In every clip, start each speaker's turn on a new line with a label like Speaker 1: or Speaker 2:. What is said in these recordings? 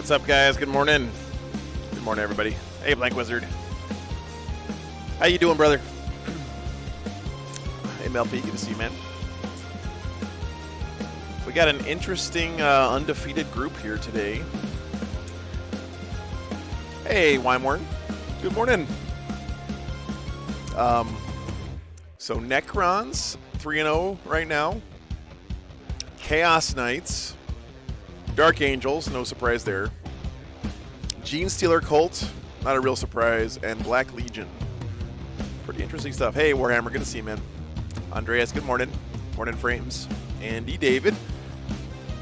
Speaker 1: What's up, guys? Good morning. Good morning, everybody. Hey, Blank Wizard. How you doing, brother? Hey, MLP, good to see you, man. We got an interesting undefeated group here today. Hey, Wymorn. Good morning. So Necrons, 3-0 right now. Chaos Knights. Dark Angels, no surprise there. Gene Stealer Cult, not a real surprise. And Black Legion. Pretty interesting stuff. Hey, Warhammer, good to see you, man. Andreas, good morning. Morning, Frames. Andy, David.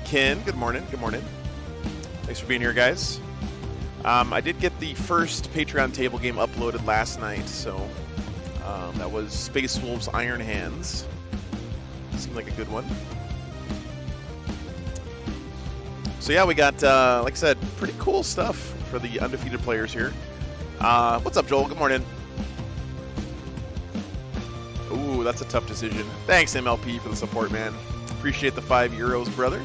Speaker 1: Ken, good morning. Good morning. Thanks for being here, guys. I did get the first Patreon table game uploaded last night, so that was Space Wolves Iron Hands. Seemed like a good one. So yeah, we got, like I said, pretty cool stuff for the undefeated players here. What's up, Joel? Good morning. Ooh, that's a tough decision. Thanks, MLP, for the support, man. Appreciate the €5, brother.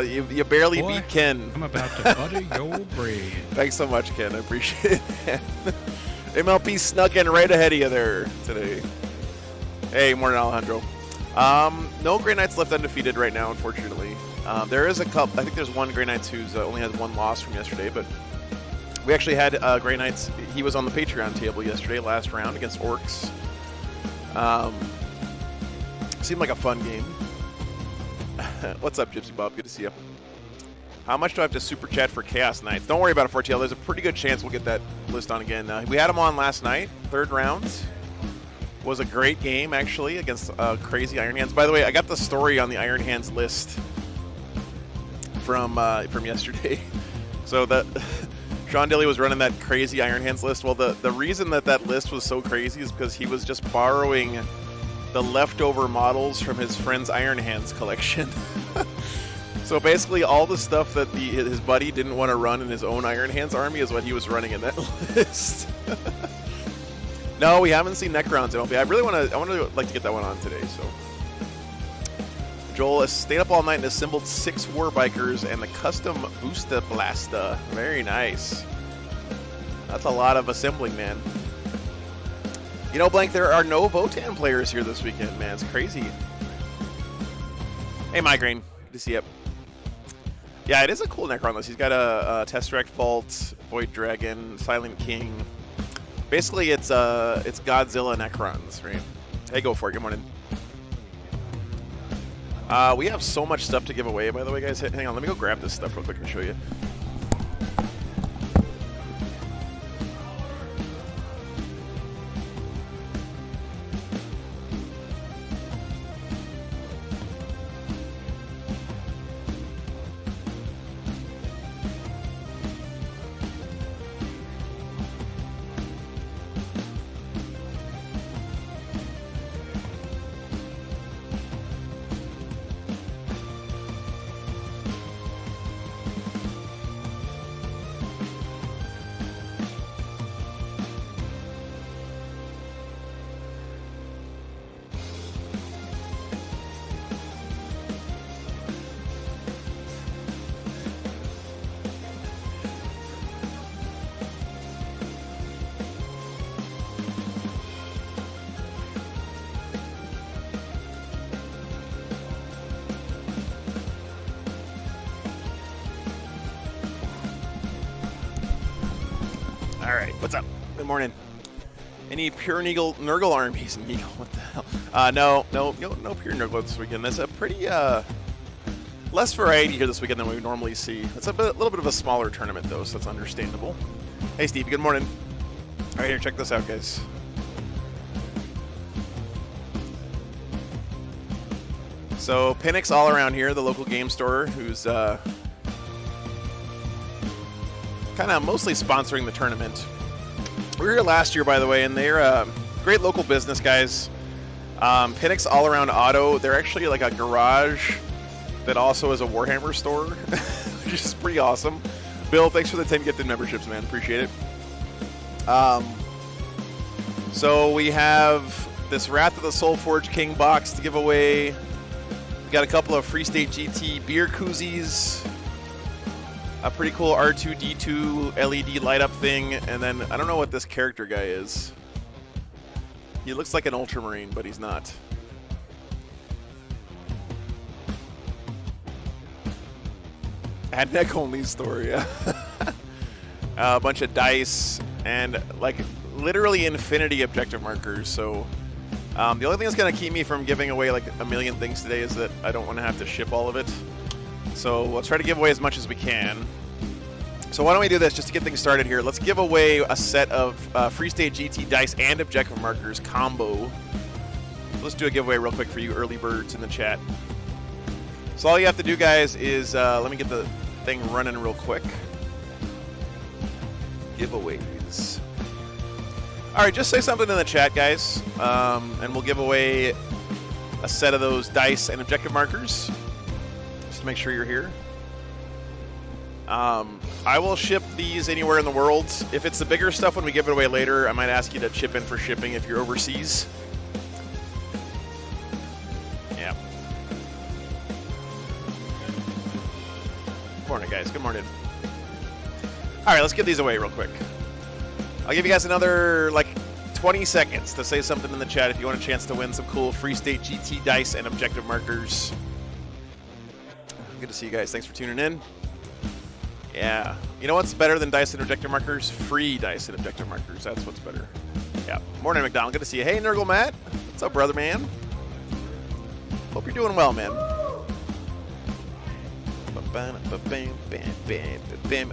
Speaker 1: You barely beat Ken.
Speaker 2: I'm about to butter your bread. Thanks
Speaker 1: so much, Ken. I appreciate it. MLP snuck in right ahead of you there today. Hey, morning, Alejandro. No Grey Knights left undefeated right now, unfortunately. There is a couple. I think there's one Grey Knights who's only has one loss from yesterday, but we actually had Grey Knights. He was on the Patreon table yesterday, last round against Orcs. Seemed like a fun game. What's up, Gypsy Bob? Good to see you. How much do I have to super chat for Chaos Knights? Don't worry about it, 4TL. There's a pretty good chance we'll get that list on again. We had him on last night, third round. Was a great game, actually, against crazy Iron Hands. By the way, I got the story on the Iron Hands list from yesterday. So that Sean Dilly was running that crazy Iron Hands list. Well, the reason that list was so crazy is because he was just borrowing the leftover models from his friend's Iron Hands collection. So basically all the stuff that his buddy didn't want to run in his own Iron Hands army is what he was running in that list. No, we haven't seen Necrons. I really want to like to get that one on today. So Joel has stayed up all night and assembled 6 war bikers and the custom Boosta Blasta. Very nice. That's a lot of assembling, man. You know, Blank, there are no Votan players here this weekend, man. It's crazy. Hey, Migraine. Good to see you. Yeah, it is a cool Necron list. He's got a Tesseract Vault, Void Dragon, Silent King. Basically, it's Godzilla Necrons, right? Hey, go for it. Good morning. We have so much stuff to give away, by the way, guys. Hang on, let me go grab this stuff real quick and show you. All right, what's up? Good morning. Any pure Nurgle armies? What the hell? No pure Nurgle this weekend. There's a pretty less variety here this weekend than we normally see. It's a little bit of a smaller tournament though, so that's understandable. Hey Steve, good morning. All right, here, check this out, guys. So Pinnix all around here, the local game store, who's kind of mostly sponsoring the tournament. We were here last year, by the way, and they're great local business, guys. Pinnix All Around Auto, they're actually like a garage that also is a Warhammer store, which is pretty awesome. Bill, thanks for the 10 gifted memberships, man. Appreciate it. So we have this Wrath of the Soulforge King box to give away. Got a couple of Free State GT beer koozies. A pretty cool R2-D2 LED light up thing, and then I don't know what this character guy is. He looks like an Ultramarine, but he's not. At neck only store, yeah. A bunch of dice and like literally infinity objective markers. So the only thing that's gonna keep me from giving away like a million things today is that I don't want to have to ship all of it. So we'll try to give away as much as we can. So why don't we do this just to get things started here? Let's give away a set of Free State GT dice and objective markers combo. Let's do a giveaway real quick for you early birds in the chat. So all you have to do, guys, is let me get the thing running real quick. Giveaways. All right, just say something in the chat, guys, and we'll give away a set of those dice and objective markers. Just to make sure you're here. I will ship these anywhere in the world. If it's the bigger stuff when we give it away later, I might ask you to chip in for shipping if you're overseas. Yeah. Good morning, guys. Good morning. All right, let's give these away real quick. I'll give you guys another, like, 20 seconds to say something in the chat if you want a chance to win some cool Free State GT dice and objective markers. Good to see you guys. Thanks for tuning in. Yeah. You know what's better than dice and objective markers? Free dice and objective markers. That's what's better. Yeah. Morning, McDonald. Good to see you. Hey, Nurgle Matt. What's up, brother, man? Hope you're doing well, man. All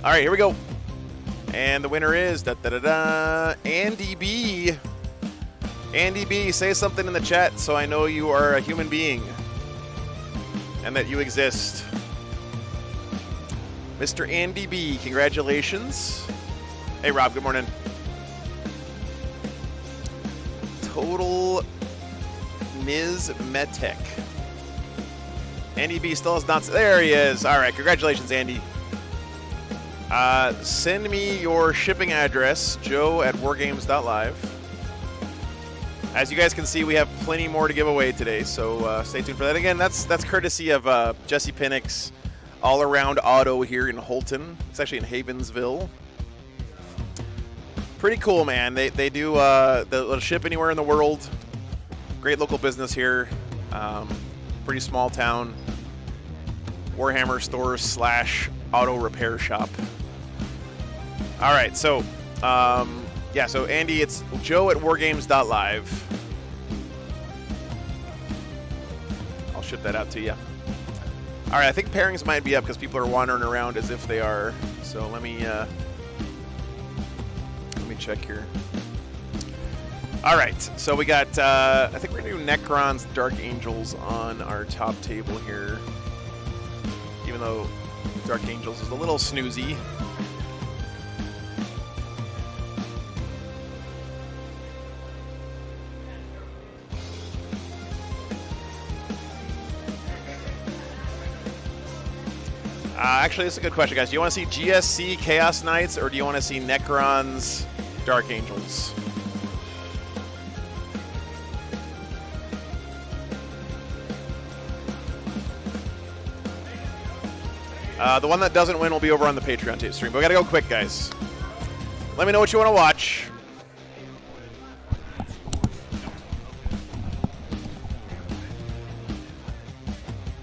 Speaker 1: right, here we go. And the winner is Andy B. Andy B, say something in the chat so I know you are a human being and that you exist. Mr. Andy B, congratulations. Hey, Rob, good morning. Total Ms. Metek. Andy B still has not... There he is. All right, congratulations, Andy. Send me your shipping address, joe@wargames.live. As you guys can see, we have plenty more to give away today, so stay tuned for that. Again, that's courtesy of Jesse Pinnock's All Around Auto here in Holton. It's actually in Havensville. Pretty cool, man. They do they'll ship anywhere in the world. Great local business here. Pretty small town. Warhammer store / auto repair shop. All right, so yeah, so Andy, it's joe@wargames.live. I'll ship that out to you. All right, I think pairings might be up because people are wandering around as if they are. So let me check here. All right, so we got, I think we're gonna do Necrons, Dark Angels on our top table here. Even though Dark Angels is a little snoozy. Actually, this is a good question, guys. Do you want to see GSC Chaos Knights or do you want to see Necrons, Dark Angels? The one that doesn't win will be over on the Patreon stream. But we got to go quick, guys. Let me know what you want to watch.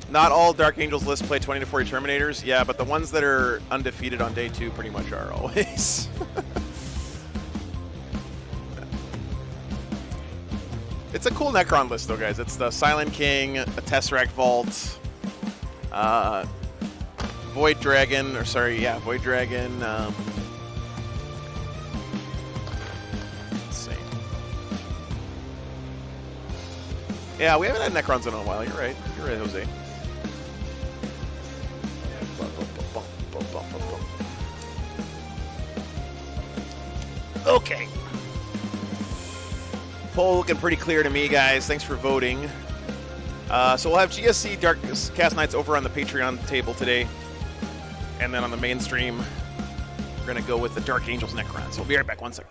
Speaker 1: Not all Dark Angels lists play 20 to 40 Terminators. Yeah, but the ones that are undefeated on day 2 pretty much are always. It's a cool Necron list, though, guys. It's the Silent King, a Tesseract Vault, Void Dragon, or sorry, yeah, Void Dragon. Let's see. Yeah, we haven't had Necrons in a while. You're right. You're right, Jose. Okay. Poll looking pretty clear to me, guys. Thanks for voting. So we'll have GSC Dark Cast Knights over on the Patreon table today. And then on the main stream, we're going to go with the Dark Angels Necrons. So we'll be right back. 1 second.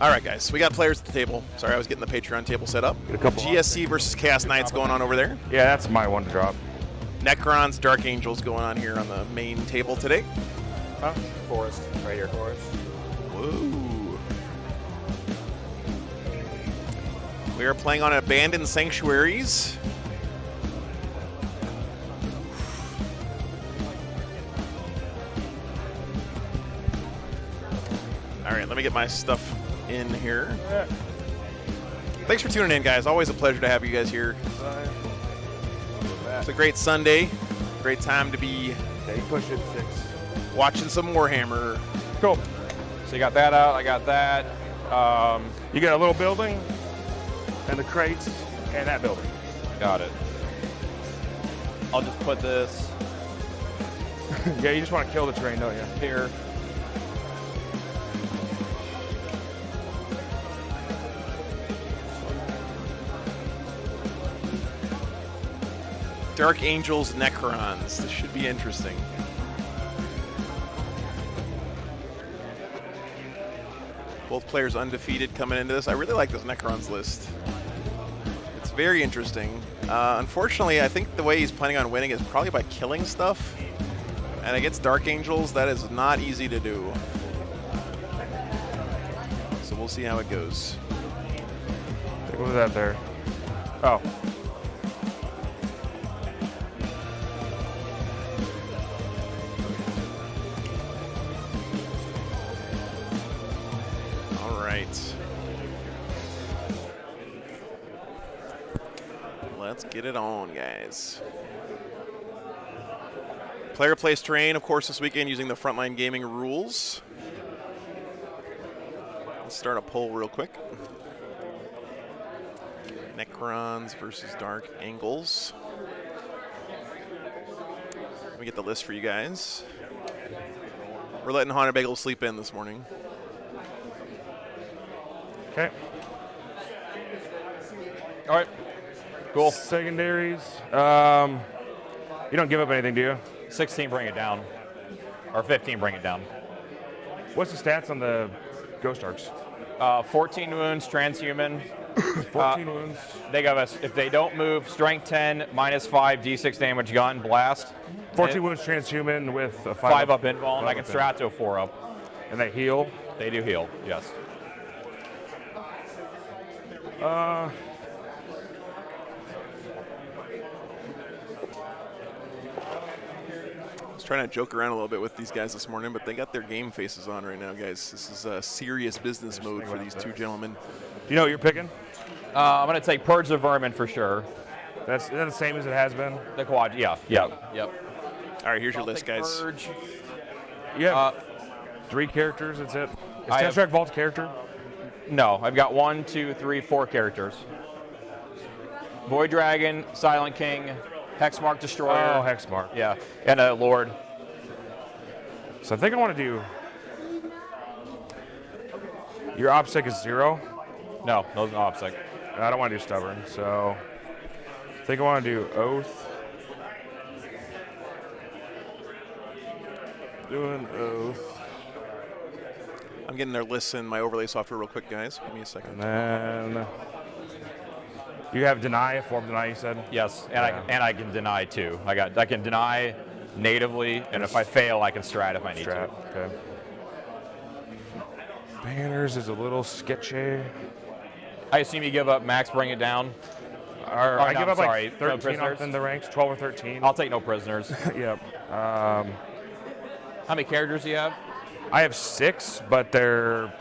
Speaker 1: All right, guys, we got players at the table. Sorry, I was getting the Patreon table set up. GSC versus Chaos Knights going on over there.
Speaker 3: Yeah, that's my one to drop.
Speaker 1: Necrons, Dark Angels going on here on the main table today.
Speaker 4: Huh? Forest, right here. Forest.
Speaker 1: Whoa. We are playing on Abandoned Sanctuaries. All right, let me get my stuff in here.
Speaker 3: Yeah.
Speaker 1: Thanks for tuning in, guys. Always a pleasure to have you guys here. It's a great Sunday. Great time to be
Speaker 3: Push it 6.
Speaker 1: watching some Warhammer.
Speaker 3: Cool.
Speaker 4: So you got that out. I got that.
Speaker 3: You got a little building, and the crates, and that building.
Speaker 4: Got it. I'll just put this
Speaker 3: Yeah, you just want to kill the terrain, don't you?
Speaker 4: here.
Speaker 1: Dark Angels, Necrons. This should be interesting. Both players undefeated coming into this. I really like this Necrons list. It's very interesting. Unfortunately, I think the way he's planning on winning is probably by killing stuff. And against Dark Angels, that is not easy to do. So we'll see how it goes.
Speaker 3: What was that there? Oh.
Speaker 1: Let's get it on, guys. Player plays terrain, of course, this weekend using the Frontline Gaming rules. Let's start a poll real quick. Necrons versus Dark Angels. Let me get the list for you guys. We're letting Haunted Bagel sleep in this morning.
Speaker 3: Okay.
Speaker 4: All right. Cool.
Speaker 3: Secondaries. You don't give up anything, do you?
Speaker 4: 16, bring it down. Or 15, bring it down.
Speaker 3: What's the stats on the Ghost Arcs?
Speaker 4: 14 wounds, transhuman.
Speaker 3: 14 wounds.
Speaker 4: They give us, if they don't move, strength 10, -5, d6 damage, gun, blast.
Speaker 3: 14 wounds transhuman with a
Speaker 4: 5 up invuln. I can
Speaker 3: up
Speaker 4: strat to a 4 up.
Speaker 3: And they heal?
Speaker 4: They do heal, yes.
Speaker 1: Trying to joke around a little bit with these guys this morning, but they got their game faces on right now, guys. This is a serious business mode for these two gentlemen.
Speaker 3: Do you know what you're picking?
Speaker 4: I'm going to take Purge the Vermin for sure.
Speaker 3: Is that the same as it has been?
Speaker 4: The quad, yeah. Yep.
Speaker 1: All right, here's your list, guys.
Speaker 4: Purge.
Speaker 3: You have 3 characters, that's it? Is
Speaker 4: I have-
Speaker 3: Tesseract Vault a character?
Speaker 4: No, I've got 1, 2, 3, 4 characters. Void Dragon, Silent King, Hexmark Destroyer.
Speaker 3: Oh, Hexmark.
Speaker 4: Yeah, and a Lord.
Speaker 3: So I think I want to do... Your OBSEC is 0?
Speaker 4: No, no OBSEC.
Speaker 3: I don't want to do Stubborn, so... I think I want to do Oath. Doing Oath.
Speaker 1: I'm getting their lists in my overlay software real quick, guys. Give me a second.
Speaker 3: And then... You have Deny, a form Deny, you said?
Speaker 4: Yes, and I can deny too. I can deny natively, and if I fail, I can strat if I need to.
Speaker 3: Okay. Banners is a little sketchy.
Speaker 4: I assume you give up max, bring it down.
Speaker 3: I give up
Speaker 4: sorry,
Speaker 3: like
Speaker 4: no
Speaker 3: 13
Speaker 4: prisoners?
Speaker 3: in the ranks, 12 or 13.
Speaker 4: I'll take no prisoners.
Speaker 3: Yep.
Speaker 4: How many characters do you have?
Speaker 3: I have 6, but they're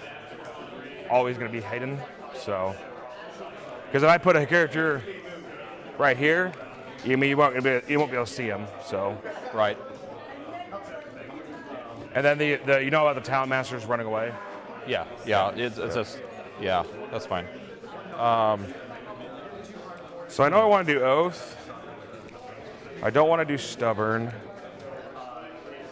Speaker 3: always going to be hidden. So, because if I put a character right here, you won't be able to see him. So,
Speaker 4: Right.
Speaker 3: and then the you know about the Talent Masters running away?
Speaker 4: Yeah. It's just, yeah, that's fine.
Speaker 3: So I know I want to do Oath. I don't want to do Stubborn.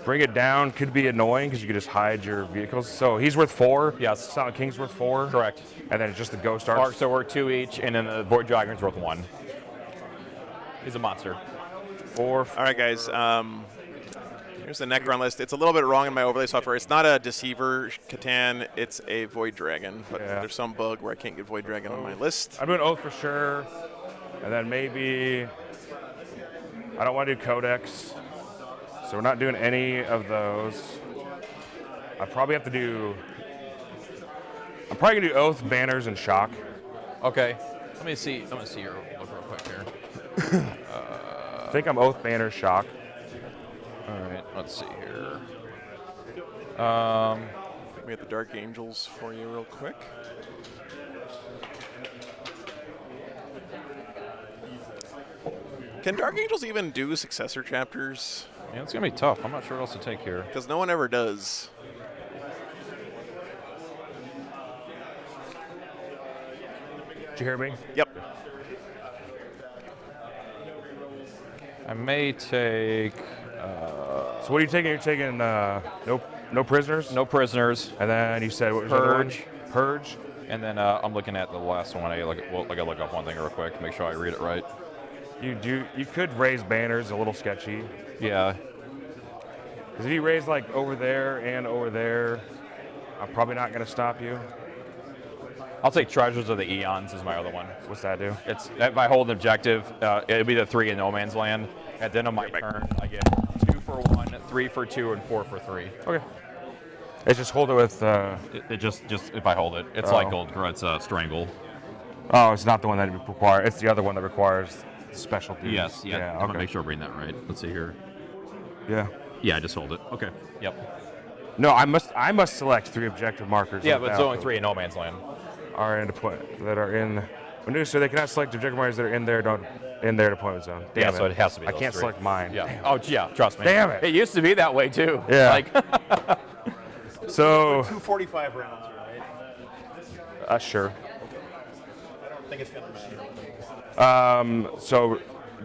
Speaker 3: Bring it down could be annoying because you could just hide your vehicles. So he's worth 4.
Speaker 4: Yes.
Speaker 3: Silent King's worth 4.
Speaker 4: Correct.
Speaker 3: And then it's just the Ghost Arcs.
Speaker 4: So we're 2 each, and then the Void Dragon's worth 1. He's a monster.
Speaker 3: 4.
Speaker 1: All right, guys. Here's the Necron list. It's a little bit wrong in my overlay software. It's not a Deceiver Catan. It's a Void Dragon. But there's some bug where I can't get Void Dragon on my list.
Speaker 3: I'm doing Oath for sure. And then maybe I don't want to do Codex. So we're not doing any of those. I probably have to do. I'm probably gonna do Oath, Banners, and Shock.
Speaker 4: Okay. Let me see your look real quick here.
Speaker 3: I think I'm Oath, Banners, Shock.
Speaker 4: All right. Let's see here.
Speaker 1: We have the Dark Angels for you real quick. Can Dark Angels even do successor chapters?
Speaker 4: Yeah, it's gonna be tough. I'm not sure what else to take here.
Speaker 1: Because no one ever does.
Speaker 3: Did you hear me?
Speaker 1: Yep.
Speaker 4: I may take.
Speaker 3: So what are you taking? You're taking no prisoners.
Speaker 4: No prisoners.
Speaker 3: And then you said what was the other one?
Speaker 4: Purge.
Speaker 3: Purge.
Speaker 4: And then I'm looking at the last one. I gotta look up one thing real quick, make sure I read it right.
Speaker 3: You could raise Banners, a little sketchy.
Speaker 4: Yeah.
Speaker 3: Because if you raise like over there and over there, I'm probably not going to stop you.
Speaker 4: I'll take Treasures of the Eons as my other one.
Speaker 3: What's that do?
Speaker 4: It's if I hold an objective, it'll be the 3 in No Man's Land. At the end of my turn, I get 2 for 1, 3 for 2, and 4 for 3.
Speaker 3: Okay. It's just hold it with.
Speaker 4: It just if I hold it, it's like Gold Grut's Strangle.
Speaker 3: Oh, it's not the one that requires. It's the other one that requires specialty.
Speaker 4: Yes. Yeah. I'm
Speaker 3: okay.
Speaker 4: gonna make sure I'm reading that right. Let's see here.
Speaker 3: Yeah.
Speaker 4: Yeah, just hold it. Okay. Yep.
Speaker 3: No, I must select 3 objective markers.
Speaker 4: Yeah,
Speaker 3: like
Speaker 4: but it's
Speaker 3: that.
Speaker 4: only 3 in No Man's Land.
Speaker 3: Are in that are in. So they cannot select objective markers that are in their deployment zone. Damn
Speaker 4: Yeah,
Speaker 3: it.
Speaker 4: so it has to be
Speaker 3: I
Speaker 4: those
Speaker 3: can't
Speaker 4: 3.
Speaker 3: select mine.
Speaker 4: Yeah.
Speaker 3: Damn.
Speaker 4: Oh, yeah. Trust me.
Speaker 3: Damn it.
Speaker 4: It used to be that way too.
Speaker 3: Yeah.
Speaker 4: Like.
Speaker 3: So.
Speaker 5: 245 rounds, right?
Speaker 3: Sure.
Speaker 5: I don't think it's gonna matter.
Speaker 3: So,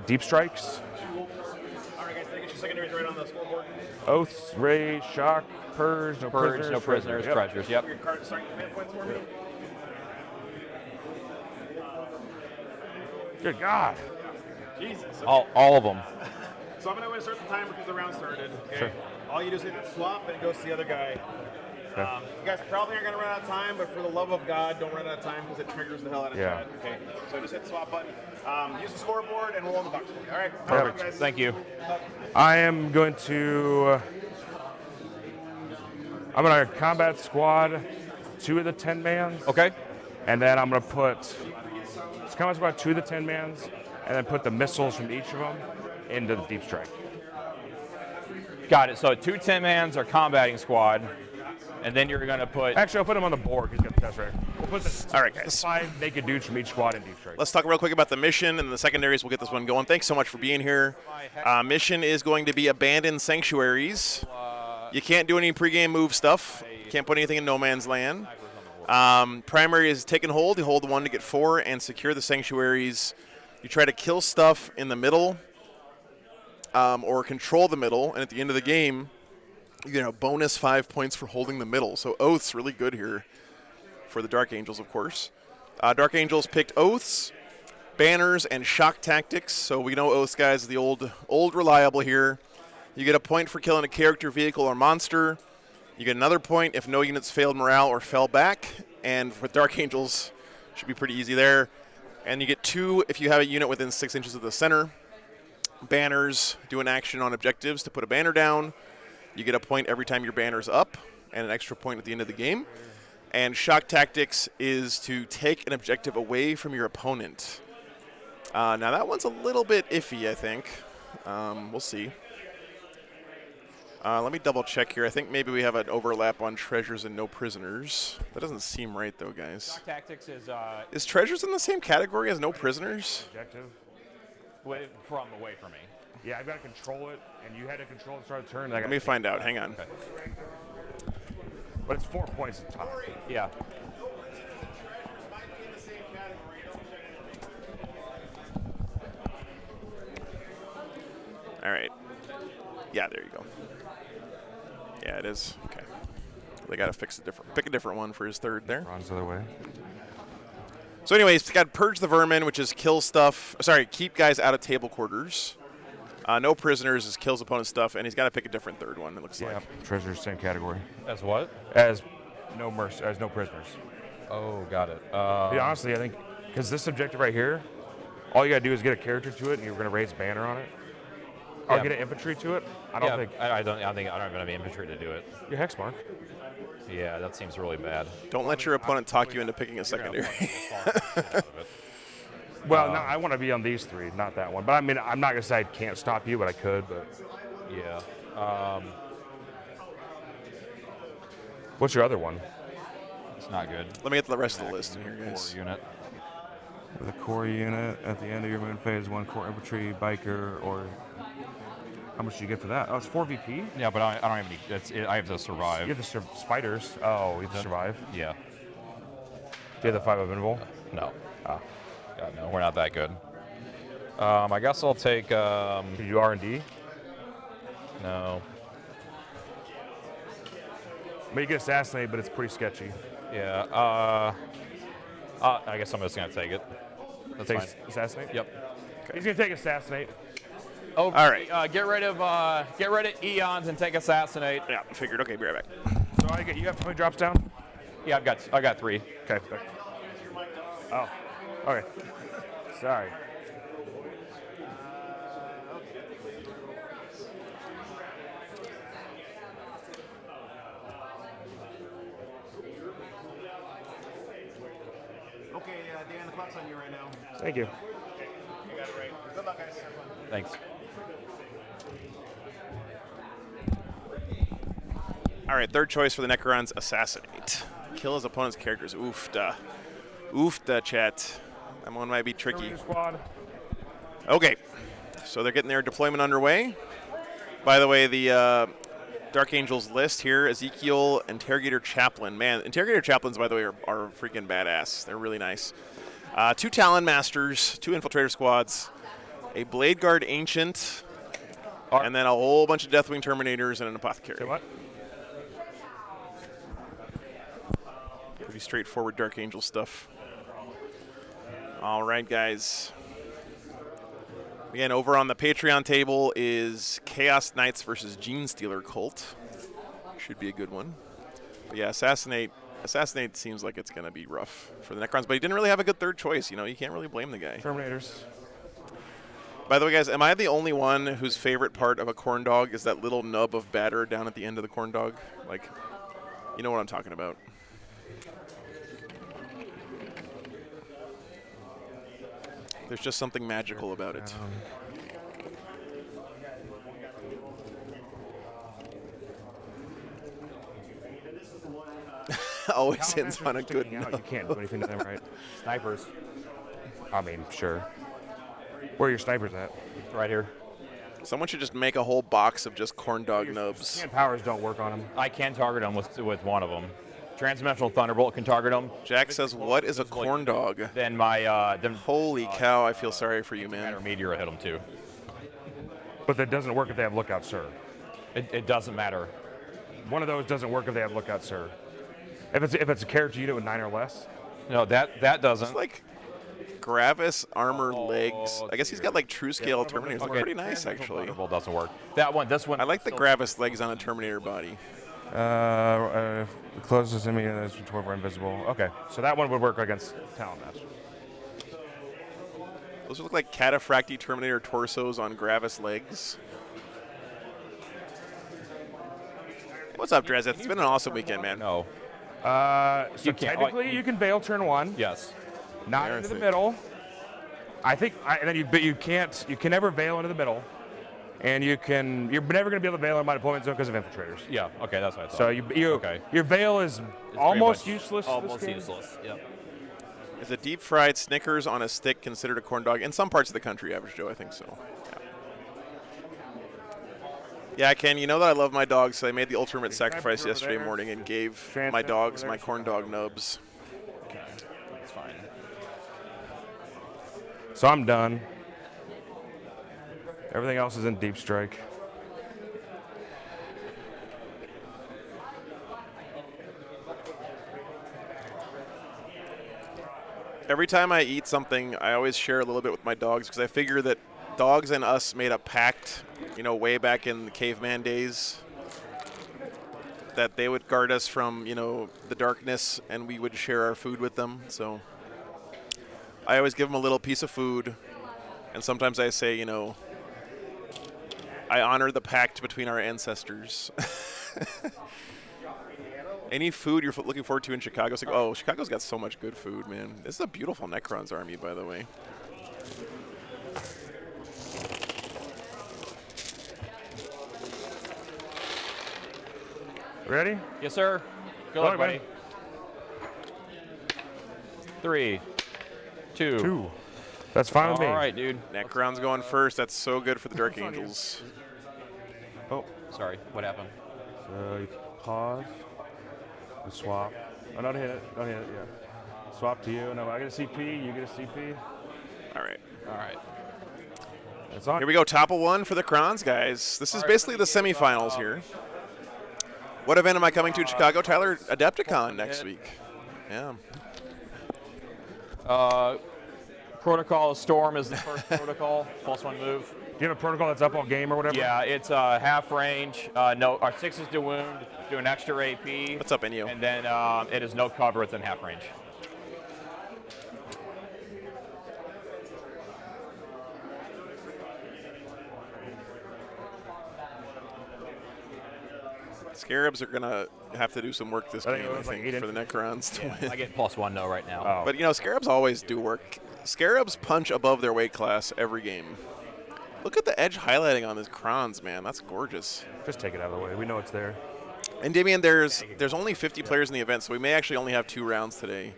Speaker 3: deep strikes,
Speaker 5: All right, guys, can I get your secondaries right on the scoreboard?
Speaker 3: oaths, raise, shock, purge, no
Speaker 4: Purge,
Speaker 3: prisoners,
Speaker 4: no prisoners,
Speaker 3: Yep.
Speaker 4: treasures. Yep.
Speaker 5: Your card starting command points for me.
Speaker 3: Good God.
Speaker 5: Jesus. Okay.
Speaker 4: All of them.
Speaker 5: So I'm gonna start the timer because the round started. Okay.
Speaker 3: Sure.
Speaker 5: All you do is hit swap and it goes to the other guy. You guys probably aren't gonna run out of time, but for the love of God, don't run out of time because it triggers the hell out of
Speaker 3: Yeah.
Speaker 5: chat. Okay. So just hit the swap button. Use the scoreboard and roll in the box. All right.
Speaker 3: Perfect.
Speaker 5: Guys.
Speaker 4: Thank you.
Speaker 3: I am going to. I'm going to combat squad 2 of the 10-mans,
Speaker 4: Okay.
Speaker 3: and then I'm going to put. Combat squad 2 of the 10-mans, and then put the missiles from each of them into the deep strike.
Speaker 4: Got it. So 2 10-mans are combating squad, and then you're gonna put.
Speaker 3: Actually, I'll put him on the board. He's got the test right. We'll put the,
Speaker 1: All right,
Speaker 3: the
Speaker 1: guys.
Speaker 3: 5 naked dudes from each squad in deep strike.
Speaker 1: Let's talk real quick about the mission and the secondaries. We'll get this one going. Thanks so much for being here. Mission is going to be abandoned sanctuaries. You can't do any pregame move stuff. Can't put anything in no man's land. Primary is take and hold. You hold 1 to get 4 and secure the sanctuaries. You try to kill stuff in the middle or control the middle, and at the end of the game, you get a bonus 5 points for holding the middle. So Oath's really good here for the Dark Angels, of course. Dark Angels picked Oaths, Banners, and Shock Tactics. So we know Oaths, guys, is the old reliable here. You get a point for killing a character, vehicle, or monster. You get another point if no units failed morale or fell back. And for Dark Angels, should be pretty easy there. And you get 2 if you have a unit within 6 inches of the center. Banners do an action on objectives to put a banner down. You get a point every time your banner's up, and an extra point at the end of the game. And Shock Tactics is to take an objective away from your opponent. Now that one's a little bit iffy, I think. We'll see. Let me double check here. I think maybe we have an overlap on treasures and no prisoners. That doesn't seem right, though, guys.
Speaker 4: Shock Tactics is
Speaker 1: Is treasures in the same category as no prisoners?
Speaker 3: Objective.
Speaker 4: away from me.
Speaker 3: Yeah, I've got to control it, and you had to control it at the start of the turn.
Speaker 1: Let me find out. Hang on.
Speaker 4: Okay.
Speaker 3: But it's 4 points at top.
Speaker 4: Yeah.
Speaker 1: All right. Yeah, there you go. Yeah, it is. Okay. They got to pick a different one for his third there.
Speaker 3: Ron's the other way.
Speaker 1: So anyways, got Purge the Vermin, which is kill stuff. Sorry, keep guys out of table quarters. No prisoners, just kills opponent's stuff, and he's got to pick a different third one, it looks
Speaker 3: Yeah,
Speaker 1: like.
Speaker 3: treasures, same category.
Speaker 4: As what?
Speaker 3: As no prisoners.
Speaker 4: Oh, got it.
Speaker 3: Yeah, honestly, I think because this objective right here, all you gotta do is get a character to it, and you're gonna raise a banner on it. Or
Speaker 4: Yeah.
Speaker 3: get an infantry to it. I
Speaker 4: I
Speaker 3: don't think
Speaker 4: don't have any infantry to do it.
Speaker 3: your hex mark.
Speaker 4: Yeah, that seems really bad.
Speaker 1: Don't let your opponent talk you into picking a secondary.
Speaker 3: Well, no, I want to be on these 3, not that one. But I mean, I'm not gonna say I can't stop you, but I could. But
Speaker 4: Yeah.
Speaker 3: what's your other one?
Speaker 4: It's not good.
Speaker 1: Let me get the rest of the list in here, guys.
Speaker 4: Core unit.
Speaker 3: With a core unit at the end of your moon phase, 1 core infantry, biker, or how much do you get for that? Oh, it's 4 VP.
Speaker 4: Yeah, but I don't have any. I have to survive.
Speaker 3: You have to spiders. Oh, you have to survive.
Speaker 4: Yeah.
Speaker 3: Do you have the 5 of invul?
Speaker 4: No.
Speaker 3: Ah.
Speaker 4: God, no, we're not that good. I guess I'll take.
Speaker 3: Do you do R&D?
Speaker 4: No.
Speaker 3: But you get assassinate, but it's pretty sketchy.
Speaker 4: Yeah. I guess I'm just gonna take it. That's
Speaker 3: Take
Speaker 4: fine.
Speaker 3: assassinate.
Speaker 4: Yep.
Speaker 3: He's gonna take assassinate.
Speaker 4: Oh,
Speaker 1: All right.
Speaker 4: Get rid of eons and take assassinate.
Speaker 1: Yeah, figured. Okay, be right back.
Speaker 3: So you have how many drops down?
Speaker 4: Yeah, I got 3.
Speaker 3: Okay. Oh. Okay. Sorry.
Speaker 5: Okay, Dan, the clock's on you right now.
Speaker 3: Thank you.
Speaker 5: You got it right. Good luck, guys.
Speaker 4: Thanks.
Speaker 1: All right, third choice for the Necrons, assassinate. Kill his opponent's characters. Oofda. Oofda, chat. That one might be tricky.
Speaker 3: Squad.
Speaker 1: Okay, so they're getting their deployment underway. By the way, the Dark Angels list here, Ezekiel, Interrogator Chaplain. Man, Interrogator Chaplains, by the way, are freaking badass. They're really nice. 2 Talon Masters, 2 Infiltrator Squads, a Blade Guard Ancient, and then a whole bunch of Deathwing Terminators and an Apothecary.
Speaker 3: Say what?
Speaker 1: Pretty straightforward Dark Angel stuff. All right, guys. Again, over on the Patreon table is Chaos Knights versus Gene Stealer Cult. Should be a good one. But yeah, Assassinate seems like it's going to be rough for the Necrons, but he didn't really have a good third choice. You know, you can't really blame the guy.
Speaker 3: Terminators.
Speaker 1: By the way, guys, am I the only one whose favorite part of a corn dog is that little nub of batter down at the end of the corn dog? Like, you know what I'm talking about. There's just something magical about it. Always ends on a good
Speaker 3: note.
Speaker 1: note.
Speaker 3: You can't do anything to them, right?
Speaker 4: Snipers.
Speaker 3: I mean, sure. Where are your snipers at?
Speaker 4: Right here.
Speaker 1: Someone should just make a whole box of just corn dog nubs.
Speaker 3: Scan powers don't work on them.
Speaker 4: I can target them with one of them. Transdimensional Thunderbolt can target them.
Speaker 1: Jack says, "What is a corn dog?"
Speaker 4: Then my
Speaker 1: Holy cow! I feel sorry for you,
Speaker 4: Matter
Speaker 1: man.
Speaker 4: Meteor will hit them too.
Speaker 3: But that doesn't work if they have Lookout Sir.
Speaker 4: It doesn't matter.
Speaker 3: One of those doesn't work if they have Lookout Sir. If it's a character unit with 9 or less.
Speaker 4: No, that doesn't.
Speaker 1: It's like Gravis armor legs. I guess he's got like true scale Terminators. They're
Speaker 4: Okay.
Speaker 1: pretty nice, actually.
Speaker 4: Thunderbolt doesn't work. This one.
Speaker 1: I like the Gravis legs on a Terminator body.
Speaker 3: Closest enemy is 12 are invisible. Okay, so that one would work against Talon Master.
Speaker 1: Those look like cataphracty Terminator torsos on Gravis legs. What's up, Drezeth? It's been an awesome weekend, man.
Speaker 4: No.
Speaker 3: So
Speaker 4: You can't-
Speaker 3: technically, you can Veil turn 1.
Speaker 4: Yes.
Speaker 3: Not
Speaker 1: There, I
Speaker 3: into the
Speaker 1: think.
Speaker 3: middle. But you can't. You can never Veil into the middle, and you're never going to be able to Veil in my deployment zone because of infiltrators.
Speaker 4: Yeah. Okay, that's what I thought.
Speaker 3: So
Speaker 4: Okay.
Speaker 3: your Veil is
Speaker 4: It's
Speaker 3: almost
Speaker 4: pretty much
Speaker 3: useless.
Speaker 4: Almost
Speaker 3: this game.
Speaker 4: useless. Yep.
Speaker 1: Is a deep fried Snickers on a stick considered a corn dog? In some parts of the country, Average Joe, I think so. Yeah, Ken, you know that I love my dogs, so I made the ultimate sacrifice
Speaker 3: over
Speaker 1: yesterday
Speaker 3: there.
Speaker 1: morning and gave
Speaker 3: Transmit
Speaker 1: my dogs
Speaker 3: over
Speaker 1: my
Speaker 3: there.
Speaker 1: corn dog nubs.
Speaker 4: Okay. That's fine.
Speaker 3: So I'm done. Everything else is in deep strike.
Speaker 1: Every time I eat something, I always share a little bit with my dogs because I figure that dogs and us made a pact, you know, way back in the caveman days, that they would guard us from, you know, the darkness, and we would share our food with them. So I always give them a little piece of food, and sometimes I say, you know, I honor the pact between our ancestors. Any food you're looking forward to in Chicago? It's like, oh, Chicago's got so much good food, man. This is a beautiful Necrons army, by the way.
Speaker 3: Ready?
Speaker 4: Yes, sir. Good luck, buddy. 3, 2.
Speaker 3: 2. That's fine with me.
Speaker 4: All right, dude.
Speaker 1: Necron's going first. That's so good for the Dark Angels.
Speaker 4: Oh, sorry. What happened?
Speaker 3: So you pause. You swap. Oh, don't hit it. Don't hit it. Yeah. Swap to you. No, I get a CP. You get a CP.
Speaker 1: All right.
Speaker 4: All right.
Speaker 3: It's on.
Speaker 1: Here we go. Top of 1 for the Crons, guys. This is basically the semifinals here. What event am I coming to in Chicago, Tyler? Adepticon next week. Yeah.
Speaker 4: Protocol Storm is the first protocol. +1 move.
Speaker 3: Do you have a protocol that's up all game or whatever?
Speaker 4: Yeah, it's half range. No, our 6 is to wound. Do an extra AP.
Speaker 1: What's up, NU?
Speaker 4: And then it is no cover within half range.
Speaker 1: Scarabs are going to have to do some work this game, I
Speaker 3: like
Speaker 1: think, for the Necrons to win.
Speaker 4: I get +1 no right now.
Speaker 3: Oh.
Speaker 1: But, you know, Scarabs always do work. Scarabs punch above their weight class every game. Look at the edge highlighting on these Crons, man. That's gorgeous.
Speaker 3: Just take it out of the way. We know it's there.
Speaker 1: And, Damien, there's only 50 players in the event, so we may actually only have 2 rounds today.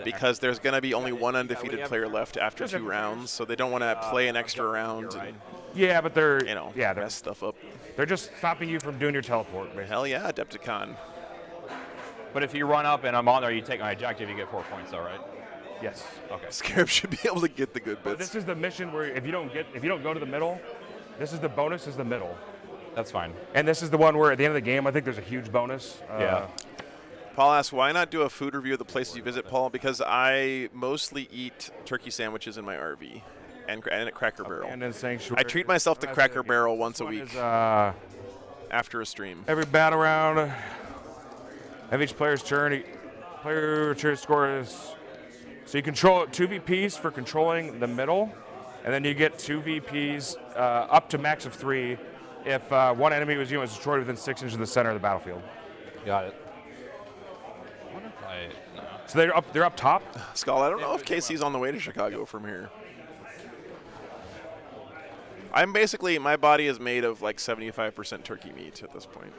Speaker 1: Because there's going to be only one undefeated player left after 2 rounds, so they don't want to play an extra round and,
Speaker 3: Yeah, but they're,
Speaker 1: you know,
Speaker 3: they're
Speaker 1: mess stuff up.
Speaker 3: They're just stopping you from doing your teleport, basically.
Speaker 1: Hell yeah, Adepticon.
Speaker 4: But if you run up and I'm on there, you take my objective, you get 4 points, though, right?
Speaker 3: Yes.
Speaker 4: Okay.
Speaker 1: Scarab should be able to get the good
Speaker 3: But
Speaker 1: bits.
Speaker 3: this is the mission where if you don't go to the middle, this is the bonus is the middle.
Speaker 4: That's fine.
Speaker 3: And this is the one where at the end of the game, I think there's a huge bonus.
Speaker 4: Yeah.
Speaker 1: Paul asks, why not do a food review of the places you visit, Paul? Because I mostly eat turkey sandwiches in my RV and at Cracker Barrel.
Speaker 3: And then Sanctuary.
Speaker 1: I treat myself to Cracker Barrel once a week
Speaker 3: Is,
Speaker 1: after a stream.
Speaker 3: every battle round, of each player's turn, player score is. So you control 2 VPs for controlling the middle, and then you get 2 VPs up to max of 3 if one enemy was destroyed within 6 inches of the center of the battlefield.
Speaker 4: Got it.
Speaker 3: So they're up top.
Speaker 1: Skull, I don't know if Casey's on the way to Chicago from here. I'm basically, my body is made of like 75% turkey meat at this point.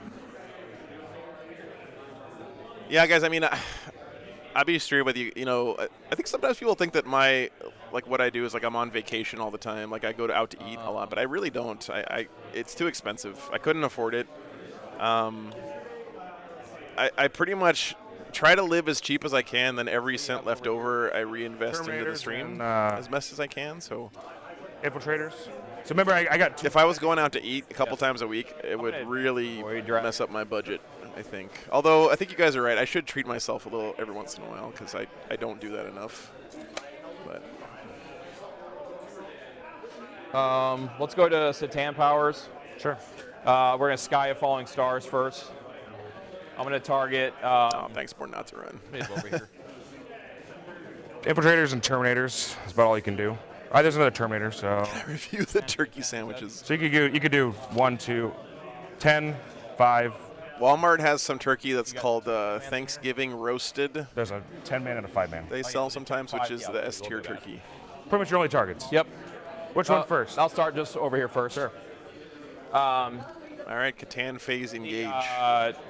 Speaker 1: Yeah, guys, I mean, I'll be straight with you. You know, I think sometimes people think that what I do is like I'm on vacation all the time. Like I go out to eat a lot, but I really don't. It's too expensive. I couldn't afford it. I pretty much try to live as cheap as I can. Then every cent left over, I reinvest into the stream as best as I can. So
Speaker 3: Infiltrators. So remember, I got 2.
Speaker 1: if I was going out to eat a couple times a week, it would really mess up my budget, I think. Although I think you guys are right. I should treat myself a little every once in a while because I don't do that enough. But
Speaker 4: Let's go to Satan Powers.
Speaker 3: Sure.
Speaker 4: We're going to Sky of Falling Stars first. I'm going to target.
Speaker 1: Thanks for not to run.
Speaker 4: Over here.
Speaker 3: Infiltrators and Terminators. That's about all you can do. There's another Terminator, so.
Speaker 1: Review the turkey sandwiches.
Speaker 3: So you could do 1, 2, 10, 5.
Speaker 1: Walmart has some turkey that's called Thanksgiving roasted.
Speaker 3: There's a 10-man and a 5-man.
Speaker 1: They sell sometimes, which is the S tier turkey.
Speaker 3: Pretty much your only targets.
Speaker 4: Yep.
Speaker 3: Which one first?
Speaker 4: I'll start just over here first.
Speaker 3: Sure.
Speaker 1: All right, Catan phase engage.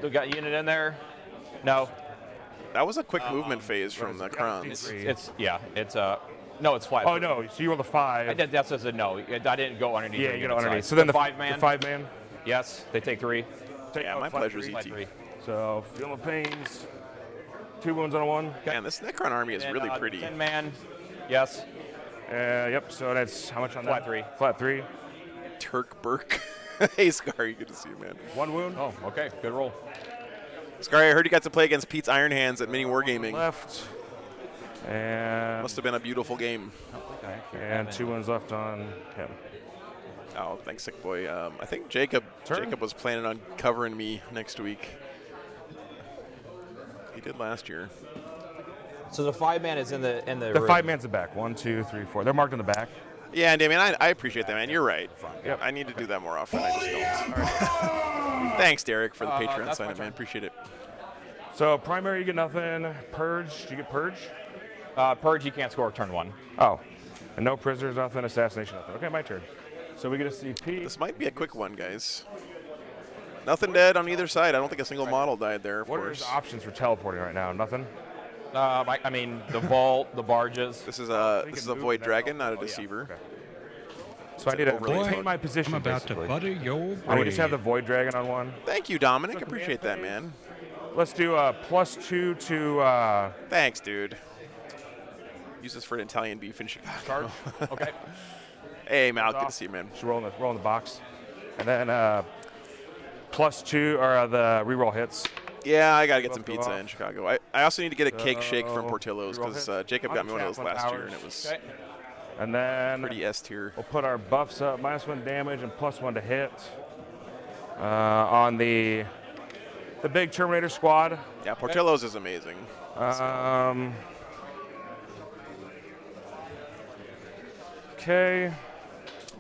Speaker 4: We got unit in there. No.
Speaker 1: That was a quick movement phase from the Crons.
Speaker 4: No, it's flat.
Speaker 3: Oh no, so you rolled a 5.
Speaker 4: That says a no. I didn't go underneath.
Speaker 3: Yeah, you
Speaker 4: get
Speaker 3: go underneath. So then the
Speaker 4: 5-man.
Speaker 3: The 5-man.
Speaker 4: Yes, they take 3.
Speaker 1: Yeah, my pleasure,
Speaker 4: Flat
Speaker 1: ZT.
Speaker 4: 3.
Speaker 3: So Feel the Pains. 2 wounds on a 1.
Speaker 1: Man, this Necron army is really pretty.
Speaker 4: 10-man. Yes.
Speaker 3: Yep. So that's how much on
Speaker 4: Flat
Speaker 3: that?
Speaker 4: 3.
Speaker 3: Flat 3.
Speaker 1: Turk Burke. Hey, Scary, good to see you, man.
Speaker 3: 1 wound.
Speaker 4: Oh, okay. Good roll.
Speaker 1: Scary, I heard you got to play against Pete's Iron Hands at Mini Wargaming.
Speaker 3: Left. And then
Speaker 1: Must have been a beautiful game.
Speaker 3: and 2 wins left on him.
Speaker 1: Oh, thanks, sick boy. I think Jacob was planning on covering me next week. He did last year.
Speaker 4: So the 5-man is in the
Speaker 3: The 5-man's the back. 1, 2, 3, 4. They're marked in the back.
Speaker 1: Yeah, and I mean, I appreciate that, man. You're right.
Speaker 3: Yep.
Speaker 1: I need to do that more often. I just don't. Thanks, Derek, for the Patreon sign up, man. Appreciate it.
Speaker 3: So primary, you get nothing. Purge, do you get purge?
Speaker 4: Purge, you can't score turn 1.
Speaker 3: Oh, and no prisoners, nothing. Assassination, nothing. Okay, my turn. So we get a CP.
Speaker 1: This might be a quick one, guys. Nothing dead on either side. I don't think a single model died there, of
Speaker 3: What are
Speaker 1: course.
Speaker 3: the options for teleporting right now? Nothing?
Speaker 4: I mean, the vault, the barges.
Speaker 1: This is a
Speaker 3: move
Speaker 1: Void
Speaker 3: that
Speaker 1: Dragon,
Speaker 3: out.
Speaker 1: not a
Speaker 3: Oh, yeah.
Speaker 1: Deceiver.
Speaker 3: Okay. So I need to
Speaker 1: overlay
Speaker 3: retain
Speaker 1: mode.
Speaker 3: my position,
Speaker 2: I'm about
Speaker 3: basically.
Speaker 2: to butter your
Speaker 3: Oh, we just have the
Speaker 2: bread.
Speaker 3: Void Dragon on one.
Speaker 1: Thank you, Dominic. Appreciate that, man.
Speaker 3: Let's do a +2 to
Speaker 1: Thanks, dude. Use this for an Italian beef in Chicago.
Speaker 4: Charge. Okay.
Speaker 1: Hey, Mal, good to see you, man.
Speaker 3: just roll in the box. And then +2 are the reroll hits.
Speaker 1: Yeah, I gotta get
Speaker 3: Both
Speaker 1: some
Speaker 3: go
Speaker 1: pizza
Speaker 3: off.
Speaker 1: in Chicago. I also need to get a cake shake from
Speaker 3: So,
Speaker 1: Portillo's
Speaker 3: reroll
Speaker 1: because
Speaker 3: hits.
Speaker 1: Jacob got me one of those
Speaker 3: Chaplain
Speaker 1: last year,
Speaker 3: powers.
Speaker 1: and it was
Speaker 4: Okay.
Speaker 3: And then
Speaker 1: pretty S tier.
Speaker 3: we'll put our buffs up, -1 damage and +1 to hit on the big Terminator squad.
Speaker 1: Yeah, Portillo's is amazing.
Speaker 3: Okay.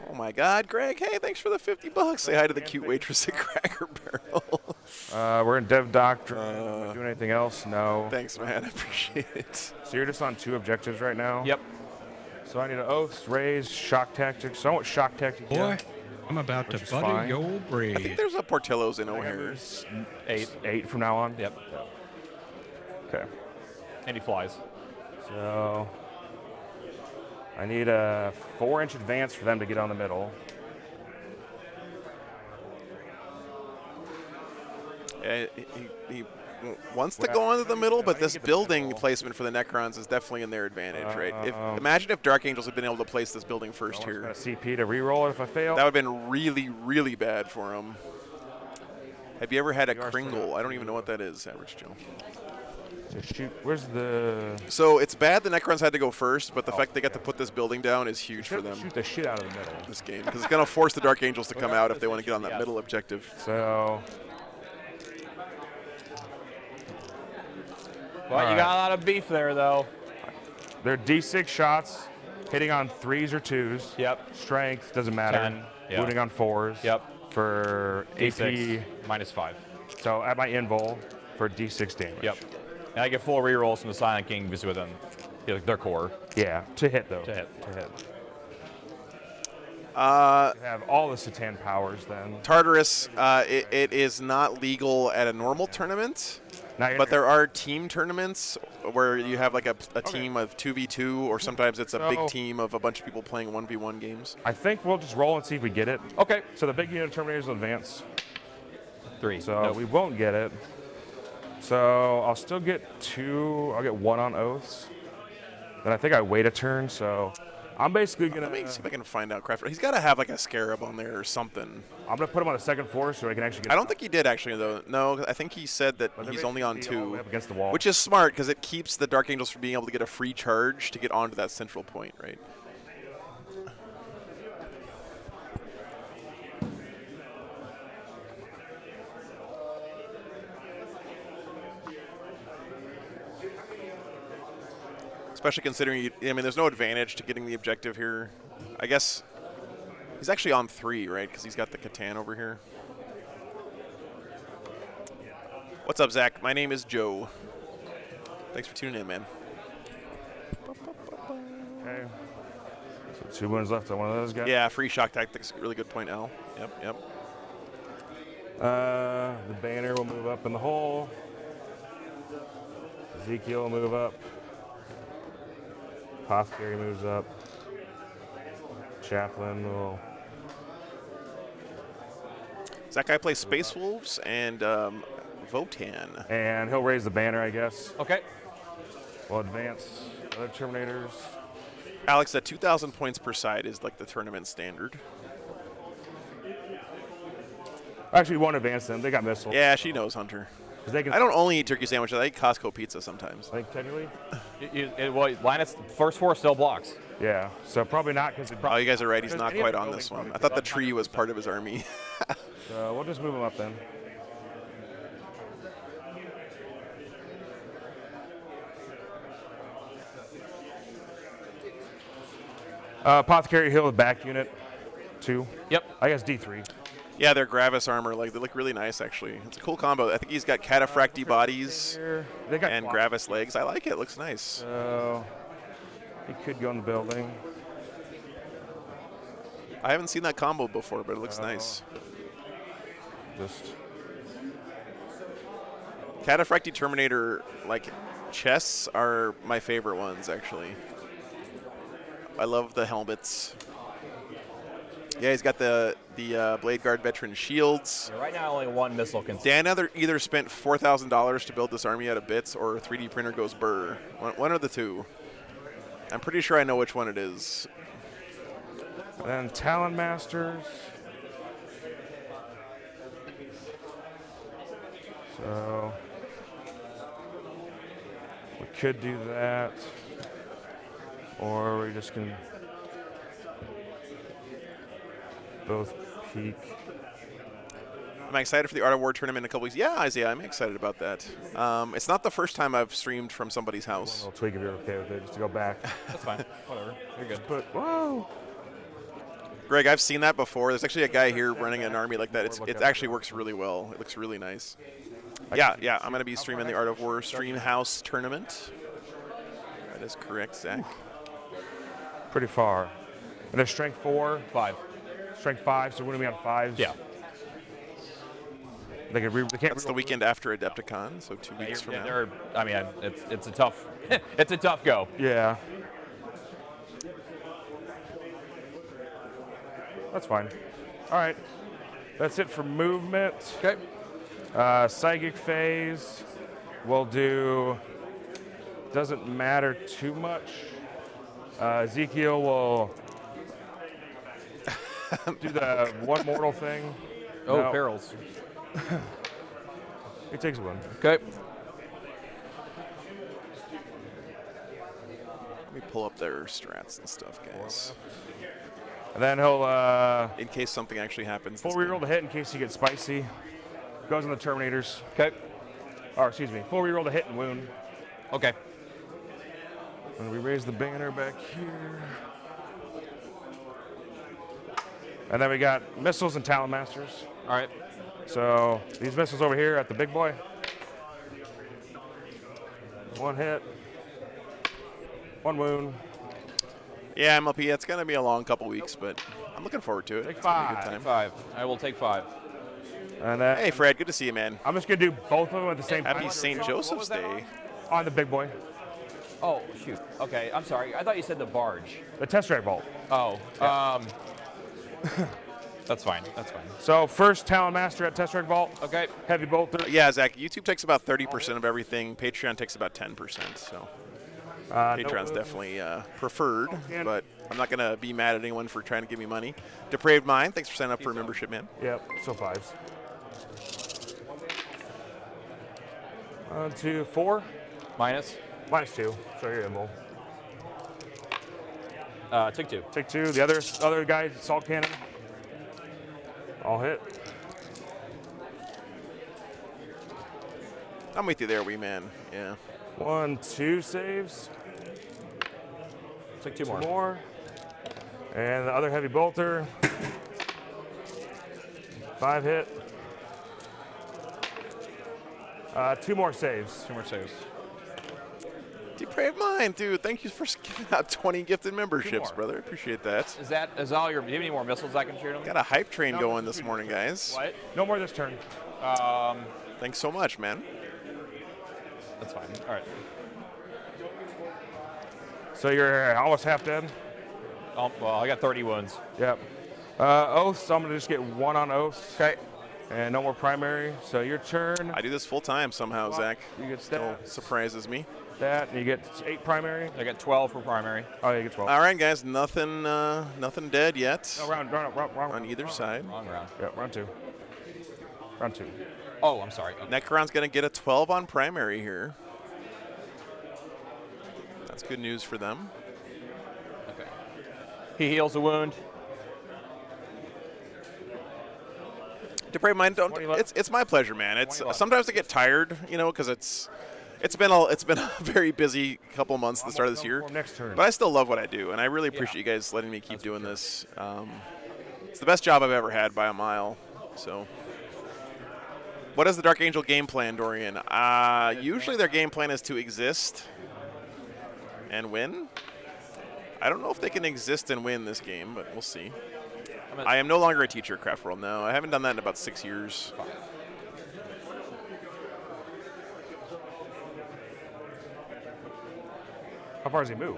Speaker 1: Oh my God, Greg! Hey, thanks for the $50. Say hi to the cute waitress at Cracker Barrel.
Speaker 3: We're in Dev Doctrine. Am I doing anything else? No.
Speaker 1: Thanks, man. I appreciate it.
Speaker 3: So you're just on 2 objectives right now?
Speaker 4: Yep.
Speaker 3: So I need an oaths, raise, shock tactics. So I want shock tactics.
Speaker 2: Boy, I'm about
Speaker 3: Which
Speaker 2: to
Speaker 3: is
Speaker 2: butter
Speaker 3: fine.
Speaker 2: your
Speaker 1: I think
Speaker 2: bread.
Speaker 1: there's a Portillo's in O'Hare.
Speaker 3: 8 from now on?
Speaker 4: Yep.
Speaker 3: Okay.
Speaker 4: And he flies.
Speaker 3: So I need a 4-inch advance for them to get on the middle.
Speaker 1: He wants to go into the middle, but this building placement for the Necrons is definitely in their advantage, right? Imagine if Dark Angels had been able to place this building first
Speaker 3: Got a
Speaker 1: here.
Speaker 3: CP to reroll it if I fail.
Speaker 1: That would have been really, really bad for him. Have you ever had a Kringle? I don't even know what that is, Average Joe.
Speaker 3: To shoot. Where's the?
Speaker 1: So it's bad the Necrons had to go first, but the fact they got to put this building down is huge for them.
Speaker 3: Shoot the shit out of the middle.
Speaker 1: This game, because it's going to force the Dark Angels to come out if they want to get on that middle objective.
Speaker 3: So
Speaker 4: Well, you got a lot of beef there, though.
Speaker 3: they're D6 shots, hitting on 3s or 2s.
Speaker 4: Yep.
Speaker 3: Strength doesn't matter.
Speaker 4: 10, yeah.
Speaker 3: Wounding on 4s.
Speaker 4: Yep.
Speaker 3: For
Speaker 4: D6
Speaker 3: AP.
Speaker 4: -5.
Speaker 3: So at my invul for D6 damage.
Speaker 4: Yep. And I get full rerolls from the Silent King just with them. Their core.
Speaker 3: Yeah, to hit though.
Speaker 4: To hit.
Speaker 3: To hit.
Speaker 1: Uh,
Speaker 3: You have all the Satan powers then.
Speaker 1: Tartarus, it is not legal at a normal tournament,
Speaker 3: Now you're
Speaker 1: but there are team tournaments where you have like a team of 2v2, or sometimes it's a big
Speaker 3: So-
Speaker 1: team of a bunch of people playing 1v1 games.
Speaker 3: I think we'll just roll and see if we get it.
Speaker 4: Okay.
Speaker 3: So the big unit Terminators will advance.
Speaker 4: 3.
Speaker 3: So
Speaker 4: Nope.
Speaker 3: we won't get it. So I'll still get 2. I'll get 1 on oaths. Then I think I wait a turn. So I'm basically gonna.
Speaker 1: Let me see if I can find out. Crafter. He's got to have like a scarab on there or something.
Speaker 3: I'm gonna put him on the second floor so I can actually get.
Speaker 1: I don't think he did actually though. No, I think he said that
Speaker 3: But they're
Speaker 1: he's only on
Speaker 3: basically all the way
Speaker 1: 2,
Speaker 3: up against the wall.
Speaker 1: which is smart because it keeps the Dark Angels from being able to get a free charge to get onto that central point, right? Especially considering, I mean, there's no advantage to getting the objective here. I guess he's actually on 3, right? Because he's got the Catan over here. What's up, Zach? My name is Joe. Thanks for tuning in, man.
Speaker 3: Okay. So 2 wounds left on one of those guys.
Speaker 1: Yeah, free shock tactics. Really good point, Al. Yep.
Speaker 3: The banner will move up in the hole. Ezekiel will move up. Apothecary moves up. Chaplain will.
Speaker 1: Zach guy plays Space Wolves and Votan.
Speaker 3: And he'll raise the banner, I guess.
Speaker 4: Okay.
Speaker 3: We'll advance other Terminators.
Speaker 1: Alex, at 2,000 points per side is like the tournament standard.
Speaker 3: Actually, we won't advance them. They got missiles.
Speaker 1: Yeah, she knows, Hunter.
Speaker 3: They can,
Speaker 1: I don't only eat turkey sandwiches. I eat Costco pizza sometimes.
Speaker 3: I think technically.
Speaker 4: Well, Linus, first 4 still blocks.
Speaker 3: Yeah, so probably not because
Speaker 1: Oh, you guys are right. He's not quite on this one. I thought the tree was part of his army.
Speaker 3: So we'll just move him up then. Apothecary Hill, the back unit, 2.
Speaker 4: Yep.
Speaker 3: I guess D3.
Speaker 1: Yeah, their Gravis armor, like they look really nice actually. It's a cool combo. I think he's got cataphracty bodies
Speaker 3: They got
Speaker 1: and Gravis legs. I like it. Looks nice.
Speaker 3: So he could go in the building.
Speaker 1: I haven't seen that combo before, but it looks nice.
Speaker 3: Just
Speaker 1: Cataphracty Terminator like chests are my favorite ones actually. I love the helmets. Yeah, he's got the Blade Guard veteran shields.
Speaker 4: Yeah, right now, only 1 missile can.
Speaker 1: Dan either spent $4,000 to build this army out of bits, or a 3D printer goes burr. One of the two. I'm pretty sure I know which one it is.
Speaker 3: and then Talon Masters. So we could do that, or we just can both peek.
Speaker 1: I'm excited for the Art of War tournament in a couple weeks. Yeah, Isaiah, I'm excited about that. It's not the first time I've streamed from somebody's house.
Speaker 3: I'll tweak if you're okay with it, just to go back.
Speaker 4: That's fine. Whatever. You're good.
Speaker 3: But whoa,
Speaker 1: Greg, I've seen that before. There's actually a guy here running an army like that. It actually works really well. It looks really nice. Yeah, I'm going to be streaming the Art of War Stream House tournament. That is correct, Zach.
Speaker 3: pretty far. And they're strength 4,
Speaker 4: 5.
Speaker 3: strength 5, so we're gonna be on 5s.
Speaker 4: Yeah.
Speaker 3: They can't.
Speaker 1: That's the weekend after Adepticon, so 2 weeks from now.
Speaker 4: I mean, it's a tough it's a tough go.
Speaker 3: Yeah. That's fine. All right. That's it for movement.
Speaker 4: Okay.
Speaker 3: Psychic phase. We'll do. Doesn't matter too much. Ezekiel will do the one mortal thing.
Speaker 4: Oh,
Speaker 3: No.
Speaker 4: barrels.
Speaker 3: He takes one.
Speaker 4: Okay.
Speaker 1: Let me pull up their strats and stuff, guys.
Speaker 3: And then he'll
Speaker 1: In case something actually happens.
Speaker 3: full
Speaker 1: this
Speaker 3: reroll to hit in case he gets spicy. Goes on the Terminators.
Speaker 4: Okay.
Speaker 3: Or excuse me, full reroll to hit and wound.
Speaker 4: Okay.
Speaker 3: And we raise the banner back here. And then we got missiles and Talon Masters.
Speaker 4: All right.
Speaker 3: So these missiles over here at the big boy. 1 hit. 1 wound.
Speaker 1: Yeah, MLP, it's going to be a long couple weeks, but I'm looking forward to it.
Speaker 3: Take
Speaker 1: It's gonna be a
Speaker 3: 5.
Speaker 1: good time.
Speaker 4: 5. I will take 5.
Speaker 3: And then
Speaker 1: Hey, Fred, good to see you, man.
Speaker 3: I'm just gonna do both of them at the same
Speaker 1: Happy
Speaker 3: time
Speaker 1: St. Joseph's
Speaker 4: that
Speaker 1: Day.
Speaker 3: on the big boy.
Speaker 4: Oh, shoot. Okay, I'm sorry. I thought you said the barge.
Speaker 3: The test drive vault.
Speaker 4: Oh. That's fine. That's fine.
Speaker 3: So first Talon Master at test drive vault.
Speaker 4: Okay.
Speaker 3: Heavy bolter.
Speaker 1: Yeah, Zach, YouTube takes about 30% of everything. Patreon takes about 10%, so Patreon's definitely preferred,
Speaker 3: And-
Speaker 1: but I'm not going to be mad at anyone for trying to give me money. Depraved Mind, thanks for signing up for a membership, man.
Speaker 3: Yep. So 5s. 1, 2, 4.
Speaker 4: Minus.
Speaker 3: -2. So you're in bowl.
Speaker 4: Take 2.
Speaker 3: Take 2. The other guy, salt cannon. All hit.
Speaker 1: I'm with you there, wee man. Yeah.
Speaker 3: 1, 2 saves.
Speaker 4: Take 2
Speaker 3: 2
Speaker 4: more.
Speaker 3: more. And the other heavy bolter. 5 hit. 2 more saves.
Speaker 4: 2 more saves.
Speaker 1: Depraved Mind, dude. Thank you for giving out 20 gifted memberships,
Speaker 4: more.
Speaker 1: brother. Appreciate that.
Speaker 4: Is all your? Do you have any more missiles I can shoot them?
Speaker 1: Got a hype train going this morning, guys.
Speaker 4: What?
Speaker 3: No more this turn.
Speaker 1: Thanks so much, man.
Speaker 4: That's fine. All right.
Speaker 3: So you're almost half dead.
Speaker 4: Oh, well, I got 30 wounds.
Speaker 3: Yep. Oaths, so I'm going to just get 1 on oaths.
Speaker 4: Okay.
Speaker 3: And no more primary. So your turn.
Speaker 1: I do this full time somehow, Zach.
Speaker 3: You get
Speaker 1: Still
Speaker 3: stats.
Speaker 1: surprises me.
Speaker 3: That, and you get 8 primary.
Speaker 4: I got 12 for primary.
Speaker 3: Oh, you get 12.
Speaker 1: All right, guys. Nothing dead yet
Speaker 3: No, round
Speaker 1: on either side.
Speaker 4: Wrong round.
Speaker 3: Yeah, round 2. Round 2.
Speaker 4: Oh, I'm sorry. Okay.
Speaker 1: Necron's going to get a 12 on primary here. That's good news for them.
Speaker 4: Okay. He heals a wound.
Speaker 1: Dupre, mine don't. It's my pleasure, man. It's sometimes I get tired, because it's been a very busy couple months at the start of this year.
Speaker 3: Next turn.
Speaker 1: But I still love what I do, and I really appreciate you guys letting me keep doing this. It's the best job I've ever had by a mile. So, what is the Dark Angel game plan, Dorian? Usually their game plan is to exist and win. I don't know if they can exist and win this game, but we'll see. I am no longer a teacher at Craft World, no. I haven't done that in about 6 years.
Speaker 3: How far does he move?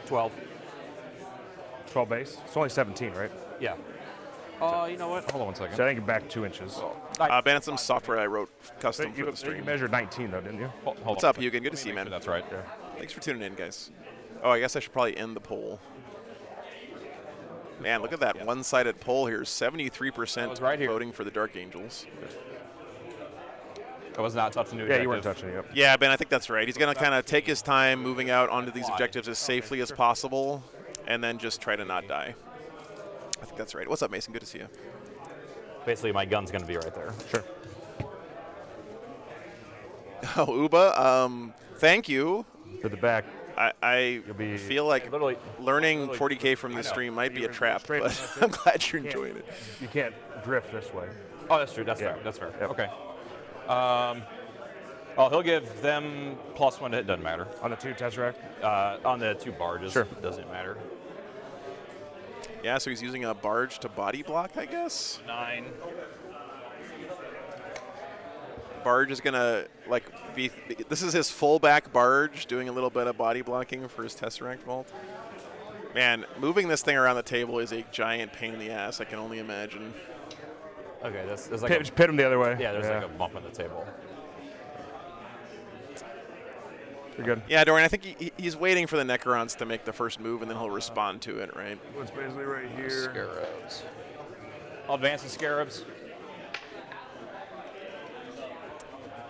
Speaker 4: 12.
Speaker 3: 12 base? It's only 17, right?
Speaker 4: Yeah. You know what? Hold on one second.
Speaker 3: So I think back 2 inches.
Speaker 1: Bandit, some software I wrote custom for the
Speaker 3: You
Speaker 1: stream.
Speaker 3: measured 19, though, didn't you?
Speaker 1: What's up, Hugo? Good to see you, man.
Speaker 4: Sure that's right.
Speaker 3: Yeah.
Speaker 1: Thanks for tuning in, guys. Oh, I guess I should probably end the poll. Man, look at that one-sided poll here. 73%
Speaker 4: right here.
Speaker 1: voting for the Dark Angels.
Speaker 4: I was not touching the
Speaker 3: Yeah, you weren't touching it. Yep.
Speaker 1: Yeah, Ben, I think that's right. He's going to kind of take his time moving out onto these objectives as safely as possible and then just try to not die. I think that's right. What's up, Mason? Good to see you.
Speaker 4: Basically, my gun's going to be right there.
Speaker 3: Sure.
Speaker 1: Oh, Uba, thank you.
Speaker 3: For the back.
Speaker 1: I feel like
Speaker 4: Literally,
Speaker 1: learning 40K from this stream might be a trap, but I'm glad you're enjoying it.
Speaker 3: You can't drift this way.
Speaker 4: Oh, that's true. That's fair. That's fair. Yep. Okay. He'll give them +1 to hit. Doesn't matter.
Speaker 3: On the 2 Tesseract?
Speaker 4: On the 2 barges.
Speaker 3: Sure.
Speaker 4: Doesn't matter.
Speaker 1: Yeah, so he's using a barge to body block, I guess.
Speaker 4: 9.
Speaker 1: Barge is gonna be. This is his fullback barge doing a little bit of body blocking for his Tesseract vault. Man, moving this thing around the table is a giant pain in the ass. I can only imagine.
Speaker 4: Okay, there's like
Speaker 3: Just pit him the other way.
Speaker 4: yeah, there's like a bump on the table.
Speaker 3: You're good.
Speaker 1: Yeah, Dorian, I think he's waiting for the Necrons to make the first move, and then he'll respond to it, right?
Speaker 3: It's basically right here.
Speaker 4: Scarabs. I'll advance the scarabs.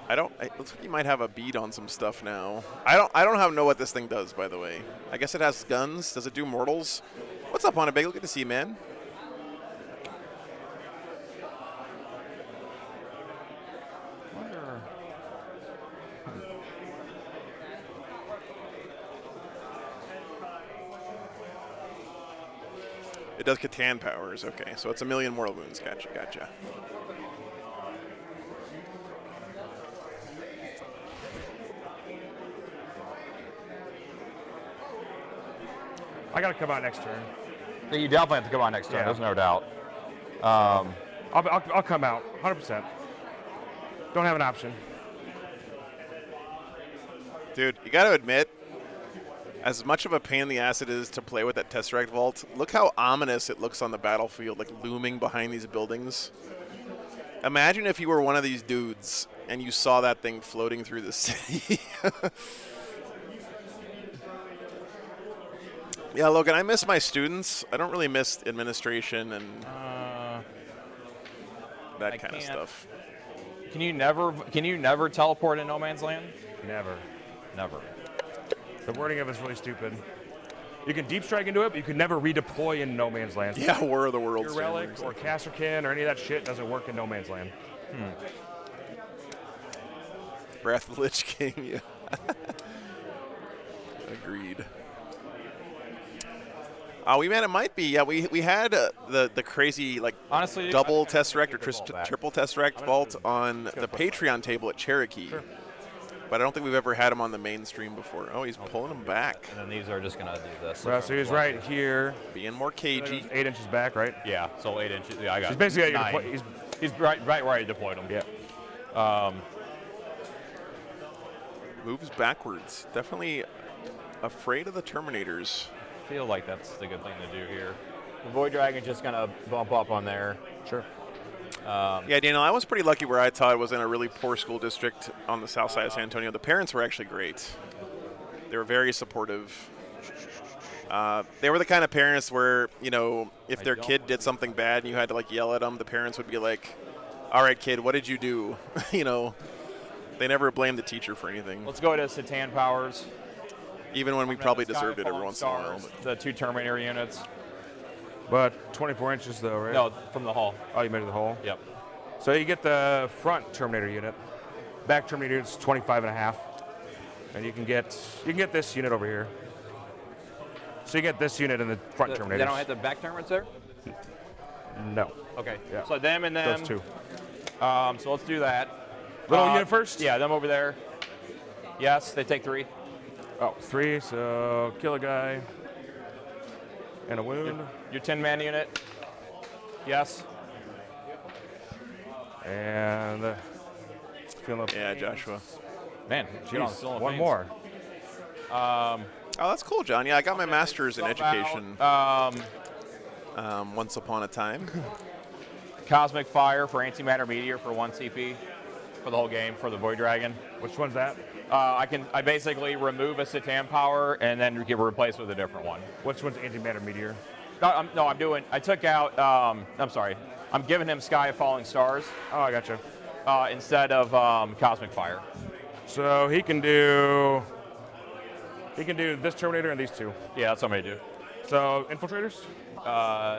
Speaker 1: It looks like he might have a bead on some stuff now. I don't know what this thing does, by the way. I guess it has guns. Does it do mortals? What's up, Honabagel? Good to see you, man. It does Catan powers. Okay, so it's 1,000,000 mortal wounds. Gotcha.
Speaker 3: I got to come out next turn.
Speaker 4: You definitely have to come on next turn.
Speaker 3: Yeah.
Speaker 4: There's no doubt.
Speaker 3: I'll come out, 100%. Don't have an option.
Speaker 1: Dude, you got to admit, as much of a pain in the ass it is to play with that Tesseract Vault, look how ominous it looks on the battlefield, like looming behind these buildings. Imagine if you were one of these dudes and you saw that thing floating through the city. Yeah, Logan, I miss my students. I don't really miss administration and that kind of stuff.
Speaker 4: Can you never teleport in No Man's Land?
Speaker 3: Never.
Speaker 4: Never.
Speaker 3: The wording of it's really stupid. You can deep strike into it, but you can never redeploy in No Man's Land.
Speaker 1: Yeah, War of the Worlds.
Speaker 3: Your relic or Casterkin or any of that shit doesn't work in No Man's Land.
Speaker 1: Wrath of the Lich King, yeah. Agreed. It might be. Yeah, we had the crazy
Speaker 4: honestly
Speaker 1: double Tesseract or triple Tesseract vault on the Patreon table at Cherokee.
Speaker 3: Sure.
Speaker 1: But I don't think we've ever had him on the mainstream before. Oh, he's pulling him back.
Speaker 4: And then these are just gonna do this.
Speaker 3: Well, so he's right here.
Speaker 1: Being more cagey.
Speaker 3: 8 inches back, right?
Speaker 4: Yeah, so 8 inches. Yeah, I got.
Speaker 3: He's basically at
Speaker 4: 9.
Speaker 3: your
Speaker 4: He's right where I deployed him.
Speaker 3: Yeah.
Speaker 1: Moves backwards. Definitely afraid of the Terminators.
Speaker 4: I feel like that's the good thing to do here. The Void Dragon's just gonna bump up on there.
Speaker 3: Sure.
Speaker 1: Yeah, Daniel, I was pretty lucky where I taught. I was in a really poor school district on the south side of San Antonio. The parents were actually great. They were very supportive. They were the kind of parents where, if their kid did something bad and you had to yell at them, the parents would be like, all right, kid, what did you do? You know, they never blame the teacher for anything,
Speaker 4: Let's go to Satan powers.
Speaker 1: even when we probably deserved it every
Speaker 4: Skyfalling
Speaker 1: once in a while.
Speaker 4: Stars, the 2 Terminator units.
Speaker 3: But 24 inches though, right?
Speaker 4: No, from the hull.
Speaker 3: Oh, you measured the hole?
Speaker 4: Yep.
Speaker 3: So you get the front Terminator unit. Back Terminator unit's 25.5. And you can get this unit over here. So you get this unit in the front Terminator.
Speaker 4: They don't have the back Terminators there?
Speaker 3: No.
Speaker 4: Okay.
Speaker 3: Yeah.
Speaker 4: So them and them.
Speaker 3: Those two.
Speaker 4: So let's do that.
Speaker 3: Little unit first?
Speaker 4: Yeah, them over there. Yes, they take 3.
Speaker 3: Oh, 3, so kill a guy. And a wound.
Speaker 4: Your 10-man unit. Yes.
Speaker 3: And feeling up.
Speaker 1: Yeah, Joshua.
Speaker 4: Man,
Speaker 3: Jeez, one more.
Speaker 1: Oh, that's cool, John. Yeah, I got my master's in education once upon a time.
Speaker 4: Cosmic Fire for Antimatter Meteor for 1 CP for the whole game for the Void Dragon.
Speaker 3: Which one's that?
Speaker 4: I basically remove a Satan power and then get replaced with a different one.
Speaker 3: Which one's antimatter meteor?
Speaker 4: I took out, I'm sorry. I'm giving him Sky of Falling Stars.
Speaker 3: Oh, I gotcha.
Speaker 4: Instead of Cosmic Fire.
Speaker 3: So he can do this Terminator and these 2.
Speaker 4: Yeah, that's what I'm gonna do.
Speaker 3: So infiltrators?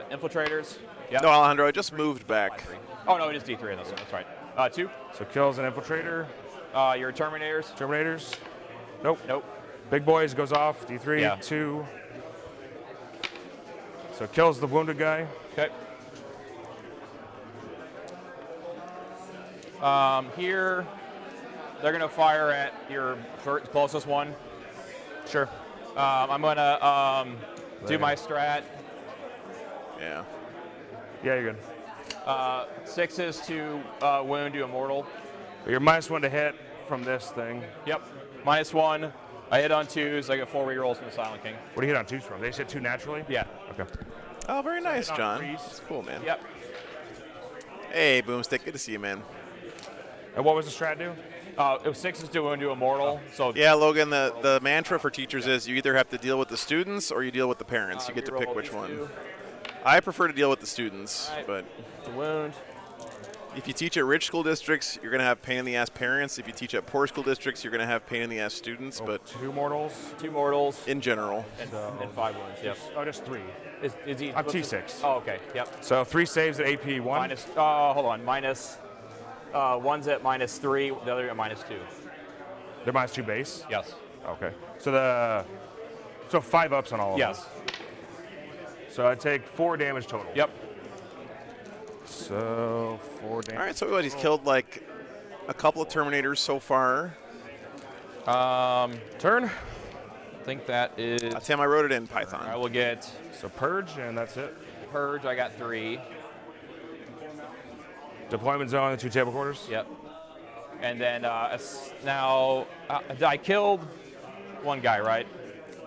Speaker 4: Infiltrators. Yeah.
Speaker 1: No, Alejandro, I just moved back.
Speaker 4: Oh no, it is D3 in this one. That's right. 2.
Speaker 3: So kills an infiltrator.
Speaker 4: Your Terminators.
Speaker 3: Terminators. Nope.
Speaker 4: Nope.
Speaker 3: Big boys goes off. D3.
Speaker 4: Yeah.
Speaker 3: 2. So kills the wounded guy.
Speaker 4: Okay. Here, they're gonna fire at your closest one.
Speaker 3: Sure.
Speaker 4: I'm gonna do my strat.
Speaker 1: Yeah.
Speaker 3: Yeah, you're good.
Speaker 4: 6s to wound to immortal.
Speaker 3: You're -1 to hit from this thing.
Speaker 4: Yep. -1. I hit on 2s. I get 4 rerolls from the Silent King.
Speaker 3: What do you hit on 2s from? They just hit 2 naturally?
Speaker 4: Yeah.
Speaker 3: Okay.
Speaker 1: Oh, very nice,
Speaker 3: on
Speaker 1: John.
Speaker 3: 3s.
Speaker 1: That's cool, man.
Speaker 4: Yep.
Speaker 1: Hey, Boomstick, good to see you, man.
Speaker 3: And what was the strat do?
Speaker 4: It was 6s to wound to immortal. So
Speaker 1: Yeah, Logan, the mantra for teachers is you either have to deal with the students or you deal with the parents. You get to pick
Speaker 4: reroll
Speaker 1: which
Speaker 4: these
Speaker 1: one.
Speaker 4: 2.
Speaker 1: I prefer to deal with the students,
Speaker 4: Alright.
Speaker 1: but
Speaker 4: To wound.
Speaker 1: if you teach at rich school districts, you're going to have pain in the ass parents. If you teach at poor school districts, you're going to have pain in the ass students, but
Speaker 3: 2 mortals.
Speaker 4: 2 mortals.
Speaker 1: in general.
Speaker 4: And 5 wounds. Yep.
Speaker 3: Oh, just 3.
Speaker 4: Is he?
Speaker 3: I'm
Speaker 4: what's his-
Speaker 3: T6.
Speaker 4: Oh, okay. Yep.
Speaker 3: So 3 saves at AP 1.
Speaker 4: Minus. Hold on. Minus. One's at -3. The other at -2.
Speaker 3: They're -2 base?
Speaker 4: Yes.
Speaker 3: Okay. So 5 ups on all of them.
Speaker 4: Yes.
Speaker 3: So I take 4 damage total.
Speaker 4: Yep.
Speaker 3: So 4 damage.
Speaker 1: All right, so he's killed like a couple of Terminators so far.
Speaker 3: Turn.
Speaker 4: I think that is.
Speaker 1: Tim, I wrote it in Python.
Speaker 4: I will get
Speaker 3: So purge, and that's it.
Speaker 4: Purge. I got 3.
Speaker 3: Deployment zone, the 2 table quarters.
Speaker 4: Yep. And then now I killed one guy, right?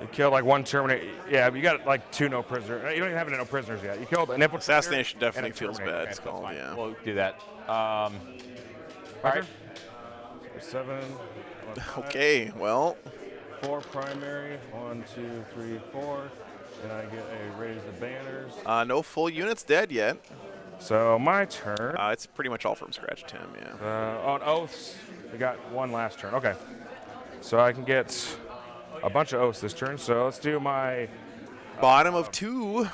Speaker 3: You killed like 1 Terminator. Yeah, you got like 2 no prisoners. You don't even have any no prisoners yet. You killed an infiltrator.
Speaker 1: Assassination
Speaker 3: and a
Speaker 1: definitely feels
Speaker 3: Terminator.
Speaker 1: bad. It's
Speaker 4: That's
Speaker 1: called,
Speaker 4: fine.
Speaker 1: yeah.
Speaker 4: We'll do that. All right.
Speaker 3: 7.
Speaker 1: Okay, well,
Speaker 3: 4 primary. 1, 2, 3, 4. And I get a raise the banners.
Speaker 1: no full units dead yet.
Speaker 3: So my turn.
Speaker 1: It's pretty much all from scratch, Tim, yeah.
Speaker 3: On oaths, we got 1 last turn. Okay. So I can get a bunch of oaths this turn. So let's do my
Speaker 1: Bottom of 2.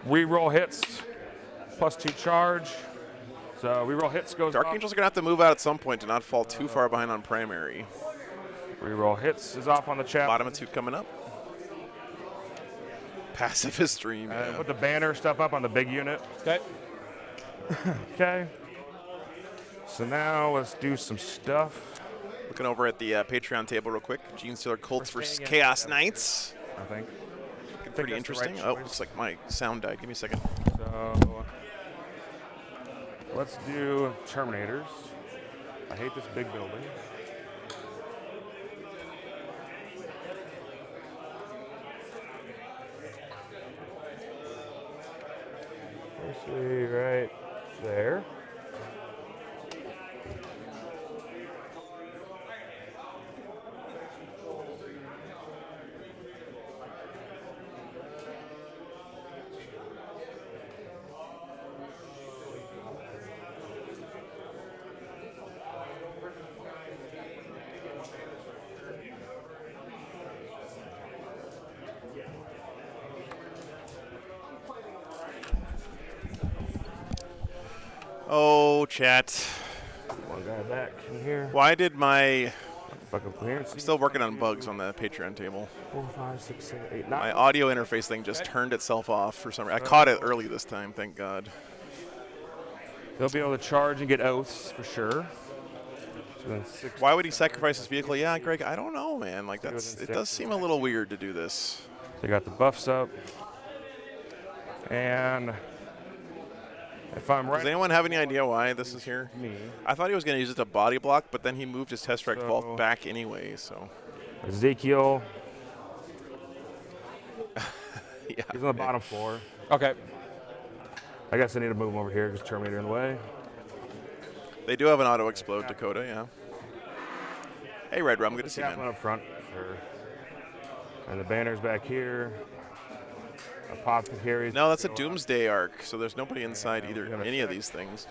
Speaker 3: reroll hits plus 2 charge. So reroll hits goes
Speaker 1: Dark
Speaker 3: off.
Speaker 1: Angels are going to have to move out at some point to not fall too far behind on primary.
Speaker 3: Reroll hits is off on the chap.
Speaker 1: Bottom of 2 coming up. Pacifist Dream, yeah.
Speaker 3: Put the banner stuff up on the big unit.
Speaker 4: Okay.
Speaker 3: Okay. So now let's do some stuff.
Speaker 1: Looking over at the Patreon table real quick. Gene Stealer Colts versus Chaos Knights.
Speaker 3: I think.
Speaker 1: Pretty
Speaker 3: that's the right
Speaker 1: interesting.
Speaker 3: choice.
Speaker 1: Looks like my sound died. Give me a second.
Speaker 3: So let's do Terminators. I hate this big building. Let's see right there.
Speaker 1: Oh, chat.
Speaker 3: One guy back in here.
Speaker 1: Why did my...
Speaker 3: Fucking clearance.
Speaker 1: I'm still working on bugs on the Patreon table.
Speaker 3: 4, 5, 6, 7, 8, 9.
Speaker 1: My audio interface thing just turned itself off for some reason. I caught it early this time, thank God.
Speaker 3: He'll be able to charge and get oaths for sure. So then 6.
Speaker 1: Why would he sacrifice his vehicle? Yeah, Greg, I don't know, man. Like it does seem a little weird to do this.
Speaker 3: They got the buffs up. And if I'm right,
Speaker 1: Does anyone have any idea why this is here?
Speaker 3: me.
Speaker 1: I thought he was going to use it to body block, but then he moved his test track vault back anyway, so.
Speaker 3: Ezekiel.
Speaker 1: Yeah.
Speaker 3: He's on the bottom floor.
Speaker 4: Okay.
Speaker 3: I guess I need to move him over here because Terminator in the way.
Speaker 1: They do have an auto explode, Dakota, yeah. Hey, Red Rum, good to see you,
Speaker 3: One
Speaker 1: man.
Speaker 3: up front. And the banner's back here. A pop carries.
Speaker 1: No, that's a Doomsday arc, so there's nobody inside either, any of these things.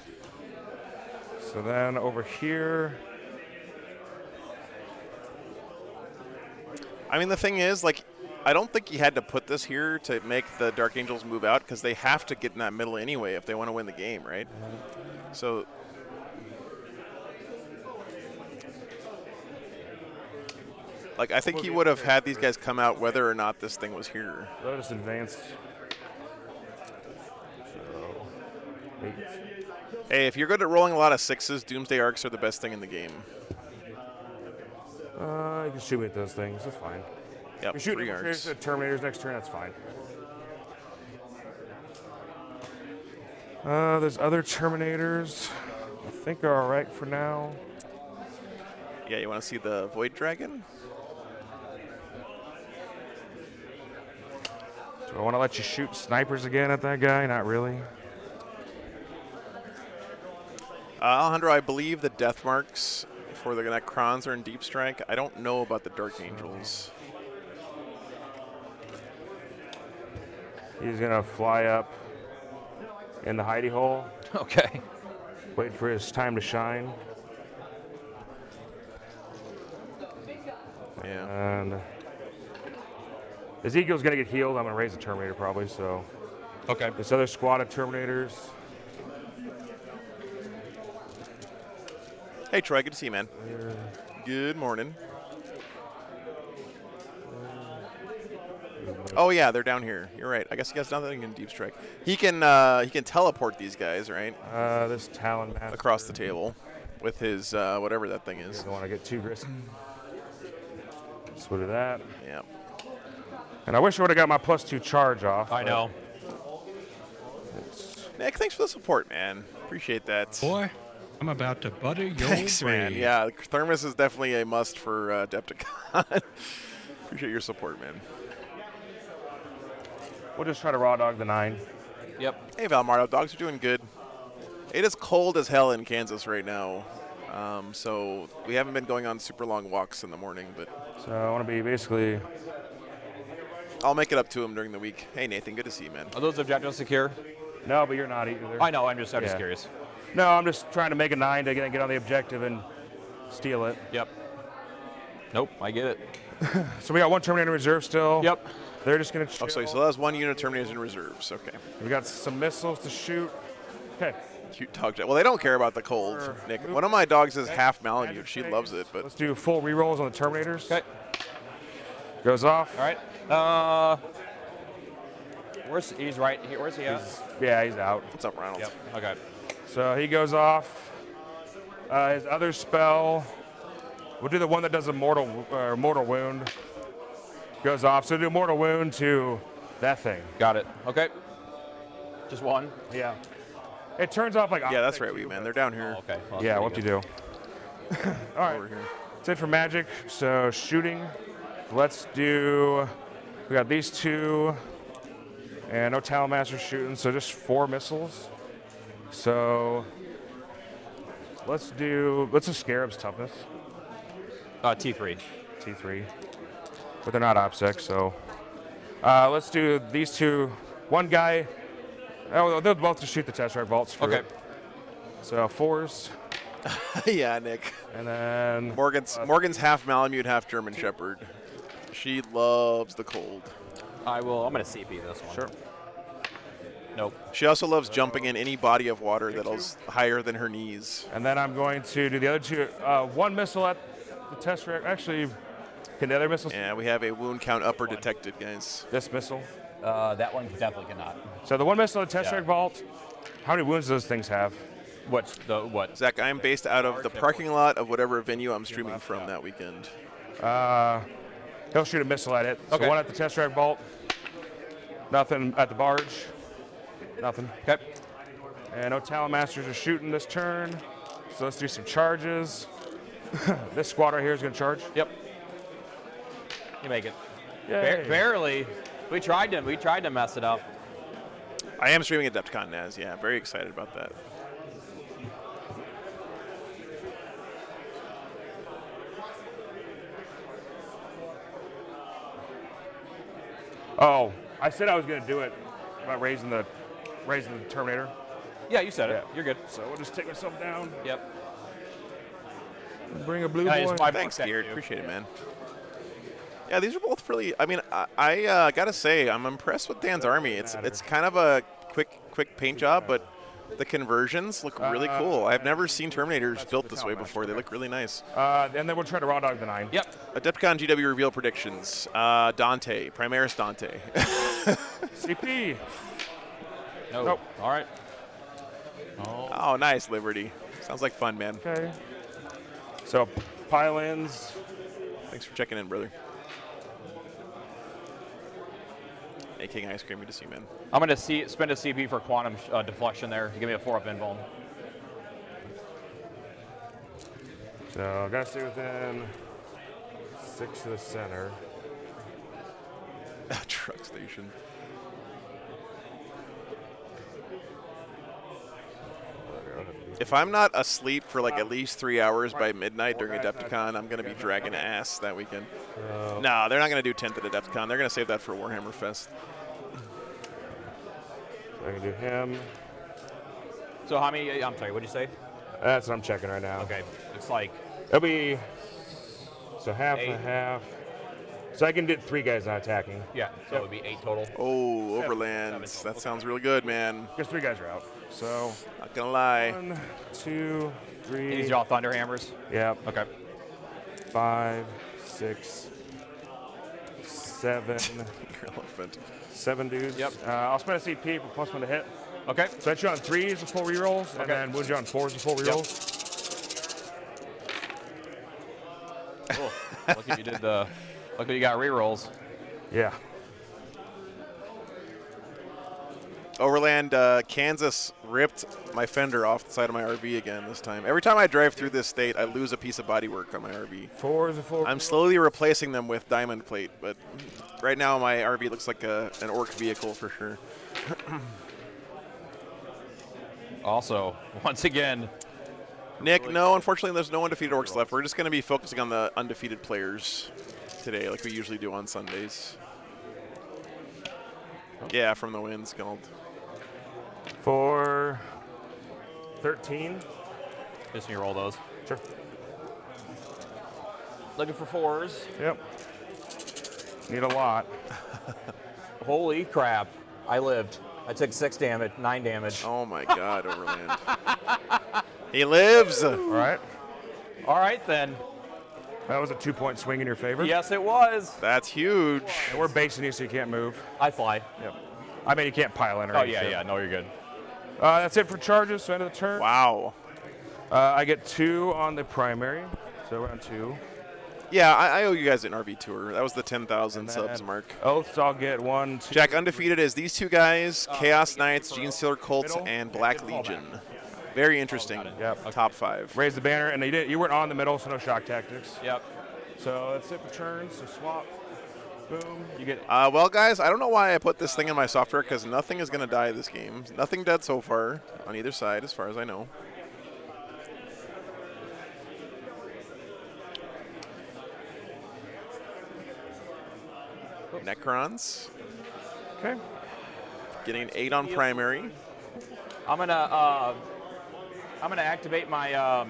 Speaker 3: So then over here.
Speaker 1: I mean, the thing is, like, I don't think he had to put this here to make the Dark Angels move out, because they have to get in that middle anyway if they want to win the game, right? So... Like, I think he would have had these guys come out whether or not this thing was here.
Speaker 3: They'll just advance. So, 8.
Speaker 1: Hey, if you're good at rolling a lot of 6s, Doomsday Arcs are the best thing in the game.
Speaker 3: You can shoot me at those things. That's fine.
Speaker 1: Yep,
Speaker 3: You're shooting
Speaker 1: 3 arcs.
Speaker 3: at Terminators next turn. That's fine. There's other Terminators. I think are all right for now.
Speaker 1: Yeah, you want to see the Void Dragon?
Speaker 3: Do I want to let you shoot snipers again at that guy? Not really.
Speaker 1: Alejandro, I believe the death marks for the Necrons are in Deep Strike. I don't know about the Dark Angels.
Speaker 3: He's going to fly up in the hidey hole.
Speaker 4: Okay.
Speaker 3: Wait for his time to shine.
Speaker 1: Yeah.
Speaker 3: And Ezekiel's going to get healed. I'm going to raise the Terminator probably, so.
Speaker 4: Okay.
Speaker 3: This other squad of Terminators.
Speaker 1: Hey, Troy, good to see you, man. Good morning. Oh, yeah, they're down here. You're right. I guess he has nothing in Deep Strike. He can teleport these guys, right?
Speaker 3: This Talon Master.
Speaker 1: Across the table with his whatever that thing is.
Speaker 3: Don't want to get too risky. So do that.
Speaker 1: Yeah.
Speaker 3: And I wish I would have got my +2 charge off.
Speaker 4: I know.
Speaker 1: Nick, thanks for the support, man. Appreciate that.
Speaker 2: Boy, I'm about to butter your
Speaker 1: Thanks, man.
Speaker 2: brain.
Speaker 1: Yeah, Thermos is definitely a must for Adepticon. Appreciate your support, man.
Speaker 3: We'll just try to raw dog the 9.
Speaker 4: Yep.
Speaker 1: Hey, Valmardo, dogs are doing good. It is cold as hell in Kansas right now, so we haven't been going on super long walks in the morning, but
Speaker 3: So I want to be basically.
Speaker 1: I'll make it up to him during the week. Hey, Nathan, good to see you, man.
Speaker 4: Are those objectives secure?
Speaker 3: No, but you're not either.
Speaker 4: I know. I'm just
Speaker 3: Yeah.
Speaker 4: curious.
Speaker 3: No, I'm just trying to make a 9 to get on the objective and steal it.
Speaker 4: Yep. Nope. I get it.
Speaker 3: So we got 1 Terminator in reserve still.
Speaker 4: Yep.
Speaker 3: They're just going to chill.
Speaker 1: Oh, so he still has 1 unit of Terminators in reserves. Okay.
Speaker 3: We got some missiles to shoot. Okay.
Speaker 1: Cute dog. Well, they don't care about the cold, Nick. One of my dogs is half Malamute. She loves it, but
Speaker 3: Let's do full rerolls on the Terminators.
Speaker 4: Okay.
Speaker 3: Goes off.
Speaker 4: All right. He's right here. Where's he at?
Speaker 3: Yeah, he's out.
Speaker 1: what's up, Ronald?
Speaker 4: Yep. Okay.
Speaker 3: So he goes off. His other spell, we'll do the one that does a mortal wound. Goes off. So do mortal wound to that thing.
Speaker 4: Got it. Okay. Just one.
Speaker 3: Yeah. It turns off like.
Speaker 1: Yeah, that's right, wee man. They're down here.
Speaker 4: Okay. Well,
Speaker 3: Yeah,
Speaker 4: that's
Speaker 3: what do
Speaker 4: pretty
Speaker 3: you do? All right.
Speaker 1: Over here.
Speaker 3: That's it for magic. So shooting. Let's do. We got these 2. And no Talon Master shooting, so just 4 missiles. So let's do Scarab's toughness.
Speaker 4: T3.
Speaker 3: T3. But they're not OPSEC, so let's do these 2. One guy. Oh, they'll both just shoot the test drive vaults.
Speaker 4: Okay.
Speaker 3: So 4s,
Speaker 1: Yeah, Nick.
Speaker 3: and then
Speaker 1: Morgan's half Malamute, half German Shepherd. She loves the cold.
Speaker 4: I'm gonna CP this one.
Speaker 3: sure.
Speaker 4: Nope.
Speaker 1: She also loves jumping in any body of water that's higher than her knees.
Speaker 3: And then I'm going to do the other two. One missile at the test reactor. Actually, can the other missiles?
Speaker 1: Yeah, we have a wound count upper detected, guys.
Speaker 3: This missile.
Speaker 4: That one definitely cannot.
Speaker 3: So the one missile at the test
Speaker 4: Yeah.
Speaker 3: reactor vault. How many wounds do those things have?
Speaker 4: What's the what?
Speaker 1: Zach, I'm based out of the parking lot of whatever venue I'm streaming from that weekend.
Speaker 3: He'll shoot a missile at it.
Speaker 4: Okay.
Speaker 3: So one at the test reactor vault. Nothing at the barge. Nothing.
Speaker 4: Okay.
Speaker 3: And no Talon Masters are shooting this turn. So let's do some charges. This squad right here is going to charge.
Speaker 4: Yep. You make it.
Speaker 3: Yay.
Speaker 4: Barely. We tried to mess it up.
Speaker 1: I am streaming at Adepticon, Naz. Yeah, very excited about that.
Speaker 3: Oh, I said I was going to do it about raising the Terminator.
Speaker 4: Yeah, you said it.
Speaker 3: Yeah.
Speaker 4: You're good.
Speaker 3: So we'll just take myself down.
Speaker 4: Yep.
Speaker 3: Bring a blue
Speaker 4: Nice.
Speaker 3: boy.
Speaker 4: My
Speaker 1: Thanks,
Speaker 4: book
Speaker 1: Geared.
Speaker 4: too.
Speaker 1: Appreciate it, man. Yeah, these are both really. I mean, I gotta say, I'm impressed with Dan's army. It's kind of a quick paint job, but the conversions look really cool. I've never seen Terminators built this way before. They look really nice.
Speaker 3: And then we'll try to raw dog the 9.
Speaker 4: Yep.
Speaker 1: Adepticon GW reveal predictions. Dante, Primaris Dante.
Speaker 3: CP.
Speaker 4: No.
Speaker 3: Nope.
Speaker 4: All right.
Speaker 1: Oh, nice, Liberty. Sounds like fun, man.
Speaker 3: Okay. So pile-ins.
Speaker 1: Thanks for checking in, brother. Hey, King Ice Cream, good to see you, man.
Speaker 4: I'm gonna spend a CP for quantum deflection there. Give me a 4-up invuln.
Speaker 3: So gotta stay within 6 to the center.
Speaker 1: Truck station. If I'm not asleep for like at least 3 hours by midnight during Adepticon, I'm going to be dragging ass that weekend. No, they're not going to do 10th at Adepticon. They're going to save that for Warhammer Fest.
Speaker 3: I can do him.
Speaker 4: So how many? I'm sorry. What'd you say?
Speaker 3: That's what I'm checking right now.
Speaker 4: Okay. It's like
Speaker 3: It'll be so half
Speaker 4: 8.
Speaker 3: and half. So I can get 3 guys not attacking.
Speaker 4: yeah. So it would be 8 total.
Speaker 1: Oh, Overland. That sounds really good, man.
Speaker 3: Because 3 guys are out. So
Speaker 1: Not going to lie.
Speaker 3: 1, 2, 3.
Speaker 4: These are all thunder hammers.
Speaker 3: Yep.
Speaker 4: Okay.
Speaker 3: 5, 6, 7.
Speaker 1: Irrelevant.
Speaker 3: 7 dudes.
Speaker 4: Yep.
Speaker 3: I'll spend a CP for +1 to hit.
Speaker 4: Okay.
Speaker 3: So I hit you on 3s with full rerolls, and
Speaker 4: Okay.
Speaker 3: then wound you on 4s with full rerolls.
Speaker 4: Cool. Look what you did. Look what you got. Rerolls.
Speaker 3: Yeah.
Speaker 1: Overland, Kansas ripped my fender off the side of my RV again this time. Every time I drive through this state, I lose a piece of bodywork on my RV.
Speaker 3: 4s and full.
Speaker 1: I'm slowly replacing them with diamond plate, but right now my RV looks like an orc vehicle for sure.
Speaker 4: Also, once again,
Speaker 1: Nick, no, unfortunately there's no undefeated orcs left. We're just going to be focusing on the undefeated players today, like we usually do on Sundays. Yeah, from the Winds Guild.
Speaker 3: For 13.
Speaker 4: just me roll those.
Speaker 3: Sure.
Speaker 4: Looking for 4s.
Speaker 3: Yep. Need a lot.
Speaker 4: Holy crap! I lived. I took 6 damage, 9 damage.
Speaker 1: Oh my God, Overland. He lives.
Speaker 3: All right.
Speaker 4: All right then.
Speaker 3: That was a 2-point swing in your favor.
Speaker 4: Yes, it was.
Speaker 1: That's huge.
Speaker 3: And we're basing you so you can't move.
Speaker 4: I fly.
Speaker 3: Yep. I mean, you can't pile in or
Speaker 4: Oh
Speaker 3: any
Speaker 4: yeah,
Speaker 3: shit.
Speaker 4: yeah. No, you're good.
Speaker 3: That's it for charges. So end of the turn.
Speaker 1: Wow.
Speaker 3: I get 2 on the primary. So we're on 2.
Speaker 1: Yeah, I owe you guys an RV tour. That was the 10,000 subs mark.
Speaker 3: Oaths, I'll get 1, 2.
Speaker 1: Jack, undefeated is these two guys, Chaos Knights, Gene Stealer Cults, and Black Legion. Very interesting.
Speaker 3: Yep.
Speaker 1: Top 5.
Speaker 3: Raise the banner, and you weren't on the middle, so no shock tactics.
Speaker 4: Yep.
Speaker 3: So that's it for turns. So swap. Boom. You get.
Speaker 1: Well, guys, I don't know why I put this thing in my software because nothing is going to die this game. Nothing dead so far on either side, as far as I know. Necrons.
Speaker 3: Okay.
Speaker 1: Getting an 8 on primary.
Speaker 4: I'm gonna activate my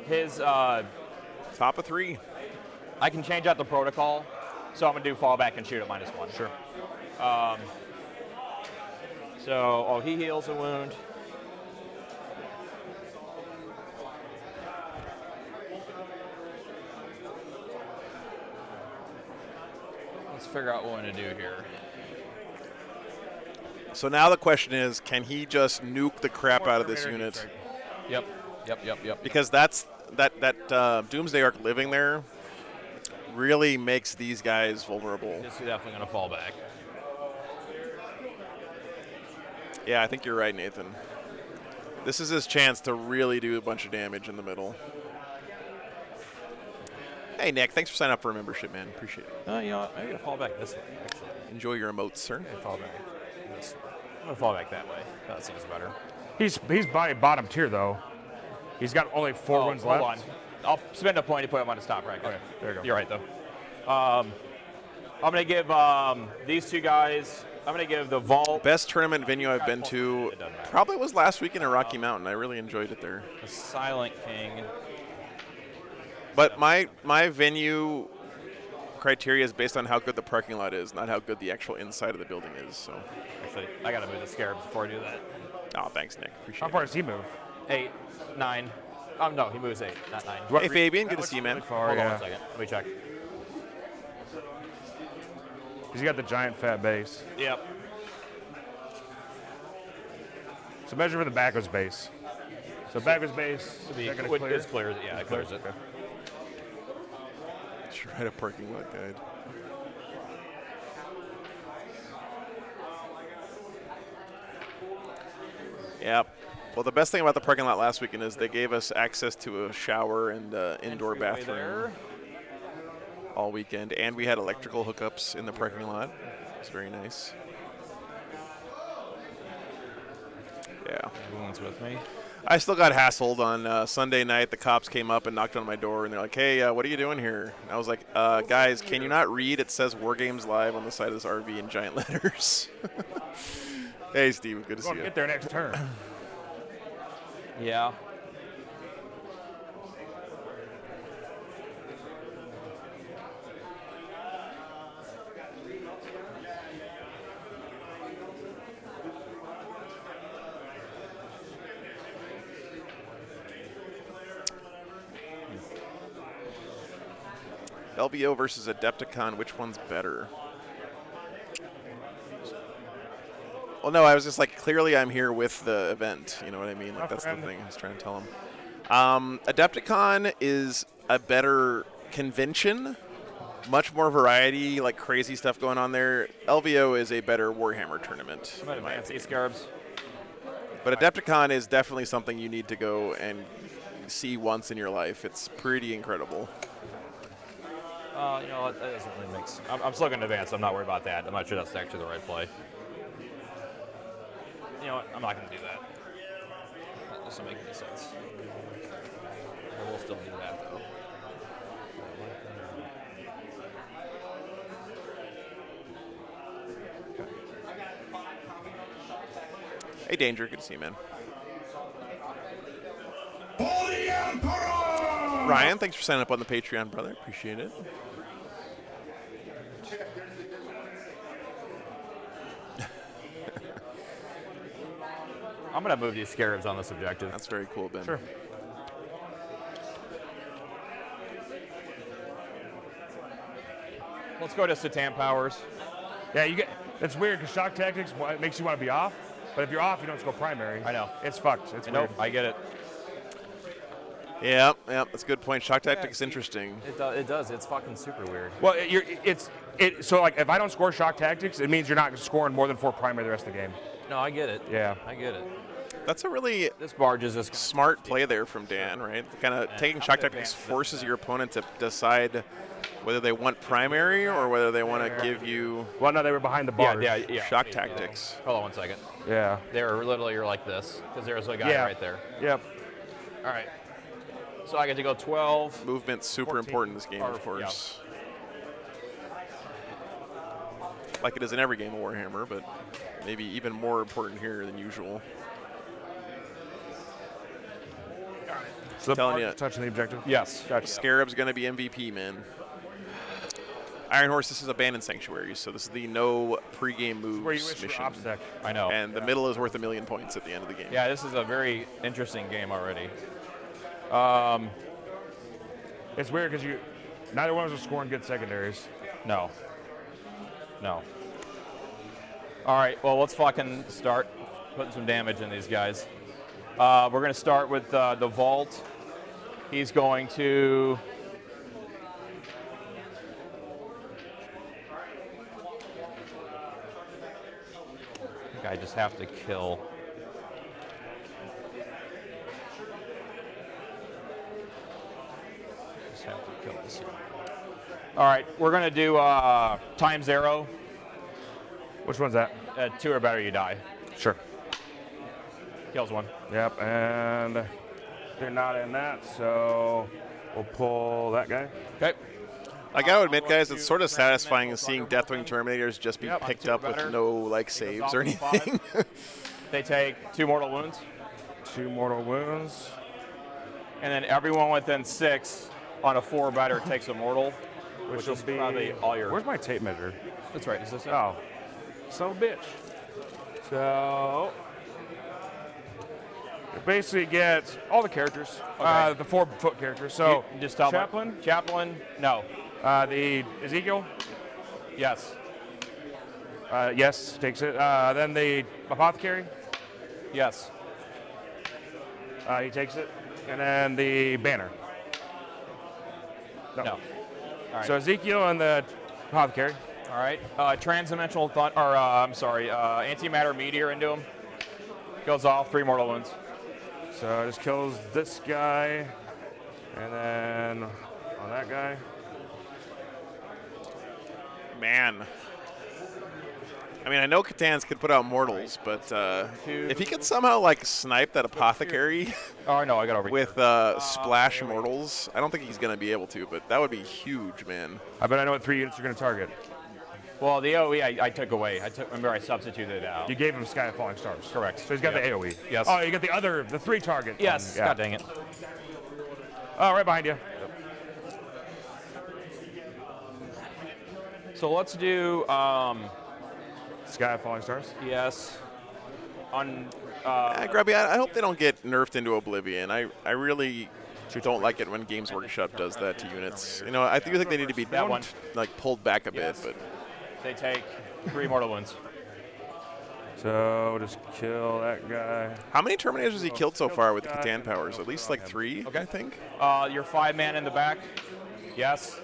Speaker 4: his.
Speaker 1: Top of 3.
Speaker 4: I can change out the protocol, so I'm gonna do fallback and shoot at -1.
Speaker 3: Sure.
Speaker 4: So, oh, he heals a wound. Let's figure out what we want to do here.
Speaker 1: So now the question is, can he just nuke the crap out of this unit?
Speaker 4: Yep.
Speaker 1: Because that Doomsday Arc living there really makes these guys vulnerable.
Speaker 4: This is definitely going to fall back.
Speaker 1: Yeah, I think you're right, Nathan. This is his chance to really do a bunch of damage in the middle. Hey, Nick, thanks for signing up for a membership, man. Appreciate it.
Speaker 4: You know what? I'm going to fall back this way, actually.
Speaker 1: Enjoy your emotes, sir.
Speaker 4: I'm going to fall back this way. I'm going to fall back that way. That seems better.
Speaker 3: He's by bottom tier, though. He's got only 4 wounds left.
Speaker 4: Hold on. I'll spend a point to put him on his top rank.
Speaker 3: Okay, there you go.
Speaker 4: You're right, though. I'm going to give these two guys, I'm going to give the Vault.
Speaker 1: Best tournament venue I've been to probably was last weekend in Rocky Mountain. I really enjoyed it there.
Speaker 4: The Silent King.
Speaker 1: But my venue criteria is based on how good the parking lot is, not how good the actual inside of the building is. So,
Speaker 4: Actually, I got to move the Scarabs before I do that.
Speaker 1: oh, thanks, Nick. Appreciate
Speaker 3: How
Speaker 1: it.
Speaker 3: far does he move?
Speaker 4: 8, 9. No, he moves 8, not 9.
Speaker 1: Hey, Fabian, good to see you, man.
Speaker 3: Far,
Speaker 4: Hold on
Speaker 3: yeah.
Speaker 4: 1 second. Let me check.
Speaker 3: He's got the giant fat base.
Speaker 4: Yep.
Speaker 3: So measure for the backwards base. So backwards base, is that going to clear?
Speaker 4: It's clear. Yeah, it clears it.
Speaker 3: Okay.
Speaker 1: Should write a parking lot guide. Yep. Well, the best thing about the parking lot last weekend is they gave us access to a shower and indoor
Speaker 4: Entryway
Speaker 1: bathroom
Speaker 4: there.
Speaker 1: all weekend, and we had electrical hookups in the parking lot. It's very nice. Yeah.
Speaker 4: Everyone's with me.
Speaker 1: I still got hassled on Sunday night. The cops came up and knocked on my door, and they're like, hey, what are you doing here? And I was like, guys, can you not read? It says War Games Live on the side of this RV in giant letters. Hey, Steve, good to see
Speaker 3: We're going
Speaker 1: you.
Speaker 3: to get there next turn.
Speaker 4: Yeah.
Speaker 1: LVO versus Adepticon, which one's better? Well, no, I was just like, clearly I'm here with the event. You know what I mean? Like, that's the thing I was trying to tell him. Adepticon is a better convention, much more variety, like crazy stuff going on there. LVO is a better Warhammer tournament.
Speaker 4: I'm going to advance these Scarabs.
Speaker 1: But Adepticon is definitely something you need to go and see once in your life. It's pretty incredible.
Speaker 4: You know what? That doesn't really make sense. I'm still going to advance. I'm not worried about that. I'm not sure that's actually the right play. You know what? I'm not going to do that. That doesn't make any sense. I will still do that, though.
Speaker 1: Hey, Danger. Good to see you, man. Ryan, thanks for signing up on the Patreon, brother. Appreciate it.
Speaker 4: I'm going to move these Scarabs on this objective.
Speaker 1: That's very cool, Ben.
Speaker 3: Sure.
Speaker 4: Let's go to Satan Powers.
Speaker 3: Yeah, you get. That's weird because shock tactics makes you want to be off. But if you're off, you don't go primary.
Speaker 4: I know.
Speaker 3: It's fucked. It's weird.
Speaker 4: I get it.
Speaker 1: Yeah, that's a good point. Shock tactics is interesting.
Speaker 4: It does. It's fucking super weird.
Speaker 3: Well, so like if I don't score shock tactics, it means you're not scoring more than 4 primary the rest of the game.
Speaker 4: No, I get it.
Speaker 3: Yeah.
Speaker 4: I get it.
Speaker 1: That's a really
Speaker 4: This barge is just
Speaker 1: smart play there from Dan, right? Kind of taking shock tactics forces your opponent to decide whether they want primary or whether they want to give you
Speaker 3: Well, no, they were behind the bar.
Speaker 4: yeah.
Speaker 1: shock tactics.
Speaker 4: Hold on 1 second.
Speaker 3: Yeah.
Speaker 4: They were literally like this because there's a guy
Speaker 3: Yeah.
Speaker 4: right there.
Speaker 3: Yep.
Speaker 4: All right. So I get to go 12.
Speaker 1: Movement's super
Speaker 3: 14.
Speaker 1: important in this game, of course. Like it is in every game of Warhammer, but maybe even more important here than usual.
Speaker 3: So
Speaker 1: Telling
Speaker 3: the
Speaker 1: you.
Speaker 3: touching the objective.
Speaker 4: Yes.
Speaker 3: Gotcha.
Speaker 1: Scarab's going to be MVP, man. Iron Horse, this is Abandoned Sanctuary, so this is the no pregame moves
Speaker 3: Where you wish
Speaker 1: mission.
Speaker 3: your ops deck.
Speaker 4: I know.
Speaker 1: And the middle is worth 1,000,000 points at the end of the game.
Speaker 4: Yeah, this is a very interesting game already.
Speaker 3: It's weird because neither one of us are scoring good secondaries.
Speaker 4: No. No. All right, well, let's fucking start putting some damage in these guys. We're going to start with the Vault. He's going to... I think I just have to kill... Just have to kill this guy. All right, we're going to do times arrow.
Speaker 3: Which one's that?
Speaker 4: 2 or better, you die.
Speaker 3: Sure.
Speaker 4: Kills one.
Speaker 3: Yep, and they're not in that, so we'll pull that guy.
Speaker 4: Okay.
Speaker 1: I gotta admit, guys, it's sort of satisfying seeing Deathwing Terminators just be
Speaker 4: Yep,
Speaker 1: picked
Speaker 4: 2 or
Speaker 1: up with
Speaker 4: better.
Speaker 1: no like saves or
Speaker 4: Goes off
Speaker 1: anything.
Speaker 4: 5. They take 2 mortal wounds,
Speaker 3: 2 mortal wounds.
Speaker 4: and then everyone within 6 on a 4 or better takes a mortal, which
Speaker 3: will
Speaker 4: is probably all your.
Speaker 3: Where's my tape measure?
Speaker 4: That's right. Is this it?
Speaker 3: Oh, son of a bitch. So you basically get all the characters,
Speaker 4: Okay.
Speaker 3: the 4-foot characters. So
Speaker 4: You just tell me-
Speaker 3: Chaplain,
Speaker 4: Chaplain. No.
Speaker 3: the Ezekiel,
Speaker 4: Yes.
Speaker 3: yes, takes it. Then the Apothecary,
Speaker 4: Yes.
Speaker 3: he takes it, and then the Banner.
Speaker 4: No. All right.
Speaker 3: So Ezekiel and the Apothecary.
Speaker 4: all right. Transdimensional thought, or antimatter meteor into him. Goes off 3 mortal wounds.
Speaker 3: So it just kills this guy, and then on that guy.
Speaker 1: Man. I mean, I know Catans could put out mortals, but if he could somehow like snipe that Apothecary
Speaker 4: Oh no, I got over
Speaker 1: with splash mortals, I don't think he's gonna be able to, but that would be huge, man.
Speaker 3: I bet I know what 3 units you're going to target.
Speaker 4: Well, the AOE I took away. Remember I substituted it out.
Speaker 3: You gave him Sky of Falling Stars.
Speaker 4: Correct.
Speaker 3: So he's got
Speaker 4: Yep.
Speaker 3: the AoE.
Speaker 4: Yes.
Speaker 3: Oh, you got the 3 target.
Speaker 4: Yes.
Speaker 3: Yeah.
Speaker 4: God dang it.
Speaker 3: Oh, right behind you.
Speaker 4: So let's do
Speaker 3: Sky of Falling Stars.
Speaker 4: yes. On
Speaker 1: Grubby, I hope they don't get nerfed into oblivion. I really don't like it when Games Workshop does that to units. You know, I do think they need to be
Speaker 4: That one.
Speaker 1: like pulled back a
Speaker 4: Yes.
Speaker 1: bit,
Speaker 4: they take 3 mortal wounds.
Speaker 3: So just kill that guy.
Speaker 1: but how many Terminators has he killed so far with the Catan powers? At least like 3, I think.
Speaker 4: Your 5-man in the back. Yes.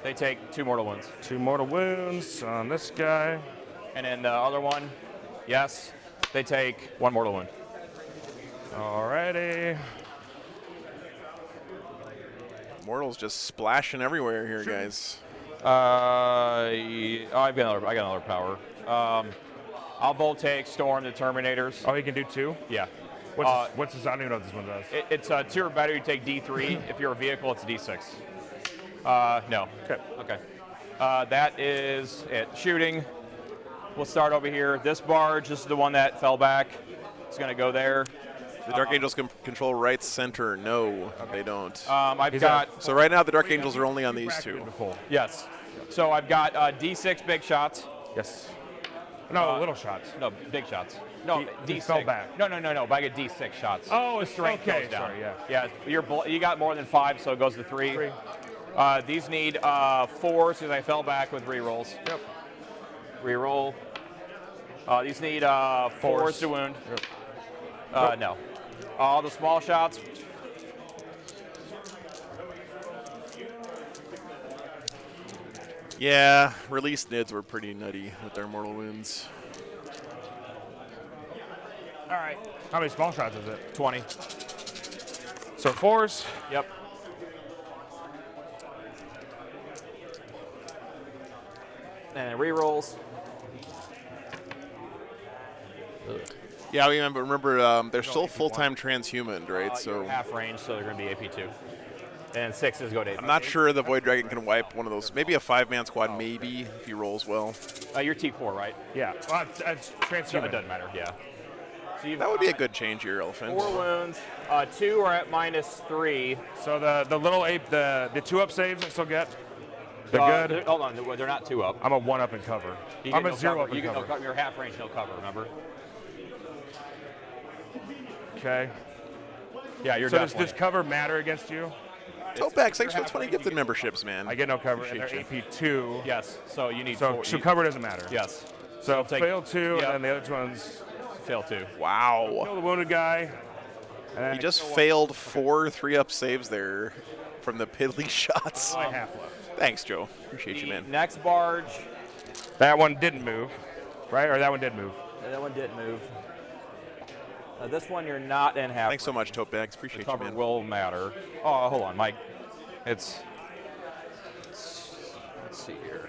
Speaker 4: They take 2 mortal wounds.
Speaker 3: 2 mortal wounds on this guy.
Speaker 4: And then the other one, yes. They take 1 mortal wound.
Speaker 3: Alrighty.
Speaker 1: Mortals just splashing everywhere here, guys.
Speaker 4: I got another power. I'll Voltaic Storm the Terminators.
Speaker 3: Oh, he can do 2?
Speaker 4: Yeah.
Speaker 3: What's this? I don't even know what this one does.
Speaker 4: It's 2 or better. You take D3. If you're a vehicle, it's D6. No.
Speaker 3: Okay.
Speaker 4: Okay. That is it. Shooting. We'll start over here. This barge, this is the one that fell back. It's going to go there.
Speaker 1: The Dark Angels can control right, center. No, they don't.
Speaker 4: I've got,
Speaker 1: So right now the Dark Angels are only on these 2.
Speaker 4: yes. So I've got D6 big shots.
Speaker 3: Yes. No, little shots.
Speaker 4: No, big shots. No,
Speaker 3: He
Speaker 4: D6.
Speaker 3: fell back.
Speaker 4: No, but I get D6 shots.
Speaker 3: Oh, it's
Speaker 4: Strength
Speaker 3: okay.
Speaker 4: goes down.
Speaker 3: Sorry, yeah.
Speaker 4: Yeah, you got more than 5, so it goes to 3.
Speaker 3: 3.
Speaker 4: These need 4, because I fell back with rerolls.
Speaker 3: Yep.
Speaker 4: Reroll. These need 4s to wound.
Speaker 3: Yep.
Speaker 4: No. All the small shots.
Speaker 1: Yeah, released Nids were pretty nutty with their mortal wounds.
Speaker 3: All right. How many small shots is it?
Speaker 4: 20.
Speaker 3: So 4s.
Speaker 4: Yep. And rerolls.
Speaker 1: Yeah, I remember they're still full-time transhuman, right?
Speaker 4: You're
Speaker 1: So
Speaker 4: half range, so they're going to be AP2. And 6s go to AP.
Speaker 1: I'm not sure the Void Dragon can wipe one of those. Maybe a 5-man squad, maybe, if he rolls well.
Speaker 4: You're T4, right?
Speaker 3: Yeah. Well, it's
Speaker 4: So
Speaker 3: transhuman.
Speaker 4: it doesn't matter, yeah. So you've
Speaker 1: That would be a
Speaker 4: got
Speaker 1: good change here, Elephant.
Speaker 4: 4 wounds. 2 are at -3.
Speaker 3: So the little ape, the 2-up saves I still get. They're good.
Speaker 4: Hold on, they're not 2 up.
Speaker 3: I'm a 1 up in cover.
Speaker 4: You
Speaker 3: I'm
Speaker 4: get
Speaker 3: a
Speaker 4: no
Speaker 3: 0
Speaker 4: cover.
Speaker 3: up in
Speaker 4: You get no
Speaker 3: cover.
Speaker 4: cover. You're half range, no cover. Remember?
Speaker 3: Okay.
Speaker 4: Yeah, you're
Speaker 3: So
Speaker 4: definitely.
Speaker 3: does cover matter against you?
Speaker 1: Topex, thanks for the 20 gifted memberships, man.
Speaker 3: I get no cover, and they're
Speaker 1: Appreciate
Speaker 3: AP 2.
Speaker 4: Yes. So you need.
Speaker 3: So,
Speaker 4: 4.
Speaker 3: so cover doesn't matter.
Speaker 4: Yes.
Speaker 3: So
Speaker 4: take-
Speaker 3: fail 2,
Speaker 4: yeah.
Speaker 3: and then the other 2 ones
Speaker 4: Fail 2.
Speaker 1: Wow.
Speaker 3: kill the wounded guy. And then
Speaker 1: He just failed 4 3-up saves there from the piddly shots.
Speaker 3: only half left.
Speaker 1: Thanks, Joe. Appreciate you,
Speaker 4: The
Speaker 1: man.
Speaker 4: next barge.
Speaker 3: That one didn't move, right? Or that one did move.
Speaker 4: That one didn't move. This one you're not in half.
Speaker 1: Thanks so much, Topex. Appreciate you,
Speaker 4: Cover
Speaker 1: man.
Speaker 4: will matter. Oh, hold on, Mike. Let's see here.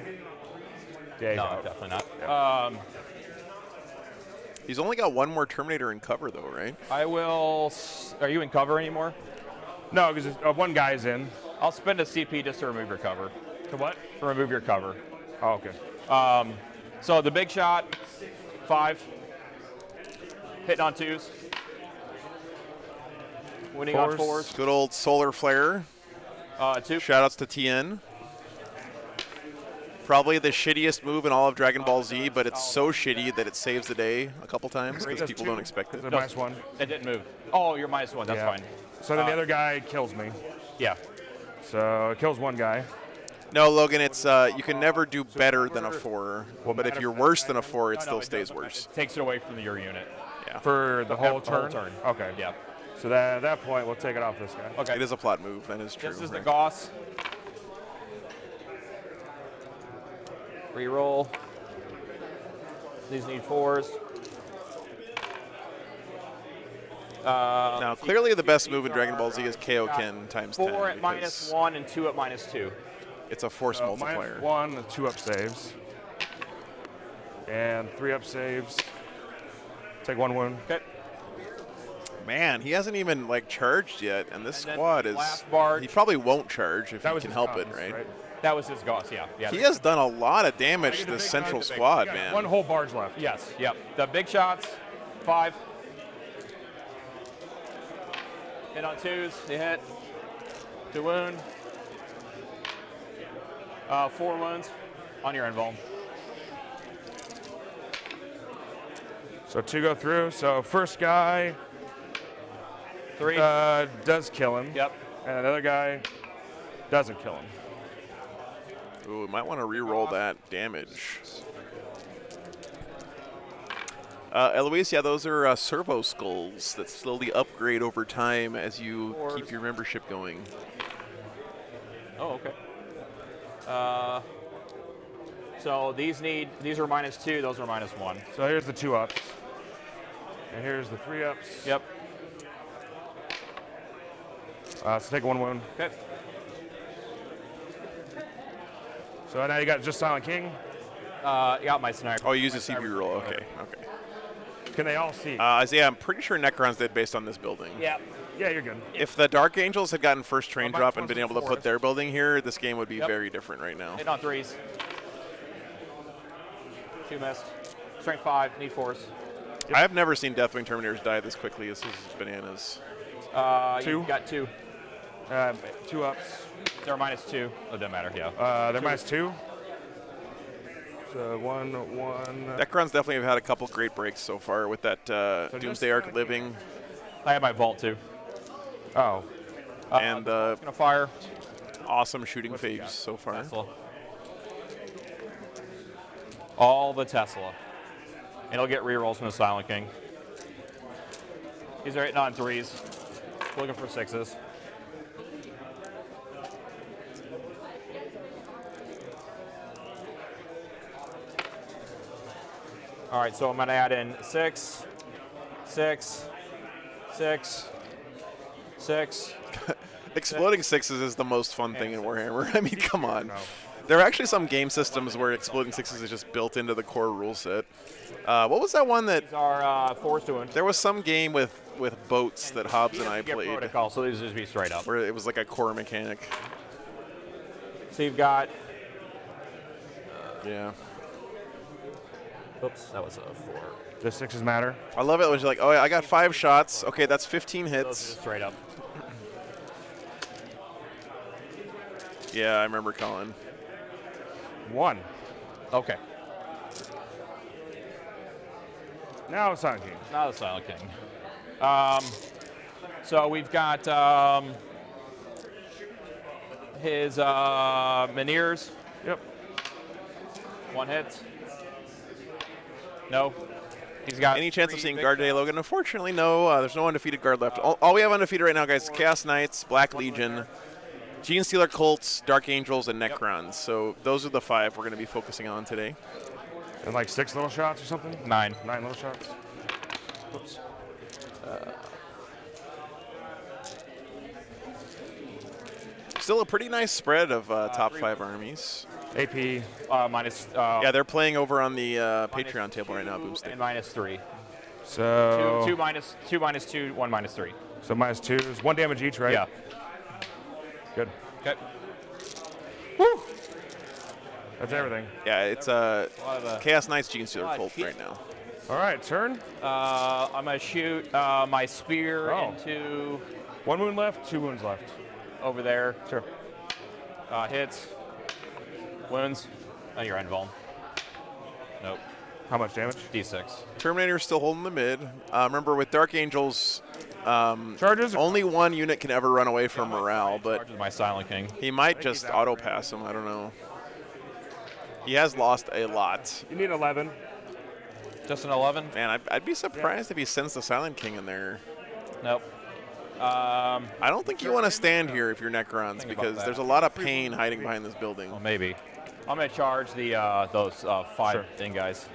Speaker 3: Yeah,
Speaker 4: No,
Speaker 3: no.
Speaker 4: definitely not.
Speaker 1: He's only got 1 more Terminator in cover, though, right?
Speaker 4: I will. Are you in cover anymore?
Speaker 3: No, because one guy's in.
Speaker 4: I'll spend a CP just to remove your cover.
Speaker 3: To what?
Speaker 4: To remove your cover.
Speaker 3: Oh, okay.
Speaker 4: So the big shot, 5. Hitting on 2s. Winning on 4s.
Speaker 1: Good old solar flare.
Speaker 4: 2.
Speaker 1: Shoutouts to TN. Probably the shittiest move in all of Dragon Ball Z, but it's so shitty that it saves the day a couple times because
Speaker 3: Does
Speaker 1: people
Speaker 3: 2.
Speaker 1: don't expect it.
Speaker 3: The -1.
Speaker 4: It didn't move. Oh, you're -1. That's
Speaker 3: Yeah.
Speaker 4: fine.
Speaker 3: So then the other guy kills me.
Speaker 4: Yeah.
Speaker 3: So it kills 1 guy.
Speaker 1: No, Logan, it's you can never do better than a 4.
Speaker 3: Well,
Speaker 1: But if
Speaker 3: matter-
Speaker 1: you're worse than a 4, it
Speaker 4: No,
Speaker 1: still
Speaker 4: it
Speaker 1: stays
Speaker 4: doesn't.
Speaker 1: worse.
Speaker 4: It takes it away from your unit.
Speaker 1: Yeah.
Speaker 3: For the whole
Speaker 4: The whole
Speaker 3: turn?
Speaker 4: turn.
Speaker 3: Okay.
Speaker 4: Yeah.
Speaker 3: So that, at that point, we'll take it off this guy.
Speaker 4: Okay.
Speaker 1: It is a plot move. That is true.
Speaker 4: This is the
Speaker 1: right?
Speaker 4: Gauss. Reroll. These need 4s.
Speaker 1: Now, clearly the best move in Dragon Ball Z is Kaioken times 10.
Speaker 4: 4 at
Speaker 1: because
Speaker 4: -1 and 2 at -2.
Speaker 1: It's a force multiplier.
Speaker 3: -1, 2 up saves. And 3 up saves. Take 1 wound.
Speaker 4: Okay.
Speaker 1: Man, he hasn't even like charged yet, and this
Speaker 4: And then
Speaker 1: squad is.
Speaker 4: last barge.
Speaker 1: He probably won't charge if
Speaker 3: That
Speaker 1: he
Speaker 3: was
Speaker 1: can
Speaker 3: his
Speaker 1: help it,
Speaker 3: cons,
Speaker 1: right?
Speaker 4: That was his Gauss, yeah. Yeah.
Speaker 1: He has done a lot of damage to this central squad,
Speaker 3: You got
Speaker 1: man.
Speaker 3: 1 whole barge left.
Speaker 4: Yes, yep. The big shots, 5. Hit on 2s, they hit. 2 wound. 4 wounds on your invuln.
Speaker 3: So 2 go through. So first guy
Speaker 4: 3.
Speaker 3: does kill him.
Speaker 4: Yep.
Speaker 3: And another guy doesn't kill him.
Speaker 1: Ooh, might want to re-roll that damage. Eloise, yeah, those are servo skulls that slowly upgrade over time as you keep your membership going.
Speaker 4: Oh, okay. So these are -2, those are -1.
Speaker 3: So here's the 2 ups. And here's the 3 ups.
Speaker 4: Yep.
Speaker 3: So take 1 wound.
Speaker 4: Okay.
Speaker 3: So now you got just Silent King.
Speaker 4: You got my sniper.
Speaker 1: Oh, you use a CP roll. Okay, okay.
Speaker 3: Can they all see?
Speaker 1: Yeah, I'm pretty sure Necrons did based on this building.
Speaker 4: Yep.
Speaker 3: Yeah, you're good.
Speaker 1: If the Dark Angels had gotten first train
Speaker 3: my
Speaker 1: drop and
Speaker 3: plus
Speaker 1: been able to
Speaker 3: is
Speaker 1: put their building here, this game would be
Speaker 4: Yep.
Speaker 1: very different right now.
Speaker 4: Hit on 3s. 2 missed. Strength 5, need 4s.
Speaker 1: I have never seen Deathwing Terminators die this quickly. This is bananas.
Speaker 3: 2?
Speaker 4: You got 2.
Speaker 3: 2 ups.
Speaker 4: They're -2. Oh, doesn't matter, yeah.
Speaker 3: They're -2. So 1, 1.
Speaker 1: Necrons definitely have had a couple great breaks so far with that Doomsday Arc living
Speaker 4: I have my vault too.
Speaker 3: Oh.
Speaker 1: and
Speaker 4: Gonna fire.
Speaker 1: awesome shooting phase so far.
Speaker 4: Tesla. All the Tesla. And it'll get rerolls from the Silent King. These are hitting on 3s. Looking for 6s. All right, so I'm gonna add in 6, 6, 6, 6.
Speaker 1: Exploding sixes is the most fun thing in Warhammer. I mean, come on. There are actually some game systems where exploding sixes is just built into the core rule set. What was that one that
Speaker 4: These are 4s doing.
Speaker 1: there was some game with boats that Hobbs and I
Speaker 4: Get
Speaker 1: played
Speaker 4: protocol, so these just be straight up.
Speaker 1: where it was like a core mechanic.
Speaker 4: So you've got.
Speaker 1: Yeah.
Speaker 4: Oops, that was a 4.
Speaker 3: The 6s matter.
Speaker 1: I love it when you're like, oh, yeah, I got 5 shots. Okay, that's 15
Speaker 4: Those are
Speaker 1: hits.
Speaker 4: just straight up.
Speaker 1: Yeah, I remember Colin.
Speaker 3: 1.
Speaker 4: Okay.
Speaker 3: Now Silent King.
Speaker 4: Now the Silent King. So we've got his Meniers.
Speaker 3: Yep.
Speaker 4: 1 hit. No. He's got
Speaker 1: Any chance of
Speaker 4: 3
Speaker 1: seeing
Speaker 4: big
Speaker 1: Guard Day
Speaker 4: shots.
Speaker 1: Logan? Unfortunately, no. There's no undefeated guard left. All we have undefeated right now, guys, is Chaos Knights, Black Legion, Gene Stealer Cults, Dark Angels, and Necrons. So those are the 5 we're going to be focusing on today.
Speaker 3: And like 6 little shots or something?
Speaker 4: 9.
Speaker 3: 9 little shots.
Speaker 4: Whoops.
Speaker 1: Still a pretty nice spread of top 5 armies.
Speaker 3: AP.
Speaker 4: Minus.
Speaker 1: Yeah, they're playing over on the Patreon table right now, Boomstick.
Speaker 4: And -3.
Speaker 3: So
Speaker 4: 2 minus 2, 1 -3.
Speaker 3: So -2s. 1 damage each, right?
Speaker 4: Yeah.
Speaker 3: Good.
Speaker 4: Okay.
Speaker 3: Woo! That's everything.
Speaker 1: Yeah, it's
Speaker 4: lot of,
Speaker 1: Chaos Knights, Gene Stealer
Speaker 4: lot of
Speaker 1: Cult
Speaker 4: heat.
Speaker 1: right now.
Speaker 3: All right, turn.
Speaker 4: I'm gonna shoot my spear
Speaker 3: Oh.
Speaker 4: into
Speaker 3: 1 wound left, 2 wounds left.
Speaker 4: over there.
Speaker 3: Sure.
Speaker 4: Hits. Wounds. Oh, you're invuln. Nope.
Speaker 3: How much damage?
Speaker 4: D6.
Speaker 1: Terminator's still holding the mid. Remember, with Dark Angels,
Speaker 3: Charges?
Speaker 1: only 1 unit can ever run away from morale, but
Speaker 4: Charges my Silent King.
Speaker 1: he might just auto-pass him. I don't know. He has lost a lot.
Speaker 3: You need 11.
Speaker 4: Just an 11?
Speaker 1: Man, I'd be surprised if he sends the Silent King in there.
Speaker 4: Nope.
Speaker 1: I don't think you want to stand here if you're Necrons,
Speaker 4: Think about
Speaker 1: because
Speaker 4: that.
Speaker 1: there's a lot of pain hiding behind this building.
Speaker 4: Well, maybe. I'm gonna charge the those 5
Speaker 3: Sure.
Speaker 4: thing guys.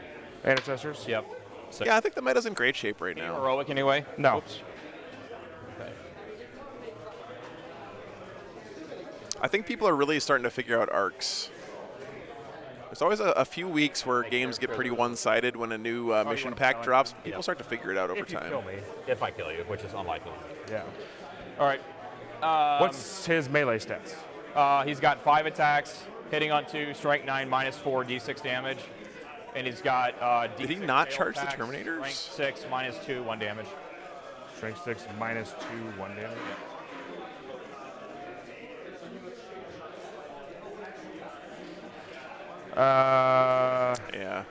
Speaker 3: Ancestors?
Speaker 4: Yep. 6.
Speaker 1: Yeah, I think the meta's in great shape right now.
Speaker 4: Heroic anyway.
Speaker 3: No.
Speaker 4: Oops. Okay.
Speaker 1: I think people are really starting to figure out arcs. There's always a few weeks where games get pretty one-sided when a new mission pack drops. People start to figure it out over
Speaker 3: If you
Speaker 1: time.
Speaker 3: kill me.
Speaker 4: If I kill you, which is unlikely.
Speaker 3: Yeah.
Speaker 4: All right.
Speaker 3: What's his melee stats?
Speaker 4: He's got 5 attacks, hitting on 2, strike 9, -4, D6 damage, and he's got D6
Speaker 1: Did he not
Speaker 4: tail
Speaker 1: charge the
Speaker 4: attacks,
Speaker 1: Terminators?
Speaker 4: Strength 6, -2, 1 damage.
Speaker 3: Strength 6, -2, 1 damage.
Speaker 1: Yeah.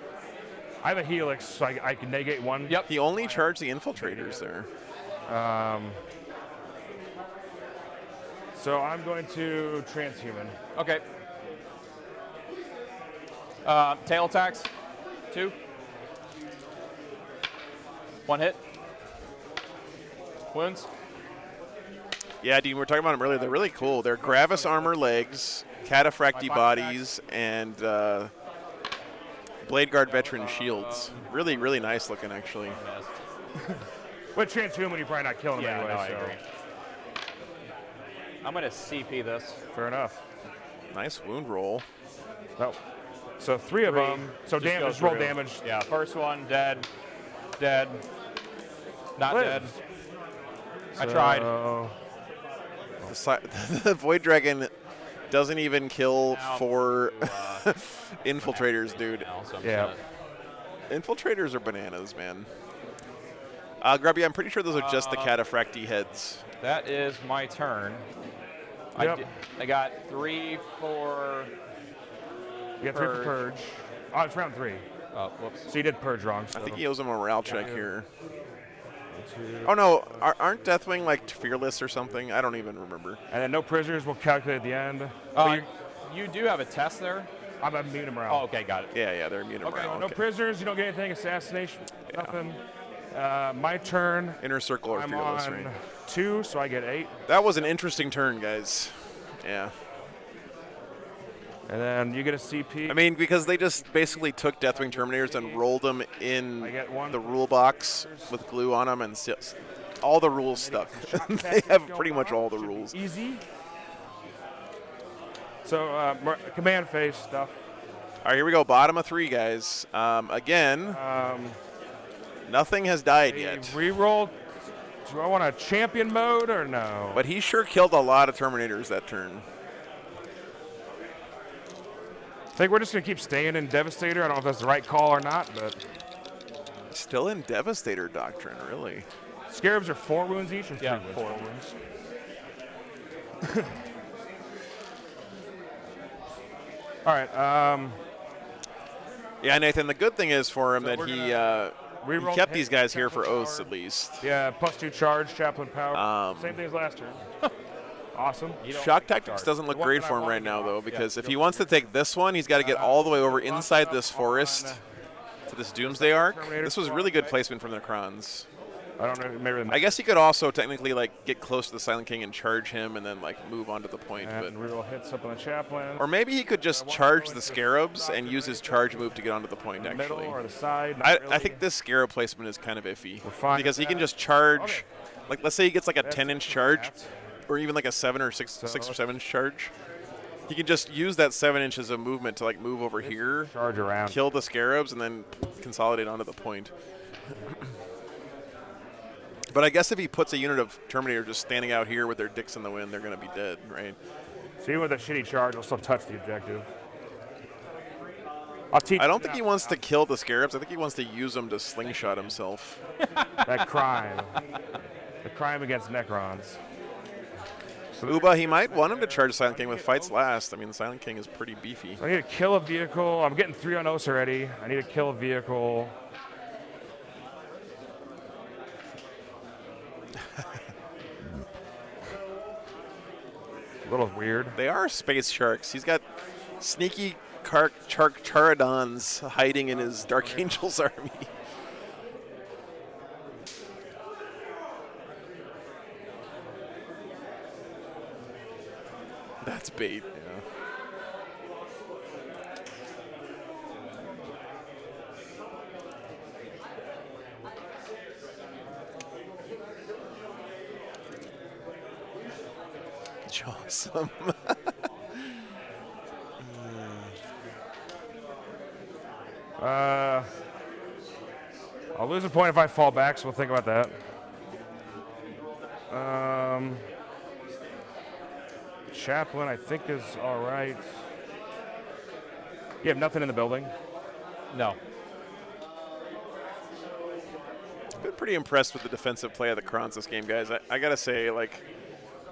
Speaker 3: I have a Helix, so I can negate 1.
Speaker 4: Yep.
Speaker 1: He only charged the infiltrators there.
Speaker 3: So I'm going to transhuman.
Speaker 4: Okay. Tail attacks, 2. 1 hit. Wounds.
Speaker 1: Yeah, Dean, we were talking about them earlier. They're really cool. They're Gravis armor legs, Cataphracti bodies, and Blade Guard veteran shields. Really, really nice looking, actually.
Speaker 3: But transhuman, you're probably not killing him
Speaker 4: Yeah,
Speaker 3: anyway,
Speaker 4: no, I
Speaker 3: so
Speaker 4: agree. I'm gonna CP this.
Speaker 3: fair enough.
Speaker 1: Nice wound roll.
Speaker 3: Oh. So 3 of them. So
Speaker 4: Just go
Speaker 3: damage, roll
Speaker 4: through.
Speaker 3: damage.
Speaker 4: Yeah, first one, dead. Dead. Not
Speaker 3: Live.
Speaker 4: dead. I tried.
Speaker 3: So-
Speaker 1: The Void Dragon doesn't even kill
Speaker 4: Now,
Speaker 1: 4 infiltrators, dude.
Speaker 4: Now, so I'm
Speaker 3: Yeah.
Speaker 4: gonna-
Speaker 1: Infiltrators are bananas, man. Grubby, I'm pretty sure those are just the Cataphracti heads.
Speaker 4: That is my turn.
Speaker 3: Yep.
Speaker 4: I got 3, 4.
Speaker 3: You got 3 for purge. Oh, it's round 3.
Speaker 4: Oh, whoops.
Speaker 3: So you did purge wrong. So
Speaker 1: I think he owes him a morale check
Speaker 3: Yeah.
Speaker 1: here.
Speaker 3: 2.
Speaker 1: Oh no, aren't Deathwing like fearless or something? I don't even remember.
Speaker 3: And then no prisoners will calculate at the end.
Speaker 4: You do have a test there?
Speaker 3: I'm immune to morale.
Speaker 4: Oh, okay, got it.
Speaker 1: Yeah, they're immune to
Speaker 4: Okay,
Speaker 1: morale.
Speaker 3: No prisoners, you don't get anything. Assassination, nothing. My turn.
Speaker 1: Inner Circle or
Speaker 3: I'm
Speaker 1: fearless,
Speaker 3: on
Speaker 1: right?
Speaker 3: 2, so I get 8.
Speaker 1: That was an interesting turn, guys. Yeah.
Speaker 3: And then you get a CP.
Speaker 1: I mean, because they just basically took Deathwing Terminators and rolled them
Speaker 3: I
Speaker 1: in
Speaker 3: get 1.
Speaker 1: the rule box with glue on them, and all the rules stuck. They have pretty much all the rules.
Speaker 3: Easy. So command phase stuff.
Speaker 1: All right, here we go. Bottom of 3, guys. Again, nothing has died yet.
Speaker 3: Reroll. Do I want a champion mode or no?
Speaker 1: But he sure killed a lot of Terminators that turn.
Speaker 3: I think we're just going to keep staying in Devastator. I don't know if that's the right call or not, but
Speaker 1: Still in Devastator Doctrine, really.
Speaker 3: Scarabs are 4 wounds each or 3
Speaker 4: Yeah,
Speaker 3: wounds?
Speaker 4: 4
Speaker 3: wounds. All right.
Speaker 1: Yeah, Nathan, the good thing is for him
Speaker 3: So
Speaker 1: that
Speaker 3: we're
Speaker 1: he
Speaker 3: reroll
Speaker 1: kept
Speaker 3: hit,
Speaker 1: these guys here for
Speaker 3: chaplain
Speaker 1: oaths
Speaker 3: power.
Speaker 1: at least.
Speaker 3: Yeah, +2 charge, chaplain power. Same thing as last turn. Awesome.
Speaker 1: Shock Tactics doesn't look
Speaker 3: The one
Speaker 1: great
Speaker 3: that I
Speaker 1: for him
Speaker 3: wanted
Speaker 1: right
Speaker 3: to
Speaker 1: now,
Speaker 3: get
Speaker 1: though,
Speaker 3: off.
Speaker 1: because
Speaker 3: Yeah,
Speaker 1: if
Speaker 3: go
Speaker 1: he
Speaker 3: for
Speaker 1: wants to take this one, he's got to get all the way over
Speaker 3: lock
Speaker 1: inside
Speaker 3: up
Speaker 1: this
Speaker 3: on,
Speaker 1: forest to this Doomsday Arc.
Speaker 3: Terminator
Speaker 1: This was
Speaker 3: squad,
Speaker 1: really good
Speaker 3: right?
Speaker 1: placement from the Necrons.
Speaker 3: I don't know. Maybe
Speaker 1: I guess he could also technically like get close to the Silent King and charge him and then like move on to the point.
Speaker 3: and reroll hits up on the chaplain.
Speaker 1: Or maybe he could just charge the Scarabs and use his charge move to get onto the point,
Speaker 3: the middle
Speaker 1: actually.
Speaker 3: or the side. Not
Speaker 1: I
Speaker 3: really.
Speaker 1: think this Scarab placement is kind of iffy.
Speaker 3: fine
Speaker 1: Because
Speaker 3: with
Speaker 1: he can
Speaker 3: that.
Speaker 1: just charge,
Speaker 3: Okay.
Speaker 1: like let's say he gets like a
Speaker 3: That's
Speaker 1: 10-inch
Speaker 3: it for
Speaker 1: charge,
Speaker 3: that.
Speaker 1: or even like a 6 or
Speaker 3: let's-
Speaker 1: 7-inch charge. He can just use that 7 inches of movement to like move over here,
Speaker 3: Charge around.
Speaker 1: kill the Scarabs, and then consolidate onto the point. But I guess if he puts a unit of Terminator just standing out here with their dicks in the wind, they're going to be dead, right?
Speaker 3: So even with a shitty charge, will still touch the objective. I'll teach
Speaker 1: I don't
Speaker 3: you
Speaker 1: think he
Speaker 3: now.
Speaker 1: wants to kill the Scarabs. I think he wants to use them to slingshot himself.
Speaker 3: That crime. The crime against Necrons.
Speaker 1: Uba, he might want him to charge Silent King with fights last. I mean, the Silent King is pretty beefy.
Speaker 3: So I need to kill a vehicle. I'm getting 3 on Os already. I need to kill a vehicle. A little weird.
Speaker 1: They are space sharks. He's got sneaky Charadons hiding in his Dark Angels army. That's bait, yeah. Awesome.
Speaker 3: I'll lose a point if I fall back, so we'll think about that. Chaplain, I think, is all right. You have nothing in the building?
Speaker 4: No.
Speaker 1: Been pretty impressed with the defensive play of the Crons this game, guys. I gotta say, like,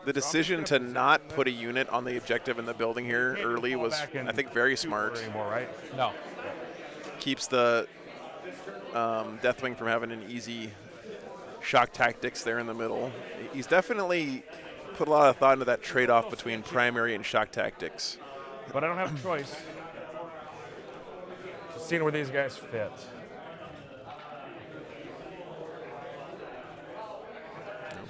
Speaker 1: the decision to not put a unit on the objective in the building here
Speaker 3: Can't
Speaker 1: early
Speaker 3: fall
Speaker 1: was,
Speaker 3: back and
Speaker 1: I think, very
Speaker 3: shoot
Speaker 1: smart.
Speaker 3: anymore, right?
Speaker 4: No.
Speaker 1: Keeps the Deathwing from having an easy shock tactics there in the middle. He's definitely put a lot of thought into that trade-off between primary and shock tactics.
Speaker 3: But I don't have a choice. Just seeing where these guys fit.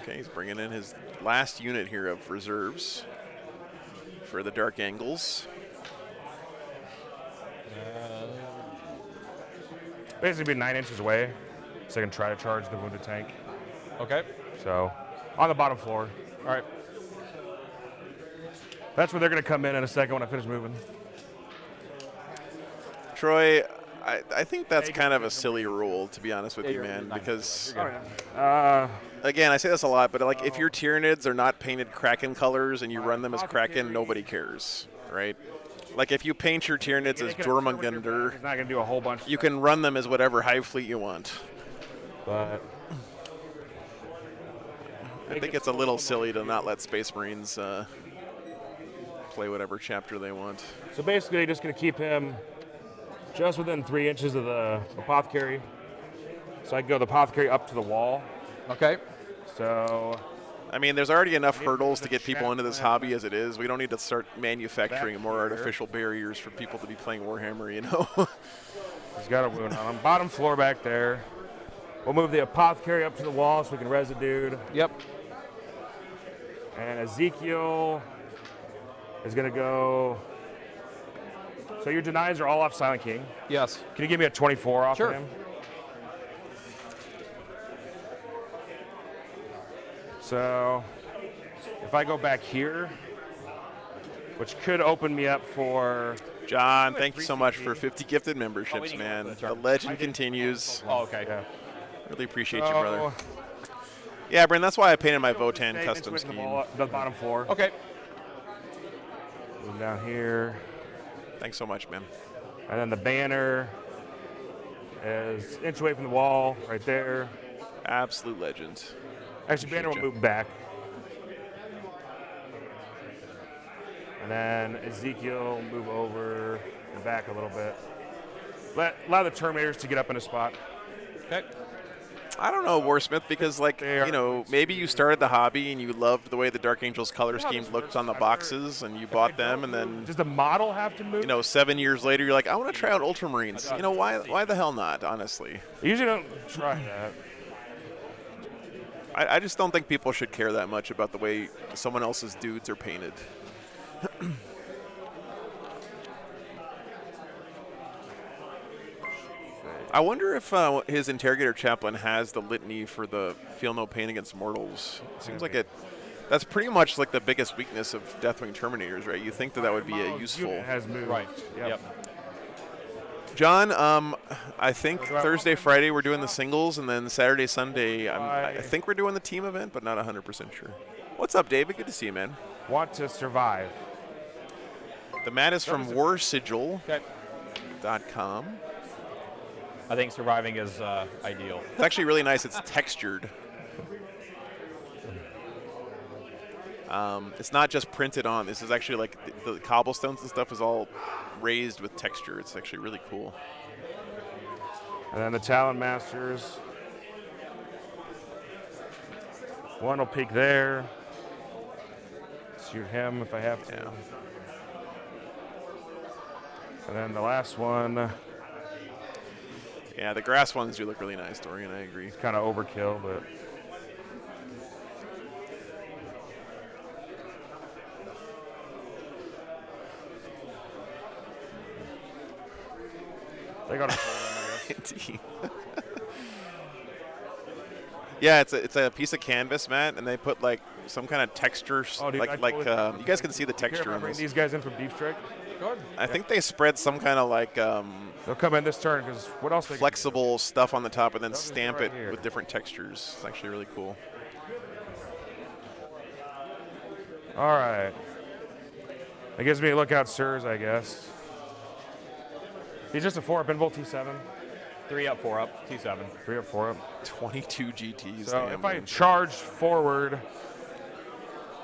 Speaker 1: Okay, he's bringing in his last unit here of reserves for the Dark Angles.
Speaker 3: Basically be 9 inches away, so I can try to charge the wounded tank.
Speaker 4: Okay.
Speaker 3: So, on the bottom floor.
Speaker 4: All right.
Speaker 3: That's where they're going to come in a second when I finish moving.
Speaker 1: Troy, I think that's kind of a silly rule, to be honest with you,
Speaker 4: you're
Speaker 1: man,
Speaker 4: not-
Speaker 1: because,
Speaker 3: Oh,
Speaker 1: again, I say this a lot, but like if your Tyranids are not painted Kraken colors and you run them as Kraken, nobody cares, right? Like if you paint your Tyranids as Jormungandr,
Speaker 3: He's not going to do a whole bunch.
Speaker 1: you can run them as whatever Hive Fleet you want.
Speaker 3: But
Speaker 1: I think it's a little silly to not let Space Marines play whatever chapter they want.
Speaker 3: so basically, just going to keep him just within 3 inches of the apothecary. So I can go the apothecary up to the wall.
Speaker 4: Okay.
Speaker 3: So
Speaker 1: I mean, there's already enough hurdles to get people into this hobby as it is. We don't need to start manufacturing
Speaker 3: Back
Speaker 1: more
Speaker 3: here.
Speaker 1: artificial barriers for people to be playing Warhammer, you know?
Speaker 3: he's got a wound on him. Bottom floor back there. We'll move the apothecary up to the wall so we can res the dude.
Speaker 4: Yep.
Speaker 3: And Ezekiel is going to go. So your denies are all off Silent King.
Speaker 4: Yes.
Speaker 3: Can you give me a 24 off
Speaker 4: Sure.
Speaker 3: of him? So if I go back here, which could open me up for.
Speaker 1: John, thank you so much for 50 gifted memberships, man. The legend continues.
Speaker 4: Oh, okay.
Speaker 3: Yeah.
Speaker 1: Really appreciate you, brother. Yeah, Bryn, that's why I painted my Votan custom
Speaker 3: Between
Speaker 1: scheme.
Speaker 3: the bottom floor.
Speaker 4: Okay.
Speaker 3: Move down here.
Speaker 1: Thanks so much, man.
Speaker 3: And then the banner is inch away from the wall, right there.
Speaker 1: Absolute legend.
Speaker 3: Actually, banner will move back. And then Ezekiel move over and back a little bit. Allow the Terminators to get up in a spot.
Speaker 4: Okay.
Speaker 1: I don't know, Warsmith, because, like,
Speaker 3: They are-
Speaker 1: you know, maybe you started the hobby and you loved the way the Dark Angels color scheme looked on the boxes, and you bought them, and then,
Speaker 3: Does the model have to move?
Speaker 1: you know, 7 years later, you're like, I want to try out Ultramarines. You know, why the hell not, honestly?
Speaker 3: I usually don't try that.
Speaker 1: I just don't think people should care that much about the way someone else's dudes are painted. I wonder if his Interrogator Chaplain has the litany for the Feel No Pain Against Mortals. It seems like that's pretty much like the biggest weakness of Deathwing Terminators, right? You think that would be a useful.
Speaker 3: Unit has moved.
Speaker 4: Right.
Speaker 3: Yep.
Speaker 1: John, I think Thursday, Friday we're doing the singles, and then Saturday, Sunday, I think we're doing the team event, but not 100% sure. What's up, David? Good to see you, man.
Speaker 3: Want to survive.
Speaker 1: The mat is from warsigil.com.
Speaker 4: Okay. I think surviving is ideal.
Speaker 1: It's actually really nice. It's textured. It's not just printed on. This is actually like the cobblestones and stuff is all raised with texture. It's actually really cool.
Speaker 3: And then the Talon Masters. One will peek there. Shoot him if I have to.
Speaker 1: Yeah.
Speaker 3: And then the last one,
Speaker 1: Yeah, the grass ones do look really nice, Dorian. I agree.
Speaker 3: kind of overkill, but they got
Speaker 1: Indeed. Yeah, it's a piece of canvas, Matt, and they put like some kind of texture.
Speaker 3: Oh, dude,
Speaker 1: you guys can see the texture on
Speaker 3: bring
Speaker 1: this.
Speaker 3: these guys in from Deep Strike.
Speaker 1: I think they spread some kind of like
Speaker 3: They'll come in this turn because what else?
Speaker 1: flexible stuff on the top and then
Speaker 3: They'll just
Speaker 1: stamp
Speaker 3: right
Speaker 1: it
Speaker 3: here.
Speaker 1: with different textures. It's actually really cool.
Speaker 3: All right. That gives me a lookout, sirs, I guess. He's just a 4-up invul T7.
Speaker 4: 3 up, 4 up, T7.
Speaker 3: 3-up, 4-up.
Speaker 1: 22 GTs.
Speaker 3: So
Speaker 1: damn,
Speaker 3: if I
Speaker 1: man.
Speaker 3: charge forward,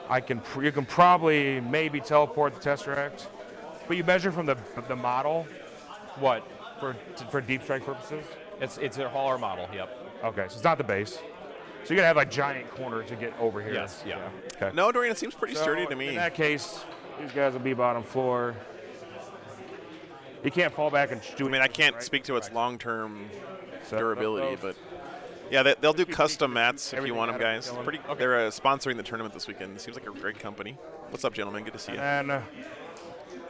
Speaker 3: you can probably maybe teleport the Tesseract. But you measure from the model
Speaker 4: What?
Speaker 3: for Deep Strike purposes?
Speaker 4: It's a hauler model. Yep.
Speaker 3: Okay, so it's not the base. So you gotta have like giant corner to get over here.
Speaker 4: Yes, yeah.
Speaker 3: Okay.
Speaker 1: No, Dorian, it seems pretty sturdy to
Speaker 3: In
Speaker 1: me.
Speaker 3: that case, these guys will be bottom floor. You can't fall back and shoot.
Speaker 1: I mean, I can't
Speaker 3: right?
Speaker 1: speak to its long-term
Speaker 3: So
Speaker 1: durability,
Speaker 3: those-
Speaker 1: but yeah, they'll do
Speaker 3: Just be
Speaker 1: custom
Speaker 3: peeking,
Speaker 1: mats if you
Speaker 3: everything
Speaker 1: want them,
Speaker 3: out of
Speaker 1: guys.
Speaker 3: killing.
Speaker 1: Pretty.
Speaker 3: Okay.
Speaker 1: They're sponsoring the tournament this weekend. Seems like a great company. What's up, gentlemen? Good to see you.
Speaker 3: And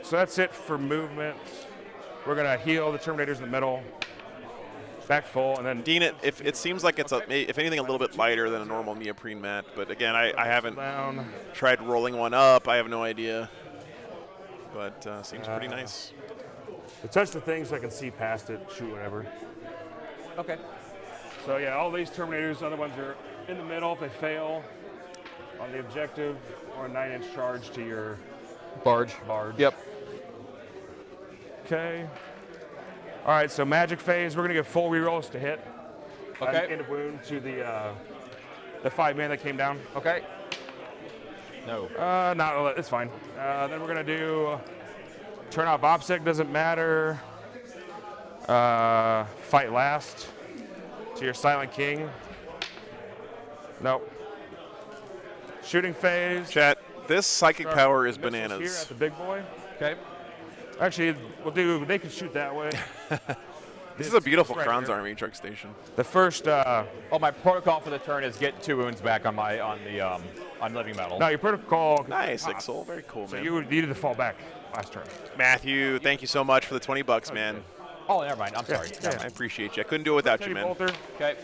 Speaker 3: so that's it for movement. We're gonna heal the Terminators in the middle, back full, and then
Speaker 1: Dean, if it seems like it's if anything a little bit lighter than a normal neoprene mat, but again, I haven't
Speaker 3: down.
Speaker 1: tried rolling one up. I have no idea, but seems pretty nice.
Speaker 3: To touch the thing so I can see past it, shoot whatever.
Speaker 4: Okay.
Speaker 3: So yeah, all these Terminators, other ones are in the middle. If they fail on the objective, or a 9-inch charge to your
Speaker 4: Barge. Yep.
Speaker 3: Okay. All right, so magic phase, we're gonna give full rerolls to hit.
Speaker 4: Okay.
Speaker 3: End of wound to the 5-man that came down.
Speaker 4: Okay. No.
Speaker 3: No, it's fine. Then we're gonna do turn off OPSEC, doesn't matter. Fight last to your Silent King. Nope. Shooting phase.
Speaker 1: Chat, this psychic power is
Speaker 3: Missiles Here
Speaker 1: bananas.
Speaker 3: at the big boy.
Speaker 4: Okay.
Speaker 3: Actually, they can shoot that way.
Speaker 1: This is a beautiful
Speaker 3: right
Speaker 1: Kron's
Speaker 3: here.
Speaker 1: Army truck station.
Speaker 3: The first,
Speaker 4: Oh, my protocol for the turn is get 2 wounds back on living metal.
Speaker 3: no, your protocol.
Speaker 1: Nice, Ixol. Very cool,
Speaker 3: So
Speaker 1: man.
Speaker 3: you needed to fall back last turn.
Speaker 1: Matthew, thank you so much for the $20, man.
Speaker 4: Oh, never mind. I'm sorry.
Speaker 3: Yeah.
Speaker 1: I appreciate you. I couldn't do it without you,
Speaker 3: Teddy
Speaker 1: man.
Speaker 3: Bolter,
Speaker 4: Okay.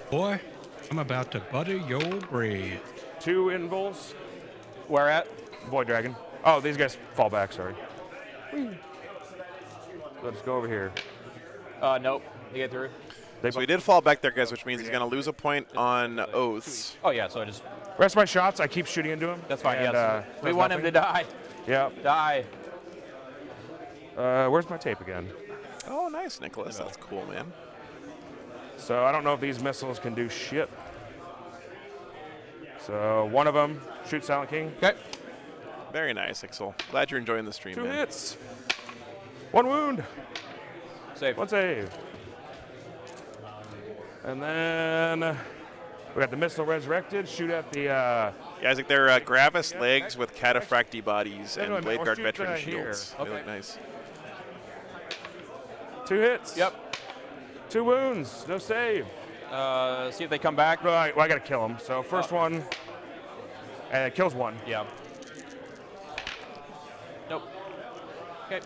Speaker 2: Boy, I'm about to butter your bread.
Speaker 3: 2 invuls,
Speaker 4: Where at?
Speaker 3: Void Dragon. Oh, these guys fall back, sorry. Let's go over here.
Speaker 4: Nope. You get through?
Speaker 1: So he did fall back there, guys, which means he's going to lose a point on oaths.
Speaker 4: Oh, yeah. So I just.
Speaker 3: Rest of my shots, I keep shooting into him.
Speaker 4: That's fine.
Speaker 3: And,
Speaker 4: Yes. We
Speaker 3: does
Speaker 4: want him to
Speaker 3: nothing.
Speaker 4: die.
Speaker 3: Yep.
Speaker 4: Die.
Speaker 3: Where's my tape again?
Speaker 1: Oh, nice, Nicholas. That's cool, man.
Speaker 3: So I don't know if these missiles can do shit. So one of them shoots Silent King.
Speaker 4: Okay.
Speaker 1: Very nice, Ixel. Glad you're enjoying the stream,
Speaker 3: 2
Speaker 1: man.
Speaker 3: hits. 1 wound.
Speaker 4: Save.
Speaker 3: 1 save. And then we got the missile resurrected. Shoot at the.
Speaker 1: Yeah, Isaac, they're Gravis legs with cataphracti bodies
Speaker 3: No,
Speaker 1: and
Speaker 3: no,
Speaker 1: Blade
Speaker 3: I'll
Speaker 1: Guard
Speaker 3: shoot,
Speaker 1: veteran
Speaker 3: here.
Speaker 1: shields. They look nice.
Speaker 3: 2 hits.
Speaker 4: Yep.
Speaker 3: 2 wounds. No save.
Speaker 4: See if they come back.
Speaker 3: Right. Well, I got to kill him. So first one. And it kills 1.
Speaker 4: Yeah. Nope. Okay.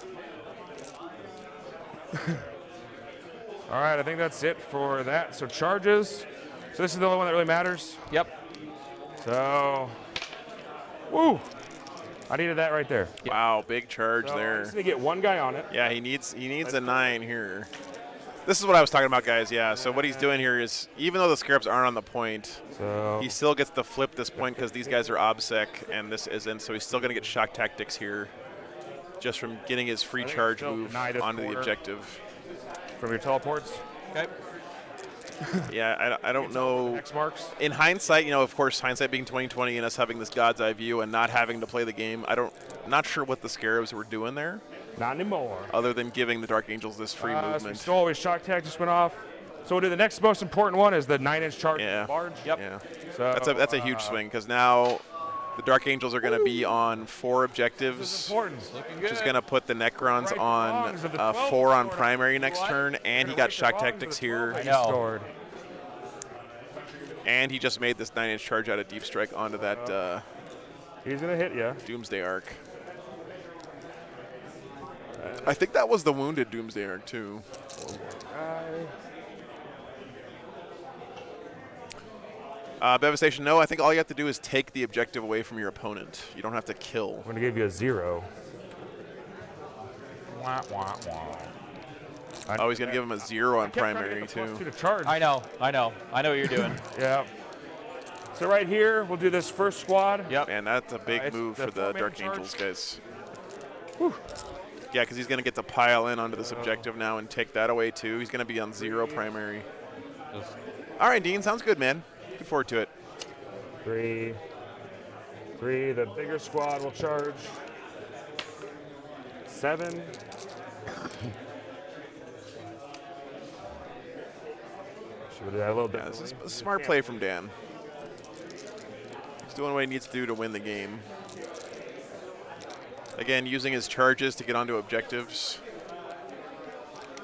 Speaker 3: All right. I think that's it for that. So charges. So this is the only one that really matters.
Speaker 4: Yep.
Speaker 3: So. Woo. I needed that right there.
Speaker 1: Wow, big charge
Speaker 3: So I
Speaker 1: there.
Speaker 3: just need to get 1 guy on it.
Speaker 1: Yeah, he needs a 9 here. This is what I was talking about, guys. Yeah, so what he's doing here is, even though the Scarabs aren't on the point,
Speaker 3: So
Speaker 1: he still gets to flip this point because these guys are OBSEC and this isn't, so he's still going to get shock tactics here just from getting his free
Speaker 3: think
Speaker 1: charge
Speaker 3: still
Speaker 1: move
Speaker 3: denied his
Speaker 1: onto the
Speaker 3: corner.
Speaker 1: objective.
Speaker 3: from your teleports.
Speaker 4: Okay.
Speaker 1: Yeah, I don't know.
Speaker 3: X marks.
Speaker 1: In hindsight, you know, of course, hindsight being 2020 and us having this God's eye view and not having to play the game, not sure what the Scarabs were doing there,
Speaker 3: Not anymore.
Speaker 1: other than giving the Dark Angels this free
Speaker 3: So we
Speaker 1: movement.
Speaker 3: stole always shock tag just went off. So we'll do the next most important one is the 9-inch charge
Speaker 1: Yeah.
Speaker 3: barge.
Speaker 4: Yep.
Speaker 1: Yeah,
Speaker 3: So
Speaker 1: that's a huge swing because now the Dark Angels are going to be on 4
Speaker 3: This is
Speaker 1: objectives,
Speaker 3: important.
Speaker 1: which is going to put the Necrons
Speaker 3: Right
Speaker 1: on
Speaker 3: prongs of the 12
Speaker 1: 4 on
Speaker 3: sword.
Speaker 1: primary next turn, and he got shock tactics here,
Speaker 4: I know.
Speaker 3: Stored.
Speaker 1: and he just made this 9-inch charge out of Deep Strike onto that
Speaker 3: He's gonna hit you.
Speaker 1: Doomsday Arc. I think that was the wounded Doomsday Arc too. Devastation, no. I think all you have to do is take the objective away from your opponent. You don't have to kill.
Speaker 3: I'm gonna give you a 0.
Speaker 4: Wah, wah, wah.
Speaker 1: Oh, he's going to give him a 0 on
Speaker 3: Kept trying to
Speaker 1: primary
Speaker 3: get the +2
Speaker 1: too.
Speaker 3: to charge.
Speaker 4: I know what you're doing.
Speaker 3: Yeah. So right here, we'll do this first squad.
Speaker 4: Yep.
Speaker 1: And that's a big
Speaker 3: It's
Speaker 1: move
Speaker 3: the
Speaker 1: for the
Speaker 3: 4-man
Speaker 1: Dark
Speaker 3: charge.
Speaker 1: Angels, guys. Yeah, because he's going to get to pile in onto this objective now and take that away too. He's going to be on 0 primary. All right, Dean, sounds good, man. Looking forward to it.
Speaker 3: 3. The bigger squad will charge. 7. Should we do that a little bit?
Speaker 1: Yeah, this is a smart play from Dan. He's doing what he needs to do to win the game. Again, using his charges to get onto objectives.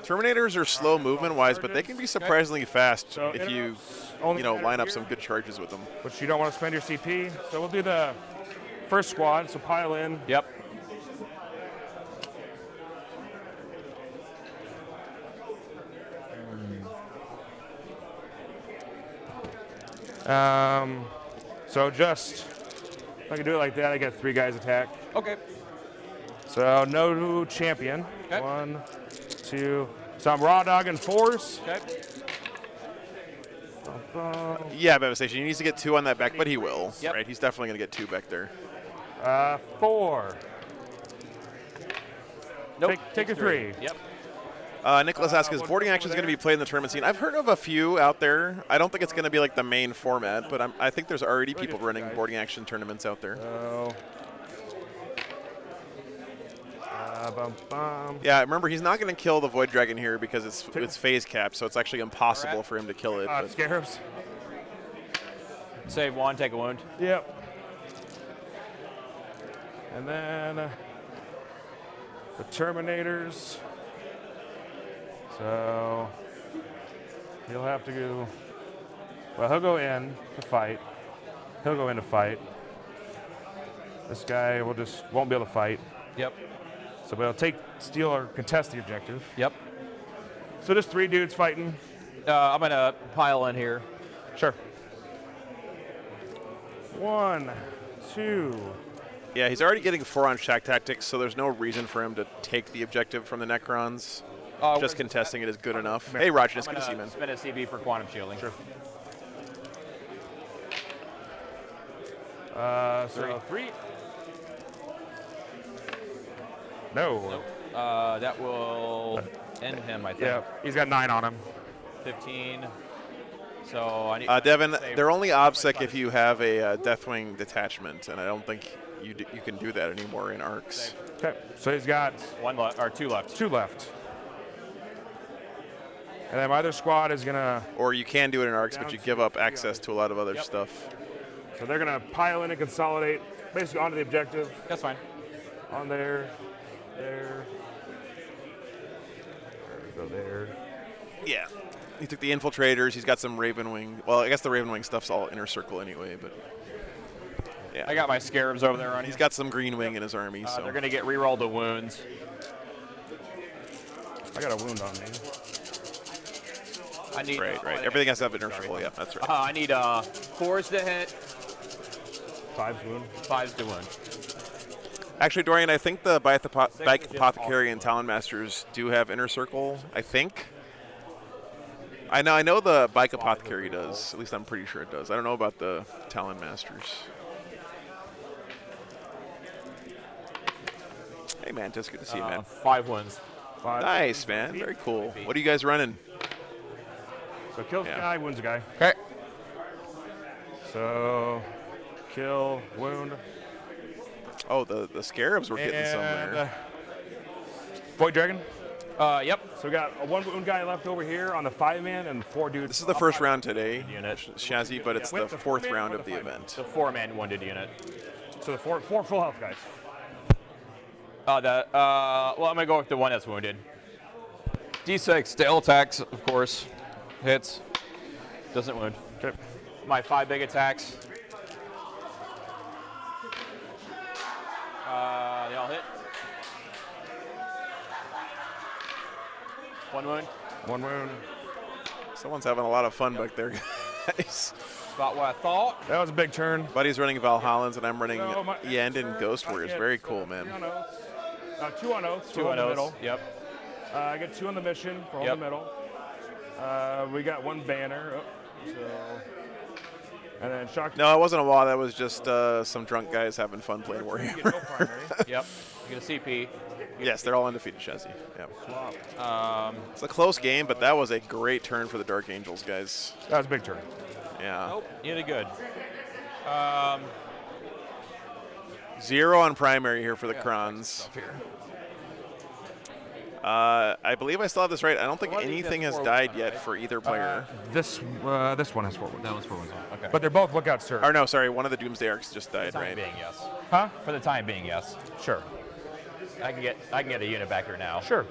Speaker 1: Terminators are slow movement-wise, but they can be surprisingly fast
Speaker 3: So
Speaker 1: if you,
Speaker 3: only
Speaker 1: line up
Speaker 3: here,
Speaker 1: some good charges with them.
Speaker 3: Which you don't want to spend your CP. So we'll do the first squad. So pile in.
Speaker 4: Yep.
Speaker 3: So just if I can do it like that, I get 3 guys attack.
Speaker 4: Okay.
Speaker 3: So no champion.
Speaker 4: Okay.
Speaker 3: 1, 2. So I'm raw dogging 4s.
Speaker 4: Okay.
Speaker 1: Yeah, Devastation, he needs to get 2 on that back, but he will.
Speaker 4: Yep.
Speaker 1: Right? He's definitely going to get 2 back there.
Speaker 3: 4.
Speaker 4: Nope.
Speaker 3: Take a 3.
Speaker 4: Yep.
Speaker 1: Nicholas asks, is boarding action going to be played in the tournament scene? I've heard of a few out there. I don't think it's going to be like the main format, but I think there's already people running boarding action tournaments out there.
Speaker 3: So.
Speaker 1: Yeah, remember, he's not going to kill the Void Dragon here because it's phase capped, so it's actually impossible for him to kill it. but-
Speaker 3: Scarabs.
Speaker 4: Save 1, take a wound.
Speaker 3: Yep. And then the Terminators. So he'll have to go. Well, he'll go in to fight. He'll go in to fight. This guy won't be able to fight.
Speaker 4: Yep.
Speaker 3: So we'll steal or contest the objective.
Speaker 4: Yep.
Speaker 3: So there's 3 dudes fighting.
Speaker 4: I'm gonna pile in here.
Speaker 3: Sure. 1, 2.
Speaker 1: Yeah, he's already getting 4 on Shack Tactics, so there's no reason for him to take the objective from the Necrons. Just contesting it is good enough. Hey, Roger, it's good to see you, man.
Speaker 4: Spend a CB for quantum shielding.
Speaker 3: Sure. So 3. No.
Speaker 4: That will end him, I think.
Speaker 3: Yeah, he's got 9 on him.
Speaker 4: 15. So I need.
Speaker 1: Devin, they're only OBSEC if you have a Deathwing detachment, and I don't think you can do that anymore in arcs.
Speaker 3: Okay, so he's got
Speaker 4: One left or two left.
Speaker 3: 2 left. And then my other squad is gonna.
Speaker 1: Or you can do it in arcs, but you give up access to a lot of other stuff.
Speaker 3: So they're gonna pile in and consolidate, basically onto the objective.
Speaker 4: That's fine.
Speaker 3: On there, there. Go there.
Speaker 1: Yeah. He took the infiltrators. He's got some Ravenwing. Well, I guess the Ravenwing stuff's all inner circle anyway, but yeah.
Speaker 4: I got my scarabs over there on
Speaker 1: He's
Speaker 4: you.
Speaker 1: got some Green Wing in his army. So
Speaker 4: They're gonna get rerolled to wounds.
Speaker 3: I got a wound on me.
Speaker 4: I need.
Speaker 1: right. Everything has to have inner circle. Yeah, that's right.
Speaker 4: I need 4s to hit,
Speaker 3: 5 wound.
Speaker 4: 5s to wound.
Speaker 1: Actually, Dorian, I think the Bike Apothecary and Talon Masters do have inner circle. I think. I know the Bike Apothecary does. At least I'm pretty sure it does. I don't know about the Talon Masters. Hey, man, just good to see you, man.
Speaker 4: 5 wounds.
Speaker 3: 5.
Speaker 1: Nice, man. Very cool. What are you guys running?
Speaker 3: So kills
Speaker 1: Yeah.
Speaker 3: a guy, wounds a guy.
Speaker 4: Okay.
Speaker 3: So kill, wound.
Speaker 1: Oh, the Scarabs were getting some there.
Speaker 3: Void Dragon.
Speaker 4: Yep.
Speaker 3: So we got a 1 wound guy left over here on the 5-man and 4 dudes.
Speaker 1: This is the first round today,
Speaker 4: Unit.
Speaker 1: Shazzy, but it's the
Speaker 3: With the
Speaker 1: 4th
Speaker 3: 4-man
Speaker 1: round
Speaker 3: or
Speaker 1: of
Speaker 3: the
Speaker 1: the
Speaker 3: 5-man?
Speaker 1: event.
Speaker 4: The 4-man wounded unit.
Speaker 3: So the 4 full health guys.
Speaker 4: Well, I'm gonna go with the one that's wounded. D6 tail attacks, of course, hits. Doesn't wound.
Speaker 3: Okay.
Speaker 4: My 5 big attacks. They all hit. 1 wound.
Speaker 3: 1 wound.
Speaker 1: Someone's having a lot of fun back there, guys.
Speaker 4: About what I thought.
Speaker 3: That was a big turn.
Speaker 1: Buddy's running Valhallans, and I'm running
Speaker 3: No, my-
Speaker 1: Yend and Ghost Warriors. Very cool, man.
Speaker 3: 2 on oaths.
Speaker 4: 2
Speaker 3: on the
Speaker 4: on
Speaker 3: middle.
Speaker 4: oaths. Yep.
Speaker 3: I get 2 on the mission for holding
Speaker 4: Yep.
Speaker 3: the middle. We got 1 banner. And then shock.
Speaker 1: No, it wasn't a wall. That was just some drunk guys having fun playing
Speaker 3: You
Speaker 1: Warhammer.
Speaker 3: get no primary.
Speaker 4: Yep. You get a CP.
Speaker 1: Yes, they're all undefeated, Shazzy. Yeah.
Speaker 3: Swap.
Speaker 1: It's a close game, but that was a great turn for the Dark Angels, guys.
Speaker 3: That was a big turn.
Speaker 1: Yeah.
Speaker 4: Nope. You did good.
Speaker 1: 0 on primary here for the Crons. I believe I still have this right. I don't think anything has died yet for either player.
Speaker 3: This one has 4 wounds.
Speaker 4: That was 4 wounds. Okay.
Speaker 3: But they're both lookout sir.
Speaker 1: Or no, sorry, one of the Doomsday Arcs just
Speaker 4: For the
Speaker 1: died,
Speaker 4: time
Speaker 1: right?
Speaker 4: being, yes.
Speaker 3: Huh?
Speaker 4: For the time being, yes.
Speaker 3: Sure.
Speaker 4: I can get a unit back here now.
Speaker 3: Sure.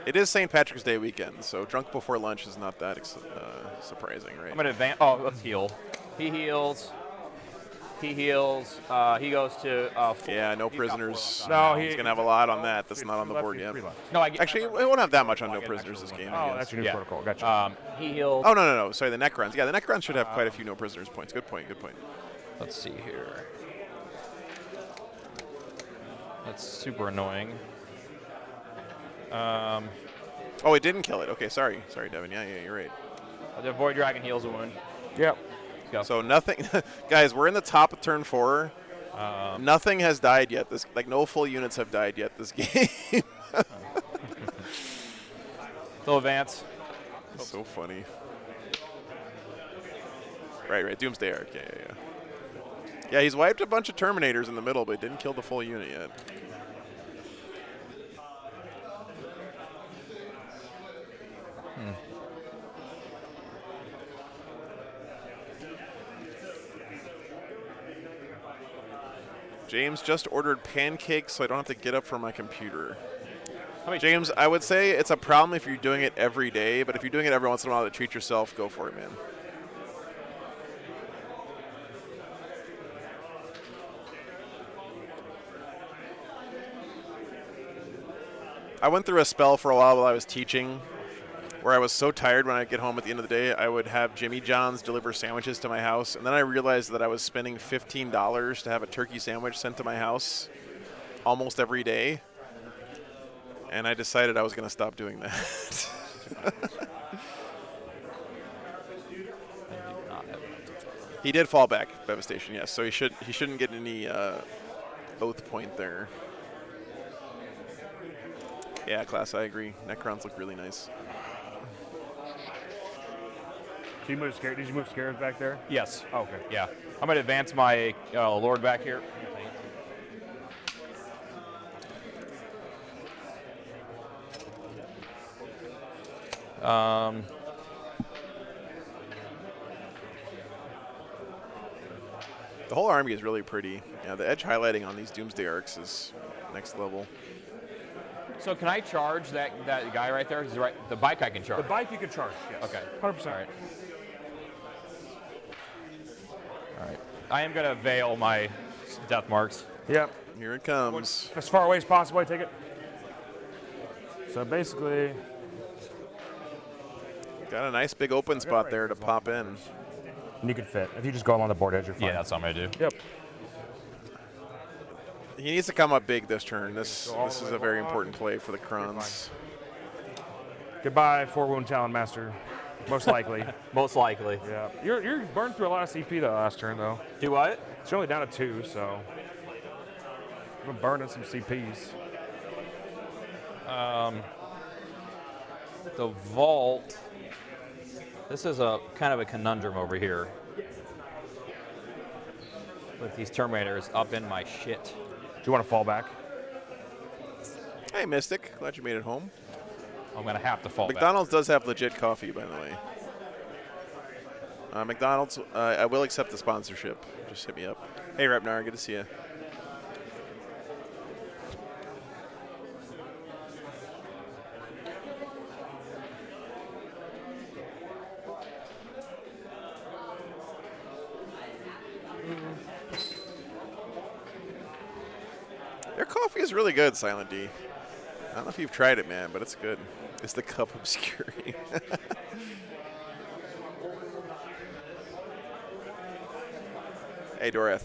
Speaker 1: It is St. Patrick's Day weekend, so drunk before lunch is not that surprising, right?
Speaker 4: I'm gonna advance. Oh, let's heal. He heals. He heals. He goes to.
Speaker 1: Yeah, no prisoners.
Speaker 3: No,
Speaker 1: He's gonna have a lot on that. That's not on the board yet.
Speaker 4: No, I get.
Speaker 1: Actually, we won't have that much on no prisoners this game. I
Speaker 3: Oh,
Speaker 1: guess.
Speaker 3: that's your new
Speaker 4: Yeah.
Speaker 3: protocol. Gotcha.
Speaker 4: He heals.
Speaker 1: Oh no. Sorry, the Necrons. Yeah, the Necrons should have quite a few no prisoners points. Good point.
Speaker 4: Let's see here. That's super annoying.
Speaker 1: Oh, it didn't kill it. Okay, sorry, Devin. Yeah, you're right.
Speaker 4: The Void Dragon heals a wound.
Speaker 3: Yep.
Speaker 4: Let's go.
Speaker 1: So nothing, guys. We're in the top of turn 4. Nothing has died yet. No full units have died yet this game.
Speaker 4: Still advance.
Speaker 1: So funny. Right. Doomsday Arc. Yeah. Yeah, he's wiped a bunch of Terminators in the middle, but didn't kill the full unit yet. James just ordered pancakes, so I don't have to get up from my computer. James, I would say it's a problem if you're doing it every day, but if you're doing it every once in a while to treat yourself, go for it, man. I went through a spell for a while I was teaching where I was so tired when I get home at the end of the day, I would have Jimmy John's deliver sandwiches to my house, and then I realized that I was spending $15 to have a turkey sandwich sent to my house almost every day, and I decided I was going to stop doing that. He did fall back, Devastation, yes, so he shouldn't get any oath point there. Yeah, class, I agree. Necrons look really nice.
Speaker 3: Did you move scares back there?
Speaker 4: Yes.
Speaker 3: Oh, okay.
Speaker 4: Yeah. I'm going to advance my Lord back here.
Speaker 1: The whole army is really pretty. Yeah, the edge highlighting on these Doomsday Arcs is next level.
Speaker 4: So can I charge that guy right there? Is he right? The bike I can charge.
Speaker 3: The bike you can charge, yes.
Speaker 4: Okay.
Speaker 3: 100%.
Speaker 4: All right. All right. I am going to veil my death marks.
Speaker 3: Yep.
Speaker 1: Here it comes.
Speaker 3: As far away as possible, I take it. So basically,
Speaker 1: Got a nice big open spot there to pop in.
Speaker 3: and you can fit. If you just go along the board edge, you're fine.
Speaker 4: Yeah, that's what I'm going to do.
Speaker 3: Yep.
Speaker 1: He needs to come up big this turn. This is a very important play for the Crons.
Speaker 3: Goodbye, 4-wound Talon Master. Most likely.
Speaker 4: Most likely.
Speaker 3: Yeah. You're burned through a lot of CP that last turn, though.
Speaker 4: Do what?
Speaker 3: It's only down to 2, so I'm burning some CPs.
Speaker 4: The vault. This is a kind of a conundrum over here. With these Terminators up in my shit.
Speaker 3: Do you want to fall back?
Speaker 1: Hey, Mystic. Glad you made it home.
Speaker 4: I'm going to have to fall back.
Speaker 1: McDonald's does have legit coffee, by the way. McDonald's, I will accept the sponsorship. Just hit me up. Hey, Repnar, good to see you. Their coffee is really good, Silent D. I don't know if you've tried it, man, but it's good. It's the cup obscuring. Hey, Doreth.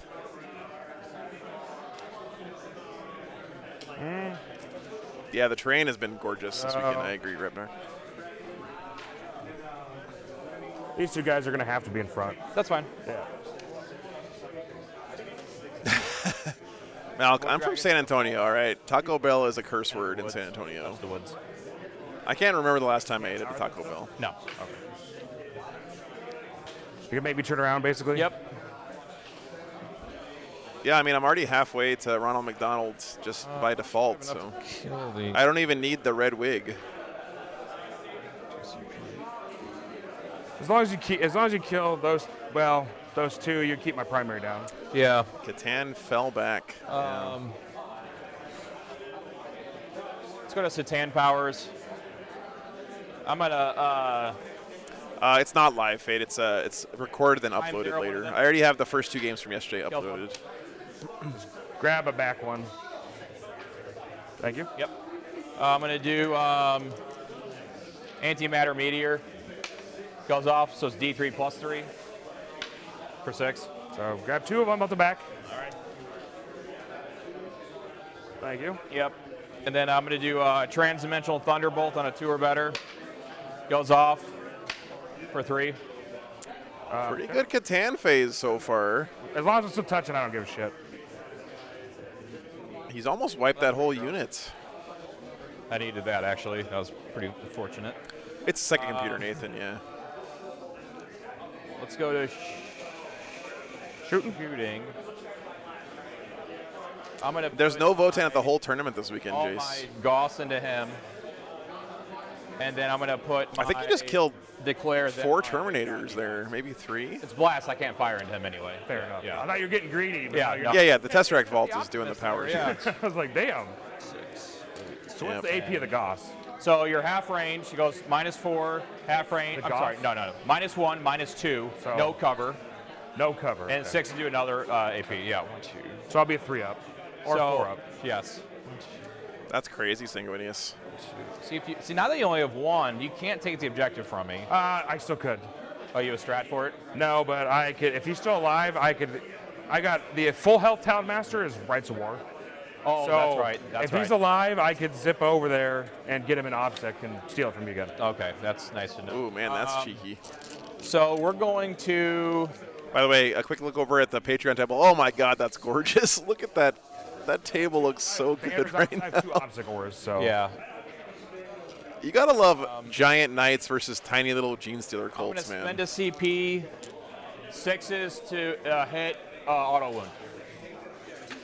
Speaker 1: Yeah, the terrain has been gorgeous this weekend. I agree, Repnar.
Speaker 3: These two guys are going to have to be in front.
Speaker 4: That's fine.
Speaker 3: Yeah.
Speaker 1: Malk, I'm from San Antonio, all right? Taco Bell is a curse word in San Antonio.
Speaker 4: That's the woods.
Speaker 1: I can't remember the last time I ate at a Taco Bell.
Speaker 4: No.
Speaker 3: Okay. You can make me turn around, basically?
Speaker 4: Yep.
Speaker 1: Yeah, I mean, I'm already halfway to Ronald McDonald's just by default, so I don't even need the red wig.
Speaker 3: As long as you kill those, well, those two, you keep my primary down.
Speaker 4: Yeah.
Speaker 1: Catan fell back.
Speaker 4: Let's go to Satan Powers. I'm gonna.
Speaker 1: It's not live, Fate. It's recorded and uploaded
Speaker 4: zero
Speaker 1: later.
Speaker 4: one.
Speaker 1: I already have the first 2 games from yesterday
Speaker 4: Kill one.
Speaker 1: uploaded.
Speaker 3: Grab a back one. Thank you.
Speaker 4: Yep. I'm gonna do Antimatter Meteor. Goes off, so it's D3 plus 3 for 6.
Speaker 3: So grab 2 of them out the back.
Speaker 4: All right.
Speaker 3: Thank you.
Speaker 4: Yep. And then I'm gonna do Transdimensional Thunderbolt on a 2 or better. Goes off for 3.
Speaker 1: Pretty good Catan phase so far.
Speaker 3: As long as it's still touching, I don't give a shit.
Speaker 1: He's almost wiped that whole unit.
Speaker 4: I needed that actually. That was pretty fortunate.
Speaker 1: It's the second computer, Nathan, yeah.
Speaker 4: Let's go to shooting. I'm gonna.
Speaker 1: There's no Votan at the whole tournament this weekend,
Speaker 4: all
Speaker 1: Jace.
Speaker 4: my Gauss into him, and then I'm gonna put.
Speaker 1: I think you just killed
Speaker 4: declare that
Speaker 1: 4
Speaker 4: my-
Speaker 1: Terminators there, maybe 3.
Speaker 4: It's blast. I can't fire into him anyway.
Speaker 3: Fair enough.
Speaker 4: Yeah.
Speaker 3: I thought you were getting greedy. But
Speaker 4: Yeah,
Speaker 3: now you're
Speaker 4: no.
Speaker 1: Yeah, the Tesseract Vault is doing the power.
Speaker 4: Yeah.
Speaker 3: I was like, damn.
Speaker 4: 6, 8,
Speaker 3: So what's
Speaker 1: Yeah.
Speaker 3: the AP of the Goss?
Speaker 4: So you're half range. She goes -4, half range.
Speaker 3: The
Speaker 4: I'm
Speaker 3: Goss?
Speaker 4: sorry. No. -1, -2.
Speaker 3: So-
Speaker 4: No cover.
Speaker 3: No cover.
Speaker 4: And
Speaker 3: okay.
Speaker 4: 6 to do another AP. Yeah. 1, 2.
Speaker 3: So I'll be a 3 up. Or
Speaker 4: so,
Speaker 3: 4 up.
Speaker 4: Yes.
Speaker 1: That's crazy, Sanguinius.
Speaker 4: See now that you only have 1, you can't take the objective from me.
Speaker 3: I still could.
Speaker 4: Oh, you a strat for it?
Speaker 3: No, but I could. If he's still alive, I could. I got the full health Town Master is Rights of War.
Speaker 4: Oh,
Speaker 3: So
Speaker 4: that's right. That's
Speaker 3: if
Speaker 4: right.
Speaker 3: he's alive, I could zip over there and get him in OBSEC and steal it from you again.
Speaker 4: Okay, that's nice to know.
Speaker 1: Ooh, man, that's cheeky.
Speaker 4: So we're going to.
Speaker 1: By the way, a quick look over at the Patreon table. Oh my God, that's gorgeous. Look at that. That table looks so good
Speaker 3: Hammer's
Speaker 1: right
Speaker 3: I have
Speaker 1: now.
Speaker 3: 2 OBSEC ores, so
Speaker 4: Yeah.
Speaker 1: You gotta love giant knights versus tiny little gene stealer
Speaker 4: I'm
Speaker 1: cults,
Speaker 4: gonna
Speaker 1: man.
Speaker 4: spend a CP 6s to hit auto wound.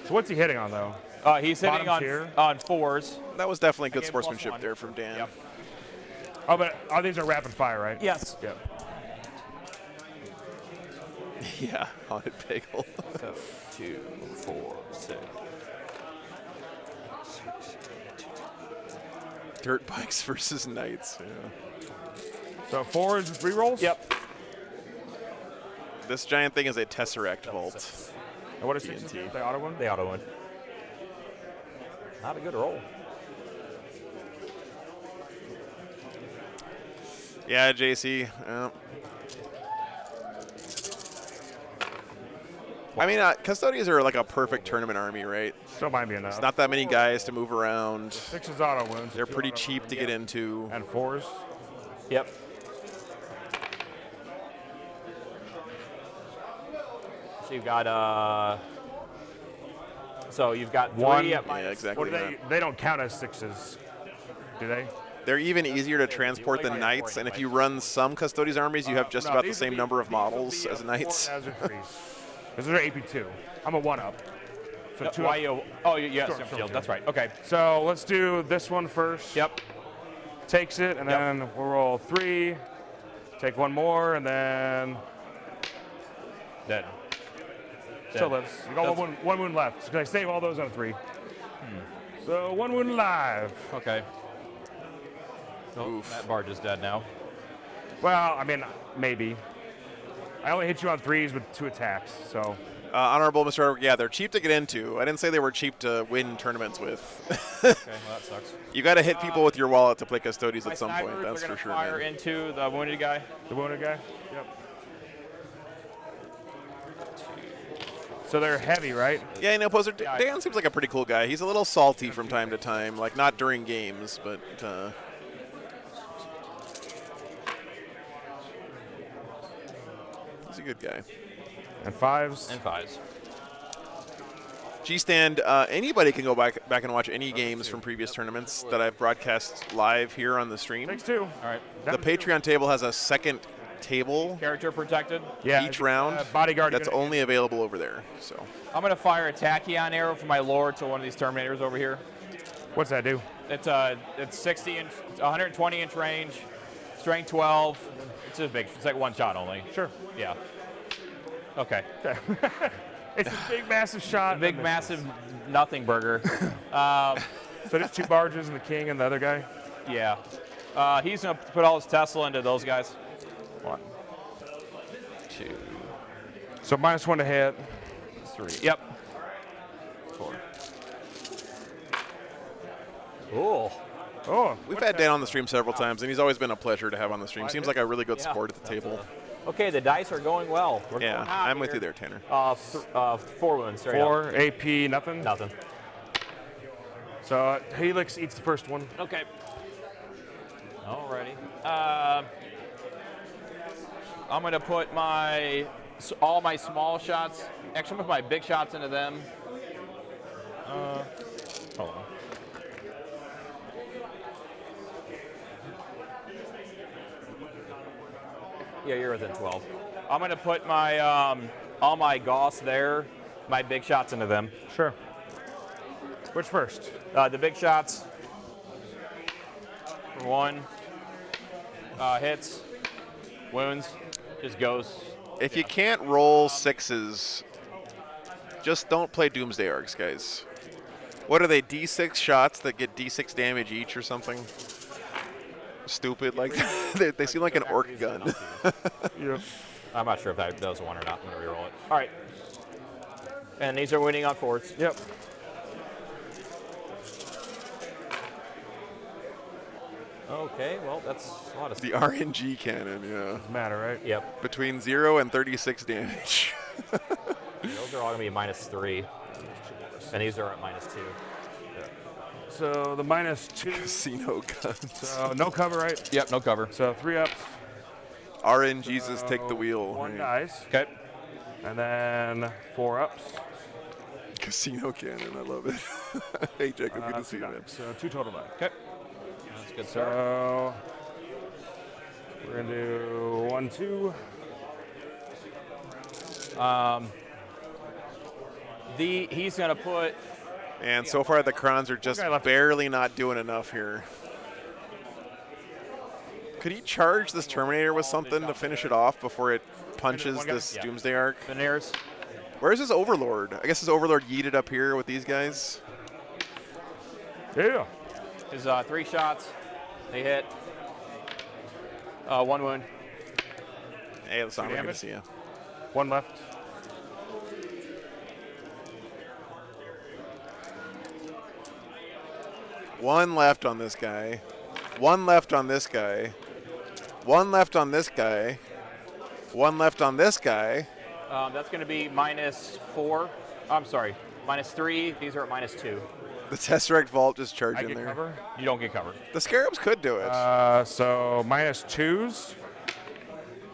Speaker 3: So what's he hitting on though?
Speaker 4: He's hitting
Speaker 3: Bottom tier?
Speaker 4: on 4s.
Speaker 1: That was definitely good
Speaker 4: gave him
Speaker 1: sportsmanship
Speaker 4: +1.
Speaker 1: there from Dan.
Speaker 4: Yep.
Speaker 3: Oh, but these are rapid fire, right?
Speaker 4: Yes.
Speaker 3: Yep.
Speaker 1: Yeah, haunted bagel.
Speaker 4: So 2, 4, 6.
Speaker 1: Dirt bikes versus knights. Yeah.
Speaker 3: So 4s with rerolls?
Speaker 4: Yep.
Speaker 1: This giant thing is a Tesseract vault.
Speaker 3: And what is
Speaker 1: TNT.
Speaker 3: it? The auto one?
Speaker 4: The auto wound. Not a good roll.
Speaker 1: Yeah, JC. I mean, Custodians are like a perfect tournament army, right?
Speaker 3: Still might be enough.
Speaker 1: It's not that many guys to move around.
Speaker 3: 6s auto wounds.
Speaker 1: They're
Speaker 3: 2
Speaker 1: pretty
Speaker 3: auto
Speaker 1: cheap
Speaker 3: wounds.
Speaker 1: to get into.
Speaker 3: And 4s.
Speaker 4: Yep. So you've got you've got 3
Speaker 3: One.
Speaker 4: at
Speaker 1: Yeah,
Speaker 4: minus.
Speaker 1: exactly.
Speaker 3: What do they don't count as 6s, do they?
Speaker 1: They're even easier to transport than
Speaker 4: Yeah,
Speaker 1: knights,
Speaker 4: four
Speaker 1: and if
Speaker 4: anyway.
Speaker 1: you run some Custodians armies, you have just
Speaker 3: No,
Speaker 1: about the
Speaker 3: these
Speaker 1: same
Speaker 3: would be-
Speaker 1: number of
Speaker 3: these would
Speaker 1: models
Speaker 3: be
Speaker 1: as
Speaker 3: a
Speaker 1: knights.
Speaker 3: 4 hazard 3s. These are AP2. I'm a 1-up. So
Speaker 4: No,
Speaker 3: 2
Speaker 4: why you? Oh, yes,
Speaker 3: Sure,
Speaker 4: Storm
Speaker 3: sure,
Speaker 4: Shield.
Speaker 3: sure.
Speaker 4: That's right. Okay.
Speaker 3: So let's do this one first.
Speaker 4: Yep.
Speaker 3: Takes it, and
Speaker 4: Yep.
Speaker 3: then we'll roll 3. Take 1 more, and then
Speaker 4: Dead.
Speaker 3: still lives. You got one wound left. So can I save all those on 3? So 1 wound live.
Speaker 4: Okay. Oh, that barge is dead now.
Speaker 3: Well, I mean, maybe. I only hit you on 3s with 2 attacks, so.
Speaker 1: Honorable Mr. Edward, yeah, they're cheap to get into. I didn't say they were cheap to win tournaments with.
Speaker 4: Okay, well that sucks.
Speaker 1: You got to hit people with your wallet to play Custodians
Speaker 4: My
Speaker 1: at some
Speaker 4: snipers
Speaker 1: point, that's
Speaker 4: are
Speaker 1: for
Speaker 4: gonna
Speaker 1: sure,
Speaker 4: fire
Speaker 1: man.
Speaker 4: into the wounded guy.
Speaker 3: The wounded guy? Yep. So they're heavy, right?
Speaker 1: Yeah, you know, Poser,
Speaker 4: Yeah,
Speaker 1: Dan seems like a pretty cool guy. He's a little salty from time to time, like not during games, but he's a good guy.
Speaker 3: And 5s.
Speaker 4: And 5s.
Speaker 1: G-Stand, anybody can go back and watch any games from previous tournaments that I've broadcast live here on the stream.
Speaker 3: Takes 2.
Speaker 4: All right.
Speaker 1: The Patreon table has a second table
Speaker 4: Character protected.
Speaker 3: Yeah.
Speaker 1: each round
Speaker 3: Bodyguard.
Speaker 1: that's only available over there. So
Speaker 4: I'm gonna fire a tachyon arrow from my lore to one of these Terminators over here.
Speaker 3: What's that do?
Speaker 4: It's 60 inch, 120 inch range, strength 12. It's just big. It's like 1 shot only.
Speaker 3: Sure.
Speaker 4: Yeah. Okay.
Speaker 3: Okay. It's a big, massive shot.
Speaker 4: Big, massive nothing burger.
Speaker 3: So there's 2 barges and the king and the other guy?
Speaker 4: Yeah. He's gonna put all his Tesla into those guys. 1, 2,
Speaker 3: So -1 to hit.
Speaker 4: 3. Yep. 4. Cool.
Speaker 3: Oh.
Speaker 1: we've had Dan on the stream several times, and he's always been a pleasure to have on the stream. Seems like a really good
Speaker 4: Yeah.
Speaker 1: support at the table.
Speaker 4: Okay, the dice are going well. We're
Speaker 1: Yeah,
Speaker 4: going hot
Speaker 1: I'm with you
Speaker 4: here.
Speaker 1: there, Tanner.
Speaker 4: 4 wounds. Straight up.
Speaker 3: 4, AP, nothing?
Speaker 4: Nothing.
Speaker 3: So Helix eats the first one.
Speaker 4: Okay. Alrighty. I'm gonna put all my small shots. Actually, I'm gonna put my big shots into them. Hold on. Yeah, you're within 12. I'm gonna put my all my Gauss there, my big shots into them.
Speaker 3: Sure. Which first?
Speaker 4: The big shots. For 1. Hits. Wounds. Just goes.
Speaker 1: If you can't roll 6s, just don't play Doomsday Arcs, guys. What are they, D6 shots that get D6 damage each or something? Stupid, like they seem like an orc gun.
Speaker 3: Yep.
Speaker 4: I'm not sure if that does 1 or not. I'm gonna reroll it. All right. And these are winning on 4s.
Speaker 3: Yep.
Speaker 4: Okay, well that's a lot of.
Speaker 1: The RNG cannon, yeah.
Speaker 3: Doesn't matter, right?
Speaker 4: Yep.
Speaker 1: Between 0 and 36 damage.
Speaker 4: Those are all gonna be -3, and these are at -2.
Speaker 3: So the -2.
Speaker 1: Casino guns.
Speaker 3: So no cover, right?
Speaker 4: Yep. No cover.
Speaker 3: So 3 ups.
Speaker 1: RNGesus take the wheel.
Speaker 3: 1
Speaker 1: right?
Speaker 3: dice.
Speaker 4: Okay.
Speaker 3: And then 4 ups.
Speaker 1: Casino cannon, I love it. Hey, Jacob, good to see you, man.
Speaker 3: So 2 total die.
Speaker 4: Okay. Good start.
Speaker 3: So we're gonna do 1, 2.
Speaker 4: He's gonna put.
Speaker 1: And so far, the Necrons are just barely not doing enough here. Could he charge this Terminator with something to finish it off before it punches this Doomsday Arc?
Speaker 4: Veneers.
Speaker 1: Where's his Overlord? I guess his Overlord yeeted up here with these guys.
Speaker 3: Yeah.
Speaker 4: His 3 shots. They hit. 1 wound.
Speaker 1: Hey, let's not good to see you.
Speaker 3: 1 left.
Speaker 1: One left on this guy. 1 left on this guy. 1 left on this guy. 1 left on this guy.
Speaker 4: That's going to be -4. I'm sorry, -3. These are at -2.
Speaker 1: The Tesseract Vault just charged
Speaker 3: I
Speaker 1: in
Speaker 3: get
Speaker 1: there.
Speaker 3: cover.
Speaker 4: You don't get covered.
Speaker 1: The Scarabs could do it,
Speaker 3: So -2s.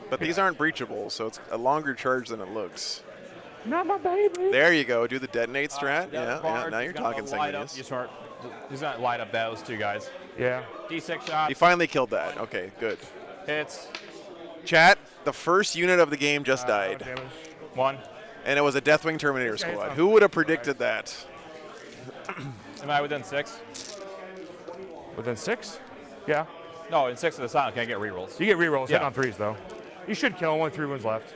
Speaker 1: but these aren't breachable, so it's a longer charge than it looks.
Speaker 3: Not my baby.
Speaker 1: There you go. Do the detonate strat.
Speaker 4: That
Speaker 1: Yeah.
Speaker 4: Bard
Speaker 1: Now
Speaker 4: is
Speaker 1: you're
Speaker 4: gonna
Speaker 1: talking
Speaker 4: light up.
Speaker 1: Sanguinius.
Speaker 4: He's going to light up those 2 guys.
Speaker 3: Yeah.
Speaker 4: D6
Speaker 1: He
Speaker 4: shots.
Speaker 1: finally killed that. Okay, good.
Speaker 4: Hits.
Speaker 1: Chat, the first unit of the game just died,
Speaker 3: Damage.
Speaker 4: 1.
Speaker 1: and it was a Deathwing Terminator squad. Who would have predicted that?
Speaker 4: Am I within 6?
Speaker 3: Within 6? Yeah.
Speaker 4: No, in 6 of the silent, can't get rerolls.
Speaker 3: You get rerolls. Hit
Speaker 4: Yeah.
Speaker 3: on 3s though. You should kill him. Only 3 wounds left.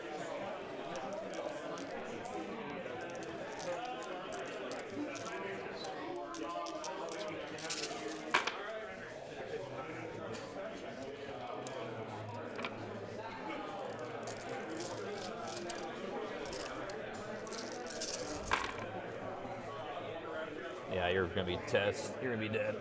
Speaker 4: Yeah, you're going to be test. You're going to be dead.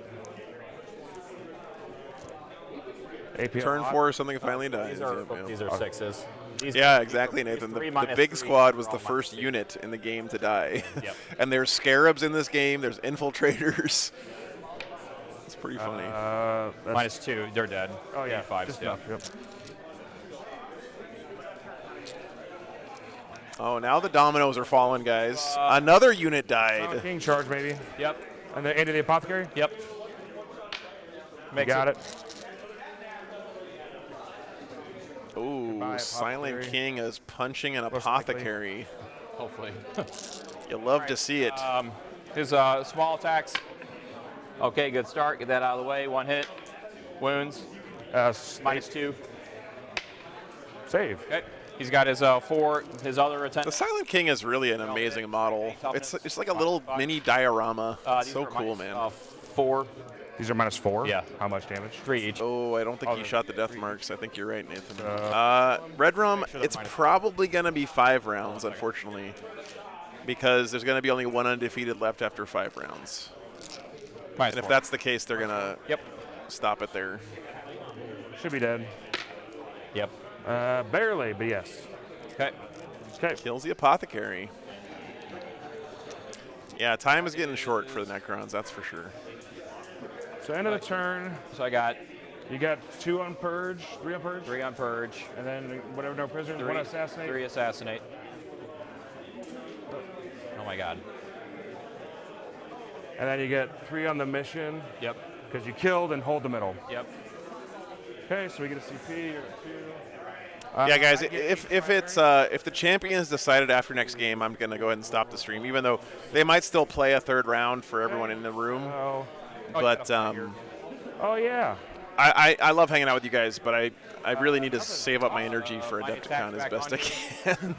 Speaker 3: AP
Speaker 1: Turn 4, something finally dies.
Speaker 4: These are,
Speaker 1: Yep, yep.
Speaker 4: these are 6s. These
Speaker 1: Yeah,
Speaker 4: these
Speaker 1: exactly,
Speaker 4: are- these
Speaker 1: Nathan.
Speaker 4: 3
Speaker 1: The
Speaker 4: minus
Speaker 1: big
Speaker 4: 3
Speaker 1: squad was
Speaker 4: are
Speaker 1: the
Speaker 4: all
Speaker 1: first
Speaker 4: -2.
Speaker 1: unit in the game to die.
Speaker 4: Yep.
Speaker 1: And there's Scarabs in this game. There's Infiltrators. It's pretty funny.
Speaker 3: That's,
Speaker 4: -2, they're dead.
Speaker 3: oh yeah.
Speaker 4: 85
Speaker 3: Just
Speaker 4: still.
Speaker 3: enough. Yep.
Speaker 1: Oh, now the dominoes are falling, guys. Another unit died.
Speaker 3: King charge maybe.
Speaker 4: Yep.
Speaker 3: And the end of the apothecary.
Speaker 4: Yep.
Speaker 3: You got it.
Speaker 1: Ooh,
Speaker 3: Goodbye,
Speaker 1: Silent
Speaker 3: Apothecary.
Speaker 1: King is punching an
Speaker 3: Most
Speaker 1: apothecary.
Speaker 4: Hopefully.
Speaker 1: You love to see it.
Speaker 4: His small attacks. Okay, good start. Get that out of the way. 1 hit. Wounds. -2.
Speaker 3: Save.
Speaker 4: Okay. He's got his 4. His other
Speaker 1: The
Speaker 4: attempt.
Speaker 1: Silent King is really an amazing model. It's like a little mini diorama.
Speaker 4: These
Speaker 1: So
Speaker 4: are
Speaker 1: cool,
Speaker 4: minus,
Speaker 1: man.
Speaker 4: 4.
Speaker 3: These are -4.
Speaker 4: Yeah.
Speaker 3: How much damage?
Speaker 4: 3 each.
Speaker 1: Oh, I don't think
Speaker 3: Oh,
Speaker 1: he shot the death marks. I think you're right, Nathan.
Speaker 3: Uh,
Speaker 1: Red Rum,
Speaker 4: sure that
Speaker 1: it's
Speaker 4: minus-
Speaker 1: probably going to be 5 rounds, unfortunately, because there's going to be only 1 undefeated left after 5 rounds. And if that's the case, they're going to
Speaker 4: Yep.
Speaker 1: stop it there.
Speaker 3: Should be dead.
Speaker 4: Yep.
Speaker 3: Barely, but yes.
Speaker 4: Okay.
Speaker 3: Okay.
Speaker 1: Kills the apothecary. Yeah, time is getting short for the Necrons, that's for sure.
Speaker 3: So end of the turn.
Speaker 4: So I got
Speaker 3: You got 2 on purge, 3 on purge,
Speaker 4: 3 on purge.
Speaker 3: and then whatever no prisoners, 1 assassinate.
Speaker 4: 3 assassinate. Oh my god.
Speaker 3: And then you get 3 on the mission
Speaker 4: Yep.
Speaker 3: because you killed and hold the middle.
Speaker 4: Yep.
Speaker 3: Okay, so we get a CP. You're at 2.
Speaker 1: Yeah, guys,
Speaker 3: I get
Speaker 1: if the champions decided after next game, I'm going to go ahead and stop the stream, even though they might still play a 3rd round for everyone in the room.
Speaker 3: Oh.
Speaker 1: But
Speaker 3: Oh yeah.
Speaker 1: I love hanging out with you guys, but I really need to save up my energy for
Speaker 4: my attack's
Speaker 1: Adepticon as
Speaker 4: back
Speaker 1: best
Speaker 4: on
Speaker 1: I can.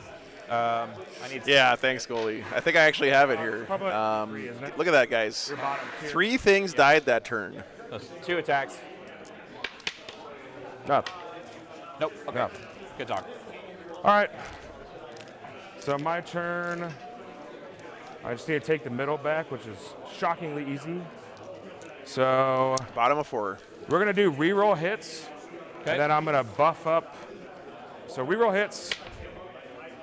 Speaker 4: I need.
Speaker 1: Yeah, thanks, goalie. I think I actually have it here.
Speaker 3: Probably 3, isn't it?
Speaker 1: Look at that, guys.
Speaker 3: Your bottom 2.
Speaker 1: 3 things died that turn.
Speaker 4: 2 attacks.
Speaker 3: Up.
Speaker 4: Nope. Okay.
Speaker 3: Up.
Speaker 4: Good talk.
Speaker 3: All right. So my turn. I just need to take the middle back, which is shockingly easy. So
Speaker 1: Bottom of 4.
Speaker 3: we're gonna do reroll hits,
Speaker 4: Okay.
Speaker 3: and then I'm gonna buff up. So reroll hits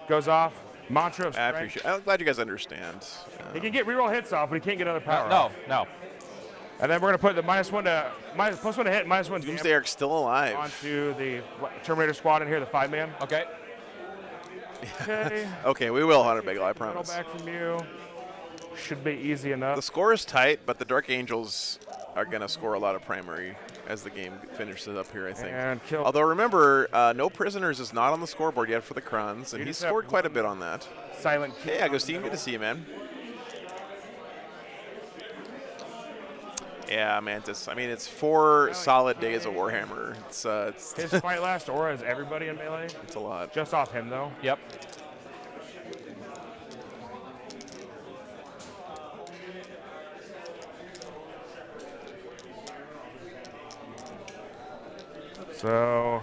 Speaker 3: goes off. Mantra of
Speaker 1: I
Speaker 3: strength.
Speaker 1: appreciate. I'm glad you guys understand.
Speaker 3: He can get reroll hits off, but he can't get other power.
Speaker 4: No.
Speaker 3: off.
Speaker 4: No.
Speaker 3: And then we're gonna put the +1 to +1 to hit, -1
Speaker 1: Doomsday
Speaker 3: damage
Speaker 1: Arc's still alive.
Speaker 3: onto the Terminator squad in here, the 5-man.
Speaker 4: Okay.
Speaker 3: Okay.
Speaker 1: Okay, we will, Hunter Bagel, I
Speaker 3: Middle
Speaker 1: promise.
Speaker 3: back from you. Should be easy enough.
Speaker 1: The score is tight, but the Dark Angels are going to score a lot of primary as the game finishes up here, I think.
Speaker 3: And kill.
Speaker 1: Although remember, no prisoners is not on the scoreboard yet for the Crons, and
Speaker 3: You
Speaker 1: he
Speaker 3: just have
Speaker 1: scored quite a bit on that.
Speaker 3: Silent kill.
Speaker 1: Hey, Agustin, good to see you, man. Yeah, Mantis. I mean, it's 4 solid days of Warhammer. It's
Speaker 3: His fight last aura is everybody in melee.
Speaker 1: it's a lot.
Speaker 3: Just off him, though.
Speaker 4: Yep.
Speaker 3: So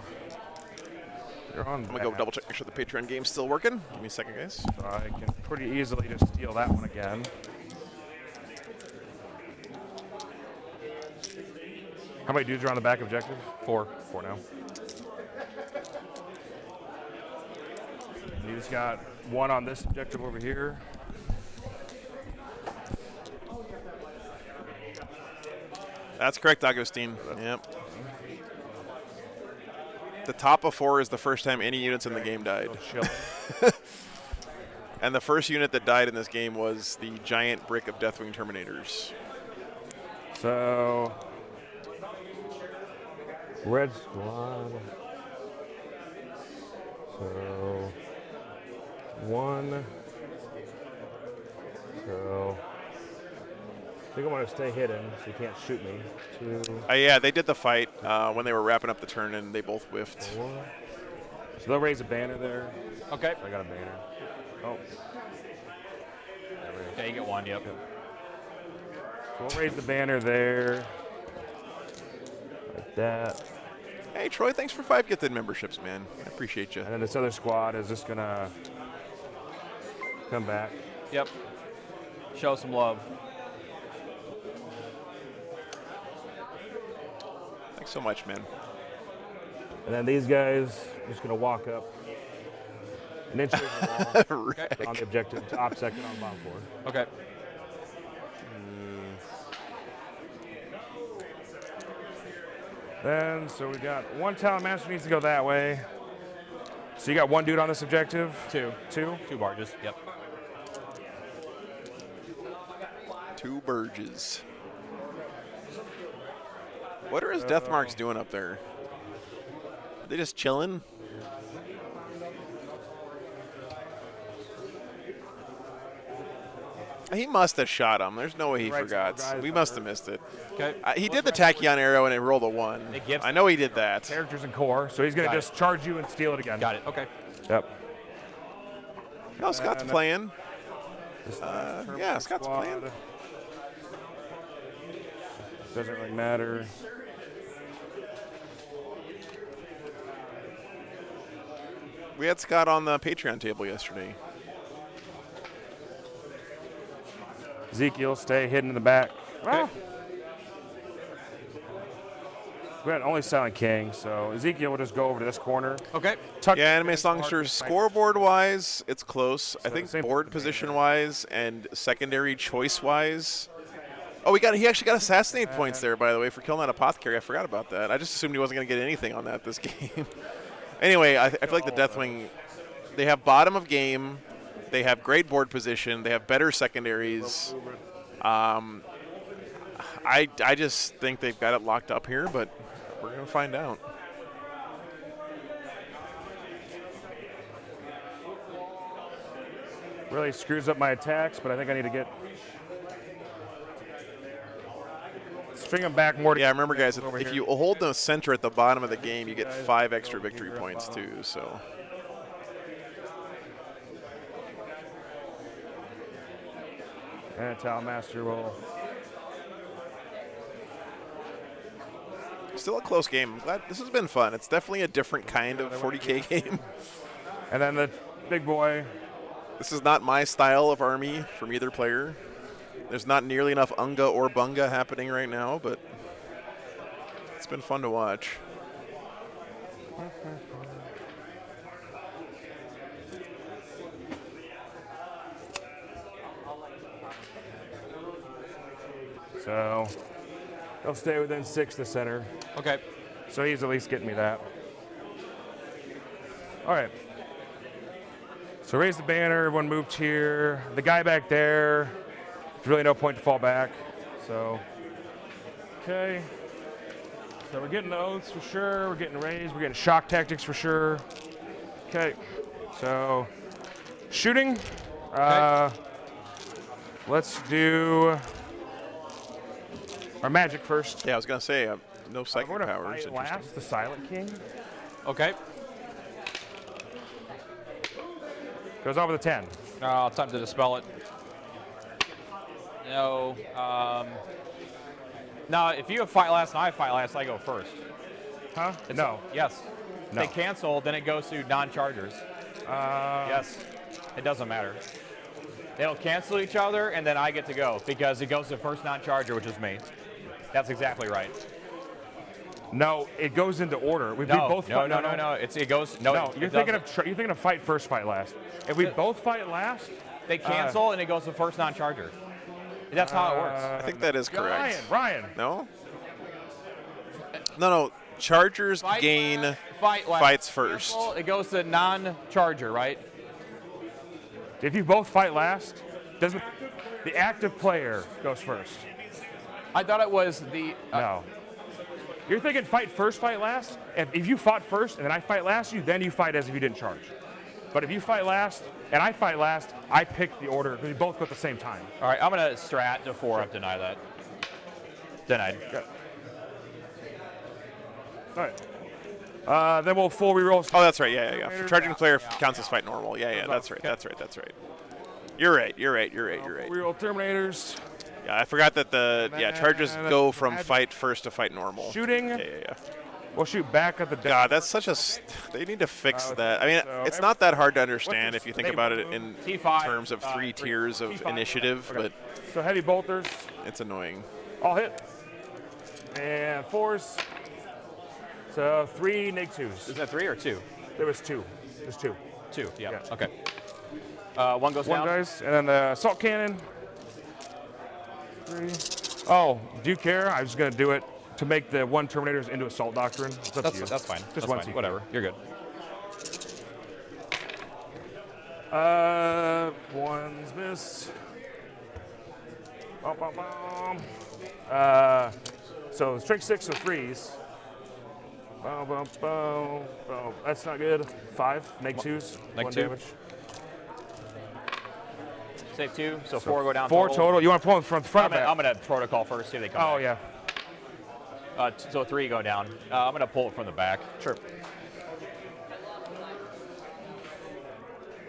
Speaker 3: you're on.
Speaker 1: I'm gonna go double check, make sure the Patreon game's still working. Give me a second, guys.
Speaker 3: So I can pretty easily just steal that one again. How many dudes are on the back objective?
Speaker 4: 4.
Speaker 3: 4 now. And you just got 1 on this objective over here.
Speaker 1: That's correct, Agustin. Yep. The top of 4 is the first time any units in the game died.
Speaker 3: Oh, chill.
Speaker 1: And the first unit that died in this game was the giant brick of Deathwing Terminators.
Speaker 3: So red squad. So 1. So I think I want to stay hidden so you can't shoot me. 2,
Speaker 1: Yeah, they did the fight when they were wrapping up the turn, and they both whiffed.
Speaker 3: 4. So they'll raise a banner there.
Speaker 4: Okay.
Speaker 3: I got a banner. Oh.
Speaker 4: Yeah, you get 1. Yep.
Speaker 3: So we'll raise the banner there. Like that.
Speaker 1: Hey, Troy, thanks for 5 gifted memberships, man. I appreciate you.
Speaker 3: And then this other squad is just gonna come back.
Speaker 4: Yep. Show some love.
Speaker 1: Thanks so much, man.
Speaker 3: And then these guys are just gonna walk up an inch away from the wall
Speaker 1: Rick.
Speaker 3: on the objective to op second on bottom 4.
Speaker 4: Okay.
Speaker 3: Then, so we got 1 talent master needs to go that way. So you got 1 dude on this objective?
Speaker 4: 2.
Speaker 3: 2?
Speaker 4: 2 barges. Yep.
Speaker 1: 2 Burges. What are his death marks doing up there? Are they just chilling? He must have shot him. There's no way he
Speaker 3: Right,
Speaker 1: forgot.
Speaker 3: guys,
Speaker 1: We must have missed it.
Speaker 4: Okay.
Speaker 1: He did the tachyon arrow and it rolled a 1.
Speaker 4: It gives-
Speaker 1: I know he did that.
Speaker 3: Characters in core, so he's gonna
Speaker 4: Got it.
Speaker 3: just charge you and steal it again.
Speaker 4: Got it. Okay.
Speaker 3: Yep.
Speaker 1: No, Scott's
Speaker 3: And-
Speaker 1: playing.
Speaker 3: This
Speaker 1: Yeah, Scott's
Speaker 3: squad.
Speaker 1: playing.
Speaker 3: Doesn't really matter.
Speaker 1: We had Scott on the Patreon table yesterday.
Speaker 3: Ezekiel, stay hidden in the back. Well, we had only Silent King, so Ezekiel will just go over to this corner.
Speaker 4: Okay.
Speaker 3: Tuck
Speaker 1: Yeah, Anime Songster, scoreboard-wise, it's close. I think
Speaker 3: same
Speaker 1: board position-wise and secondary choice-wise. Oh, he actually got assassinate points there, by the way, for killing that apothecary. I forgot about that. I just assumed he wasn't going to get anything on that this game. Anyway, I feel like the Deathwing, they have bottom of game. They have great board position. They have better secondaries. I just think they've got it locked up here, but we're going to find out.
Speaker 3: Really screws up my attacks, but I think I need to get string them back more.
Speaker 1: Yeah, remember, guys,
Speaker 3: over
Speaker 1: if
Speaker 3: here.
Speaker 1: you hold the center at the bottom of the game, you get 5 extra victory points, too. So,
Speaker 3: And Talon Master will.
Speaker 1: still a close game. I'm glad this has been fun. It's definitely a different kind of 40K game.
Speaker 3: And then the big boy.
Speaker 1: This is not my style of army from either player. There's not nearly enough Unga or Bunga happening right now, but it's been fun to watch.
Speaker 3: So he'll stay within 6 to center.
Speaker 4: Okay.
Speaker 3: So he's at least getting me that. All right. So raise the banner, everyone moved here. The guy back there, there's really no point to fall back. So, okay. So we're getting oaths for sure. We're getting raised. We're getting shock tactics for sure. Okay. So shooting. Let's do our magic first.
Speaker 1: Yeah, I was gonna say no psychic
Speaker 3: We're gonna
Speaker 1: powers.
Speaker 3: fight last the Silent King.
Speaker 4: Okay.
Speaker 3: Goes over the 10.
Speaker 4: Time to dispel it. No. Now, if you fight last and I fight last, I go first.
Speaker 3: Huh? No.
Speaker 4: Yes. If
Speaker 3: No.
Speaker 4: they cancel, then it goes to non-chargers. Yes. It doesn't matter. They'll cancel each other, and then I get to go because it goes to first non-charger, which is me. That's exactly right.
Speaker 3: No, it goes into order. We
Speaker 4: No,
Speaker 3: both
Speaker 4: no,
Speaker 3: fight,
Speaker 4: no, no, no. It goes. No,
Speaker 3: No,
Speaker 4: it
Speaker 3: you're thinking
Speaker 4: doesn't.
Speaker 3: of fight first, fight last. If we both fight last,
Speaker 4: They cancel, and it goes to first non-charger. That's how it works.
Speaker 1: I think that is correct.
Speaker 3: Ryan.
Speaker 1: No? No. Chargers gain
Speaker 4: Fight last.
Speaker 1: fights first.
Speaker 4: Cancel, it goes to non-charger, right?
Speaker 3: If you both fight last, doesn't the active player goes first?
Speaker 4: I thought it was the.
Speaker 3: No. You're thinking fight first, fight last? If you fought first and then I fight last, then you fight as if you didn't charge. But if you fight last and I fight last, I pick the order because we both go at the same time.
Speaker 4: All right, I'm gonna strat to 4-up, deny that. Denied.
Speaker 3: Okay. All right. Then we'll full reroll.
Speaker 1: Oh, that's right. Yeah. For charging player counts as fight normal. Yeah. That's right. That's right. You're right.
Speaker 3: Reroll Terminators.
Speaker 1: Yeah, I forgot that chargers
Speaker 3: And
Speaker 1: go from
Speaker 3: magic.
Speaker 1: fight first to fight normal.
Speaker 3: Shooting.
Speaker 1: Yeah.
Speaker 3: We'll shoot back at the deck.
Speaker 1: God, that's such a. They need to fix that. I mean,
Speaker 3: so
Speaker 1: it's not that hard to understand
Speaker 3: What's
Speaker 1: if you
Speaker 3: the
Speaker 1: think about it in
Speaker 4: T5,
Speaker 1: terms of three tiers of
Speaker 3: T5.
Speaker 1: initiative,
Speaker 3: Okay.
Speaker 1: but
Speaker 3: So heavy bolters.
Speaker 1: it's annoying.
Speaker 3: All hit. And 4s. So 3 neg 2s.
Speaker 4: Is that 3 or 2?
Speaker 3: There was 2. There's 2.
Speaker 4: 2. Yeah.
Speaker 3: Yeah.
Speaker 4: Okay. One goes
Speaker 3: One
Speaker 4: down.
Speaker 3: dice, and then the assault cannon. 3. Oh, do you care? I was gonna do it to make the one Terminators into assault doctrine. It's up to you.
Speaker 4: That's fine.
Speaker 3: Just
Speaker 4: That's
Speaker 3: one
Speaker 4: fine. Whatever. You're good.
Speaker 3: One's missed. Bum, bum, bum. So strength 6, so 3s. Boom, boom, boom, boom. That's not good. 5, neg 2s.
Speaker 4: Neg
Speaker 3: 1
Speaker 4: 2.
Speaker 3: damage.
Speaker 4: Save 2, so 4 go down.
Speaker 3: 4 total. You want to pull them from the front or back?
Speaker 4: I'm gonna protocol first. See if they come.
Speaker 3: Oh,
Speaker 4: back.
Speaker 3: yeah.
Speaker 4: So 3 go down. I'm gonna pull it from the back.
Speaker 3: Sure.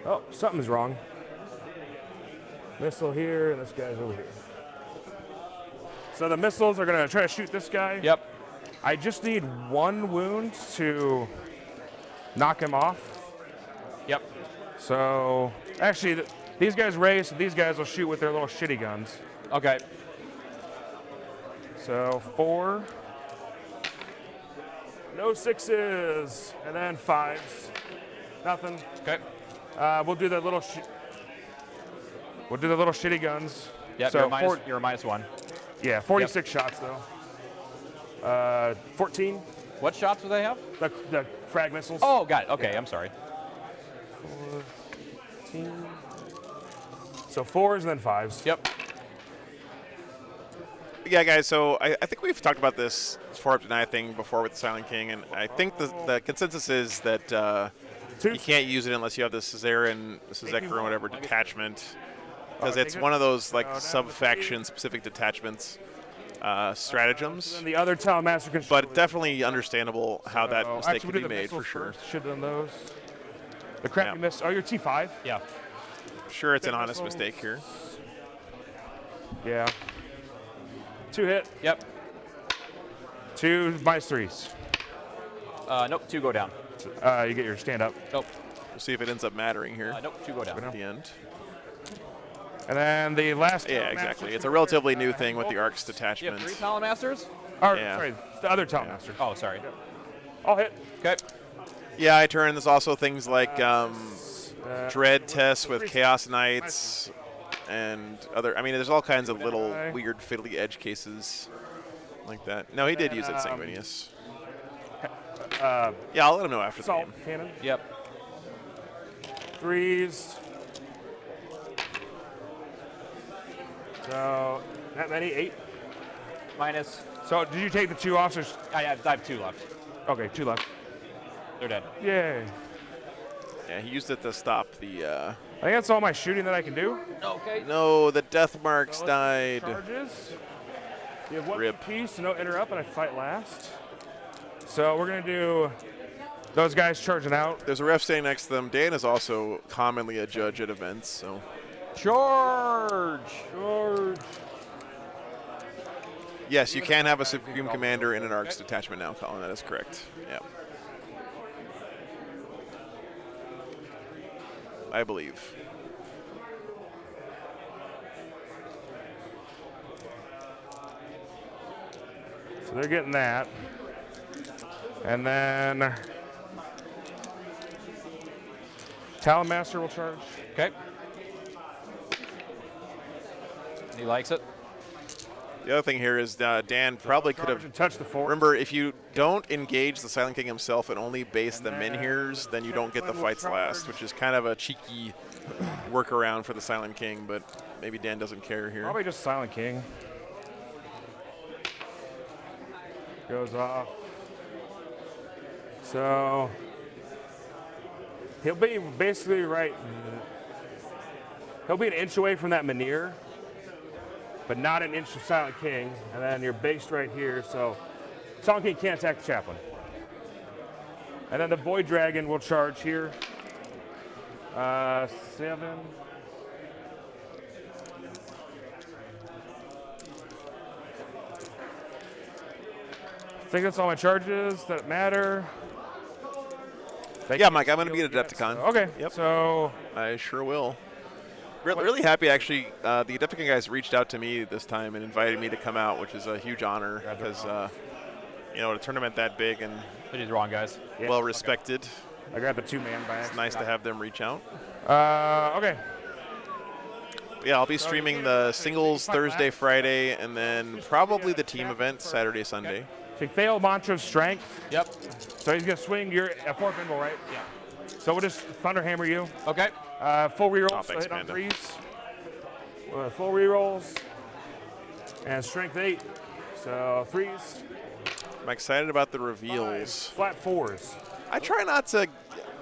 Speaker 3: Oh, something's wrong. Missile here, and this guy's over here. So the missiles are going to try to shoot this guy.
Speaker 4: Yep.
Speaker 3: I just need 1 wound to knock him off.
Speaker 4: Yep.
Speaker 3: So, actually, these guys race, and these guys will shoot with their little shitty guns.
Speaker 4: Okay.
Speaker 3: So, 4. No 6s, and then 5s. Nothing.
Speaker 4: Okay.
Speaker 3: We'll do the little shitty guns.
Speaker 4: Yep.
Speaker 3: So
Speaker 4: You're a -1.
Speaker 3: Yeah, 46 shots though. 14.
Speaker 4: What shots do they have?
Speaker 3: The frag missiles.
Speaker 4: Oh, got it. Okay, I'm sorry.
Speaker 3: 14. So 4s and then 5s.
Speaker 4: Yep.
Speaker 1: Yeah, guys. So I think we've talked about this 4-up deny thing before with the Silent King, and I think the consensus is that you can't use it unless you have the Caesarean, or whatever detachment, because it's one of those like sub-faction specific detachments stratagems.
Speaker 3: And the other Talon Master controller.
Speaker 1: But definitely understandable how that mistake
Speaker 3: actually,
Speaker 1: could
Speaker 3: we'll
Speaker 1: be
Speaker 3: do the
Speaker 1: made for
Speaker 3: missiles
Speaker 1: sure.
Speaker 3: first. Should have done those. The crappy
Speaker 1: Yeah.
Speaker 3: miss. Oh, you're T5.
Speaker 4: Yeah.
Speaker 1: Sure, it's an
Speaker 3: Big
Speaker 1: honest
Speaker 3: missiles.
Speaker 1: mistake here.
Speaker 3: Yeah. 2 hit.
Speaker 4: Yep.
Speaker 3: 2 -3s.
Speaker 4: Nope. 2 go down.
Speaker 3: You get your stand up.
Speaker 4: Nope.
Speaker 1: We'll see if it ends up mattering here
Speaker 4: Nope. 2 go down.
Speaker 1: at the end.
Speaker 3: And then the last.
Speaker 1: Yeah,
Speaker 3: Talon
Speaker 1: exactly.
Speaker 3: Master
Speaker 1: It's a relatively new thing with the ARC's detachment.
Speaker 4: You have 3 Talon Masters?
Speaker 3: Or,
Speaker 1: Yeah.
Speaker 3: sorry, the other Talon Master.
Speaker 4: Oh, sorry.
Speaker 3: All hit.
Speaker 4: Okay.
Speaker 1: Yeah, I turn. There's also things like dread tests with Chaos Knights and other. I mean, there's all kinds of little weird fiddly edge cases like that. No, he did use it, Sanguinius. Yeah, I'll let him know after the
Speaker 3: Assault
Speaker 1: game.
Speaker 3: cannon.
Speaker 4: Yep.
Speaker 3: 3s. So that many 8.
Speaker 4: Minus.
Speaker 3: So did you take the 2 officers?
Speaker 4: I have 2 left.
Speaker 3: Okay, 2 left.
Speaker 4: They're dead.
Speaker 3: Yay.
Speaker 1: Yeah, he used it to stop the.
Speaker 3: I think that's all my shooting that I can do.
Speaker 4: Okay.
Speaker 1: No, the death marks
Speaker 3: So let's
Speaker 1: died.
Speaker 3: do charges. You have 1
Speaker 1: Rip.
Speaker 3: piece, so no interrupt, and I fight last. So we're gonna do those guys charging out.
Speaker 1: There's a ref standing next to them. Dan is also commonly a judge at events, so.
Speaker 4: Charge.
Speaker 3: Charge.
Speaker 1: Yes, you can have a Supreme Commander in an ARCS detachment now, Colin. That is correct. Yep. I believe.
Speaker 3: So they're getting that. And then Talonmaster will charge.
Speaker 4: Okay. He likes it.
Speaker 1: The other thing here is Dan probably could
Speaker 3: Charge
Speaker 1: have.
Speaker 3: and touch the 4.
Speaker 1: Remember, if you don't engage the Silent King himself and only base the Menhirs, then you don't get the fights last, which is kind of a cheeky workaround for the Silent King, but maybe Dan doesn't care here.
Speaker 3: Probably just Silent King. Goes off. So he'll be basically right. He'll be an inch away from that Menhir, but not an inch of Silent King. And then you're based right here, so Silent King can't attack the Chaplain. And then the Void Dragon will charge here. 7. I think that's all my charges that matter.
Speaker 1: Yeah, Mike, I'm going to be at Adepticon.
Speaker 3: Okay.
Speaker 1: Yep.
Speaker 3: So
Speaker 1: I sure will. Really happy, actually. The Adepticon guys reached out to me this time and invited me to come out, which is a huge honor because, you know, a tournament that big and
Speaker 4: He's wrong, guys.
Speaker 3: Yeah.
Speaker 1: well respected.
Speaker 3: I got the 2-man by
Speaker 1: It's
Speaker 3: accident.
Speaker 1: nice to have them reach out.
Speaker 3: Okay.
Speaker 1: Yeah, I'll be streaming the singles Thursday, Friday, and then probably the team event Saturday, Sunday.
Speaker 3: So you fail mantra of strength.
Speaker 4: Yep.
Speaker 3: So he's gonna swing. You're at 4 pinball, right?
Speaker 4: Yeah.
Speaker 3: So we'll just thunder hammer you.
Speaker 4: Okay.
Speaker 3: Full rerolls.
Speaker 1: Oh,
Speaker 3: So
Speaker 1: thanks,
Speaker 3: hit on
Speaker 1: Amanda.
Speaker 3: 3s. Full rerolls. And strength 8. So 3s.
Speaker 1: I'm excited about the
Speaker 3: 5s,
Speaker 1: reveals.
Speaker 3: flat 4s.
Speaker 1: I try not to.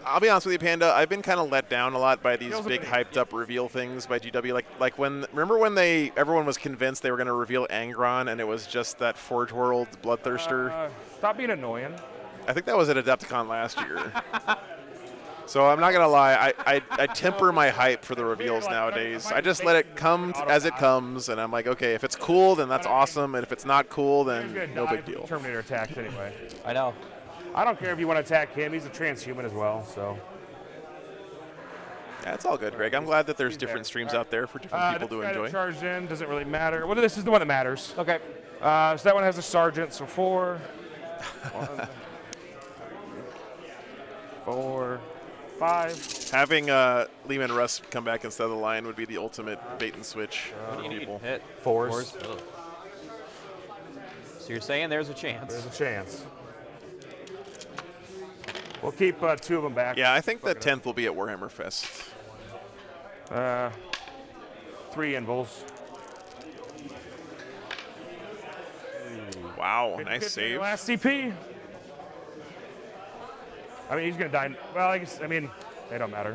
Speaker 1: I'll be honest with you, Panda. I've been kind of let down a lot by these
Speaker 3: Feels a
Speaker 1: big,
Speaker 3: bit-
Speaker 1: hyped-up reveal things by GW. Like when remember when everyone was convinced they were going to reveal Angron, and it was just that Forge World Bloodthirster.
Speaker 3: Stop being annoying.
Speaker 1: I think that was at Adepticon last year. So I'm not gonna lie. I temper my hype for the reveals nowadays. I just let it come as it comes, and I'm like, okay, if it's cool, then that's awesome, and if it's not cool,
Speaker 3: He's
Speaker 1: then
Speaker 3: gonna
Speaker 1: no
Speaker 3: die
Speaker 1: big
Speaker 3: if the
Speaker 1: deal.
Speaker 3: Terminator attacks anyway.
Speaker 4: I know.
Speaker 3: I don't care if you want to attack him. He's a transhuman as well. So.
Speaker 1: Yeah, it's all good, Greg. I'm glad that there's different streams out there for different people to
Speaker 3: this guy that
Speaker 1: enjoy.
Speaker 3: charged in doesn't really matter. Well, this is the one that matters.
Speaker 4: Okay.
Speaker 3: So that one has a sergeant, so 4. 1, 4, 5.
Speaker 1: Having Lehman Russ come back instead of the Lion would be the ultimate bait and switch for people.
Speaker 4: Hit.
Speaker 3: 4s.
Speaker 4: Ugh. So you're saying there's a chance.
Speaker 3: There's a chance. We'll keep 2 of them back.
Speaker 1: Yeah, I think the 10th will be at Warhammer Fest.
Speaker 3: 3 invuls.
Speaker 1: Wow, nice save.
Speaker 3: Last CP. I mean, he's gonna die. Well, I guess. I mean, they don't matter.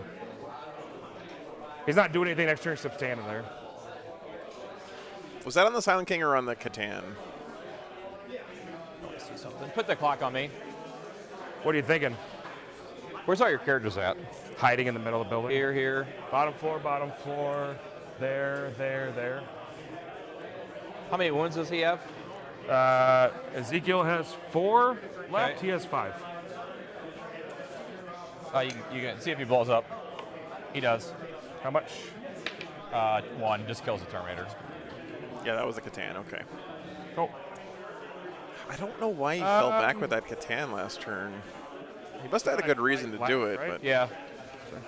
Speaker 3: He's not doing anything next turn except standing there.
Speaker 1: Was that on the Silent King or on the Catan?
Speaker 4: Let me see something. Put the clock on me.
Speaker 3: What are you thinking?
Speaker 4: Where's all your characters at?
Speaker 3: Hiding in the middle of the building.
Speaker 4: Here, here.
Speaker 3: Bottom floor. There.
Speaker 4: How many wounds does he have?
Speaker 3: Ezekiel has 4 left.
Speaker 4: Okay.
Speaker 3: He has 5.
Speaker 4: You can see if he blows up. He does.
Speaker 3: How much?
Speaker 4: 1 just kills the Terminator.
Speaker 1: Yeah, that was the Catan. Okay.
Speaker 3: Oh,
Speaker 1: I don't know why he fell back with that Catan last turn. He must have had a good reason to do it,
Speaker 3: right?
Speaker 1: but
Speaker 4: Yeah.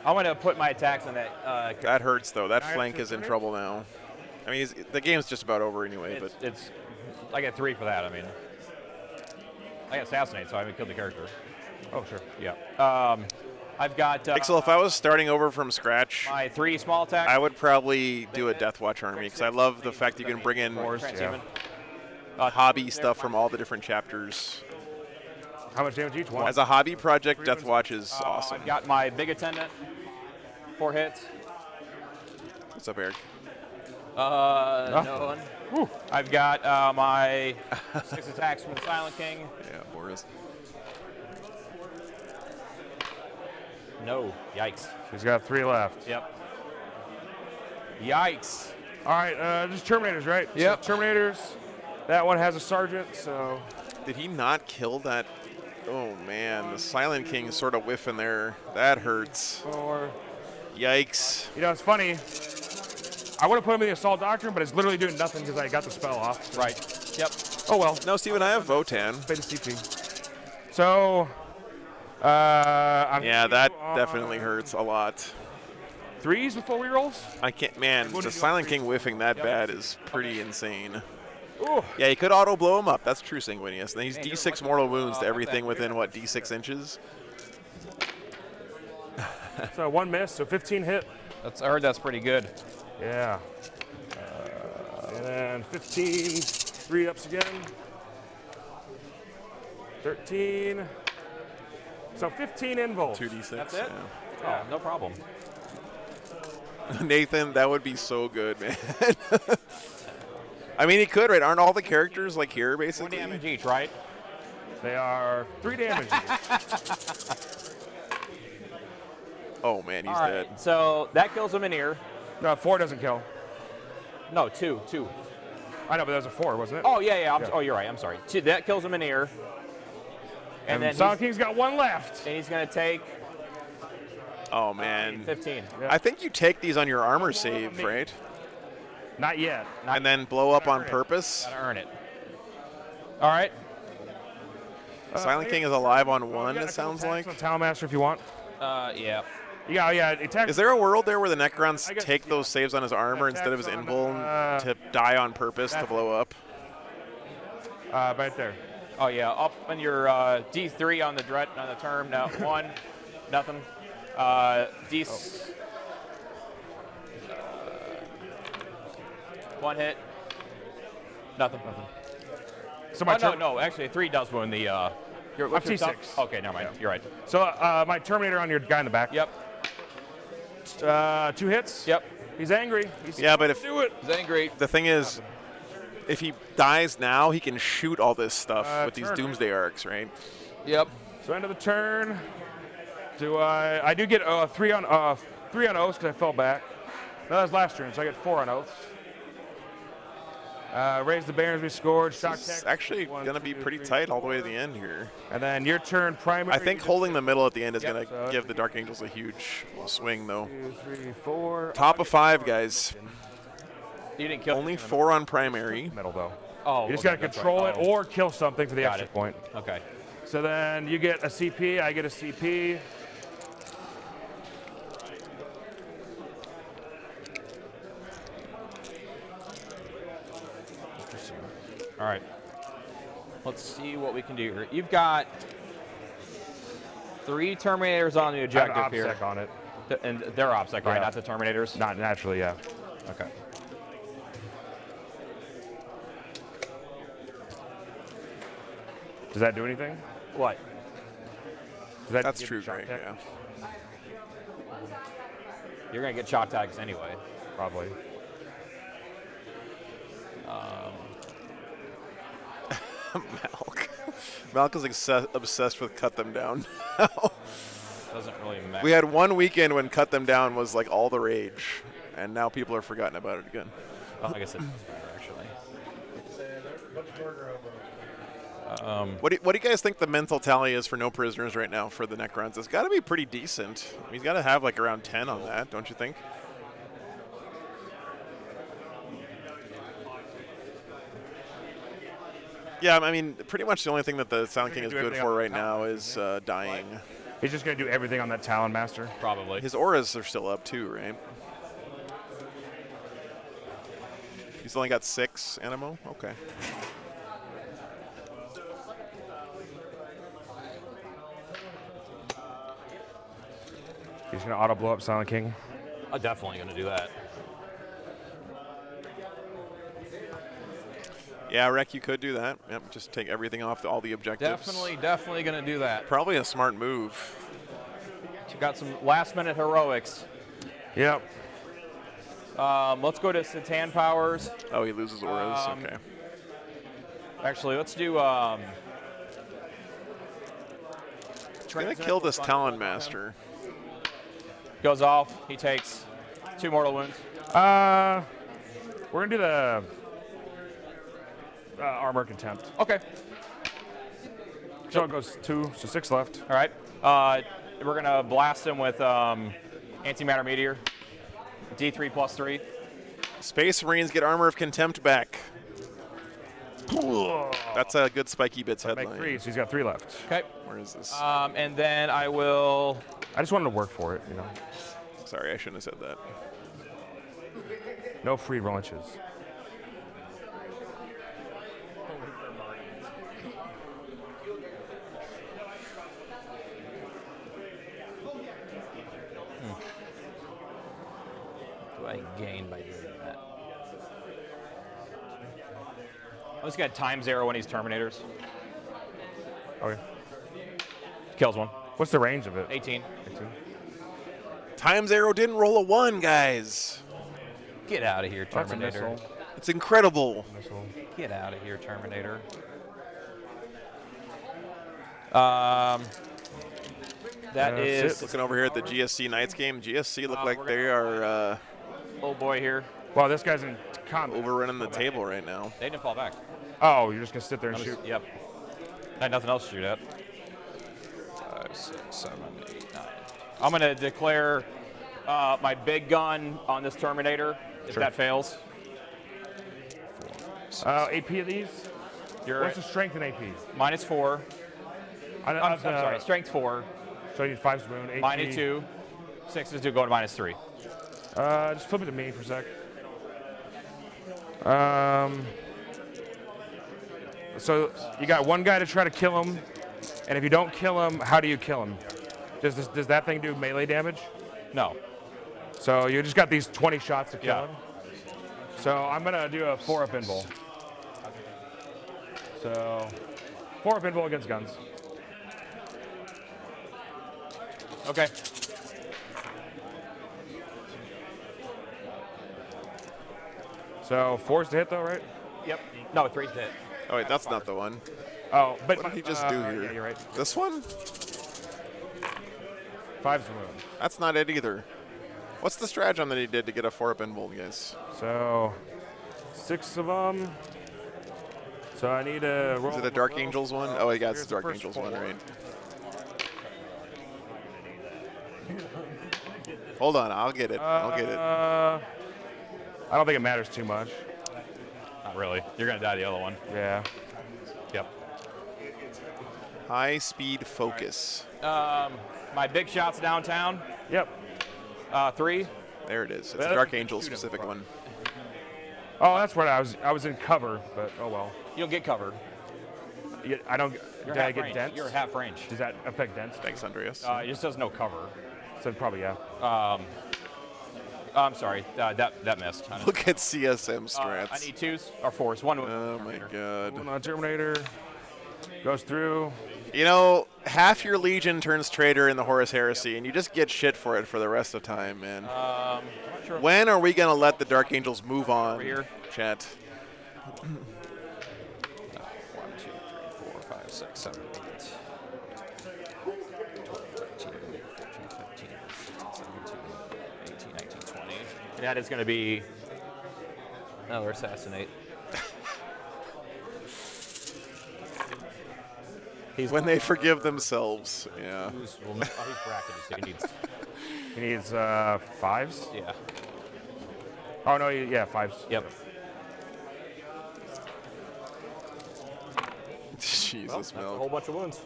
Speaker 4: I'm going to put my attacks on that.
Speaker 1: that hurts though. That
Speaker 3: Nice
Speaker 1: flank is in
Speaker 3: finish.
Speaker 1: trouble now. I mean, the game's just about over anyway. But
Speaker 4: It's I get 3 for that. I mean, I got assassinate, so I haven't killed the character.
Speaker 3: oh sure.
Speaker 4: Yeah. I've got
Speaker 1: Pixel, if I was starting over from scratch,
Speaker 4: my 3 small attacks.
Speaker 1: I would probably do a Death Watch army because I love the fact you can bring in
Speaker 3: Force,
Speaker 4: Transhuman.
Speaker 1: hobby stuff from all the different chapters.
Speaker 3: How much damage each one?
Speaker 1: As a hobby project, Death Watch is awesome.
Speaker 4: I've got my big attendant, 4 hits.
Speaker 1: What's up, Eric?
Speaker 4: No one.
Speaker 3: Whew.
Speaker 4: I've got my 6 attacks from the Silent King.
Speaker 1: Yeah, Boris.
Speaker 4: No. Yikes.
Speaker 3: He's got 3 left.
Speaker 4: Yep. Yikes.
Speaker 3: All right, just Terminators, right?
Speaker 4: Yep.
Speaker 3: So Terminators. That one has a sergeant, so.
Speaker 1: Did he not kill that? Oh, man. The Silent King is sort of whiffing there. That hurts.
Speaker 3: 4.
Speaker 1: Yikes.
Speaker 3: You know, it's funny. I would have put him in the Assault Doctrine, but it's literally doing nothing because I got the spell off. So.
Speaker 4: Right. Yep.
Speaker 3: Oh, well.
Speaker 1: No, Steven, I have Votan.
Speaker 3: Pay the CP. So,
Speaker 1: Yeah, that definitely hurts a lot.
Speaker 3: 3s before we rolls?
Speaker 1: I can't, man, the Silent King whiffing that bad is pretty insane.
Speaker 3: Ooh.
Speaker 1: Yeah, he could auto blow him up. That's true, Sanguinius. And he's D6 mortal wounds to everything within, what, D6 inches?
Speaker 3: So 1 miss, so 15 hit.
Speaker 4: I heard that's pretty good.
Speaker 3: Yeah. And then 15, 3 ups again. 13. So 15 invulns.
Speaker 1: 2D6.
Speaker 4: That's it?
Speaker 1: Yeah.
Speaker 4: Oh, no problem.
Speaker 1: Nathan, that would be so good, man. I mean, he could, right? Aren't all the characters like here,
Speaker 4: 1
Speaker 1: basically?
Speaker 4: damage each, right?
Speaker 3: They are 3 damage.
Speaker 1: Oh, man, he's
Speaker 4: All right.
Speaker 1: dead.
Speaker 4: So that kills him in ear.
Speaker 3: No, 4 doesn't kill.
Speaker 4: No, 2.
Speaker 3: I know, but that was a 4, wasn't it?
Speaker 4: Oh, yeah.
Speaker 3: Yeah.
Speaker 4: Oh, you're right. I'm sorry. 2, that kills him in ear.
Speaker 3: and
Speaker 4: then
Speaker 3: Silent King's got 1 left.
Speaker 4: And he's going to take
Speaker 1: Oh, man.
Speaker 4: 15.
Speaker 3: Yeah.
Speaker 1: I think you take these on your armor save, right?
Speaker 3: Not yet.
Speaker 1: And then blow up on purpose.
Speaker 4: Gotta earn it. All right.
Speaker 1: Silent King is alive on
Speaker 3: You
Speaker 1: 1,
Speaker 3: got a
Speaker 1: it
Speaker 3: couple
Speaker 1: sounds
Speaker 3: attacks
Speaker 1: like.
Speaker 3: on Talon Master if you want.
Speaker 4: Yeah.
Speaker 3: Yeah, attack.
Speaker 1: Is there a world there where the Necrons
Speaker 3: I guess-
Speaker 1: take those saves on his armor instead of his
Speaker 3: attacks on,
Speaker 1: invul to die on purpose to blow up?
Speaker 3: Right there.
Speaker 4: Oh, yeah. Up on your D3 on the turn. No, 1. Nothing. D. 1 hit. Nothing.
Speaker 3: So my
Speaker 4: No. Actually, 3 does wound the. What's your
Speaker 3: T6.
Speaker 4: top? Okay, never mind. You're right.
Speaker 3: So my Terminator on your guy in the back.
Speaker 4: Yep.
Speaker 3: 2 hits.
Speaker 4: Yep.
Speaker 3: He's angry.
Speaker 1: Yeah, but if
Speaker 3: Do it.
Speaker 4: He's angry.
Speaker 1: the thing is, if he dies now, he can shoot all this stuff with these
Speaker 3: turn, right?
Speaker 1: Doomsday Arcs, right?
Speaker 4: Yep.
Speaker 3: So end of the turn. I do get 3 on oaths because I fell back. No, that was last turn, so I get 4 on oaths. Raise the Barons we scored. Shock
Speaker 1: It's
Speaker 3: tech.
Speaker 1: actually
Speaker 3: 1,
Speaker 1: going to be
Speaker 3: 2,
Speaker 1: pretty
Speaker 3: 3,
Speaker 1: tight all the way to the end here.
Speaker 3: And then your turn primary.
Speaker 1: I think holding the middle at the end is
Speaker 3: Yep,
Speaker 1: going to
Speaker 3: so
Speaker 1: give the Dark Angels a huge swing, though.
Speaker 3: 2, 3, 4.
Speaker 1: Top of 5, guys.
Speaker 4: You didn't kill.
Speaker 1: Only 4 on primary.
Speaker 3: Middle though.
Speaker 4: Oh.
Speaker 3: You just
Speaker 4: okay,
Speaker 3: gotta
Speaker 4: that's
Speaker 3: control
Speaker 4: right.
Speaker 3: it or kill something for the
Speaker 4: Got
Speaker 3: extra
Speaker 4: it.
Speaker 3: point.
Speaker 4: Okay.
Speaker 3: So then you get a CP. I get a CP.
Speaker 4: All right. Let's see what we can do here. You've got 3 Terminators on the
Speaker 3: I
Speaker 4: objective
Speaker 3: have
Speaker 4: here.
Speaker 3: OBSEC on it.
Speaker 4: And they're OBSEC, right?
Speaker 3: Yeah.
Speaker 4: Not the Terminators?
Speaker 3: Not naturally, yeah.
Speaker 4: Okay.
Speaker 3: Does that do anything?
Speaker 4: What?
Speaker 3: Does that
Speaker 1: That's
Speaker 3: give
Speaker 1: true,
Speaker 3: you shock
Speaker 1: Greg,
Speaker 3: tech?
Speaker 1: yeah.
Speaker 4: You're going to get shock tags anyway.
Speaker 3: Probably.
Speaker 1: Malk is obsessed with Cut Them Down.
Speaker 4: Doesn't really matter.
Speaker 1: We had one weekend when Cut Them Down was like all the rage, and now people are forgotten about it again.
Speaker 4: Well, I guess it does matter, actually.
Speaker 1: What do you guys think the mental tally is for no prisoners right now for the Necrons? It's got to be pretty decent. I mean, he's got to have like around 10 on that, don't you think? Yeah, I mean, pretty much the only thing that the Silent King is good for right now is dying.
Speaker 3: He's just going to do everything on that Talon Master.
Speaker 4: Probably.
Speaker 1: His auras are still up too, right? He's only got 6 animo? Okay.
Speaker 3: He's going to auto blow up Silent King.
Speaker 4: I'm definitely going to do that.
Speaker 1: Yeah, Rek, you could do that. Yep, just take everything off all the objectives.
Speaker 4: Definitely going to do that.
Speaker 1: Probably a smart move.
Speaker 4: So got some last-minute heroics.
Speaker 3: Yep.
Speaker 4: Let's go to Satan powers.
Speaker 1: Oh, he loses auras. Okay.
Speaker 4: Actually, let's do.
Speaker 1: He's gonna kill this Talon Master.
Speaker 4: Goes off. He takes 2 mortal wounds.
Speaker 3: We're gonna do the armor contempt.
Speaker 4: Okay.
Speaker 3: So it goes 2, so 6 left.
Speaker 4: All right. We're gonna blast him with antimatter meteor. D3 plus 3.
Speaker 1: Space Marines get Armor of Contempt back. That's a good Spiky Bits headline.
Speaker 3: Make 3, so he's got 3 left.
Speaker 4: Okay.
Speaker 1: Where is this?
Speaker 4: And then I will.
Speaker 3: I just wanted to work for it, you know.
Speaker 1: Sorry, I shouldn't have said that.
Speaker 3: No free lunches.
Speaker 4: What do I gain by doing that? I'm just gonna time 0 when he's Terminators.
Speaker 3: Okay.
Speaker 4: Kills one.
Speaker 3: What's the range of it?
Speaker 4: 18.
Speaker 3: 18.
Speaker 1: Time Zero didn't roll a 1, guys.
Speaker 4: Get out of here,
Speaker 3: That's a
Speaker 4: Terminator.
Speaker 3: missile.
Speaker 1: It's incredible.
Speaker 3: Missile.
Speaker 4: Get out of here, Terminator. That
Speaker 3: That's
Speaker 4: is
Speaker 3: it.
Speaker 1: Looking over here at the GSC Knights game, GSC look like
Speaker 4: we're
Speaker 1: they are
Speaker 4: old boy here.
Speaker 3: Wow, this guy's in combat.
Speaker 1: overrunning the table right now.
Speaker 4: They didn't fall back.
Speaker 3: Oh, you're just gonna sit there and shoot.
Speaker 4: Yep. I had nothing else to shoot at. 5, 6, 7, 8, 9. I'm gonna declare my big gun on this Terminator. If
Speaker 3: Sure.
Speaker 4: that fails,
Speaker 3: AP of these?
Speaker 4: you're
Speaker 3: What's the strength in AP?
Speaker 4: -4. I'm sorry, strength 4,
Speaker 3: So you need 5's wound. AP.
Speaker 4: -2, 6s do go to -3.
Speaker 3: Just flip it to me for a sec. So you got one guy to try to kill him, and if you don't kill him, how do you kill him? Does that thing do melee damage?
Speaker 4: No.
Speaker 3: So you just got these 20 shots to kill
Speaker 4: Yeah.
Speaker 3: him. So I'm gonna do a 4-up invul. So 4-up invul against guns.
Speaker 4: Okay.
Speaker 3: So 4's to hit though, right?
Speaker 4: Yep. No, 3's to hit.
Speaker 1: Oh wait, that's not the one.
Speaker 3: Oh, but
Speaker 1: What did he just do here?
Speaker 3: Yeah, you're right.
Speaker 1: This one?
Speaker 3: 5's wound.
Speaker 1: That's not it either. What's the stratagem that he did to get a 4-up invul, guys?
Speaker 3: So 6 of them. So I need to roll.
Speaker 1: Is it a Dark Angels one? Oh, he got
Speaker 3: Here's
Speaker 1: the Dark
Speaker 3: first
Speaker 1: Angels
Speaker 3: 4.
Speaker 1: one, right? Hold on, I'll get it. I'll get it.
Speaker 3: I don't think it matters too much.
Speaker 4: Not really. You're gonna die the other one.
Speaker 3: Yeah.
Speaker 4: Yep.
Speaker 1: High speed focus.
Speaker 4: My big shots downtown.
Speaker 3: Yep.
Speaker 4: 3.
Speaker 1: There it is. It's a
Speaker 3: Well,
Speaker 1: Dark
Speaker 3: shoot
Speaker 1: Angel
Speaker 3: him.
Speaker 1: specific one.
Speaker 3: Oh, that's right. I was in cover, but oh well.
Speaker 4: You'll get covered.
Speaker 3: I don't.
Speaker 4: You're
Speaker 3: Did I
Speaker 4: half
Speaker 3: get
Speaker 4: range.
Speaker 3: dense?
Speaker 4: You're half range.
Speaker 3: Does that affect dense?
Speaker 1: Thanks, Andreas.
Speaker 4: It just does no cover.
Speaker 3: So probably yeah.
Speaker 4: I'm sorry. That missed.
Speaker 1: Look at CSM
Speaker 4: I
Speaker 1: strats.
Speaker 4: need 2s or 4s. One.
Speaker 1: Oh my god.
Speaker 3: One on Terminator. Goes through.
Speaker 1: You know, half your Legion turns traitor in the Horus Heresy, and you just get shit for it for the rest of time, man.
Speaker 4: Not sure.
Speaker 1: When are we gonna let the Dark Angels move on,
Speaker 4: Over here.
Speaker 1: chat?
Speaker 4: 1, 2, 3, 4, 5, 6, 7, 8. 13, 14, 15, 16, 17, 18, 19, 20. And that is going to be another assassinate.
Speaker 1: When they forgive themselves, yeah.
Speaker 4: He's bracketed, so he needs.
Speaker 3: He needs 5s.
Speaker 4: Yeah.
Speaker 3: Oh no, yeah, 5s.
Speaker 4: Yep.
Speaker 1: Jesus,
Speaker 4: A
Speaker 1: Mel.
Speaker 4: whole bunch of wounds.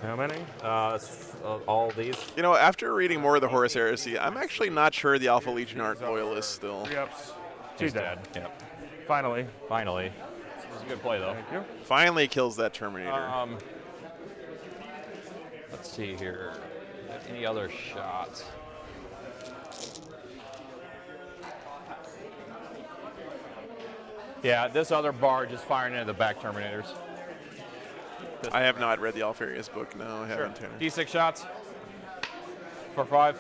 Speaker 3: How many?
Speaker 4: All these.
Speaker 1: You know, after reading more of the Horus Heresy, I'm actually not sure the Alpha Legion aren't loyalists still.
Speaker 3: 3-ups.
Speaker 4: He's
Speaker 3: She's dead.
Speaker 4: Yep.
Speaker 3: Finally.
Speaker 4: Finally. It was a good play, though.
Speaker 3: Thank you.
Speaker 1: Finally kills that Terminator.
Speaker 4: Let's see here. Any other shots? Yeah, this other barge is firing into the back Terminators.
Speaker 1: I have not read the Alfarius book. No, I haven't. Tanner.
Speaker 4: D6 shots for 5.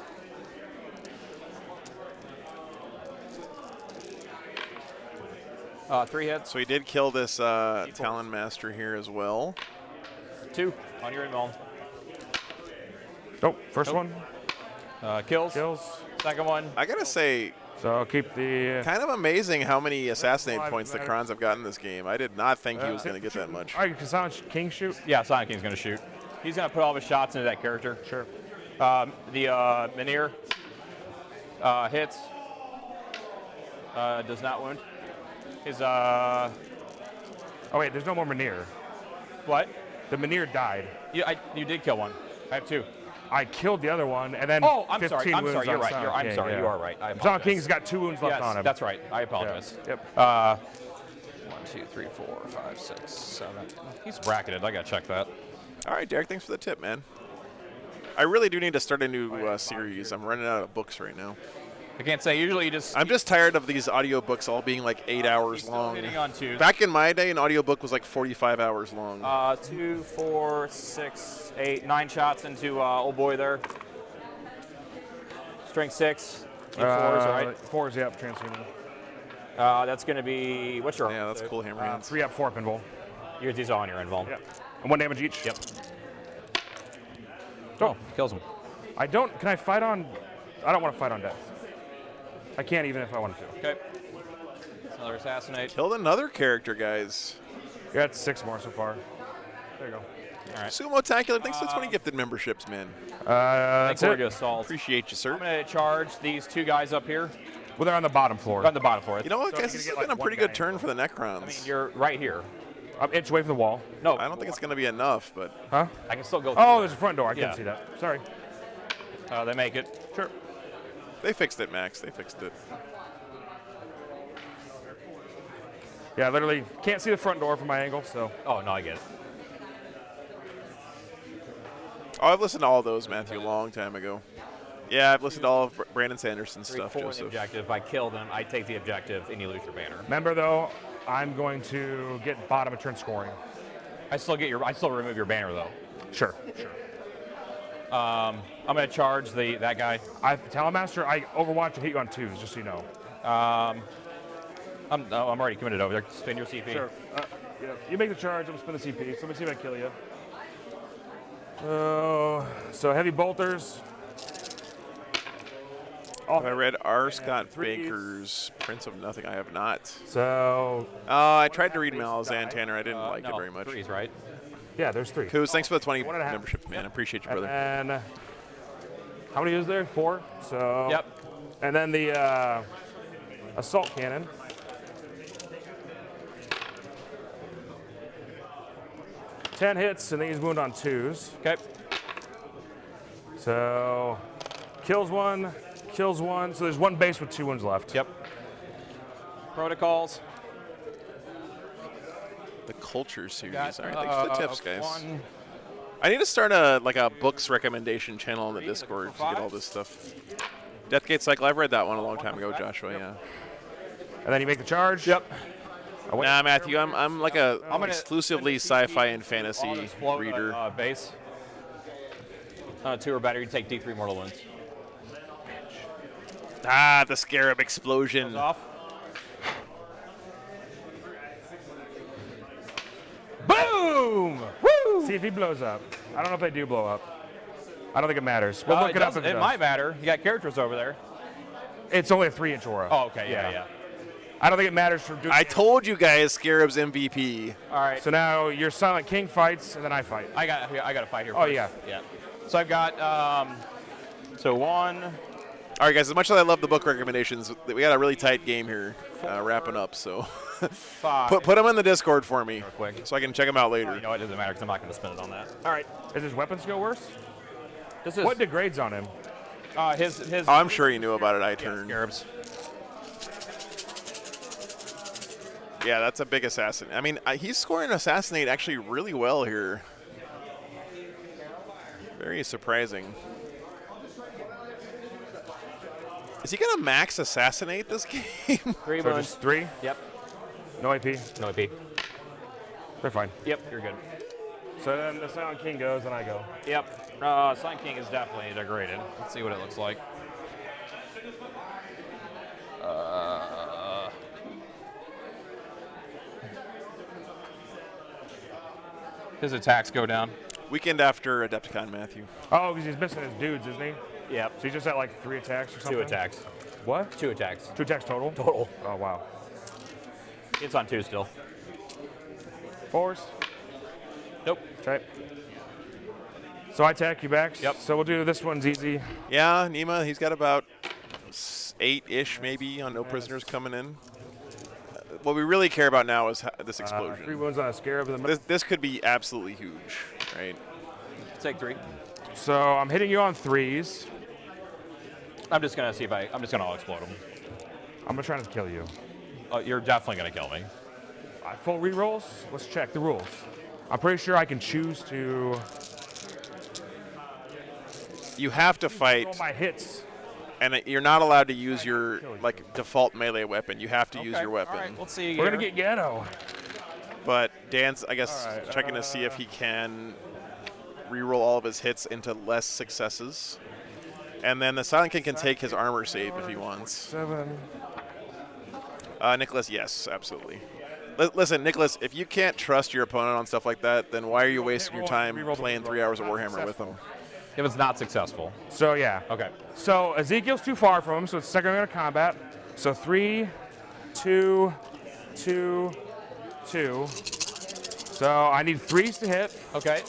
Speaker 4: Three hits.
Speaker 1: So he did kill this Talon Master here as well.
Speaker 4: 2 on your invuln.
Speaker 3: Oh, first one.
Speaker 4: Kills.
Speaker 3: Kills.
Speaker 4: Second one.
Speaker 1: I gotta say,
Speaker 3: So I'll keep the.
Speaker 1: kind of amazing how many assassinate
Speaker 3: Five
Speaker 1: points the
Speaker 3: matters.
Speaker 1: Crons have gotten this game. I did not think he was gonna get that much.
Speaker 3: All right, can Silent King shoot?
Speaker 4: Yeah, Sonic King's going to shoot. He's going to put all of his shots into that character.
Speaker 3: Sure.
Speaker 4: The Menhir hits. Does not wound. His
Speaker 3: Oh wait, there's no more Menhir.
Speaker 4: what?
Speaker 3: The Menhir died.
Speaker 4: You did kill one. I have 2.
Speaker 3: I killed the other one, and then.
Speaker 4: Oh, I'm
Speaker 3: 15
Speaker 4: sorry. I'm
Speaker 3: wounds
Speaker 4: sorry. You're
Speaker 3: on
Speaker 4: right.
Speaker 3: Silent
Speaker 4: I'm
Speaker 3: King,
Speaker 4: sorry.
Speaker 3: yeah.
Speaker 4: You are right. I
Speaker 3: Silent
Speaker 4: apologize.
Speaker 3: King's got 2 wounds left
Speaker 4: Yes,
Speaker 3: on him.
Speaker 4: that's right. I
Speaker 3: Yeah.
Speaker 4: apologize.
Speaker 3: Yep.
Speaker 4: 1, 2, 3, 4, 5, 6, 7. He's bracketed. I gotta check that.
Speaker 1: All right, Derek, thanks for the tip, man. I really do need to start a new series. I'm running out of books right now.
Speaker 4: I can't say. Usually you just.
Speaker 1: I'm just tired of these audiobooks all being like 8 hours
Speaker 4: still
Speaker 1: long.
Speaker 4: hitting on 2s.
Speaker 1: Back in my day, an audiobook was like 45 hours long.
Speaker 4: 2, 4, 6, 8, 9 shots into old boy there. Strength 6. 4s, right?
Speaker 3: 4s, yep, transhuman.
Speaker 4: That's going to be. What's your?
Speaker 1: Yeah, that's cool, hammer hands.
Speaker 3: 3 up, 4 pinball.
Speaker 4: These are on your invuln.
Speaker 3: Yep. And 1 damage each.
Speaker 4: Yep. Oh, kills him.
Speaker 3: I don't. Can I fight on? I don't want to fight on death. I can't even if I wanted to.
Speaker 4: Okay. Another assassinate.
Speaker 1: Killed another character, guys.
Speaker 3: You got 6 more so far. There you go.
Speaker 4: All right.
Speaker 1: Sumo-tacular, thanks for the 20 gifted memberships, man.
Speaker 3: That's
Speaker 4: We're
Speaker 3: it.
Speaker 4: going to assault.
Speaker 1: Appreciate you, sir.
Speaker 4: I'm going to charge these 2 guys up here.
Speaker 3: Well, they're on the bottom floor.
Speaker 4: On the bottom floor.
Speaker 1: You know what,
Speaker 3: So
Speaker 1: guys?
Speaker 3: you're
Speaker 1: This
Speaker 3: gonna
Speaker 1: has
Speaker 3: get,
Speaker 1: been
Speaker 3: like,
Speaker 1: a pretty
Speaker 3: one
Speaker 1: good
Speaker 3: guy.
Speaker 1: turn for the Necrons.
Speaker 4: I mean, you're right here.
Speaker 3: I'm inch away from the wall.
Speaker 4: No.
Speaker 1: I don't think it's going to be enough, but
Speaker 3: Huh?
Speaker 4: I can still go.
Speaker 3: Oh,
Speaker 4: through
Speaker 3: there's a front door. I
Speaker 4: Yeah.
Speaker 3: can't see that. Sorry.
Speaker 4: there. They make it.
Speaker 3: Sure.
Speaker 1: they fixed it, Max. They fixed it.
Speaker 3: Yeah, literally can't see the front door from my angle, so.
Speaker 4: Oh, no, I get it.
Speaker 1: Oh, I've listened to all those, Matthew, a long time ago. Yeah, I've listened to all of Brandon Sanderson's
Speaker 4: 3,
Speaker 1: stuff,
Speaker 4: 4 in the
Speaker 1: Joseph.
Speaker 4: objective. If I kill them, I take the objective, and you lose your banner.
Speaker 3: Remember though, I'm going to get bottom of turn scoring.
Speaker 4: I still remove your banner though.
Speaker 3: Sure.
Speaker 4: I'm going to charge that guy.
Speaker 3: Talonmaster, I overwatch and hit you on 2s, just so you know.
Speaker 4: I'm already committed over there. Spin your CP.
Speaker 3: Sure. Yeah. You make the charge, I'm gonna spin the CP. So let me see if I kill you. So heavy bolters.
Speaker 1: Have I read R. Scott
Speaker 3: threes.
Speaker 1: Baker's Prince of Nothing? I have not.
Speaker 3: So
Speaker 1: I tried to read Malazan Tanner. I didn't like it
Speaker 4: No,
Speaker 1: very much.
Speaker 4: 3s, right?
Speaker 3: yeah, there's 3.
Speaker 1: Coos, thanks for the 20
Speaker 3: 1.5.
Speaker 1: memberships, man. I appreciate you, brother.
Speaker 3: And how many is there? 4. So.
Speaker 4: Yep.
Speaker 3: And then the assault cannon. Ten hits, and these wound on 2s.
Speaker 4: Okay.
Speaker 3: So kills 1, kills 1. So there's 1 base with 2 wounds left.
Speaker 4: Yep. Protocols.
Speaker 1: The Culture series.
Speaker 4: Got,
Speaker 1: All right, thanks for the tips, guys.
Speaker 4: 1.
Speaker 1: I need to start a books recommendation channel on the Discord to get all this stuff. Deathgate Cycle, I've read that one a long time ago, Joshua, yeah.
Speaker 3: And then you make the charge.
Speaker 4: Yep.
Speaker 1: Nah, Matthew, I'm like a
Speaker 4: I'm gonna
Speaker 1: exclusively sci-fi and fantasy
Speaker 4: Auto-explode,
Speaker 1: reader.
Speaker 4: Base. 2 or better, you take D3 mortal wounds.
Speaker 1: The Scarab explosion.
Speaker 4: Goes off.
Speaker 3: Boom! Woo! See if he blows up. I don't know if they do blow up. I don't think it matters. We'll look it up if it
Speaker 4: It
Speaker 3: does.
Speaker 4: might matter. You got characters over there.
Speaker 3: It's only a 3-inch aura.
Speaker 4: Oh, okay. Yeah.
Speaker 3: I don't think it matters for doing.
Speaker 1: I told you guys Scarab's MVP.
Speaker 4: All right.
Speaker 3: So now your Silent King fights, and then I fight.
Speaker 4: I got to fight here.
Speaker 3: Oh,
Speaker 4: first.
Speaker 3: yeah.
Speaker 4: Yeah. So I've got 1.
Speaker 1: All right, guys, as much as I love the book recommendations, we got a really tight game here wrapping up, so
Speaker 4: 5.
Speaker 1: put them in the Discord for me
Speaker 4: quick.
Speaker 1: so I can check them out later.
Speaker 4: You know, it doesn't matter because I'm not going to spend it on that.
Speaker 3: All right. Is his weapon skill worse?
Speaker 4: This is
Speaker 3: What degrades on him?
Speaker 4: his.
Speaker 1: Oh, I'm sure you knew about it, I turned.
Speaker 4: Scarabs.
Speaker 1: Yeah, that's a big assassin. I mean, he's scoring Assassinate actually really well here. Very surprising. Is he going to max Assassinate this game?
Speaker 4: 3
Speaker 3: So
Speaker 4: wounds.
Speaker 3: just 3?
Speaker 4: Yep.
Speaker 3: No AP.
Speaker 4: No AP.
Speaker 3: They're fine.
Speaker 4: Yep, you're good.
Speaker 3: So then the Silent King goes, and I go.
Speaker 4: Yep. Silent King is definitely degraded. Let's see what it looks like. His attacks go down.
Speaker 1: Weekend after Adepticon, Matthew.
Speaker 3: Oh, because he's missing his dudes, isn't he?
Speaker 4: Yep.
Speaker 3: So he's just at like 3 attacks or something?
Speaker 4: 2 attacks.
Speaker 3: What?
Speaker 4: 2 attacks.
Speaker 3: 2 attacks total?
Speaker 4: Total.
Speaker 3: Oh, wow.
Speaker 4: It's on 2 still.
Speaker 3: Force.
Speaker 4: Nope.
Speaker 3: Okay. So I attack you back.
Speaker 4: Yep.
Speaker 3: So we'll do this one's easy.
Speaker 1: Yeah, Nima, he's got about 8-ish maybe on no prisoners coming in. What we really care about now is this explosion.
Speaker 3: 3 wounds on a scarab in the middle.
Speaker 1: This could be absolutely huge, right?
Speaker 4: Take 3.
Speaker 3: So I'm hitting you on 3s.
Speaker 4: I'm just gonna see if I'm just gonna explode him.
Speaker 3: I'm gonna try to kill you.
Speaker 4: Oh, you're definitely gonna kill me.
Speaker 3: Full rerolls? Let's check the rules. I'm pretty sure I can choose to
Speaker 1: You have to fight,
Speaker 3: roll my hits.
Speaker 1: and you're not allowed to use your like default melee weapon. You have to use your weapon.
Speaker 4: All right, let's see.
Speaker 3: We're
Speaker 4: here.
Speaker 3: gonna get ghetto.
Speaker 1: But Dan's, I guess,
Speaker 3: All right,
Speaker 1: checking to see if he can reroll all of his hits into less successes. And then the Silent King can take his armor save if he wants.
Speaker 3: 7.
Speaker 1: Nicholas, yes, absolutely. Listen, Nicholas, if you can't trust your opponent on stuff like that, then why are you wasting your time playing 3 hours of Warhammer with them?
Speaker 4: If it's not successful.
Speaker 3: So yeah.
Speaker 4: Okay.
Speaker 3: So Ezekiel's too far from him, so it's second round of combat. So 3, 2, 2, 2. So I need 3s to hit.
Speaker 4: Okay.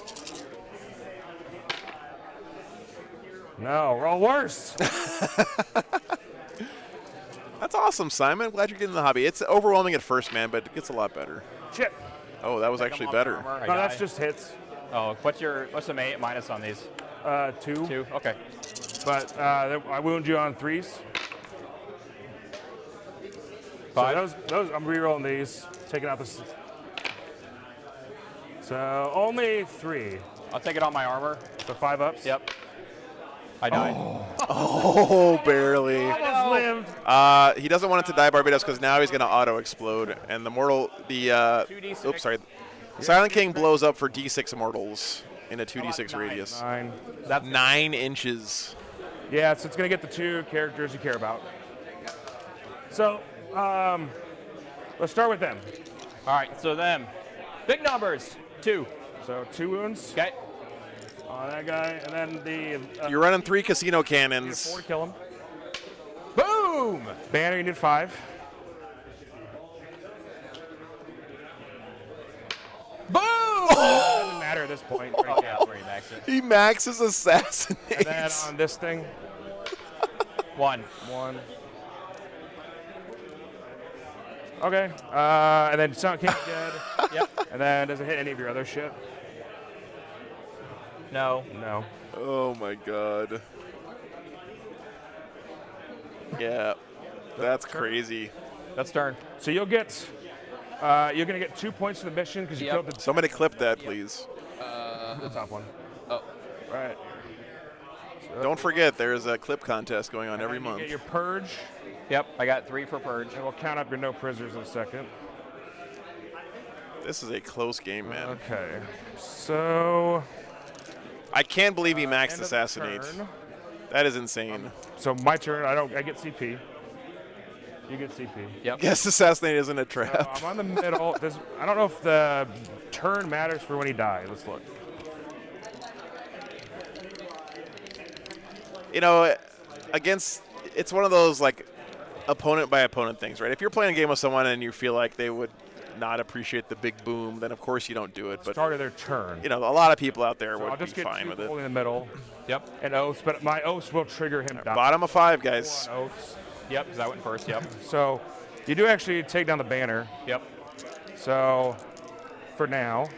Speaker 3: No, roll worse.
Speaker 1: That's awesome, Simon. Glad you're getting in the hobby. It's overwhelming at first, man, but it gets a lot better.
Speaker 3: Shit.
Speaker 1: Oh, that was actually better.
Speaker 3: No, that's just hits.
Speaker 4: Oh, what's the minus on these?
Speaker 3: 2.
Speaker 4: 2. Okay.
Speaker 3: But I wound you on 3s.
Speaker 4: 5.
Speaker 3: So those I'm rerolling these, taking out the. So only 3.
Speaker 4: I'll take it on my armor.
Speaker 3: So 5 ups.
Speaker 4: Yep. I died.
Speaker 1: Oh, barely.
Speaker 3: Almost lived.
Speaker 1: He doesn't want it to die Barbados because now he's going to auto-explode. And the mortal,
Speaker 4: D6.
Speaker 1: oops, sorry. Silent King blows up for D6 immortals in a 2D6 radius.
Speaker 3: 9.
Speaker 1: That's 9 inches.
Speaker 3: Yeah, so it's going to get the 2 characters you care about. So, let's start with them.
Speaker 4: All right, so them. Big numbers. 2.
Speaker 3: So 2 wounds
Speaker 4: Okay.
Speaker 3: on that guy, and then the
Speaker 1: You're running 3 casino
Speaker 3: 4
Speaker 1: cannons.
Speaker 3: to kill him.
Speaker 4: Boom!
Speaker 3: Banner, you need 5.
Speaker 4: Boom!
Speaker 3: Doesn't matter at this point. Right
Speaker 4: Yeah,
Speaker 3: now.
Speaker 4: where you max it.
Speaker 1: He maxes assassinates.
Speaker 3: And then on this thing,
Speaker 4: 1.
Speaker 3: 1. Okay, and then Silent King's dead.
Speaker 4: Yep.
Speaker 3: And then does it hit any of your other shit?
Speaker 4: No.
Speaker 3: No.
Speaker 1: Oh my god. Yeah, that's crazy.
Speaker 4: That's turn.
Speaker 3: So you'll get, you're gonna get 2 points for the mission because you
Speaker 4: Yep.
Speaker 3: killed
Speaker 1: Somebody clip that, please.
Speaker 3: the top one.
Speaker 4: Oh.
Speaker 3: Right.
Speaker 1: Don't forget, there's a clip contest going on every
Speaker 3: You
Speaker 1: month.
Speaker 3: get your purge,
Speaker 4: Yep, I got 3 for purge.
Speaker 3: and we'll count up your no prisoners in a second.
Speaker 1: This is a close game, man.
Speaker 3: Okay. So.
Speaker 1: I can't believe he maxed
Speaker 3: end of the
Speaker 1: assassinate.
Speaker 3: turn.
Speaker 1: That is insane.
Speaker 3: So my turn. I get CP. You get CP.
Speaker 4: Yep.
Speaker 1: Guess assassinate isn't a
Speaker 3: So
Speaker 1: trap.
Speaker 3: I'm on the middle. I don't know if the turn matters for when he dies. Let's look.
Speaker 1: You know, it's one of those like opponent by opponent things, right? If you're playing a game with someone and you feel like they would not appreciate the big boom, then of course you don't do it. But
Speaker 3: Start of their turn.
Speaker 1: you know, a lot of people out there
Speaker 3: So I'll
Speaker 1: would be
Speaker 3: just get
Speaker 1: fine
Speaker 3: 2
Speaker 1: with it.
Speaker 3: in the middle.
Speaker 4: Yep.
Speaker 3: And oaths, but my oaths will trigger him dying.
Speaker 1: Bottom of 5, guys.
Speaker 3: On oaths.
Speaker 4: Yep, because I went first. Yep.
Speaker 3: So you do actually take down the banner.
Speaker 4: Yep.
Speaker 3: So for now.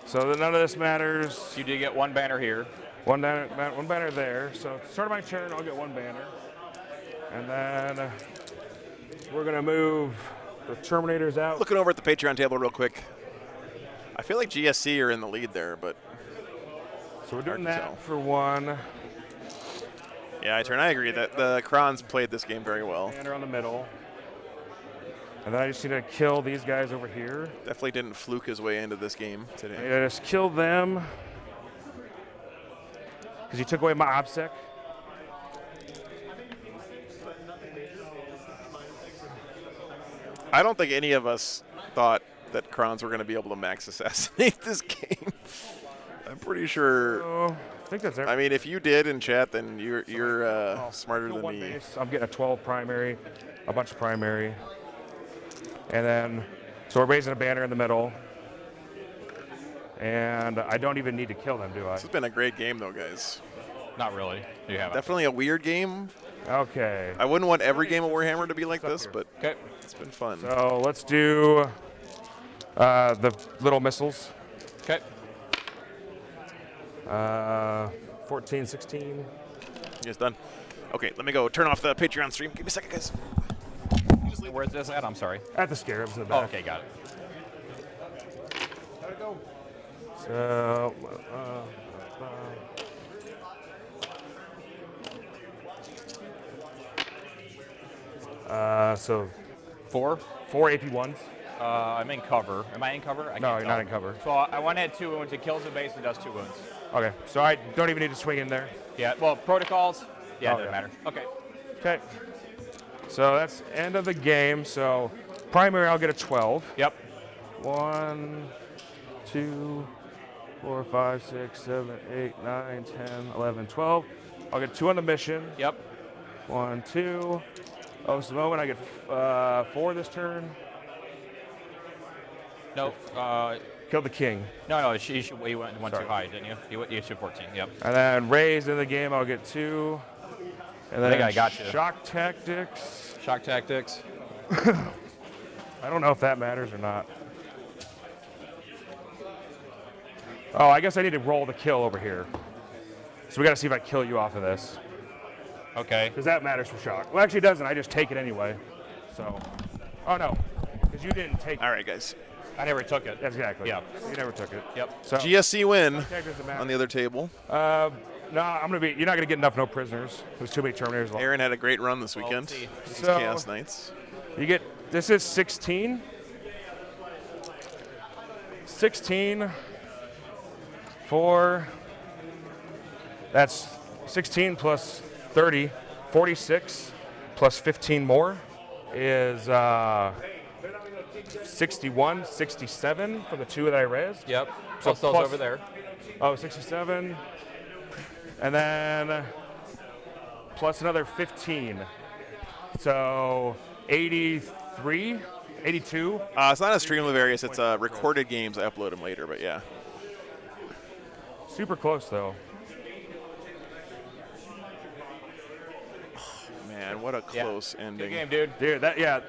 Speaker 3: So that none of this matters.
Speaker 4: You did get 1 banner here.
Speaker 3: One banner there. So start of my turn, I'll get 1 banner. And then we're gonna move the Terminators out.
Speaker 1: Looking over at the Patreon table real quick. I feel like GSC are in the lead there, but
Speaker 3: So we're doing
Speaker 1: hard to
Speaker 3: that
Speaker 1: tell.
Speaker 3: for 1.
Speaker 1: yeah, I agree that the Necrons played this game very well.
Speaker 3: Banner on the middle. And then I just need to kill these guys over here.
Speaker 1: Definitely didn't fluke his way into this game today.
Speaker 3: I just killed them. Because he took away my OBSEC.
Speaker 1: I don't think any of us thought that Crons were going to be able to max assassinate this game. I'm pretty sure.
Speaker 3: Oh, I think that's
Speaker 1: I mean, if you did in chat, then you're smarter than
Speaker 3: one
Speaker 1: me.
Speaker 3: base. I'm getting a 12 primary, a bunch of primary. And then, so we're raising a banner in the middle. And I don't even need to kill them, do I?
Speaker 1: This has been a great game, though, guys.
Speaker 4: Not really. You haven't.
Speaker 1: Definitely a weird game.
Speaker 3: Okay.
Speaker 1: I wouldn't want every game of Warhammer to be like this, but
Speaker 4: Okay.
Speaker 1: it's been fun.
Speaker 3: So let's do the little missiles.
Speaker 4: Okay.
Speaker 3: 14, 16.
Speaker 1: You guys done? Okay, let me go turn off the Patreon stream. Give me a second, guys.
Speaker 4: Where's this at? I'm sorry.
Speaker 3: At the scarabs in the
Speaker 4: Oh,
Speaker 3: back.
Speaker 4: okay, got it.
Speaker 3: So, so
Speaker 4: 4.
Speaker 3: 4 AP1s.
Speaker 4: I'm in cover. Am I in cover? I
Speaker 3: No,
Speaker 4: can't
Speaker 3: you're not
Speaker 4: tell.
Speaker 3: in cover.
Speaker 4: So I went ahead 2 wounds. It kills the base and does 2 wounds.
Speaker 3: Okay, so I don't even need to swing in there.
Speaker 4: Yeah. Well, protocols. Yeah,
Speaker 3: Oh,
Speaker 4: it doesn't
Speaker 3: yeah.
Speaker 4: matter. Okay.
Speaker 3: Okay. So that's end of the game. So primary, I'll get a 12.
Speaker 4: Yep.
Speaker 3: 1, 2, 4, 5, 6, 7, 8, 9, 10, 11, 12. I'll get 2 on the mission.
Speaker 4: Yep.
Speaker 3: 1, 2. Oh, so the moment I get 4 this turn.
Speaker 4: No.
Speaker 3: Kill the king.
Speaker 4: No. You went one
Speaker 3: Sorry.
Speaker 4: too high, didn't you? You should 14. Yep.
Speaker 3: And then raised in the game, I'll get 2. And then
Speaker 4: think I got you.
Speaker 3: shock tactics.
Speaker 4: Shock tactics.
Speaker 3: I don't know if that matters or not. Oh, I guess I need to roll the kill over here. So we got to see if I kill you off of this.
Speaker 4: Okay.
Speaker 3: Because that matters for shock. Well, actually it doesn't. I just take it anyway. So, oh no, because you didn't take it.
Speaker 1: All right, guys.
Speaker 4: I never took it.
Speaker 3: Exactly.
Speaker 4: Yeah.
Speaker 3: You never took it.
Speaker 4: Yep.
Speaker 3: So,
Speaker 1: GSC win
Speaker 3: tag doesn't matter.
Speaker 1: on the other table.
Speaker 3: No, you're not gonna get enough no prisoners. There's too many Terminators left.
Speaker 1: Aaron had a great run this weekend.
Speaker 4: see.
Speaker 1: These
Speaker 3: So-
Speaker 1: Chaos Knights.
Speaker 3: You get, this is 16. 16 for, that's 16 plus 30, 46 plus 15 more is 61, 67 for the 2 that I raised.
Speaker 4: Yep.
Speaker 3: So
Speaker 4: Plus those
Speaker 3: plus-
Speaker 4: over there.
Speaker 3: Oh, 67. And then plus another 15. So 83, 82.
Speaker 1: It's not a stream of various. It's recorded games. I upload them later, but yeah.
Speaker 3: Super close though.
Speaker 1: Man, what a
Speaker 4: Yeah.
Speaker 1: close ending.
Speaker 4: Good game, dude.
Speaker 3: Dude, that, yeah.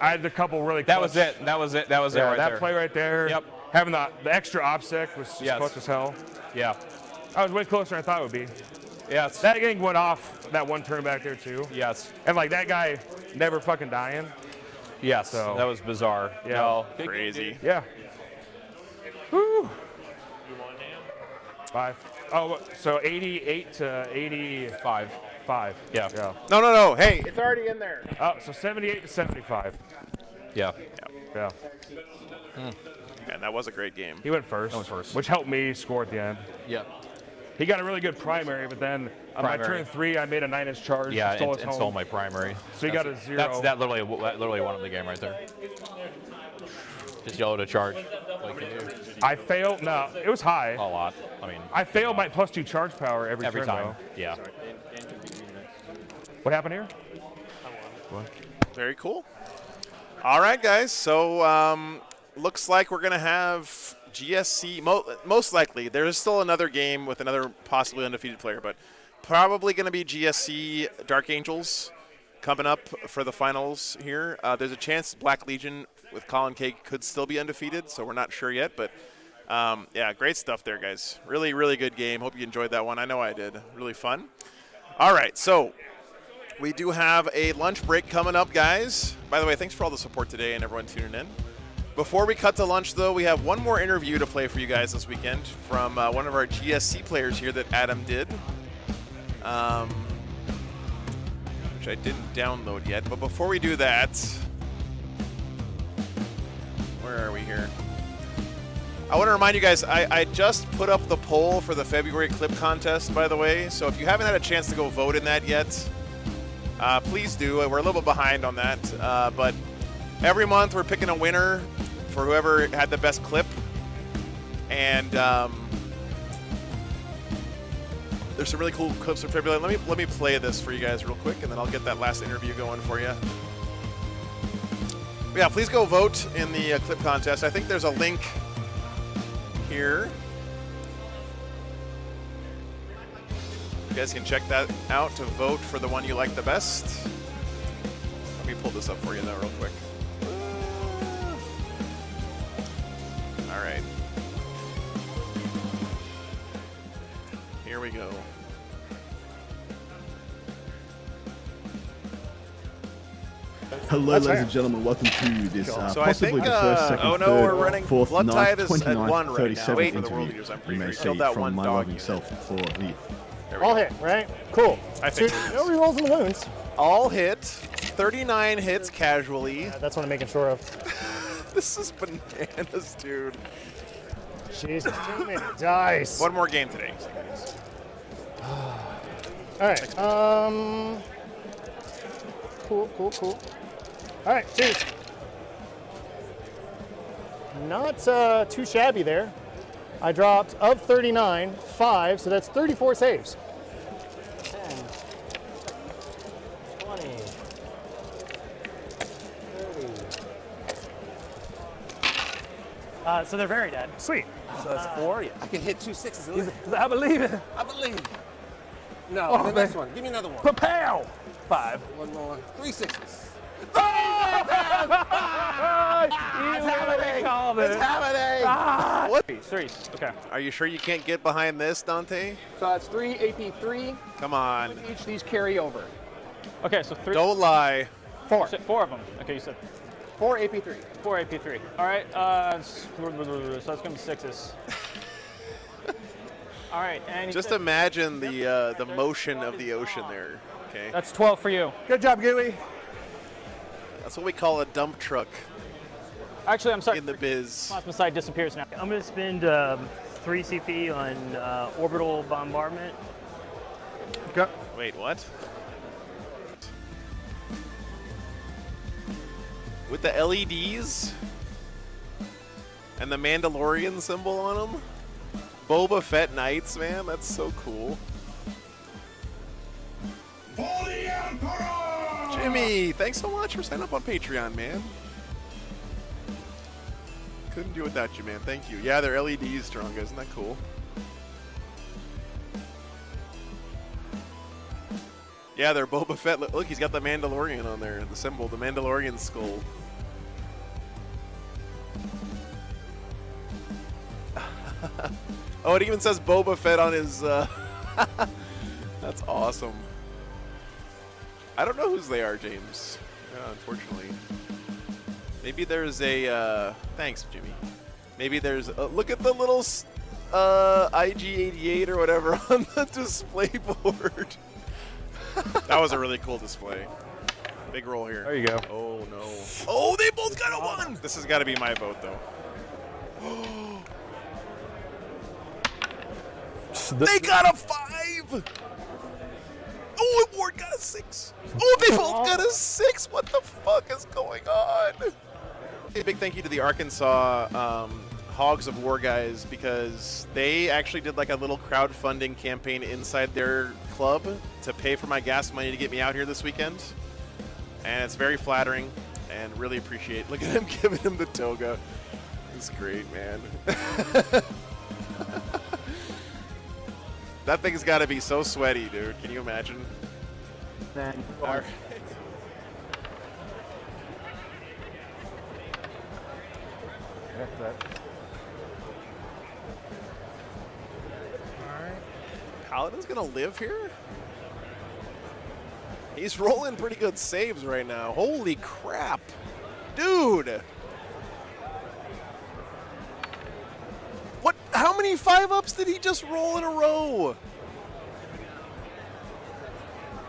Speaker 3: I had a couple really
Speaker 4: That
Speaker 3: close.
Speaker 4: was it. That was it. That was it
Speaker 3: Yeah,
Speaker 4: right
Speaker 3: that
Speaker 4: there.
Speaker 3: play right there.
Speaker 4: Yep.
Speaker 3: Having the extra OBSEC was just
Speaker 4: Yes.
Speaker 3: close as hell.
Speaker 4: Yeah.
Speaker 3: I was way closer than I thought it would be.
Speaker 4: Yes.
Speaker 3: That gang went off that one turn back there too.
Speaker 4: Yes.
Speaker 3: And like that guy never fucking dying.
Speaker 4: Yes.
Speaker 3: So-
Speaker 4: That was bizarre.
Speaker 3: Yeah.
Speaker 4: No. Good game,
Speaker 1: Crazy.
Speaker 4: dude.
Speaker 3: Yeah. Woo. 5. Oh, so 88 to 85. 5.
Speaker 4: Yeah.
Speaker 3: Yeah.
Speaker 1: No. Hey, it's already in there.
Speaker 3: Oh, so 78 to 75.
Speaker 4: Yeah.
Speaker 3: Yeah.
Speaker 1: Man, that was a great game.
Speaker 3: He went first.
Speaker 4: went first.
Speaker 3: Which helped me score at the end.
Speaker 4: Yep.
Speaker 3: He got a really good primary, but then on my
Speaker 4: Primary.
Speaker 3: turn 3, I made a 9-inch charge.
Speaker 4: Yeah,
Speaker 3: stole
Speaker 4: and,
Speaker 3: his
Speaker 4: and
Speaker 3: home.
Speaker 4: stole my primary.
Speaker 3: So you got a 0.
Speaker 4: That literally won the game right there. Just yellow to charge. Like you do.
Speaker 3: I failed. No, it was high.
Speaker 4: A lot. I mean.
Speaker 3: I failed my +2 charge power every
Speaker 4: every
Speaker 3: turn,
Speaker 4: time.
Speaker 3: though.
Speaker 4: Yeah.
Speaker 3: What happened here?
Speaker 1: Very cool. All right, guys. So looks like we're going to have GSC. Most likely. There's still another game with another possibly undefeated player, but probably going to be GSC Dark Angels coming up for the finals here. There's a chance Black Legion with Colin K could still be undefeated, so we're not sure yet. But, yeah, great stuff there, guys. Really, really good game. Hope you enjoyed that one. I know I did. Really fun. All right, so we do have a lunch break coming up, guys. By the way, thanks for all the support today and everyone tuning in. Before we cut to lunch, though, we have one more interview to play for you guys this weekend from one of our GSC players here that Adam did, which I didn't download yet. But before we do that, Where are we here? I want to remind you guys, I just put up the poll for the February clip contest, by the way. So if you haven't had a chance to go vote in that yet, please do. We're a little bit behind on that. But every month we're picking a winner for whoever had the best clip. And there's some really cool clips from February. Let me play this for you guys real quick, and then I'll get that last interview going for you. But yeah, please go vote in the clip contest. I think there's a link here. You guys can check that out to vote for the one you like the best. Let me pull this up for you though real quick. All right. Here we go.
Speaker 6: Hello, ladies and gentlemen. Welcome to this
Speaker 1: So I
Speaker 6: possibly
Speaker 1: think,
Speaker 6: the first, second,
Speaker 1: oh no,
Speaker 6: third,
Speaker 1: we're running.
Speaker 6: fourth,
Speaker 1: Blood
Speaker 6: ninth,
Speaker 1: Tide is at
Speaker 6: 29th,
Speaker 1: 1 right now.
Speaker 6: 37th
Speaker 1: Wait for the world
Speaker 6: interview
Speaker 1: leaders. I'm
Speaker 6: you
Speaker 1: pretty
Speaker 6: may
Speaker 1: sure.
Speaker 6: see
Speaker 1: Killed that
Speaker 6: from
Speaker 1: one
Speaker 6: my
Speaker 1: dog
Speaker 6: loving
Speaker 1: unit.
Speaker 6: self for the
Speaker 1: There we
Speaker 7: All
Speaker 1: go.
Speaker 7: hit, right? Cool.
Speaker 1: I
Speaker 7: So,
Speaker 1: think
Speaker 7: no rerolls in the wounds.
Speaker 1: all hit. 39 hits casually.
Speaker 7: That's what I'm making sure of.
Speaker 1: This is bananas, dude.
Speaker 7: Jesus, too many dice.
Speaker 1: One more game today.
Speaker 7: All right. Cool. All right, cheers. Not too shabby there. I dropped of 39, 5, so that's 34 saves. 10, 20, 30. So they're very dead. Sweet.
Speaker 8: So that's 4. I can hit 2 6s and live.
Speaker 7: I believe it.
Speaker 8: I believe. No, the next one. Give me another one.
Speaker 7: Pow! 5.
Speaker 8: One more. 3 6s.
Speaker 7: It's happening.
Speaker 8: It's happening.
Speaker 1: What?
Speaker 7: Threes. Okay.
Speaker 1: Are you sure you can't get behind this, Dante?
Speaker 8: So that's 3 AP 3.
Speaker 1: Come on.
Speaker 8: Each of these carry over.
Speaker 4: Okay, so 3.
Speaker 1: Don't lie.
Speaker 8: 4.
Speaker 4: 4 of them. Okay, you said
Speaker 8: 4 AP 3.
Speaker 4: 4 AP3. All right, so that's going to be 6s. All right, and you
Speaker 1: Just
Speaker 4: said
Speaker 1: imagine the motion of the ocean there. Okay.
Speaker 4: that's 12 for you.
Speaker 7: Good job, Gooey.
Speaker 1: That's what we call a dump truck
Speaker 4: Actually, I'm sorry.
Speaker 1: in the biz.
Speaker 4: Plasma side disappears now.
Speaker 9: I'm going to spend 3 CP on orbital bombardment.
Speaker 7: Go.
Speaker 1: Wait, what? With the LEDs and the Mandalorian symbol on them? Boba Fett Knights, man, that's so cool. Jimmy, thanks so much for signing up on Patreon, man. Couldn't do without you, man. Thank you. Yeah, they're LEDs, Strong. Isn't that cool? Yeah, they're Boba Fett. Look, he's got the Mandalorian on there, the symbol, the Mandalorian skull. Oh, it even says Boba Fett on his. That's awesome. I don't know whose they are, James. Unfortunately. Maybe there's a. Thanks, Jimmy. Maybe there's. Look at the little IG-88 or whatever on the display board. That was a really cool display. Big roll here.
Speaker 3: There you go.
Speaker 1: Oh no. Oh, they both got a 1. This has got to be my vote though. They got a 5. Oh, and Ward got a 6. Oh, they both got a 6. What the fuck is going on? A big thank you to the Arkansas Hogs of War guys, because they actually did like a little crowdfunding campaign inside their club to pay for my gas money to get me out here this weekend. And it's very flattering and really appreciate. Look at him giving him the toga. It's great, man. That thing's got to be so sweaty, dude. Can you imagine?
Speaker 8: Then.
Speaker 1: All right. Paladin's gonna live here? He's rolling pretty good saves right now. Holy crap. Dude! What? How many 5-ups did he just roll in a row?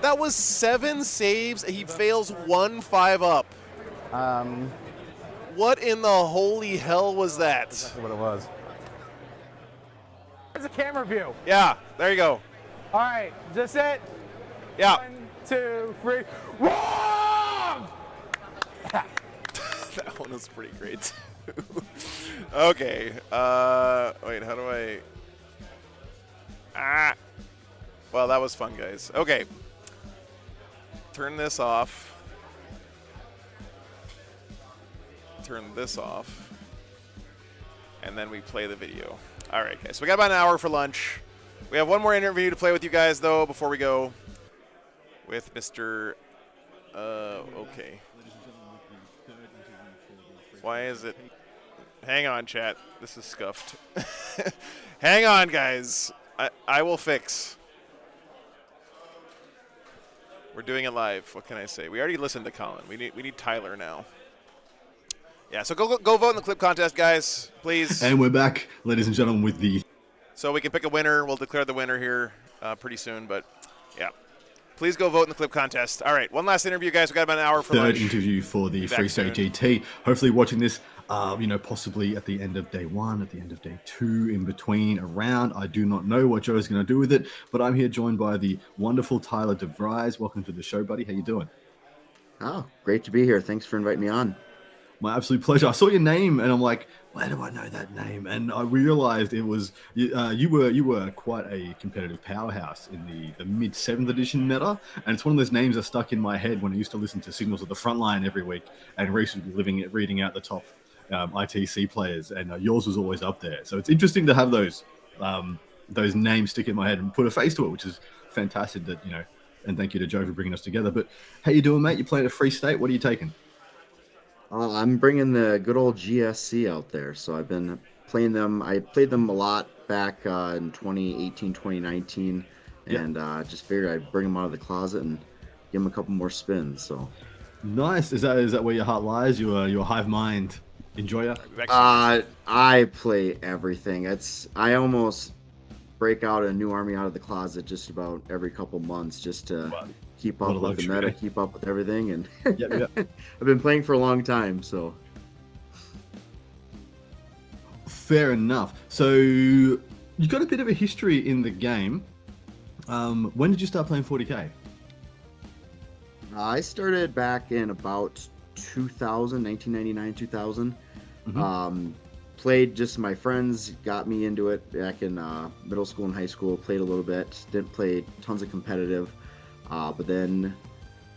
Speaker 1: That was 7 saves. He fails 1 5-up. What in the holy hell was that?
Speaker 5: That's what it was. There's a camera view.
Speaker 1: Yeah, there you go.
Speaker 5: All right, just it.
Speaker 1: Yeah.
Speaker 5: 1, 2, 3. Wrong!
Speaker 1: That one was pretty great too. Okay. Wait, how do I? Well, that was fun, guys. Okay. Turn this off. Turn this off. And then we play the video. All right, guys. So we got about an hour for lunch. We have one more interview to play with you guys, though, before we go with Mr. Okay. Why is it? Hang on, chat. This is scuffed. Hang on, guys. I will fix. We're doing it live. What can I say? We already listened to Colin. We need Tyler now. Yeah, so go vote in the clip contest, guys, please.
Speaker 6: And we're back, ladies and gentlemen, with the...
Speaker 1: So we can pick a winner. We'll declare the winner here pretty soon, but yeah. Please go vote in the clip contest. All right, one last interview, guys. We got about an hour for lunch.
Speaker 6: Third interview for the
Speaker 1: Back
Speaker 6: Free State
Speaker 1: soon.
Speaker 6: GT. Hopefully watching this, possibly at the end of day 1, at the end of day 2, in between, around. I do not know what Joe's going to do with it, but I'm here joined by the wonderful Tyler DeVries. Welcome to the show, buddy. How you doing?
Speaker 10: Oh, great to be here. Thanks for inviting me on.
Speaker 6: My absolute pleasure. I saw your name and I'm like, where do I know that name? And I realized it was you were quite a competitive powerhouse in the mid 7th edition meta, and it's one of those names that stuck in my head when I used to listen to Signals of the Frontline every week and recently reading out the top ITC players, and yours was always up there. So it's interesting to have those names stick in my head and put a face to it, which is fantastic. That and thank you to Joe for bringing us together. But how you doing, mate? You playing at Free State? What are you taking?
Speaker 10: I'm bringing the good old GSC out there. So I've been playing them. I played them a lot back in 2018, 2019, and just figured I'd bring them out of the closet and give them a couple more spins. So
Speaker 6: nice. Is that where your heart lies? Your hive mind enjoyer?
Speaker 10: I play everything. I almost break out a new army out of the closet just about every couple months just to keep up with the meta, keep up with everything, and I've been playing for a long time, so.
Speaker 6: Fair enough. So you got a bit of a history in the game. When did you start playing 40k?
Speaker 10: I started back in about 1999, 2000. Played just my friends got me into it back in middle school and high school. Played a little bit, didn't play tons of competitive. But then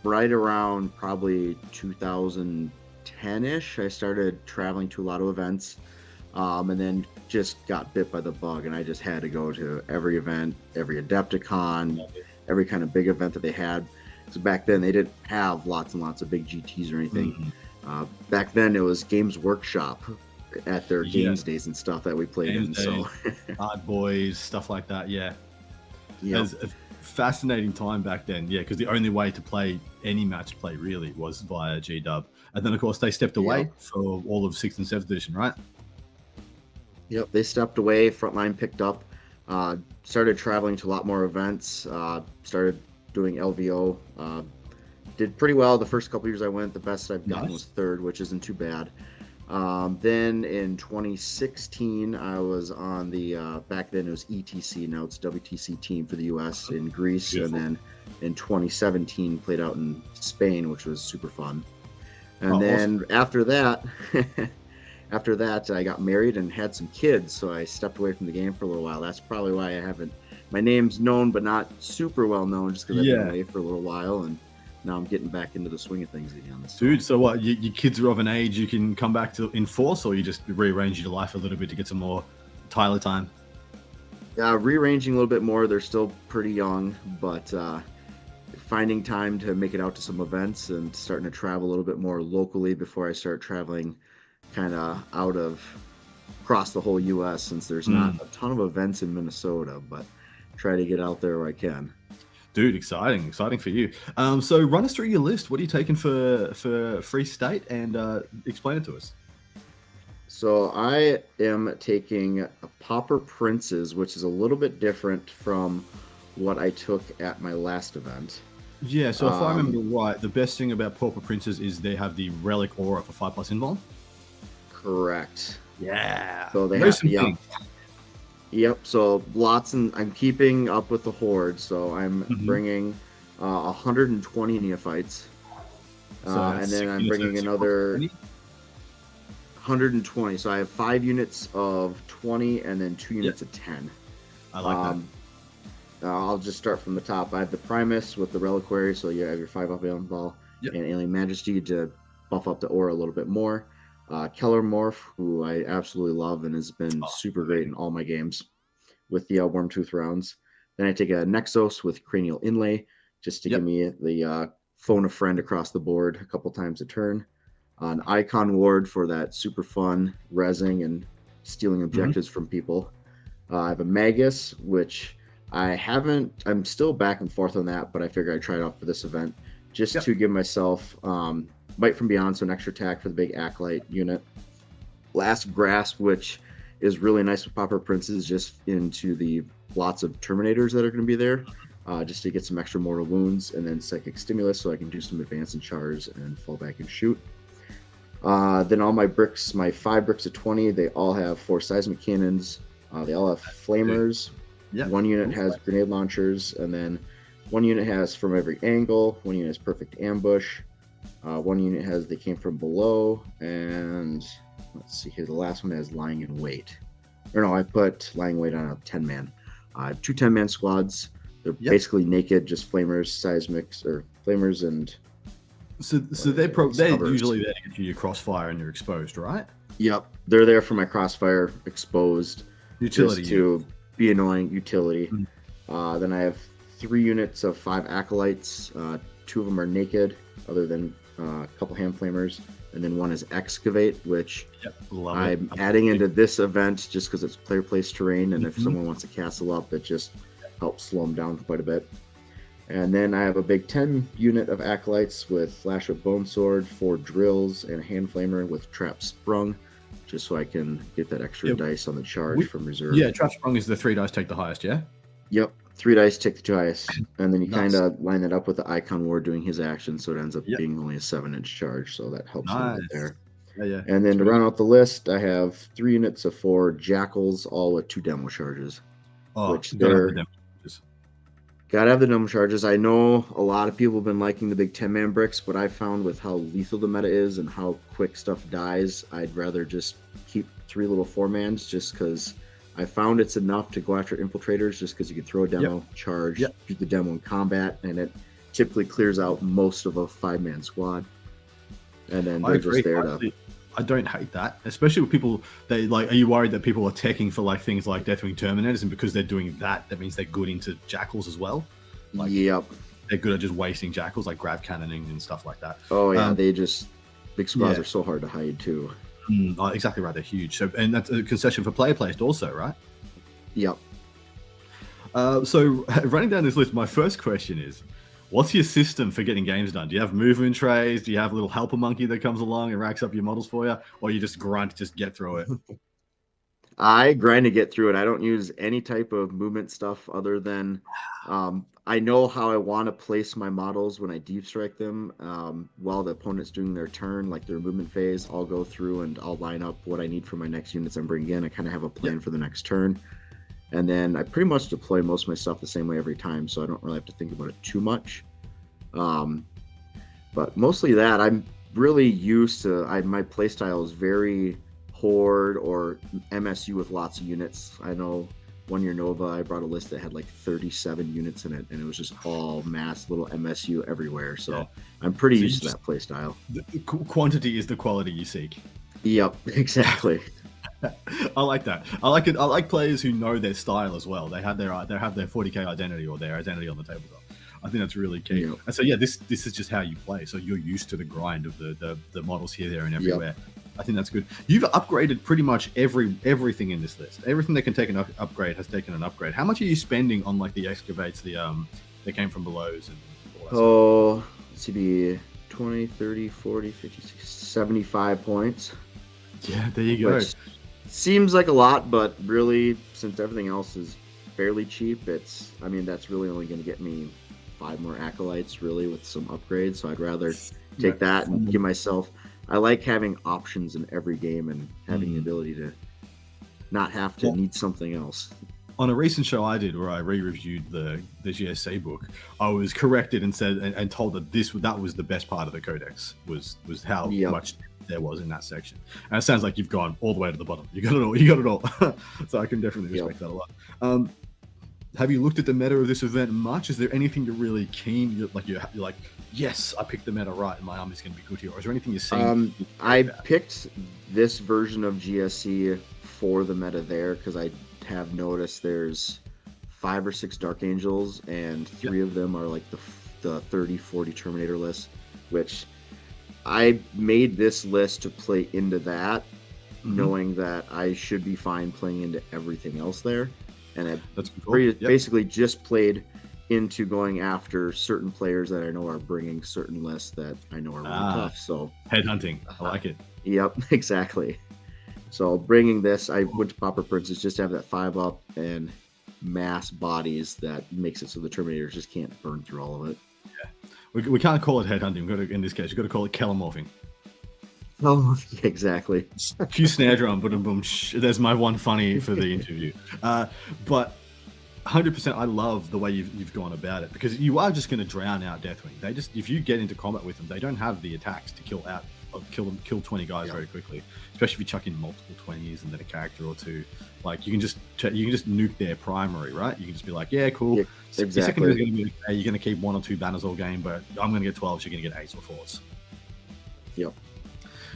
Speaker 10: right around probably 2010-ish, I started traveling to a lot of events, and then just got bit by the bug, and I just had to go to every event, every Adepticon, every kind of big event that they had. So back then they didn't have lots and lots of big GTs or anything. Back then it was Games Workshop at their games days and stuff that we played in. So
Speaker 6: Art Boys, stuff like that. Yeah.
Speaker 10: Yeah.
Speaker 6: It was a fascinating time back then. Yeah, because the only way to play any match play really was via G-Dub. And then of course they stepped away for all of 6th and 7th edition, right?
Speaker 10: Yep, they stepped away, Frontline picked up, started traveling to a lot more events, started doing LVO, did pretty well the first couple years I went. The best I've gotten was 3rd, which isn't too bad. Then in 2016, I was on the, back then it was ETC, now it's WTC team for the US in Greece. Beautiful. And then in 2017, played out in Spain, which was super fun. And then after that, I got married and had some kids, so I stepped away from the game for a little while. That's probably why I haven't, my name's known, but not super well known, just because I've been away for a little while, and now I'm getting back into the swing of things again. So.
Speaker 6: Dude, so what, your kids are of an age you can come back to in force, or you just rearrange your life a little bit to get some more Tyler time?
Speaker 10: Rearranging a little bit more. They're still pretty young, but finding time to make it out to some events and starting to travel a little bit more locally before I start traveling kind of out of across the whole U.S. since there's not a ton of events in Minnesota, but try to get out there where I can.
Speaker 6: Dude, exciting for you. So run us through your list. What are you taking for Free State, and explain it to us.
Speaker 10: So I am taking a Pauper Princes, which is a little bit different from what I took at my last event.
Speaker 6: Yeah, so if I remember right, the best thing about Pauper Princes is they have the Relic Aura for 5+ invuln.
Speaker 10: Correct.
Speaker 6: Yeah.
Speaker 10: So they
Speaker 6: Know
Speaker 10: have,
Speaker 6: some
Speaker 10: yep.
Speaker 6: things.
Speaker 10: Yep. So lots, and I'm keeping up with the horde. So I'm bringing 120 neophytes,
Speaker 6: So
Speaker 10: and
Speaker 6: that's
Speaker 10: then
Speaker 6: 6
Speaker 10: I'm
Speaker 6: units
Speaker 10: bringing
Speaker 6: of
Speaker 10: another
Speaker 6: 20?
Speaker 10: 120. So I have 5 units of 20, and then 2 units of 10.
Speaker 6: I like that.
Speaker 10: I'll just start from the top. I have the Primus with the Reliquary, so you have your 5 up Alien Ball, and Alien Majesty to buff up the aura a little bit more. Keller Morph, who I absolutely love and has been super great in all my games with the Wormtooth rounds. Then I take a Nexos with Cranial Inlay just to give me the phone a friend across the board a couple times a turn. An Icon Ward for that super fun rezzing and stealing objectives from people. I have a Magus, which I'm still back and forth on that, but I figure I'd try it out for this event just to give myself Bite from Beyond, so an extra attack for the big Acolyte unit. Last Grasp, which is really nice with Pauper Princes, just into the lots of Terminators that are going to be there, just to get some extra mortal wounds, and then Psychic Stimulus, so I can do some advance and chars and fall back and shoot. Then all my bricks, my 5 bricks of 20, they all have 4 seismic cannons. They all have flamers. One unit has grenade launchers, and then 1 unit has From Every Angle. 1 unit has Perfect Ambush. 1 unit has They Came From Below, and let's see here, the last one has Lying in Wait. Or no, I put Lying in Wait on a 10-man. I have 2 10-man squads. They're basically naked, just flamers, seismics, or flamers and...
Speaker 6: So they're usually there to get you your crossfire and you're exposed, right?
Speaker 10: Yep, they're there for my crossfire, exposed,
Speaker 6: utility
Speaker 10: just to be annoying, utility. Then I have 3 units of 5 acolytes. 2 of them are naked, other than a couple hand flamers, and then 1 is excavate, which I'm adding into this event just because it's player place terrain, and if someone wants to castle up, it just helps slow them down quite a bit. And then I have a big 10 unit of acolytes with Flash of Bone Sword, 4 drills, and a hand flamer with Trap Sprung, just so I can get that extra dice on the charge from reserve.
Speaker 6: Yeah, Trap Sprung is the 3 dice take the highest, yeah?
Speaker 10: Yep, 3 dice take the 2 highest, and then you kind of line it up with the Icon Ward doing his action, so it ends up being only a 7-inch charge, so that helps a little bit there.
Speaker 6: Yeah.
Speaker 10: And then to round out the list, I have 3 units of 4 Jackals, all with 2 demo charges. Which they're... Gotta have the demo charges. I know a lot of people have been liking the big 10-man bricks, but I found with how lethal the meta is and how quick stuff dies, I'd rather just keep 3 little 4-mans just because I found it's enough to go after infiltrators just because you can throw a demo charge, do the demo in combat, and it typically clears out most of a 5-man squad. And then they're just there to...
Speaker 6: I don't hate that, especially with people. Are you worried that people are teching for like things like Deathwing Terminators, and because they're doing that, that means they're good into Jackals as well? They're good at just wasting Jackals, like grav cannoning and stuff like that.
Speaker 10: Oh yeah, big squads are so hard to hide too.
Speaker 6: Exactly right, they're huge. So, and that's a concession for player placed also, right?
Speaker 10: Yep.
Speaker 6: So running down this list, my first question is, what's your system for getting games done? Do you have movement trays? Do you have a little helper monkey that comes along and racks up your models for you? Or you just grunt, just get through it?
Speaker 10: I grind to get through it. I don't use any type of movement stuff other than I know how I want to place my models when I deep strike them while the opponent's doing their turn, like their movement phase. I'll go through and I'll line up what I need for my next units I'm bringing in. I kind of have a plan for the next turn. And then I pretty much deploy most of my stuff the same way every time, so I don't really have to think about it too much. But mostly that, I'm really used to, my playstyle is very Horde or MSU with lots of units. I know one year Nova, I brought a list that had like 37 units in it, and it was just all mass little MSU everywhere. So I'm pretty used to that playstyle.
Speaker 6: The quantity is the quality you seek.
Speaker 10: Yep, exactly.
Speaker 6: I like that. I like it. I like players who know their style as well. They have their 40k identity or their identity on the tabletop. I think that's really key. Yep. And so this is just how you play. So you're used to the grind of the models here, there, and everywhere. Yep. I think that's good. You've upgraded pretty much everything in this list. Everything that can take an upgrade has taken an upgrade. How much are you spending on like the excavates, that came from belows and all that stuff?
Speaker 10: Let's see, 20, 30, 40, 50, 60, 75 points.
Speaker 6: Yeah, there you go.
Speaker 10: Which seems like a lot, but really, since everything else is fairly cheap, that's really only going to get me 5 more acolytes, really, with some upgrades. So I'd rather take that and give myself. I like having options in every game and having the ability to not have to need something else.
Speaker 6: On a recent show I did where I re-reviewed the GSA book, I was corrected and said and told that that was the best part of the codex was how much there was in that section. And it sounds like you've gone all the way to the bottom. You got it all. So I can definitely respect that a lot. Have you looked at the meta of this event much? Is there anything you're really keen? You're like, yes, I picked the meta right, and my army's going to be good here. Or is there anything you're seeing?
Speaker 10: I picked this version of GSC for the meta there because I have noticed there's 5 or 6 Dark Angels, and 3 of them are like the 30-40 Terminator list, which I made this list to play into that, knowing that I should be fine playing into everything else there. And I basically just played into going after certain players that I know are bringing certain lists that I know are really tough. So
Speaker 6: headhunting, I like it.
Speaker 10: Yep, exactly. So bringing this, I went to Pauper Princess just to have that 5-up and mass bodies that makes it so the Terminators just can't burn through all of it.
Speaker 6: Yeah, we can't call it headhunting. In this case, we've got to call it kelomorphing.
Speaker 10: Oh, exactly.
Speaker 6: Cue snare drum, boom, boom. There's my one funny for the interview. But 100%, I love the way you've gone about it, because you are just going to drown out Deathwing. They just, if you get into combat with them, they don't have the attacks to kill 20 guys very quickly. Especially if you chuck in multiple 20s and then a character or two. Like you can just nuke their primary, right? You can just be like, yeah, cool.
Speaker 10: Yeah, exactly.
Speaker 6: Secondary is going to be okay. You're going to keep 1 or 2 banners all game, but I'm going to get 12s. You're going to get 8s or 4s.
Speaker 10: Yep.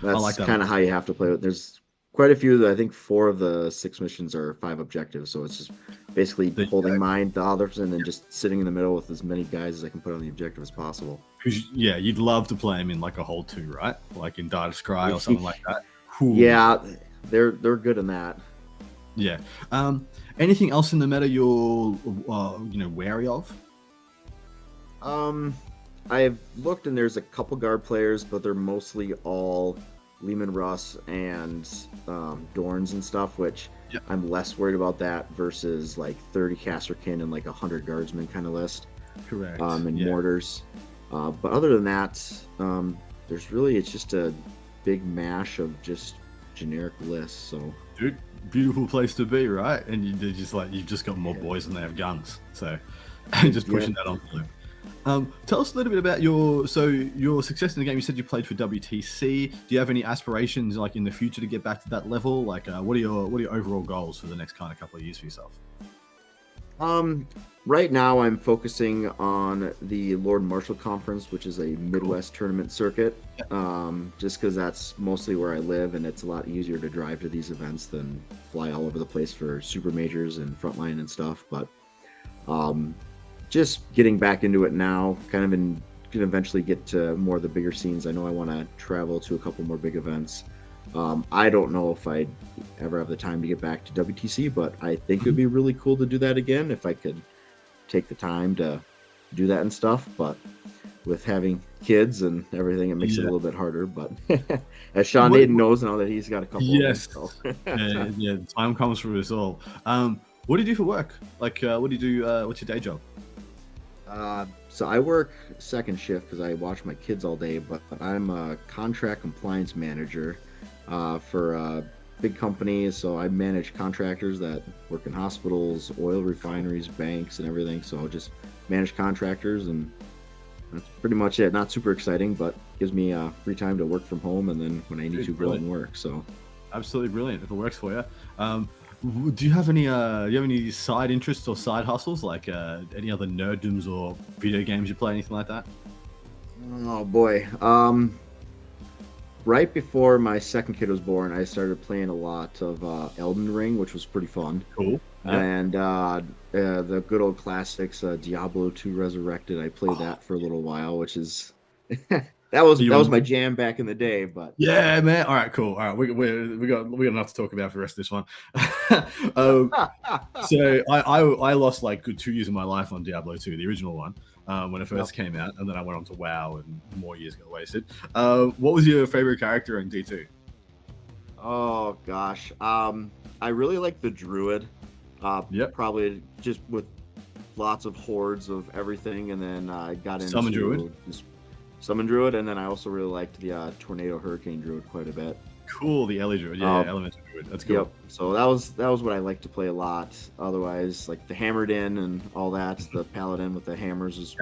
Speaker 10: That's kind of how you have to play it. There's quite a few. I think 4 of the 6 missions are 5 objectives, so it's just basically holding mine, the others, and then just sitting in the middle with as many guys as I can put on the objective as possible.
Speaker 6: Yeah, you'd love to play them in like a hold 2, right? Like in Dire Scry or something like that. Cool.
Speaker 10: Yeah, they're good in that.
Speaker 6: Yeah. Anything else in the meta you're wary of?
Speaker 10: I've looked and there's a couple guard players, but they're mostly all Lehman Russ and Dorns and stuff, which I'm less worried about that versus like 30 Casterkin and like 100 guardsmen kind of list.
Speaker 6: Correct.
Speaker 10: And mortars. But other than that, it's just a big mash of just generic lists. So,
Speaker 6: dude, beautiful place to be, right? And you've just got more boys than they have guns. So, just pushing that on them. Tell us a little bit about your success in the game. You said you played for WTC. Do you have any aspirations, like in the future, to get back to that level? Like, what are your overall goals for the next kind of couple of years for yourself?
Speaker 10: Right now, I'm focusing on the Lord Marshal Conference, which is a Midwest tournament circuit. Just because that's mostly where I live, and it's a lot easier to drive to these events than fly all over the place for super majors and frontline and stuff. But just getting back into it now, can eventually get to more of the bigger scenes. I know I want to travel to a couple more big events. I don't know if I'd ever have the time to get back to WTC, but I think it'd be really cool to do that again if I could take the time to do that and stuff. But with having kids and everything, it makes it a little bit harder. But as Sean Naden knows now that he's got a couple
Speaker 6: yes.
Speaker 10: of them.
Speaker 6: Yeah, time comes for us all. What do you do for work? Like, what do you do? What's your day job?
Speaker 10: So I work second shift because I watch my kids all day, but I'm a contract compliance manager for a big company. So I manage contractors that work in hospitals, oil refineries, banks, and everything. So I'll just manage contractors, and that's pretty much it. Not super exciting, but gives me free time to work from home, and then when I need to go and work. So
Speaker 6: absolutely brilliant if it works for you. Do you have any side interests or side hustles, like any other nerddoms or video games you play, anything like that?
Speaker 10: Oh boy. Right before my second kid was born, I started playing a lot of Elden Ring, which was pretty fun.
Speaker 6: Cool. Yeah.
Speaker 10: And the good old classics, Diablo 2 Resurrected. I played that for a little while, which is that was my jam back in the day. But
Speaker 6: yeah, man. All right, cool. All right, we got enough to talk about for the rest of this one. So I lost like good 2 years of my life on Diablo 2, the original one, when it first came out, and then I went on to WoW, and more years got wasted. What was your favorite character in D2?
Speaker 10: Oh gosh, I really like the Druid. Probably just with lots of hordes of everything, and then I got into
Speaker 6: Summon Druid.
Speaker 10: Summon Druid, and then I also really liked the Tornado Hurricane Druid quite a bit.
Speaker 6: Cool, the Ellie Druid. Yeah, Elemental Druid. That's cool.
Speaker 10: Yep. So that was what I like to play a lot. Otherwise, like the Hammered In and all that, the Paladin with the hammers is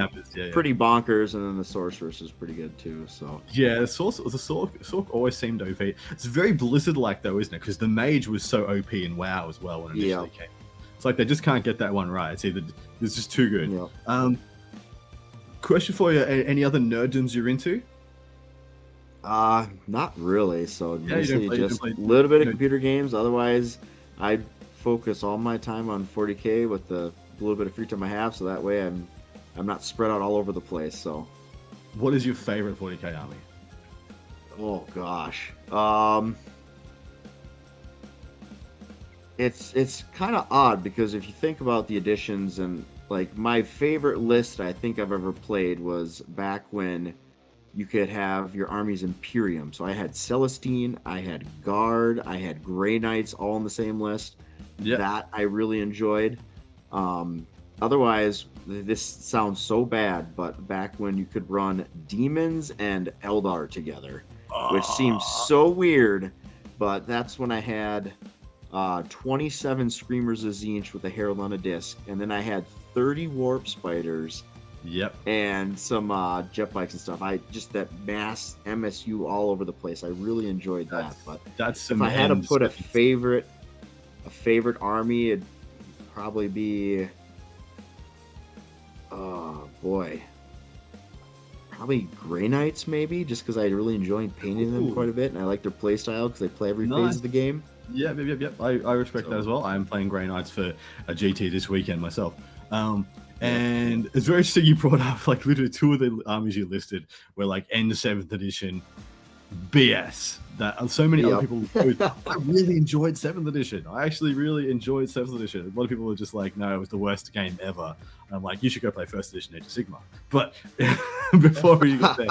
Speaker 10: pretty bonkers, and then the Sorceress is pretty good too. So
Speaker 6: yeah, the Sorc always seemed OP. It's very Blizzard-like though, isn't it? Because the Mage was so OP in WoW as well when it initially came. It's like they just can't get that one right. It's just too good.
Speaker 10: Yep.
Speaker 6: Question for you: any other nerdoms you're into?
Speaker 10: Not really. So basically
Speaker 6: you
Speaker 10: just a little bit of computer games. Otherwise, I focus all my time on 40K with the little bit of free time I have, so that way I'm not spread out all over the place. So,
Speaker 6: what is your favorite 40K army?
Speaker 10: Oh gosh, it's kind of odd because if you think about the editions and like my favorite list I think I've ever played was back when you could have your armies Imperium. So I had Celestine, I had Guard, I had Grey Knights all on the same list. That I really enjoyed. Otherwise, this sounds so bad, but back when you could run Demons and Eldar together, which seems so weird, but that's when I had 27 Screamers of Tzeentch with a Herald on a disc, and then I had 30 Warp Spiders.
Speaker 6: Yep.
Speaker 10: And some jet bikes and stuff. I just that mass MSU all over the place. I really enjoyed that. But
Speaker 6: that's
Speaker 10: if I had to put a favorite army, it'd probably be probably Grey Knights maybe, just because I really enjoy painting them quite a bit, and I like their play style because they play every phase of the game.
Speaker 6: Yep. I respect that as well. I'm playing Grey Knights for a GT this weekend myself. And it's very interesting you brought up like literally two of the armies you listed were like end 7th edition BS that so many other people I really enjoyed 7th edition. I actually really enjoyed 7th edition. A lot of people are just like, no, it was the worst game ever. And I'm like, you should go play 1st edition Age of Sigmar. But before you get there,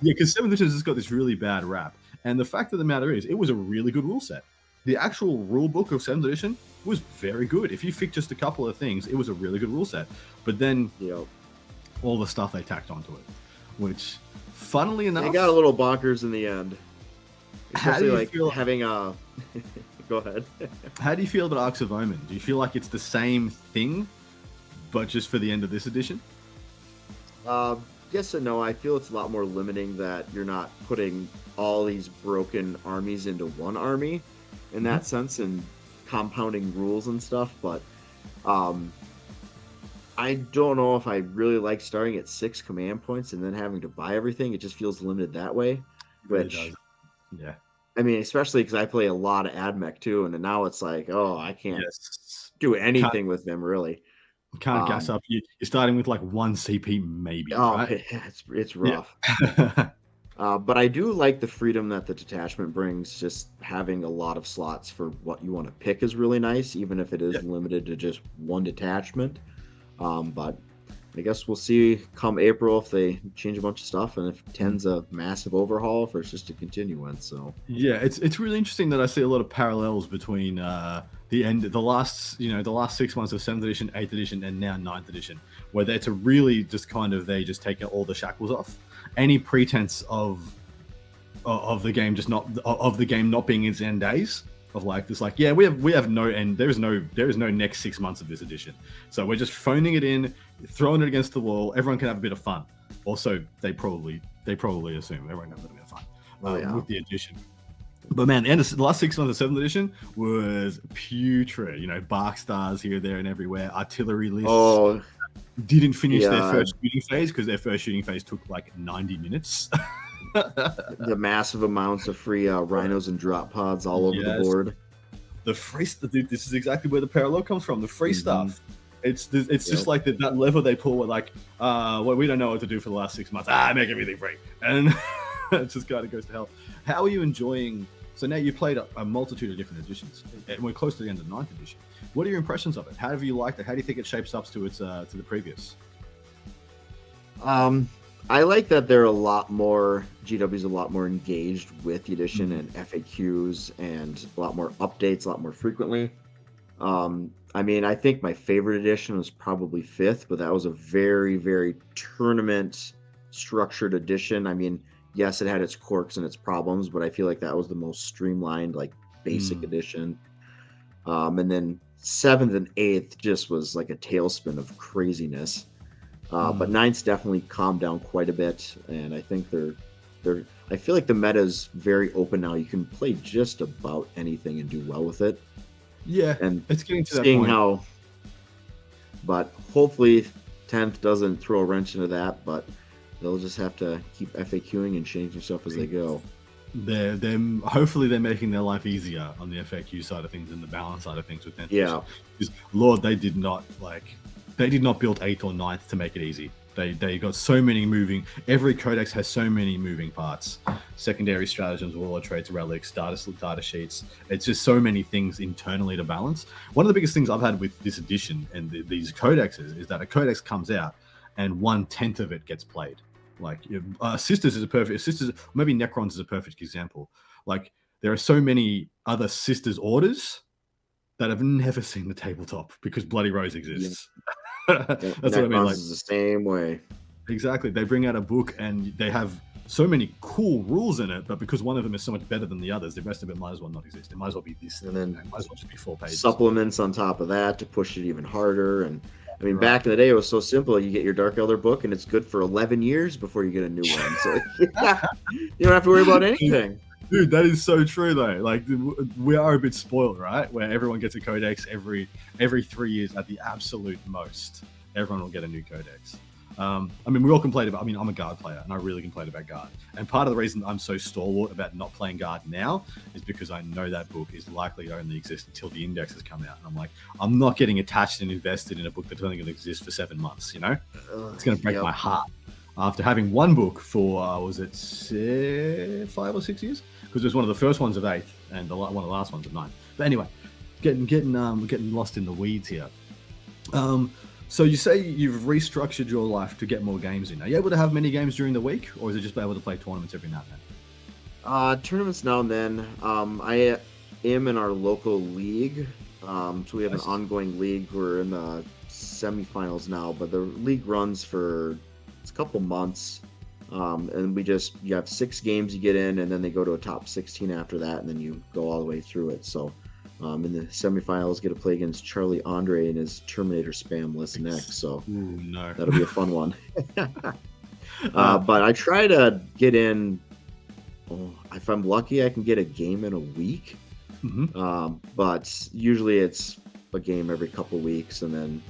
Speaker 6: because 7th edition has just got this really bad rap. And the fact of the matter is, it was a really good rule set. The actual rule book of 7th edition was very good. If you fixed just a couple of things, it was a really good rule set. But then all the stuff they tacked onto it, which, funnily enough,
Speaker 10: it got a little bonkers in the end. Especially like
Speaker 6: feel
Speaker 10: having a. Go ahead.
Speaker 6: How do you feel about Arcs of Omen? Do you feel like it's the same thing, but just for the end of this edition?
Speaker 10: Yes and no. I feel it's a lot more limiting that you're not putting all these broken armies into one army in that sense and compounding rules and stuff, but I don't know if I really like starting at 6 command points and then having to buy everything. It just feels limited that way, which I mean, especially because I play a lot of AdMech too, and then now it's like, oh, I can't do anything with them really.
Speaker 6: Can't gas up. You're starting with like 1 CP maybe. Right?
Speaker 10: It's rough. But I do like the freedom that the detachment brings. Just having a lot of slots for what you want to pick is really nice, even if it is limited to just 1 detachment. But I guess we'll see come April if they change a bunch of stuff and if 10's a massive overhaul, if it's just a continuance. So
Speaker 6: it's really interesting that I see a lot of parallels between the last 6 months of 7th edition, 8th edition, and now 9th edition, where they're to really just they just take all the shackles off. Any pretense of the game not being its end days of like this, like we have no end. There is no next 6 months of this edition, so we're just phoning it in, throwing it against the wall. Everyone can have a bit of fun. Also, they probably assume everyone can have a bit of fun with the edition. But man, the last 6 months of 7th edition was putrid. Bark stars here, there, and everywhere. Artillery lists. Didn't finish their first shooting phase because their first shooting phase took like 90 minutes.
Speaker 10: The massive amounts of free rhinos and drop pods all over the board.
Speaker 6: The free stuff, dude, this is exactly where the parallel comes from. The free stuff. It's just like that lever they pull where like, we don't know what to do for the last 6 months. Make everything free. And it just kind of goes to hell. How are you enjoying? So now you played a multitude of different editions, and we're close to the end of 9th edition. What are your impressions of it? How have you liked it? How do you think it shapes up to its to the previous?
Speaker 10: I like that they're GW's a lot more engaged with the edition and FAQs and a lot more updates, a lot more frequently. I mean, I think my favorite edition was probably 5th, but that was a very, very tournament structured edition. I mean, yes, it had its quirks and its problems, but I feel like that was the most streamlined, like basic edition. And then 7th and 8th just was like a tailspin of craziness. But 9th's definitely calmed down quite a bit, and I think I feel like the meta is very open now. You can play just about anything and do well with it.
Speaker 6: Yeah,
Speaker 10: and
Speaker 6: it's getting to that
Speaker 10: seeing
Speaker 6: point.
Speaker 10: how. But hopefully, 10th doesn't throw a wrench into that. But they'll just have to keep FAQing and changing stuff as they go.
Speaker 6: Hopefully they're making their life easier on the FAQ side of things and the balance side of things with 10th.
Speaker 10: Yeah.
Speaker 6: Because Lord, they did not build 8th or 9th to make it easy. They got so many every codex has so many moving parts. Secondary stratagems, warlord traits, relics, data sheets. It's just so many things internally to balance. One of the biggest things I've had with this edition and these codexes is that a codex comes out and 1/10 of it gets played. Like Sisters maybe Necrons is a perfect example. Like there are so many other Sisters orders that have never seen the tabletop because Bloody Rose exists. That's what I mean. Like,
Speaker 10: is the same way.
Speaker 6: Exactly. They bring out a book and they have so many cool rules in it, but because one of them is so much better than the others, the rest of it might as well not exist. It might as well be this,
Speaker 10: and then
Speaker 6: it might as well just be 4 pages.
Speaker 10: Supplements on top of that to push it even harder. And I mean, back in the day, it was so simple. You get your Dark Elder book, and it's good for 11 years before you get a new one. So you don't have to worry about anything.
Speaker 6: Dude, that is so true though. Like we are a bit spoiled, right? Where everyone gets a codex every 3 years at the absolute most. Everyone will get a new codex. I mean, we all complain about. I mean, I'm a guard player, and I really complain about guard. And part of the reason I'm so stalwart about not playing guard now is because I know that book is likely to only exist until the indexes come out. And I'm like, I'm not getting attached and invested in a book that's only going to exist for 7 months. You know, it's going to break my heart. After having one book for was it 5 or 6 years? Because it was one of the first ones of 8th and one of the last ones of 9th. But anyway, getting lost in the weeds here. So you say you've restructured your life to get more games in. Are you able to have many games during the week, or is it just be able to play tournaments every now and then?
Speaker 10: Tournaments now and then. I am in our local league. So we have an ongoing league. We're in the semifinals now, but the league runs for a couple months. And you have 6 games you get in, and then they go to a top 16 after that, and then you go all the way through it. So in the semifinals, get to play against Charlie Andre and his Terminator spam list next. So that'll be a fun one. But I try to get in. If I'm lucky, I can get a game in a week. But usually it's a game every couple weeks, and then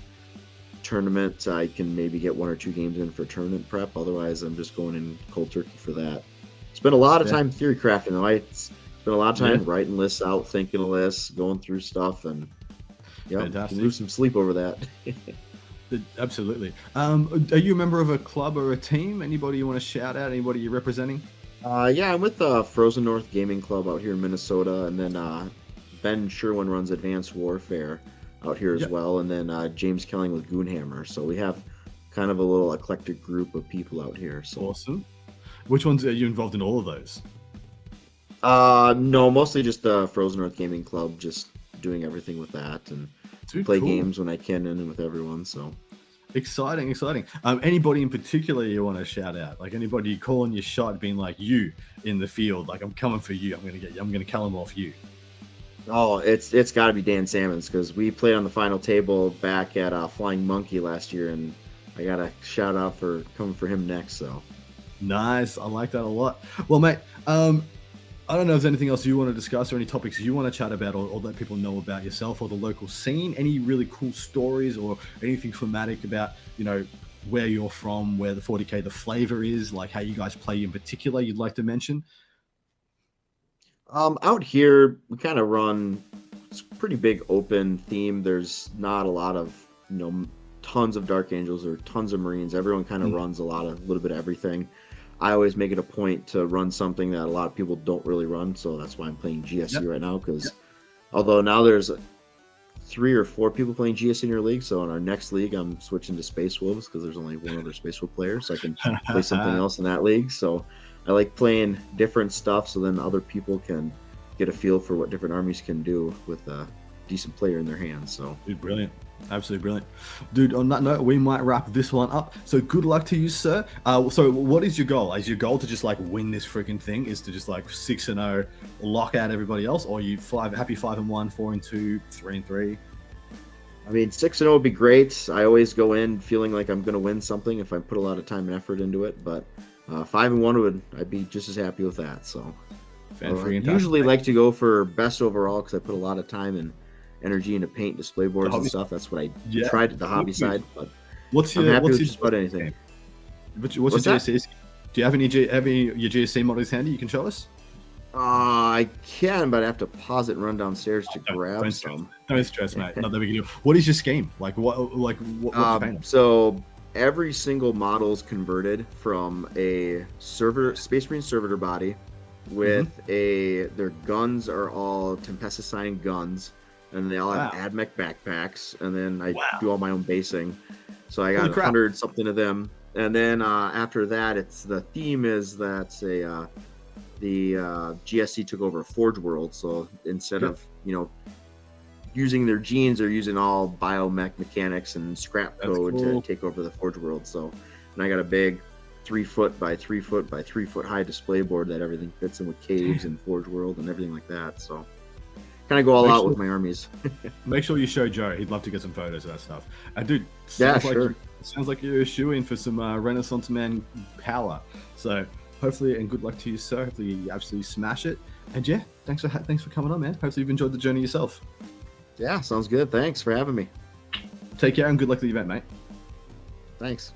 Speaker 10: tournament I can maybe get 1 or 2 games in for tournament prep. Otherwise, I'm just going in cold turkey for that. Spend a lot of time theory crafting though. I spend a lot of time writing lists out, thinking of lists, going through stuff, and lose some sleep over that.
Speaker 6: Absolutely. Are you a member of a club or a team? Anybody you want to shout out? Anybody you're representing?
Speaker 10: Yeah, I'm with Frozen North Gaming Club out here in Minnesota, and then Ben Sherwin runs Advanced Warfare out here as well, and then James Kelling with Goonhammer. So we have kind of a little eclectic group of people out here. So
Speaker 6: awesome. Which ones are you involved in? All of those?
Speaker 10: No, mostly just the Frozen North Gaming Club, just doing everything with that, and play games when I can and with everyone. So
Speaker 6: exciting. Anybody in particular you want to shout out? Like anybody calling your shot, being like you in the field, like I'm coming for you. I'm gonna kill him off you.
Speaker 10: Oh, it's got to be Dan Salmons, because we played on the final table back at Flying Monkey last year, and I got a shout out for coming for him next. So
Speaker 6: nice, I like that a lot. Well, mate, I don't know if there's anything else you want to discuss or any topics you want to chat about or let people know about yourself or the local scene. Any really cool stories or anything thematic about where you're from, where the 40K the flavor is, like how you guys play in particular you'd like to mention?
Speaker 10: Out here, we kind of run it's a pretty big open theme. There's not a lot of, tons of Dark Angels or tons of Marines. Everyone kind of runs a little bit of everything. I always make it a point to run something that a lot of people don't really run. So that's why I'm playing GSC right now. Because although now there's 3 or 4 people playing GSC in your league. So in our next league, I'm switching to Space Wolves because there's only one other Space Wolf player. So I can play something else in that league. So I like playing different stuff, so then other people can get a feel for what different armies can do with decent player in their hands. So
Speaker 6: Dude, brilliant. Absolutely brilliant. Dude, on that note, we might wrap this one up. So good luck to you, sir. So what is your goal? Is your goal to just like win this freaking thing? Is to just like 6-0, lock out everybody else? Or are you happy 5-1, 4-2, 3-3?
Speaker 10: I mean, 6-0 would be great. I always go in feeling like I'm going to win something if I put a lot of time and effort into it. But 5-1 I'd be just as happy with that. So I usually like to go for best overall because I put a lot of time and energy into paint, display boards and stuff. That's what I tried at the hobby side. But I'm happy with just about anything.
Speaker 6: What's your GSC? Do you have any your GSC models handy you can show us?
Speaker 10: I can, but I have to pause it and run downstairs to grab some.
Speaker 6: Don't stress, mate. Not that big a deal. What is your scheme? What
Speaker 10: So every single model is converted from a Space Marine servitor body with their guns are all Tempestus Sign guns, and they all have AdMech backpacks, and then I do all my own basing. So I got 100 something of them, and then after that, it's the theme is that the GSC took over Forge World, so instead of using their genes, they're using all biomech mechanics and scrap code to take over the Forge World. So, and I got a big 3 foot by 3 foot by 3 foot high display board that everything fits in with caves and Forge World and everything like that. So, kind of go all out with my armies.
Speaker 6: Make sure you show Joe. He'd love to get some photos of that stuff. Dude, sounds like you're a shoe-in for some Renaissance man power. So hopefully, and good luck to you, sir. Hopefully you absolutely smash it. And yeah, thanks for coming on, man. Hopefully you've enjoyed the journey yourself.
Speaker 10: Yeah, sounds good. Thanks for having me.
Speaker 6: Take care and good luck to the event, mate.
Speaker 10: Thanks.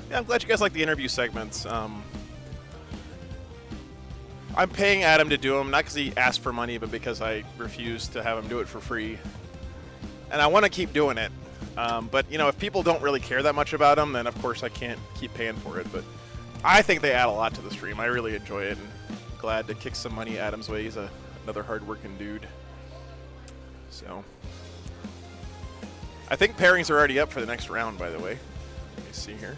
Speaker 1: Yeah, I'm glad you guys like the interview segments. I'm paying Adam to do them, not because he asked for money, but because I refuse to have him do it for free. And I want to keep doing it. But, if people don't really care that much about them, then of course I can't keep paying for it. But I think they add a lot to the stream. I really enjoy it, and glad to kick some money Adam's way. He's another hard-working dude. So, I think pairings are already up for the next round, by the way. Let me see here.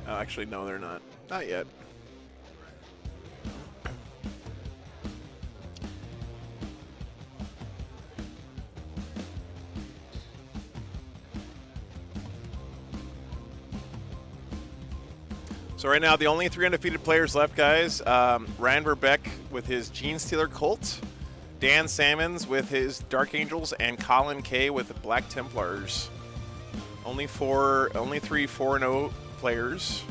Speaker 1: Actually, no, they're not. Not yet. So right now, the only 3 undefeated players left, guys. Ryan Verbeck with his Gene Stealer Cult, Dan Salmons with his Dark Angels, and Colin K with the Black Templars. Only 3 4-0 players.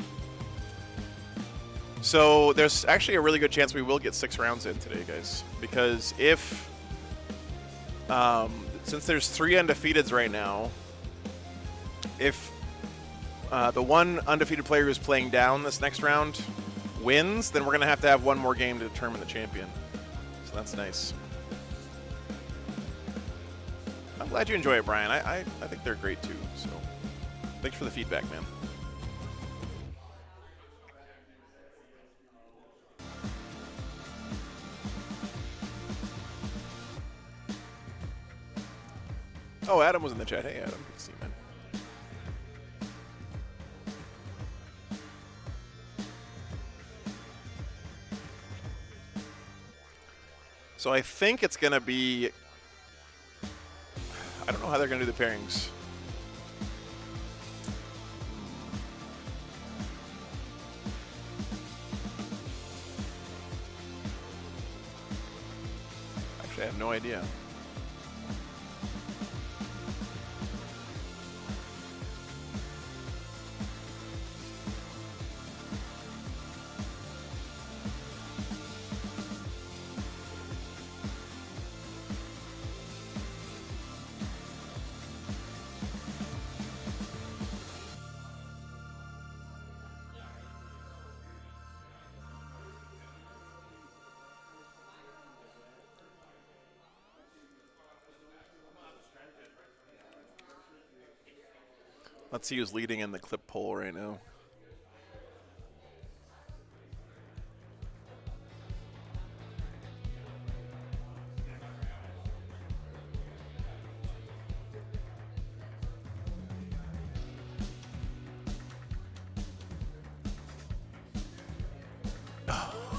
Speaker 1: So there's actually a really good chance we will get 6 rounds in today, guys. Because if, since there's 3 undefeateds right now, if the one undefeated player who's playing down this next round wins, then we're going to have one more game to determine the champion. So that's nice. I'm glad you enjoy it, Brian. I think they're great too. So thanks for the feedback, man. Oh, Adam was in the chat. Hey, Adam. Good to see you, man. So I think it's going to be... I don't know how they're going to do the pairings. Actually, I have no idea. Let's see who's leading in the clip poll right now.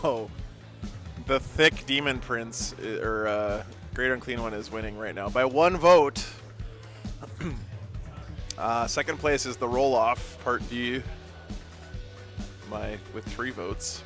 Speaker 1: Oh, the thick Demon Prince, or Great Unclean One, is winning right now by 1 vote. Second place is the Roll-Off, Part D, with 3 votes.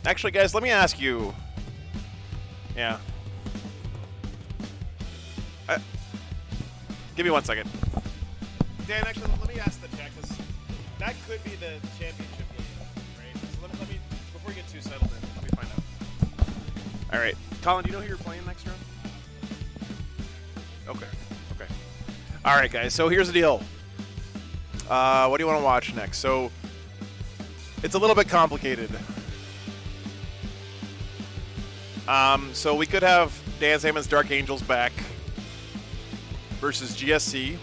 Speaker 1: Actually, guys, let me ask you. Yeah. Give me 1 second. Dan, actually, let me ask the chat, because that could be the championship game, right? So let me before we get too settled in, let me find out. All right. Colin, do you know who you're playing next round? Okay. Okay. All right, guys. So here's the deal. What do you want to watch next? So it's a little bit complicated. So we could have Dan Salmon's Dark Angels back versus GSC,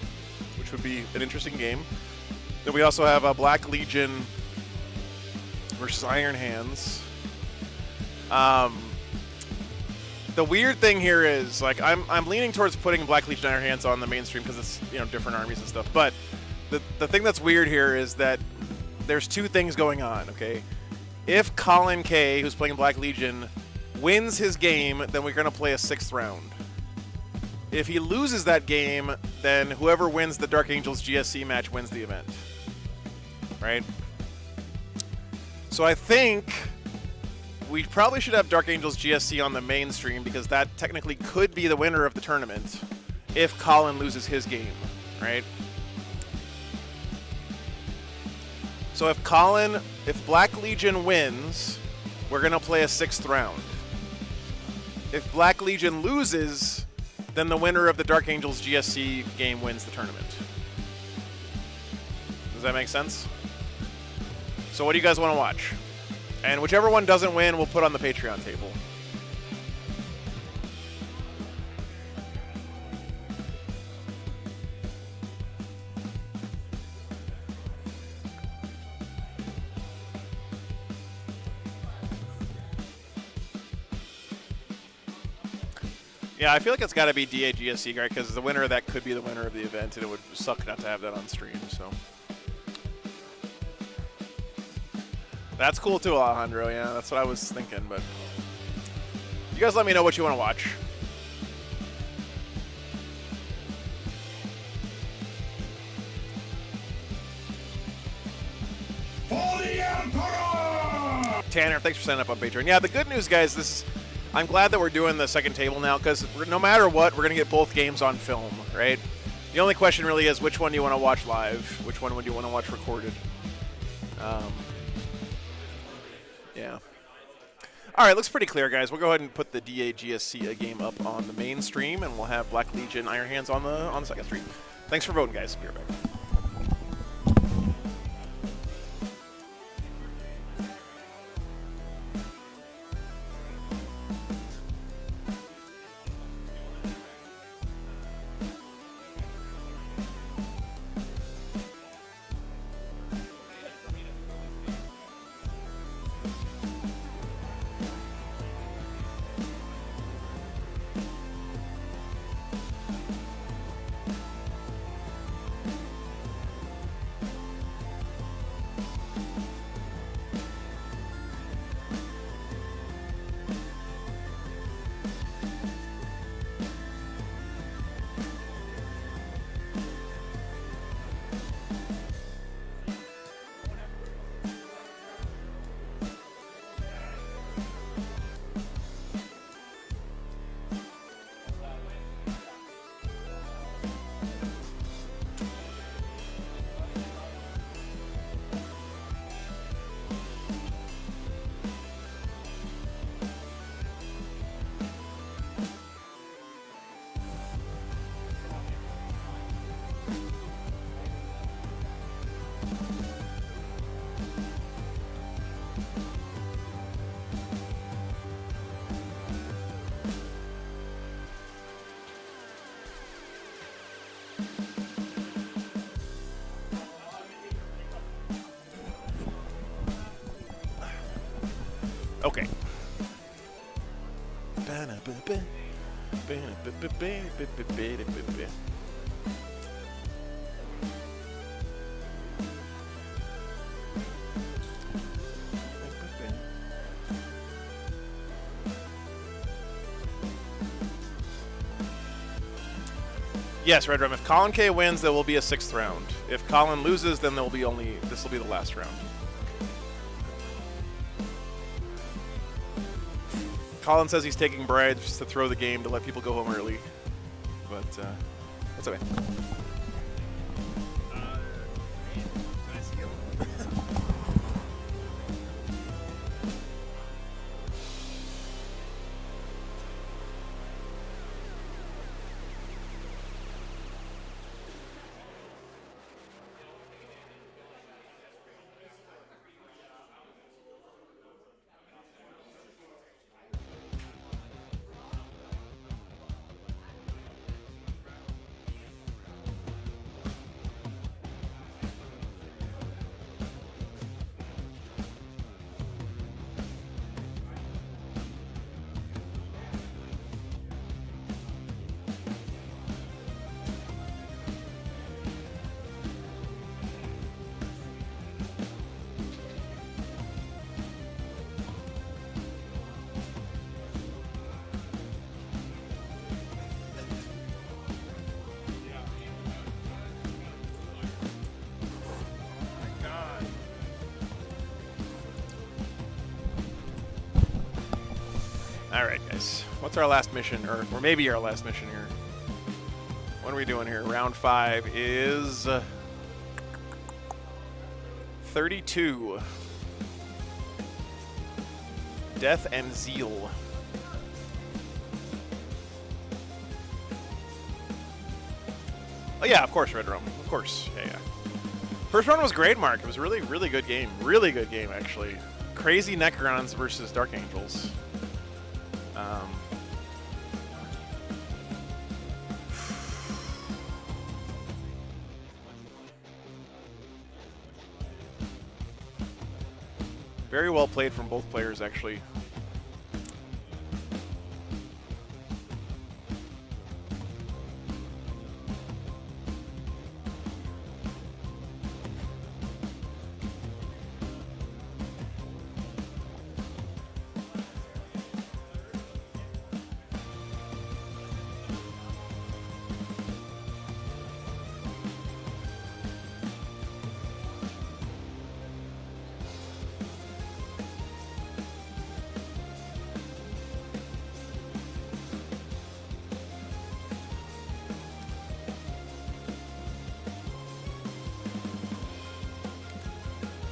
Speaker 1: which would be an interesting game. Then we also have Black Legion versus Iron Hands. The weird thing here is, like, I'm leaning towards putting Black Legion Iron Hands on the mainstream because it's, you know, different armies and stuff. But the thing that's weird here is that there's 2 things going on. Okay, if Colin K, who's playing Black Legion, wins his game, then we're going to play a 6th round. If he loses that game, then whoever wins the Dark Angels GSC match wins the event. Right? So I think we probably should have Dark Angels GSC on the mainstream because that technically could be the winner of the tournament if Colin loses his game, right? So if Black Legion wins, we're going to play a 6th round. If Black Legion loses, then the winner of the Dark Angels GSC game wins the tournament. Does that make sense? So what do you guys want to watch? And whichever one doesn't win, we'll put on the Patreon table. Yeah, I feel like it's got to be DAGSC, right? Because the winner of that could be the winner of the event, and it would suck not to have that on stream, so. That's cool too, Alejandro. Yeah, that's what I was thinking, but you guys let me know what you want to watch.
Speaker 11: For the Emperor!
Speaker 1: Tanner, thanks for signing up on Patreon. Yeah, the good news, guys, I'm glad that we're doing the second table now because no matter what, we're going to get both games on film, right? The only question really is which one do you want to watch live? Which one would you want to watch recorded? Yeah. All right, looks pretty clear, guys. We'll go ahead and put the DAGSC game up on the main stream, and we'll have Black Legion Iron Hands on the second stream. Thanks for voting, guys. Be right back. Okay. Yes, Red Rum. If Colin K wins, there will be a 6th round. If Colin loses, then this will be the last round. Colin says he's taking bribes to throw the game to let people go home early, but that's okay. All right, guys. What's our last mission, or maybe our last mission here? What are we doing here? Round 5 is 32. Death and Zeal. Oh yeah, of course, Red Room. Of course. Yeah. First run was great, Mark. It was really, really good game. Really good game, actually. Crazy Necrons versus Dark Angels. Very well played from both players, actually.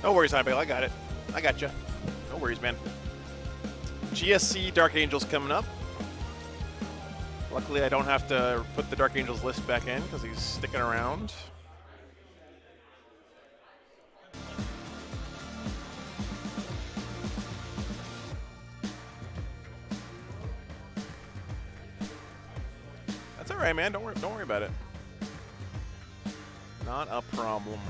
Speaker 1: No worries, Highbale. I got it. I got you. No worries, man. GSC Dark Angels coming up. Luckily, I don't have to put the Dark Angels list back in because he's sticking around. That's all right, man. Don't worry about it. Not a problem.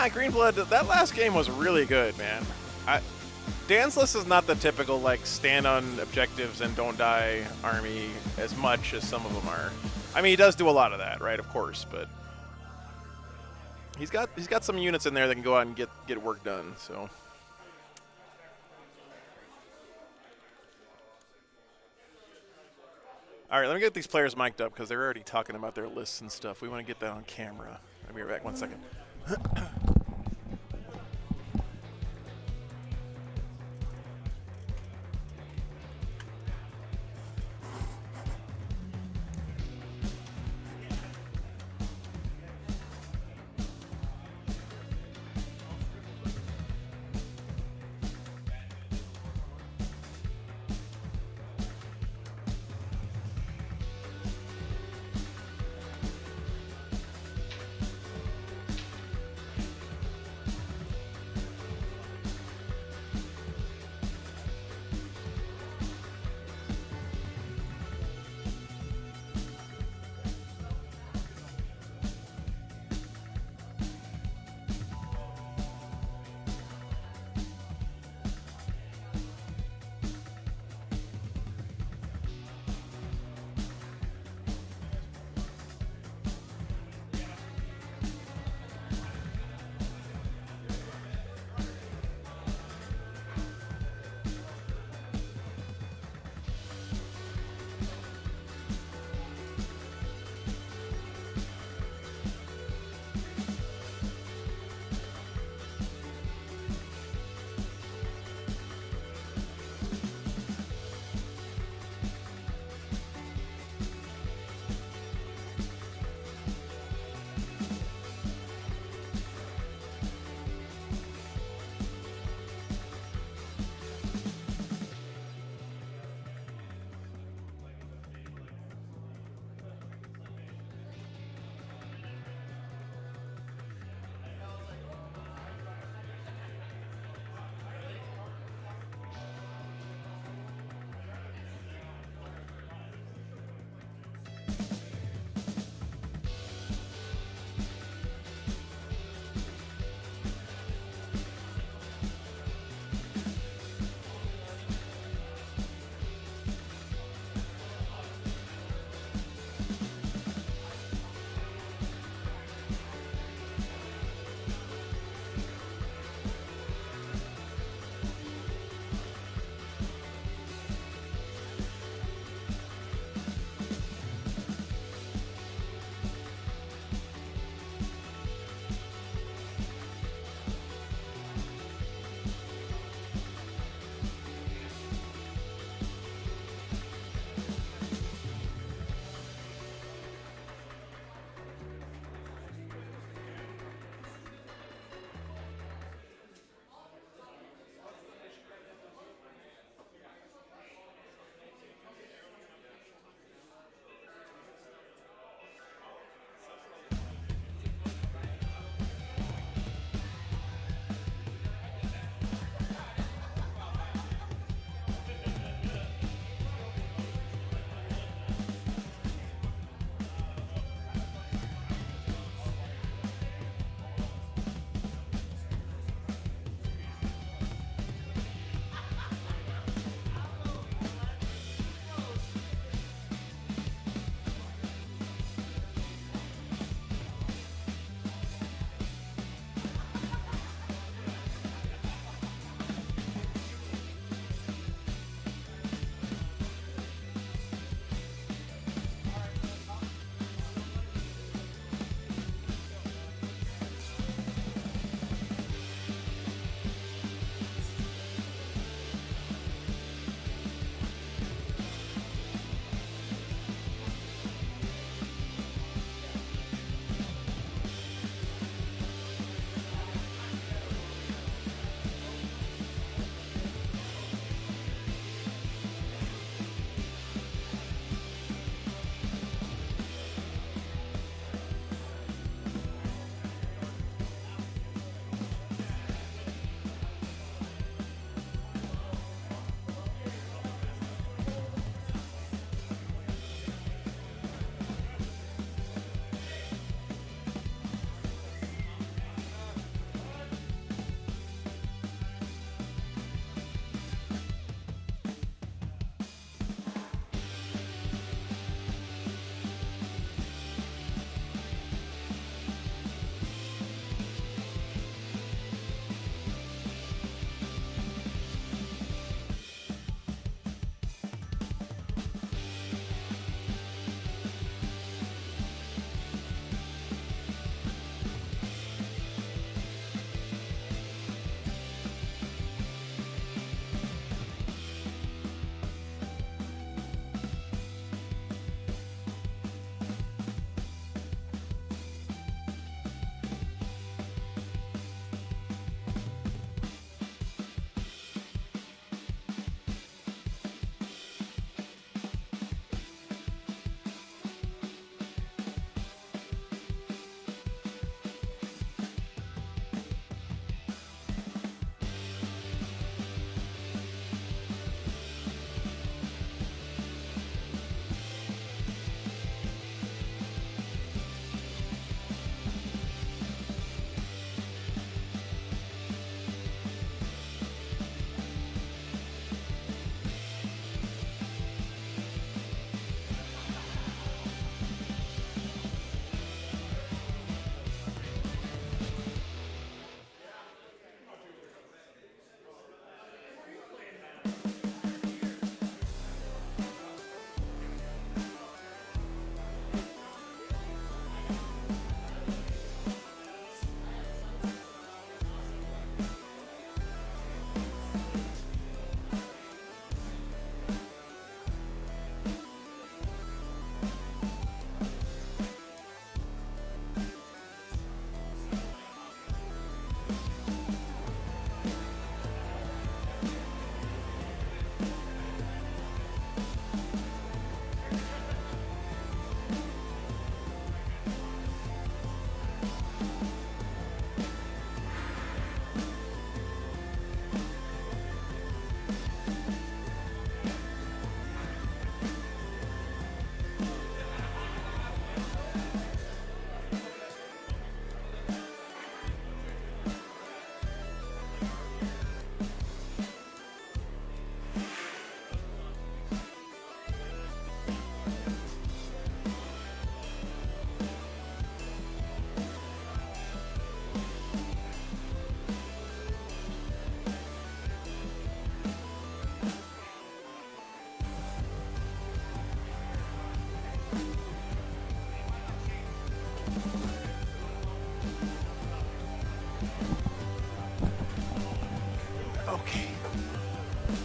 Speaker 1: Greenblood, that last game was really good, man. Dan's list is not the typical, like, stand on objectives and don't die army as much as some of them are. I mean, he does do a lot of that, right, of course, but he's got some units in there that can go out and get work done, so. All right, let me get these players mic'd up because they're already talking about their lists and stuff. We want to get that on camera. I'll be right back, 1 second.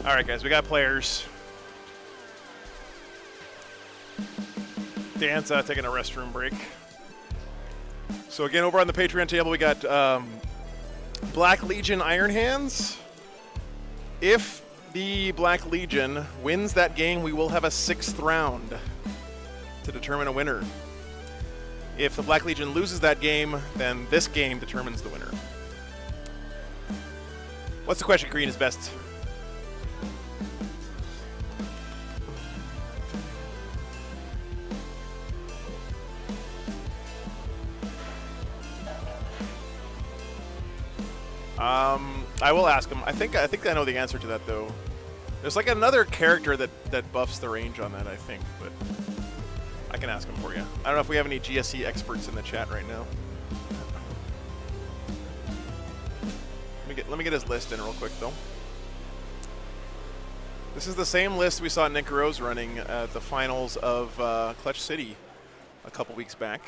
Speaker 1: All right, guys, we got players. Dan's taking a restroom break. So again, over on the Patreon table, we got Black Legion Iron Hands. If the Black Legion wins that game, we will have a 6th round to determine a winner. If the Black Legion loses that game, then this game determines the winner. What's the question? Green is best. I will ask him. I think I know the answer to that though. There's like another character that buffs the range on that, I think, but I can ask him for you. I don't know if we have any GSE experts in the chat right now. Let me get his list in real quick though. This is the same list we saw Nick Rose running at the finals of Clutch City a couple weeks back.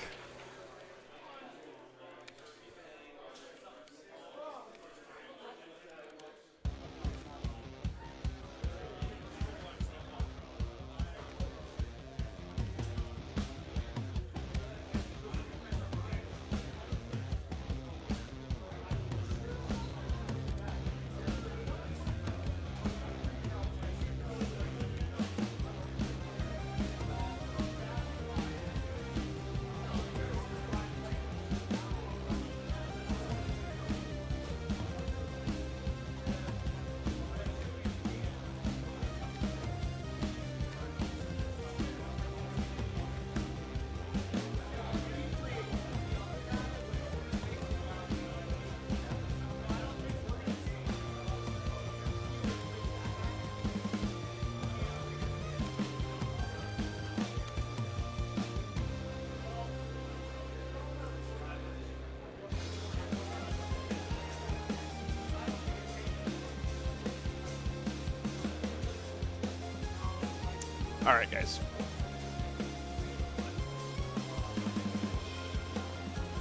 Speaker 1: All right, guys.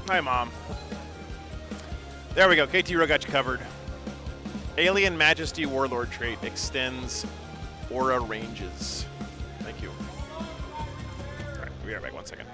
Speaker 1: Hi, Mom. There we go. KT Row got you covered. Alien Majesty Warlord trait extends aura ranges. Thank you. All right, we'll be right back. 1 second.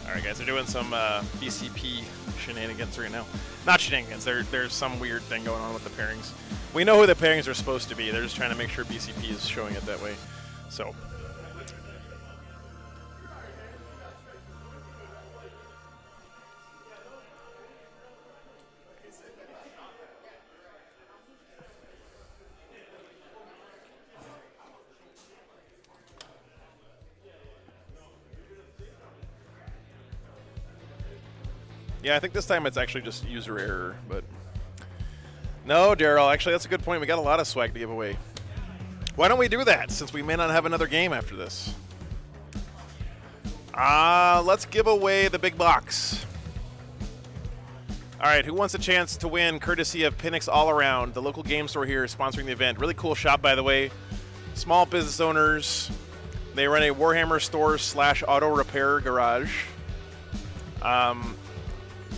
Speaker 1: Alright guys, they're doing some BCP shenanigans right now. Not shenanigans, there's some weird thing going on with the pairings. We know who the pairings are supposed to be, they're just trying to make sure BCP is showing it that way. So. Yeah, I think this time it's actually just user error, but No, Daryl. Actually, that's a good point. We got a lot of swag to give away. Why don't we do that, since we may not have another game after this? Let's give away the big box. All right, who wants a chance to win courtesy of Pinnix All Around, the local game store here sponsoring the event. Really cool shop, by the way. Small business owners. They run a Warhammer store / auto repair garage.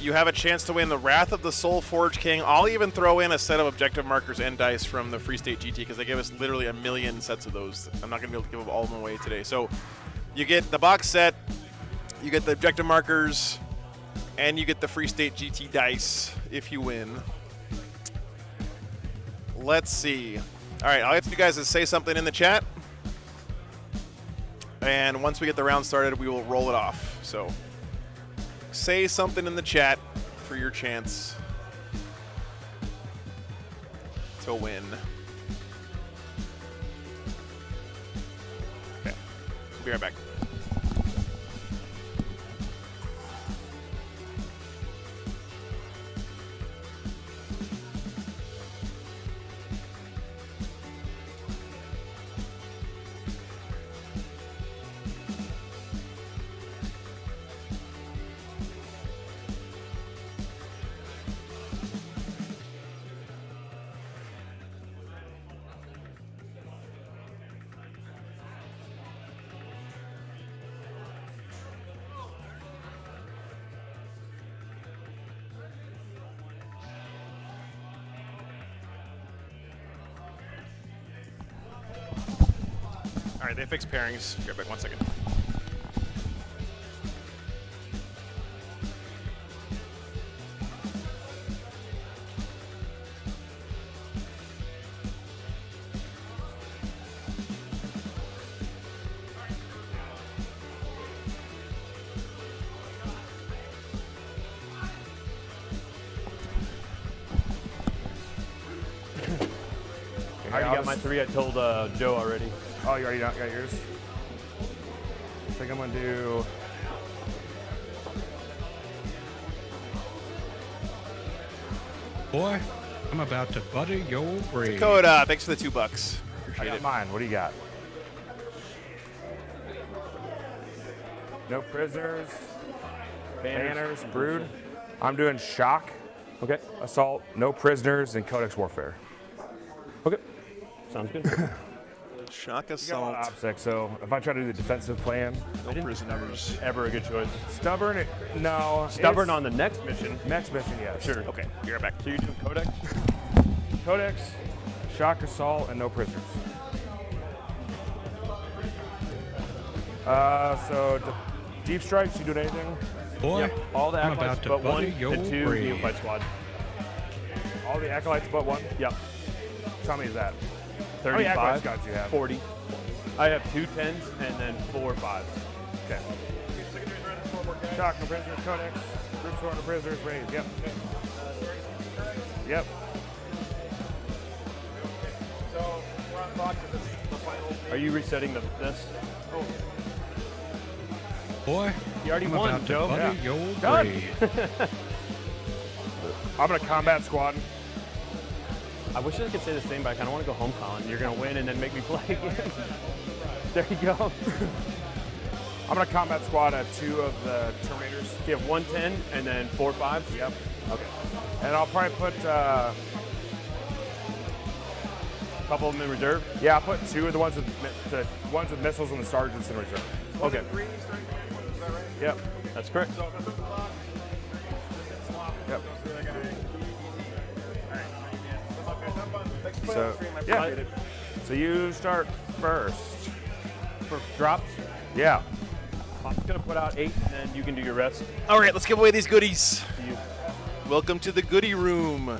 Speaker 1: You have a chance to win the Wrath of the Soul Forge King. I'll even throw in a set of objective markers and dice from the Free State GT because they give us literally 1 million sets of those. I'm not going to be able to give all of them away today. So you get the box set, you get the objective markers, and you get the Free State GT dice if you win. Let's see. All right, all I have to do, guys, is say something in the chat. And once we get the round started, we will roll it off. So say something in the chat for your chance to win. Okay, we'll be right back. All right, they fixed pairings. Be right back, 1 second.
Speaker 12: I already got my 3. I told Joe already.
Speaker 3: Oh, you already got yours? I think I'm going to do...
Speaker 2: Boy, I'm about to butter your brain.
Speaker 1: Dakota, thanks for the $2.
Speaker 3: I
Speaker 1: Appreciate
Speaker 3: got
Speaker 1: it.
Speaker 3: mine. What do you got? No prisoners. Banners. Brood. I'm doing shock.
Speaker 12: Okay.
Speaker 3: Assault. No prisoners and Codex Warfare.
Speaker 12: Okay. Sounds good.
Speaker 1: Shock
Speaker 3: You got
Speaker 1: assault.
Speaker 3: OPSEC, so if I try to do the defensive plan,
Speaker 1: No prisoners.
Speaker 12: Ever a good choice.
Speaker 3: stubborn. No.
Speaker 12: Stubborn
Speaker 3: it's-
Speaker 12: on the next mission.
Speaker 3: Next mission, yes.
Speaker 12: Sure.
Speaker 1: Okay, be right back.
Speaker 12: So you're doing Codex?
Speaker 3: Codex, shock assault, and no prisoners. So deep strikes. You doing anything?
Speaker 2: Boy,
Speaker 12: Yep. All the
Speaker 2: I'm
Speaker 12: acolytes
Speaker 2: about to
Speaker 12: but
Speaker 2: butter
Speaker 12: 1
Speaker 2: your
Speaker 12: and 2
Speaker 2: brain.
Speaker 12: Neophyte Squad.
Speaker 3: All the acolytes but 1.
Speaker 12: Yep.
Speaker 3: How many is that? How many
Speaker 12: 35.
Speaker 3: acolytes gods do you have?
Speaker 12: 40. I have 2 10s and then 4 5s.
Speaker 3: Okay. Shock, no prisoners, Codex. Group sword, no prisoners, raised. Yep. Yep.
Speaker 5: So we're on clock for the final.
Speaker 12: Are you resetting this?
Speaker 2: Boy,
Speaker 12: You already
Speaker 2: I'm
Speaker 12: won,
Speaker 2: about to
Speaker 12: Joe.
Speaker 2: butter
Speaker 3: Yeah.
Speaker 2: your
Speaker 12: Done.
Speaker 2: brain.
Speaker 3: I'm gonna combat squad.
Speaker 12: I wish I could say the same, but I kind of want to go home con. You're going to win and then make me play again. There you go.
Speaker 3: I'm gonna combat squad at 2 of the Terminators.
Speaker 12: You have 1 10 and then 4 5s?
Speaker 3: Yep.
Speaker 12: Okay.
Speaker 3: And I'll probably put,
Speaker 12: A couple of them in reserve?
Speaker 3: yeah, I'll put 2 of the ones with missiles and the sergeants in reserve.
Speaker 12: Okay.
Speaker 3: Yep.
Speaker 12: That's correct.
Speaker 3: Yep. So, yeah. So you start first.
Speaker 12: For drops,
Speaker 3: Yeah.
Speaker 12: I'm just going to put out 8 and then you can do your rest.
Speaker 1: All right, let's give away these goodies.
Speaker 12: You.
Speaker 1: Welcome to the goodie room.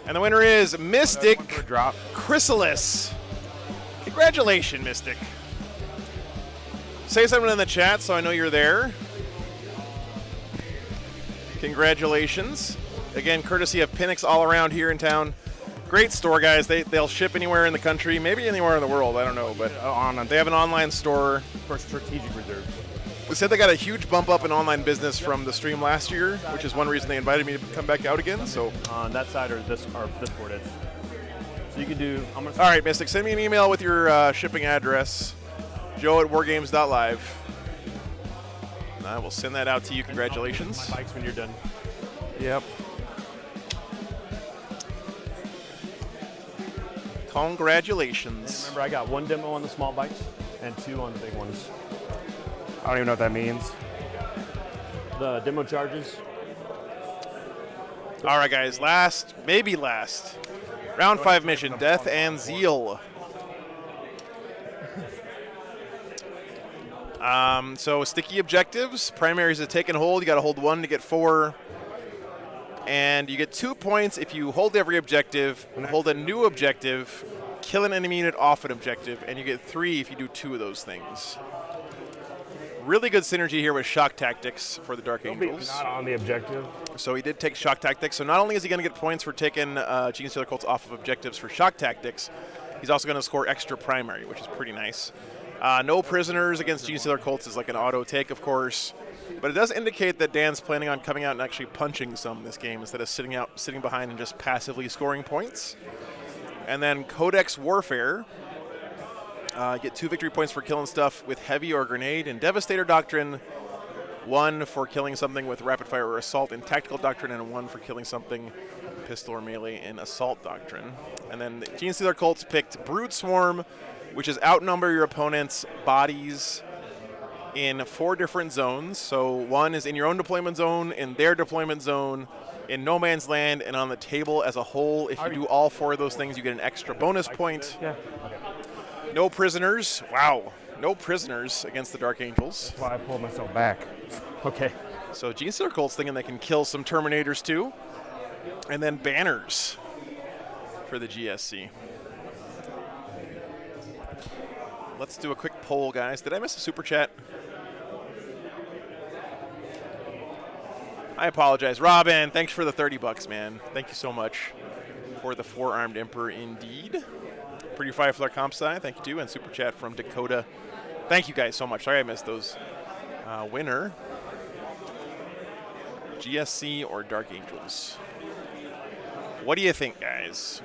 Speaker 1: And the winner is Mystic
Speaker 3: One per drop.
Speaker 1: Chrysalis. Congratulations, Mystic. Say something in the chat so I know you're there. Congratulations. Again, courtesy of Pinnix All Around here in town. Great store, guys. They'll ship anywhere in the country, maybe anywhere in the world. I don't know, but
Speaker 3: On
Speaker 1: they have an online store.
Speaker 12: For strategic reserves.
Speaker 1: They said they got a huge bump up in online business from the stream last year, which is one reason they invited me to come back out again. So
Speaker 12: On that side or this board is. So you can do. I'm gonna.
Speaker 1: all right, Mystic, send me an email with your shipping address, joe@wargames.live. And I will send that out to you. Congratulations.
Speaker 12: My bikes when you're done.
Speaker 3: Yep.
Speaker 1: Congratulations.
Speaker 12: Remember, I got 1 demo on the small bikes and 2 on the big ones.
Speaker 3: I don't even know what that means.
Speaker 12: The demo charges.
Speaker 1: All right, guys. Maybe last. Round 5 mission, Death and Zeal. So sticky objectives. Primary is a take and hold. You got to hold 1 to get 4. And you get 2 points if you hold every objective, hold a new objective, kill an enemy unit off an objective, and you get 3 if you do 2 of those things. Really good synergy here with Shock Tactics for the Dark Angels.
Speaker 3: Not on the objective.
Speaker 1: So he did take Shock Tactics. So not only is he going to get points for taking Genestealer Cults off of objectives for Shock Tactics, he's also going to score extra primary, which is pretty nice. No prisoners against Genestealer Cults is like an auto take, of course. But it does indicate that Dan's planning on coming out and actually punching some this game instead of sitting behind and just passively scoring points. And then Codex Warfare. Get 2 victory points for killing stuff with heavy or grenade and Devastator Doctrine. 1 for killing something with rapid fire or assault in Tactical Doctrine, and 1 for killing something pistol or melee in Assault Doctrine. And then the Genestealer Cults picked Brood Swarm, which is outnumber your opponent's bodies in 4 different zones. So 1 is in your own deployment zone, in their deployment zone, in no man's land, and on the table as a whole. If you do all 4 of those things, you get an extra bonus point.
Speaker 3: Yeah.
Speaker 1: No prisoners. Wow. No prisoners against the Dark Angels.
Speaker 3: That's why I pulled myself back.
Speaker 12: Okay.
Speaker 1: So Genestealer Cult's thinking they can kill some Terminators too. And then banners for the GSC. Let's do a quick poll, guys. Did I miss a super chat? I apologize. Robin, thanks for the $30, man. Thank you so much for the 4-armed Emperor indeed. Pretty Fire for their comp side, thank you too. And super chat from Dakota. Thank you guys so much. Sorry I missed those. Winner, GSC or Dark Angels? What do you think, guys?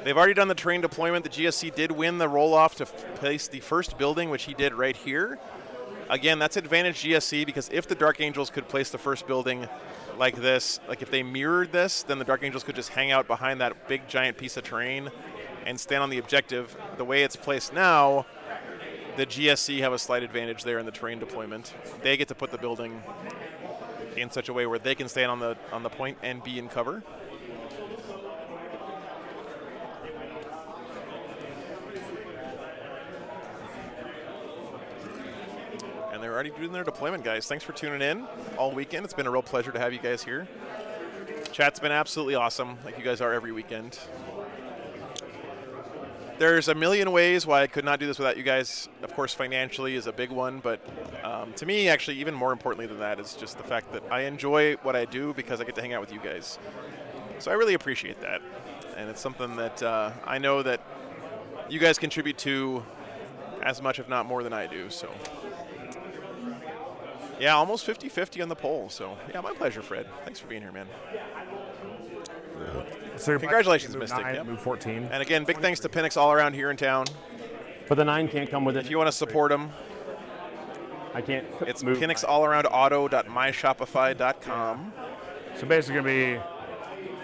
Speaker 1: They've already done the terrain deployment. The GSC did win the roll-off to place the first building, which he did right here. Again, that's advantage GSC, because if the Dark Angels could place the first building like this, like if they mirrored this, then the Dark Angels could just hang out behind that big giant piece of terrain and stand on the objective. The way it's placed now, the GSC have a slight advantage there in the terrain deployment. They get to put the building in such a way where they can stand on the point and be in cover. And they're already doing their deployment, guys. Thanks for tuning in all weekend. It's been a real pleasure to have you guys here. Chat's been absolutely awesome, like you guys are every weekend. There's a million ways why I could not do this without you guys. Of course, financially is a big one, but to me, actually, even more importantly than that is just the fact that I enjoy what I do because I get to hang out with you guys. So I really appreciate that. And it's something that I know that you guys contribute to as much, if not more, than I do. So, yeah, almost 50-50 on the poll. So, yeah, my pleasure, Fred. Thanks for being here, man.
Speaker 3: So
Speaker 1: congratulations,
Speaker 3: move
Speaker 1: Mystic.
Speaker 3: 9,
Speaker 1: Yep.
Speaker 3: move 14.
Speaker 1: And again, big thanks to Pinnix all around here in town.
Speaker 12: But the 9 can't come with it.
Speaker 1: If you want to support them,
Speaker 12: I can't.
Speaker 1: it's
Speaker 12: move.
Speaker 1: pinnixallaroundauto.myshopify.com.
Speaker 3: So basically, going to be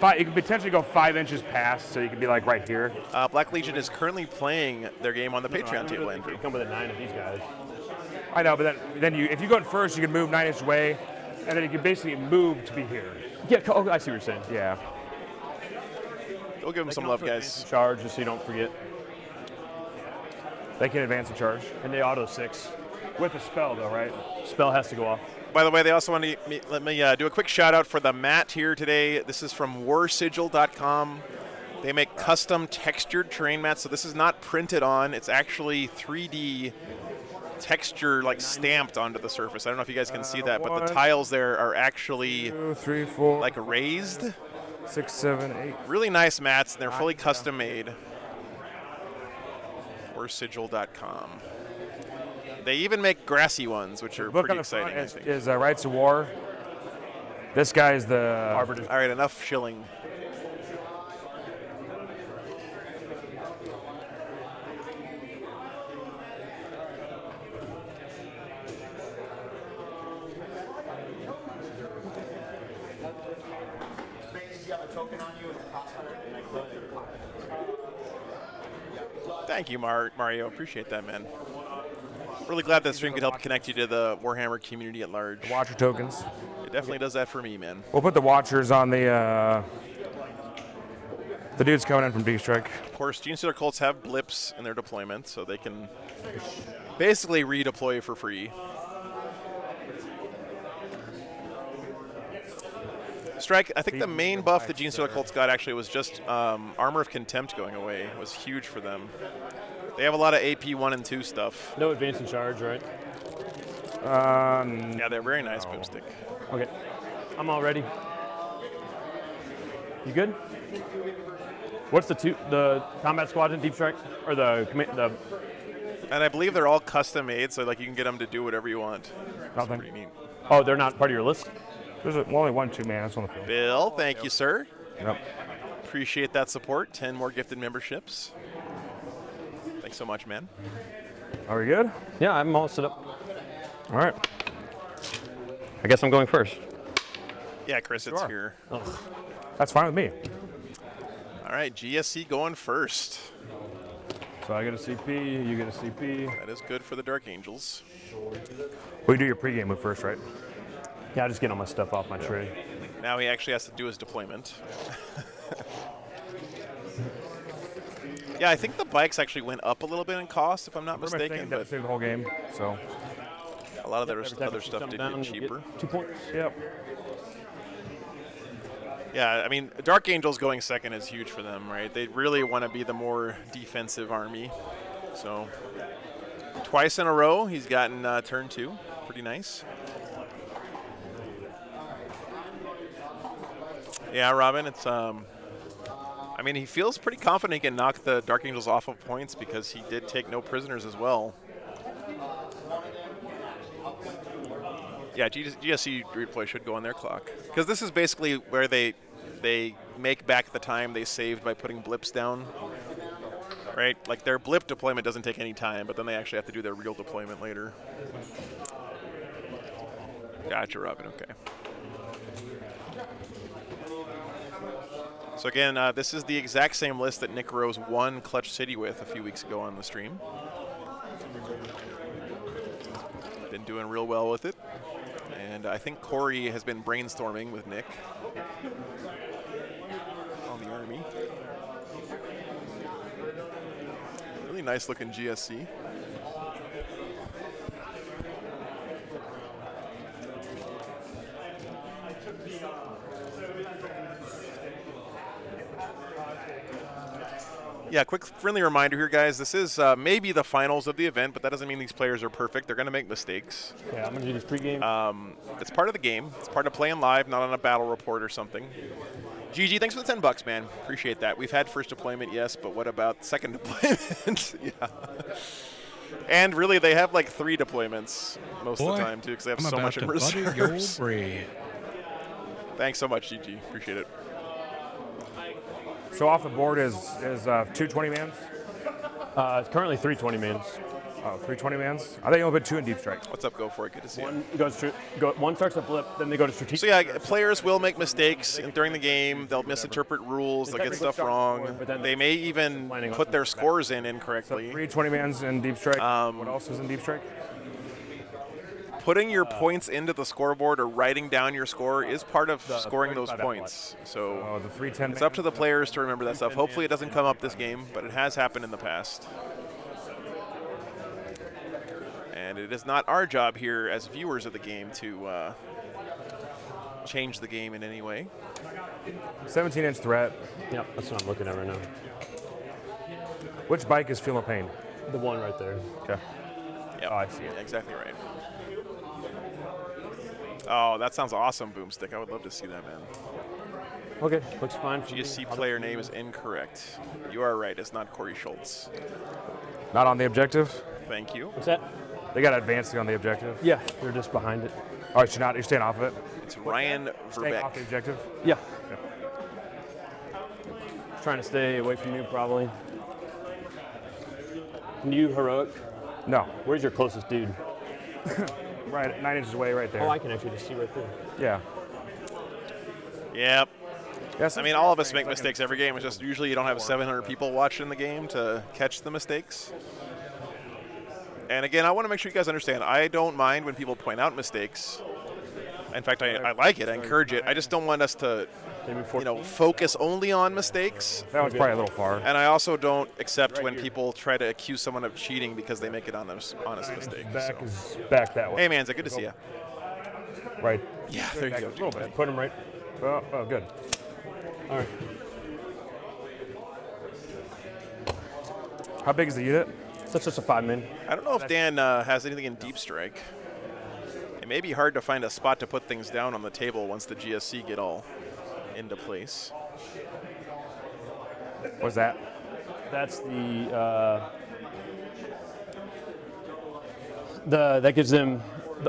Speaker 3: 5. You could potentially go 5 inches past, so you could be like right here.
Speaker 1: Black Legion is currently playing their game on the Patreon table,
Speaker 12: They
Speaker 1: Andrew.
Speaker 12: can't come with a 9 of these guys.
Speaker 3: I know, but then if you go in first, you can move 9 inches away, and then you can basically move to be here.
Speaker 12: Yeah, oh, I see what you're saying.
Speaker 3: Yeah.
Speaker 1: We'll give them some love, guys.
Speaker 12: Charge, just so you don't forget.
Speaker 3: They can advance a charge.
Speaker 12: And they auto 6.
Speaker 3: With a spell, though, right?
Speaker 12: Spell has to go off.
Speaker 1: By the way, they also want to let me do a quick shout out for the mat here today. This is from warsigil.com. They make custom textured terrain mats, so this is not printed on. It's actually 3D texture, like stamped onto the surface. I don't know if you guys can see that, but the tiles there are actually
Speaker 3: 2, 3, 4,
Speaker 1: like raised.
Speaker 3: 6, 7, 8.
Speaker 1: Really nice mats, and they're fully custom made. Or sigil.com. They even make grassy ones, which are
Speaker 3: Book
Speaker 1: pretty
Speaker 3: on the front
Speaker 1: exciting, I think.
Speaker 3: is Rights of War. This guy's the
Speaker 1: Arbiter. All right, enough shilling. Thank you, Mario. Appreciate that, man. Really glad that stream could help connect you to the Warhammer community at large.
Speaker 3: The Watcher tokens.
Speaker 1: It definitely does that for me, man.
Speaker 3: We'll put the Watchers on the dudes coming in from Deep Strike.
Speaker 1: Of course, Genestealer Cults have blips in their deployment, so they can basically redeploy for free. Strike, I think the main buff the Genestealer Cults got actually was just Armor of Contempt going away. It was huge for them. They have a lot of AP 1 and 2 stuff.
Speaker 12: No advance and charge, right?
Speaker 1: Yeah, they're very nice, Boomstick.
Speaker 12: Okay. I'm all ready. You good? What's the combat squadron Deep Strike? Or the
Speaker 1: And I believe they're all custom made, so like you can get them to do whatever you want. That's
Speaker 3: Nothing.
Speaker 1: pretty neat.
Speaker 12: Oh, they're not part of your list?
Speaker 3: There's only 1 2-man. That's on the field.
Speaker 1: Bill, thank you, sir.
Speaker 3: Yep.
Speaker 1: Appreciate that support. 10 more gifted memberships. Thanks so much, man.
Speaker 3: Are we good?
Speaker 12: Yeah, I'm all set up.
Speaker 3: All right.
Speaker 12: I guess I'm going first.
Speaker 1: Yeah, Chris, it's here.
Speaker 12: Oh.
Speaker 3: That's fine with me.
Speaker 1: All right, GSC going first.
Speaker 3: So I get a CP, you get a CP.
Speaker 1: That is good for the Dark Angels.
Speaker 3: We do your pregame move first, right?
Speaker 12: Yeah, I just get all my stuff off my tray.
Speaker 1: Now he actually has to do his deployment. Yeah, I think the bikes actually went up a little bit in cost, if I'm not mistaken. But
Speaker 3: the whole game, so
Speaker 1: a lot of their other stuff did get cheaper.
Speaker 12: 2 points.
Speaker 3: Yep.
Speaker 1: Yeah, I mean, Dark Angels going second is huge for them, right? They really want to be the more defensive army. So twice in a row, he's gotten turn 2. Pretty nice. Yeah, Robin, it's I mean, he feels pretty confident he can knock the Dark Angels off of points because he did take no prisoners as well. Yeah, GSC redeploy should go on their clock. Because this is basically where they make back the time they saved by putting blips down. Right? Like their blip deployment doesn't take any time, but then they actually have to do their real deployment later. Gotcha, Robin, okay. So again, this is the exact same list that Nick Rose won Clutch City with a few weeks ago on the stream. Been doing real well with it. And I think Corey has been brainstorming with Nick on the army. Really nice looking GSC. Yeah, quick friendly reminder here, guys. This is maybe the finals of the event, but that doesn't mean these players are perfect. They're going to make mistakes.
Speaker 12: Yeah, I'm going to do this pregame.
Speaker 1: It's part of the game. It's part of playing live, not on a battle report or something. GG, thanks for the $10, man. Appreciate that. We've had first deployment, yes, but what about second deployment? Yeah. And really, they have like 3 deployments most of the time, too, because they have so much in reserves. Thanks so much, GG. Appreciate it.
Speaker 3: So off the board is 2 20-mans?
Speaker 12: Currently 3 20-mans.
Speaker 3: Oh, 3 20-mans? I think you'll put 2 in Deep Strike.
Speaker 1: What's up, go for it. Good to see
Speaker 12: you. One starts a blip, then they go to strategic.
Speaker 1: So yeah, players will make mistakes during the game. They'll misinterpret rules. They'll get stuff wrong. They may even put their scores in incorrectly.
Speaker 3: So 3 20-mans in Deep Strike. What else is in Deep Strike?
Speaker 1: Putting your points into the scoreboard or writing down your score is part of scoring those points. So
Speaker 3: the 310
Speaker 1: it's up to the players to remember that stuff. Hopefully it doesn't come up this game, but it has happened in the past. And it is not our job here as viewers of the game to change the game in any way.
Speaker 3: 17-inch threat.
Speaker 12: Yep, that's what I'm looking at right now.
Speaker 3: Which bike is Feel No Pain?
Speaker 12: The one right there.
Speaker 3: Okay.
Speaker 1: Yeah,
Speaker 3: oh, I see it.
Speaker 1: Exactly right. Oh, that sounds awesome, Boomstick. I would love to see that, man.
Speaker 12: Okay, looks fine. For
Speaker 1: GSC
Speaker 12: me.
Speaker 1: player name is incorrect. You are right. It's not Corey Schultz.
Speaker 3: Not on the objective.
Speaker 1: Thank you.
Speaker 12: What's that?
Speaker 3: They got advancing on the objective.
Speaker 12: Yeah, they're just behind it.
Speaker 3: Oh, you're staying off of it.
Speaker 1: It's Ryan
Speaker 3: Staying
Speaker 1: Verbeck.
Speaker 3: off the objective.
Speaker 12: Yeah. Trying to stay away from you, probably. Can you heroic?
Speaker 3: No.
Speaker 12: Where's your closest dude?
Speaker 3: Right, 9 inches away, right there.
Speaker 12: Oh, I can actually just see right there.
Speaker 3: Yeah.
Speaker 1: Yep.
Speaker 3: Yes.
Speaker 1: I mean, all of us make mistakes every game. It's just usually you don't have 700 people watching the game to catch the mistakes. And again, I want to make sure you guys understand, I don't mind when people point out mistakes. In fact, I like it. I encourage it. I just don't want us to, focus only on mistakes.
Speaker 3: That one's probably a little far.
Speaker 1: And I also don't accept when people try to accuse someone of cheating because they make an honest mistake.
Speaker 3: Back is back that way.
Speaker 1: Hey, Manza, good to see you.
Speaker 3: Right.
Speaker 1: Yeah, there you go.
Speaker 3: A little bit.
Speaker 12: Put him right.
Speaker 3: Oh, good.
Speaker 12: All right.
Speaker 3: How big is the unit?
Speaker 12: That's just a 5-man.
Speaker 1: I don't know if Dan has anything in Deep Strike. It may be hard to find a spot to put things down on the table once the GSC get all into place.
Speaker 3: What's that?
Speaker 12: That's that gives them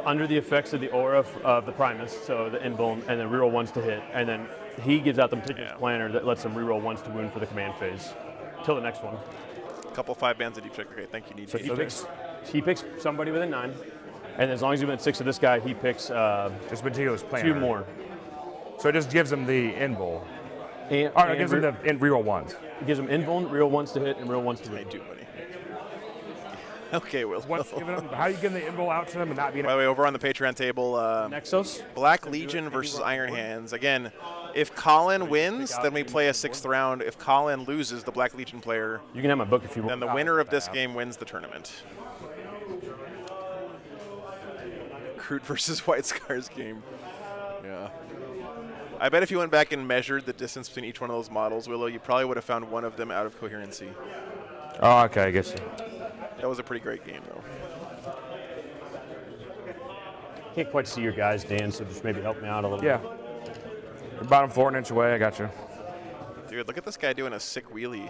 Speaker 12: under the effects of the aura of the Primus, so the Inbone, and then reroll 1s to hit, and then he gives out the meticulous planner that lets them reroll 1s to wound for the command phase. Till the next one.
Speaker 1: A couple 5 bands of Deep Strike. Okay, thank you, Need.
Speaker 12: So he picks somebody with a 9, and as long as you win 6 of this guy, he picks
Speaker 3: just meticulous planner.
Speaker 12: 2 more.
Speaker 3: So it just gives them the invul.
Speaker 12: And
Speaker 3: it gives them the reroll 1s.
Speaker 12: It gives them invuln, reroll 1s to hit, and reroll 1s to win.
Speaker 1: I do, buddy. Okay, Will.
Speaker 3: How are you getting the invul out to them and not being?
Speaker 1: By the way, over on the Patreon table,
Speaker 12: Nexus,
Speaker 1: Black Legion versus Iron Hands. Again, if Colin wins, then we play a 6th round. If Colin loses, the Black Legion player,
Speaker 12: you can have my book if you want.
Speaker 1: Then the winner of this game wins the tournament. Crude versus White Scars game. Yeah. I bet if you went back and measured the distance between each one of those models, Willow, you probably would have found one of them out of coherency.
Speaker 3: Oh, okay, I guess so.
Speaker 1: That was a pretty great game, though.
Speaker 12: Can't quite see your guys, Dan, so just maybe help me out a little
Speaker 3: bit. You're bottom 4 an inch away, I got you.
Speaker 1: Dude, look at this guy doing a sick wheelie.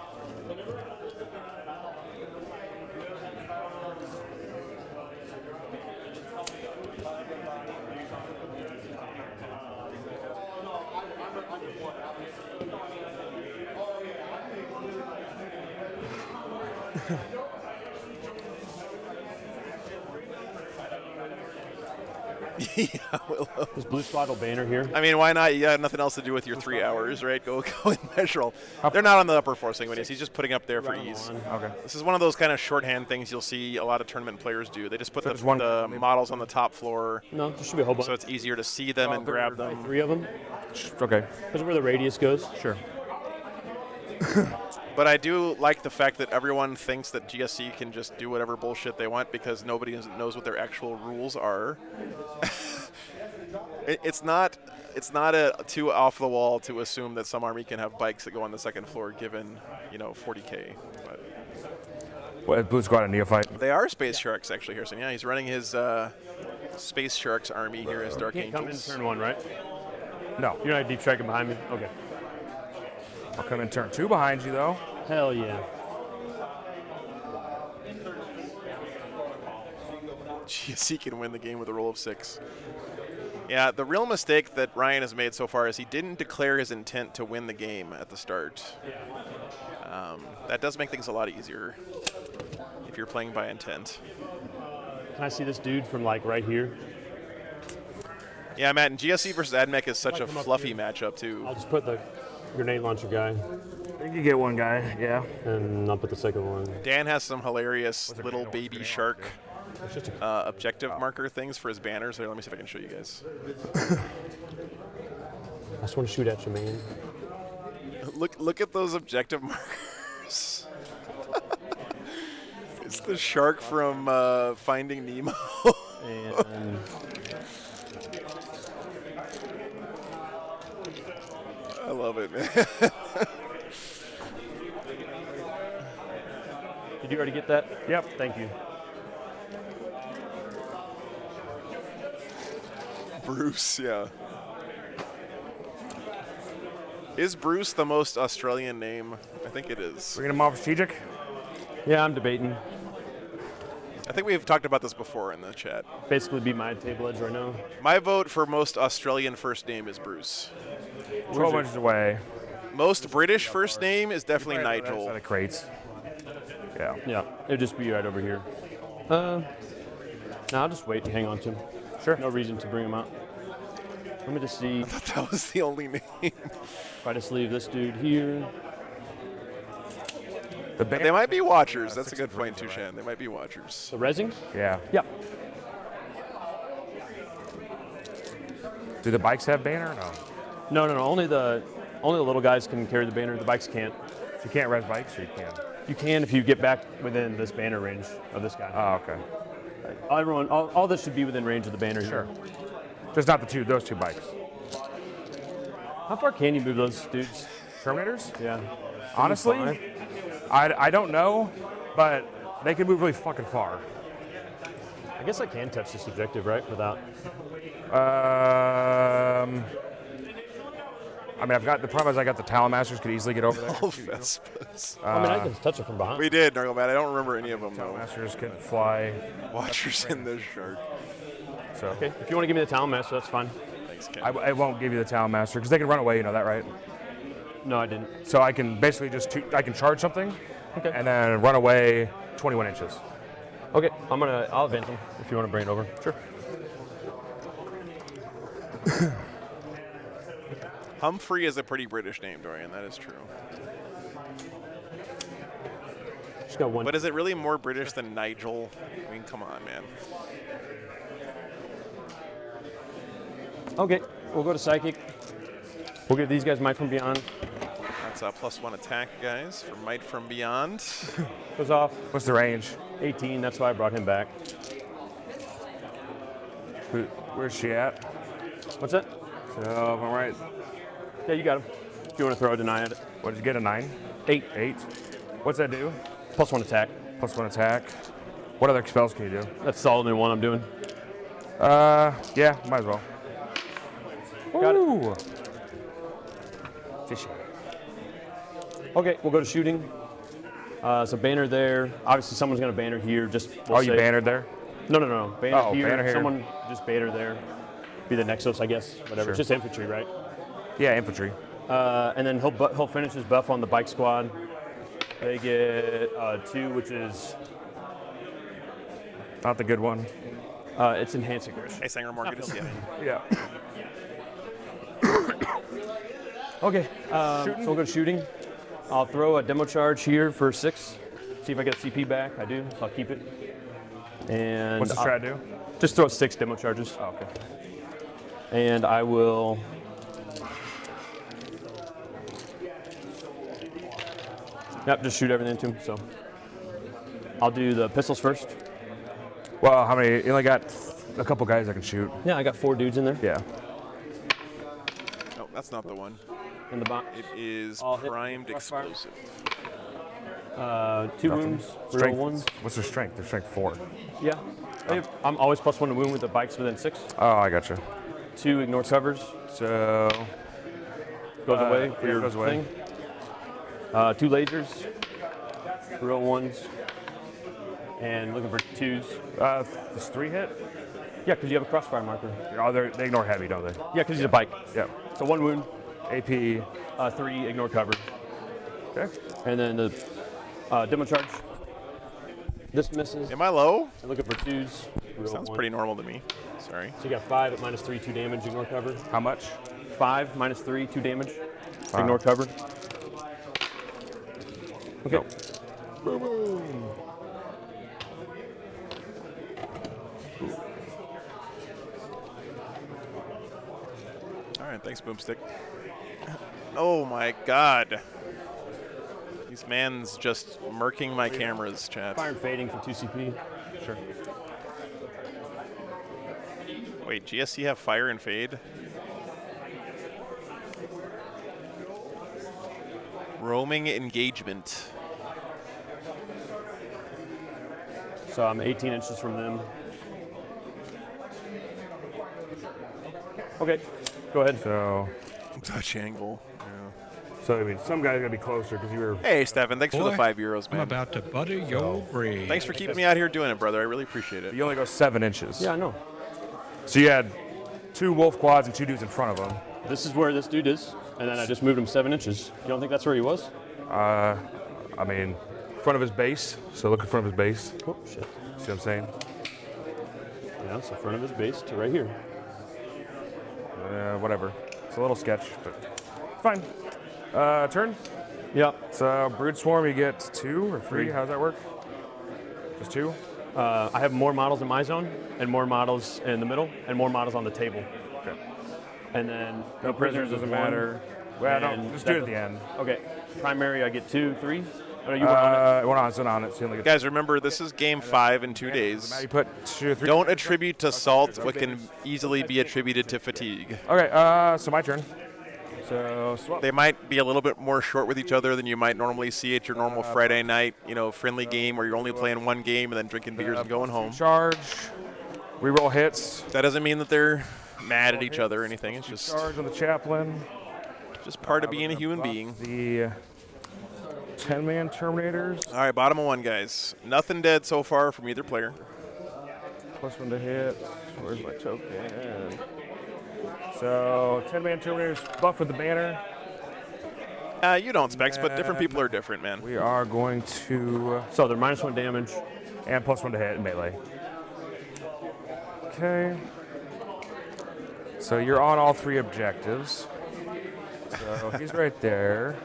Speaker 1: Yeah, Willow.
Speaker 12: This blue swaddle banner here.
Speaker 1: I mean, why not? You have nothing else to do with your 3 hours, right? Go and measure all. They're not on the upper force anyways. He's just putting up there for ease.
Speaker 3: Okay.
Speaker 1: This is one of those kind of shorthand things you'll see a lot of tournament players do. They just put the models on the top floor.
Speaker 12: No, there should be a whole bunch.
Speaker 1: So it's easier to see them and grab them.
Speaker 12: 3 of them.
Speaker 3: Okay.
Speaker 12: Because where the radius goes.
Speaker 3: Sure.
Speaker 1: But I do like the fact that everyone thinks that GSC can just do whatever bullshit they want because nobody knows what their actual rules are. It's not too off the wall to assume that some army can have bikes that go on the 2nd floor given, 40K. But
Speaker 3: what, Blue Squad and Neophyte?
Speaker 1: they are Space Sharks, actually, Harrison. Yeah, he's running his Space Sharks army here as Dark
Speaker 12: Can't
Speaker 1: Angels.
Speaker 12: come in turn 1, right?
Speaker 3: No.
Speaker 12: You're not deep striking behind me? Okay.
Speaker 3: I'll come in turn 2 behind you, though.
Speaker 12: Hell yeah.
Speaker 1: GSC can win the game with a roll of 6. Yeah, the real mistake that Ryan has made so far is he didn't declare his intent to win the game at the start. That does make things a lot easier if you're playing by intent.
Speaker 12: Can I see this dude from like right here?
Speaker 1: Yeah, Matt, and GSC versus AdMech is such a fluffy matchup, too.
Speaker 12: I'll just put the grenade launcher guy.
Speaker 3: You can get one guy, yeah.
Speaker 12: And I'll put the second one.
Speaker 1: Dan has some hilarious little baby shark objective marker things for his banners. Here, let me see if I can show you guys.
Speaker 12: I just want to shoot at you, man.
Speaker 1: Look at those objective markers. It's the shark from Finding Nemo.
Speaker 12: And
Speaker 1: I love it, man.
Speaker 12: Did you already get that?
Speaker 3: Yep.
Speaker 12: Thank you.
Speaker 1: Bruce, yeah. Is Bruce the most Australian name? I think it is.
Speaker 3: We're gonna move strategic.
Speaker 12: Yeah, I'm debating.
Speaker 1: I think we've talked about this before in the chat.
Speaker 12: Basically, be my table edge right now.
Speaker 1: My vote for most Australian first name is Bruce.
Speaker 3: 12 inches away.
Speaker 1: Most British first name is definitely
Speaker 3: Right
Speaker 1: Nigel.
Speaker 3: outside the crates. Yeah.
Speaker 12: Yeah, it'd just be right over here. No, I'll just wait and hang on to him.
Speaker 3: Sure.
Speaker 12: No reason to bring him out. Let me just see.
Speaker 1: I thought that was the only name.
Speaker 12: If I just leave this dude here.
Speaker 1: They might be watchers. That's a good point, Tushan. They might be watchers.
Speaker 12: The resing?
Speaker 3: Yeah.
Speaker 12: Yep.
Speaker 3: Do the bikes have banner? No.
Speaker 12: No. Only the little guys can carry the banner. The bikes can't.
Speaker 3: So you can't res bikes, or you can?
Speaker 12: You can if you get back within this banner range of this guy.
Speaker 3: Oh, okay.
Speaker 12: Everyone, all this should be within range of the banner
Speaker 3: Sure.
Speaker 12: here.
Speaker 3: Just not those two bikes.
Speaker 12: How far can you move those dudes?
Speaker 3: Terminators?
Speaker 12: Yeah.
Speaker 3: Honestly,
Speaker 12: 5?
Speaker 3: I don't know, but they can move really fucking far.
Speaker 12: I guess I can touch this objective, right? Without.
Speaker 3: I mean, the problem is I got the Talon Masters could easily get over there.
Speaker 1: All Vespas.
Speaker 12: I mean, I can touch it from behind.
Speaker 1: We did, Nargle Man. I don't remember any of them,
Speaker 3: Talon
Speaker 1: though.
Speaker 3: Masters could fly.
Speaker 1: Watchers in the shark.
Speaker 3: So
Speaker 12: Okay, if you want to give me the Talon Master, that's fine.
Speaker 1: Thanks, Ken.
Speaker 3: I won't give you the Talon Master because they can run away. You know that, right?
Speaker 12: No, I didn't.
Speaker 3: So I can basically I can charge something,
Speaker 12: Okay.
Speaker 3: and then run away 21 inches.
Speaker 12: Okay, I'll advance him if you want to bring it over. Sure.
Speaker 1: Humphrey is a pretty British name, Dorian. That is true.
Speaker 12: Just got one.
Speaker 1: But is it really more British than Nigel? I mean, come on, man.
Speaker 12: Okay, we'll go to Psychic. We'll give these guys Might from Beyond.
Speaker 1: That's a +1 attack, guys, for Might from Beyond.
Speaker 12: Goes off.
Speaker 3: What's the range?
Speaker 12: 18, that's why I brought him back.
Speaker 3: Where's she at?
Speaker 12: What's that?
Speaker 3: So I'm right.
Speaker 12: Yeah, you got him. If you want to throw a deny at it.
Speaker 3: What did you get? A 9?
Speaker 12: 8.
Speaker 3: 8. What's that do?
Speaker 12: +1 attack.
Speaker 3: +1 attack. What other spells can you do?
Speaker 12: That's the only one I'm doing.
Speaker 3: Yeah, might as well.
Speaker 12: Got
Speaker 3: Ooh.
Speaker 12: it.
Speaker 3: Fishy.
Speaker 12: Okay, we'll go to shooting. So banner there. Obviously, someone's going to banner here. We'll
Speaker 3: you bannered there?
Speaker 12: No. Banner here.
Speaker 3: Banner here.
Speaker 12: Someone just banner there. Be the Nexus, I guess. Whatever.
Speaker 3: Sure.
Speaker 12: It's just infantry, right?
Speaker 3: Yeah, infantry.
Speaker 12: And then he'll finish his buff on the bike squad. They get 2, which is
Speaker 3: not the good one.
Speaker 12: It's enhanced aggression.
Speaker 1: Hey, Sanger, more good to see you.
Speaker 3: Yeah.
Speaker 12: Okay, so we'll go shooting. I'll throw a demo charge here for 6. See if I get CP back. I do, so I'll keep it. And
Speaker 3: what's the strat do?
Speaker 12: Just throw 6 demo charges.
Speaker 3: Oh, okay.
Speaker 12: And I will. Yep, just shoot everything to him. So I'll do the pistols first.
Speaker 3: Well, how many? You only got a couple guys I can shoot.
Speaker 12: Yeah, I got 4 dudes in there.
Speaker 3: Yeah.
Speaker 1: No, that's not the one.
Speaker 12: In the box.
Speaker 1: It is
Speaker 12: All hit.
Speaker 1: primed explosive.
Speaker 12: 2 wounds. Real ones.
Speaker 3: What's their strength? Their strength 4.
Speaker 12: Yeah. I'm always +1 to wound with the bikes within 6.
Speaker 3: Oh, I gotcha.
Speaker 12: 2 ignore covers.
Speaker 3: So
Speaker 12: Goes away for
Speaker 3: yeah,
Speaker 12: your
Speaker 3: goes away.
Speaker 12: thing. 2 lasers. Real ones. And looking for 2s.
Speaker 3: Does 3 hit?
Speaker 12: Yeah, because you have a crossfire marker.
Speaker 3: Oh, they ignore heavy, don't they?
Speaker 12: Yeah, because he's a bike.
Speaker 3: Yep.
Speaker 12: So 1 wound.
Speaker 3: AP.
Speaker 12: 3 ignore cover.
Speaker 3: Okay.
Speaker 12: And then the demo charge. This misses.
Speaker 1: Am I low?
Speaker 12: I'm looking for 2s. Real
Speaker 1: Sounds
Speaker 12: 1.
Speaker 1: pretty normal to me. Sorry.
Speaker 12: So you got 5 at -3, 2 damage, ignore cover.
Speaker 3: How much?
Speaker 12: 5 -3, 2 damage, ignore cover. Okay.
Speaker 3: Boom, boom.
Speaker 1: All right, thanks, Boomstick. Oh my God. These man's just murking my cameras, chat.
Speaker 12: Fire and fading for 2 CP.
Speaker 3: Sure.
Speaker 1: Wait, GSC have fire and fade? Roaming engagement.
Speaker 12: So I'm 18 inches from them. Okay, go ahead.
Speaker 3: So
Speaker 1: touch angle. Yeah.
Speaker 3: So I mean, some guys gotta be closer because you were.
Speaker 1: Hey, Stefan, thanks for the
Speaker 2: Boy,
Speaker 1: €5, man.
Speaker 2: I'm about to butter your brain.
Speaker 1: Thanks for keeping me out here doing it, brother. I really appreciate it.
Speaker 3: You only go 7 inches.
Speaker 12: Yeah, I know.
Speaker 3: So you had 2 wolf quads and 2 dudes in front of them.
Speaker 12: This is where this dude is, and then I just moved him 7 inches. You don't think that's where he was?
Speaker 3: I mean, front of his base. So look in front of his base.
Speaker 12: Oh, shit.
Speaker 3: See what I'm saying?
Speaker 12: Yeah, so front of his base to right here.
Speaker 3: Whatever. It's a little sketch, but fine. Turn?
Speaker 12: Yeah.
Speaker 3: So brood swarm, you get 2 or 3. How does that work? Just 2?
Speaker 12: I have more models in my zone, and more models in the middle, and more models on the table.
Speaker 3: Okay.
Speaker 12: And then
Speaker 3: No prisoners, doesn't matter. Well, no, just do it at the end.
Speaker 12: Okay. Primary, I get 2, 3. Oh, you
Speaker 3: went on it. So you only get
Speaker 1: Guys, remember, this is game 5 in 2 days.
Speaker 3: Now you put 2 or 3.
Speaker 1: Don't attribute to salt what can easily be attributed to fatigue.
Speaker 3: Okay, so my turn. So swap.
Speaker 1: They might be a little bit more short with each other than you might normally see at your normal Friday night, friendly game where you're only playing one game and then drinking beers and going home.
Speaker 3: Charge. Reroll hits.
Speaker 1: That doesn't mean that they're mad at each other or anything. It's just
Speaker 3: charge on the chaplain.
Speaker 1: Just part of being a human being.
Speaker 3: The 10-man Terminators.
Speaker 1: All right, bottom of 1, guys. Nothing dead so far from either player.
Speaker 3: +1 to hit. Where's my token? So 10-man Terminators buff with the banner.
Speaker 1: You don't specs, but different people are different, man.
Speaker 3: We are going to.
Speaker 12: So they're -1 damage.
Speaker 3: And +1 to hit in melee. Okay. So you're on all 3 objectives. So he's right there.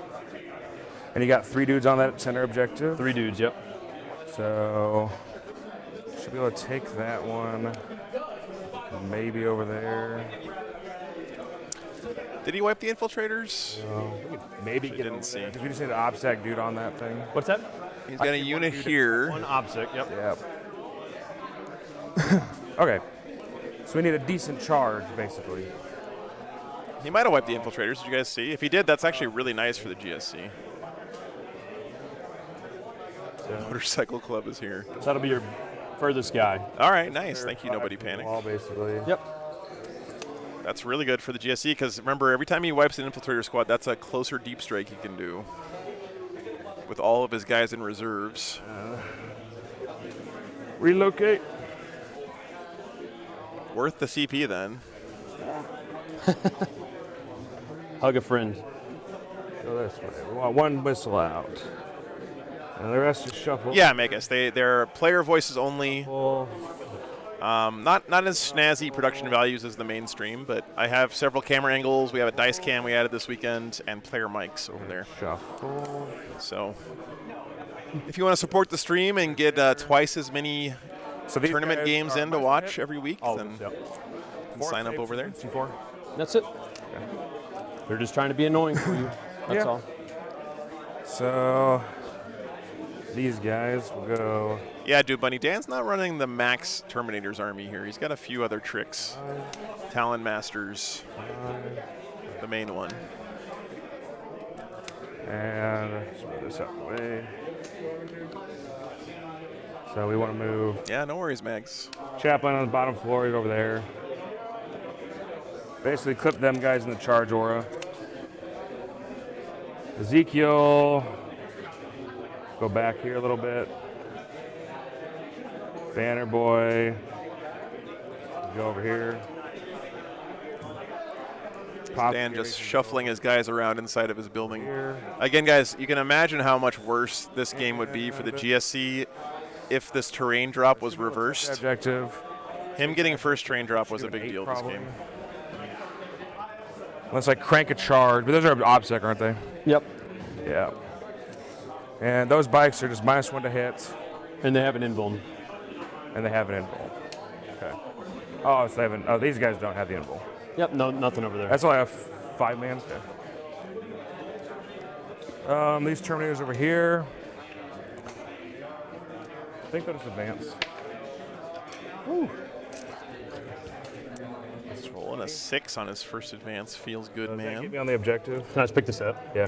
Speaker 3: And you got 3 dudes on that center objective.
Speaker 12: 3 dudes, yep.
Speaker 3: So should be able to take that one. Maybe over there.
Speaker 1: Did he wipe the infiltrators?
Speaker 3: Maybe
Speaker 1: I didn't see.
Speaker 3: We just need an OBSEC dude on that thing.
Speaker 12: What's that?
Speaker 1: He's got a unit here.
Speaker 12: 1 OBSEC, yep.
Speaker 3: Yep. Okay. So we need a decent charge, basically.
Speaker 1: He might have wiped the infiltrators. Did you guys see? If he did, that's actually really nice for the GSC. The motorcycle club is here.
Speaker 12: So that'll be your furthest guy.
Speaker 1: All right, nice. Thank you, Nobody Panic.
Speaker 3: Wall, basically.
Speaker 12: Yep.
Speaker 1: That's really good for the GSC because remember, every time he wipes an infiltrator squad, that's a closer deep strike he can do with all of his guys in reserves.
Speaker 3: Relocate.
Speaker 1: Worth the CP then.
Speaker 12: Hug a friend.
Speaker 3: Go this way. We want 1 whistle out. And the rest is shuffle.
Speaker 1: Yeah, Megas. They're player voices only. Not as snazzy production values as the mainstream, but I have several camera angles. We have a dice cam we added this weekend and player mics over there.
Speaker 3: Shuffle.
Speaker 1: So if you want to support the stream and get twice as many tournament games in to watch every week, then you can sign up over there.
Speaker 3: C4.
Speaker 12: That's it. They're just trying to be annoying for you. That's all.
Speaker 3: So these guys will go.
Speaker 1: Yeah, dude, Bunny. Dan's not running the max Terminators army here. He's got a few other tricks. Talon Masters, the main one.
Speaker 3: And let's move this out of the way. So we want to move.
Speaker 1: Yeah, no worries, Mags.
Speaker 3: Chaplain on the bottom floor, he's over there. Basically clip them guys in the charge aura. Ezekiel, go back here a little bit. Banner Boy, go over here.
Speaker 1: Dan just shuffling his guys around inside of his building. Again, guys, you can imagine how much worse this game would be for the GSC if this terrain drop was reversed.
Speaker 3: Objective.
Speaker 1: Him getting first terrain drop was a big deal this game.
Speaker 3: Unless I crank a charge, but those are OBSEC, aren't they?
Speaker 12: Yep.
Speaker 3: Yeah. And those bikes are just -1 to hit.
Speaker 12: And they have an invuln.
Speaker 3: And they have an invuln. Okay. Oh, so they haven't. Oh, these guys don't have the invuln.
Speaker 12: Yep. No, nothing over there.
Speaker 3: That's only a 5-man. Okay. These Terminators over here. I think they'll just advance.
Speaker 1: Woo. He's rolling a 6 on his first advance. Feels good, man.
Speaker 3: Get me on the objective.
Speaker 12: Can I just pick this up?
Speaker 3: Yeah.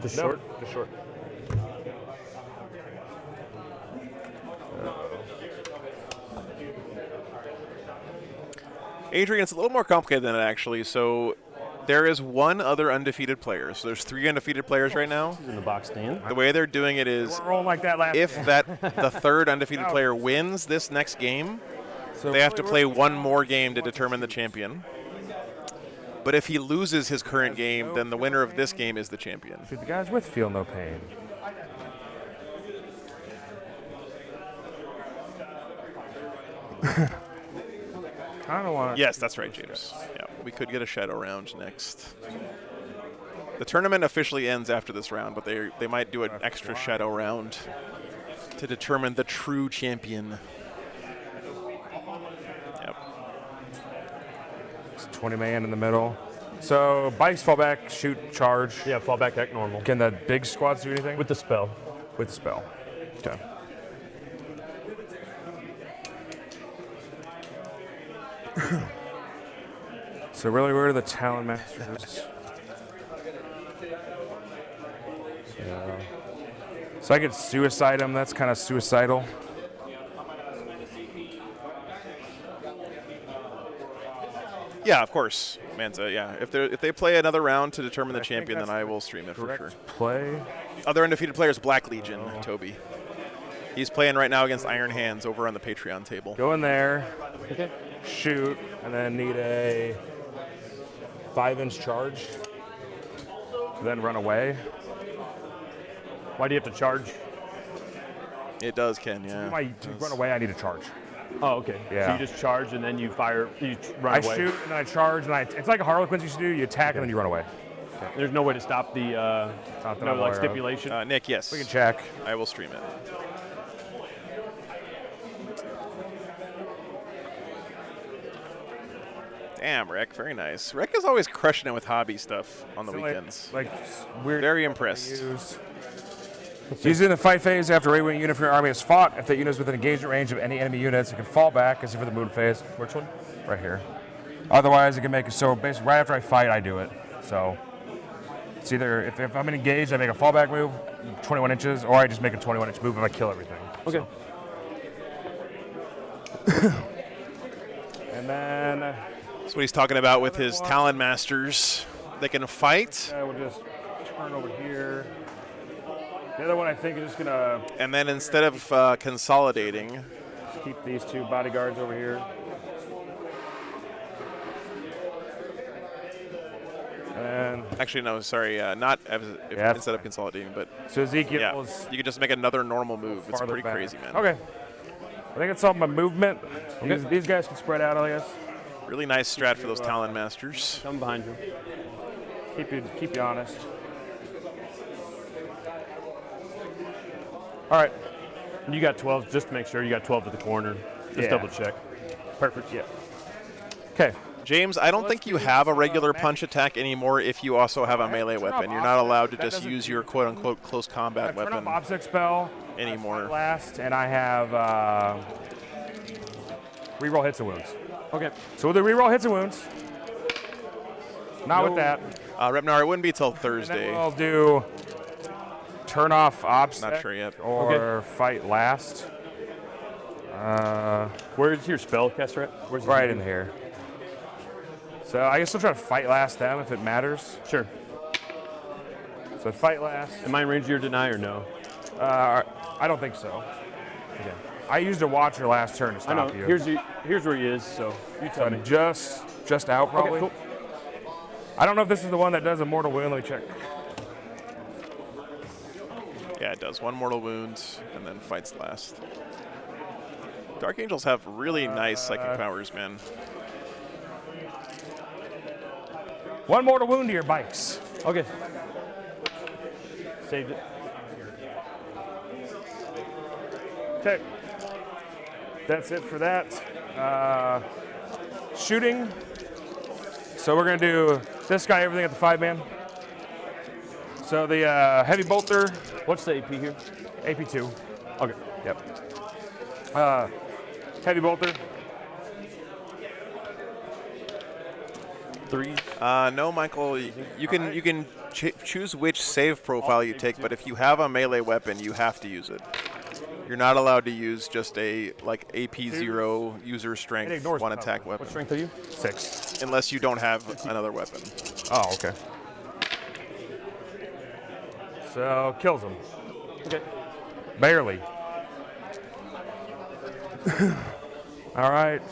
Speaker 12: Just
Speaker 3: No,
Speaker 12: short?
Speaker 3: Just short.
Speaker 1: Adrian, it's a little more complicated than that, actually. So There is one other undefeated player. So there's 3 undefeated players right now.
Speaker 12: In the box stand.
Speaker 1: The way they're doing it is
Speaker 3: rolling like that last
Speaker 1: if the 3rd undefeated player wins this next game, they have to play one more game to determine the champion. But if he loses his current game, then the winner of this game is the champion.
Speaker 3: The guys with feel no pain. Kind of want.
Speaker 1: Yes, that's right, James. Yeah, we could get a shadow round next. The tournament officially ends after this round, but they might do an extra shadow round to determine the true champion. Yep.
Speaker 3: It's 20-man in the middle. So bikes fall back, shoot, charge.
Speaker 12: Yeah, fall back, act normal.
Speaker 3: Can the big squads do anything?
Speaker 12: With the spell.
Speaker 3: With the spell. Okay. So really, where are the Talon Masters? Yeah. So I could suicide him. That's kind of suicidal.
Speaker 1: Yeah, of course, Manza. Yeah, if they play another round to determine the champion, then I will stream it for sure.
Speaker 3: Play.
Speaker 1: Other undefeated players, Black Legion, Toby. He's playing right now against Iron Hands over on the Patreon table.
Speaker 3: Go in there.
Speaker 12: Okay.
Speaker 3: Shoot, and then need a 5-inch charge. Then run away.
Speaker 12: Why do you have to charge?
Speaker 1: It does, Ken. Yeah.
Speaker 3: To run away, I need a charge.
Speaker 12: Oh, okay.
Speaker 3: Yeah.
Speaker 12: So you just charge and then you fire. You run away.
Speaker 3: I shoot and then I charge and it's like a Harlequins used to do. You attack and then you run away.
Speaker 12: Okay. There's no way to stop the stipulation.
Speaker 1: Nick, yes.
Speaker 3: We can check.
Speaker 1: I will stream it. Damn, Rick, very nice. Rick is always crushing it with hobby stuff on the weekends.
Speaker 3: Like weird.
Speaker 1: Very impressed.
Speaker 3: Usually in the fight phase, after a unit from your army is fought, if that unit is within engagement range of any enemy units, it can fall back, as if for the moon phase.
Speaker 12: Which one?
Speaker 3: Right here. Otherwise, it can make it so basically right after I fight, I do it. So it's either if I'm engaged, I make a fallback move, 21 inches, or I just make a 21-inch move if I kill everything.
Speaker 12: Okay.
Speaker 3: So. And then.
Speaker 1: That's what he's talking about with his Talon Masters. They can fight.
Speaker 3: I will just turn over here. The other one I think is just gonna.
Speaker 1: And then instead of consolidating,
Speaker 3: just keep these 2 bodyguards over here. And
Speaker 1: actually, no, sorry, not instead of consolidating, but
Speaker 3: so Ezekiel.
Speaker 1: Yeah, you could just make another normal move. It's pretty
Speaker 3: back.
Speaker 1: crazy, man.
Speaker 3: Okay. I think it's all my movement.
Speaker 1: Okay.
Speaker 3: These guys can spread out, I guess.
Speaker 1: Really nice strat for those Talon Masters.
Speaker 12: Come behind you.
Speaker 3: Keep you honest. All right.
Speaker 12: You got 12, just to make sure you got 12 to the corner. Just double check. Perfect.
Speaker 3: Yeah. Okay.
Speaker 1: James, I don't think you have a regular punch attack anymore if you also have a melee weapon. You're not allowed to just use your quote-unquote close combat weapon
Speaker 3: turn off object spell
Speaker 1: anymore.
Speaker 3: Last, and I have reroll hits and wounds.
Speaker 12: Okay.
Speaker 3: So we'll do reroll hits and wounds. Not with that.
Speaker 1: Repnar, it wouldn't be till Thursday.
Speaker 3: And then we'll do turn off obs.
Speaker 1: Not sure yet.
Speaker 3: Or fight last.
Speaker 12: Where's your spell caster at? Where's
Speaker 3: right in here. So I guess we'll try to fight last them if it matters.
Speaker 12: Sure.
Speaker 3: So fight last.
Speaker 12: Am I in range of your deny or no?
Speaker 3: I don't think so. Okay. I used a watcher last turn to stop
Speaker 12: I know.
Speaker 3: you.
Speaker 12: Here's where he is, so you tell me.
Speaker 3: Just out probably.
Speaker 12: Okay, cool.
Speaker 3: I don't know if this is the one that does a mortal wound. Let me check.
Speaker 1: Yeah, it does. 1 mortal wound and then fights last. Dark Angels have really nice psychic powers, man.
Speaker 3: 1 mortal wound to your bikes.
Speaker 12: Okay. Saved it.
Speaker 3: Okay. That's it for that. Shooting. So we're going to do this guy, everything at the 5-man. So the heavy bolter.
Speaker 12: What's the AP here?
Speaker 3: AP 2.
Speaker 12: Okay.
Speaker 3: Yep. Heavy bolter.
Speaker 12: 3.
Speaker 1: No, Michael. You can choose which save profile you take, but if you have a melee weapon, you have to use it. You're not allowed to use just a AP 0 user strength 1 attack weapon.
Speaker 12: What strength are you?
Speaker 3: 6.
Speaker 1: Unless you don't have another weapon.
Speaker 3: Oh, okay. So kills him.
Speaker 12: Okay.
Speaker 3: Barely. All right.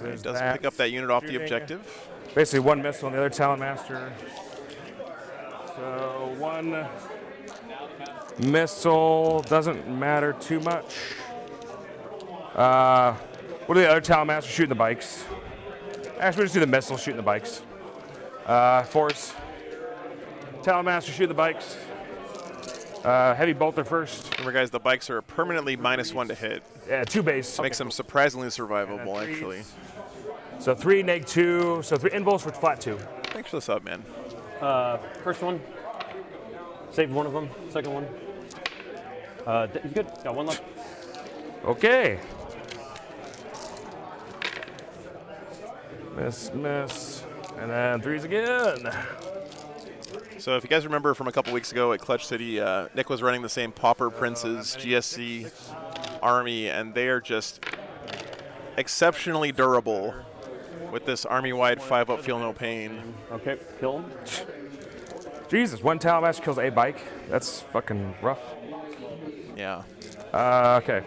Speaker 1: It does pick up that unit off the objective.
Speaker 3: Basically one missile on the other Talon Master. So one missile doesn't matter too much. What are the other Talon Masters shooting the bikes? Actually, we'll just do the missiles shooting the bikes. Force. Talon Master shoot the bikes. Heavy bolter first.
Speaker 1: Remember, guys, the bikes are permanently -1 to hit.
Speaker 3: Yeah, 2 base.
Speaker 1: Makes them surprisingly survivable, actually.
Speaker 3: So 3, -2. So 3 involves for flat 2.
Speaker 1: Thanks for the sub, man.
Speaker 12: First one. Saved one of them. Second one. He's good. Got one left.
Speaker 3: Okay. Miss, miss. And then 3s again.
Speaker 1: So if you guys remember from a couple weeks ago at Clutch City, Nick was running the same Pauper Princes GSC army, and they are just exceptionally durable with this army-wide 5-up feel no pain.
Speaker 12: Okay, kill him.
Speaker 3: Jesus, one Talon Master kills a bike. That's fucking rough.
Speaker 1: Yeah.
Speaker 3: Okay.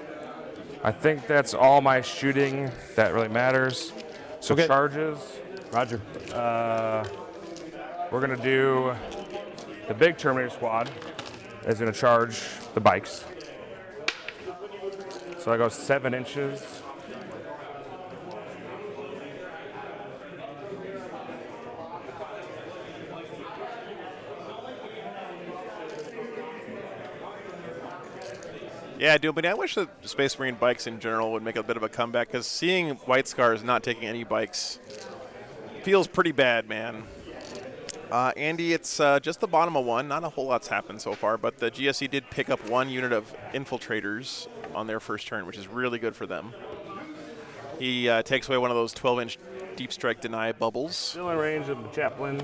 Speaker 3: I think that's all my shooting that really matters. So
Speaker 12: Okay.
Speaker 3: charges.
Speaker 12: Roger.
Speaker 3: We're gonna do the big Terminator squad is gonna charge the bikes. So I go 7 inches.
Speaker 1: Yeah, dude, but I wish the Space Marine bikes in general would make a bit of a comeback, because seeing White Scars not taking any bikes feels pretty bad, man. Andy, it's just the bottom of 1. Not a whole lot's happened so far, but the GSC did pick up 1 unit of infiltrators on their first turn, which is really good for them. He takes away one of those 12-inch deep strike deny bubbles.
Speaker 3: Still in range of the chaplain.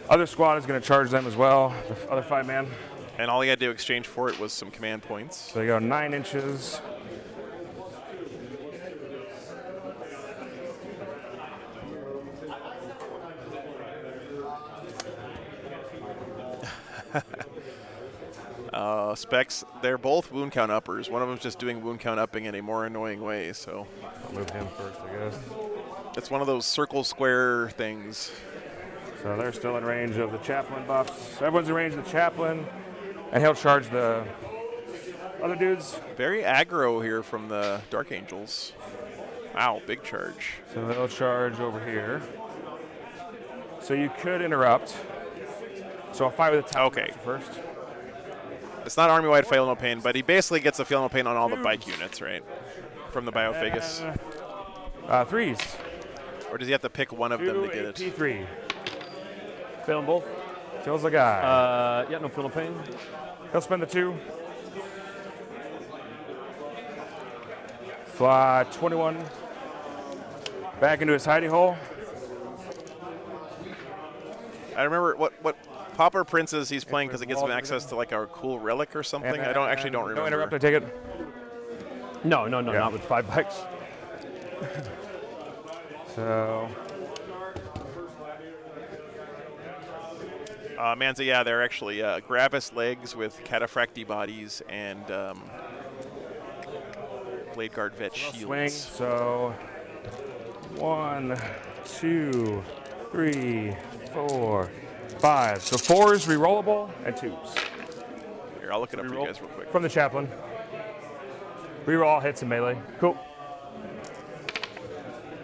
Speaker 3: Other squad is going to charge them as well, the other 5-man.
Speaker 1: And all he had to exchange for it was some command points.
Speaker 3: So they go 9 inches.
Speaker 1: Specs, they're both wound count uppers. One of them's just doing wound count upping in a more annoying way, so.
Speaker 3: I'll move him first, I guess.
Speaker 1: It's one of those circle square things.
Speaker 3: So they're still in range of the chaplain buffs. Everyone's in range of the chaplain, and he'll charge the other dudes.
Speaker 1: Very aggro here from the Dark Angels. Wow, big charge.
Speaker 3: So they'll charge over here. So you could interrupt. So I'll fight with the top first.
Speaker 1: It's not army-wide fail no pain, but he basically gets a fail no pain on all the bike units, right? From the Biophagus.
Speaker 3: 3s.
Speaker 1: Or does he have to pick one of them to get it?
Speaker 3: P3.
Speaker 12: Fail them both.
Speaker 3: Kills the guy.
Speaker 12: Yeah, no fail no pain.
Speaker 3: He'll spend the 2. Fly 21. Back into his hidey hole.
Speaker 1: I remember what Pauper Princes he's playing because it gives him access to like a cool relic or something. I don't remember.
Speaker 3: No interrupt, I take it.
Speaker 12: No, not with 5 bikes.
Speaker 3: So.
Speaker 1: Manza, yeah, they're actually Gravis legs with Cataphracti bodies and Blade Guard Vet shields.
Speaker 3: Swing, so 1, 2, 3, 4, 5. So 4s rerollable and 2s.
Speaker 1: Here, I'll look it up for you guys real quick.
Speaker 3: From the chaplain. Reroll all hits in melee. Cool.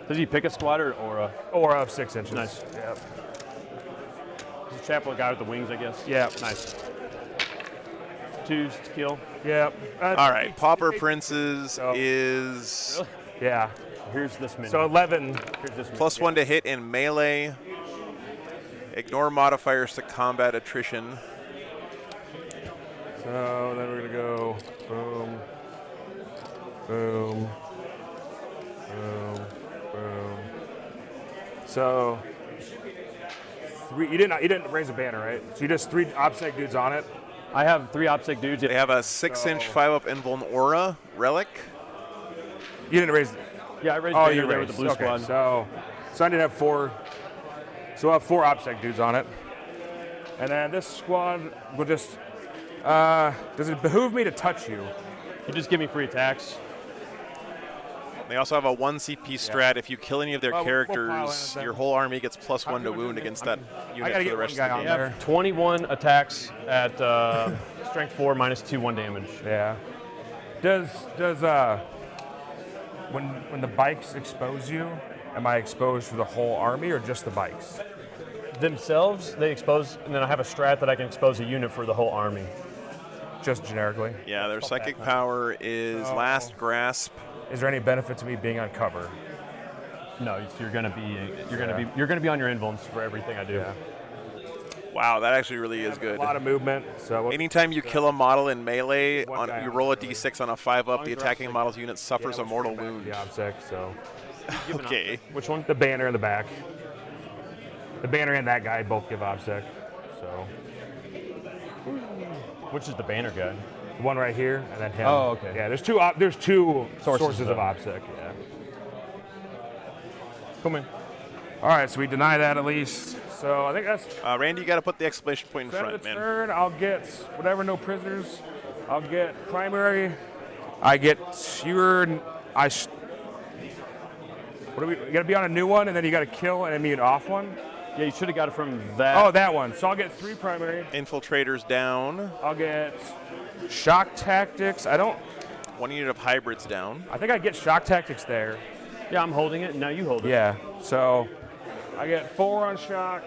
Speaker 12: Does he pick a squad or a?
Speaker 3: Aura of 6 inches.
Speaker 12: Nice.
Speaker 3: Yep.
Speaker 12: The chaplain guy with the wings, I guess.
Speaker 3: Yeah.
Speaker 12: Nice. 2s to kill.
Speaker 3: Yep.
Speaker 1: All right, Pauper Princes is...
Speaker 12: Really?
Speaker 3: Yeah.
Speaker 12: Here's this mini.
Speaker 3: So 11.
Speaker 12: Here's this
Speaker 1: +1 to hit in melee. Ignore modifiers to combat attrition.
Speaker 3: So then we're going to go boom, boom, boom, boom. So 3, you didn't raise a banner, right? So you just 3 OBSEC dudes on it.
Speaker 12: I have 3 OBSEC dudes.
Speaker 1: They have a 6-inch 5-up Invuln Aura relic.
Speaker 3: You didn't raise.
Speaker 12: Yeah, I raised
Speaker 3: Oh,
Speaker 12: Vader
Speaker 3: you
Speaker 12: there
Speaker 3: raised.
Speaker 12: with the blue
Speaker 3: Okay,
Speaker 12: squad.
Speaker 3: so I did have 4. So I'll have 4 OPSEC dudes on it. And then this squad will just. Does it behoove me to touch you?
Speaker 12: You just give me free attacks.
Speaker 1: They also have a 1 CP strat. If you kill any of their
Speaker 3: Well, we'll pile in
Speaker 1: characters,
Speaker 3: then.
Speaker 1: your whole army gets +1 to wound against that unit
Speaker 3: gotta
Speaker 1: for
Speaker 3: get
Speaker 1: the
Speaker 3: one
Speaker 1: rest of
Speaker 3: guy
Speaker 1: the
Speaker 3: on
Speaker 1: game.
Speaker 3: there.
Speaker 12: You have 21 attacks at strength 4 minus 2/1 damage.
Speaker 3: Yeah. Does when the bikes expose you, am I exposed for the whole army or just the bikes?
Speaker 12: Themselves, they expose, and then I have a strat that I can expose a unit for the whole army.
Speaker 3: Just generically?
Speaker 1: Yeah, their psychic power is Last Grasp.
Speaker 3: Is there any benefit to me being on cover?
Speaker 12: No, you're gonna be on your invulns for everything I do.
Speaker 3: Yeah.
Speaker 1: Wow, that actually really is
Speaker 3: A
Speaker 1: good.
Speaker 3: lot of movement. So
Speaker 1: Anytime you kill a model in melee,
Speaker 3: One guy
Speaker 1: you
Speaker 3: on
Speaker 1: roll a d6 on a 5-up, the attacking model's unit suffers a mortal wound.
Speaker 3: The OPSEC, so
Speaker 1: Okay.
Speaker 12: Which one?
Speaker 3: the banner in the back. The banner and that guy both give OPSEC. So
Speaker 12: Which is the banner guy?
Speaker 3: the one right here and then him.
Speaker 12: Oh, okay.
Speaker 3: Yeah, there's two sources of OPSEC. Yeah.
Speaker 12: Come in.
Speaker 3: All right, so we deny that at least. So I think that's
Speaker 1: Randy, you got to put the exclamation point in
Speaker 3: end of
Speaker 1: front,
Speaker 3: the
Speaker 1: man.
Speaker 3: turn. I'll get whatever, no prisoners. I'll get primary. I get your. What do we? You got to be on a new one, and then you got to kill an immune off one.
Speaker 12: Yeah, you should have got it from that.
Speaker 3: Oh, that one. So I'll get 3 primary.
Speaker 1: Infiltrators down.
Speaker 3: I'll get shock tactics. I don't.
Speaker 1: 1 unit of hybrids down.
Speaker 3: I think I get shock tactics there.
Speaker 12: Yeah, I'm holding it. Now you hold it.
Speaker 3: Yeah. So I get 4 on shock.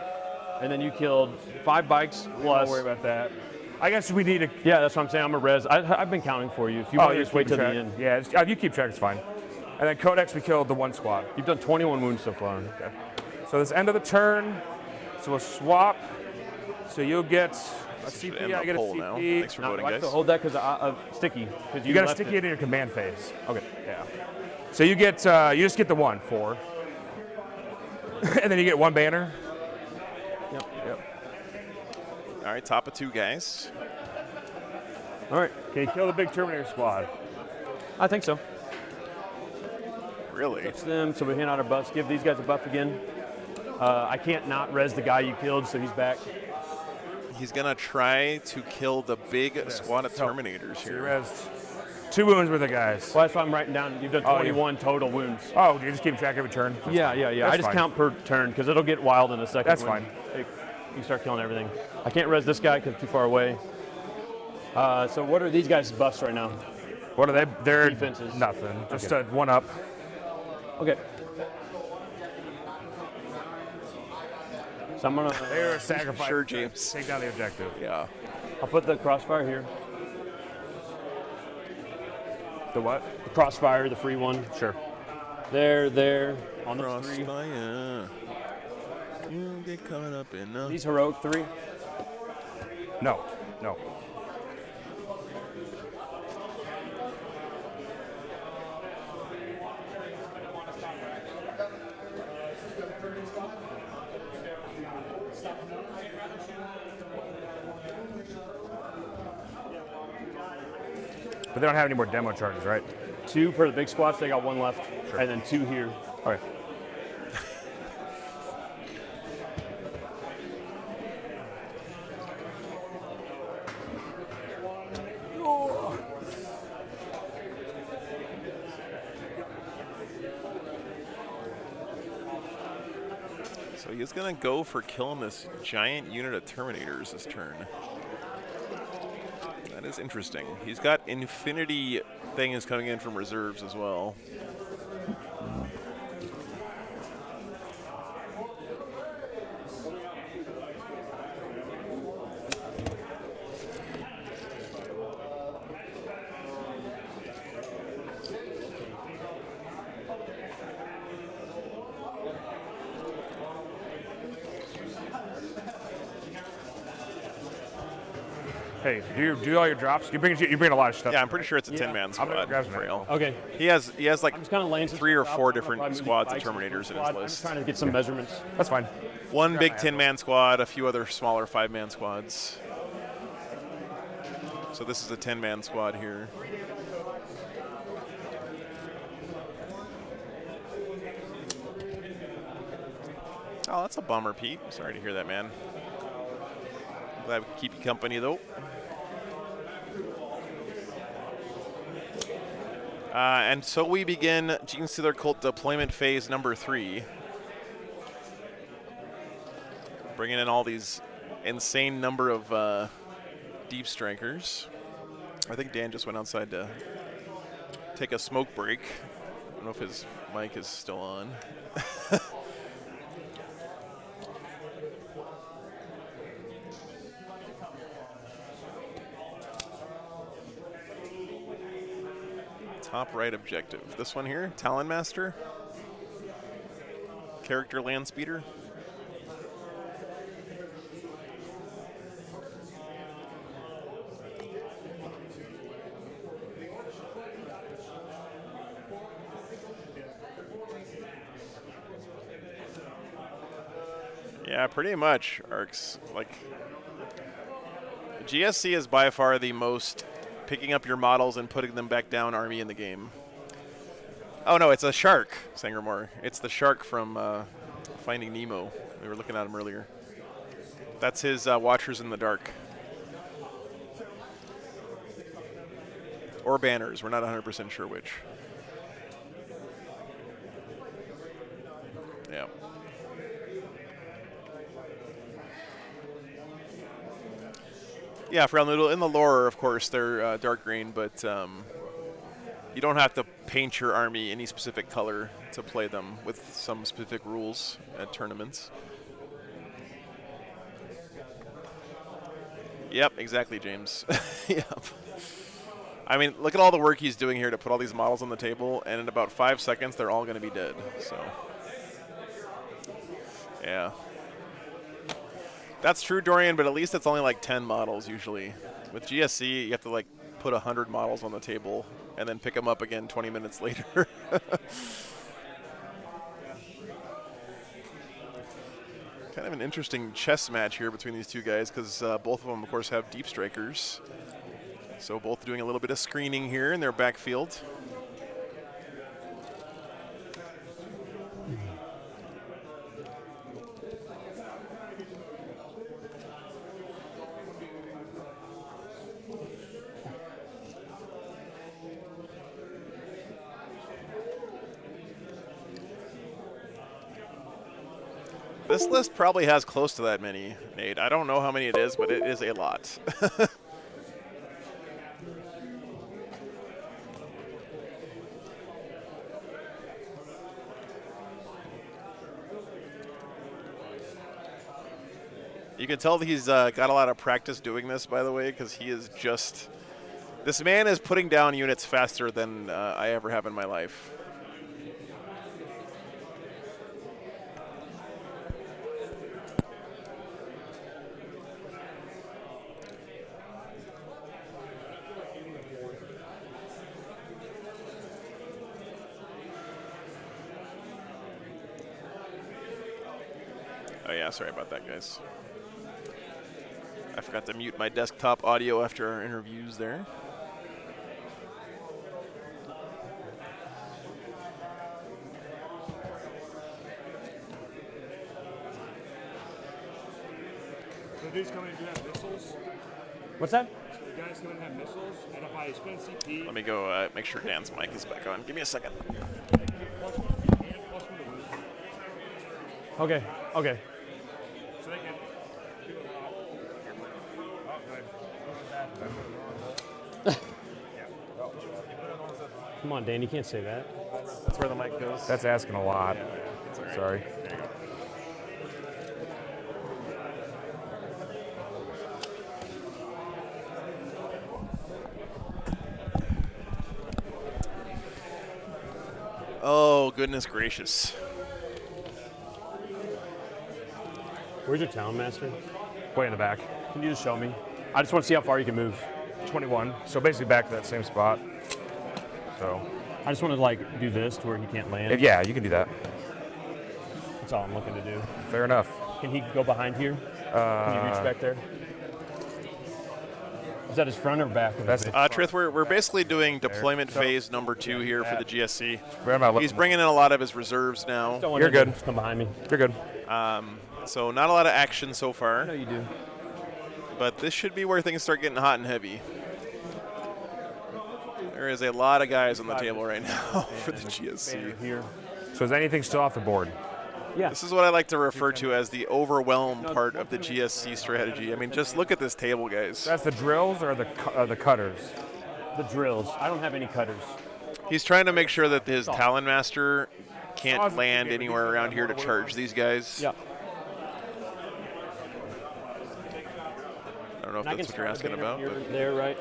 Speaker 12: And then you killed 5 bikes plus.
Speaker 3: Don't worry about that. I guess we need to.
Speaker 12: Yeah, that's what I'm saying. I'm a res. I've been counting for you. If you want to just wait till the end.
Speaker 3: Yeah, you keep track. It's fine. And then Codex, we killed the 1 squad.
Speaker 12: You've done 21 wounds so far.
Speaker 3: Okay. So this end of the turn, so we'll swap. So you'll get a CP. I get a CP.
Speaker 1: Now. Thanks for voting,
Speaker 12: I
Speaker 1: guys.
Speaker 12: have to hold that because sticky.
Speaker 3: You got to stick it in your command phase. Okay. Yeah. So you get you just get the 1, 4, and then you get 1 banner.
Speaker 12: Yep.
Speaker 1: All right, top of 2 guys.
Speaker 12: All right.
Speaker 3: Can you kill the big Terminator squad?
Speaker 12: I think so.
Speaker 1: Really?
Speaker 12: Touch them, so we hand out our buffs. Give these guys a buff again. I can't not res the guy you killed, so he's back.
Speaker 1: He's going to try to kill the big squad of Terminators
Speaker 3: So you
Speaker 1: here.
Speaker 3: res 2 wounds with the guys.
Speaker 12: Well, that's why I'm writing down. You've done 21 total wounds.
Speaker 3: Oh, you just keep track every turn?
Speaker 12: Yeah.
Speaker 3: That's
Speaker 12: I just
Speaker 3: fine.
Speaker 12: count per turn because it'll get wild in a second.
Speaker 3: That's
Speaker 12: when
Speaker 3: fine.
Speaker 12: You start killing everything. I can't res this guy because it's too far away. So what are these guys' buffs right now?
Speaker 3: What are they? They're
Speaker 12: Defenses.
Speaker 3: nothing. Just
Speaker 12: Okay.
Speaker 3: a 1 up.
Speaker 12: Okay. So I'm gonna.
Speaker 3: They're a sacrifice.
Speaker 1: Sure, James.
Speaker 3: Take down the objective.
Speaker 1: Yeah.
Speaker 12: I'll put the crossfire here.
Speaker 3: The what?
Speaker 12: The crossfire, the free one.
Speaker 3: Sure.
Speaker 12: There, on the 3.
Speaker 1: Crossfire. You get caught up in
Speaker 12: These heroic 3.
Speaker 3: No. But they don't have any more demo charges, right?
Speaker 12: 2 per the big squats. They got 1 left, and then 2 here.
Speaker 3: All right.
Speaker 1: So he's going to go for killing this giant unit of Terminators this turn. That is interesting. He's got Infinity things coming in from reserves as well.
Speaker 3: Hey, do you do all your drops? You bring a lot of stuff.
Speaker 1: Yeah, I'm pretty sure it's a
Speaker 12: Yeah.
Speaker 1: 10-man
Speaker 3: I'm gonna
Speaker 1: squad.
Speaker 3: grab some
Speaker 1: Frail.
Speaker 12: Okay.
Speaker 1: He has like
Speaker 12: I'm just kind of laying some
Speaker 1: 3 or
Speaker 12: stuff
Speaker 1: 4
Speaker 12: out.
Speaker 1: different
Speaker 12: I'll probably
Speaker 1: squads of
Speaker 12: move the bikes
Speaker 1: Terminators in
Speaker 12: squad.
Speaker 1: his
Speaker 12: I'm just
Speaker 1: list.
Speaker 12: trying to get some measurements.
Speaker 3: That's fine.
Speaker 1: One big 10-man squad, a few other smaller 5-man squads. So this is a 10-man squad here. Oh, that's a bummer, Pete. Sorry to hear that, man. Glad we could keep you company, though. And so we begin Genestealer Cult deployment phase number 3. Bringing in all these insane number of deep strikers. I think Dan just went outside to take a smoke break. I don't know if his mic is still on. Top right objective. This one here, Talon Master. Character land speeder. Yeah, pretty much. Arcs, like, GSC is by far the most picking up your models and putting them back down army in the game. Oh no, it's a shark, Sangermore. It's the shark from Finding Nemo. We were looking at him earlier. That's his Watchers in the Dark. Or banners, we're not 100% sure which. Yeah. Yeah, for Noodle, in the lore, of course, they're dark green, but you don't have to paint your army any specific color to play them with some specific rules at tournaments. Yep, exactly, James. Yep. I mean, look at all the work he's doing here to put all these models on the table, and in about 5 seconds, they're all going to be dead. So, yeah. That's true, Dorian, but at least it's only like 10 models usually. With GSC, you have to like put 100 models on the table and then pick them up again 20 minutes later. Kind of an interesting chess match here between these two guys because both of them, of course, have deep strikers. So both doing a little bit of screening here in their backfield. This list probably has close to that many, Nate. I don't know how many it is, but it is a lot. You can tell that he's got a lot of practice doing this, by the way, because he is just... This man is putting down units faster than I ever have in my life. Oh yeah, sorry about that, guys. I forgot to mute my desktop audio after our interviews there.
Speaker 13: So these coming to have missiles?
Speaker 12: What's that?
Speaker 13: So the guys coming to have missiles, and if I spend CP...
Speaker 1: Let me go make sure Dan's mic is back on. Give me a second.
Speaker 12: Okay, okay.
Speaker 13: So they can...
Speaker 12: Come on, Dan, you can't say that.
Speaker 5: That's where the mic goes.
Speaker 3: That's asking a lot.
Speaker 5: Yeah, right.
Speaker 3: Sorry.
Speaker 5: There you go.
Speaker 1: Oh, goodness gracious.
Speaker 12: Where's your Talon Master?
Speaker 3: Way in the back.
Speaker 12: Can you just show me? I just want to see how far you can move.
Speaker 3: 21. So basically back to that same spot. So.
Speaker 12: I just want to like do this to where he can't land.
Speaker 3: Yeah, you can do that.
Speaker 12: That's all I'm looking to do.
Speaker 3: Fair enough.
Speaker 12: Can he go behind here? Can you reach back there? that his front or back?
Speaker 1: Trith, we're basically doing deployment phase number 2 here for the GSC.
Speaker 3: He's
Speaker 1: He's bringing in a lot of his reserves now.
Speaker 3: You're good.
Speaker 12: Come behind me.
Speaker 3: You're good.
Speaker 1: So not a lot of action so far.
Speaker 12: I know you do.
Speaker 1: But this should be where things start getting hot and heavy. There is a lot of guys on the table right now for the GSC.
Speaker 12: Here.
Speaker 3: So is anything still off the board?
Speaker 12: Yeah.
Speaker 1: This is what I like to refer to as the overwhelm part of the GSC strategy. I mean, just look at this table, guys.
Speaker 3: That's the drills or the cutters?
Speaker 12: The drills. I don't have any cutters.
Speaker 1: He's trying to make sure that his Talon Master can't land anywhere around here to charge these guys.
Speaker 12: Yeah.
Speaker 1: I don't know if that's what you're asking about. But
Speaker 12: There, right?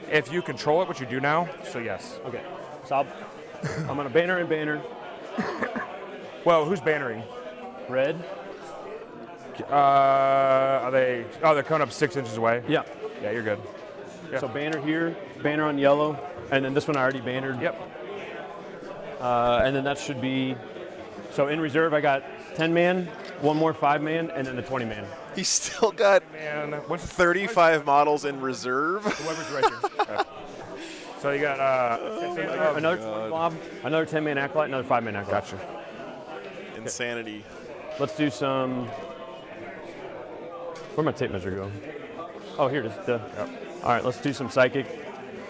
Speaker 3: If you control it, which you do now, so yes.
Speaker 12: Okay. So I'm going to banner and banner.
Speaker 3: Well, who's bannering?
Speaker 12: Red.
Speaker 3: Are they? Oh, they're coming up 6 inches away.
Speaker 12: Yeah.
Speaker 3: Yeah, you're good. Yeah.
Speaker 12: So banner here, banner on yellow, and then this one I already bannered.
Speaker 3: Yep.
Speaker 12: And then that should be. So in reserve, I got 10-man, one more 5-man, and then the 20-man.
Speaker 1: He's still got 35 models in reserve.
Speaker 3: Whoever's right here. Okay. So you got
Speaker 12: another blob, another 10-man acolyte, another 5-man acolyte.
Speaker 3: Gotcha.
Speaker 1: Insanity.
Speaker 12: Let's do some. Where'd my tape measure go? Oh, here it is. All right, let's do some psychic.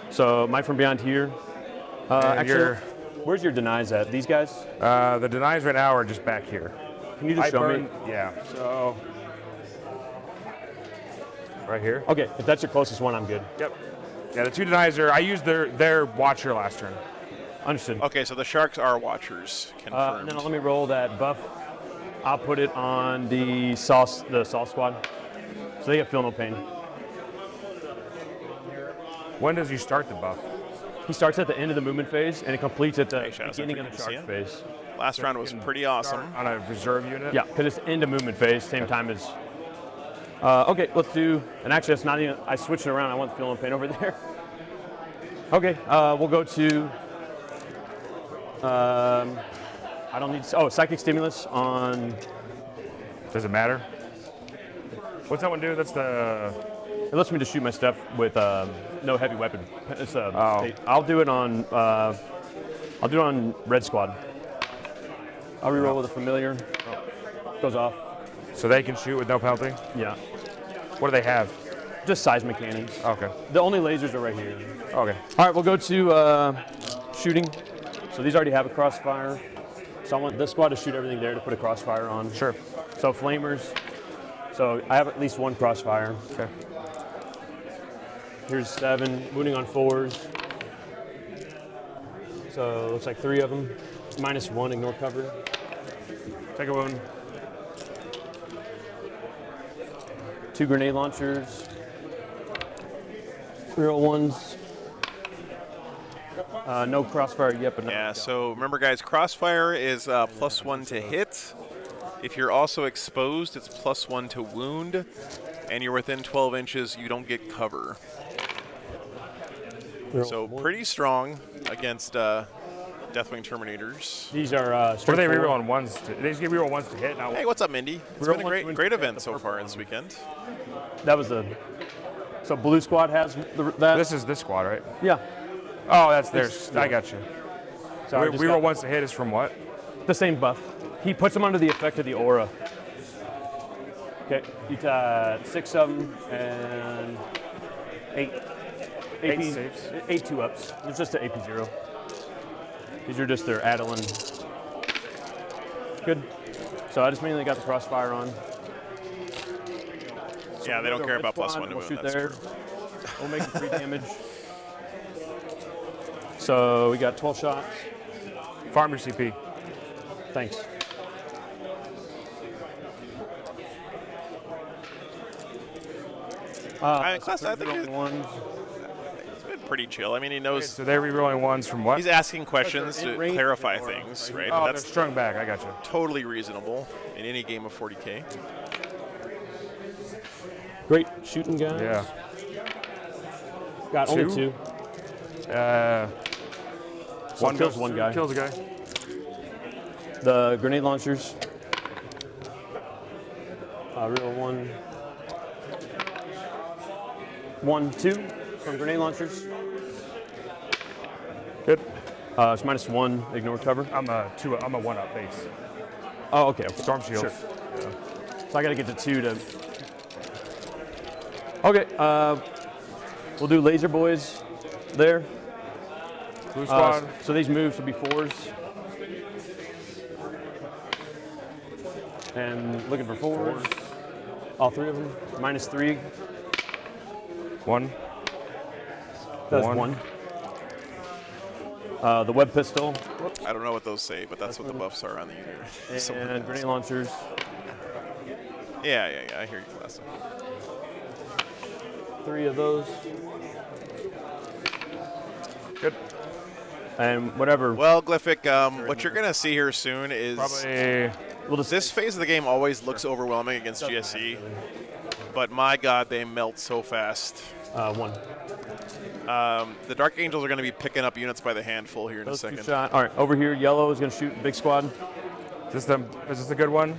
Speaker 12: So Might from Beyond here. Actually, where's your denies at? These guys?
Speaker 3: The denies right now are just back here.
Speaker 12: Can you just show me?
Speaker 3: Yeah. So right here.
Speaker 12: Okay, if that's your closest one, I'm good.
Speaker 3: Yep. Yeah, the 2 denies are. I used their watcher last turn.
Speaker 12: Understood.
Speaker 1: Okay, so the Sharks are watchers. Confirmed.
Speaker 12: And then let me roll that buff. I'll put it on the sauce squad. So they get feel no pain.
Speaker 3: When does he start the buff?
Speaker 12: He starts at the end of the movement phase, and it completes at the beginning of the shark phase.
Speaker 1: Last round was pretty awesome.
Speaker 3: On a reserve unit?
Speaker 12: Yeah, because it's end of movement phase, same time as. Okay, let's do. And actually, that's not even. I switched it around. I want feel no pain over there. Okay, we'll go to. I don't need. Oh, psychic stimulus on.
Speaker 3: Does it matter? What's that one do? That's the.
Speaker 12: It lets me just shoot my stuff with no heavy weapon. It's I'll do it on. I'll do it on red squad. I'll reroll with a familiar. Goes off.
Speaker 3: So they can shoot with no penalty?
Speaker 12: Yeah.
Speaker 3: What do they have?
Speaker 12: Just seismic cannons.
Speaker 3: Okay.
Speaker 12: The only lasers are right here.
Speaker 3: Okay.
Speaker 12: All right, we'll go to shooting. So these already have a crossfire. So I want this squad to shoot everything there to put a crossfire on.
Speaker 3: Sure.
Speaker 12: So flamers. So I have at least 1 crossfire.
Speaker 3: Okay.
Speaker 12: Here's 7, wounding on 4s. So looks like 3 of them. -1, ignore cover.
Speaker 3: Take a wound.
Speaker 12: 2 grenade launchers. Real ones. No crossfire yet, but
Speaker 1: yeah. So remember, guys, crossfire is +1 to hit. If you're also exposed, it's +1 to wound, and you're within 12 inches, you don't get cover. So pretty strong against Deathwing Terminators.
Speaker 12: These are.
Speaker 3: What are they rerolling ones to? They just give reroll ones to hit. Now.
Speaker 1: Hey, what's up, Mindy? It's been a great event so far this weekend.
Speaker 12: That was the. So blue squad has that.
Speaker 3: This is this squad, right?
Speaker 12: Yeah.
Speaker 3: Oh, that's theirs. I got you.
Speaker 12: So
Speaker 3: reroll ones to hit is from what?
Speaker 12: The same buff. He puts them under the effect of the aura. Okay, you got 6 of them and 8.
Speaker 3: 8 saves.
Speaker 12: 8 2-ups. It's just an AP 0. These are just their Adeline. Good. So I just mainly got the crossfire on.
Speaker 1: Yeah, they don't care about +1 to
Speaker 12: we'll
Speaker 1: wound.
Speaker 12: shoot
Speaker 1: That's
Speaker 12: there.
Speaker 1: true.
Speaker 12: We'll make 3 damage. So we got 12 shots.
Speaker 3: Farm your CP.
Speaker 12: Thanks.
Speaker 1: Class, I think it's been pretty chill. I mean, he knows.
Speaker 3: So they're rerolling ones from what?
Speaker 1: He's asking questions to clarify things, right?
Speaker 3: Oh,
Speaker 1: That's
Speaker 3: they're strung back. I got you.
Speaker 1: Totally reasonable in any game of 40K.
Speaker 12: Great shooting, guys.
Speaker 3: Yeah.
Speaker 12: Got only 2. So
Speaker 3: One
Speaker 12: kills
Speaker 3: goes,
Speaker 12: one guy.
Speaker 3: Kills a guy.
Speaker 12: The grenade launchers. Real 1. 1, 2. from grenade launchers. Good. It's -1. Ignore cover.
Speaker 3: I'm a 1-up base.
Speaker 12: Oh, okay.
Speaker 3: Storm shield.
Speaker 12: Sure. So I got to get to 2 to. Okay. We'll do laser boys there.
Speaker 3: Blue squad.
Speaker 12: So these moves should be 4s. And looking for 4s. All 3 of them. -3.
Speaker 3: 1.
Speaker 12: That's 1. The web pistol.
Speaker 1: I don't know what those say, but that's what the buffs are on the unit.
Speaker 12: And grenade launchers.
Speaker 1: Yeah. I hear you, Classic.
Speaker 12: 3 of those. Good. And whatever.
Speaker 1: Well, Glyphic, what you're going to see here soon is
Speaker 3: probably.
Speaker 1: Well, this phase of the game always looks overwhelming against GSE, but my God, they melt so fast.
Speaker 12: 1.
Speaker 1: The Dark Angels are going to be picking up units by the handful here in a second.
Speaker 12: All right, over here, yellow is going to shoot big squad.
Speaker 3: Is this a good one?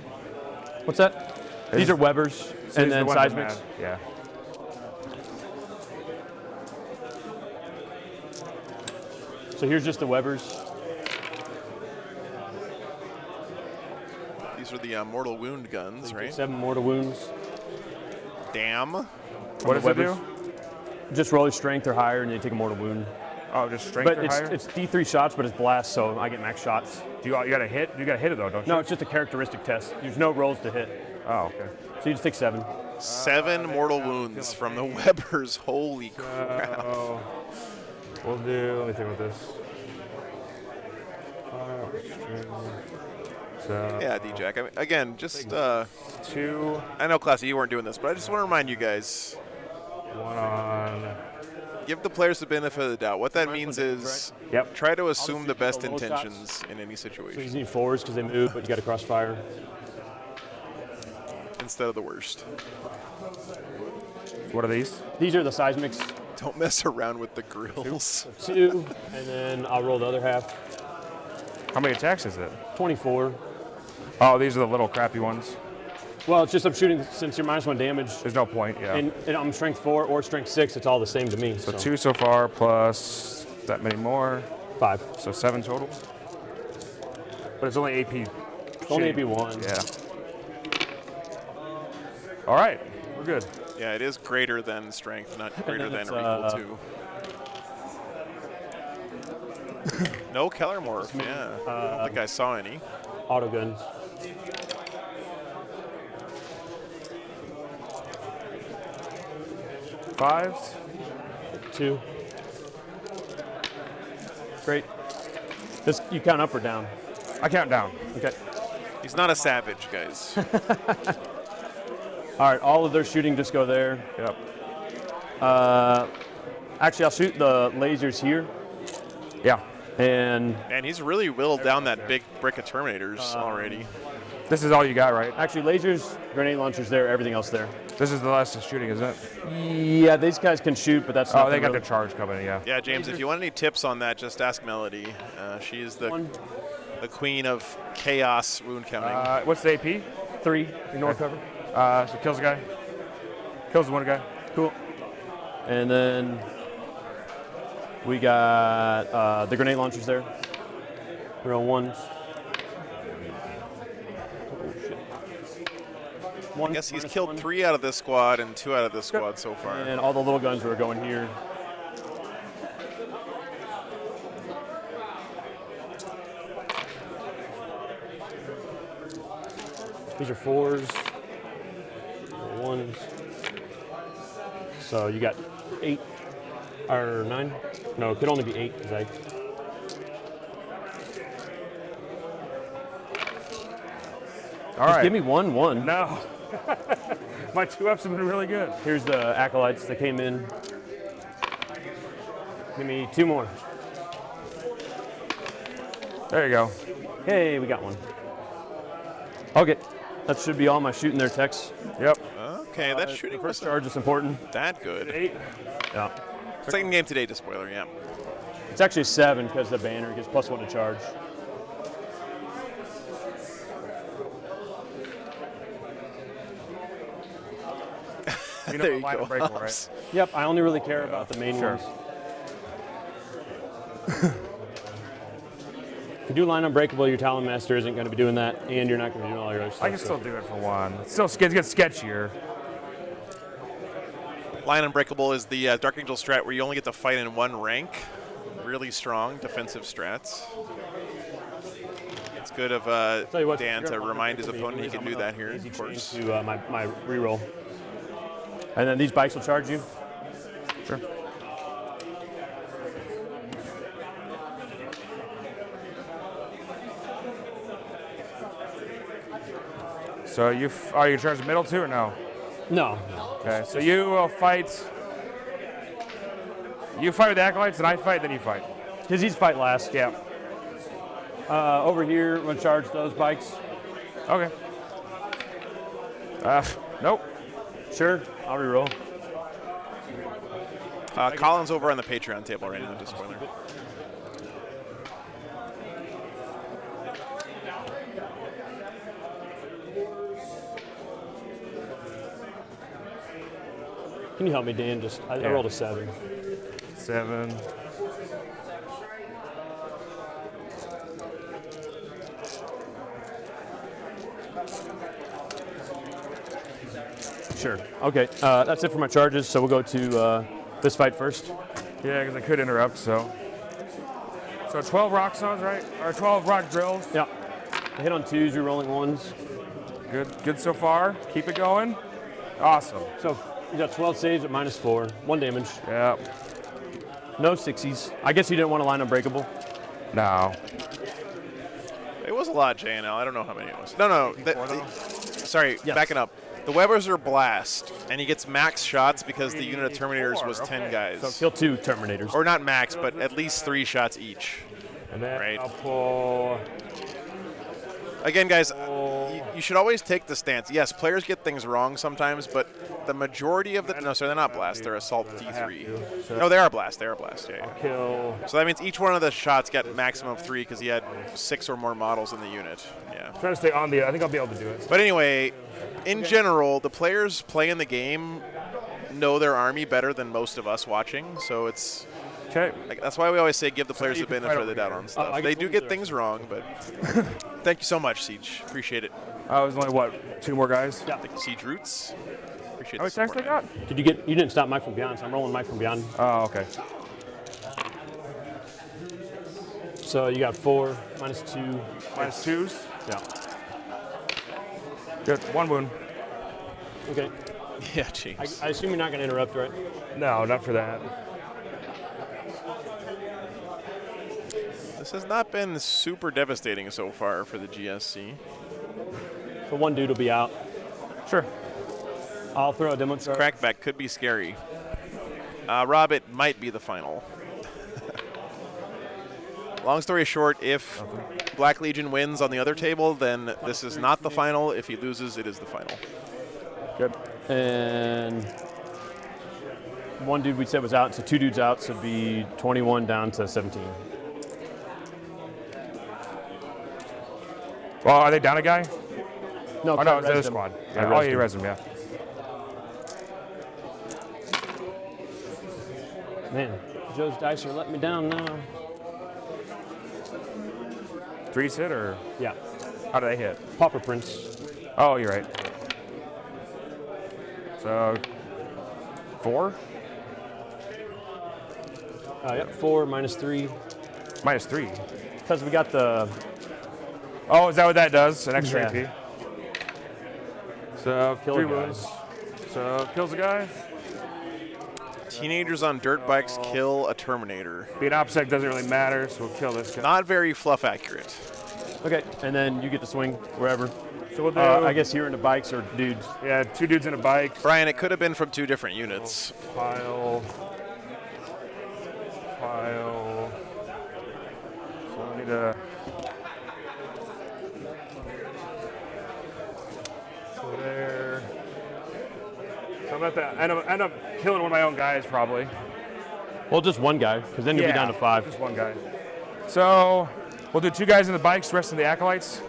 Speaker 12: What's that? These are Webbers and then seismics.
Speaker 3: Yeah.
Speaker 12: So here's just the Webbers.
Speaker 1: These are the mortal wound guns,
Speaker 12: So
Speaker 1: right?
Speaker 12: 7 mortal wounds.
Speaker 1: Damn.
Speaker 3: What does it do?
Speaker 12: Just roll your strength or higher, and you take a mortal wound.
Speaker 3: Oh, just strength or higher?
Speaker 12: But it's D3 shots, but it's blast, so I get max shots.
Speaker 3: You got to hit? You got to hit it though, don't you?
Speaker 12: No, it's just a characteristic test. There's no rolls to hit.
Speaker 3: Oh, okay.
Speaker 12: So you just take 7.
Speaker 1: 7 mortal wounds from the Webbers. Holy crap.
Speaker 3: We'll do. Let me think about this. So,
Speaker 1: Yeah, D-Jack. I mean, again, just
Speaker 3: 2.
Speaker 1: I know, Classy, you weren't doing this, but I just want to remind you guys.
Speaker 3: 1 on.
Speaker 1: Give the players the benefit of the doubt. What that means is try to assume the best intentions in any
Speaker 12: So
Speaker 1: situation
Speaker 12: you need 4s because they move, but you got to crossfire.
Speaker 1: instead of the worst.
Speaker 3: What are these?
Speaker 12: These are the seismics.
Speaker 1: Don't mess around with the grills.
Speaker 12: 2, and then I'll roll the other half.
Speaker 3: How many attacks is it?
Speaker 12: 24.
Speaker 3: Oh, these are the little crappy ones.
Speaker 12: Well, it's just I'm shooting since you're -1 damage.
Speaker 3: There's no point, yeah.
Speaker 12: And I'm strength 4 or strength 6. It's all the same to me.
Speaker 3: So 2 so far plus that many more.
Speaker 12: 5.
Speaker 3: So 7 total. But it's only AP.
Speaker 12: Only AP 1.
Speaker 3: Yeah. All right, we're good.
Speaker 1: Yeah, it is greater than strength, not greater than or equal to. No Kellermorph, yeah. I don't think I saw any.
Speaker 12: Auto guns.
Speaker 3: Fives.
Speaker 12: 2. Great. This, you count up or down?
Speaker 3: I count down.
Speaker 12: Okay.
Speaker 1: He's not a savage, guys.
Speaker 12: All right, all of their shooting just go there.
Speaker 3: Yep.
Speaker 12: Actually, I'll shoot the lasers here.
Speaker 3: Yeah.
Speaker 12: And
Speaker 1: he's really whittled down that big brick of Terminators already.
Speaker 3: This is all you got, right?
Speaker 12: Actually, lasers, grenade launchers there, everything else there.
Speaker 3: This is the last of shooting, isn't it?
Speaker 12: Yeah, these guys can shoot, but that's
Speaker 3: Oh,
Speaker 12: not
Speaker 3: they got their charge coming, yeah.
Speaker 1: Yeah, James, if you want any tips on that, just ask Melody. She is the queen of chaos wound counting.
Speaker 3: What's the AP?
Speaker 12: 3. Ignore cover.
Speaker 3: So kills a guy. Kills one guy.
Speaker 12: Cool. And then we got the grenade launchers there. We're on 1s.
Speaker 1: I guess he's killed 3 out of this squad and 2 out of this squad so far.
Speaker 12: And all the little guns were going here. These are 4s, 1s. So you got 8 or 9? No, it could only be 8 because I.
Speaker 3: All right.
Speaker 12: Give me 1-1.
Speaker 3: No. My 2-ups have been really good.
Speaker 12: Here's the acolytes that came in. Give me 2 more.
Speaker 3: There you go.
Speaker 12: Hey, we got 1. Okay, that should be all my shooting there, Tex.
Speaker 3: Yep.
Speaker 1: Okay, that shooting
Speaker 12: the first charge is important.
Speaker 1: That good.
Speaker 3: 8.
Speaker 12: Yeah.
Speaker 1: Second game today to spoiler, yeah.
Speaker 12: It's actually 7 because the banner gets +1 to charge.
Speaker 3: You
Speaker 1: There
Speaker 3: know
Speaker 1: you
Speaker 3: line
Speaker 1: go,
Speaker 3: unbreakable,
Speaker 1: Hobbs.
Speaker 3: right?
Speaker 12: Yep, I only really care about the main
Speaker 3: Sure.
Speaker 12: ones. If you do line unbreakable, your Talon Master isn't going to be doing that, and you're not going to be doing all your other stuff.
Speaker 3: I can still do it for one. It still gets sketchier.
Speaker 1: Line Unbreakable is the Dark Angel strat where you only get to fight in one rank. Really strong defensive strats. It's good of
Speaker 12: Tell you what,
Speaker 1: Dan
Speaker 12: if you're
Speaker 1: to
Speaker 12: on
Speaker 1: remind his
Speaker 12: Unbreakable,
Speaker 1: opponent he can
Speaker 12: I'm
Speaker 1: do
Speaker 12: gonna
Speaker 1: that here,
Speaker 12: easy
Speaker 1: of
Speaker 12: change
Speaker 1: course.
Speaker 12: to my reroll. And then these bikes will charge you.
Speaker 3: Sure. So you are you charge the middle too or no?
Speaker 12: No.
Speaker 3: Okay, so you will fight. You fight with the acolytes, and I fight, then you fight.
Speaker 12: Because these fight last.
Speaker 3: Yeah.
Speaker 12: Over here, I'm going to charge those bikes.
Speaker 3: Okay. Nope.
Speaker 12: Sure, I'll reroll.
Speaker 1: Colin's over on the Patreon table right now, just spoiler.
Speaker 12: Can you help me, Dan? I rolled a 7.
Speaker 3: 7.
Speaker 12: Sure. Okay, that's it for my charges, so we'll go to this fight first.
Speaker 3: Yeah, because I could interrupt, so. So 12 rock stones, right? Or 12 rock drills.
Speaker 12: Yeah. I hit on 2s, you're rolling 1s.
Speaker 3: Good so far. Keep it going. Awesome.
Speaker 12: So you got 12 saves at -4, 1 damage.
Speaker 3: Yeah.
Speaker 12: No 60s. I guess you didn't want to line Unbreakable.
Speaker 3: No.
Speaker 1: It was a lot, JNL. I don't know how many it was. No. Sorry,
Speaker 12: Yes.
Speaker 1: backing up. The Webbers are blast, and he gets max shots because the unit of Terminators was 10 guys.
Speaker 12: So kill 2 Terminators.
Speaker 1: Or not max, but at least 3 shots each.
Speaker 3: And then
Speaker 1: Right.
Speaker 3: I'll pull.
Speaker 1: Again, guys, you should always take the stance. Yes, players get things wrong sometimes, but the majority of the no, sorry, they're not blast. They're assault D3. No, they are blast. They are blast. Yeah.
Speaker 3: Kill.
Speaker 1: So that means each one of the shots got maximum of 3 because he had 6 or more models in the unit. Yeah.
Speaker 3: I'm trying to stay on the. I think I'll be able to do it.
Speaker 1: But anyway, in general, the players playing the game know their army better than most of us watching. So it's
Speaker 3: okay.
Speaker 1: Like, that's why we always say give the players the benefit of the doubt on stuff. They do get things wrong, but thank you so much, Siege. Appreciate it.
Speaker 3: I was only what 2 more guys.
Speaker 1: Yeah. Thank you, Siege Roots. Appreciate
Speaker 3: How
Speaker 1: the
Speaker 3: many attacks
Speaker 1: support,
Speaker 3: they
Speaker 1: man.
Speaker 3: got?
Speaker 12: Did you get? You didn't stop Mike from Beyond, so I'm rolling Mike from Beyond.
Speaker 3: Oh, okay.
Speaker 12: So you got 4 -2.
Speaker 3: -2s.
Speaker 12: Yeah.
Speaker 3: Good. 1 wound.
Speaker 12: Okay.
Speaker 1: Yeah, jeez.
Speaker 12: I assume you're not going to interrupt, right?
Speaker 3: No, not for that.
Speaker 1: This has not been super devastating so far for the GSC.
Speaker 12: So 1 dude will be out.
Speaker 3: Sure.
Speaker 12: I'll throw a demo charge.
Speaker 1: Crackback could be scary. Rob, it might be the final. Long story short, if Black Legion wins on the other table, then this is not the final. If he loses, it is the final.
Speaker 3: Good.
Speaker 12: And 1 dude we said was out, so 2 dudes out, so it'd be 21 down to 17.
Speaker 3: Well, are they down a guy?
Speaker 12: No,
Speaker 3: Oh, no, it's the other
Speaker 12: res them.
Speaker 3: squad.
Speaker 12: I
Speaker 3: Yeah. Oh,
Speaker 12: resed
Speaker 3: you
Speaker 12: him.
Speaker 3: res him, yeah.
Speaker 12: Man, Joe's dice are letting me down now.
Speaker 3: 3s hit or?
Speaker 12: Yeah.
Speaker 3: How do they hit?
Speaker 12: Pauper Prince.
Speaker 3: Oh, you're right. So 4?
Speaker 12: Yep, 4 -3.
Speaker 3: -3.
Speaker 12: Because we got the.
Speaker 3: Oh, is that what that does? An extra
Speaker 12: Yeah.
Speaker 3: AP? So
Speaker 12: Kill
Speaker 3: 3
Speaker 12: a guy.
Speaker 3: wounds. So kills a guy.
Speaker 1: Teenagers on dirt bikes kill a Terminator.
Speaker 3: Being opposite doesn't really matter, so we'll kill this guy.
Speaker 1: Not very fluff accurate.
Speaker 12: Okay, and then you get to swing wherever.
Speaker 3: So we'll do.
Speaker 12: I guess you're into bikes or dudes.
Speaker 3: Yeah, 2 dudes in a bike.
Speaker 1: Brian, it could have been from 2 different units.
Speaker 3: Pile. So I need to. So there. So I'm at the end up killing one of my own guys probably.
Speaker 12: Well, just 1 guy, because then you'll be down to 5.
Speaker 3: Just 1 guy. So we'll do 2 guys in the bikes, rest of the acolytes.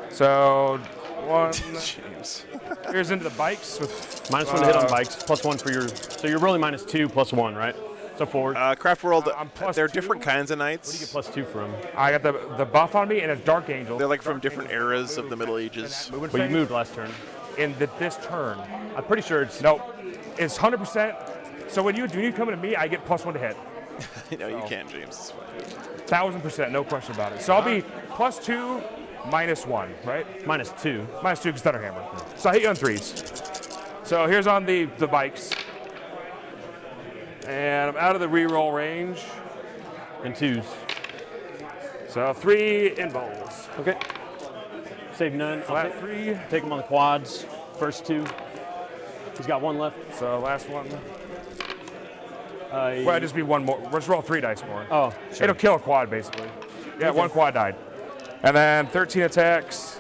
Speaker 3: So 1,
Speaker 1: James.
Speaker 3: Here's into the bikes with
Speaker 12: -1 to hit on bikes, +1 for your. So you're really -2, +1, right? So forward.
Speaker 1: Craft World,
Speaker 3: I'm plus
Speaker 1: there are
Speaker 3: 2.
Speaker 1: different kinds of knights.
Speaker 12: What do you get +2 from?
Speaker 3: I got the buff on me, and it's Dark Angel.
Speaker 1: They're like from different eras of the Middle Ages.
Speaker 12: But you moved last turn.
Speaker 3: In this turn.
Speaker 12: I'm pretty sure it's.
Speaker 3: Nope. It's 100%. So when you come into me, I get +1 to hit.
Speaker 1: No, you can't, James.
Speaker 3: 1000%, no question about it. So I'll be +2, -1, right?
Speaker 12: -2.
Speaker 3: -2 because Thunderhammer. So I hit you on 3s. So here's on the bikes. And I'm out of the reroll range.
Speaker 12: And 2s.
Speaker 3: So 3 in bowls.
Speaker 12: Okay. Save none.
Speaker 3: Flat 3.
Speaker 12: Take them on the quads. First 2. He's got 1 left.
Speaker 3: So last one. Well, it'd just be 1 more. Let's roll 3 dice more.
Speaker 12: Oh, sure.
Speaker 3: It'll kill a quad, basically. Yeah, 1 quad died. And then 13 attacks.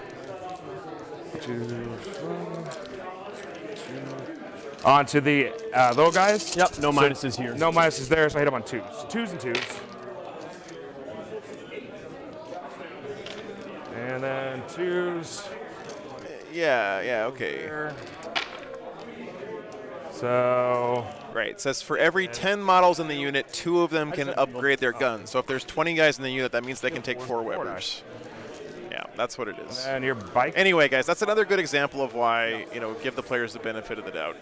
Speaker 3: 2, 4, 2. On to the little guys.
Speaker 12: Yep, no minuses here.
Speaker 3: No minuses there, so I hit them on 2s. 2s and 2s. And then 2s.
Speaker 1: Yeah, okay.
Speaker 3: So.
Speaker 1: Right, it says for every 10 models in the unit, 2 of them can upgrade their guns. So if there's 20 guys in the unit, that means they can take 4 Webbers. Yeah, that's what it is.
Speaker 3: And your bike.
Speaker 1: Anyway, guys, that's another good example of why, give the players the benefit of the doubt.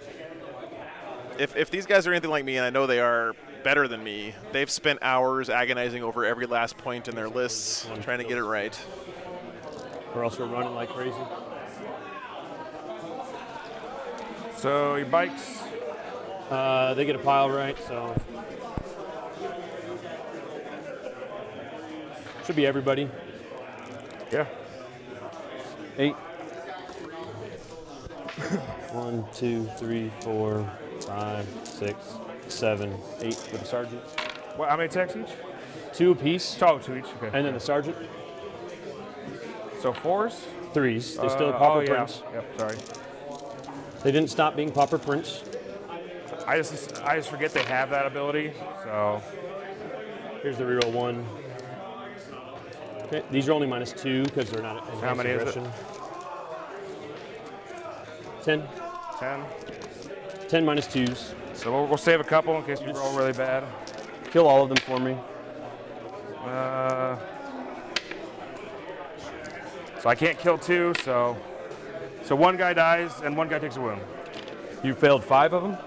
Speaker 1: If these guys are anything like me, and I know they are better than me, they've spent hours agonizing over every last point in their lists, trying to get it right.
Speaker 12: Or else we're running like crazy.
Speaker 3: So your bikes.
Speaker 12: They get a pile right, so should be everybody.
Speaker 3: Yeah.
Speaker 12: 8. 1, 2, 3, 4, 5, 6, 7, 8 with the sergeant.
Speaker 3: What? How many attacks each?
Speaker 12: 2 apiece.
Speaker 3: Oh, 2 each. Okay.
Speaker 12: And then the sergeant.
Speaker 3: So 4s.
Speaker 12: 3s. They still have Pauper
Speaker 3: yeah.
Speaker 12: Prince.
Speaker 3: Yep. Sorry.
Speaker 12: They didn't stop being Pauper Prince.
Speaker 3: I just forget they have that ability. So
Speaker 12: here's the reroll 1. Okay, these are only -2 because they're not.
Speaker 3: How many is it?
Speaker 12: 10.
Speaker 3: 10.
Speaker 12: 10 -2s.
Speaker 3: So we'll save a couple in case we roll really bad.
Speaker 12: Kill all of them for me.
Speaker 3: So I can't kill 2. So 1 guy dies and 1 guy takes a wound.
Speaker 12: You failed 5 of them.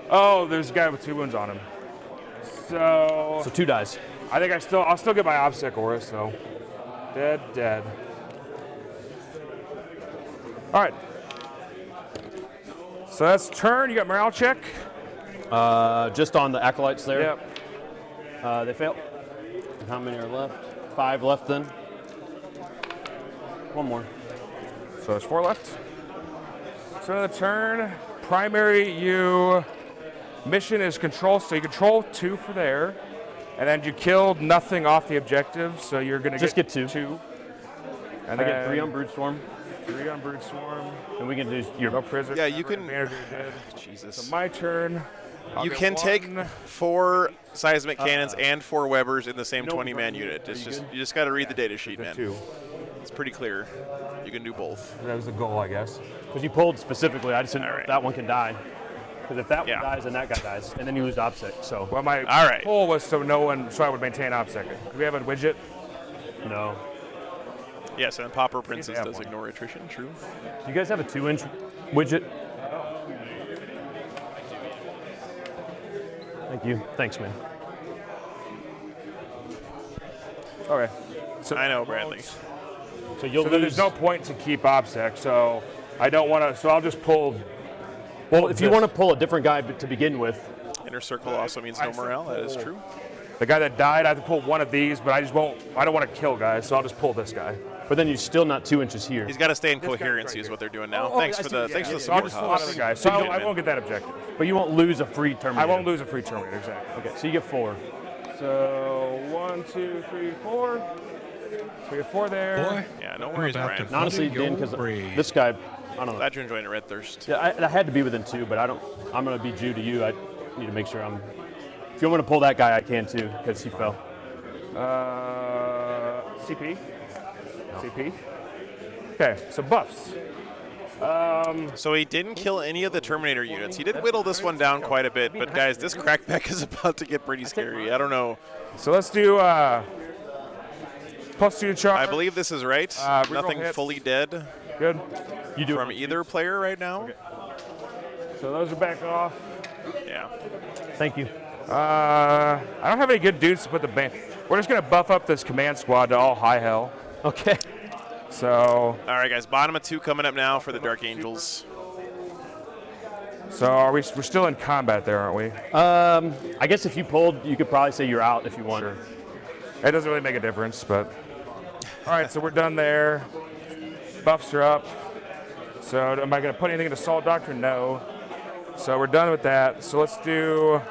Speaker 3: Oh, there's a guy with 2 wounds on him. So
Speaker 12: 2 dies.
Speaker 3: I think I'll still get my obstacle Aura, so dead. All right. So that's turn. You got morale check.
Speaker 12: Just on the acolytes there.
Speaker 3: Yep.
Speaker 12: They failed. And how many are left? 5 left then. 1 more.
Speaker 3: So there's 4 left. So the turn. Primary, mission is control, so you control 2 for there. And then you killed nothing off the objective, so you're going to
Speaker 12: just get 2.
Speaker 3: And
Speaker 12: I get 3 on Brood Swarm.
Speaker 3: 3 on Brood Swarm.
Speaker 12: And we can do your
Speaker 3: no prisoner.
Speaker 1: Yeah, you can.
Speaker 3: Jesus. So my turn.
Speaker 1: You can take 4 seismic cannons and 4 Webbers in the same 20-man unit. It's you just got to read the data sheet, man.
Speaker 3: 2.
Speaker 1: It's pretty clear. You can do both.
Speaker 3: That was the goal, I guess.
Speaker 12: Because you pulled specifically, I just didn't know if that one can die. Because if that one dies, then that guy dies, and then you lose OBSEC. So.
Speaker 3: Well, my pull was so I would maintain OBSEC. Do we have a widget?
Speaker 12: No.
Speaker 1: Yes, and Pauper Princess does ignore attrition. True.
Speaker 12: Do you guys have a 2-inch widget? Thank you. Thanks, man.
Speaker 3: Okay. So
Speaker 1: I know, Bradley.
Speaker 12: So you'll
Speaker 3: so
Speaker 12: lose.
Speaker 3: There's no point to keep OBSEC, so I don't want to. So I'll just pull.
Speaker 12: Well, if you want to pull a different guy to begin with.
Speaker 1: Inner circle also means no morale. That is true.
Speaker 3: The guy that died, I have to pull one of these, but I don't want to kill guys, so I'll just pull this guy.
Speaker 12: But then you're still not 2 inches here.
Speaker 1: He's got to stay in coherency, is what they're doing now. Thanks for the support.
Speaker 3: So I'll just pull another guy. So I won't get that objective.
Speaker 12: But you won't lose a free Terminator.
Speaker 3: I won't lose a free Terminator, exactly.
Speaker 12: Okay, so you get 4.
Speaker 3: So 1, 2, 3, 4. So we have 4 there.
Speaker 2: Boy,
Speaker 1: yeah, no worries, Brian.
Speaker 12: And honestly, Dan, because this guy, I don't know.
Speaker 1: Glad you're enjoying the Red Thirst.
Speaker 12: Yeah, I had to be within 2, but I'm going to be Jew to you. I need to make sure I'm. If you want to pull that guy, I can too, because he fell.
Speaker 3: CP. CP. Okay, so buffs.
Speaker 1: So he didn't kill any of the Terminator units. He did whittle this one down quite a bit, but guys, this crackback is about to get pretty scary. I don't know.
Speaker 3: So let's do +2 charge.
Speaker 1: I believe this is right. Nothing
Speaker 3: hits.
Speaker 1: fully dead.
Speaker 3: Good.
Speaker 1: You do from either player right now.
Speaker 3: Okay. So those are back off.
Speaker 1: Yeah.
Speaker 12: Thank you.
Speaker 3: I don't have any good dudes to put the band. We're just gonna buff up this command squad to all high hell.
Speaker 12: Okay.
Speaker 3: So.
Speaker 1: All right, guys. Bottom of 2 coming up now for the Dark Angels.
Speaker 3: So we're still in combat there, aren't we?
Speaker 12: I guess if you pulled, you could probably say you're out if you want.
Speaker 3: Sure. It doesn't really make a difference, but. All right, so we're done there. Buffs are up. So am I gonna put anything into Assault Doctrine? No. So we're done with that. So let's do.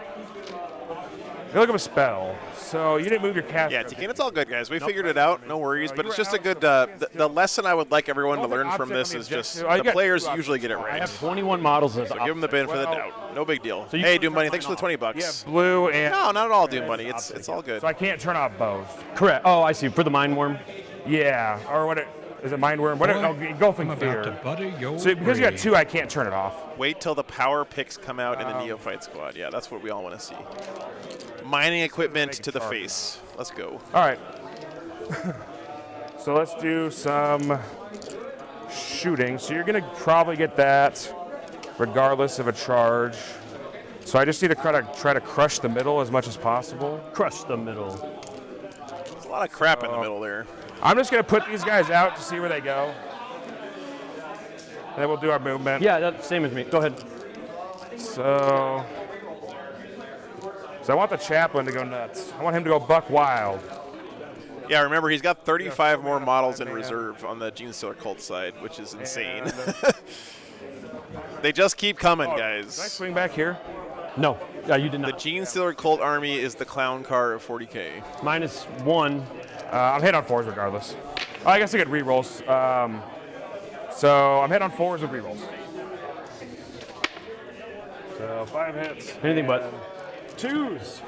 Speaker 3: Look at a spell. So you didn't move your cast.
Speaker 1: Yeah, Tikin, it's all good, guys. We figured it out. No worries. But it's just a good. The lesson I would like everyone to learn from this is just the players usually get it right.
Speaker 12: I have 21 models.
Speaker 1: So give them the benefit of the doubt. No big deal.
Speaker 12: So
Speaker 1: hey, Doom Bunny, thanks for the $20.
Speaker 3: Yeah, blue and.
Speaker 1: No, not at all, Doom Bunny. It's all good.
Speaker 3: So I can't turn off both.
Speaker 12: Correct. Oh, I see. For the Mind Worm.
Speaker 3: Yeah, or what? Is it Mind Worm? What? Engulfing Fear. So because you got 2, I can't turn it off.
Speaker 1: Wait till the power picks come out in the Neophyte squad. Yeah, that's what we all want to see. Mining equipment to the face. Let's go.
Speaker 3: All right. So let's do some shooting. So you're going to probably get that regardless of a charge. So I just need to try to crush the middle as much as possible.
Speaker 12: Crush the middle.
Speaker 1: There's a lot of crap in the middle there.
Speaker 3: I'm just going to put these guys out to see where they go. And then we'll do our movement.
Speaker 12: Yeah, that's same as me. Go ahead.
Speaker 3: So I want the chaplain to go nuts. I want him to go buck wild.
Speaker 1: Yeah, remember, he's got 35 more models in reserve on the Genestealer cult side, which is insane. They just keep coming, guys.
Speaker 3: Can I swing back here?
Speaker 12: No, you did not.
Speaker 1: The Genestealer cult army is the clown car of 40K.
Speaker 12: -1.
Speaker 3: I'm hit on 4s regardless. Oh, I guess I get rerolls. So I'm hit on 4s with rerolls. So 5 hits.
Speaker 12: Anything but
Speaker 3: 2s.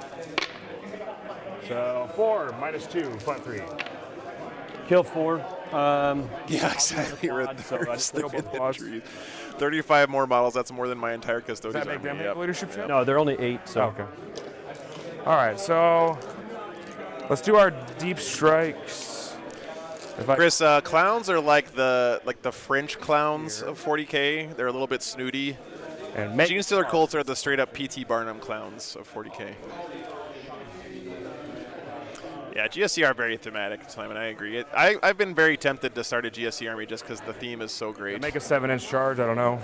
Speaker 3: So 4 -2, flat 3.
Speaker 12: Kill 4.
Speaker 1: Yeah, exactly. Reverse the trees. 35 more models. That's more than my entire Custodes
Speaker 3: Does that make
Speaker 1: army.
Speaker 3: them a leadership check?
Speaker 12: No, they're only 8. So
Speaker 3: okay. All right, so let's do our deep strikes.
Speaker 1: Chris, clowns are like the French clowns of 40K. They're a little bit snooty.
Speaker 3: And
Speaker 1: Genestealer cults are the straight up P.T. Barnum clowns of 40K. Yeah, GSC are very thematic, Simon. I agree. I've been very tempted to start a GSC army just because the theme is so great.
Speaker 3: Make a 7-inch charge. I don't know.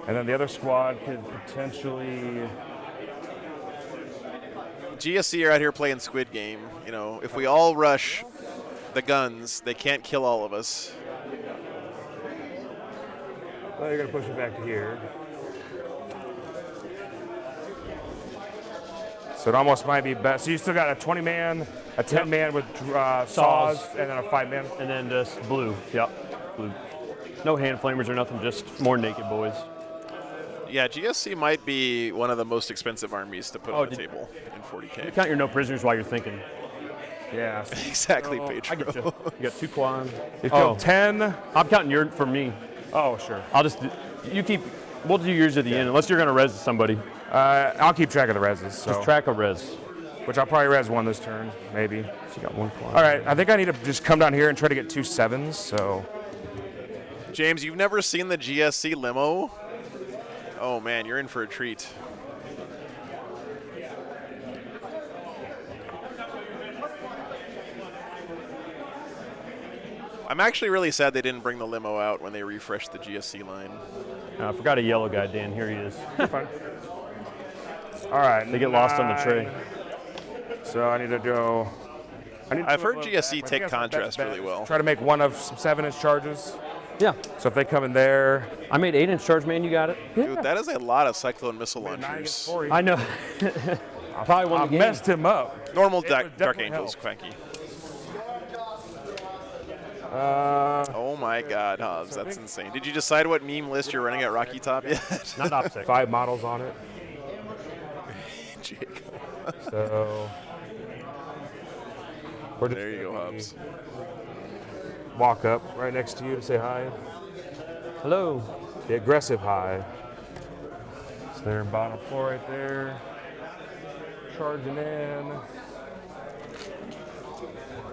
Speaker 3: And then the other squad could potentially.
Speaker 1: GSC are out here playing Squid Game. You know, if we all rush the guns, they can't kill all of us.
Speaker 3: Well, you're gonna push it back to here. So it almost might be best. So you still got a 20-man, a 10-man with saws, and then a 5-man.
Speaker 12: And then just blue. Yep, blue. No hand flamers or nothing, just more naked boys.
Speaker 1: Yeah, GSC might be one of the most expensive armies to put on the table in 40K.
Speaker 12: You count your no prisoners while you're thinking.
Speaker 3: Yeah.
Speaker 1: Exactly,
Speaker 12: So,
Speaker 1: Pedro.
Speaker 12: I get you. You got 2 quad.
Speaker 3: You killed 10.
Speaker 12: I'm counting your for me.
Speaker 3: Oh, sure.
Speaker 12: I'll just, you keep, we'll do yours at the end, unless you're going to res somebody.
Speaker 3: I'll keep track of the reses. So.
Speaker 12: Just track a res.
Speaker 3: Which I'll probably res 1 this turn, maybe.
Speaker 12: She got 1 quad.
Speaker 3: All right, I think I need to just come down here and try to get 2 7s, so.
Speaker 1: James, you've never seen the GSC limo? Oh, man, you're in for a treat. I'm actually really sad they didn't bring the limo out when they refreshed the GSC line.
Speaker 12: I forgot a yellow guy, Dan. Here he is.
Speaker 3: Fine. All right.
Speaker 12: They get lost on the tray.
Speaker 3: So I need to go.
Speaker 1: I've heard GSC take contrast really well.
Speaker 3: Try to make one of some 7-inch charges.
Speaker 12: Yeah.
Speaker 3: So if they come in there.
Speaker 12: I made 8-inch charge, man. You got it.
Speaker 1: Dude, that is a lot of Cyclone missile launchers.
Speaker 12: I know. Probably won the game.
Speaker 3: Messed him up.
Speaker 1: Normal Dark Angels, Cranky. Oh my God, Hobbs, that's insane. Did you decide what meme list you're running at Rocky Top yet?
Speaker 12: Not opposite.
Speaker 3: 5 models on it.
Speaker 1: Jacob.
Speaker 3: So.
Speaker 1: There you go, Hobbs.
Speaker 3: Walk up right next to you to say hi.
Speaker 12: Hello.
Speaker 3: The aggressive high. It's their bottom floor right there. Charging in.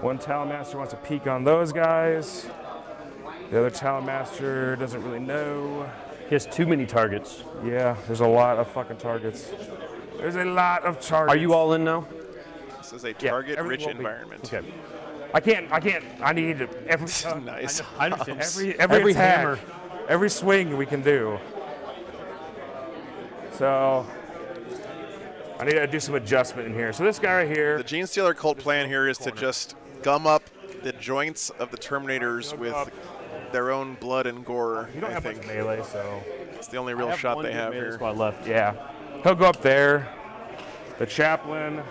Speaker 3: One Talon Master wants to peek on those guys. The other Talon Master doesn't really know.
Speaker 12: He has too many targets.
Speaker 3: Yeah, there's a lot of fucking targets. There's a lot of targets.
Speaker 12: Are you all in now?
Speaker 1: This is a target-rich environment.
Speaker 3: Okay. I can't. I need to, every
Speaker 1: nice.
Speaker 12: I understand.
Speaker 3: every attack,
Speaker 12: hammer.
Speaker 3: every swing we can do. So I need to do some adjustment in here. So this guy right here.
Speaker 1: The Gene Stealer cult plan here is to just gum up the joints of the Terminators with their own blood and gore.
Speaker 3: You don't have much melee, so
Speaker 1: it's the only real shot they have here.
Speaker 12: Squad left.
Speaker 3: Yeah, he'll go up there. The Chaplain.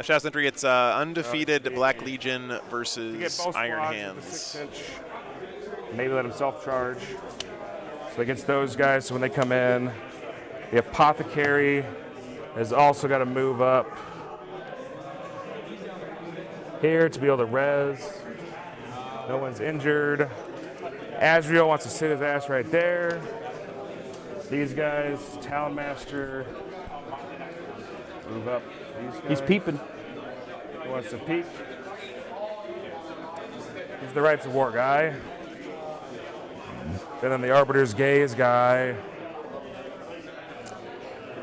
Speaker 1: Shasta entry, it's undefeated Black Legion versus Iron Hands.
Speaker 3: Maybe let him self-charge. So against those guys, so when they come in, the Apothecary has also got to move up here to be able to res. No one's injured. Azrael wants to sit his ass right there. These guys, Talon Master, move up.
Speaker 12: He's peeping.
Speaker 3: He wants to peek. He's the Rights of War guy. Then the Arbiter's Gaze guy.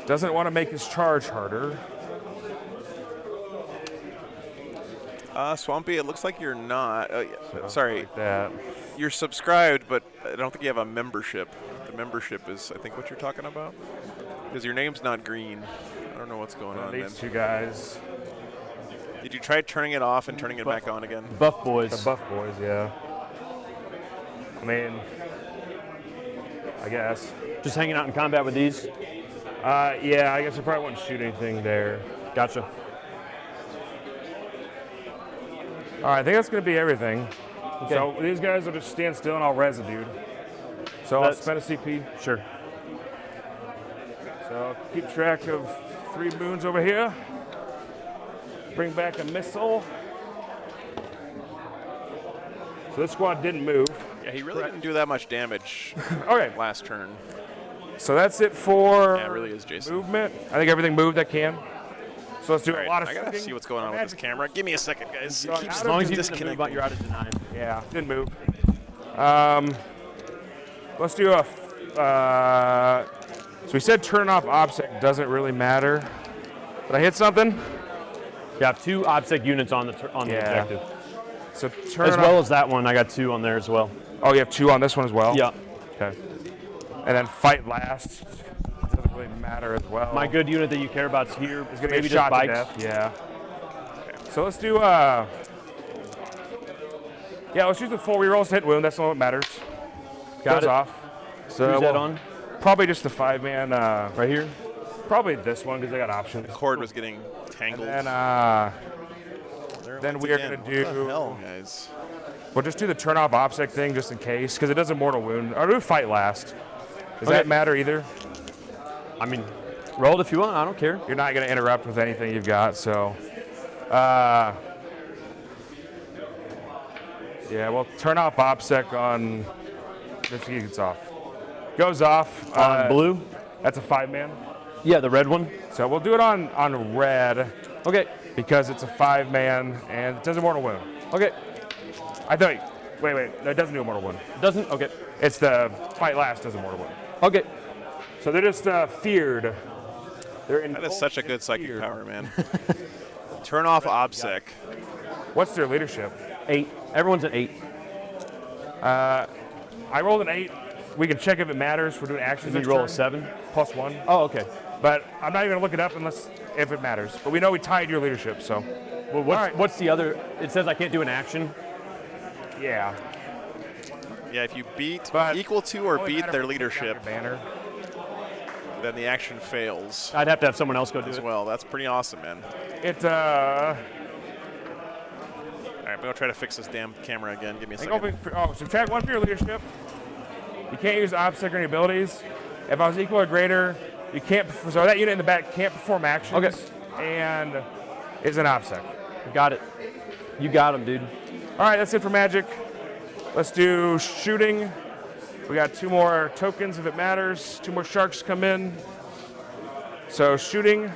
Speaker 3: Doesn't want to make his charge harder.
Speaker 1: Swampy, it looks like you're not. Sorry.
Speaker 3: Like that.
Speaker 1: You're subscribed, but I don't think you have a membership. The membership is, I think, what you're talking about. Because your name's not green. I don't know what's going on.
Speaker 3: These two guys.
Speaker 1: Did you try turning it off and turning it back on again?
Speaker 12: Buff boys.
Speaker 3: The Buff boys, yeah. I mean, I guess.
Speaker 12: Just hanging out in combat with these?
Speaker 3: Yeah, I guess I probably wouldn't shoot anything there.
Speaker 12: Gotcha.
Speaker 3: All right, I think that's going to be everything.
Speaker 12: Okay.
Speaker 3: So these guys will just stand still and I'll res a dude. So I'll spend a CP.
Speaker 12: Sure.
Speaker 3: So I'll keep track of 3 boons over here. Bring back a missile. So this squad didn't move.
Speaker 1: Yeah, he really didn't do that much damage
Speaker 3: Okay.
Speaker 1: last turn.
Speaker 3: So that's it for
Speaker 1: Yeah, it really is, Jason.
Speaker 3: movement. I think everything moved that can. So let's do a lot of
Speaker 1: I gotta
Speaker 3: shooting.
Speaker 1: see what's going on with this camera. Give me a second, guys. It keeps
Speaker 12: As long as you
Speaker 1: disconnecting.
Speaker 12: you're out of denial.
Speaker 3: Yeah, didn't move. Let's do a. So we said turn off OBSEC doesn't really matter. Did I hit something?
Speaker 12: You have 2 OBSEC units on the objective.
Speaker 3: So turn
Speaker 12: as well as that one, I got 2 on there as well.
Speaker 3: Oh, you have 2 on this one as well?
Speaker 12: Yeah.
Speaker 3: Okay. And then fight last. Doesn't really matter as well.
Speaker 12: My good unit that you care about is here.
Speaker 3: Is going to
Speaker 12: maybe
Speaker 3: get shot
Speaker 12: just
Speaker 3: to
Speaker 12: bikes.
Speaker 3: death. Yeah. Okay. So let's do yeah, let's use the full rerolls to hit wound. That's the one that matters. Goes off. So
Speaker 12: who's that on?
Speaker 3: Probably just the 5-man.
Speaker 12: Right here?
Speaker 3: Probably this one because they got options.
Speaker 1: The cord was getting tangled.
Speaker 3: And then we are going to do.
Speaker 1: What the hell, guys?
Speaker 3: We'll just do the turn off OBSEC thing just in case because it does a mortal wound. Or do fight last. Does that matter either?
Speaker 12: I mean, roll it if you want. I don't care.
Speaker 3: You're not going to interrupt with anything you've got, so. Yeah, we'll turn off OBSEC on. If he gets off. Goes off.
Speaker 12: On blue?
Speaker 3: That's a 5-man.
Speaker 12: Yeah, the red one.
Speaker 3: So we'll do it on red.
Speaker 12: Okay.
Speaker 3: Because it's a 5-man and it does a mortal wound.
Speaker 12: Okay.
Speaker 3: I thought. Wait. No, it doesn't do a mortal wound.
Speaker 12: Doesn't? Okay.
Speaker 3: It's the fight last does a mortal wound.
Speaker 12: Okay.
Speaker 3: So they're just feared. They're in.
Speaker 1: That is such a good psychic power, man. Turn off OBSEC.
Speaker 3: What's their leadership?
Speaker 12: 8. Everyone's at 8.
Speaker 3: I rolled an 8. We can check if it matters. We're doing actions.
Speaker 12: Did you roll a 7?
Speaker 3: +1.
Speaker 12: Oh, okay.
Speaker 3: But I'm not even gonna look it up unless if it matters. But we know we tied your leadership, so.
Speaker 12: Well, what's the other? It says I can't do an action.
Speaker 3: Yeah.
Speaker 1: Yeah, if you beat
Speaker 3: But
Speaker 1: equal to or
Speaker 3: only
Speaker 1: beat
Speaker 3: matter
Speaker 1: their
Speaker 3: if you take down
Speaker 1: leadership,
Speaker 3: your banner.
Speaker 1: then the action fails
Speaker 12: I'd have to have someone else go do
Speaker 1: as
Speaker 12: it.
Speaker 1: well. That's pretty awesome, man.
Speaker 3: It
Speaker 1: All right, I'm gonna try to fix this damn camera again. Give me a second.
Speaker 3: Subtract 1 for your leadership. You can't use OBSEC or any abilities. If I was equal or greater, you can't. So that unit in the back can't perform actions.
Speaker 12: Okay.
Speaker 3: And is an OBSEC.
Speaker 12: Got it. You got him, dude.
Speaker 3: All right, that's it for magic. Let's do shooting. We got 2 more tokens if it matters. 2 more sharks come in. So shooting, we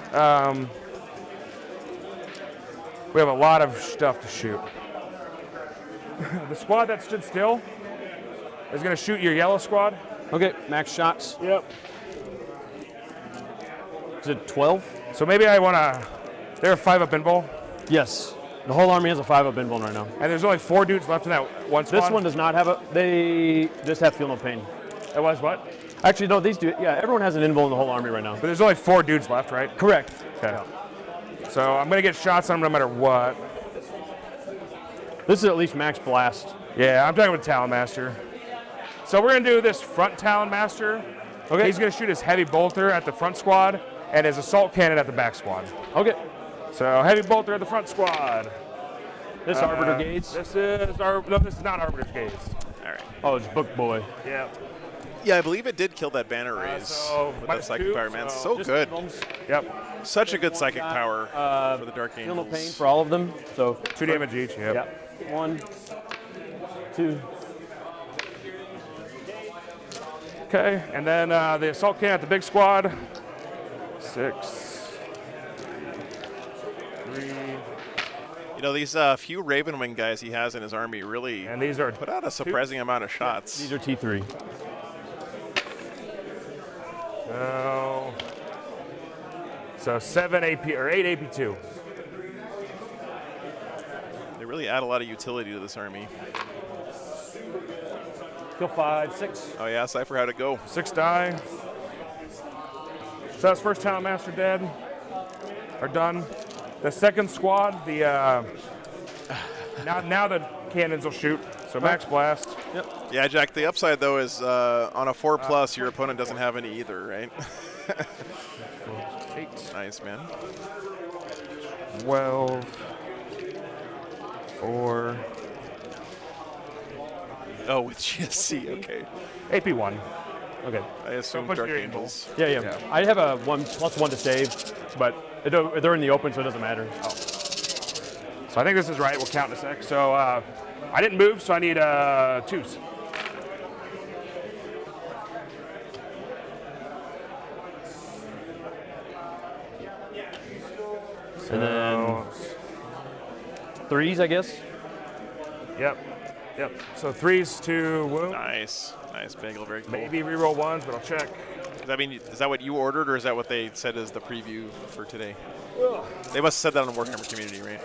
Speaker 3: have a lot of stuff to shoot. The squad that stood still is going to shoot your yellow squad.
Speaker 12: Okay, max shots.
Speaker 3: Yep.
Speaker 12: Is it 12?
Speaker 3: So maybe I want to. They're a 5-up invul.
Speaker 12: Yes. The whole army has a 5-up invul right now.
Speaker 3: And there's only 4 dudes left in that one squad.
Speaker 12: This one does not have a. They just have feel no pain.
Speaker 3: It was what?
Speaker 12: Actually, no. These do. Yeah, everyone has an invul in the whole army right now.
Speaker 3: But there's only 4 dudes left, right?
Speaker 12: Correct.
Speaker 3: Okay.
Speaker 12: Yeah.
Speaker 3: So I'm gonna get shots on them no matter what.
Speaker 12: This is at least max blast.
Speaker 3: Yeah, I'm talking about Talon Master. So we're gonna do this front Talon Master.
Speaker 12: Okay.
Speaker 3: He's gonna shoot his heavy bolter at the front squad and his assault cannon at the back squad.
Speaker 12: Okay.
Speaker 3: So heavy bolter at the front squad.
Speaker 12: This Arbiter Gaze?
Speaker 3: This is this is not Arbiter's Gaze.
Speaker 1: All right.
Speaker 12: Oh, it's Book Boy.
Speaker 3: Yeah.
Speaker 1: Yeah, I believe it did kill that banner raise
Speaker 3: so
Speaker 1: with that psychic power, man. So
Speaker 12: just
Speaker 1: good.
Speaker 3: Yep.
Speaker 1: Such a good psychic power for the Dark
Speaker 12: Feel no
Speaker 1: Angels.
Speaker 12: pain for all of them. So
Speaker 3: 2 damage each. Yep.
Speaker 12: Yep. 1, 2.
Speaker 3: Okay, and then the assault cannon at the big squad. 6, 3.
Speaker 1: You know, these few Ravenwing guys he has in his army really
Speaker 3: And these are
Speaker 1: put out a surprising amount of shots.
Speaker 12: These are T3.
Speaker 3: So 7 AP or 8 AP2.
Speaker 1: They really add a lot of utility to this army.
Speaker 12: Kill 5, 6.
Speaker 1: Oh yeah, Cypher, how'd it go?
Speaker 3: 6 die. So that's first Talon Master dead. Are done. The second squad, the now the cannons will shoot. So max blast.
Speaker 12: Yep.
Speaker 1: Yeah, Jack. The upside though is on a 4+, your opponent doesn't have any either, right?
Speaker 3: 8.
Speaker 1: Nice, man.
Speaker 3: 12. 4.
Speaker 1: Oh, with GSC, okay.
Speaker 3: AP1.
Speaker 12: Okay.
Speaker 1: I assume
Speaker 3: push
Speaker 1: Dark
Speaker 3: your
Speaker 1: Angels.
Speaker 12: Yeah. I have a +1 to save, but they're in the open, so it doesn't matter.
Speaker 3: Oh. So I think this is right. We'll count in a sec. So I didn't move, so I need 2s.
Speaker 12: And then 3s, I guess.
Speaker 3: Yep. So 3s to wound.
Speaker 1: Nice, Bagel, very cool.
Speaker 3: Maybe reroll 1s, but I'll check.
Speaker 1: Is that what you ordered, or is that what they said as the preview for today? They must have said that on the Warhammer community, right?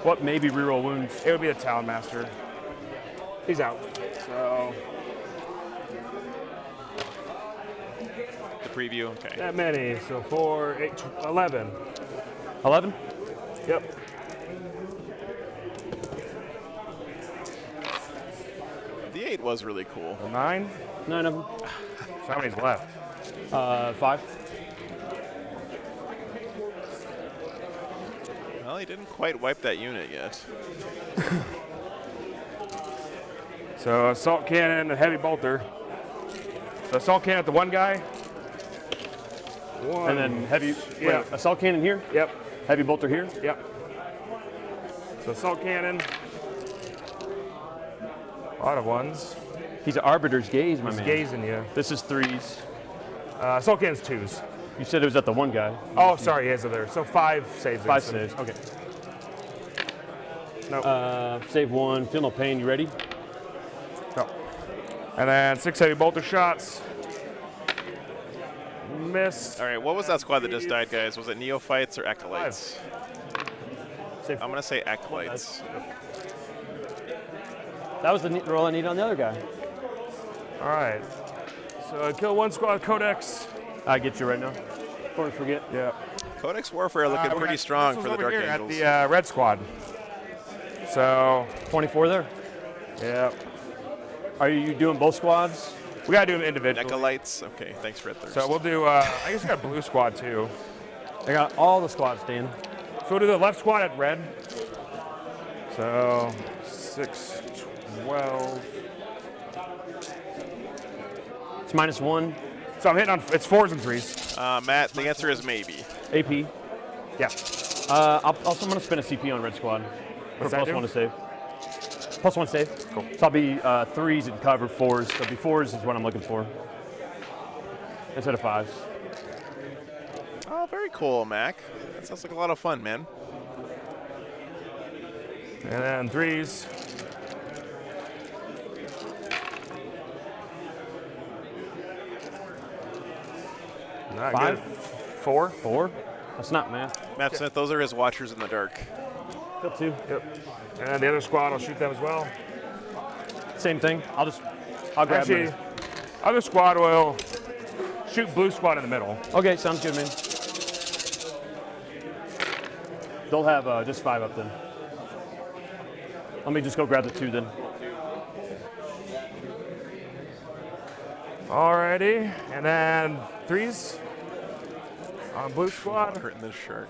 Speaker 12: What maybe reroll wounds?
Speaker 3: It would be the Talon Master. He's out. So
Speaker 1: The preview, okay.
Speaker 3: that many. So 4, 8, 11.
Speaker 12: 11?
Speaker 3: Yep.
Speaker 1: The 8 was really cool.
Speaker 3: 9.
Speaker 12: 9 of them.
Speaker 3: So how many's left?
Speaker 12: 5.
Speaker 1: Well, he didn't quite wipe that unit yet.
Speaker 3: So assault cannon and heavy bolter. So assault cannon at the one guy. 1.
Speaker 12: And then heavy.
Speaker 3: Yeah.
Speaker 12: Wait, assault cannon here.
Speaker 3: Yep.
Speaker 12: Heavy bolter here.
Speaker 3: Yep. So assault cannon. A lot of 1s.
Speaker 12: He's an Arbiter's Gaze, my
Speaker 3: He's
Speaker 12: man.
Speaker 3: gazing you.
Speaker 12: This is 3s.
Speaker 3: Assault cannon's 2s.
Speaker 12: You said it was at the one guy.
Speaker 3: Oh, sorry, he has it there. So 5 saves.
Speaker 12: 5 saves. Okay.
Speaker 3: No.
Speaker 12: Save 1. Feel no pain. You ready?
Speaker 3: No. And then 6 heavy bolter shots. Missed.
Speaker 1: All right, what was that squad that just died, guys? Was it Neophytes or Acolytes?
Speaker 12: Save.
Speaker 1: I'm going to say Acolytes.
Speaker 12: That was the roll I need on the other guy.
Speaker 3: All right. So I kill 1 squad Codex.
Speaker 12: I get you right now. Before we forget.
Speaker 3: Yeah.
Speaker 1: Codex Warfare looking
Speaker 3: We
Speaker 1: pretty
Speaker 3: got
Speaker 1: strong
Speaker 3: missiles
Speaker 1: for the
Speaker 3: over
Speaker 1: Dark
Speaker 3: here
Speaker 1: Angels.
Speaker 3: At the red squad. So
Speaker 12: 24 there.
Speaker 3: yeah.
Speaker 12: Are you doing both squads?
Speaker 3: We gotta do them individually.
Speaker 1: Acolytes. Okay, thanks Red Thirst.
Speaker 3: So we'll do. I guess we got blue squad too.
Speaker 12: I got all the squads, Dan.
Speaker 3: So we'll do the left squad at red. So 6, 12.
Speaker 12: It's -1.
Speaker 3: So I'm hitting on. It's 4s and 3s.
Speaker 1: Matt, the answer is maybe.
Speaker 12: AP.
Speaker 3: Yeah.
Speaker 12: I'm going to spin a CP on red squad. For
Speaker 3: What's that do?
Speaker 12: +1 to save. +1 save. Cool. So I'll be 3s and cover 4s. So it'll be 4s is what I'm looking for instead of 5s.
Speaker 1: Oh, very cool, Mac. That sounds like a lot of fun, man.
Speaker 3: And then 3s. Not
Speaker 12: 5?
Speaker 3: good. 4?
Speaker 12: 4? That's not math.
Speaker 1: Matt Smith, those are his watchers in the dark.
Speaker 12: Kill 2.
Speaker 3: Yep. And the other squad, I'll shoot them as well.
Speaker 12: Same thing. I'll grab
Speaker 3: Actually,
Speaker 12: them.
Speaker 3: other squad will shoot blue squad in the middle.
Speaker 12: Okay, sounds good, man. They'll have just 5 up then. Let me just go grab the 2 then.
Speaker 3: Alrighty, and then 3s on blue squad.
Speaker 1: Hurting this shark.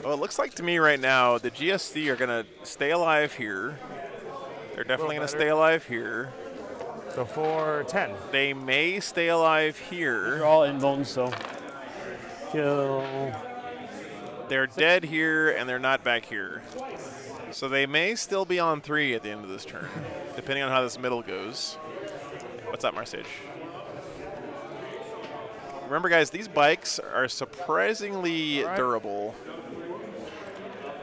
Speaker 1: Well, it looks like to me right now the GSC are going to stay alive here. They're definitely going to stay alive here.
Speaker 3: So 4, 10.
Speaker 1: They may stay alive here.
Speaker 12: They're all invulns, so kill.
Speaker 1: They're dead here, and they're not back here. So they may still be on 3 at the end of this turn, depending on how this middle goes. What's up, Marsage? Remember, guys, these bikes are surprisingly durable.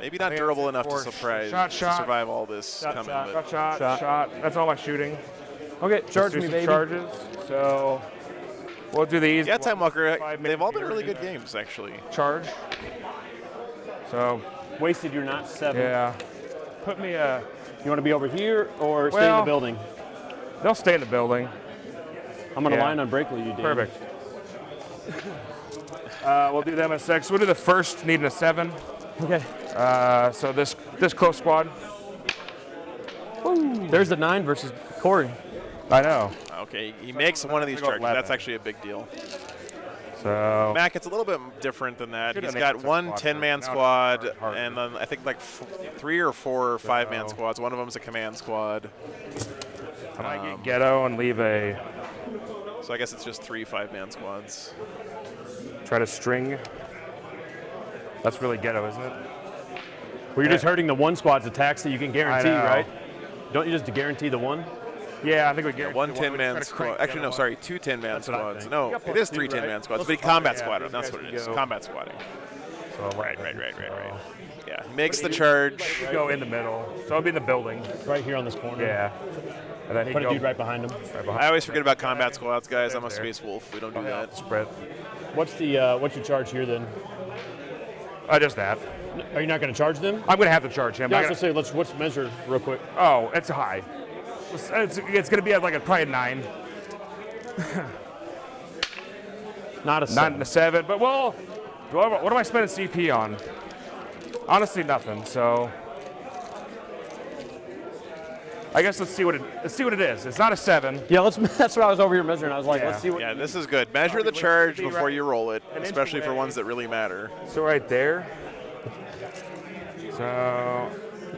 Speaker 1: Maybe not durable enough to survive all this coming.
Speaker 3: Shot. That's all my shooting.
Speaker 12: Okay, charge
Speaker 3: Let's do
Speaker 12: me,
Speaker 3: some
Speaker 12: baby.
Speaker 3: Charges. So we'll do these.
Speaker 1: Yeah, Time Walker, they've all been really good games, actually.
Speaker 3: Charge. So
Speaker 12: wasted, you're not 7.
Speaker 3: Yeah. Put me a.
Speaker 12: You want to be over here or stay in the building?
Speaker 3: They'll stay in the building.
Speaker 12: I'm going to line on Breakley, you did.
Speaker 3: Perfect. We'll do them in a sec. So we'll do the first needing a 7.
Speaker 12: Okay.
Speaker 3: So this close squad.
Speaker 12: Woo. There's the 9 versus Corey.
Speaker 3: I know.
Speaker 1: Okay, he makes one of these charges. That's actually a big deal.
Speaker 3: So
Speaker 1: Mac, it's a little bit different than that. He's got one 10-man squad, and then I think like 3 or 4 5-man squads. One of them is a command squad.
Speaker 3: I might get ghetto and leave a.
Speaker 1: So I guess it's just 3 5-man squads.
Speaker 3: Try to string. That's really ghetto, isn't it?
Speaker 12: Well, you're just hurting the 1 squad's attacks that you can guarantee, right? Don't you just guarantee the 1?
Speaker 3: Yeah, I think we guarantee
Speaker 1: one 10-man squad. Actually, no, sorry, 2 10-man squads. No, it is 3 10-man squads, but combat squad. That's what it is. Combat squatting.
Speaker 3: So
Speaker 1: right. Yeah, makes the charge.
Speaker 3: Go in the middle. So I'll be in the building.
Speaker 12: Right here on this corner.
Speaker 3: Yeah. And then
Speaker 12: put a dude right behind him.
Speaker 1: I always forget about combat squads, guys. I'm a space wolf. We don't do that.
Speaker 3: Spread.
Speaker 12: What's your charge here then?
Speaker 3: Just that.
Speaker 12: Are you not going to charge them?
Speaker 3: I'm going to have to charge him.
Speaker 12: Yeah, I was going to say, let's measure real quick.
Speaker 3: Oh, it's a high. It's going to be at like probably a 9.
Speaker 12: Not a 7.
Speaker 3: Not a 7, but well, what am I spending CP on? Honestly, nothing. So I guess let's see what it is. It's not a 7.
Speaker 12: Yeah, that's what I was over here measuring. I was like, let's see what.
Speaker 1: Yeah, this is good. Measure the charge before you roll it, especially for ones that really matter.
Speaker 3: So right there. So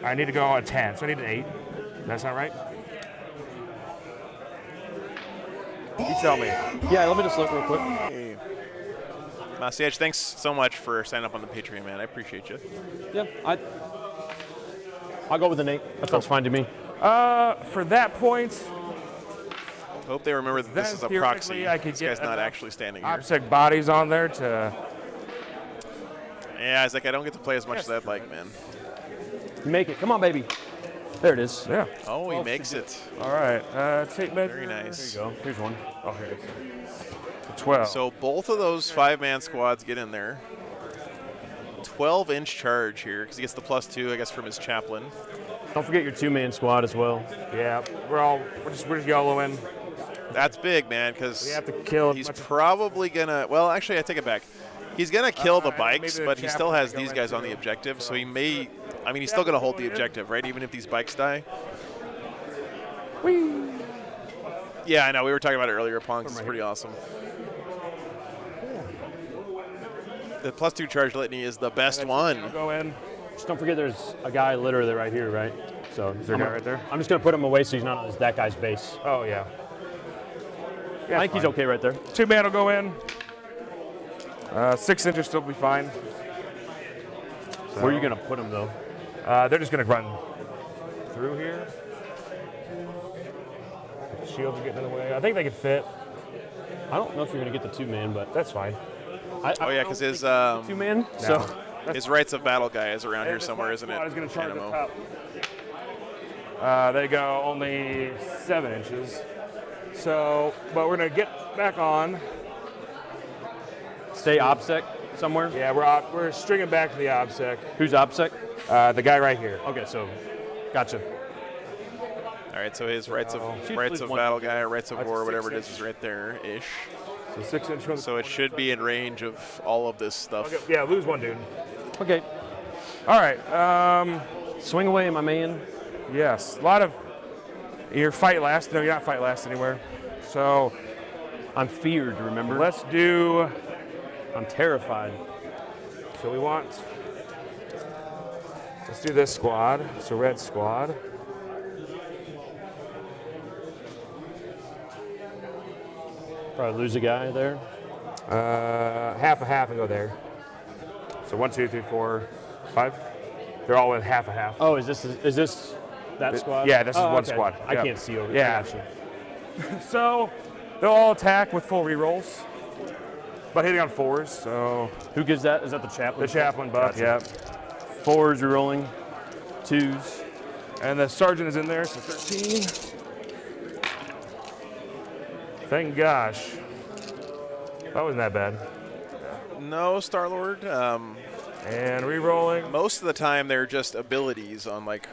Speaker 3: I need to go on a 10. So I need an 8. That's not right. You tell me.
Speaker 12: Yeah, let me just look real quick.
Speaker 1: Hey. Masiej, thanks so much for signing up on the Patreon, man. I appreciate you.
Speaker 12: Yeah, I'll go with an 8. That sounds fine to me.
Speaker 3: For that point,
Speaker 1: hope they remember that this is a proxy.
Speaker 3: I could
Speaker 1: this
Speaker 3: get
Speaker 1: guy's not actually standing here.
Speaker 3: OPSEC bodies on there to.
Speaker 1: Yeah, it's like I don't get to play as much as I'd like, man.
Speaker 12: Make it. Come on, baby. There it is.
Speaker 3: Yeah.
Speaker 1: Oh, he makes it.
Speaker 3: All right. Tape measure.
Speaker 1: Very nice.
Speaker 12: There you go. Here's one.
Speaker 3: Oh, here it is. 12.
Speaker 1: So both of those 5-man squads get in there. 12-inch charge here because he gets the +2, I guess, from his chaplain.
Speaker 12: Don't forget your 2-man squad as well.
Speaker 3: Yeah, we're just YOLOing.
Speaker 1: That's big, man, because
Speaker 3: we have to kill.
Speaker 1: He's probably gonna. Well, actually, I take it back. He's gonna kill the bikes, but he still has these guys on the objective, so he may. I mean, he's still gonna hold the objective, right? Even if these bikes die.
Speaker 12: Whee!
Speaker 1: Yeah, I know. We were talking about it earlier. Pongs is pretty awesome. The +2 charge litany is the best one.
Speaker 3: Go in.
Speaker 12: Just don't forget there's a guy literally right here, right? So
Speaker 3: is there a guy right there?
Speaker 12: I'm just going to put him away so he's not on that guy's base.
Speaker 3: Oh, yeah.
Speaker 12: I think he's okay right there.
Speaker 3: 2-man will go in. 6 inches still be fine.
Speaker 12: So, where are you going to put him, though?
Speaker 3: They're just going to run through here. Shields are getting in the way. I think they could fit.
Speaker 12: I don't know if you're going to get the 2-man, but
Speaker 3: that's fine.
Speaker 1: Oh yeah, because his
Speaker 12: 2-man. So
Speaker 1: his Rights of Battle guy is around here somewhere, isn't it?
Speaker 3: Is going to charge the
Speaker 1: Animo.
Speaker 3: top. They go only 7 inches. So, but we're going to get back on.
Speaker 12: stay OBSEC somewhere.
Speaker 3: Yeah, we're stringing back to the OBSEC.
Speaker 12: Who's OBSEC?
Speaker 3: The guy right here.
Speaker 12: Okay, so gotcha.
Speaker 1: All right, so his Rights of Battle guy, or Rights of War, whatever it is right there ish.
Speaker 3: So 6 inch from.
Speaker 1: So it should be in range of all of this stuff.
Speaker 3: Okay, yeah, lose one dude.
Speaker 12: Okay.
Speaker 3: All right.
Speaker 12: Swing away, my man.
Speaker 3: Yes, a lot of your fight last. No, you're not fight last anywhere. So
Speaker 12: I'm feared. Remember.
Speaker 3: Let's do.
Speaker 12: I'm terrified.
Speaker 3: So we want. Let's do this squad. It's a red squad.
Speaker 12: Probably lose a guy there.
Speaker 3: Half a half and go there. So 1, 2, 3, 4, 5. They're all in half a half.
Speaker 12: Oh, is this that squad?
Speaker 3: Yeah, this is one
Speaker 12: okay.
Speaker 3: squad.
Speaker 12: I
Speaker 3: Yep.
Speaker 12: can't see over
Speaker 3: Yeah.
Speaker 12: there.
Speaker 3: So they'll all attack with full rerolls, but hitting on 4s. So
Speaker 12: who gives that? Is that the chaplain?
Speaker 3: The chaplain buff.
Speaker 12: Gotcha.
Speaker 3: Yeah.
Speaker 12: 4s rolling, 2s,
Speaker 3: and the sergeant is in there. So 13. Thank gosh. That wasn't that bad.
Speaker 1: No, Star-Lord.
Speaker 3: And re-rolling.
Speaker 1: Most of the time, they're just abilities on like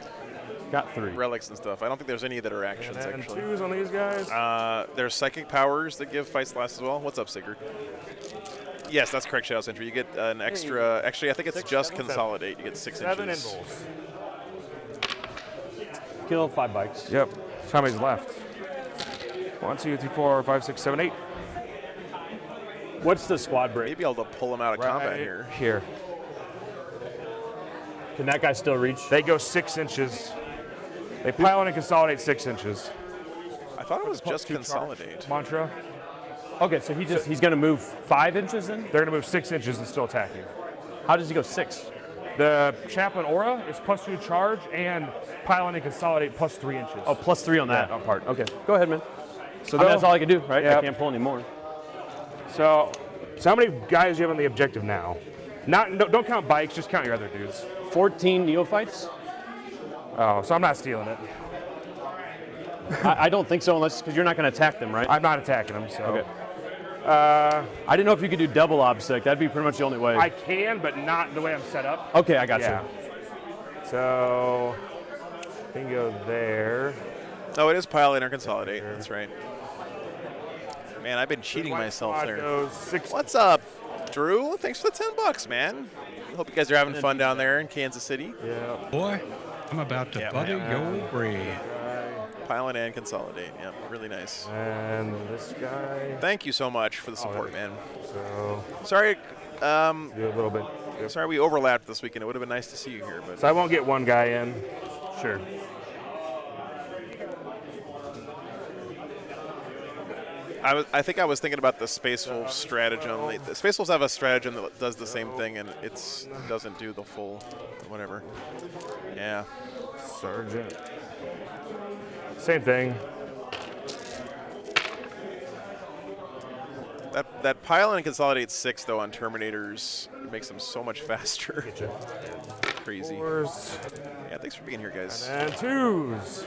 Speaker 12: got 3
Speaker 1: relics and stuff. I don't think there's any that are actions
Speaker 3: and
Speaker 1: actually.
Speaker 3: 2s on these guys.
Speaker 1: There's psychic powers that give fights last as well. What's up, Sigurd? Yes, that's correct, Shadow Sentry. You get an extra. Actually, I think it's just consolidate. You get 6
Speaker 3: 7
Speaker 1: inches.
Speaker 3: involves.
Speaker 12: Kill 5 bikes.
Speaker 3: Yep. How many's left? 1, 2, 3, 4, 5, 6, 7, 8.
Speaker 12: What's the squad break?
Speaker 1: Maybe I'll pull them out of combat here.
Speaker 3: Here.
Speaker 12: Can that guy still reach?
Speaker 3: They go 6 inches. They pile in and consolidate 6 inches.
Speaker 1: I thought it was just consolidate.
Speaker 3: Mantra.
Speaker 12: Okay, so he's going to move 5 inches then?
Speaker 3: They're going to move 6 inches and still attack you.
Speaker 12: How does he go 6?
Speaker 3: The chaplain aura is +2 charge and pile in and consolidate +3 inches.
Speaker 12: Oh, +3 on that part. Okay, go ahead, man. So that's all I can do, right?
Speaker 3: Yep.
Speaker 12: I can't pull any more.
Speaker 3: So how many guys do you have on the objective now? Don't count bikes, just count your other dudes.
Speaker 12: 14 neophytes.
Speaker 3: Oh, so I'm not stealing it.
Speaker 12: I don't think so, unless because you're not going to attack them, right?
Speaker 3: I'm not attacking them. So.
Speaker 12: Okay. I didn't know if you could do double obsec. That'd be pretty much the only way.
Speaker 3: I can, but not the way I'm set up.
Speaker 12: Okay, I got
Speaker 3: you. So can go there.
Speaker 1: Oh, it is pile in or consolidate. That's right. Man, I've been cheating myself there. What's up, Drew? Thanks for the $10, man. Hope you guys are having fun down there in Kansas City.
Speaker 3: Yeah.
Speaker 2: Boy, I'm about to butter your bread.
Speaker 1: Pile in and consolidate. Yeah, really nice.
Speaker 3: And this guy.
Speaker 1: Thank you so much for the support, man.
Speaker 3: So
Speaker 1: sorry.
Speaker 3: do a little bit. Yep.
Speaker 1: Sorry we overlapped this weekend. It would have been nice to see you here, but
Speaker 3: so I won't get one guy in.
Speaker 12: Sure.
Speaker 1: I think I was thinking about the Space Wolf stratagem. The Space Wolves have a stratagem that does the same thing, and it doesn't do the full whatever. Yeah.
Speaker 3: Sergeant. Same thing.
Speaker 1: That pile and consolidate 6 though on Terminators makes them so much faster. Crazy.
Speaker 3: 4s.
Speaker 1: Yeah, thanks for being here, guys.
Speaker 3: And 2s.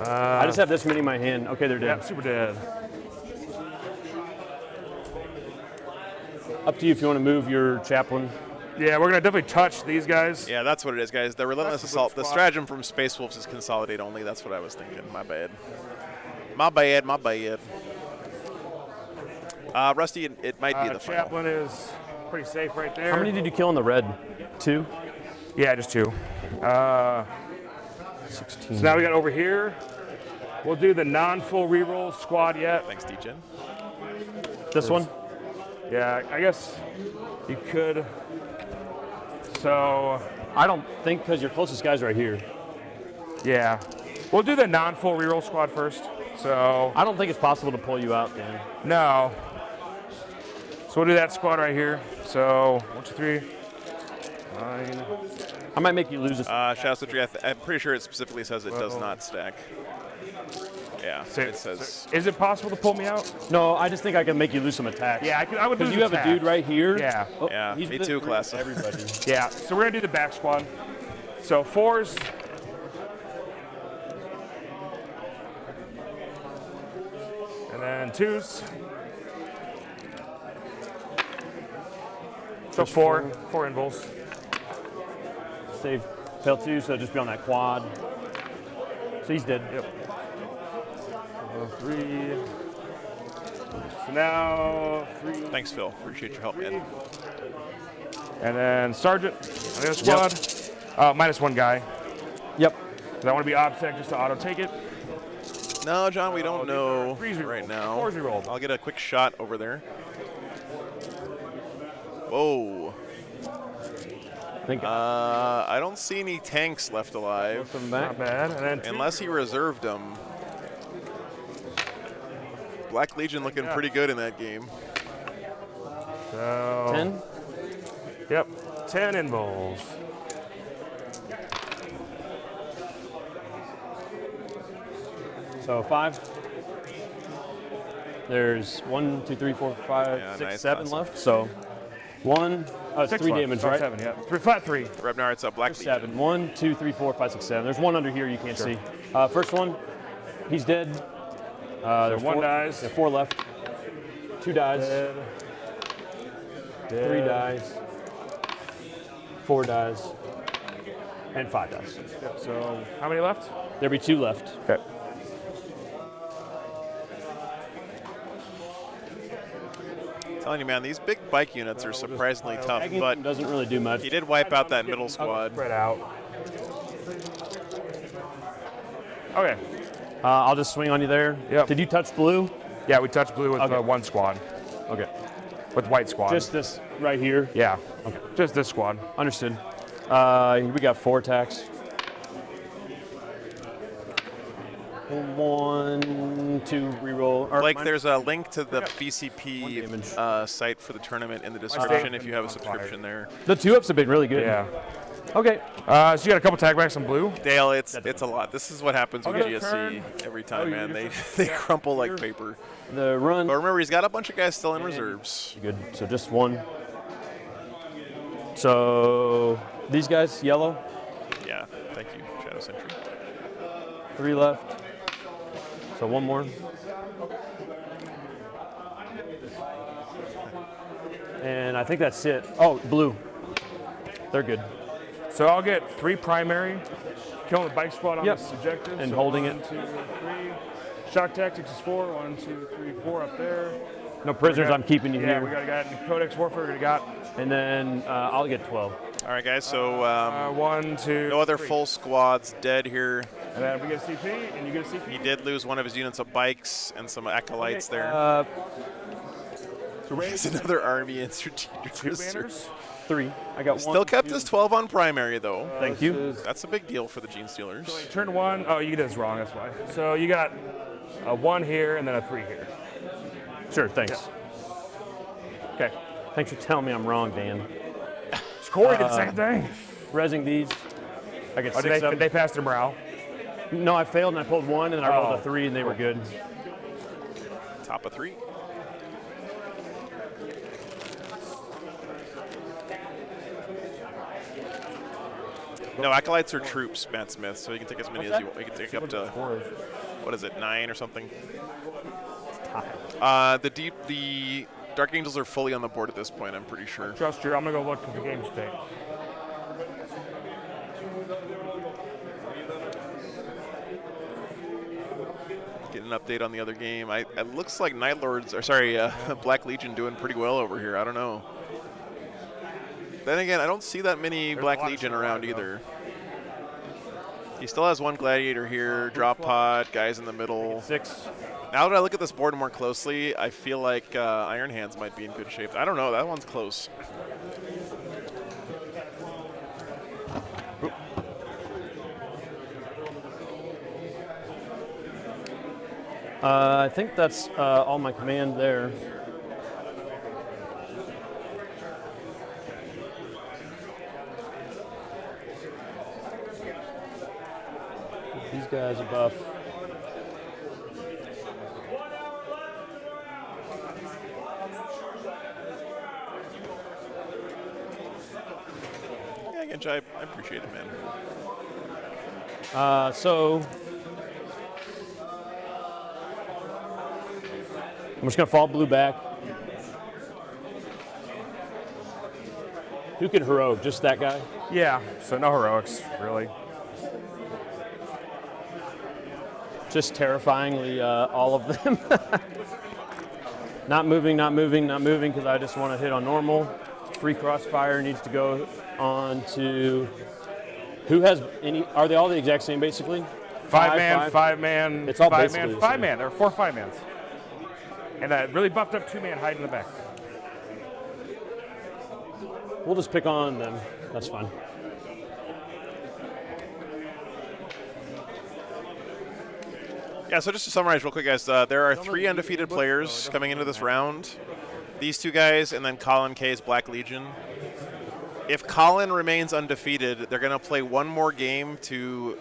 Speaker 12: I just have this many in my hand. Okay, they're dead.
Speaker 3: Yeah, super dead.
Speaker 12: Up to you if you want to move your chaplain.
Speaker 3: Yeah, we're gonna definitely touch these guys.
Speaker 1: Yeah, that's what it is, guys. The Relentless Assault. The stratagem from Space Wolves is consolidate only. That's what I was thinking. My bad. My bad. My bad. Rusty, it might be the
Speaker 3: chaplain is pretty safe right there.
Speaker 12: How many did you kill in the red? 2?
Speaker 3: Yeah, just 2.
Speaker 12: 16.
Speaker 3: So now we got over here. We'll do the non-full reroll squad yet.
Speaker 1: Thanks, D-Gen.
Speaker 12: This one?
Speaker 3: Yeah, I guess you could. So
Speaker 12: I don't think because your closest guy's right here.
Speaker 3: Yeah, we'll do the non-full reroll squad first. So
Speaker 12: I don't think it's possible to pull you out, Dan.
Speaker 3: No. So we'll do that squad right here. So 1, 2, 3, 9.
Speaker 12: I might make you lose this.
Speaker 1: Shadow Sentry, I'm pretty sure it specifically says it does not stack. Yeah, it says.
Speaker 3: Is it possible to pull me out?
Speaker 12: No, I just think I can make you lose some attacks.
Speaker 3: Yeah, I would lose
Speaker 12: Because you have a dude right here.
Speaker 3: Yeah.
Speaker 12: Oh,
Speaker 1: Yeah,
Speaker 12: he's
Speaker 1: me
Speaker 12: the
Speaker 1: too,
Speaker 12: three-
Speaker 1: class.
Speaker 12: Everybody.
Speaker 3: Yeah, so we're going to do the back squad. So 4s. And then 2s. So four invuls.
Speaker 12: Save fail 2, so just be on that quad. So he's dead.
Speaker 3: Yep. 3. So now 3.
Speaker 1: Thanks, Phil. Appreciate your help, man.
Speaker 3: And then Sergeant on the other squad. -1 guy.
Speaker 12: Yep.
Speaker 3: Because I want to be OBSEC just to auto take it.
Speaker 1: No, John, we don't know
Speaker 3: threes
Speaker 1: right now.
Speaker 3: 4s rerolled.
Speaker 1: I'll get a quick shot over there. Whoa. I don't see any tanks left alive.
Speaker 3: Not bad. And then
Speaker 1: unless he reserved them. Black Legion looking pretty good in that game.
Speaker 3: So
Speaker 12: 10?
Speaker 3: Yep. 10 invuls.
Speaker 12: So 5. There's 1, 2, 3, 4, 5, 6,
Speaker 1: nice,
Speaker 12: 7
Speaker 1: awesome.
Speaker 12: left. So 1. Oh, it's
Speaker 3: 6
Speaker 12: 3
Speaker 3: left.
Speaker 12: damage,
Speaker 3: So
Speaker 12: right?
Speaker 3: 7, yeah. Flat 3.
Speaker 1: Rebnar, it's a Black Legion.
Speaker 12: 7. 1, 2, 3, 4, 5, 6, 7. There's one under here you can't
Speaker 3: Sure.
Speaker 12: see. First one, he's dead. There's
Speaker 3: 1
Speaker 12: 4,
Speaker 3: dies.
Speaker 12: There's 4 left. 2 dies.
Speaker 3: Dead.
Speaker 12: 3 dies. 4 dies. And 5 dies.
Speaker 3: Yep. So how many left?
Speaker 12: There'll be 2 left.
Speaker 3: Okay.
Speaker 1: Telling you, man, these big bike units are surprisingly tough,
Speaker 12: Tagging
Speaker 1: but
Speaker 12: doesn't really do much.
Speaker 1: he did wipe out that middle squad.
Speaker 3: Spread out. Okay.
Speaker 12: I'll just swing on you there.
Speaker 3: Yep.
Speaker 12: Did you touch blue?
Speaker 3: Yeah, we touched blue with
Speaker 12: Okay.
Speaker 3: 1 squad.
Speaker 12: Okay.
Speaker 3: With white squad.
Speaker 12: Just this right here?
Speaker 3: Yeah.
Speaker 12: Okay.
Speaker 3: Just this squad.
Speaker 12: Understood. We got 4 attacks. 1, 2, reroll. Or
Speaker 1: Like,
Speaker 12: mine-
Speaker 1: there's a link to the VCP site for the tournament in the description if you have a subscription there.
Speaker 12: The 2-ups have been really good.
Speaker 3: Yeah.
Speaker 12: Okay.
Speaker 3: So you got a couple tag backs on blue.
Speaker 1: Dale, it's a lot. This is what happens with
Speaker 3: Okay.
Speaker 1: GSC every time,
Speaker 12: Oh,
Speaker 1: man.
Speaker 12: you're
Speaker 1: They crumple like paper.
Speaker 12: The run.
Speaker 1: But remember, he's got a bunch of guys still in reserves.
Speaker 12: Good. So just 1. So these guys, yellow.
Speaker 1: Yeah, thank you, Shadow Sentry.
Speaker 12: 3 left. So 1 more. And I think that's it. Oh, blue. They're good.
Speaker 3: So I'll get 3 primary. Killing the bike squad on
Speaker 12: Yep.
Speaker 3: this objective.
Speaker 12: And
Speaker 3: So
Speaker 12: holding
Speaker 3: 1,
Speaker 12: it.
Speaker 3: 2, 3. Shock tactics is 4. 1, 2, 3, 4 up there.
Speaker 12: No prisoners. I'm keeping you
Speaker 3: Yeah,
Speaker 12: here.
Speaker 3: we got a guy in Codex Warfare. We got
Speaker 12: And then I'll get 12.
Speaker 1: All right, guys, so
Speaker 3: 1, 2,
Speaker 1: no other
Speaker 3: 3.
Speaker 1: full squads dead here.
Speaker 3: And then we get a CP, and you get a CP.
Speaker 1: He did lose one of his units of bikes and some acolytes there. It's another army in strategic
Speaker 3: 2
Speaker 1: reserve.
Speaker 3: banners.
Speaker 12: 3. I got 1.
Speaker 1: Still kept his 12 on primary, though.
Speaker 12: Thank you.
Speaker 1: That's a big deal for the Gene Stealers.
Speaker 3: Turn 1. Oh, you did this wrong. That's why. So you got a 1 here and then a 3 here.
Speaker 12: Sure, thanks.
Speaker 3: Okay.
Speaker 12: Thanks for telling me I'm wrong, Dan.
Speaker 3: Corey did the same thing.
Speaker 12: Resing these. I get
Speaker 3: Oh,
Speaker 12: 6 of them.
Speaker 3: they passed their morale.
Speaker 12: No, I failed and I pulled 1 and then I rolled
Speaker 3: Oh.
Speaker 12: a 3 and they were good.
Speaker 1: Top of 3. No, acolytes are troops, Matt Smith, so you can take as many as you want. You can take up to, what is it, 9 or something? The Dark Angels are fully on the board at this point, I'm pretty sure.
Speaker 3: Trust you. I'm going to go look at the game state.
Speaker 1: Get an update on the other game. It looks like Night Lords, or sorry, Black Legion doing pretty well over here. I don't know. Then again, I don't see that many Black Legion around either. He still has 1 Gladiator here, drop pod, guys in the middle.
Speaker 12: 6.
Speaker 1: Now that I look at this board more closely, I feel like Iron Hands might be in good shape. I don't know. That one's close.
Speaker 12: I think that's all my command there. guys a buff.
Speaker 1: Yeah, again, I appreciate it, man.
Speaker 12: So I'm just gonna fall blue back. Who can heroic? Just that guy?
Speaker 3: Yeah, so no heroics, really.
Speaker 12: Just terrifyingly all of them. Not moving, because I just want to hit on normal. Free crossfire needs to go on to... Who has any... Are they all the exact same, basically?
Speaker 3: Five man.
Speaker 12: It's all
Speaker 3: five
Speaker 12: basically
Speaker 3: man,
Speaker 12: the
Speaker 3: five
Speaker 12: same.
Speaker 3: man. There are 4 5-mans. And that really buffed up 2-man hide in the back.
Speaker 12: We'll just pick on them. That's fine.
Speaker 1: Yeah, so just to summarize real quick, guys, there are 3 undefeated players coming into this round. These 2 guys, and then Colin K's Black Legion. If Colin remains undefeated, they're going to play one more game to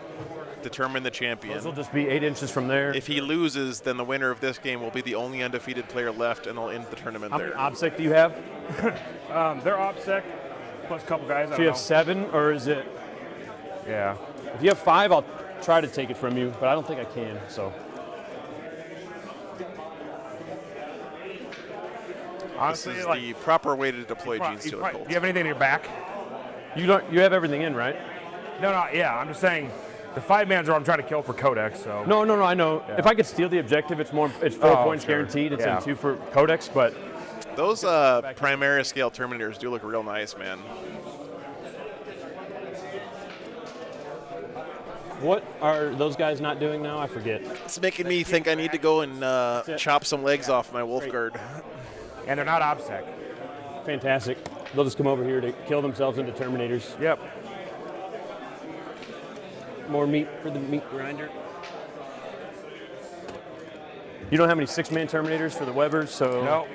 Speaker 1: determine the champion.
Speaker 12: Those will just be 8 inches from there.
Speaker 1: If he loses, then the winner of this game will be the only undefeated player left, and they'll end the tournament
Speaker 12: How
Speaker 1: there.
Speaker 12: many OBSEC do you have?
Speaker 3: They're OPSEC plus a couple guys.
Speaker 12: So you have 7, or is it?
Speaker 3: Yeah.
Speaker 12: If you have 5, I'll try to take it from you, but I don't think I can. So.
Speaker 3: Honestly,
Speaker 1: this is
Speaker 3: like,
Speaker 1: the proper way to deploy Gene Stealer
Speaker 3: do
Speaker 1: Colts.
Speaker 3: you have anything in your back?
Speaker 12: You don't. You have everything in, right?
Speaker 3: No, yeah. I'm just saying, the 5-mans are what I'm trying to kill for Codex. So.
Speaker 12: No. I know.
Speaker 3: Yeah.
Speaker 12: If I could steal the objective, it's 4 points
Speaker 3: sure.
Speaker 12: guaranteed. It's
Speaker 3: Yeah.
Speaker 12: in 2 for Codex, but
Speaker 1: Those Primaria scale Terminators do look real nice, man.
Speaker 12: what are those guys not doing now? I forget.
Speaker 1: It's making me think I need to go and chop some legs off my Wolf Guard.
Speaker 3: And they're not OPSEC.
Speaker 12: Fantastic. They'll just come over here to kill themselves into Terminators.
Speaker 3: Yep.
Speaker 12: More meat for the meat grinder. You don't have any 6-man Terminators for the Webbers, so...
Speaker 3: No.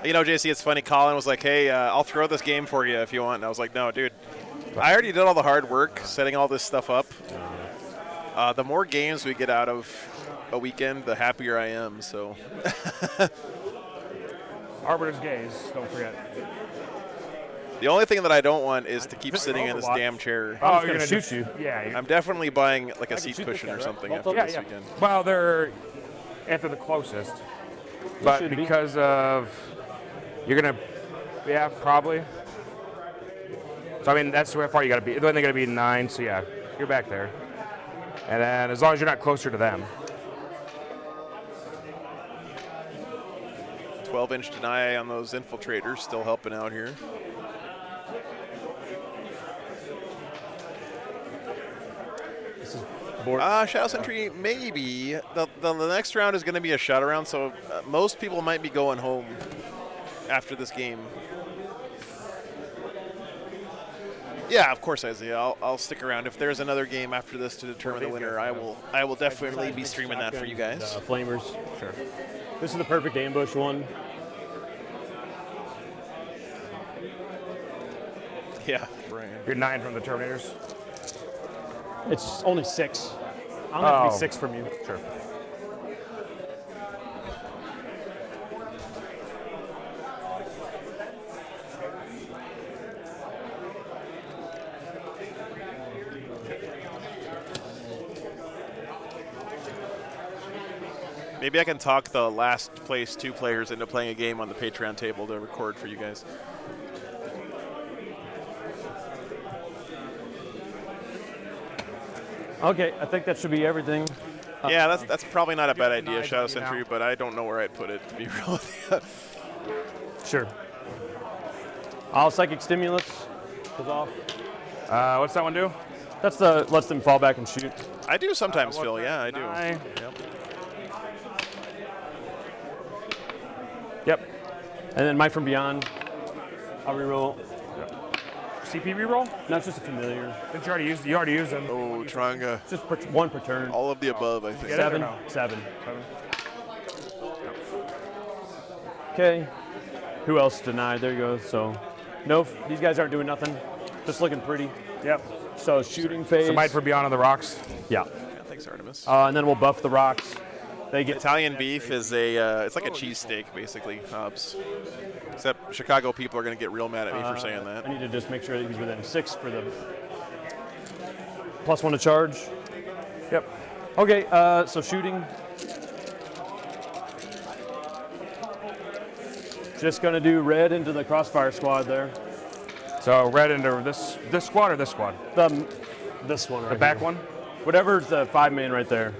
Speaker 1: You know, JC, it's funny. Colin was like, hey, I'll throw this game for you if you want. And I was like, no, dude. I already did all the hard work setting all this stuff up. The more games we get out of a weekend, the happier I am, so...
Speaker 3: Arbiter's Gaze, don't forget.
Speaker 1: The only thing that I don't want is to keep sitting in this damn chair.
Speaker 3: Oh,
Speaker 12: you're going to shoot you.
Speaker 3: Yeah.
Speaker 1: I'm definitely buying like a seat
Speaker 12: shoot
Speaker 1: cushion
Speaker 12: this
Speaker 1: or
Speaker 12: guy,
Speaker 1: something
Speaker 12: right?
Speaker 1: after this weekend.
Speaker 3: Well, they're after the closest. But
Speaker 12: should be.
Speaker 3: because of, you're going to, yeah, probably. So, I mean, that's how far you got to be. Then they're going to be 9, so yeah, you're back there. And then as long as you're not closer to them.
Speaker 1: 12-inch deny on those infiltrators, still helping out here.
Speaker 12: This is board.
Speaker 1: Shadow Sentry, maybe. The next round is going to be a shot around, so most people might be going home after this game. Yeah, of course, Isaiah. I'll stick around. If there's another game after this to determine the winner, I will definitely be streaming that for you guys.
Speaker 12: Flamers. Sure. This is the perfect ambush one.
Speaker 1: Yeah, Brian.
Speaker 3: You're 9 from the Terminators.
Speaker 12: It's only 6. I'm going to have to be 6 from you.
Speaker 3: Sure.
Speaker 1: Maybe I can talk the last place 2 players into playing a game on the Patreon table to record for you guys.
Speaker 12: Okay, I think that should be everything.
Speaker 1: Yeah, that's probably not a bad idea, Shadow Sentry, but I don't know where I'd put it, to be real with you.
Speaker 12: Sure. All Psychic Stimulus goes off.
Speaker 3: What's that one do?
Speaker 12: That's the lets them fall back and shoot.
Speaker 1: I do sometimes, Phil. Yeah, I do.
Speaker 3: 9.
Speaker 12: Yep. And then Might from Beyond. I'll reroll.
Speaker 3: CP reroll?
Speaker 12: No, it's just a familiar.
Speaker 3: Did you already used them?
Speaker 1: Oh, Tranga.
Speaker 12: Just one per turn.
Speaker 1: All of the above, I think.
Speaker 3: Get it or
Speaker 12: 7.
Speaker 3: no?
Speaker 12: 7. Okay. Who else denied? There you go. So, no, these guys aren't doing nothing. Just looking pretty.
Speaker 3: Yep.
Speaker 12: So shooting phase.
Speaker 3: So Might for Beyond on the rocks.
Speaker 12: Yeah.
Speaker 1: Thanks, Artemis.
Speaker 12: And then we'll buff the rocks. They get
Speaker 1: Italian beef is it's like a cheesesteak, basically, Hobbs. Except Chicago people are going to get real mad at me for saying that.
Speaker 12: I need to just make sure that he's within 6 for the +1 to charge. Yep. Okay, so shooting. Just going to do red into the crossfire squad there.
Speaker 3: So red into this squad or this squad?
Speaker 12: This one right
Speaker 3: The back
Speaker 12: here.
Speaker 3: one?
Speaker 12: Whatever's the 5-man right there.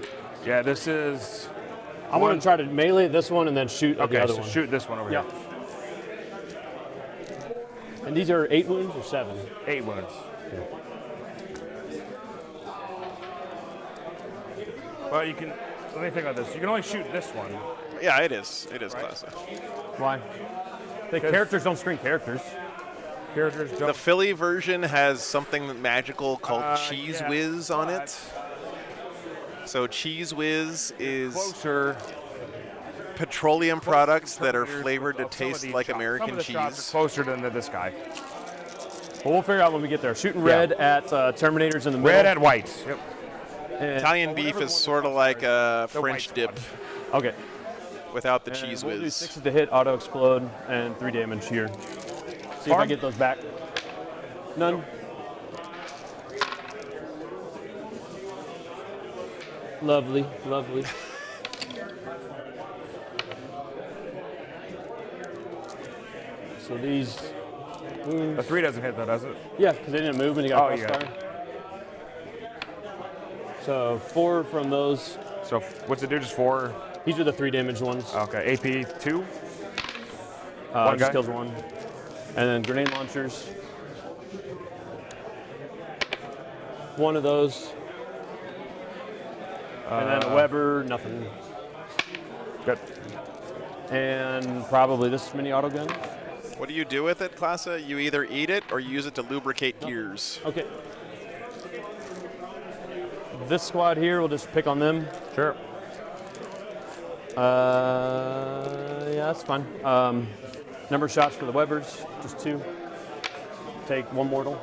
Speaker 3: Yeah, this is...
Speaker 12: I want to try to melee this one and then shoot at the other
Speaker 3: so
Speaker 12: one.
Speaker 3: shoot this one over
Speaker 12: Yeah.
Speaker 3: here.
Speaker 12: And these are 8 wounds or 7?
Speaker 3: 8 wounds. Well, you can... Let me think about this. You can only shoot this one.
Speaker 1: Yeah, it is. It is classic.
Speaker 12: Why? The characters don't screen characters.
Speaker 3: Characters don't...
Speaker 1: The Philly version has something magical called Cheese Whiz on it. So Cheese Whiz is
Speaker 3: closer
Speaker 1: petroleum products that are flavored to taste like American
Speaker 3: some of the shots
Speaker 1: cheese.
Speaker 3: are closer than this guy.
Speaker 12: Well, we'll figure out when we get there. Shooting red at Terminators in the middle.
Speaker 3: Red at white. Yep.
Speaker 12: And
Speaker 1: Italian beef is sort of like a French dip.
Speaker 12: Okay.
Speaker 1: Without the
Speaker 12: And
Speaker 1: cheese
Speaker 12: we'll do
Speaker 1: whiz.
Speaker 12: 6 to hit, auto explode, and 3 damage here. See if I get those back. None. Lovely, lovely. So these wounds.
Speaker 3: The 3 doesn't hit though, does it?
Speaker 12: Yeah, because they didn't move when he got
Speaker 3: Oh, yeah.
Speaker 12: crossfire. So 4 from those.
Speaker 3: So what's it do? Just 4?
Speaker 12: These are the 3 damage ones.
Speaker 3: Okay, AP 2.
Speaker 12: Just
Speaker 3: guy?
Speaker 12: kills 1. And then grenade launchers. 1 of those. And then a Weber, nothing.
Speaker 3: Good.
Speaker 12: And probably this mini auto gun.
Speaker 1: What do you do with it, Klasa? You either eat it or you use it to lubricate gears.
Speaker 12: Okay. This squad here, we'll just pick on them.
Speaker 3: Sure.
Speaker 12: Yeah, that's fine. Number of shots for the Webers, just 2. Take 1 mortal.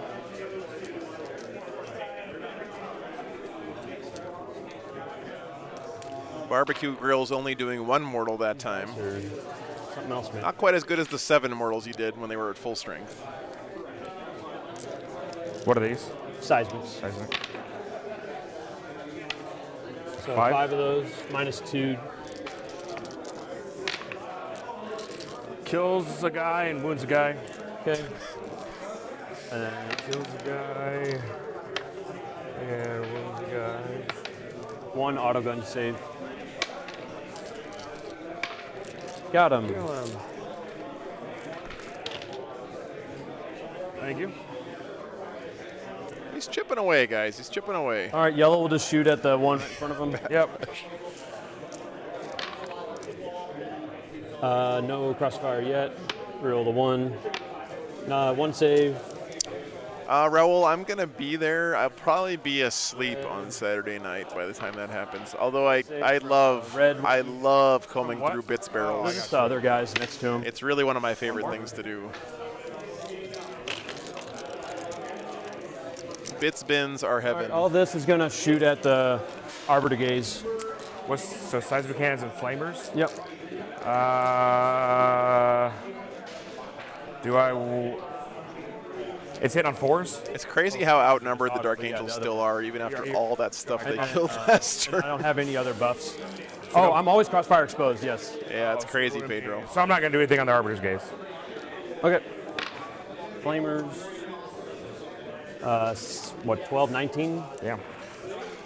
Speaker 1: Barbecue Grill's only doing 1 mortal that time.
Speaker 12: Something else, man.
Speaker 1: Not quite as good as the 7 mortals he did when they were at full strength.
Speaker 3: What are these?
Speaker 12: Seismics.
Speaker 3: Seismic.
Speaker 12: So
Speaker 3: 5?
Speaker 12: 5 of those, -2.
Speaker 3: Kills a guy and wounds a guy.
Speaker 12: Okay.
Speaker 3: And then kills a guy and wounds a guy.
Speaker 12: 1 auto gun save. Got him.
Speaker 3: Thank you.
Speaker 1: He's chipping away, guys. He's chipping away.
Speaker 12: All right, yellow will just shoot at the one in front of him.
Speaker 3: Yep.
Speaker 12: No crossfire yet. Reroll the 1. 1 save.
Speaker 1: Raul, I'm going to be there. I'll probably be asleep on Saturday night by the time that happens. Although I love combing through Bits barrels.
Speaker 12: There's just the other guys next to him.
Speaker 1: It's really one of my favorite things to do. Bits bins are heaven.
Speaker 12: All this is going to shoot at the Arbor de Gaze.
Speaker 3: So seismic cannons and flamers?
Speaker 12: Yep.
Speaker 3: It's hit on 4s?
Speaker 1: It's crazy how outnumbered the Dark Angels still are, even after all that stuff they killed last turn.
Speaker 12: I don't have any other buffs. Oh, I'm always crossfire exposed, yes.
Speaker 1: Yeah, it's crazy, Pedro.
Speaker 3: So I'm not going to do anything on the Arbiter's Gaze.
Speaker 12: Okay. Flamers. 12, 19?
Speaker 3: Yeah.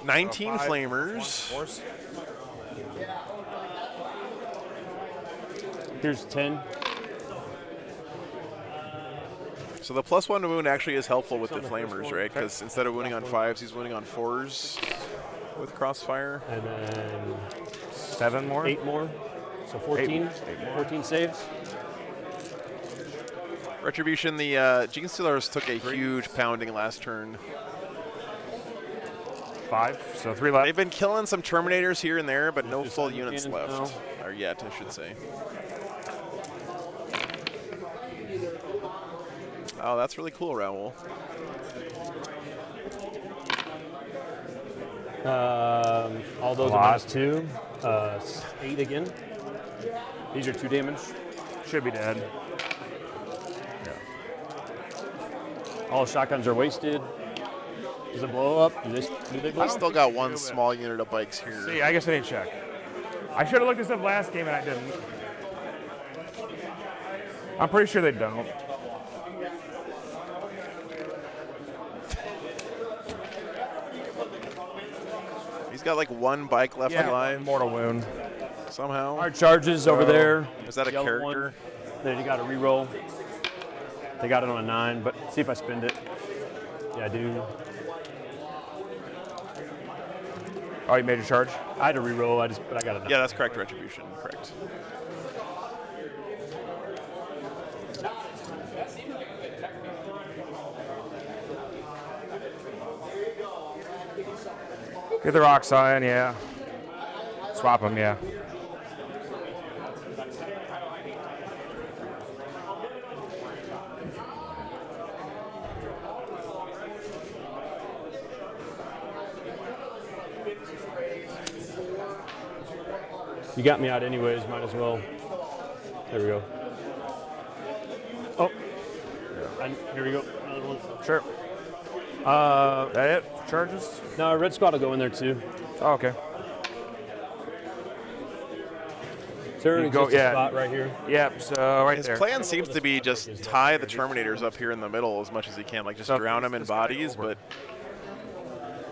Speaker 1: 19 flamers.
Speaker 12: Here's 10.
Speaker 1: So the +1 to wound actually is helpful with the flamers, right? Because instead of wounding on 5s, he's wounding on 4s with crossfire.
Speaker 12: And then
Speaker 3: 7 more?
Speaker 12: 8 more. So 14. 14 saves.
Speaker 1: Retribution, the Gene Stealers took a huge pounding last turn.
Speaker 3: 5, so 3 left.
Speaker 1: They've been killing some Terminators here and there, but no full units
Speaker 12: cannons
Speaker 1: left. Or yet, I should say. Oh, that's really cool, Raul.
Speaker 12: All those are minus 2. 8 again. These are 2 damage.
Speaker 3: Should be dead.
Speaker 12: All shotguns are wasted. Does it blow up? Do they blow
Speaker 1: I
Speaker 12: up?
Speaker 1: still got one small unit of bikes here.
Speaker 3: See, I guess I didn't check. I should have looked this up last game and I didn't. I'm pretty sure they don't.
Speaker 1: He's got like one bike left alive.
Speaker 3: Mortal wound.
Speaker 1: Somehow.
Speaker 12: Our charges over there.
Speaker 1: Is that a
Speaker 12: Yellow
Speaker 1: character?
Speaker 12: Then you got to re-roll. They got it on a 9, but see if I spend it. Yeah, I do.
Speaker 3: Oh, you made your charge?
Speaker 12: I had to re-roll. But I got it.
Speaker 1: Yeah, that's correct. Retribution. Correct.
Speaker 3: Get the rocks on, yeah. Swap them, yeah.
Speaker 12: You got me out anyways, might as well. There we go. Oh, here we go. Another one.
Speaker 3: Sure. That it? Charges?
Speaker 12: No, red squad will go in there too.
Speaker 3: Oh, okay.
Speaker 12: Is there an
Speaker 3: go, yeah.
Speaker 12: spot right here?
Speaker 3: Yep, so right
Speaker 1: His
Speaker 3: there.
Speaker 1: plan seems to be just tie the Terminators up here in the middle as much as he can, like just drown them in bodies, but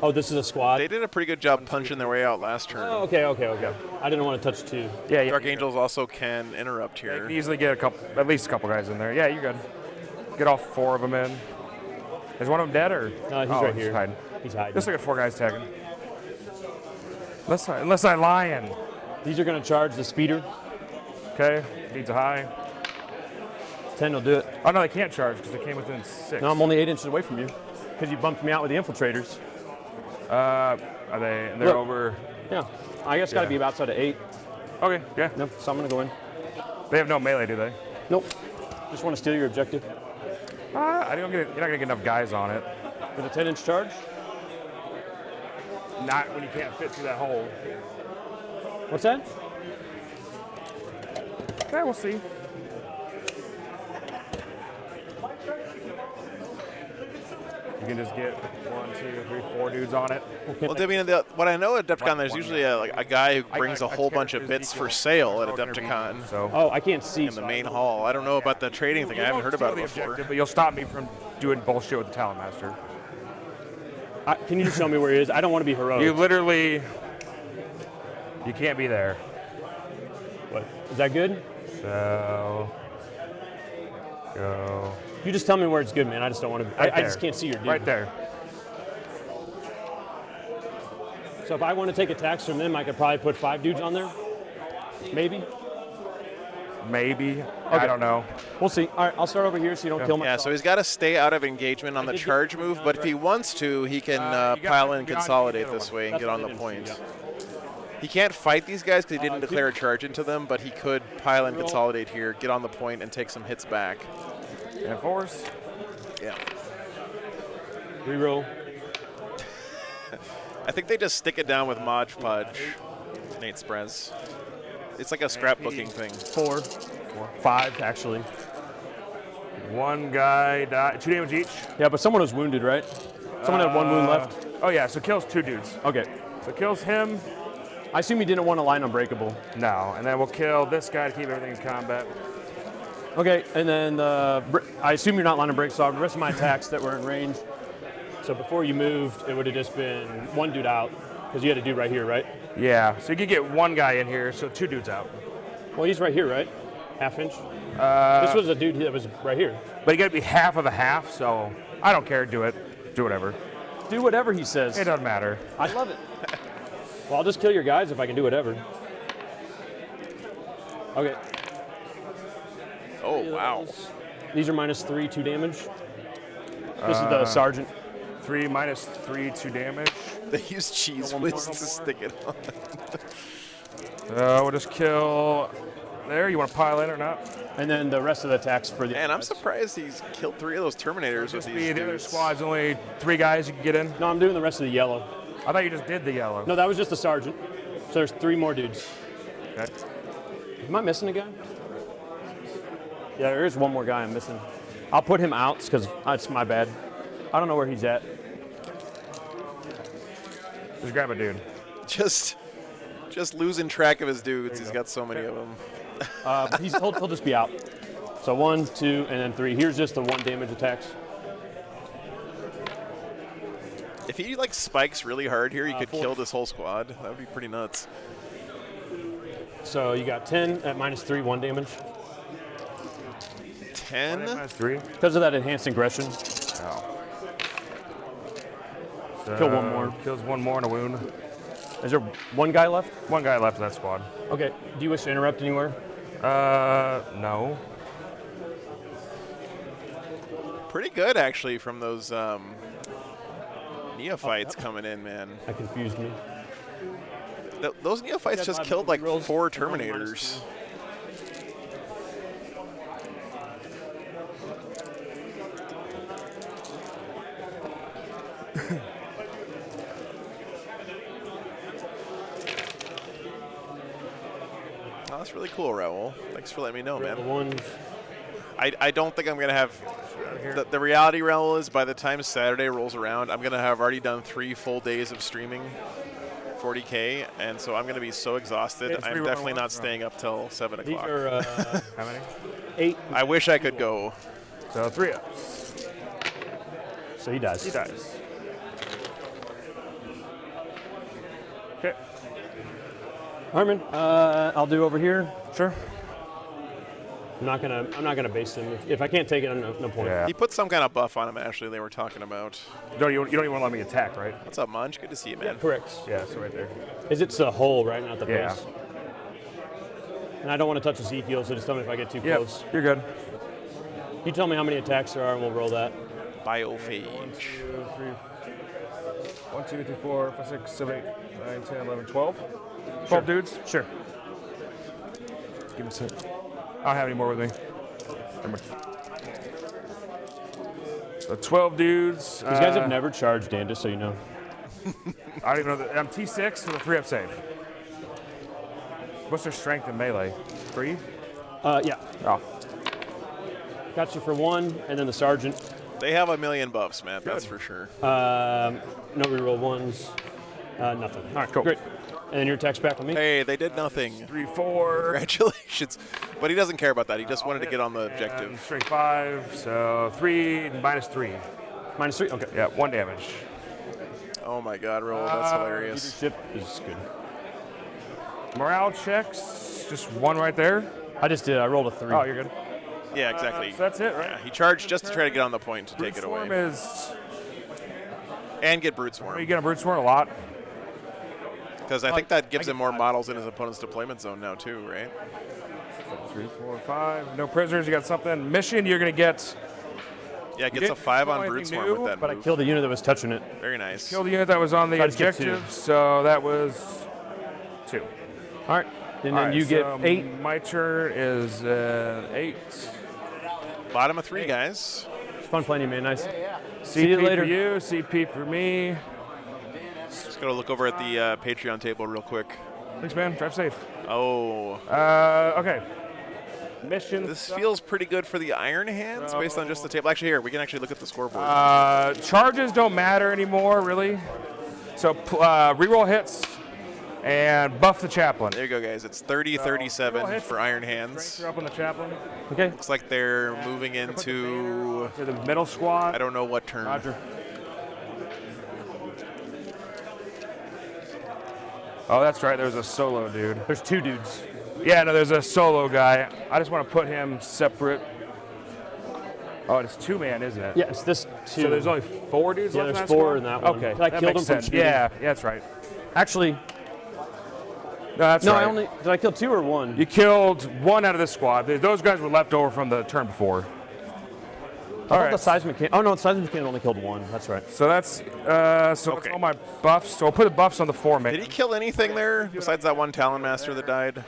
Speaker 12: Oh, this is a squad?
Speaker 1: they did a pretty good job punching their way out last turn.
Speaker 12: Oh, okay. I didn't want to touch 2.
Speaker 3: Yeah,
Speaker 1: Dark Angels also can interrupt
Speaker 3: You
Speaker 1: here.
Speaker 3: can easily get at least a couple guys in there. Yeah, you're good. Get all 4 of them in. Is one of them dead or?
Speaker 12: No, he's right here.
Speaker 3: Hiding.
Speaker 12: He's hiding.
Speaker 3: Just look at 4 guys tagging. Unless I'm lying.
Speaker 12: These are going to charge the speeder.
Speaker 3: Okay, needs a high.
Speaker 12: 10 will do it.
Speaker 3: Oh no, they can't charge because they came within 6.
Speaker 12: No, I'm only 8 inches away from you because you bumped me out with the infiltrators.
Speaker 3: Are they? They're
Speaker 12: Look.
Speaker 3: over.
Speaker 12: Yeah, I guess got to be outside of 8.
Speaker 3: Okay, yeah.
Speaker 12: Nope. So I'm going to go in.
Speaker 3: They have no melee, do they?
Speaker 12: Nope. Just want to steal your objective.
Speaker 3: I don't get it. You're not gonna get enough guys on it.
Speaker 12: With a 10-inch charge?
Speaker 3: Not when you can't fit through that hole.
Speaker 12: What's that?
Speaker 3: Yeah, we'll see. You can just get 1, 2, 3, 4 dudes on it.
Speaker 1: Well, I mean, what I know at Adepticon, there's usually a guy who brings a whole bunch of bits for sale at Adepticon.
Speaker 3: So
Speaker 12: Oh, I can't see.
Speaker 1: in the main hall. I don't know about the trading thing. I haven't heard about it before.
Speaker 3: But you'll stop me from doing bullshit with the Talon Master.
Speaker 12: Can you just show me where he is? I don't want to be heroic.
Speaker 3: You literally, you can't be there.
Speaker 12: What? Is that good?
Speaker 3: So, go.
Speaker 12: You just tell me where it's good, man. I just don't want to. I just can't see your dude.
Speaker 3: Right there.
Speaker 12: So if I want to take attacks from them, I could probably put 5 dudes on there. Maybe.
Speaker 3: Maybe. I don't know.
Speaker 12: We'll see. All right, I'll start over here so you don't kill myself.
Speaker 1: Yeah, so he's got to stay out of engagement on the charge move, but if he wants to, he can pile in and consolidate this way and get on the point. He can't fight these guys because he didn't declare a charge into them, but he could pile and consolidate here, get on the point, and take some hits back.
Speaker 3: And force.
Speaker 1: Yeah.
Speaker 12: Reroll.
Speaker 1: I think they just stick it down with Mod Podge, Nate Sprez. It's like a scrapbooking thing.
Speaker 12: 4. 5, actually.
Speaker 3: 1 guy died. 2 damage each.
Speaker 12: Yeah, but someone was wounded, right? Someone had 1 wound left.
Speaker 3: Oh yeah, so kills 2 dudes.
Speaker 12: Okay.
Speaker 3: So kills him.
Speaker 12: I assume he didn't want to line unbreakable.
Speaker 3: No, and then we'll kill this guy to keep everything in combat.
Speaker 12: Okay, and then I assume you're not line of break, so the rest of my attacks that were in range. So before you moved, it would have just been 1 dude out, because you had a dude right here, right?
Speaker 3: Yeah, so you could get 1 guy in here, so 2 dudes out.
Speaker 12: Well, he's right here, right? Half inch? This was a dude that was right here.
Speaker 3: But you got to be half of a half, so I don't care. Do it. Do whatever.
Speaker 12: Do whatever he says.
Speaker 3: It doesn't matter.
Speaker 12: I love it. Well, I'll just kill your guys if I can do whatever. Okay.
Speaker 1: Oh, wow.
Speaker 12: These are -3, 2 damage. This is the sergeant.
Speaker 3: 3 minus 3, 2 damage.
Speaker 1: They use cheese whiz to stick it on.
Speaker 3: We'll just kill there. You want to pile in or not?
Speaker 12: And then the rest of the attacks for the.
Speaker 1: Man, I'm surprised he's killed 3 of those Terminators with these
Speaker 3: The other
Speaker 1: dudes.
Speaker 3: squad's only 3 guys you can get in.
Speaker 12: No, I'm doing the rest of the yellow.
Speaker 3: I thought you just did the yellow.
Speaker 12: No, that was just the sergeant. So there's 3 more dudes.
Speaker 3: Okay.
Speaker 12: Am I missing a guy? Yeah, there is one more guy I'm missing. I'll put him out because it's my bad. I don't know where he's at.
Speaker 3: Just grab a dude.
Speaker 1: Just losing track of his dudes. He's got so many of them.
Speaker 12: He'll just be out. So 1, 2, and then 3. Here's just the 1 damage attacks.
Speaker 1: If he like spikes really hard here, he could kill this whole squad. That would be pretty nuts.
Speaker 12: So you got 10 at -3, 1 damage.
Speaker 1: 10?
Speaker 3: -3.
Speaker 12: Because of that enhanced aggression.
Speaker 3: Oh. So
Speaker 12: Kill 1 more.
Speaker 3: Kills 1 more and a wound.
Speaker 12: Is there 1 guy left?
Speaker 3: 1 guy left in that squad.
Speaker 12: Okay. Do you wish to interrupt anywhere?
Speaker 3: No.
Speaker 1: Pretty good actually from those neophytes coming in, man.
Speaker 12: That confused me.
Speaker 1: Those neophytes just killed like 4 Terminators. Oh, that's really cool, Raul. Thanks for letting me know, man. I don't think I'm going to have... The reality, Raul, is by the time Saturday rolls around, I'm going to have already done 3 full days of streaming 40K, and so I'm going to be so exhausted. I'm definitely not staying up till 7 o'clock.
Speaker 12: These are,
Speaker 3: how many?
Speaker 12: 8.
Speaker 1: I wish I could go.
Speaker 3: So 3 ups.
Speaker 12: So he dies.
Speaker 3: He dies. Okay.
Speaker 12: Harmon, I'll do over here.
Speaker 3: Sure.
Speaker 12: I'm not gonna base him. If I can't take it, no point.
Speaker 3: Yeah.
Speaker 1: He put some kind of buff on him, Ashley, they were talking about.
Speaker 3: You don't even want to let me attack, right?
Speaker 1: What's up, Munch? Good to see you, man.
Speaker 12: Yeah, correct.
Speaker 3: Yeah, so right there.
Speaker 12: Is it's the hole, right, not the
Speaker 3: Yeah.
Speaker 12: base? And I don't want to touch Ezekiel, so just tell me if I get too close.
Speaker 3: You're good.
Speaker 12: You tell me how many attacks there are, and we'll roll that.
Speaker 1: Biophage.
Speaker 3: 1, 2, 3, 4, 5, 6, 7, 8, 9, 10, 11, 12. 12 dudes?
Speaker 12: Sure.
Speaker 3: Give me a sec. I don't have any more with me. So 12 dudes.
Speaker 12: These guys have never charged Dan, just so you know.
Speaker 3: I don't even know that. I'm T6 with a 3-up save. What's their strength in melee? 3?
Speaker 12: Yeah.
Speaker 3: Oh.
Speaker 12: Got you for 1, and then the sergeant.
Speaker 1: They have a million buffs, man. That's for sure.
Speaker 12: No reroll 1s. Nothing. All right, cool. Great. And then your attack's back on me.
Speaker 1: Hey, they did nothing.
Speaker 3: 3, 4.
Speaker 1: Congratulations. But he doesn't care about that. He just wanted to get on the objective.
Speaker 3: And strength 5, so 3 and -3.
Speaker 12: -3? Okay.
Speaker 3: Yeah, 1 damage.
Speaker 1: Oh my God, Roll, that's hilarious.
Speaker 12: Leadership is good.
Speaker 3: Morale checks, just 1 right there.
Speaker 12: I just did. I rolled a 3.
Speaker 3: Oh, you're good.
Speaker 1: Yeah, exactly.
Speaker 3: So that's it, right?
Speaker 1: Yeah, he charged just to try to get on the point to take it away.
Speaker 3: Brute Swarm is...
Speaker 1: And get Brute Swarm.
Speaker 3: You get a Brute Swarm a lot.
Speaker 1: Because I think that gives him more models in his opponent's deployment zone now too, right?
Speaker 3: 3, 4, 5. No prisoners, you got something. Mission, you're going to get...
Speaker 1: Yeah, it gets a 5 on Brute Swarm with that
Speaker 12: But I
Speaker 1: move.
Speaker 12: killed the unit that was touching it.
Speaker 1: Very nice.
Speaker 3: Killed the unit that was on the objective, so that was 2.
Speaker 12: All right. And then you get 8.
Speaker 3: My turn is 8.
Speaker 1: Bottom of 3, guys.
Speaker 12: It's fun playing you, man. Nice.
Speaker 3: See
Speaker 12: you later.
Speaker 3: for you, CP for me.
Speaker 1: Just gotta look over at the Patreon table real quick.
Speaker 3: Thanks, man. Drive safe.
Speaker 1: Oh.
Speaker 3: Okay. Mission.
Speaker 1: This feels pretty good for the Iron Hands based on just the table. Actually, here, we can actually look at the scoreboard.
Speaker 3: Charges don't matter anymore, really. So reroll hits and buff the chaplain.
Speaker 1: There you go, guys. It's 30-37 for Iron Hands.
Speaker 3: Up on the chaplain.
Speaker 12: Okay.
Speaker 1: Looks like they're moving into
Speaker 3: the middle squad.
Speaker 1: I don't know what turn.
Speaker 12: Roger.
Speaker 3: Oh, that's right. There's a solo dude.
Speaker 12: There's 2 dudes.
Speaker 3: Yeah, no, there's a solo guy. I just want to put him separate. Oh, it's 2-man, isn't it?
Speaker 12: Yeah, it's this 2.
Speaker 3: So there's only 4 dudes
Speaker 12: Yeah,
Speaker 3: left
Speaker 12: there's
Speaker 3: in that
Speaker 12: 4
Speaker 3: squad?
Speaker 12: in that one.
Speaker 3: Okay,
Speaker 12: I
Speaker 3: that
Speaker 12: killed
Speaker 3: makes
Speaker 12: him from
Speaker 3: sense.
Speaker 12: shooting.
Speaker 3: Yeah, that's right.
Speaker 12: Actually,
Speaker 3: No, that's
Speaker 12: no,
Speaker 3: right.
Speaker 12: I only did I kill 2 or 1?
Speaker 3: You killed 1 out of this squad. Those guys were left over from the turn before.
Speaker 12: All right. The seismic cannon. Oh no, the seismic cannon only killed 1. That's right.
Speaker 3: So that's that's all my buffs. So I'll put the buffs on the 4-man.
Speaker 1: Did he kill anything there besides that one Talon Master that died?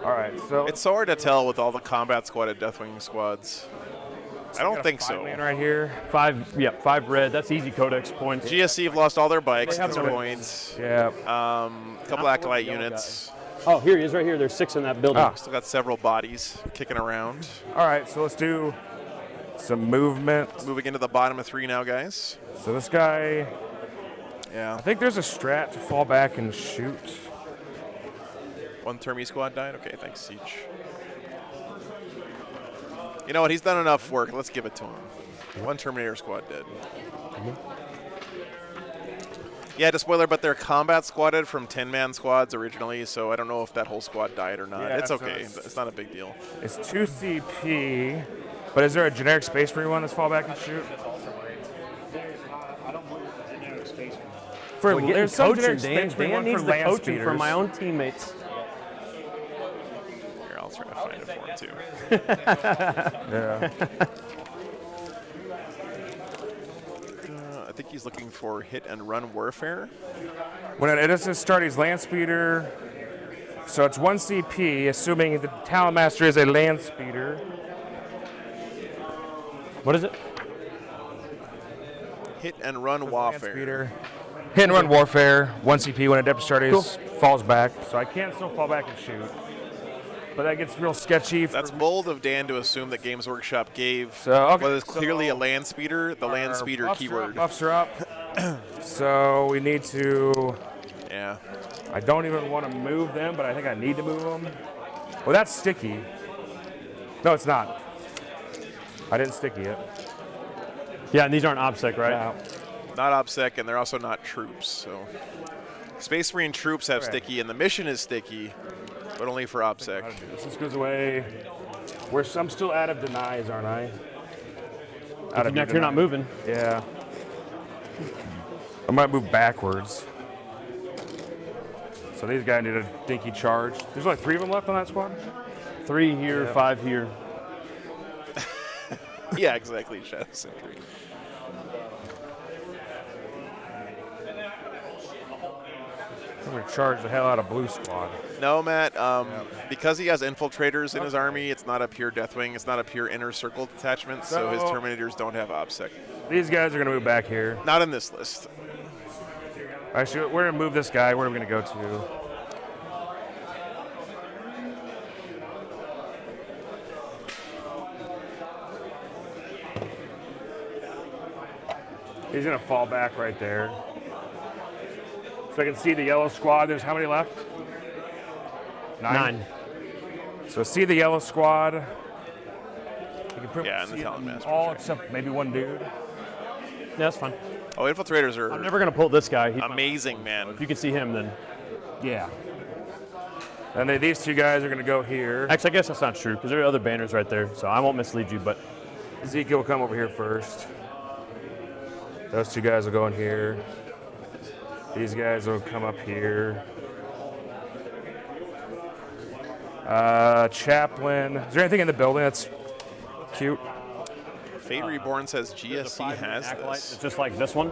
Speaker 3: All right, so
Speaker 1: it's so hard to tell with all the combat squad and Deathwing squads. I don't think
Speaker 3: so.
Speaker 1: so.
Speaker 3: Man right here.
Speaker 12: 5 red. That's easy codex points.
Speaker 1: GSC have lost all their bikes,
Speaker 12: They have
Speaker 1: some
Speaker 12: no-
Speaker 1: points.
Speaker 3: Yeah.
Speaker 1: A couple Acolyte units.
Speaker 12: Oh, here he is right here. There's 6 in that building.
Speaker 1: Still got several bodies kicking around.
Speaker 3: All right, so let's do some movement.
Speaker 1: Moving into the bottom of 3 now, guys.
Speaker 3: So this guy,
Speaker 1: yeah,
Speaker 3: I think there's a strat to fall back and shoot.
Speaker 1: 1 Termi squad died? Okay, thanks, Siege. You know what? He's done enough work. Let's give it to him. 1 Terminator squad dead. Yeah, to spoiler, but they're combat squadded from 10-man squads originally, so I don't know if that whole squad died or not.
Speaker 3: Yeah,
Speaker 1: it's
Speaker 3: so
Speaker 1: okay. It's not a big deal.
Speaker 3: It's 2 CP, but is there a generic Space Marine one that's fall back and shoot?
Speaker 13: I don't believe it's generic space.
Speaker 3: For,
Speaker 12: We're getting
Speaker 3: there's some
Speaker 12: coaching,
Speaker 3: generic
Speaker 12: Dan.
Speaker 3: Space Marine
Speaker 12: Dan
Speaker 3: one
Speaker 12: needs
Speaker 3: for
Speaker 12: the
Speaker 3: land
Speaker 12: coaching from
Speaker 3: speeders.
Speaker 12: my own teammates.
Speaker 1: Here, I'll try to find it for him, too.
Speaker 3: Yeah.
Speaker 1: I think he's looking for hit and run warfare.
Speaker 3: When it doesn't start, he's land speeder. So it's 1 CP, assuming the Talon Master is a land speeder.
Speaker 12: What is it?
Speaker 1: Hit and run warfare.
Speaker 3: Hit and run warfare, 1 CP when Adept Astartes falls back. So I can still fall back and shoot. But that gets real sketchy.
Speaker 1: That's bold of Dan to assume that Games Workshop gave
Speaker 3: okay,
Speaker 1: what is clearly a land speeder, the land speeder keyword.
Speaker 3: Buffs are up. So we need to...
Speaker 1: Yeah.
Speaker 3: I don't even want to move them, but I think I need to move them. Well, that's sticky. No, it's not. I didn't sticky it.
Speaker 12: Yeah, and these aren't OBSEC, right?
Speaker 3: No.
Speaker 1: Not OBSEC, and they're also not troops. So Space Marine troops have sticky, and the mission is sticky, but only for OBSEC.
Speaker 3: This goes away. I'm still out of denies, aren't I?
Speaker 12: If you're not moving.
Speaker 3: Yeah. I might move backwards. So these guys need a dinky charge. There's only 3 of them left on that squad?
Speaker 12: 3 here, 5 here.
Speaker 1: Yeah, exactly, Shadow Sentry.
Speaker 3: I'm going to charge the hell out of blue squad.
Speaker 1: No, Matt, because he has infiltrators in his army, it's not a pure Deathwing. It's not a pure inner circle detachment, so his Terminators don't have OBSEC.
Speaker 3: These guys are going to move back here.
Speaker 1: Not in this list.
Speaker 3: Actually, we're going to move this guy. Where are we going to go to? He's going to fall back right there. So I can see the yellow squad. There's how many left? 9. So see the yellow squad. You can pretty much
Speaker 1: and the
Speaker 3: see
Speaker 1: Talon
Speaker 3: them
Speaker 1: Master.
Speaker 3: all except maybe 1 dude.
Speaker 12: Yeah, that's fine.
Speaker 1: Oh, infiltrators are
Speaker 12: I'm never going to pull this guy.
Speaker 1: amazing, man.
Speaker 12: If you can see him, then.
Speaker 3: Yeah. And then these 2 guys are going to go here.
Speaker 12: Actually, I guess that's not true because there are other banners right there, so I won't mislead you, but.
Speaker 3: Ezekiel will come over here first. Those 2 guys will go in here. These guys will come up here. Chaplain. Is there anything in the building that's cute?
Speaker 1: Fate Reborn says GSC has this.
Speaker 12: It's just like this one.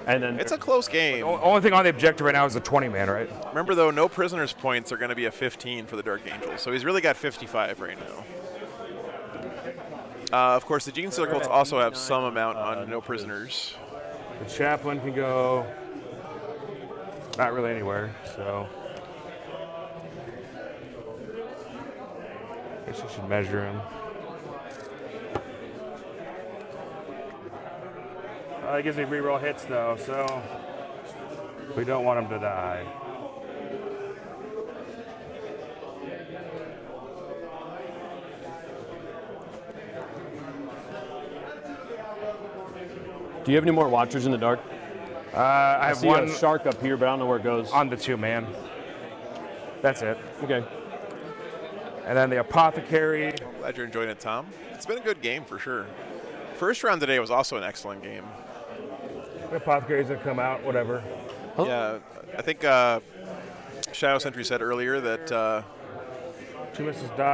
Speaker 12: And then
Speaker 1: It's a close game.
Speaker 3: The only thing on the objective right now is the 20-man, right?
Speaker 1: Remember, though, no prisoners' points are going to be a 15 for the Dark Angel, so he's really got 55 right now. Of course, the Gene Circles also have some amount on no prisoners.
Speaker 3: The chaplain can go not really anywhere, so I guess you should measure him. It gives me reroll hits though, so we don't want him to die.
Speaker 12: Do you have any more Watchers in the dark?
Speaker 3: I have
Speaker 12: see
Speaker 3: one
Speaker 12: a shark up here, but I don't know where it goes.
Speaker 3: on the 2-man. That's it.
Speaker 12: Okay.
Speaker 3: And then the apothecary.
Speaker 1: Glad you're enjoying it, Tom. It's been a good game for sure. First round today was also an excellent game.
Speaker 3: The apothecary's gonna come out, whatever.
Speaker 1: Yeah, I think Shadow Sentry said earlier that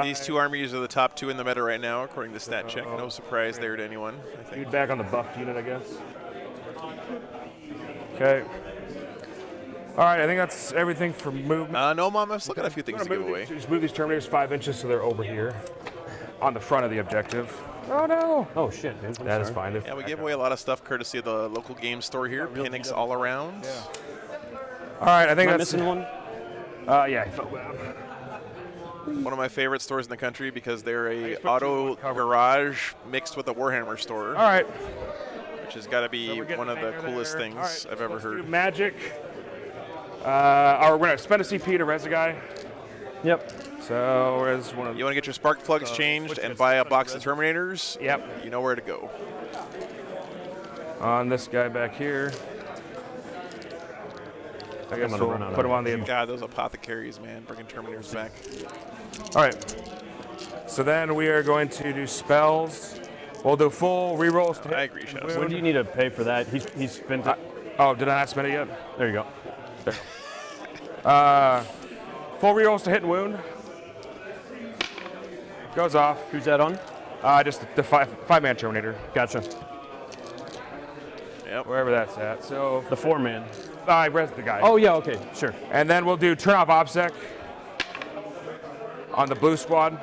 Speaker 1: these 2 armies are the top 2 in the meta right now, according to Stat Check. No surprise there to anyone, I think.
Speaker 3: Dude back on the buffed unit, I guess. Okay. All right, I think that's everything for movement.
Speaker 1: No, Mom, I was looking at a few things to give away.
Speaker 3: Just move these Terminators 5 inches so they're over here on the front of the objective.
Speaker 12: Oh no!
Speaker 9: Oh shit, dude.
Speaker 12: That is fine.
Speaker 1: Yeah, we give away a lot of stuff courtesy of the local game store here. Pinnings all around.
Speaker 12: All right, I think
Speaker 9: Am I
Speaker 12: that's
Speaker 9: missing one?
Speaker 12: yeah.
Speaker 1: One of my favorite stores in the country because they're a auto garage mixed with a Warhammer store.
Speaker 12: All right.
Speaker 1: Which has got to be one of the coolest things I've ever heard.
Speaker 12: Magic. We're gonna spend a CP to res a guy.
Speaker 9: Yep.
Speaker 12: So where's one of
Speaker 1: You want to get your spark plugs changed and buy a box of Terminators?
Speaker 12: Yep.
Speaker 1: You know where to go.
Speaker 12: On this guy back here. I guess we'll put him on the.
Speaker 1: God, those apothecaries, man, bringing Terminators back.
Speaker 12: All right. So then we are going to do spells. We'll do full rerolls. To hit.
Speaker 1: I agree, Shadow.
Speaker 9: When do you need to pay for that? He's spent it.
Speaker 12: Oh, did I not spend it yet?
Speaker 9: There you go.
Speaker 12: Full rerolls to hit and wound. Goes off.
Speaker 9: Who's that on?
Speaker 12: Just the five-man Terminator.
Speaker 9: Gotcha.
Speaker 1: Yep.
Speaker 12: Wherever that's at. So
Speaker 9: The 4-man.
Speaker 12: I res the guy.
Speaker 9: Oh yeah, okay, sure.
Speaker 12: And then we'll do turn off OBSEC on the blue squad.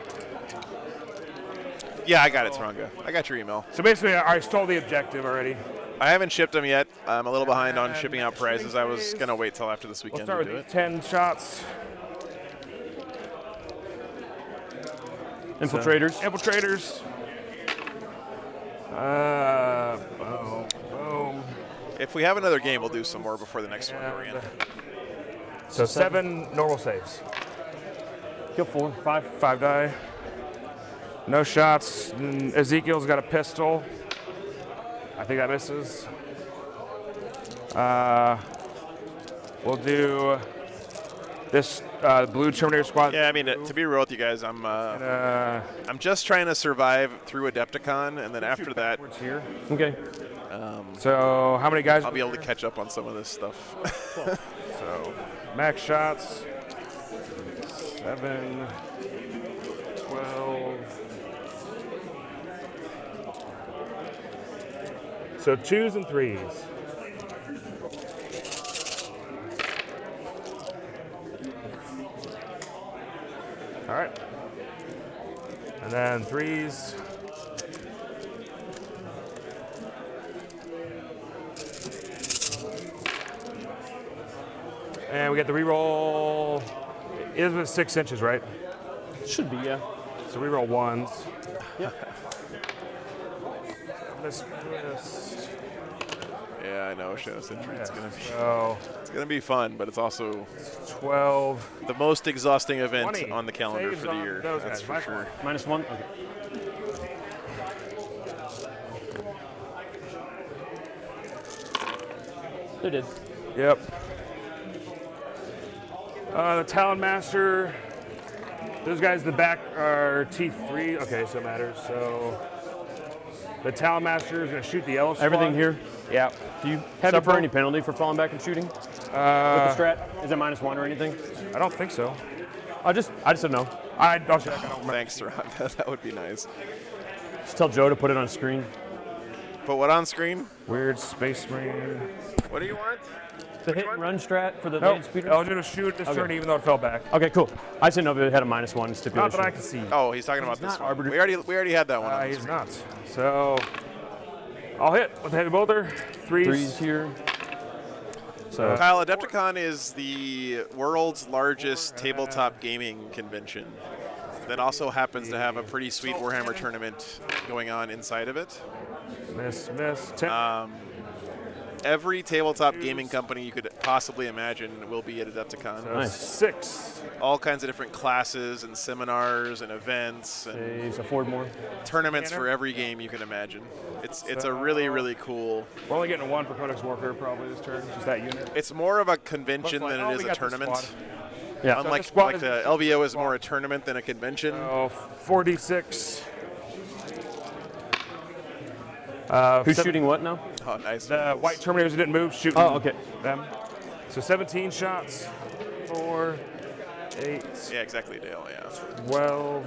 Speaker 1: Yeah, I got it, Taranga. I got your email.
Speaker 12: So basically, I stole the objective already.
Speaker 1: I haven't shipped them yet. I'm a little behind on shipping out prizes. I was going to wait till after this
Speaker 12: We'll
Speaker 1: weekend
Speaker 12: start
Speaker 1: to do
Speaker 12: with
Speaker 1: it.
Speaker 12: 10 shots.
Speaker 9: Infiltrators.
Speaker 12: Infiltrators. Boom, boom.
Speaker 1: If we have another game, we'll do some more before the next one we're in.
Speaker 12: So 7 normal saves.
Speaker 9: Kill 4, 5.
Speaker 12: 5 die. No shots. And Ezekiel's got a pistol. I think that misses. We'll do this blue Terminator squad.
Speaker 1: Yeah, I mean, to be real with you guys, I'm just trying to survive through Adepticon, and then after that,
Speaker 12: here.
Speaker 9: Okay.
Speaker 12: So how many guys?
Speaker 1: I'll be able to catch up on some of this stuff.
Speaker 12: So max shots. 7, 12. So 2s and 3s. All right. And then 3s. And we get the reroll. It is with 6 inches, right?
Speaker 9: Should be, yeah.
Speaker 12: So reroll 1s.
Speaker 9: Yeah.
Speaker 12: Missed.
Speaker 1: Yeah, I know, Shadow Sentry. It's
Speaker 12: So
Speaker 1: gonna be fun, but it's also
Speaker 12: 12.
Speaker 1: the most exhausting event
Speaker 12: 20
Speaker 1: on the calendar
Speaker 12: saves
Speaker 1: for the
Speaker 12: on
Speaker 1: year.
Speaker 12: those
Speaker 1: That's
Speaker 12: guys.
Speaker 1: for sure.
Speaker 9: -1? Okay. They did.
Speaker 12: Yep. The Talon Master. Those guys in the back are T3. Okay, so it matters. So the Talon Master is going to shoot the yellow squad.
Speaker 9: Everything here?
Speaker 12: Yeah.
Speaker 9: Do you suffer any penalty for falling back and shooting? With the strat? Is it -1 or anything?
Speaker 12: I don't think so.
Speaker 9: I just don't know.
Speaker 12: I'll check. I don't remember.
Speaker 1: Thanks, Ron. That would be nice.
Speaker 9: Just tell Joe to put it on screen.
Speaker 1: Put what on screen?
Speaker 12: Weird Space Marine.
Speaker 1: What do you want?
Speaker 9: The hit and run strat for the
Speaker 12: Nope.
Speaker 9: lane speeder?
Speaker 12: I'll just shoot this turn even though it fell back.
Speaker 9: Okay, cool. I just didn't know if it had a -1 stipulation.
Speaker 12: Not that I can see.
Speaker 1: Oh, he's talking about this one. We already had that one. On the
Speaker 12: He's
Speaker 1: screen.
Speaker 12: not. So I'll hit with the heavy bolter. 3s.
Speaker 9: 3s here. So
Speaker 1: Kyle, Adepticon is the world's largest tabletop gaming convention that also happens to have a pretty sweet Warhammer tournament going on inside of it.
Speaker 12: Miss. 10.
Speaker 1: Every tabletop gaming company you could possibly imagine will be at Adepticon.
Speaker 12: So 6.
Speaker 1: All kinds of different classes and seminars and events and
Speaker 9: so 4 more.
Speaker 1: tournaments for every game you can imagine. It's a really cool.
Speaker 12: We're only getting 1 for Codex Warfare probably this turn. Just that unit.
Speaker 1: It's more of a convention than it is a tournament.
Speaker 9: Yeah.
Speaker 1: Unlike
Speaker 12: So the
Speaker 1: like the LVO is more a tournament than a convention.
Speaker 12: Oh, 4d6.
Speaker 9: Who's shooting what now?
Speaker 1: Oh, nice.
Speaker 12: The white Terminators that didn't move, shooting
Speaker 9: okay.
Speaker 12: them. So 17 shots. 4, 8.
Speaker 1: Yeah, exactly, Dale. Yeah.
Speaker 12: 12.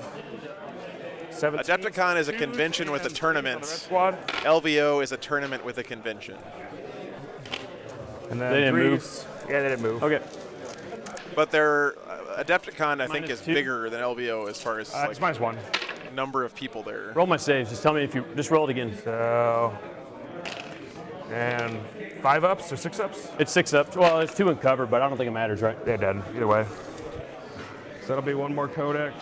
Speaker 12: 17.
Speaker 1: Adepticon is a convention with a tournament.
Speaker 12: Squad.
Speaker 1: LVO is a tournament with a convention.
Speaker 12: And then
Speaker 9: They didn't
Speaker 12: 3s.
Speaker 9: move?
Speaker 12: Yeah, they didn't move.
Speaker 9: Okay.
Speaker 1: But their Adepticon, I think, is
Speaker 9: -2?
Speaker 1: bigger than LVO as far as
Speaker 12: It's -1.
Speaker 1: number of people there.
Speaker 12: Roll my saves. Just tell me if you just roll it again.
Speaker 3: So, and 5 ups or 6 ups?
Speaker 12: It's 6 ups. Well, it's 2 in cover, but I don't think it matters, right?
Speaker 3: Yeah, it did. Either way. So that'll be 1 more codex.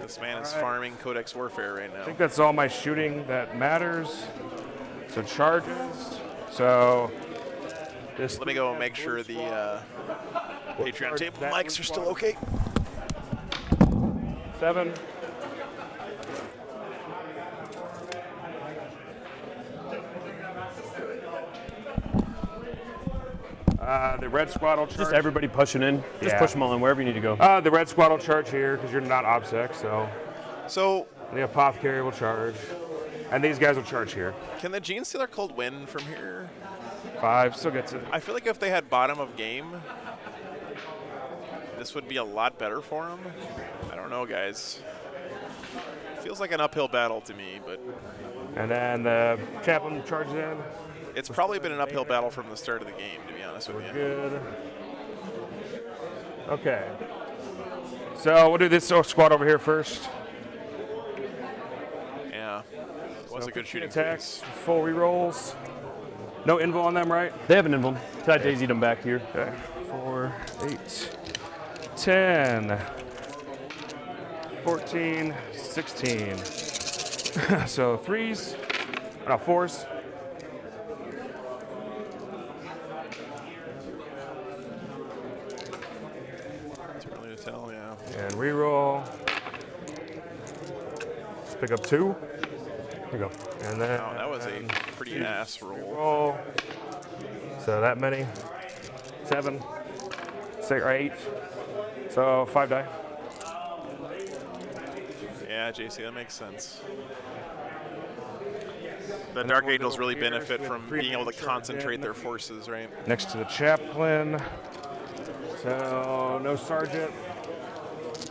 Speaker 1: This man is farming Codex Warfare right now.
Speaker 3: I think that's all my shooting that matters. So charges. So this.
Speaker 1: Let me go and make sure the Patreon table mics are still okay.
Speaker 3: 7. The red squad will charge.
Speaker 12: Just everybody pushing in. Just push them all in wherever you need to go.
Speaker 3: The red squad will charge here because you're not OBSEC, so the apothecary will charge, and these guys will charge here.
Speaker 1: Can the Gene Stealer Cult win from here?
Speaker 3: 5 still gets it.
Speaker 1: I feel like if they had bottom of game, this would be a lot better for them. I don't know, guys. Feels like an uphill battle to me, but.
Speaker 3: And then the chaplain charges in.
Speaker 1: It's probably been an uphill battle from the start of the game, to be honest with you.
Speaker 3: Good. Okay. So we'll do this squad over here first.
Speaker 1: Yeah. It was a good shooting
Speaker 3: attacks, full rerolls. No invul on them, right?
Speaker 12: They have an invul. I daisied them back here.
Speaker 3: Okay. 4, 8, 10, 14, 16. So 3s, no 4s.
Speaker 1: Tell, yeah.
Speaker 3: And reroll. Let's pick up 2.
Speaker 12: Here we go.
Speaker 3: And then.
Speaker 1: Oh, that was a pretty ass roll.
Speaker 3: Roll. So that many. 7, 6, or 8. So 5 die.
Speaker 1: Yeah, JC, that makes sense. The Dark Angels really benefit from being able to concentrate their forces, right?
Speaker 3: Next to the chaplain. So no sergeant.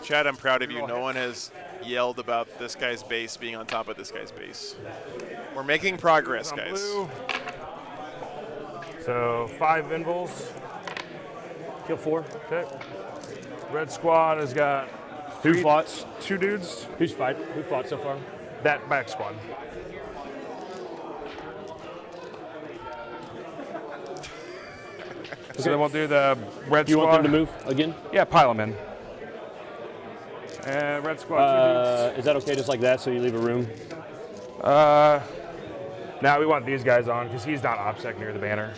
Speaker 1: Chad, I'm proud of you. No one has yelled about this guy's base being on top of this guy's base. We're making progress, guys.
Speaker 3: Blue. So 5 invuls.
Speaker 12: Kill 4.
Speaker 3: Okay. Red squad has got
Speaker 12: 2 fought.
Speaker 3: 2 dudes.
Speaker 12: Who fought so far?
Speaker 3: That back squad. So then we'll do the red squad.
Speaker 12: You want them to move again?
Speaker 3: Yeah, pile them in. And red squad 2 dudes.
Speaker 12: Is that okay just like that so you leave a room?
Speaker 3: Now we want these guys on because he's not OPSEC near the banner.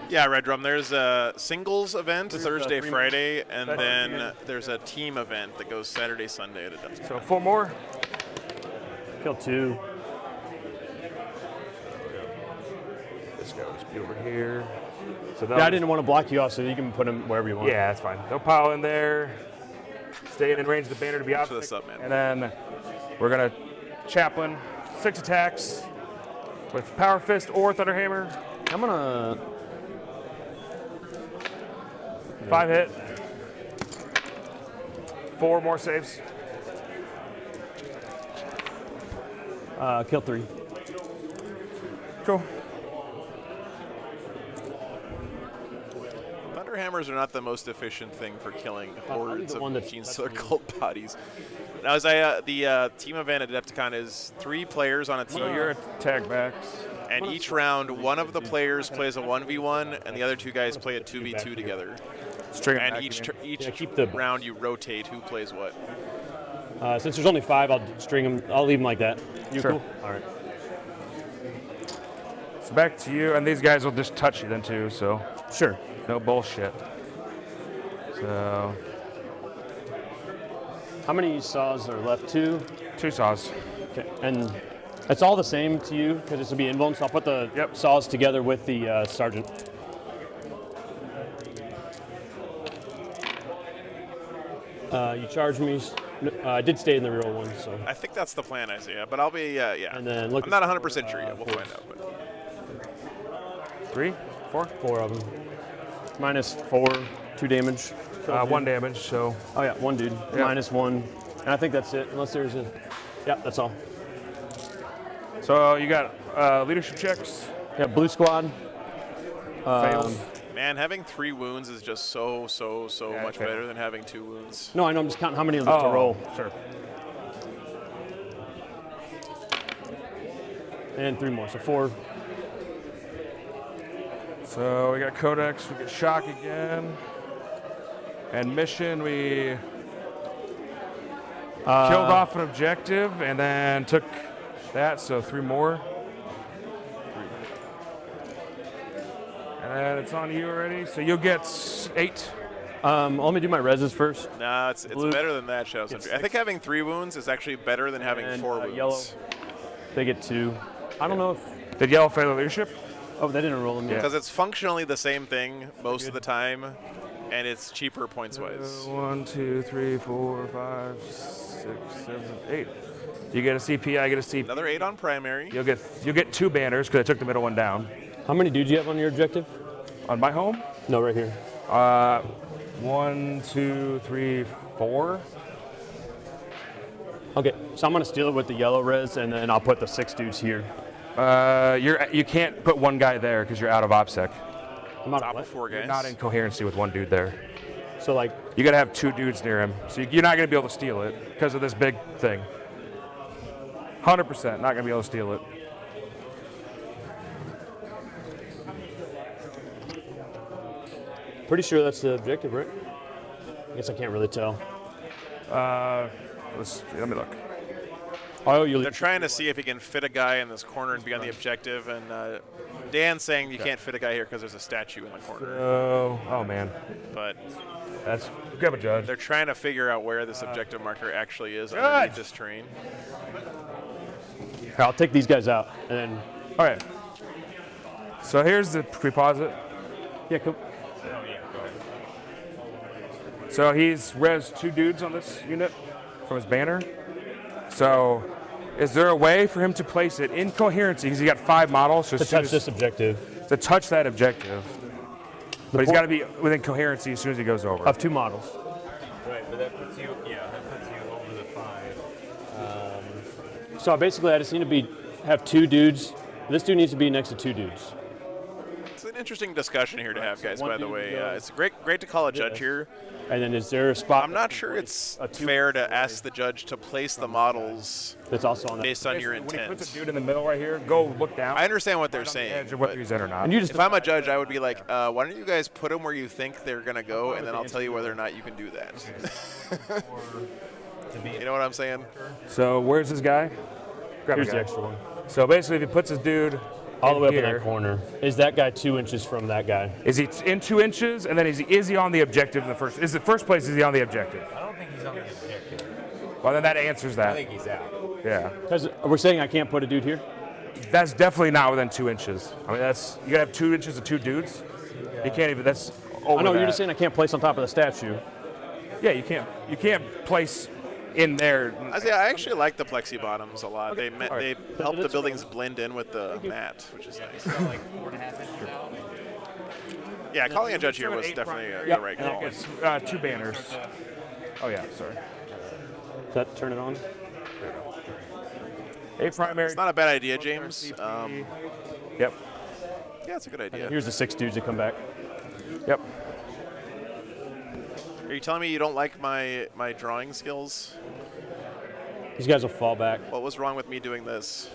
Speaker 1: Yeah, Red Drum, there's a singles event Thursday, Friday, and then there's a team event that goes Saturday, Sunday at a dusk.
Speaker 3: So 4 more.
Speaker 12: Kill 2.
Speaker 3: This guy will just be over here. So
Speaker 12: yeah, I didn't want to block you off, so you can put them wherever you want.
Speaker 3: Yeah, that's fine. They'll pile in there, staying in range of the banner to be out. And then we're going to chaplain 6 attacks with Power Fist or Thunderhammer.
Speaker 12: I'm going to
Speaker 3: 5 hit. 4 more saves.
Speaker 12: Kill 3.
Speaker 3: Cool.
Speaker 1: Thunderhammers are not the most efficient thing for killing hordes of Gene Stealer Cult bodies. Now, as the team event at Adepticon is 3 players on a team.
Speaker 3: So you're tag backs.
Speaker 1: And each round, one of the players plays a 1v1, and the other 2 guys play a 2v2 together. And each round you rotate who plays what.
Speaker 12: Since there's only 5, I'll string them. I'll leave them like that. You
Speaker 3: Sure.
Speaker 12: cool? All right.
Speaker 3: So back to you, and these guys will just touch you then too. So
Speaker 12: sure,
Speaker 3: no bullshit. So
Speaker 12: how many saws are left? 2.
Speaker 3: 2 saws.
Speaker 12: Okay, and it's all the same to you because this will be invuln. So I'll put the saws together with the sergeant. You charged me. I did stay in the real one, so.
Speaker 1: I think that's the plan, Isaiah, but I'll be, yeah.
Speaker 12: And then
Speaker 1: I'm not 100% sure yet. We'll find out. But.
Speaker 3: 3, 4?
Speaker 12: 4 of them. -4, 2 damage.
Speaker 3: 1 damage, so.
Speaker 12: Oh, yeah, 1 dude.
Speaker 3: Yeah.
Speaker 12: -1. And I think that's it, unless there's a. Yeah, that's all.
Speaker 3: So you got leadership checks.
Speaker 12: Yeah, blue squad.
Speaker 3: Fails.
Speaker 1: Man, having 3 wounds is just so much
Speaker 12: fair.
Speaker 1: better than having 2 wounds.
Speaker 12: No, I know. I'm just counting how many of them to roll. Sure. And 3 more, so 4.
Speaker 3: So we got Codex, we got Shock again. And Mission, we killed off an objective and then took that, so 3 more. And then it's on you already, so you'll get 8.
Speaker 12: Let me do my reses first.
Speaker 1: Nah, it's better than that, Shadow Sentry. I think having 3 wounds is actually better than having 4 wounds.
Speaker 12: Yellow, they get 2. I don't know if...
Speaker 3: Did Yellow fail the leadership?
Speaker 12: Oh, they didn't roll them yet.
Speaker 1: Because it's functionally the same thing most of the time, and it's cheaper points-wise.
Speaker 3: 1, 2, 3, 4, 5, 6, 7, 8. You get a CP, I get a CP.
Speaker 1: Another 8 on primary.
Speaker 3: You'll get 2 banners because I took the middle one down.
Speaker 12: How many dudes you have on your objective?
Speaker 3: On my home?
Speaker 12: No, right here.
Speaker 3: 1, 2, 3, 4.
Speaker 12: Okay, so I'm gonna steal it with the yellow res, and then I'll put the 6 dudes here.
Speaker 3: You can't put one guy there because you're out of OPSEC.
Speaker 12: I'm not
Speaker 1: Top of 4 guys.
Speaker 3: You're not in coherency with one dude there.
Speaker 12: So like,
Speaker 3: you gotta have 2 dudes near him. So you're not gonna be able to steal it because of this big thing. 100% not gonna be able to steal it.
Speaker 12: pretty sure that's the objective, right? I guess I can't really tell.
Speaker 3: Let me look.
Speaker 12: Oh,
Speaker 1: they're trying to see if he can fit a guy in this corner and be on the objective, and Dan's saying you can't fit a guy here because there's a statue in the corner.
Speaker 3: Oh man.
Speaker 1: But
Speaker 3: that's grab a judge.
Speaker 1: They're trying to figure out where this objective marker actually is underneath this terrain.
Speaker 12: Here, I'll take these guys out, and then.
Speaker 3: All right. So here's the preposit.
Speaker 12: Yeah, cool.
Speaker 3: So he's res 2 dudes on this unit from his banner. So is there a way for him to place it in coherency? Because he got 5 models. So
Speaker 12: to touch this objective.
Speaker 3: To touch that objective. But he's got to be within coherency as soon as he goes over.
Speaker 12: Of 2 models.
Speaker 14: Right, but that puts you, that puts you over the 5.
Speaker 12: So basically, I just need to have 2 dudes. This dude needs to be next to 2 dudes.
Speaker 1: It's an interesting discussion here to have, guys, by the way. It's great to call a judge here.
Speaker 12: And then is there a spot?
Speaker 1: I'm not sure it's fair to ask the judge to place the models
Speaker 12: that's also on
Speaker 1: based on your
Speaker 3: When
Speaker 1: intent.
Speaker 3: he puts a dude in the middle right here, go look down.
Speaker 1: I understand what they're saying.
Speaker 3: Edge of whether he's in or not.
Speaker 12: And you just
Speaker 1: if I'm a judge, I would be like, why don't you guys put them where you think they're going to go, and then I'll tell you whether or not you can do that. You know what I'm saying?
Speaker 3: So where's this guy? Grab
Speaker 12: Here's
Speaker 3: a
Speaker 12: the
Speaker 3: guy.
Speaker 12: extra one.
Speaker 3: So basically, if he puts his dude
Speaker 12: all the way up in
Speaker 3: here,
Speaker 12: that corner, is that guy 2 inches from that guy?
Speaker 3: Is he in 2 inches, and then is he on the objective in the first? Is the first place? Is he on the objective?
Speaker 14: I don't think he's on the objective.
Speaker 3: Well, then that answers that.
Speaker 14: I think he's out.
Speaker 3: Yeah.
Speaker 12: Because we're saying I can't put a dude here.
Speaker 3: That's definitely not within 2 inches. I mean, that's you gotta have 2 inches of 2 dudes. You can't even. That's over
Speaker 12: I know
Speaker 3: that.
Speaker 12: you're just saying I can't place on top of the statue.
Speaker 3: Yeah, you can't. You can't place in there.
Speaker 1: I actually like the plexi bottoms a lot. They help the buildings blend in with the mat, which is nice.
Speaker 14: Like 4.5 inches out.
Speaker 1: Yeah, calling a judge here was definitely the right call.
Speaker 3: It's 2 banners. Oh yeah, sorry.
Speaker 12: Does that turn it on?
Speaker 3: 8 primary.
Speaker 1: It's not a bad idea, James.
Speaker 3: Yep.
Speaker 1: Yeah, it's a good idea.
Speaker 12: Here's the 6 dudes that come back.
Speaker 3: Yep.
Speaker 1: Are you telling me you don't like my drawing skills?
Speaker 12: These guys will fall back.
Speaker 1: What was wrong with me doing this?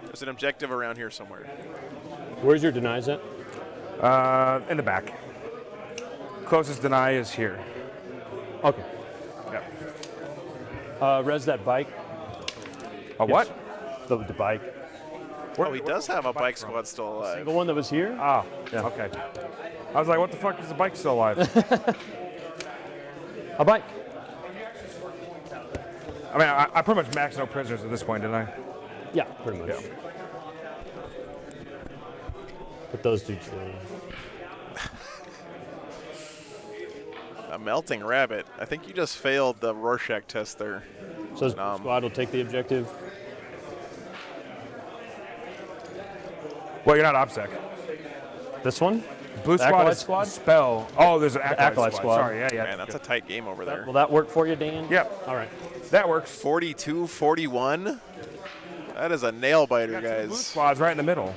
Speaker 1: There's an objective around here somewhere.
Speaker 12: Where's your denies at?
Speaker 3: In the back. Closest deny is here.
Speaker 12: Okay.
Speaker 3: Yep.
Speaker 12: Res that bike.
Speaker 3: A what?
Speaker 12: The bike.
Speaker 1: Oh, he does have a bike squad still alive.
Speaker 12: The one that was here?
Speaker 3: Oh, yeah. Okay. I was like, what the fuck is the bike still alive?
Speaker 12: A bike.
Speaker 3: I mean, I pretty much maxed out prisoners at this point, didn't I?
Speaker 12: Yeah, pretty much.
Speaker 3: Yeah.
Speaker 12: Put those dudes in.
Speaker 1: A melting rabbit. I think you just failed the Rorschach test there.
Speaker 12: So squad will take the objective.
Speaker 3: Well, you're not OPSEC.
Speaker 12: This one?
Speaker 3: Blue squad
Speaker 12: Acolyte
Speaker 3: is
Speaker 12: squad?
Speaker 3: spell. Oh, there's an acolyte
Speaker 12: squad.
Speaker 3: Sorry, yeah.
Speaker 1: Man, that's a tight game over there.
Speaker 12: Will that work for you, Dan?
Speaker 3: Yep.
Speaker 12: All right.
Speaker 3: That works.
Speaker 1: 42-41. That is a nail biter,
Speaker 3: Blue
Speaker 1: guys.
Speaker 3: squad's right in the middle.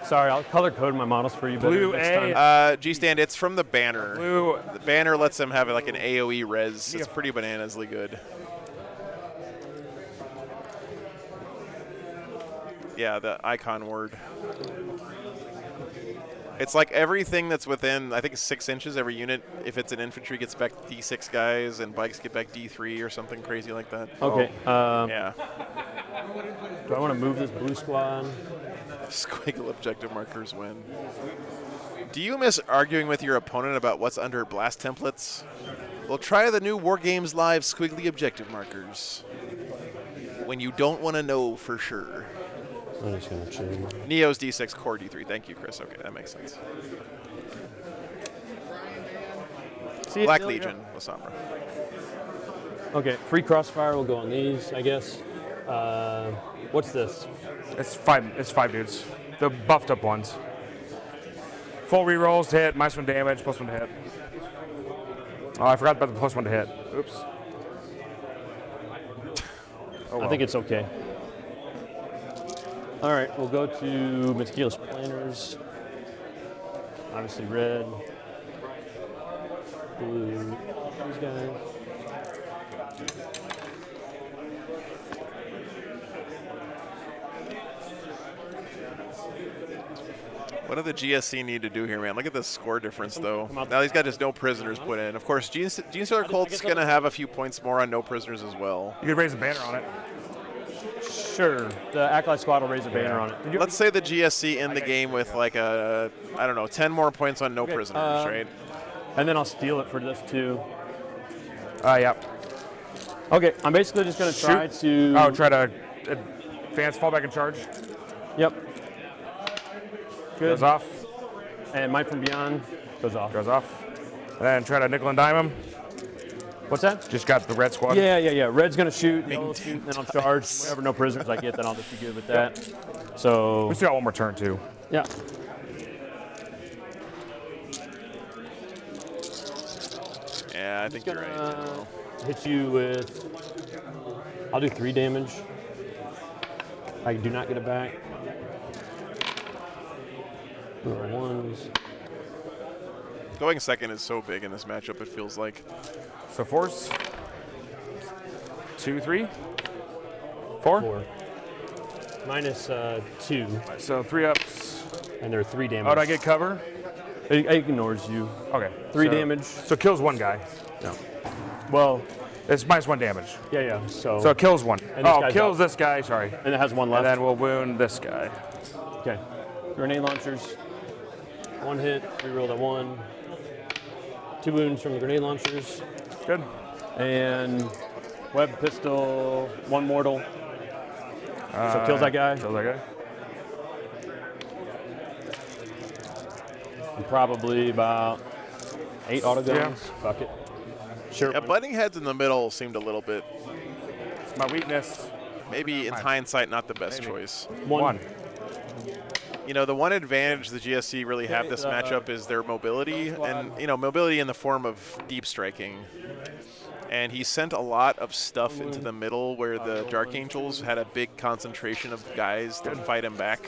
Speaker 12: Sorry, I'll color code my models for you.
Speaker 3: Blue
Speaker 12: next
Speaker 3: A.
Speaker 12: time.
Speaker 1: G-Stand, it's from the banner.
Speaker 3: Blue.
Speaker 1: The banner lets them have like an AoE res. It's pretty bananasly good. Yeah, the icon word. It's like everything that's within, I think, 6 inches, every unit, if it's an infantry, gets back D6 guys, and bikes get back D3 or something crazy like that.
Speaker 12: Okay.
Speaker 1: Yeah.
Speaker 12: Do I want to move this blue squad?
Speaker 1: Squiggle objective markers win. Do you miss arguing with your opponent about what's under blast templates? Well, try the new Wargames Live squiggly objective markers. When you don't want to know for sure.
Speaker 12: I'm just going to change.
Speaker 1: Neo's D6, Core D3. Thank you, Chris. Okay, that makes sense.
Speaker 12: See
Speaker 1: Black Legion, Lasombra.
Speaker 12: Okay, free crossfire will go on these, I guess. What's this?
Speaker 3: It's 5 dudes. The buffed up ones. Full rerolls to hit, -1 damage, +1 to hit. Oh, I forgot about the +1 to hit. Oops. Oh, well.
Speaker 12: I think it's okay. All right, we'll go to Meticulous Planners. Obviously red. Blue. These guys.
Speaker 1: What do the GSC need to do here, man? Look at the score difference, though. Now he's got just no prisoners put in. Of course, Genestealer Colt's going to have a few points more on no prisoners as well.
Speaker 3: You could raise a banner on it.
Speaker 12: Sure, the Acolyte squad will raise a banner on it.
Speaker 1: Let's say the GSC in the game with like a, I don't know, 10 more points on no prisoners, right?
Speaker 12: And then I'll steal it for this too.
Speaker 3: Yep.
Speaker 12: Okay, I'm basically just going to try to...
Speaker 3: Oh, try to advance, fall back and charge.
Speaker 12: Yep. Good.
Speaker 3: Goes off.
Speaker 12: And Might from Beyond goes off.
Speaker 3: Goes off. And then try to nickel and dime him.
Speaker 12: What's that?
Speaker 3: Just got the red squad.
Speaker 12: Yeah. Red's going to shoot, yellow's shoot, then I'll charge. Whatever no prisoners I get, then I'll just be good with that. So...
Speaker 3: We still got one more turn, too.
Speaker 12: Yeah.
Speaker 1: Yeah, I think you're right.
Speaker 12: Hit you with... I'll do 3 damage. I do not get it back. Ones.
Speaker 1: Going second is so big in this matchup, it feels like.
Speaker 3: So force. 2, 3. 4.
Speaker 12: Minus 2.
Speaker 3: So 3 ups.
Speaker 12: And there are 3 damage.
Speaker 3: Oh, did I get cover?
Speaker 12: It ignores you.
Speaker 3: Okay.
Speaker 12: 3 damage.
Speaker 3: So it kills one guy.
Speaker 12: No. Well,
Speaker 3: it's -1 damage.
Speaker 12: Yeah. So
Speaker 3: it kills one. Oh, kills
Speaker 12: out.
Speaker 3: This guy. Sorry.
Speaker 12: And it has 1 left.
Speaker 3: And then we'll wound this guy.
Speaker 12: Okay. Grenade launchers. 1 hit. Reroll that 1. 2 wounds from the grenade launchers.
Speaker 3: Good.
Speaker 12: And web pistol. 1 mortal. So kills that guy.
Speaker 3: Kills that guy.
Speaker 12: And probably about 8 auto guns.
Speaker 3: Yeah.
Speaker 12: Fuck it. Sure.
Speaker 1: Yeah, butting heads in the middle seemed a little bit.
Speaker 3: It's my weakness.
Speaker 1: Maybe in hindsight, not the best choice.
Speaker 12: 1.
Speaker 1: You know, the one advantage the GSC really have this matchup is their mobility, and mobility in the form of deep striking. And he sent a lot of stuff into the middle where the Dark Angels had a big concentration of guys to fight him back.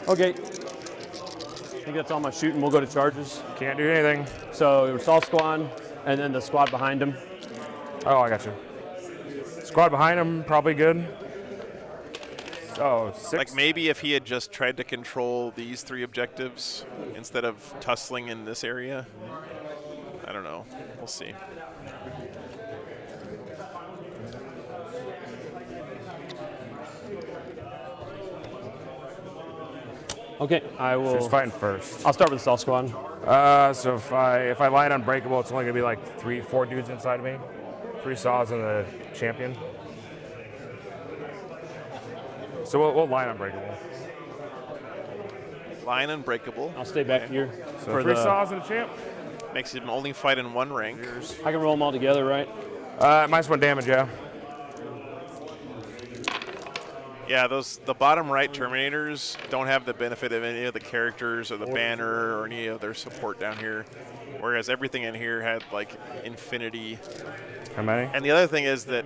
Speaker 12: Okay. I think that's all my shooting. We'll go to charges.
Speaker 3: Can't do anything.
Speaker 12: So it's all squad, and then the squad behind him.
Speaker 3: Oh, I got you. Squad behind him, probably good. Oh, 6.
Speaker 1: Like maybe if he had just tried to control these 3 objectives instead of tussling in this area. I don't know. We'll see.
Speaker 12: Okay, I will.
Speaker 3: She's fighting first.
Speaker 12: I'll start with the Stealth Squad.
Speaker 3: So if I light Unbreakable, it's only gonna be like 4 dudes inside of me. 3 saws and the champion. So we'll line Unbreakable.
Speaker 1: Line Unbreakable.
Speaker 12: I'll stay back here.
Speaker 3: So for 3 saws and a champ.
Speaker 1: Makes him only fight in 1 rank.
Speaker 12: I can roll them all together, right?
Speaker 3: -1 damage, yeah.
Speaker 1: Yeah, the bottom right Terminators don't have the benefit of any of the characters or the banner or any of their support down here, whereas everything in here had like infinity.
Speaker 3: How many?
Speaker 1: And the other thing is that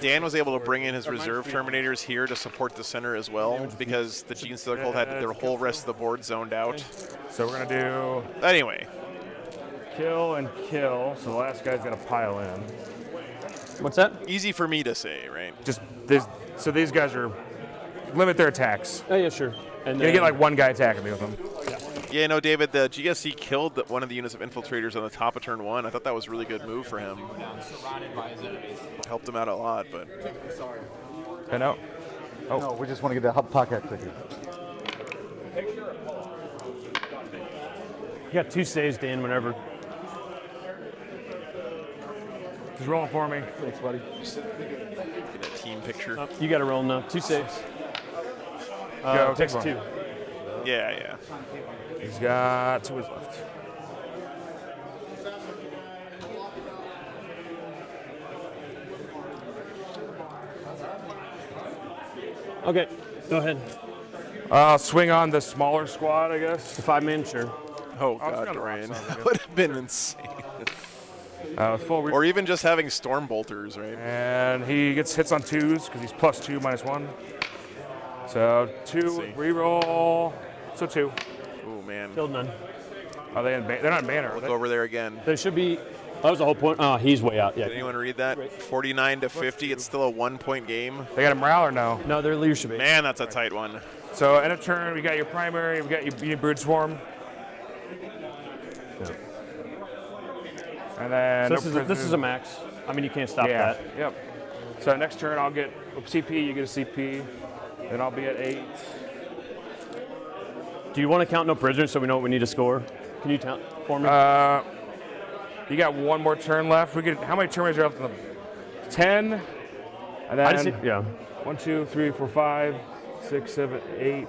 Speaker 1: Dan was able to bring in his reserve Terminators here to support the center as well because the Gene Stealer Cult had their whole rest of the board zoned out.
Speaker 3: So we're going to do...
Speaker 1: Anyway.
Speaker 3: Kill and kill, so the last guy's going to pile in.
Speaker 4: What's that?
Speaker 1: Easy for me to say, right?
Speaker 3: Just this. So these guys are... Limit their attacks.
Speaker 12: Oh, yeah, sure. And
Speaker 3: you get like one guy attacking me with them.
Speaker 1: Yeah, no, David, the GSC killed one of the units of infiltrators on the top of turn 1. I thought that was a really good move for him. Helped him out a lot, but...
Speaker 3: I know. Oh.
Speaker 15: No, we just want to get the pocket quicker.
Speaker 12: You got 2 saves, Dan, whenever.
Speaker 3: He's rolling for me.
Speaker 15: Thanks, buddy.
Speaker 1: Get a team picture.
Speaker 12: You got to roll now. 2 saves.
Speaker 3: Go,
Speaker 12: takes
Speaker 3: take
Speaker 12: 2.
Speaker 1: Yeah.
Speaker 3: He's got 2 left.
Speaker 12: Okay, go ahead.
Speaker 3: I'll swing on the smaller squad, I guess.
Speaker 12: The 5-man, sure.
Speaker 1: Oh, God, Dorian. That would have been insane.
Speaker 3: Or
Speaker 1: even just having storm bolters, right?
Speaker 3: And he gets hits on 2s because he's +2, -1. So 2, reroll. So 2.
Speaker 1: Oh, man.
Speaker 12: Killed none.
Speaker 3: Are they in they're not in banner,
Speaker 1: Look over there again.
Speaker 12: There should be. That was the whole point. Oh, he's way out. Yeah.
Speaker 1: Did anyone read that? 49 to 50. It's still a 1-point game.
Speaker 3: They got a morale or no?
Speaker 12: No, they're leadership.
Speaker 1: Man, that's a tight one.
Speaker 3: So end of turn, we got your primary, we got your brood swarm.
Speaker 12: Yeah.
Speaker 3: And then
Speaker 12: So this is a max. I mean, you can't stop that.
Speaker 3: Yep. So next turn, I'll get CP. You get a CP. Then I'll be at 8.
Speaker 12: Do you want to count no prisoners so we know what we need to score? Can you count for me?
Speaker 3: You got 1 more turn left. We get how many turns are left? 10. And then 1, 2, 3, 4, 5, 6, 7, 8,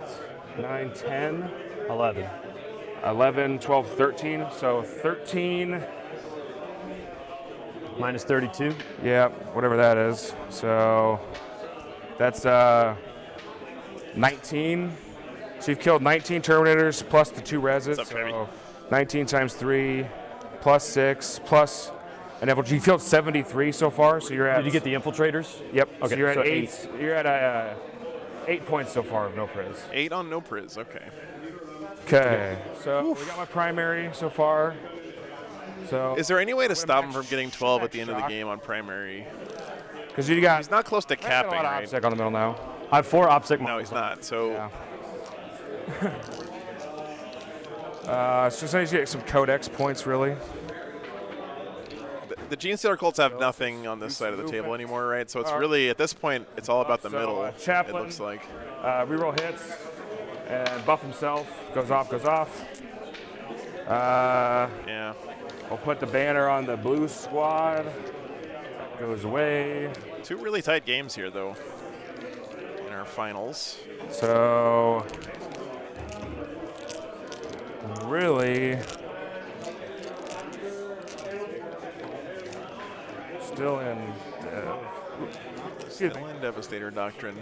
Speaker 3: 9, 10, 11, 12, 13. So 13
Speaker 12: minus 32.
Speaker 3: Yeah, whatever that is. So that's 19. So you've killed 19 Terminators plus the 2 reses. So 19 times 3 plus 6 plus an infiltrator. You killed 73 so far. So you're at.
Speaker 12: Did you get the infiltrators?
Speaker 3: Yep.
Speaker 12: Okay.
Speaker 3: So you're at
Speaker 12: so
Speaker 3: 8. You're at 8 points so far of no priz.
Speaker 1: 8 on no priz. Okay.
Speaker 3: Okay. So we got my primary so far. So
Speaker 1: is there any way to stop him from getting 12 at the end of the game on primary?
Speaker 3: Because you got.
Speaker 1: He's not close to capping, right?
Speaker 3: OPSEC on the middle now.
Speaker 12: I have 4 OPSEC.
Speaker 1: No, he's not. So.
Speaker 3: Yeah. So sometimes you get some codex points, really.
Speaker 1: The Gene Stealer Colts have nothing on this side of the table anymore, right? So it's really, at this point, it's all about the middle,
Speaker 3: Chaplain,
Speaker 1: it looks like.
Speaker 3: Reroll hits, and buff himself, goes off.
Speaker 1: Yeah.
Speaker 3: We'll put the banner on the blue squad. Goes away.
Speaker 1: 2 really tight games here, though, in our finals.
Speaker 3: So, really, still in
Speaker 1: Devastator Doctrine.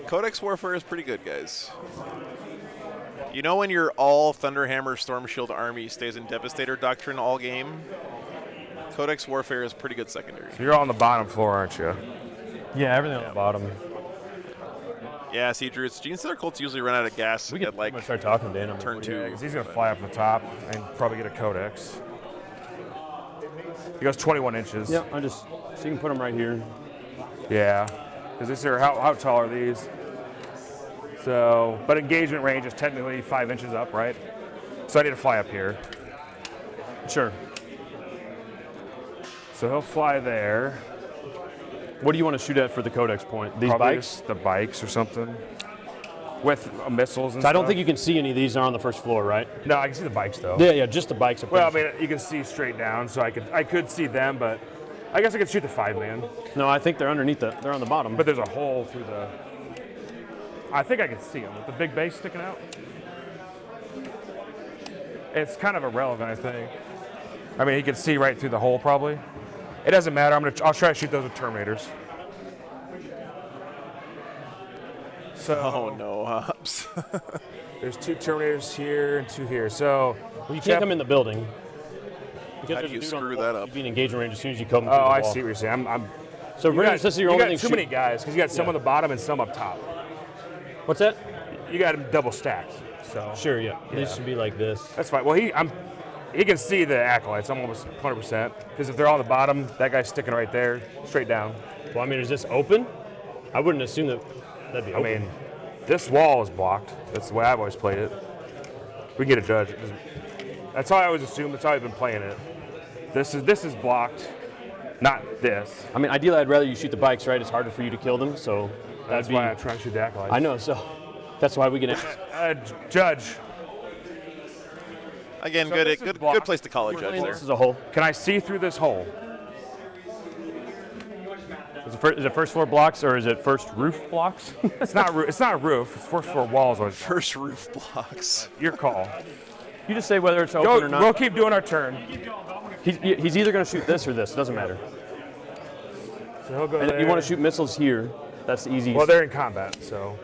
Speaker 1: Codex Warfare is pretty good, guys. You know when your all Thunderhammer Storm Shield army stays in Devastator Doctrine all game? Codex Warfare is pretty good secondary.
Speaker 3: So you're on the bottom floor, aren't you?
Speaker 12: Yeah, everything on the bottom.
Speaker 1: Yeah, see, Drew, it's Gene Stealer Colts usually run out of gas
Speaker 12: we
Speaker 1: at like
Speaker 12: start talking, Dan.
Speaker 1: turn 2.
Speaker 3: Because he's going to fly up the top and probably get a codex. He goes 21 inches.
Speaker 12: Yep, so you can put them right here.
Speaker 3: Yeah, because this here, how tall are these? So, but engagement range is technically 5 inches up, right? So I need to fly up here.
Speaker 12: Sure.
Speaker 3: So he'll fly there.
Speaker 12: What do you want to shoot at for the codex point? These
Speaker 3: Probably
Speaker 12: bikes?
Speaker 3: the bikes or something. With missiles and
Speaker 12: So
Speaker 3: stuff.
Speaker 12: I don't think you can see any of these are on the first floor, right?
Speaker 3: No, I can see the bikes though.
Speaker 12: Yeah, just the bikes.
Speaker 3: Well, I mean, you can see straight down, so I could see them, but I guess I could shoot the 5-man.
Speaker 12: No, I think they're underneath they're on the bottom.
Speaker 3: But there's a hole through the. I think I can see them with the big base sticking out. It's kind of irrelevant, I think. I mean, he can see right through the hole probably. It doesn't matter. I'll try to shoot those with Terminators. So.
Speaker 1: Oh no, Hops.
Speaker 3: There's 2 Terminators here and 2 here. So.
Speaker 12: Well, you can't come in the building.
Speaker 1: How do you screw that up?
Speaker 12: You'd be in engagement range as soon as you come.
Speaker 3: Oh, I see what you're saying.
Speaker 12: So
Speaker 3: you
Speaker 12: really,
Speaker 3: got,
Speaker 12: this is your
Speaker 3: you
Speaker 12: only
Speaker 3: got
Speaker 12: thing
Speaker 3: too many guys because you got some on the bottom and some up top.
Speaker 12: What's that?
Speaker 3: You got them double stacked. So
Speaker 12: Sure, yeah. These should be like this.
Speaker 3: that's fine. Well, he can see the acolytes. I'm almost 100% because if they're on the bottom, that guy's sticking right there, straight down.
Speaker 12: Well, I mean, is this open? I wouldn't assume that'd be
Speaker 3: I
Speaker 12: open.
Speaker 3: mean, this wall is blocked. That's the way I've always played it. We can get a judge. That's how I always assume. That's how I've been playing it. This is blocked, not this.
Speaker 12: I mean, ideally, I'd rather you shoot the bikes, right? It's harder for you to kill them, so
Speaker 3: That's why I try to shoot the acolytes.
Speaker 12: I know, so that's why we can.
Speaker 3: Judge.
Speaker 1: Again,
Speaker 3: So
Speaker 1: good
Speaker 3: this is
Speaker 1: good
Speaker 3: blocked.
Speaker 1: place to call it, Judge. There.
Speaker 12: This is a hole.
Speaker 3: Can I see through this hole?
Speaker 12: Is it first floor blocks or is it first roof blocks?
Speaker 3: It's not roof. It's not roof. It's first floor walls.
Speaker 1: First roof blocks.
Speaker 3: Your call.
Speaker 12: You just say whether it's open or not.
Speaker 3: We'll keep doing our turn.
Speaker 12: He's either going to shoot this or this. Doesn't matter.
Speaker 3: So he'll go
Speaker 12: And
Speaker 3: there.
Speaker 12: you want to shoot missiles here. That's the easiest.
Speaker 3: Well, they're in combat, so.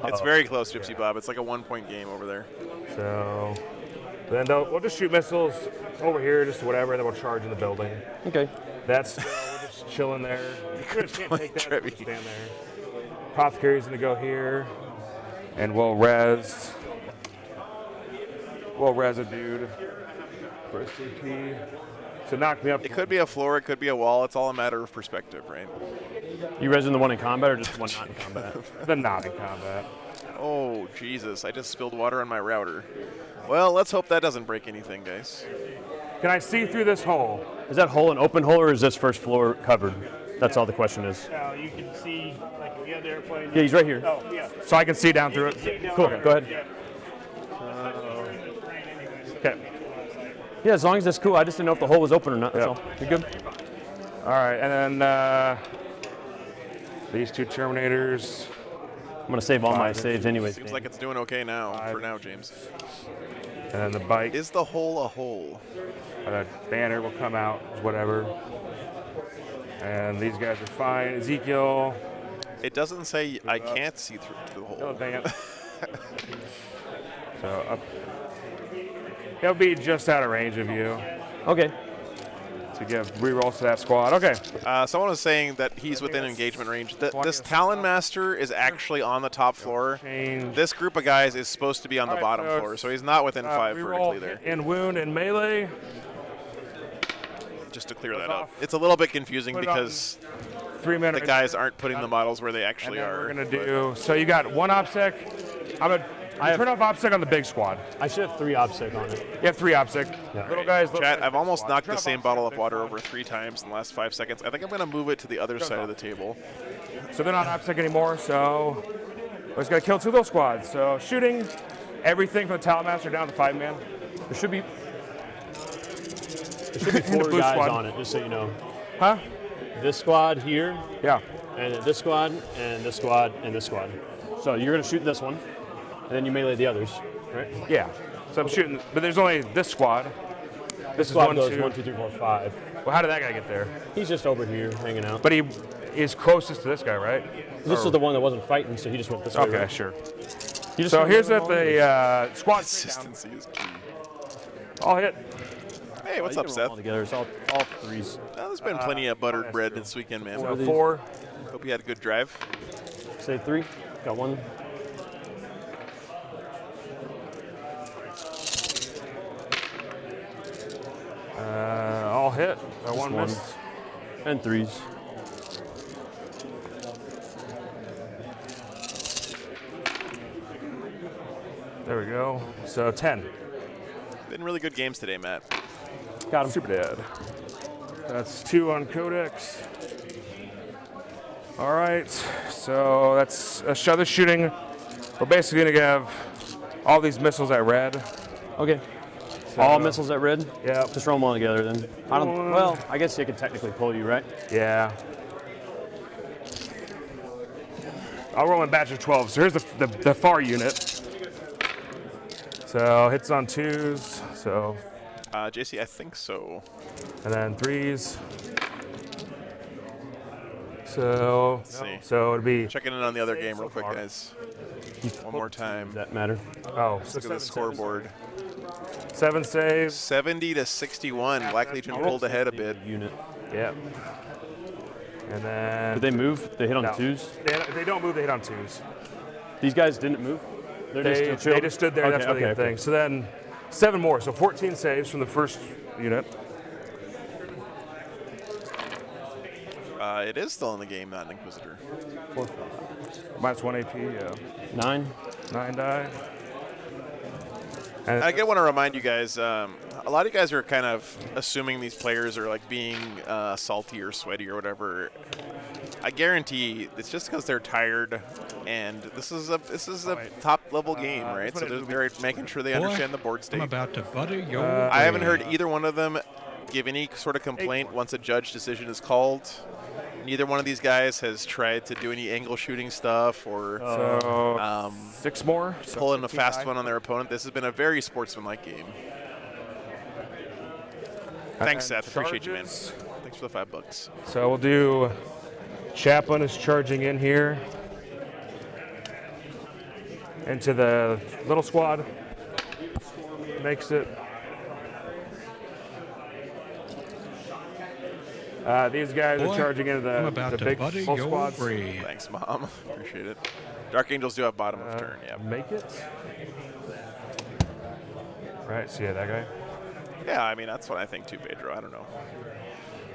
Speaker 1: It's very close, Gypsy Bob. It's like a 1-point game over there.
Speaker 3: So then we'll just shoot missiles over here, just whatever, and then we'll charge in the building.
Speaker 12: Okay.
Speaker 3: That's we're just chilling there. You just can't take that. Just stand there. Apothecary's gonna go here, and we'll res a dude for a CP. So knock me up.
Speaker 1: It could be a floor, it could be a wall. It's all a matter of perspective, right?
Speaker 12: You resing the one in combat or just the one not in combat?
Speaker 3: The not in combat.
Speaker 1: Oh, Jesus. I just spilled water on my router. Well, let's hope that doesn't break anything, guys.
Speaker 3: Can I see through this hole?
Speaker 12: Is that hole an open hole or is this first floor covered? That's all the question is.
Speaker 13: Now you can see, like if you had the airplane.
Speaker 12: Yeah, he's right here.
Speaker 13: Oh, yeah.
Speaker 3: So I can see down through it?
Speaker 12: Cool, go ahead.
Speaker 3: Okay.
Speaker 12: Yeah, as long as that's cool. I just didn't know if the hole was open or not. That's all. You're good.
Speaker 3: All right, and then these two Terminators.
Speaker 12: I'm going to save all my saves anyways.
Speaker 1: Seems like it's doing okay now, for now, James.
Speaker 3: And then the bike.
Speaker 1: Is the hole a hole?
Speaker 3: The banner will come out, whatever. And these guys are fine. Ezekiel.
Speaker 1: It doesn't say I can't see through to the hole.
Speaker 3: Oh, dang it. So up. He'll be just out of range of you.
Speaker 12: Okay.
Speaker 3: To give rerolls to that squad. Okay.
Speaker 1: Someone was saying that he's within engagement range. This Talon Master is actually on the top floor. This group of guys is supposed to be on the bottom floor, so he's not within 5 vertically there.
Speaker 3: And wound and melee.
Speaker 1: Just to clear that up. It's a little bit confusing because
Speaker 3: 3 minutes.
Speaker 1: the guys aren't putting the models where they actually
Speaker 3: And then
Speaker 1: are.
Speaker 3: we're gonna do. So you got one OPSEC. I turn off OPSEC on the big squad.
Speaker 12: I should have 3 OPSEC on it.
Speaker 3: You have 3 OPSEC. Little guys.
Speaker 1: Chat, I've almost knocked the same bottle of water over 3 times in the last 5 seconds. I think I'm going to move it to the other side of the table.
Speaker 3: So they're not OPSEC anymore, so we're just going to kill 2 little squads. So shooting everything from the Talon Master down to 5-man.
Speaker 12: There should be 4
Speaker 3: blue
Speaker 12: guys
Speaker 3: squad.
Speaker 12: on it, just so you know.
Speaker 3: Huh?
Speaker 12: This squad here.
Speaker 3: Yeah.
Speaker 12: And this squad, and this squad, and this squad. So you're going to shoot this one, and then you melee the others, right?
Speaker 3: Yeah. So I'm shooting, but there's only this squad. This
Speaker 12: squad
Speaker 3: is
Speaker 12: goes
Speaker 3: 1,
Speaker 12: 1, 2, 3, 4, 5.
Speaker 3: Well, how did that guy get there?
Speaker 12: He's just over here hanging out.
Speaker 3: But he is closest to this guy, right?
Speaker 12: This is the one that wasn't fighting, so he just went this way.
Speaker 3: Okay,
Speaker 12: right?
Speaker 3: sure.
Speaker 12: You just
Speaker 3: So
Speaker 12: went
Speaker 3: here's
Speaker 12: down
Speaker 3: at
Speaker 12: the
Speaker 3: the squad.
Speaker 1: Consistency is key.
Speaker 3: All hit.
Speaker 1: Hey, what's
Speaker 12: you
Speaker 1: up,
Speaker 12: can roll
Speaker 1: Seth?
Speaker 12: all together. It's all 3s.
Speaker 1: There's been plenty of buttered bread this weekend, man.
Speaker 3: So 4.
Speaker 1: Hope you had a good drive.
Speaker 12: Say 3. Got 1.
Speaker 3: All hit. Got 1
Speaker 12: one.
Speaker 3: miss.
Speaker 12: And 3s.
Speaker 3: There we go. So 10.
Speaker 1: Been really good games today, Matt.
Speaker 12: Got him.
Speaker 3: Super dead. That's 2 on Codex. All right. So that's other shooting. We're basically going to give all these missiles at red.
Speaker 12: Okay.
Speaker 3: So,
Speaker 12: all missiles at red?
Speaker 3: Yeah.
Speaker 12: Just roll them all together then. I don't. Well, I guess you could technically pull you, right?
Speaker 3: Yeah. I'll roll in batch of 12. So here's the far unit. So hits on 2s. So.
Speaker 1: JC, I think so.
Speaker 3: And then 3s. So.
Speaker 1: Let's see.
Speaker 3: So it'd be.
Speaker 1: Checking in on the other game real quick, guys. One more time.
Speaker 12: Does that matter?
Speaker 3: Oh,
Speaker 1: Let's look at the scoreboard.
Speaker 3: 7 saves.
Speaker 1: 70 to 61. Black Legion pulled ahead a bit.
Speaker 12: Unit.
Speaker 3: Yeah. And then.
Speaker 12: Did they move? They hit on
Speaker 3: No.
Speaker 12: twos?
Speaker 3: They don't move, they hit on twos.
Speaker 12: These guys didn't move?
Speaker 3: They just stood there, that's what they thing. So then 7 more, so 14 saves from the first unit.
Speaker 1: It is still in the game, not an Inquisitor.
Speaker 3: Minus 1 AP, yeah.
Speaker 12: 9?
Speaker 3: 9 die.
Speaker 1: And I want to remind you guys, a lot of you guys are kind of assuming these players are like being salty or sweaty or whatever. I guarantee it's just because they're tired, and this is a top level game, right? So they're making sure they understand the board state.
Speaker 2: I'm about to butter your
Speaker 1: I haven't heard either one of them give any sort of complaint once a judge decision is called. Neither one of these guys has tried to do any angle shooting stuff or
Speaker 3: 6 more.
Speaker 1: Pull in a fast one on their opponent. This has been a very sportsmanlike game. Thanks, Seth. Appreciate you, man. Thanks for the $5.
Speaker 3: So we'll do Chaplain is charging in here into the little squad. Makes it. These guys are charging into the big full squads.
Speaker 1: Thanks, Mom. Appreciate it. Dark Angels do have bottom of turn, yeah.
Speaker 3: Make it. Right, so yeah, that guy.
Speaker 1: Yeah, I mean, that's what I think too, Pedro. I don't know.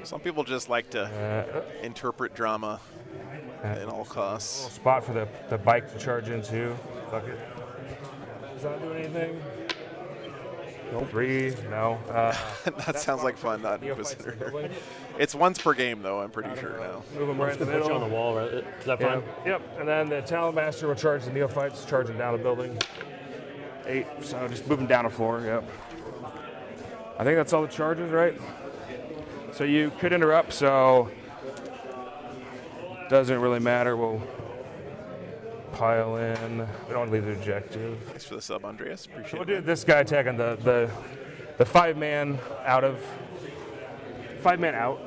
Speaker 1: Some people just like to interpret drama at all costs.
Speaker 3: Little spot for the bike to charge into. Fuck it. Does that do anything? Nope. 3, no.
Speaker 1: That sounds like fun, not Inquisitor. It's once per game, though, I'm pretty sure now.
Speaker 3: Move them right in the middle.
Speaker 12: Put you on the wall, right? Is that fine?
Speaker 3: Yep, and then the Talon Master will charge the Neophytes, charging down the building. 8, so just move them down a floor, yep. I think that's all the charges, right? So you could interrupt, so doesn't really matter. We'll pile in. We don't want to leave the objective.
Speaker 1: Thanks for the sub, Andreas. Appreciate
Speaker 3: So
Speaker 1: it.
Speaker 3: we'll do this guy attacking the 5-man out of 5-man out.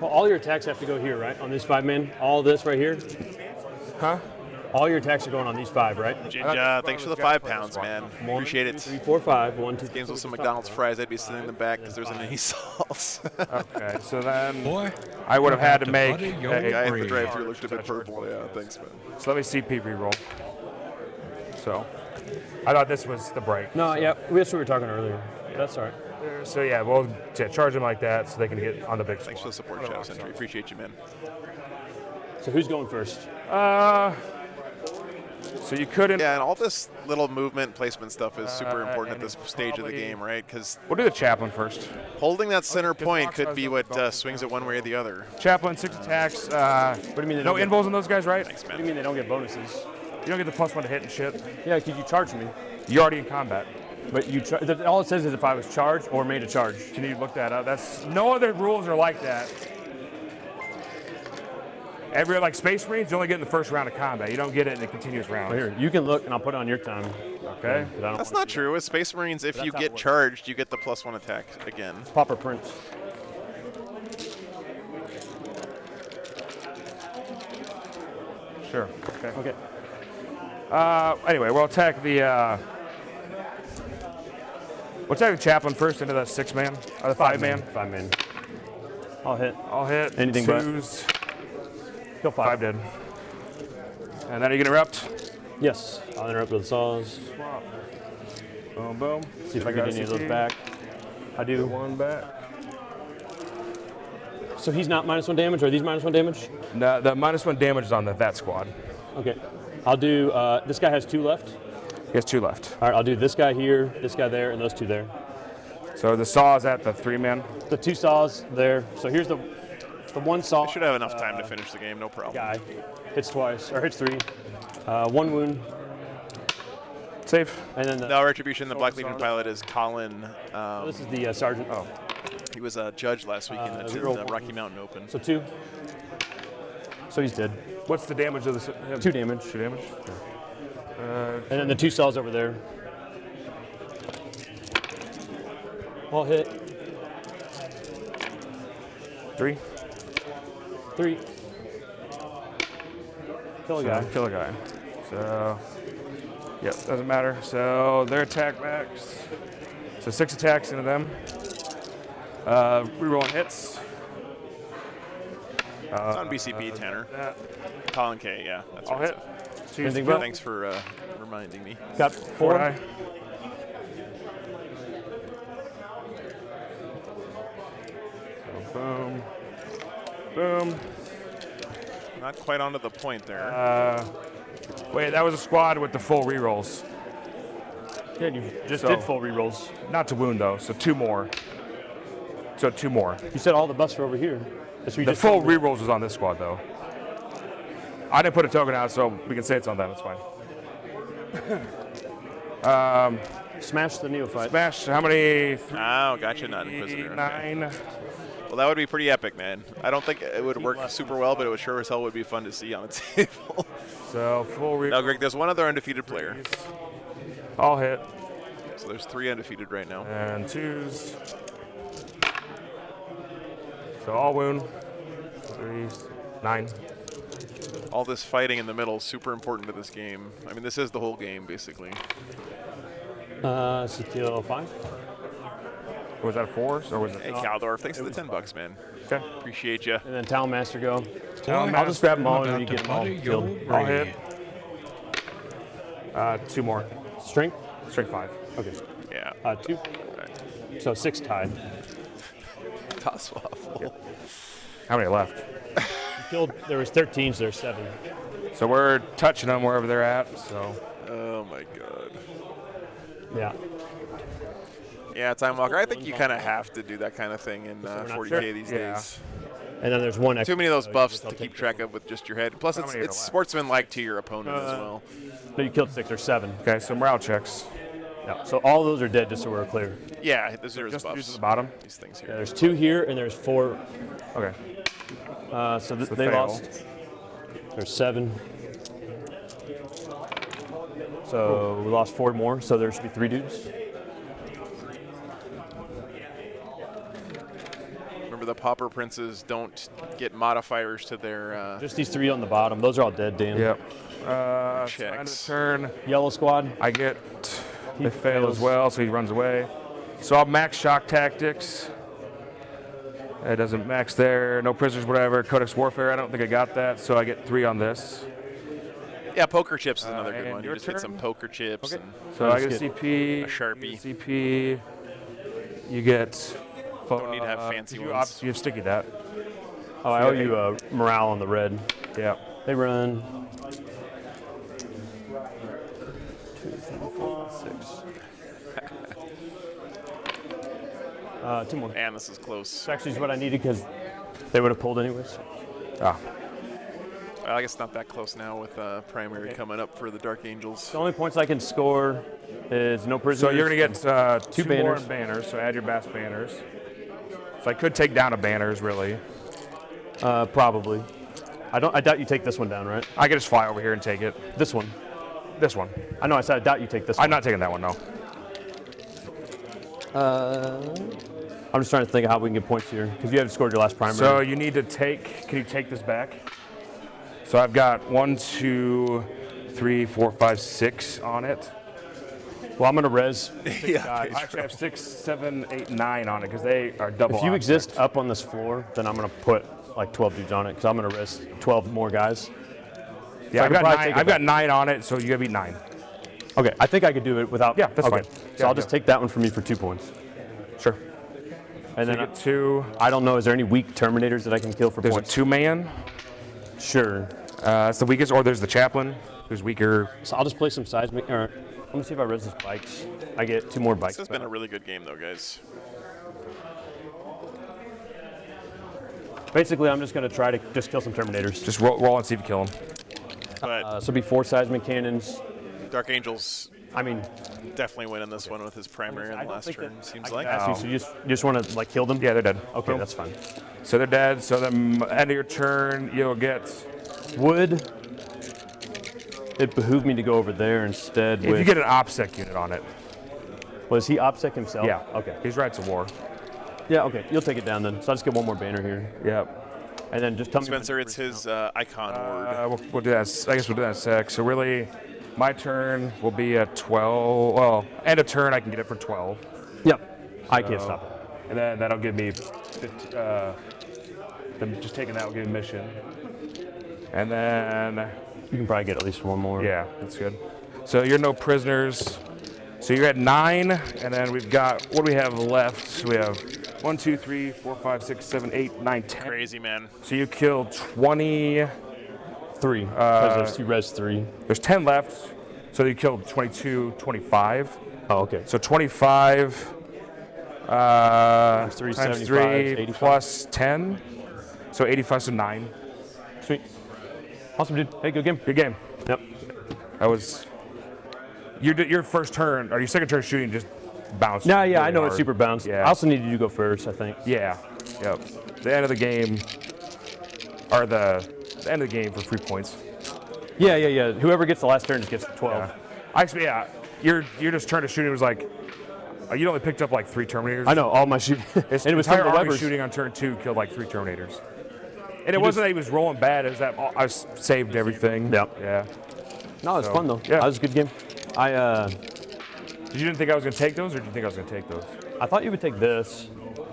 Speaker 12: Well, all your attacks have to go here, right? On this 5-man? All this right here?
Speaker 3: Huh?
Speaker 12: All your attacks are going on these 5, right?
Speaker 1: Jinja, thanks for the £5, man. Appreciate it.
Speaker 12: 3, 4, 5. 1, 2,
Speaker 1: This game's with some McDonald's fries. I'd be sitting in the back because there isn't any sauce.
Speaker 3: Okay, so then I would have had to make
Speaker 1: The guy at the drive-thru looked a bit purple. Yeah, thanks, man.
Speaker 3: So let me see CP roll. So I thought this was the break.
Speaker 12: No, yeah, that's what we were talking earlier. That's all right.
Speaker 3: So yeah, we'll charge them like that so they can get on the big.
Speaker 1: Thanks for the support, Shadow Sentry. Appreciate you, man.
Speaker 12: So who's going first?
Speaker 3: So you couldn't.
Speaker 1: Yeah, and all this little movement placement stuff is super important at this stage of the game, right? Because
Speaker 3: we'll do the Chaplain first.
Speaker 1: Holding that center point could be what swings it one way or the other.
Speaker 3: Chaplain, 6 attacks.
Speaker 12: What do you mean?
Speaker 3: No invulns on those guys, right?
Speaker 1: Thanks, man.
Speaker 12: What do you mean they don't get bonuses?
Speaker 3: You don't get the +1 to hit and shit.
Speaker 12: Yeah, because you charged me.
Speaker 3: You're already in combat.
Speaker 12: But you all it says is if I was charged or made a charge.
Speaker 3: Can you look that up? That's no other rules are like that. Every like Space Marines, you only get in the first round of combat. You don't get it in the continuous round.
Speaker 12: Here, you can look, and I'll put it on your time.
Speaker 3: Okay.
Speaker 1: That's not true. With Space Marines, if you get charged, you get the +1 attack again.
Speaker 12: Pauper Prince.
Speaker 3: Sure. Okay.
Speaker 12: Okay.
Speaker 3: Anyway, we'll attack the Chaplain first into the 6-man or the 5-man.
Speaker 12: 5-man. I'll hit.
Speaker 3: I'll hit.
Speaker 12: Anything
Speaker 3: twos.
Speaker 12: Kill 5.
Speaker 3: 5 dead. And then you can interrupt.
Speaker 12: Yes. I'll interrupt with the saws.
Speaker 3: Boom, boom.
Speaker 12: See if I get any of those back. I do.
Speaker 3: 1 back.
Speaker 12: So he's not -1 damage, or are these -1 damage?
Speaker 3: No, the -1 damage is on that squad.
Speaker 12: Okay. I'll do, this guy has 2 left.
Speaker 3: He has 2 left.
Speaker 12: All right, I'll do this guy here, this guy there, and those 2 there.
Speaker 3: So the saw is at the 3-man.
Speaker 12: The 2 saws there. So here's the 1 saw.
Speaker 1: I should have enough time to finish the game, no problem.
Speaker 12: Guy hits twice, or hits 3. 1 wound.
Speaker 3: Safe.
Speaker 12: And then
Speaker 1: No Retribution, the Black Legion pilot is Colin.
Speaker 12: This is the sergeant.
Speaker 3: Oh.
Speaker 1: He was a judge last week in the Rocky Mountain Open.
Speaker 12: So 2. So he's dead.
Speaker 3: What's the damage of the
Speaker 12: 2 damage.
Speaker 3: 2 damage.
Speaker 12: And then the 2 saws over there. All hit.
Speaker 3: 3.
Speaker 12: 3. Kill a guy.
Speaker 3: Kill a guy. So, yep, doesn't matter. So their attack max. So 6 attacks into them. Rerolling hits.
Speaker 1: It's on BCB, Tanner. Colin K, yeah. That's
Speaker 12: I'll
Speaker 1: right.
Speaker 12: hit.
Speaker 1: So,
Speaker 12: Bill?
Speaker 1: thanks for reminding me.
Speaker 12: Got 4 die. So boom. Boom.
Speaker 1: Not quite onto the point there.
Speaker 3: Wait, that was a squad with the full rerolls.
Speaker 12: Yeah, you just did full rerolls.
Speaker 3: Not to wound though, so 2 more. So 2 more.
Speaker 12: You said all the buffs are over here.
Speaker 3: The full rerolls was on this squad though. I didn't put a token out, so we can say it's on that. That's fine.
Speaker 12: Smash the neophyte.
Speaker 3: Smash. How many?
Speaker 1: Oh, gotcha. Not Inquisitor.
Speaker 3: 9.
Speaker 1: Okay. Well, that would be pretty epic, man. I don't think it would work super well, but it would sure as hell would be fun to see on the table.
Speaker 3: So full reroll.
Speaker 1: Now, Greg, there's one other undefeated player.
Speaker 3: I'll hit.
Speaker 1: So there's 3 undefeated right now.
Speaker 3: And 2s. So all wound. 3, 9.
Speaker 1: All this fighting in the middle is super important to this game. I mean, this is the whole game, basically.
Speaker 12: CTO 5.
Speaker 3: Was that 4? Or was it?
Speaker 1: Hey, Caldorf, thanks for the $10, man.
Speaker 3: Okay.
Speaker 1: Appreciate you.
Speaker 12: And then Talon Master go.
Speaker 2: Talon
Speaker 12: I'll just grab them all
Speaker 2: Master,
Speaker 12: and you get them all
Speaker 2: buddy,
Speaker 12: killed.
Speaker 2: you'll
Speaker 3: I'll
Speaker 2: breathe.
Speaker 3: hit. 2 more.
Speaker 12: Strength?
Speaker 3: Strength 5.
Speaker 12: Okay.
Speaker 1: Yeah.
Speaker 12: 2. So 6 tied.
Speaker 1: Toss waffle.
Speaker 3: How many left?
Speaker 12: Killed. There was 13, so there's 7.
Speaker 3: So we're touching them wherever they're at. So.
Speaker 1: Oh my god.
Speaker 12: Yeah.
Speaker 1: Yeah, Time Walker. I think you kind of have to do that kind of thing in 40K these days.
Speaker 12: And then there's one extra.
Speaker 1: Too many of those buffs to keep track of with just your head. Plus, it's sportsman-like to your opponent as well.
Speaker 12: No, you killed 6 or 7.
Speaker 3: Okay, so morale checks.
Speaker 12: Yeah. So all those are dead, just so we're clear.
Speaker 1: Yeah, there's
Speaker 3: Just
Speaker 1: buffs.
Speaker 3: use the bottom.
Speaker 1: These things
Speaker 12: Yeah,
Speaker 1: here.
Speaker 12: there's 2 here, and there's 4.
Speaker 3: Okay.
Speaker 12: So they
Speaker 3: fail.
Speaker 12: lost. There's 7. So we lost 4 more, so there should be 3 dudes.
Speaker 1: Remember, the Pauper Princes don't get modifiers to their
Speaker 12: Just these 3 on the bottom. Those are all dead, Dan.
Speaker 3: Yep.
Speaker 1: checks.
Speaker 3: Turn.
Speaker 12: Yellow squad.
Speaker 3: I get. They fail as well, so he runs away. So I'll max shock tactics. It doesn't max there. No prisoners, whatever. Codex Warfare. I don't think I got that, so I get 3 on this.
Speaker 1: Yeah, poker chips is another good
Speaker 3: and
Speaker 1: one. You
Speaker 3: your
Speaker 1: just get some
Speaker 3: turn?
Speaker 1: poker chips.
Speaker 3: Okay.
Speaker 1: And
Speaker 3: So I get a CP.
Speaker 1: a Sharpie.
Speaker 3: CP. You get.
Speaker 1: Don't need to have fancy ones.
Speaker 3: You have sticky that.
Speaker 12: Oh, I owe you morale on the red.
Speaker 3: Yeah.
Speaker 12: They run. 2 more.
Speaker 1: Man, this is close.
Speaker 12: This actually is what I needed because they would have pulled anyways.
Speaker 3: Ah.
Speaker 1: Well, I guess not that close now with primary coming up for the Dark Angels.
Speaker 12: The only points I can score is no prisoners.
Speaker 3: So you're going to get
Speaker 12: 2
Speaker 3: 2
Speaker 12: banners.
Speaker 3: more banners, so add your bass banners. So I could take down a banners, really.
Speaker 12: Probably. I doubt you take this one down, right?
Speaker 3: I could just fly over here and take it.
Speaker 12: This one.
Speaker 3: This one.
Speaker 12: I know. I said I doubt you take this one.
Speaker 3: I'm not taking that one, no.
Speaker 12: I'm just trying to think of how we can get points here because you haven't scored your last primary.
Speaker 3: So you need to take. Can you take this back? So I've got 1, 2, 3, 4, 5, 6 on it.
Speaker 12: Well, I'm gonna res.
Speaker 1: Yeah,
Speaker 3: I actually have 6, 7, 8, 9 on it because they are double.
Speaker 12: If you
Speaker 3: object.
Speaker 12: exist up on this floor, then I'm gonna put like 12 dudes on it because I'm gonna res 12 more guys.
Speaker 3: Yeah,
Speaker 12: So
Speaker 3: I've got
Speaker 12: probably
Speaker 3: 9.
Speaker 12: take it
Speaker 3: I've got
Speaker 12: back.
Speaker 3: 9 on it, so you gotta beat 9.
Speaker 12: Okay, I think I could do it without.
Speaker 3: Yeah, that's
Speaker 12: okay.
Speaker 3: fine.
Speaker 12: So
Speaker 3: Yeah,
Speaker 12: I'll just take that one from you for 2 points.
Speaker 3: Sure.
Speaker 12: And
Speaker 3: So
Speaker 12: then
Speaker 3: you get 2.
Speaker 12: I don't know. Is there any weak Terminators that I can kill for
Speaker 3: There's
Speaker 12: points?
Speaker 3: a 2-man.
Speaker 12: Sure.
Speaker 3: It's the weakest, or there's the chaplain, who's weaker.
Speaker 12: So I'll just play some seismic. Or let me see if I res this bikes. I get 2 more bikes.
Speaker 1: This has been a really good game, though, guys.
Speaker 12: Basically, I'm just gonna try to just kill some Terminators.
Speaker 3: Just roll and see if you kill him.
Speaker 1: But
Speaker 12: So it'll be 4 seismic cannons.
Speaker 1: Dark Angels
Speaker 12: I mean,
Speaker 1: definitely winning this one with his primary in the last turn, seems like.
Speaker 12: So you just want to like kill them?
Speaker 3: Yeah, they're dead.
Speaker 12: Okay,
Speaker 3: Boom.
Speaker 12: that's fine.
Speaker 3: So they're dead. So then end of your turn, you'll get.
Speaker 12: Would it behoove me to go over there instead?
Speaker 3: If you get an OPSEC unit on it.
Speaker 12: Was he OPSEC himself?
Speaker 3: Yeah.
Speaker 12: Okay.
Speaker 3: He's Rights of War.
Speaker 12: Yeah. Okay. You'll take it down then. So I'll just get one more banner here.
Speaker 3: Yep.
Speaker 12: And then just tell me.
Speaker 1: Spencer, it's his icon word.
Speaker 3: We'll do that. I guess we'll do that in a sec. So really, my turn will be at 12. Well, end of turn, I can get it for 12.
Speaker 12: Yep. I can't stop it.
Speaker 3: And then that'll give me 15,
Speaker 12: Then just taking that will give you a mission. And then
Speaker 16: you can probably get at least one more.
Speaker 12: Yeah, that's good. So you're no prisoners. So you're at 9, and then we've got, what do we have left? So we have 1, 2, 3, 4, 5, 6, 7, 8, 9, 10.
Speaker 1: Crazy, man.
Speaker 12: So you killed 23.
Speaker 16: Because there's 2 res 3.
Speaker 12: There's 10 left. So you killed 22, 25.
Speaker 16: Oh, okay.
Speaker 12: So 25
Speaker 16: times 3,
Speaker 12: times
Speaker 16: 75,
Speaker 12: 3
Speaker 16: 85.
Speaker 12: plus 10. So 85, so 9.
Speaker 16: Sweet. Awesome, dude. Hey, good game.
Speaker 12: Good game.
Speaker 16: Yep.
Speaker 12: That was your first turn, or your second turn shooting just bounced.
Speaker 16: Yeah,
Speaker 12: really
Speaker 16: I know
Speaker 12: hard.
Speaker 16: it's super bounced.
Speaker 12: Yeah.
Speaker 16: I also needed you to go first, I think.
Speaker 12: Yeah. Yep. The end of the game, or the end of the game for free points.
Speaker 16: Yeah. Whoever gets the last turn just gets 12.
Speaker 12: Yeah. Actually, yeah. Your just turn to shooting was like, you only picked up like 3 Terminators.
Speaker 16: I know, all my shooting.
Speaker 12: His
Speaker 16: And it was
Speaker 12: entire
Speaker 16: from the
Speaker 12: army
Speaker 16: levers.
Speaker 12: shooting on turn 2 killed like 3 Terminators. And it wasn't that he was rolling bad, it was that I saved everything.
Speaker 16: Yep.
Speaker 12: Yeah.
Speaker 16: No, it was fun though.
Speaker 12: Yeah.
Speaker 16: That was a good game.
Speaker 12: You didn't think I was going to take those, or did you think I was going to take those?
Speaker 16: I thought you would take this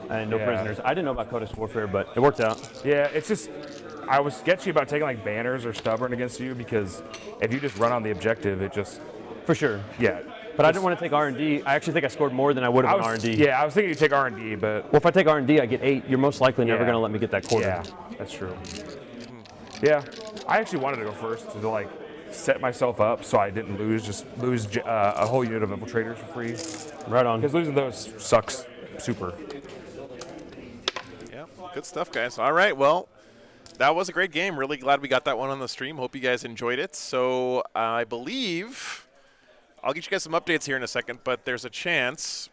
Speaker 16: and no
Speaker 12: Yeah.
Speaker 16: prisoners. I didn't know about Codex Warfare, but it worked out.
Speaker 12: Yeah, it's just, I was sketchy about taking like banners or stubborn against you, because if you just run on the objective, it just...
Speaker 16: For sure.
Speaker 12: Yeah.
Speaker 16: But I didn't want to take R&D. I actually think I scored more than I would have on R&D.
Speaker 12: Yeah, I was thinking you'd take R&D, but...
Speaker 16: Well, if I take R&D, I get 8. You're most likely never
Speaker 12: Yeah.
Speaker 16: going to let me get that quarter.
Speaker 12: Yeah, that's true. Yeah, I actually wanted to go first to like set myself up so I didn't lose a whole unit of infiltrators for free.
Speaker 16: Right on.
Speaker 12: Because losing those sucks super.
Speaker 1: Yeah, good stuff, guys. All right, well, that was a great game. Really glad we got that one on the stream. Hope you guys enjoyed it. So I believe I'll get you guys some updates here in a second, but there's a chance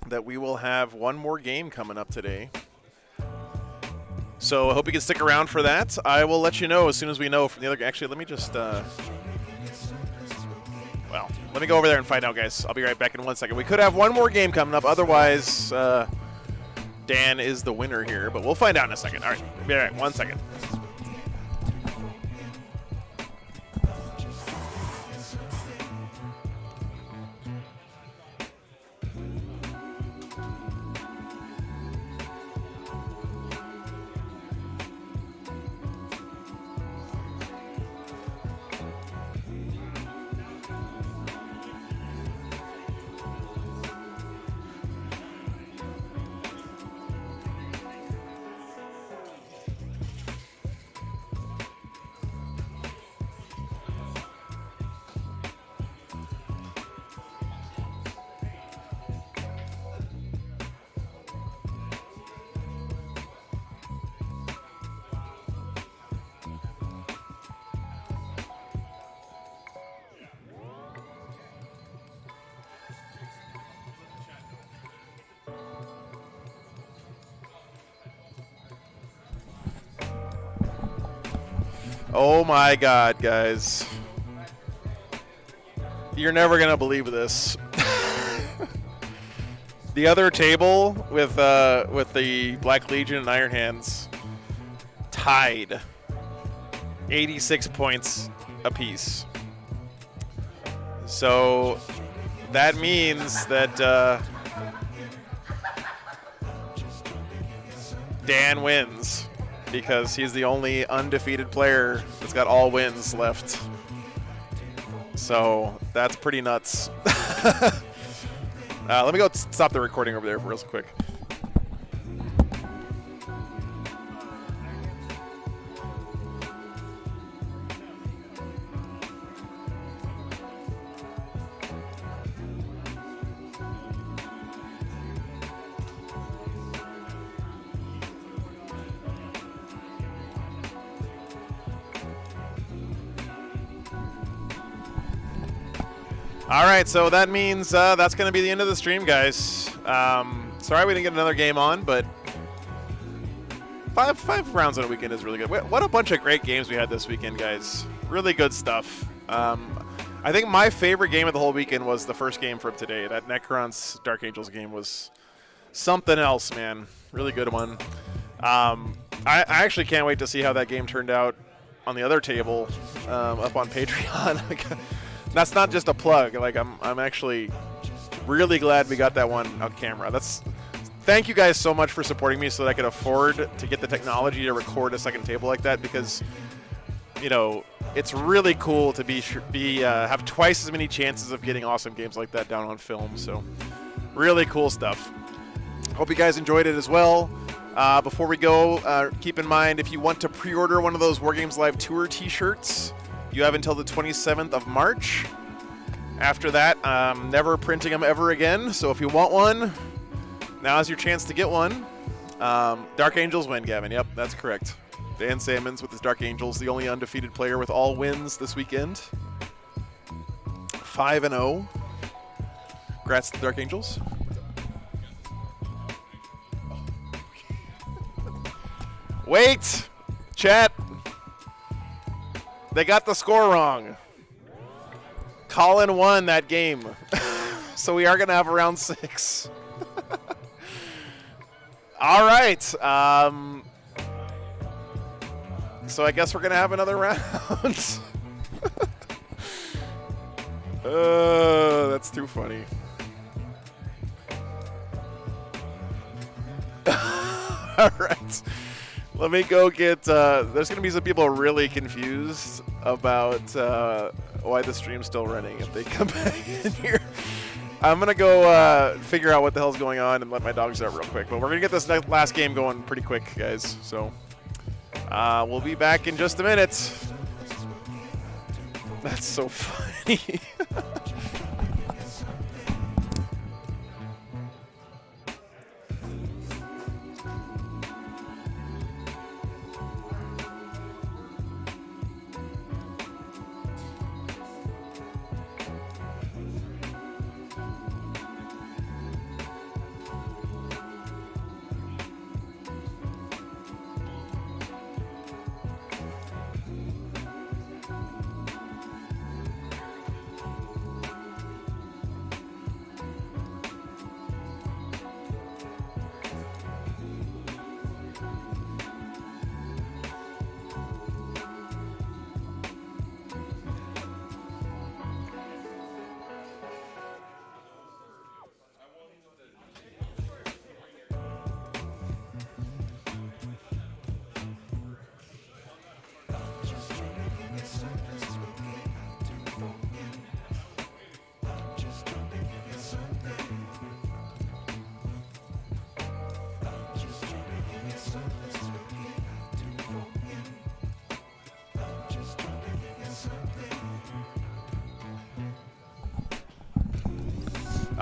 Speaker 1: that we will have one more game coming up today. So I hope you can stick around for that. I will let you know as soon as we know from the other. Actually, let me just. Well, let me go over there and find out, guys. I'll be right back in 1 second. We could have one more game coming up. Otherwise, Dan is the winner here, but we'll find out in a second. All right, be all right. 1 second. Oh my God, guys. You're never going to believe this. The other table with the Black Legion and Iron Hands tied 86 points apiece. So that means that Dan wins, because he's the only undefeated player that's got all wins left. So that's pretty nuts. Let me go stop the recording over there real quick. All right, so that means that's going to be the end of the stream, guys. Sorry we didn't get another game on, but five rounds on a weekend is really good. What a bunch of great games we had this weekend, guys. Really good stuff. I think my favorite game of the whole weekend was the first game from today. That Necrons Dark Angels game was something else, man. Really good one. I actually can't wait to see how that game turned out on the other table up on Patreon. That's not just a plug. Like I'm actually really glad we got that one on camera. That's thank you guys so much for supporting me so that I could afford to get the technology to record a second table like that, because, you know, it's really cool to have twice as many chances of getting awesome games like that down on film. So really cool stuff. Hope you guys enjoyed it as well. Before we go, keep in mind, if you want to pre-order one of those War Games Live Tour t-shirts, you have until the 27th of March. After that, I'm never printing them ever again. So if you want one, now's your chance to get one. Dark Angels win, Gavin. Yep, that's correct. Dan Salmons with his Dark Angels, the only undefeated player with all wins this weekend. 5-0. Congrats to the Dark Angels. Wait! Chat! They got the score wrong. Colin won that game. So we are going to have a round 6. All right. So I guess we're going to have another round. That's too funny. All right. Let me go get, there's going to be some people really confused about why the stream's still running if they come back in here. I'm going to go figure out what the hell's going on and let my dogs out real quick. But we're going to get this last game going pretty quick, guys. So we'll be back in just a minute. That's so funny.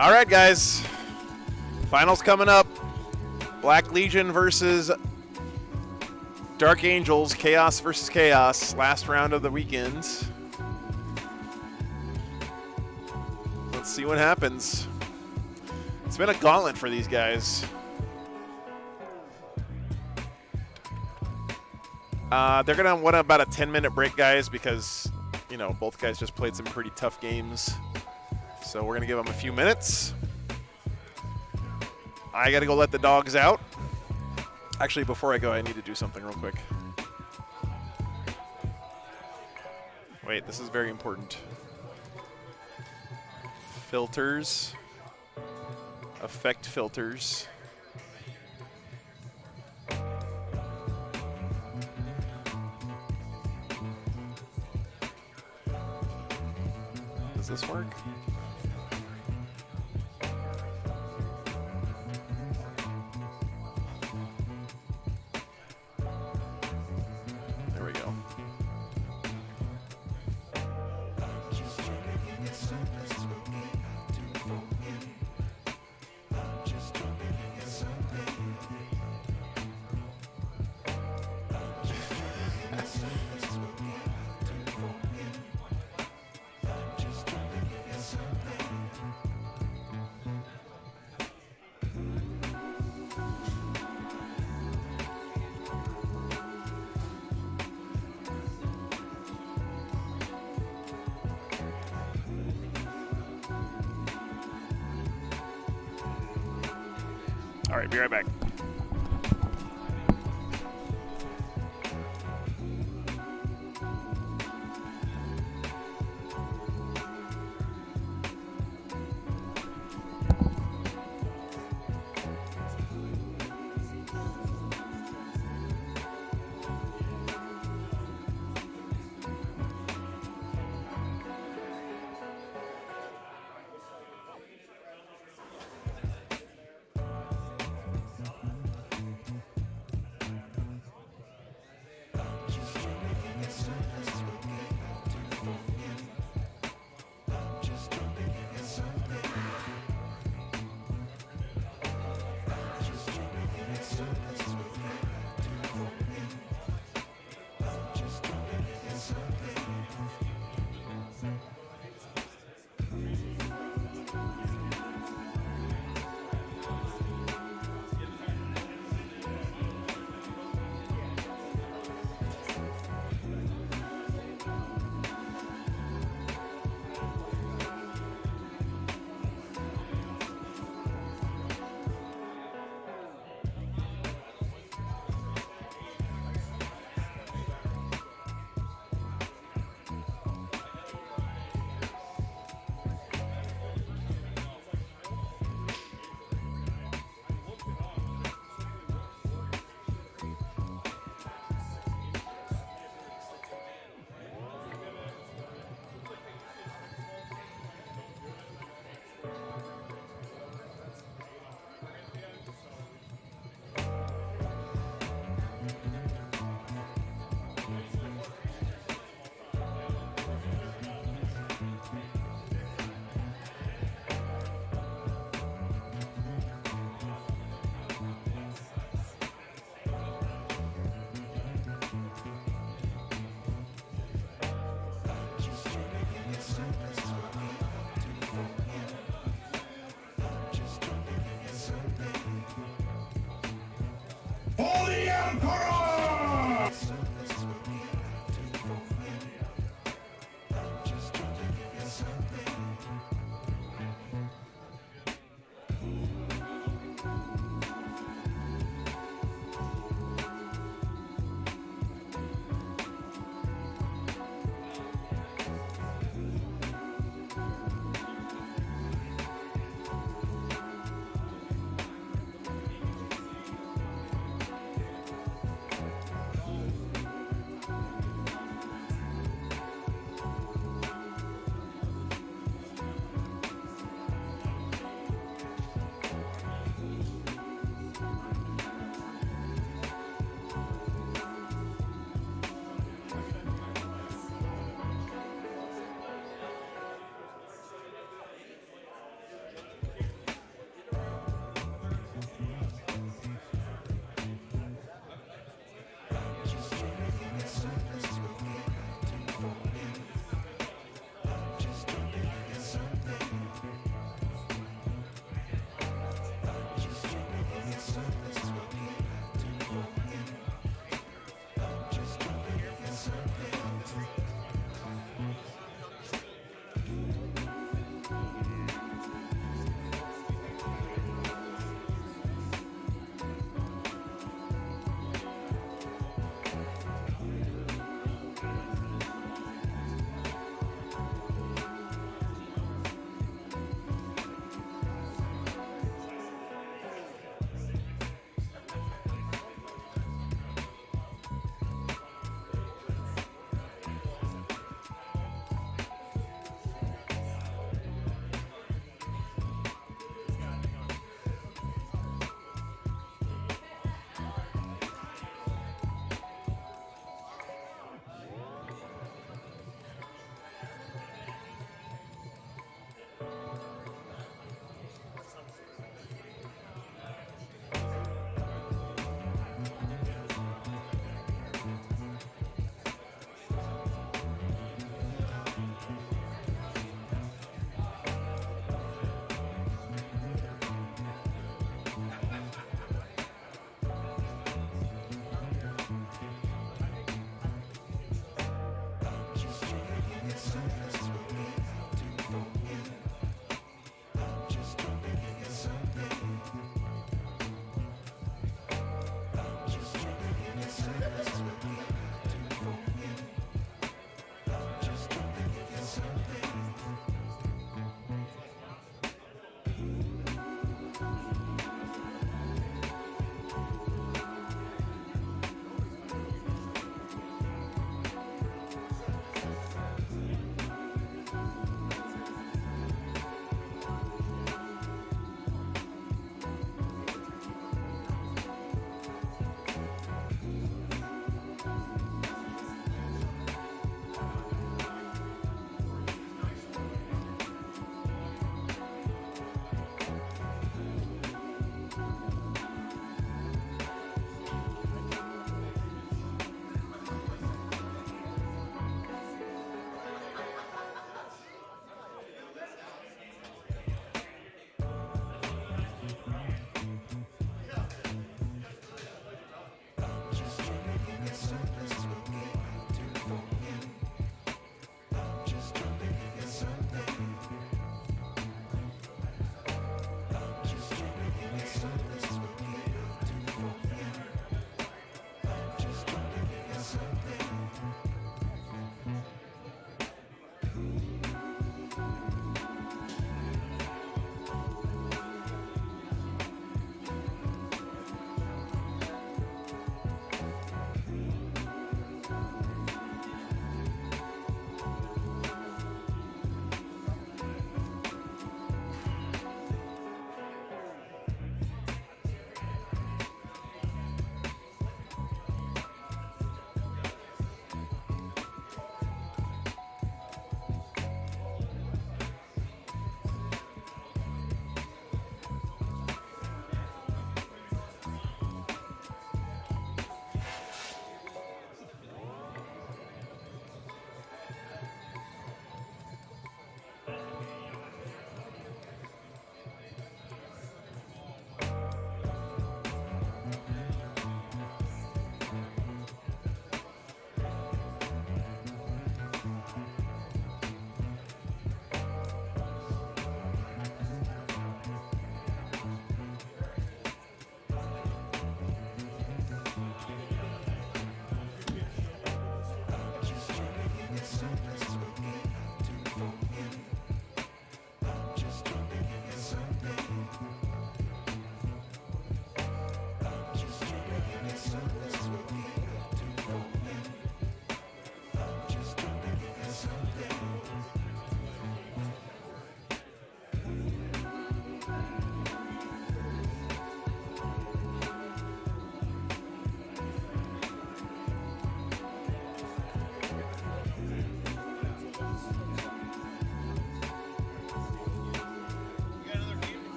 Speaker 1: All right, guys. Finals coming up. Black Legion versus Dark Angels. Chaos versus Chaos. Last round of the weekend. Let's see what happens. It's been a gauntlet for these guys. They're going to want about a 10-minute break, guys, because, you know, both guys just played some pretty tough games. So we're going to give them a few minutes. I got to go let the dogs out. Actually, before I go, I need to do something real quick. Wait, this is very important. Filters. Effect filters. Does this work? There we go. All right, be right back.
Speaker 11: Emperor!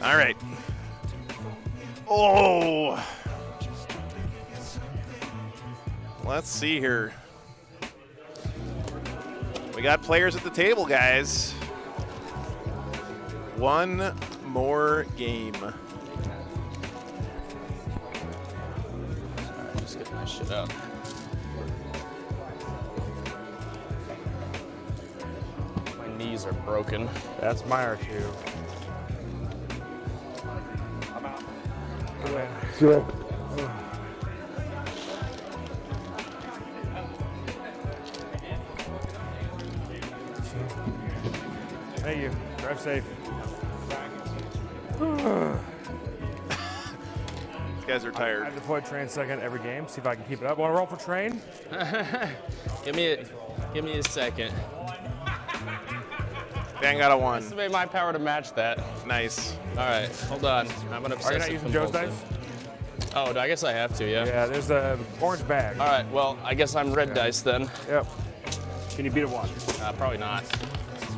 Speaker 1: All right. Oh. Let's see here. We got players at the table, guys. One more game.
Speaker 17: Just get my shit up. My knees are broken.
Speaker 3: That's my R2.
Speaker 17: I'm out.
Speaker 15: Sure.
Speaker 3: Thank you. Drive safe.
Speaker 1: These guys are tired.
Speaker 3: I deployed train second every game. See if I can keep it up. Want to roll for train?
Speaker 17: Give me a second.
Speaker 1: Dan got a 1.
Speaker 17: Estimate my power to match that.
Speaker 1: Nice.
Speaker 17: All right, hold on. I'm an obsessive
Speaker 3: Are you not using Joe's dice?
Speaker 17: Oh, I guess I have to, yeah.
Speaker 3: Yeah, there's the orange bag.
Speaker 17: All right, well, I guess I'm red dice then.
Speaker 3: Yep. Can you beat a 1?
Speaker 17: Probably not.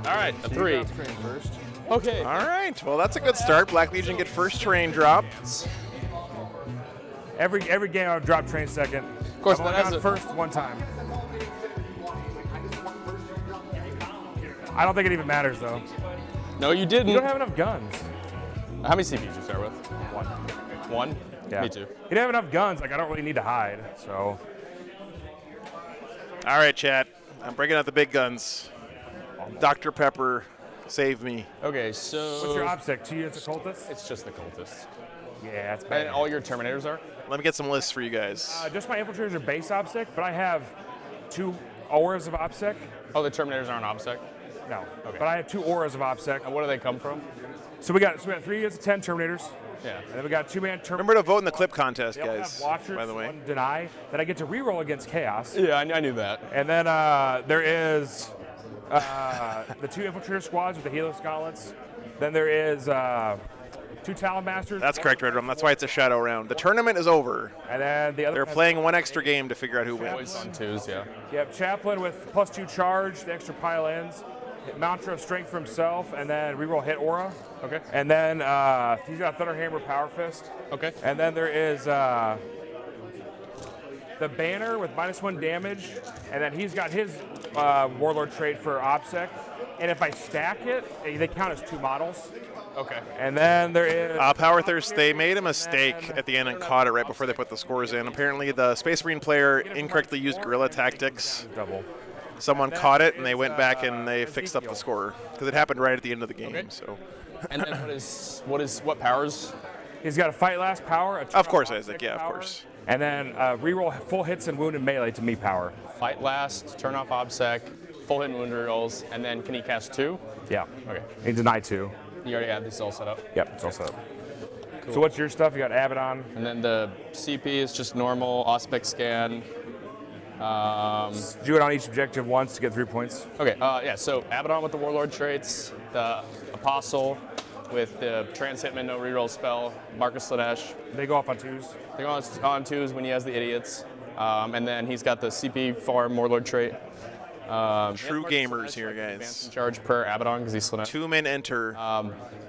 Speaker 17: All right, a 3.
Speaker 3: First.
Speaker 17: Okay.
Speaker 1: All right. Well, that's a good start. Black Legion get first terrain drop.
Speaker 3: Every game I've dropped train second.
Speaker 17: Of course,
Speaker 3: I've
Speaker 17: that
Speaker 3: only
Speaker 17: has
Speaker 3: gone
Speaker 17: a
Speaker 3: first one time. I don't think it even matters though.
Speaker 17: No, you didn't.
Speaker 3: You don't have enough guns.
Speaker 17: How many CPs you start with?
Speaker 3: 1.
Speaker 17: 1?
Speaker 3: Yeah.
Speaker 17: Me too.
Speaker 3: You don't have enough guns. Like I don't really need to hide. So.
Speaker 1: All right, chat. I'm breaking out the big guns. Dr. Pepper, save me.
Speaker 17: Okay, so.
Speaker 3: What's your OPSEC? 2 units of cultists?
Speaker 17: It's just the cultists.
Speaker 3: Yeah, that's bad.
Speaker 17: And all your Terminators are?
Speaker 1: Let me get some lists for you guys.
Speaker 3: Just my infiltrators are base OPSEC, but I have 2 auras of OPSEC.
Speaker 17: Oh, the Terminators aren't OBSEC?
Speaker 3: No.
Speaker 17: Okay.
Speaker 3: But I have 2 auras of OPSEC.
Speaker 17: And what do they come from?
Speaker 3: So we got 3 units of 10 Terminators.
Speaker 17: Yeah.
Speaker 3: And then we got 2-man Terminators.
Speaker 1: Remember to vote in the clip contest,
Speaker 3: They all
Speaker 1: guys.
Speaker 3: have Watchers,
Speaker 1: by the way.
Speaker 3: 1 deny, that I get to reroll against Chaos.
Speaker 17: Yeah, I knew that.
Speaker 3: And then there is the 2 infiltrator squads with the Helix gauntlets. Then there is 2 Talon Masters.
Speaker 1: That's correct, Red Rum. That's why it's a shadow round. The tournament is over.
Speaker 3: And then the other.
Speaker 1: They're playing 1 extra game to figure out who
Speaker 17: Always
Speaker 1: wins.
Speaker 17: on 2s, yeah.
Speaker 3: Yep, Chaplain with +2 charge, the extra pile-ins. Mantra of Strength for himself, and then reroll hit aura.
Speaker 17: Okay.
Speaker 3: And then he's got Thunderhammer Power Fist.
Speaker 17: Okay.
Speaker 3: And then there is the Banner with -1 damage, and then he's got his Warlord trait for OPSEC. And if I stack it, they count as 2 models.
Speaker 17: Okay.
Speaker 3: And then there is
Speaker 1: Power Thirst, they made a mistake at the end and caught it right before they put the scores in. Apparently, the Space Marine player incorrectly used guerrilla tactics.
Speaker 3: Double.
Speaker 1: Someone caught it, and they went back and they fixed up the score because it happened right at the end of the game.
Speaker 17: Okay.
Speaker 1: So.
Speaker 17: And then what powers?
Speaker 3: He's got a Fight Last power.
Speaker 1: Of course, Isaac. Yeah, of course.
Speaker 3: And then reroll full hits and wound and melee to me power.
Speaker 17: Fight last, turn off OBSEC, full hit and wound rolls, and then can he cast 2?
Speaker 3: Yeah.
Speaker 17: Okay.
Speaker 3: He denied 2.
Speaker 17: You already have this all set up?
Speaker 3: Yep, it's all set up. Cool. So what's your stuff? You got Abaddon.
Speaker 17: And then the CP is just normal, Auspex scan.
Speaker 3: Do it on each objective once to get 3 points.
Speaker 17: Okay, yeah, so Abaddon with the Warlord traits, the Apostle with the Trans Hitman no reroll spell, Marcus Slanesh.
Speaker 3: They go off on 2s?
Speaker 17: They go on 2s when he has the idiots. And then he's got the CP farm Warlord trait.
Speaker 1: True gamers here, guys.
Speaker 17: Charge per Abaddon because he's Slanesh.
Speaker 1: 2 men enter.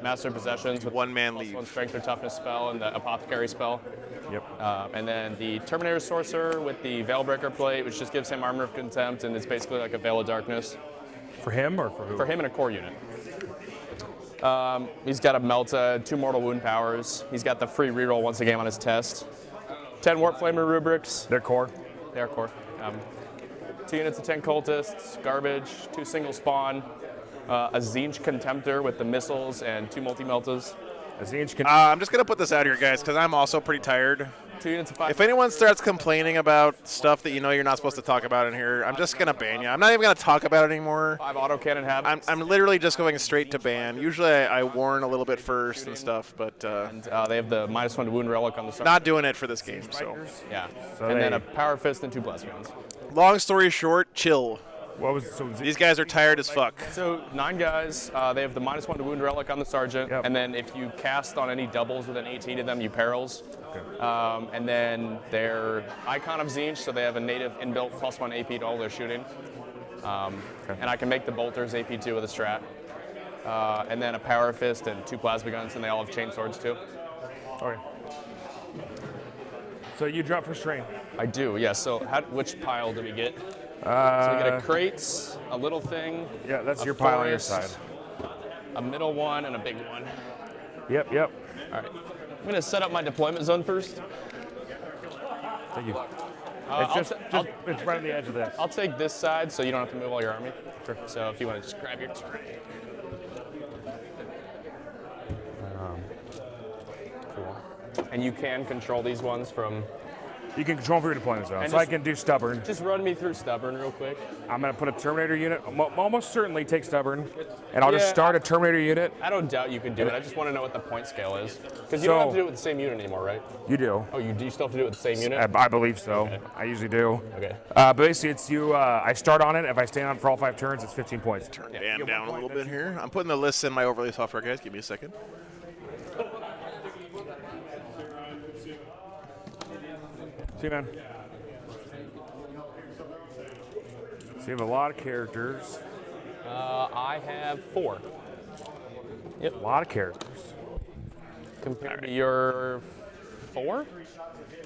Speaker 17: Master Possessions with
Speaker 1: 1 man leave.
Speaker 17: 1 Strength or Toughness spell and the Apothecary spell.
Speaker 3: Yep.
Speaker 17: And then the Terminator Sorcerer with the Veilbreaker plate, which just gives him Armor of Contempt, and it's basically like a Veil of Darkness.
Speaker 3: For him or for who?
Speaker 17: For him and a core unit. He's got a Melta, 2 Mortal Wound powers. He's got the free reroll once a game on his test. 10 Warp Flamer rubrics.
Speaker 3: They're core?
Speaker 17: They're core. 2 units of 10 cultists, garbage, 2 single spawn, a Zinj Contemptor with the missiles and 2 multi-meltas.
Speaker 1: I'm just going to put this out here, guys, because I'm also pretty tired.
Speaker 17: 2 units of 5.
Speaker 1: If anyone starts complaining about stuff that you know you're not supposed to talk about in here, I'm just going to ban you. I'm not even going to talk about it anymore.
Speaker 17: 5 autocannon habits.
Speaker 1: I'm literally just going straight to ban. Usually I warn a little bit first and stuff, but
Speaker 17: and they have the -1 to wound relic on the start.
Speaker 1: Not doing it for this game, so.
Speaker 17: Yeah.
Speaker 1: So
Speaker 17: and then a Power Fist and 2 Blast Wounds.
Speaker 1: Long story short, chill.
Speaker 3: So
Speaker 1: these guys are tired as fuck.
Speaker 17: So 9 guys, they have the -1 to wound relic on the sergeant, and then if you cast on any doubles within 18 of them, you perils. Okay. And then their Icon of Zinj, so they have a native inbuilt +1 AP to all their shooting. And I can make the bolters AP2 with a strat. and then a power fist and 2 plasma guns, and they all have chain swords too.
Speaker 3: Okay. So you drop first terrain.
Speaker 17: I do, yeah. So which pile do we get? So we get a crates, a little thing.
Speaker 3: Yeah, that's
Speaker 17: a
Speaker 3: your pile on your
Speaker 17: forest,
Speaker 3: side.
Speaker 17: A middle one and a big one.
Speaker 3: Yep, yep.
Speaker 17: All right. I'm gonna set up my deployment zone first.
Speaker 3: Thank you.
Speaker 17: It's
Speaker 3: right on the edge of this.
Speaker 17: I'll take this side so you don't have to move all your army. Sure. So if you want to just grab your terrain. Cool. And you can control these ones from.
Speaker 3: You can control for your deployment zone.
Speaker 17: And
Speaker 3: So I can do stubborn.
Speaker 17: Just run me through stubborn real quick.
Speaker 3: I'm going to put a Terminator unit. Almost certainly take stubborn. And I'll just
Speaker 17: Yeah,
Speaker 3: start a Terminator unit.
Speaker 17: I don't doubt you can do it. I just want to know what the point scale is. Because you don't have to do it with the same unit anymore, right?
Speaker 3: You do.
Speaker 17: Oh, you do still have to do it with the same unit?
Speaker 3: I believe so.
Speaker 17: Okay.
Speaker 3: I usually do.
Speaker 17: Okay.
Speaker 3: Basically, it's you. I start on it. If I stay on for all 5 turns, it's 15 points.
Speaker 1: Turn Bam down a little bit here. I'm putting the lists in my overlay software, guys. Give me a second.
Speaker 3: See you, man. So you have a lot of characters.
Speaker 17: I have 4. Yep.
Speaker 3: A lot of characters.
Speaker 17: Compared to your 4?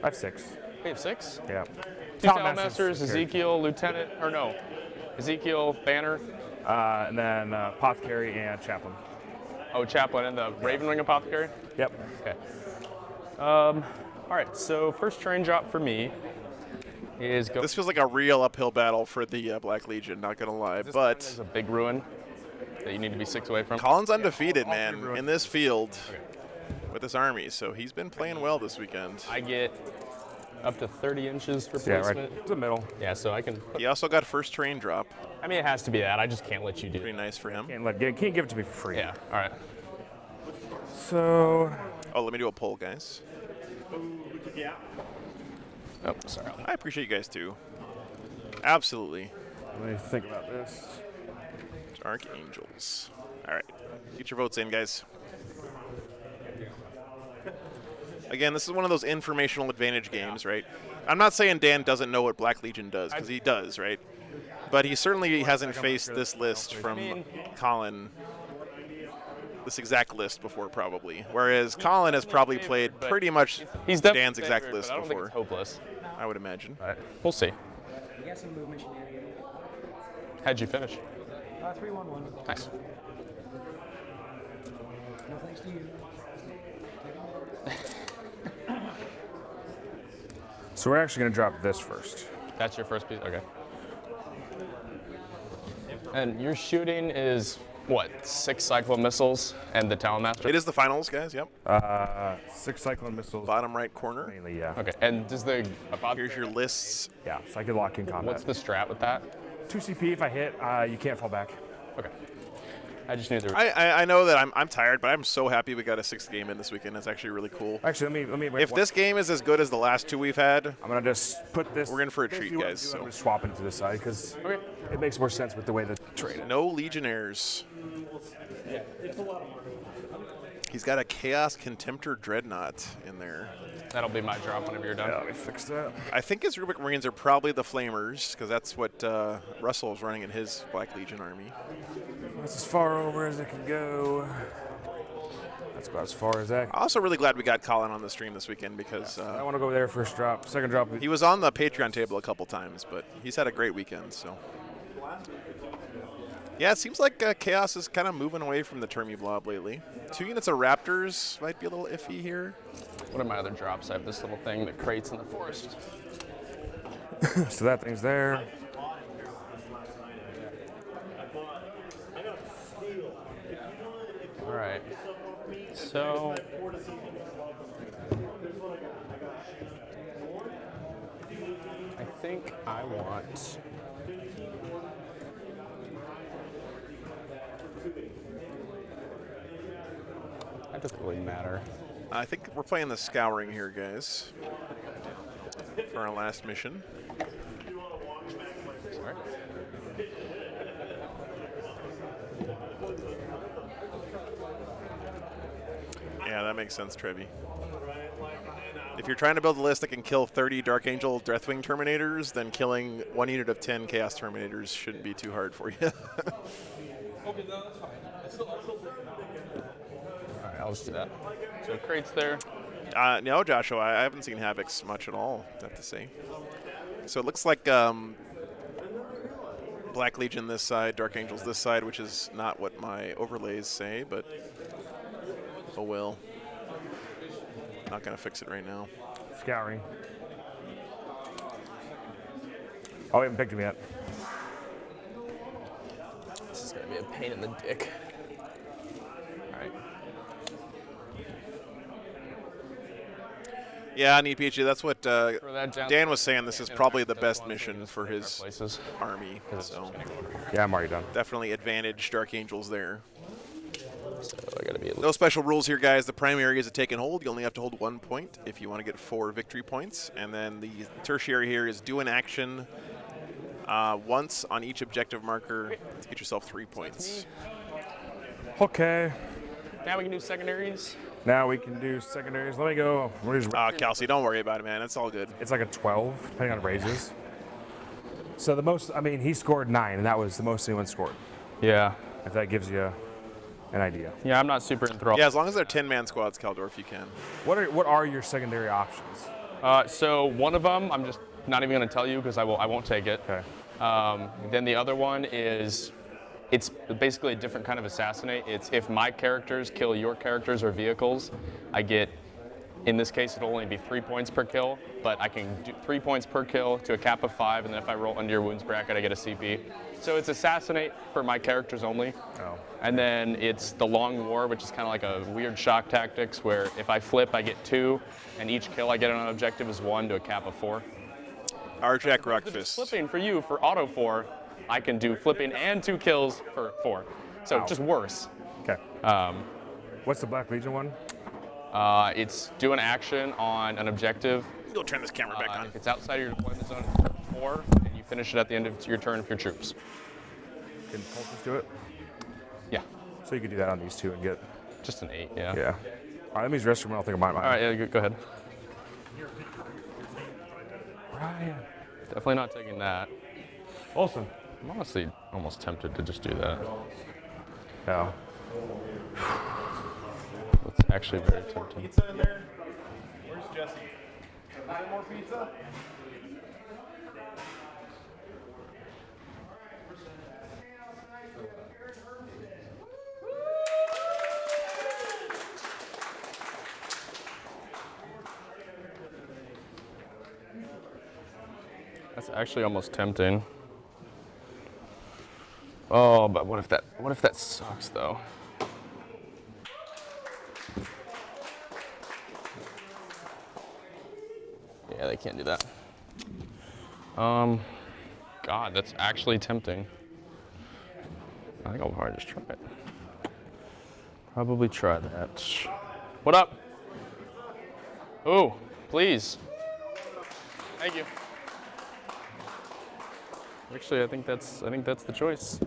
Speaker 3: I have 6.
Speaker 17: We have 6?
Speaker 3: Yeah.
Speaker 17: 2 Talent Masters, Ezekiel, Lieutenant, or no, Ezekiel, Banner.
Speaker 3: And then Apothecary and Chaplain.
Speaker 17: Oh, Chaplain and the Ravenwing Apothecary?
Speaker 3: Yep.
Speaker 17: Okay. All right, so first terrain drop for me is go.
Speaker 1: This feels like a real uphill battle for the Black Legion, not going to lie. But
Speaker 17: it's a big ruin that you need to be 6 away from.
Speaker 1: Colin's undefeated, man, in this field with his army, so he's been playing well this weekend.
Speaker 17: I get up to 30 inches for
Speaker 3: Yeah,
Speaker 17: placement.
Speaker 3: right. It's the middle.
Speaker 17: Yeah, so I can.
Speaker 1: He also got first terrain drop.
Speaker 17: I mean, it has to be that. I just can't let you do it.
Speaker 1: Pretty nice for him.
Speaker 3: Can't give it to me for free.
Speaker 17: Yeah, all right.
Speaker 3: So.
Speaker 1: Oh, let me do a poll, guys.
Speaker 5: Yeah.
Speaker 17: Oh, sorry.
Speaker 1: I appreciate you guys too. Absolutely.
Speaker 3: Let me think about this.
Speaker 1: Dark Angels. All right, get your votes in, guys. Again, this is one of those informational advantage games, right? I'm not saying Dan doesn't know what Black Legion does, because he does, right? But he certainly hasn't faced this list from Colin, this exact list before, probably. Whereas Colin has probably played pretty much Dan's exact list
Speaker 17: I don't think
Speaker 1: before.
Speaker 17: it's hopeless.
Speaker 1: I would imagine.
Speaker 17: All right, we'll see.
Speaker 14: You got some movement shenanigans.
Speaker 17: How'd you finish?
Speaker 14: 3-1-1.
Speaker 17: Nice.
Speaker 14: No thanks to you.
Speaker 3: So we're actually going to drop this first.
Speaker 17: That's your first piece? Okay. And your shooting is, what, 6 Cyclone missiles and the Talon Master?
Speaker 1: It is the finals, guys, yep.
Speaker 3: 6 Cyclone missiles.
Speaker 1: Bottom right corner.
Speaker 3: Mainly, yeah.
Speaker 17: Okay, and does the...
Speaker 1: Here's your lists.
Speaker 3: Yeah, so I can lock in combat.
Speaker 17: What's the strat with that?
Speaker 3: 2 CP if I hit, you can't fall back.
Speaker 17: Okay. I just knew there was...
Speaker 1: I know that I'm tired, but I'm so happy we got a 6th game in this weekend. It's actually really cool.
Speaker 3: Actually, let me wait.
Speaker 1: If this game is as good as the last 2 we've had,
Speaker 3: I'm going to just put this...
Speaker 1: We're in for a treat, guys.
Speaker 3: I'm going to swap into this side because it makes more sense with the way the terrain is.
Speaker 1: No Legionnaires.
Speaker 5: Yeah, it's a lot of work.
Speaker 1: He's got a Chaos Contemptor Dreadnought in there.
Speaker 17: That'll be my drop whenever you're done.
Speaker 3: Yeah, let me fix that.
Speaker 1: I think his Rubik Marines are probably the Flamers, because that's what Russell is running in his Black Legion army.
Speaker 3: That's as far over as it can go. That's about as far as that.
Speaker 1: I'm also really glad we got Colin on the stream this weekend because
Speaker 3: I want to go there first drop, second drop.
Speaker 1: He was on the Patreon table a couple times, but he's had a great weekend. So yeah, it seems like Chaos is kind of moving away from the Termi Blob lately. 2 units of Raptors might be a little iffy here.
Speaker 17: What are my other drops? I have this little thing that crates in the forest.
Speaker 3: So that thing's there.
Speaker 17: All right. So I think I want. That doesn't really matter.
Speaker 1: I think we're playing the Scouring here, guys, for our last mission.
Speaker 17: Sorry.
Speaker 1: Yeah, that makes sense, Trevi. If you're trying to build a list that can kill 30 Dark Angel Deathwing Terminators, then killing 1 unit of 10 Chaos Terminators shouldn't be too hard for you.
Speaker 14: Okay, no, that's fine.
Speaker 17: All right, I'll just do that. So crates there.
Speaker 1: No, Joshua, I haven't seen Havocs much at all, I have to say. So it looks like Black Legion this side, Dark Angels this side, which is not what my overlays say, but oh well. Not going to fix it right now.
Speaker 3: Scouring. Oh, we haven't picked him yet.
Speaker 17: This is going to be a pain in the dick. All right.
Speaker 1: Yeah, I need PhD. That's what
Speaker 17: that
Speaker 1: Dan was saying. This is probably the best mission for his army. So
Speaker 3: yeah, I'm already done.
Speaker 1: Definitely advantage Dark Angels there.
Speaker 17: So I gotta be
Speaker 1: no special rules here, guys. The primary is a take and hold. You only have to hold 1 point if you want to get 4 victory points. And then the tertiary here is do an action once on each objective marker to get yourself 3 points.
Speaker 3: Okay.
Speaker 17: Now we can do secondaries.
Speaker 3: Now we can do secondaries. Let me go.
Speaker 1: Kelsey, don't worry about it, man. It's all good.
Speaker 3: It's like a 12, depending on raises. So the most, I mean, he scored 9, and that was the most anyone scored.
Speaker 17: Yeah.
Speaker 3: If that gives you an idea.
Speaker 17: Yeah, I'm not super enthralled.
Speaker 1: Yeah, as long as they're 10-man squads, Kaldorf, you can.
Speaker 3: What are your secondary options?
Speaker 17: So one of them, I'm just not even going to tell you because I won't take it.
Speaker 3: Okay.
Speaker 17: Then the other one is, it's basically a different kind of assassinate. It's if my characters kill your characters or vehicles, I get, in this case, it'll only be 3 points per kill, but I can do 3 points per kill to a cap of 5, and then if I roll under your wounds bracket, I get a CP. So it's assassinate for my characters only.
Speaker 3: Oh.
Speaker 17: And then it's the long war, which is kind of like a weird shock tactics where if I flip, I get 2, and each kill I get on an objective is 1 to a cap of 4.
Speaker 1: Arjack Rockfist.
Speaker 17: Flipping for you for auto 4, I can do flipping and 2 kills for 4. So just worse.
Speaker 3: Okay. What's the Black Legion one?
Speaker 17: It's do an action on an objective.
Speaker 1: Go turn this camera back on.
Speaker 17: If it's outside of your deployment zone, it's 4, and you finish it at the end of your turn with your troops.
Speaker 3: Can Holton do it?
Speaker 17: Yeah.
Speaker 3: So you could do that on these 2 and get...
Speaker 17: Just an 8, yeah.
Speaker 3: Yeah. All right, let me use restroom. I don't think I might.
Speaker 17: All right, yeah, go ahead.
Speaker 3: Ryan.
Speaker 17: Definitely not taking that.
Speaker 3: Awesome.
Speaker 17: I'm honestly almost tempted to just do that.
Speaker 3: Yeah.
Speaker 17: It's actually very tempting.
Speaker 5: Pizza in there? Where's Jesse? Is there more pizza?
Speaker 17: That's actually almost tempting. Oh, but what if that sucks though? Yeah, they can't do that. God, that's actually tempting. I think I'll probably just try it. Probably try that. What up? Oh, please. Thank you. Actually, I think that's the choice.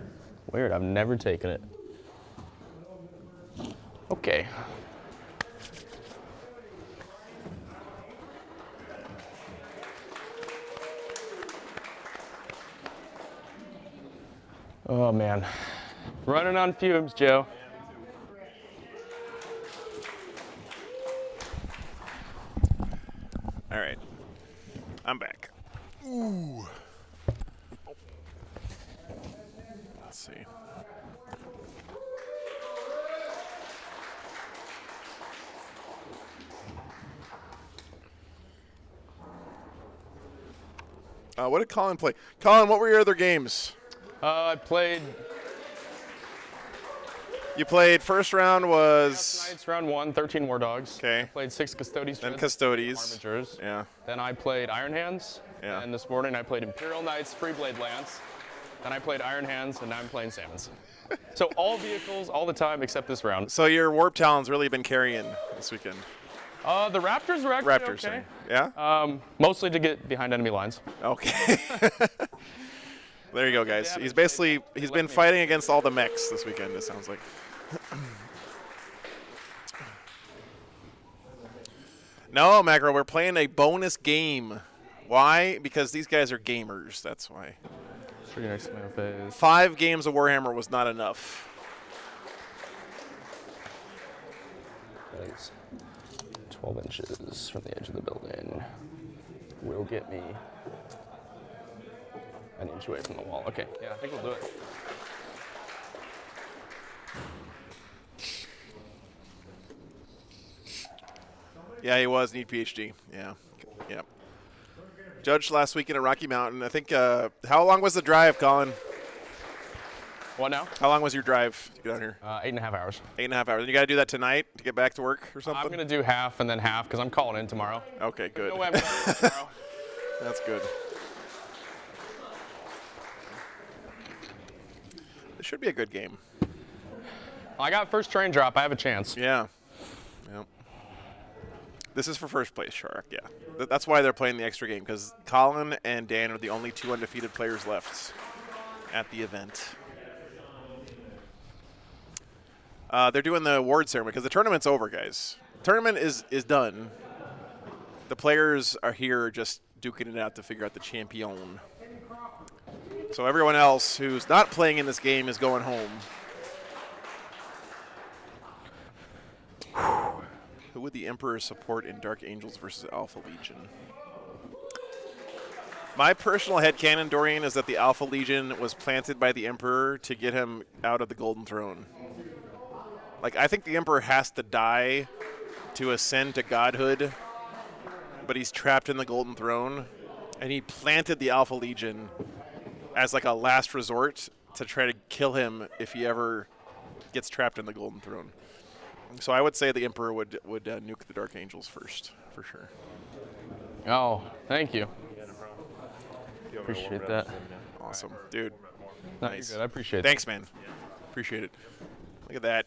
Speaker 17: Weird, I've never taken it. Okay. Oh man, running on fumes, Joe.
Speaker 1: All right, I'm back. Ooh. Let's see. What did Colin play? Colin, what were your other games?
Speaker 17: I played.
Speaker 1: You played first round was.
Speaker 17: Knights round 1, 13 War Dogs.
Speaker 1: Okay.
Speaker 17: I played 6 Custodes.
Speaker 1: Then Custodes.
Speaker 17: Armigers.
Speaker 1: Yeah.
Speaker 17: Then I played Iron Hands.
Speaker 1: Yeah.
Speaker 17: And this morning I played Imperial Knights, Freeblade Lance. Then I played Iron Hands, and now I'm playing Salmons. So all vehicles, all the time, except this round.
Speaker 1: So your Warp Talon's really been carrying this weekend.
Speaker 17: The Raptors were actually okay.
Speaker 1: Yeah?
Speaker 17: Mostly to get behind enemy lines.
Speaker 1: Okay. There you go, guys. He's been fighting against all the mechs this weekend, it sounds like. No, Macro, we're playing a bonus game. Why? Because these guys are gamers, that's why.
Speaker 17: 3 next to my face.
Speaker 1: 5 games of Warhammer was not enough.
Speaker 17: Because 12 inches from the edge of the building will get me an inch away from the wall. Okay, yeah, I think we'll do it.
Speaker 1: Yeah, he was. Need PhD. Yeah. Judged last weekend at Rocky Mountain. I think, how long was the drive, Colin?
Speaker 17: What now?
Speaker 1: How long was your drive to get down here?
Speaker 17: 8.5 hours.
Speaker 1: 8.5 hours. And you got to do that tonight to get back to work or something?
Speaker 17: I'm going to do half and then half because I'm calling in tomorrow.
Speaker 1: Okay, good.
Speaker 17: No way I'm calling in tomorrow.
Speaker 1: That's good. It should be a good game.
Speaker 17: I got first train drop. I have a chance.
Speaker 1: Yeah. Yep. This is for first place, Shark. Yeah. That's why they're playing the extra game, because Colin and Dan are the only 2 undefeated players left at the event. They're doing the award ceremony because the tournament's over, guys. The tournament is done. The players are here just duking it out to figure out the champion. So everyone else who's not playing in this game is going home. Who would the Emperor support in Dark Angels versus Alpha Legion? My personal headcanon, Dorian, is that the Alpha Legion was planted by the Emperor to get him out of the Golden Throne. Like, I think the Emperor has to die to ascend to godhood, but he's trapped in the Golden Throne, and he planted the Alpha Legion as like a last resort to try to kill him if he ever gets trapped in the Golden Throne. So I would say the Emperor would nuke the Dark Angels first, for sure.
Speaker 17: Oh, thank you. Appreciate that.
Speaker 1: Awesome. Dude.
Speaker 17: No,
Speaker 1: Nice.
Speaker 17: you're good. I appreciate it.
Speaker 1: Thanks, man. Appreciate it. Look at that.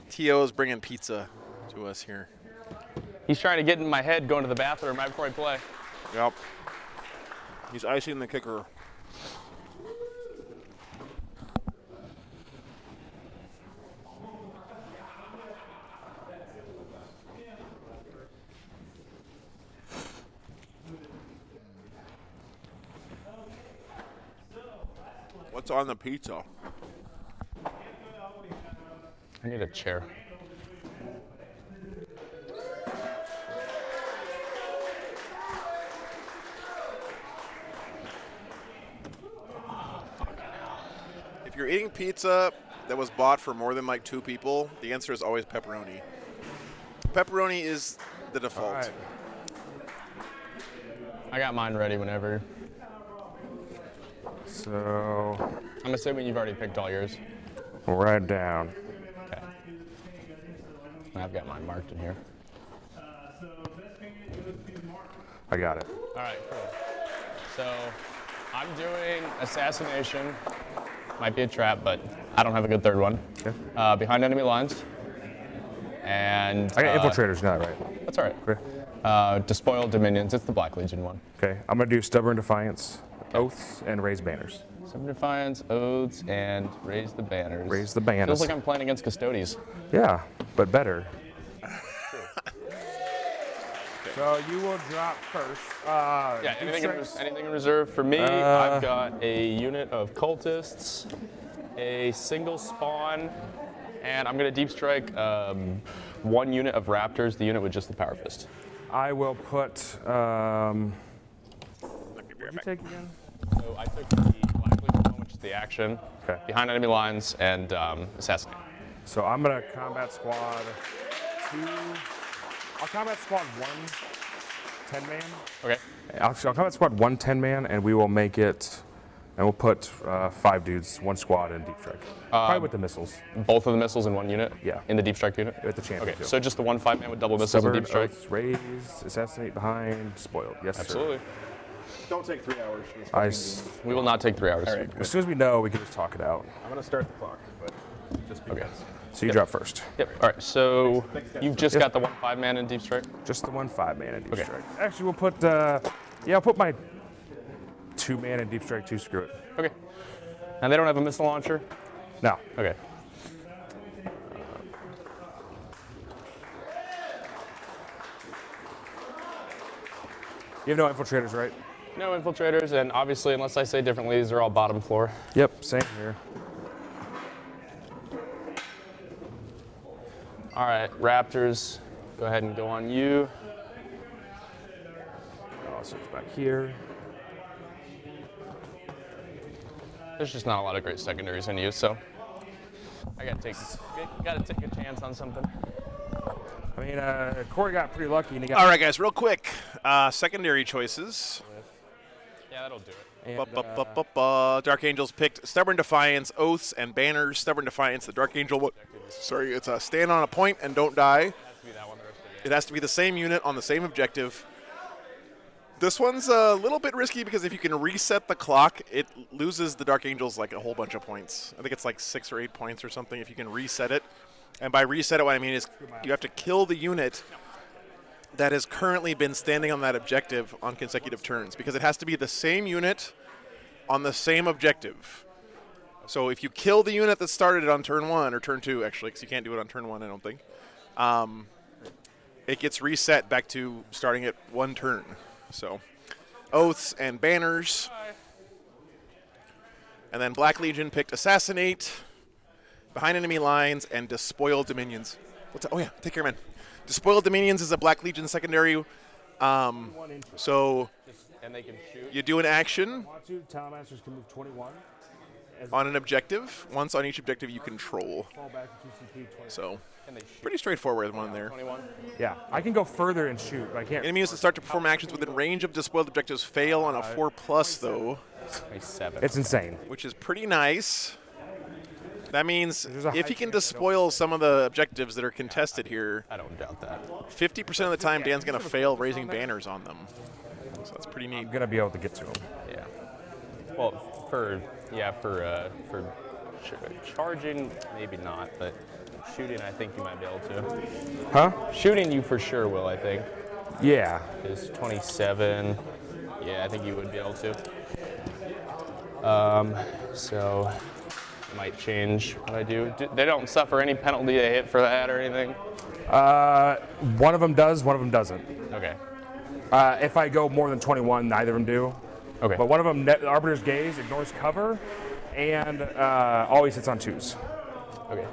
Speaker 1: T.O.'s bringing pizza to us here.
Speaker 17: He's trying to get in my head going to the bathroom right before I play.
Speaker 1: Yep. He's icing the kicker. What's on the pizza?
Speaker 17: I need a chair.
Speaker 1: If you're eating pizza that was bought for more than like 2 people, the answer is always pepperoni. Pepperoni is the default.
Speaker 17: All right. I got mine ready whenever.
Speaker 3: So
Speaker 17: I'm assuming you've already picked all yours.
Speaker 3: Right down.
Speaker 17: Okay. I've got mine marked in here.
Speaker 3: I got it.
Speaker 17: All right, cool. So I'm doing assassination. Might be a trap, but I don't have a good third one.
Speaker 3: Okay.
Speaker 17: Behind enemy lines. And
Speaker 3: I got infiltrators, not right.
Speaker 17: That's all right.
Speaker 3: Okay.
Speaker 17: Despoiled dominions. It's the Black Legion one.
Speaker 3: Okay. I'm gonna do stubborn defiance, oaths, and raise banners.
Speaker 17: Stubborn defiance, oaths, and raise the banners.
Speaker 3: Raise the banners.
Speaker 17: Feels like I'm playing against Custodes.
Speaker 3: Yeah, but better. So you will drop first.
Speaker 17: Yeah, anything in reserve for me. I've got a unit of cultists, a single spawn, and I'm going to deep strike 1 unit of raptors, the unit with just the power fist.
Speaker 3: I will put. What did you take again?
Speaker 17: So I took the Black Legion one, which is the action,
Speaker 3: Okay.
Speaker 17: behind enemy lines, and assassinate.
Speaker 3: So I'm going to combat squad 2. I'll combat squad 1 10-man.
Speaker 17: Okay.
Speaker 3: I'll combat squad 1 10-man, and we will make it, and we'll put 5 dudes, 1 sququad in deep strike. Probably with the missiles.
Speaker 17: Both of the missiles in 1 unit?
Speaker 3: Yeah.
Speaker 17: In the deep strike unit?
Speaker 3: With the champion.
Speaker 17: Okay, so just the 1 5-man with double missiles and deep strike?
Speaker 3: Raise, assassinate behind, spoiled. Yes,
Speaker 17: Absolutely.
Speaker 3: sir.
Speaker 5: Don't take 3 hours for this fucking game.
Speaker 17: We will not take 3 hours.
Speaker 5: All right,
Speaker 3: As soon as we know, we can just talk it out.
Speaker 5: I'm going to start the clock, but just because.
Speaker 17: Okay.
Speaker 3: So you drop first.
Speaker 17: Yep. All right. So you've just got the 1 5-man in deep strike?
Speaker 3: Just the 1 5-man in deep
Speaker 17: Okay.
Speaker 3: strike. Actually, we'll put, I'll put my 2-man in deep strike too. Screw it.
Speaker 17: Okay. And they don't have a missile launcher?
Speaker 3: No.
Speaker 17: Okay.
Speaker 3: You have no infiltrators, right?
Speaker 17: No infiltrators, and obviously, unless I say differently, these are all bottom floor.
Speaker 3: Yep, same here.
Speaker 17: All right, Raptors Go ahead and go on you.
Speaker 3: I'll switch back here.
Speaker 17: There's just not a lot of great secondaries in use, so I gotta take a chance on something.
Speaker 3: I mean, Corey got pretty lucky, and he got.
Speaker 1: All right, guys, real quick. Secondary choices.
Speaker 17: Yeah, that'll do it.
Speaker 3: And,
Speaker 1: Dark Angels picked Stubborn Defiance, Oaths, and Banners. Stubborn Defiance, the Dark Angel. Sorry, it's stand on a point and don't die. It has to be the same unit on the same objective. This one's a little bit risky because if you can reset the clock, it loses the Dark Angels like a whole bunch of points. I think it's like 6 or 8 points or something if you can reset it. And by reset it, what I mean is you have to kill the unit that has currently been standing on that objective on consecutive turns because it has to be the same unit on the same objective. So if you kill the unit that started it on turn 1 or turn 2, actually, because you can't do it on turn 1, I don't think, it gets reset back to starting at 1 turn. So, Oaths and Banners. And then Black Legion picked Assassinate, Behind Enemy Lines, and Despoil Dominions. Oh, yeah, take care, man. Despoil Dominions is a Black Legion secondary. So,
Speaker 17: And they can shoot.
Speaker 1: you do an action
Speaker 3: Talon Masters can move 21.
Speaker 1: on an objective. Once on each objective you control.
Speaker 3: Fall back to 2 CP, 20.
Speaker 1: So, pretty straightforward one there.
Speaker 17: 21.
Speaker 3: Yeah, I can go further and shoot, but I can't.
Speaker 1: Enemies that start to perform actions within range of despoiled objectives fail on a 4+ though.
Speaker 17: 27.
Speaker 3: It's insane.
Speaker 1: Which is pretty nice. That means if he can despoil some of the objectives that are contested here,
Speaker 17: I don't doubt that.
Speaker 1: 50% of the time Dan's going to fail raising banners on them. So that's pretty neat.
Speaker 3: I'm gonna be able to get to him.
Speaker 17: Yeah. Well, for charging, maybe not, but shooting, I think you might be able to.
Speaker 3: Huh?
Speaker 17: Shooting, you for sure will, I think.
Speaker 3: Yeah.
Speaker 17: Is 27. Yeah, I think you would be able to. So might change what I do. They don't suffer any penalty to hit for that or anything?
Speaker 3: One of them does, one of them doesn't.
Speaker 17: Okay.
Speaker 3: If I go more than 21, neither of them do.
Speaker 17: Okay.
Speaker 3: But one of them, Arbiter's Gaze, ignores cover, and always hits on 2s.
Speaker 17: Okay.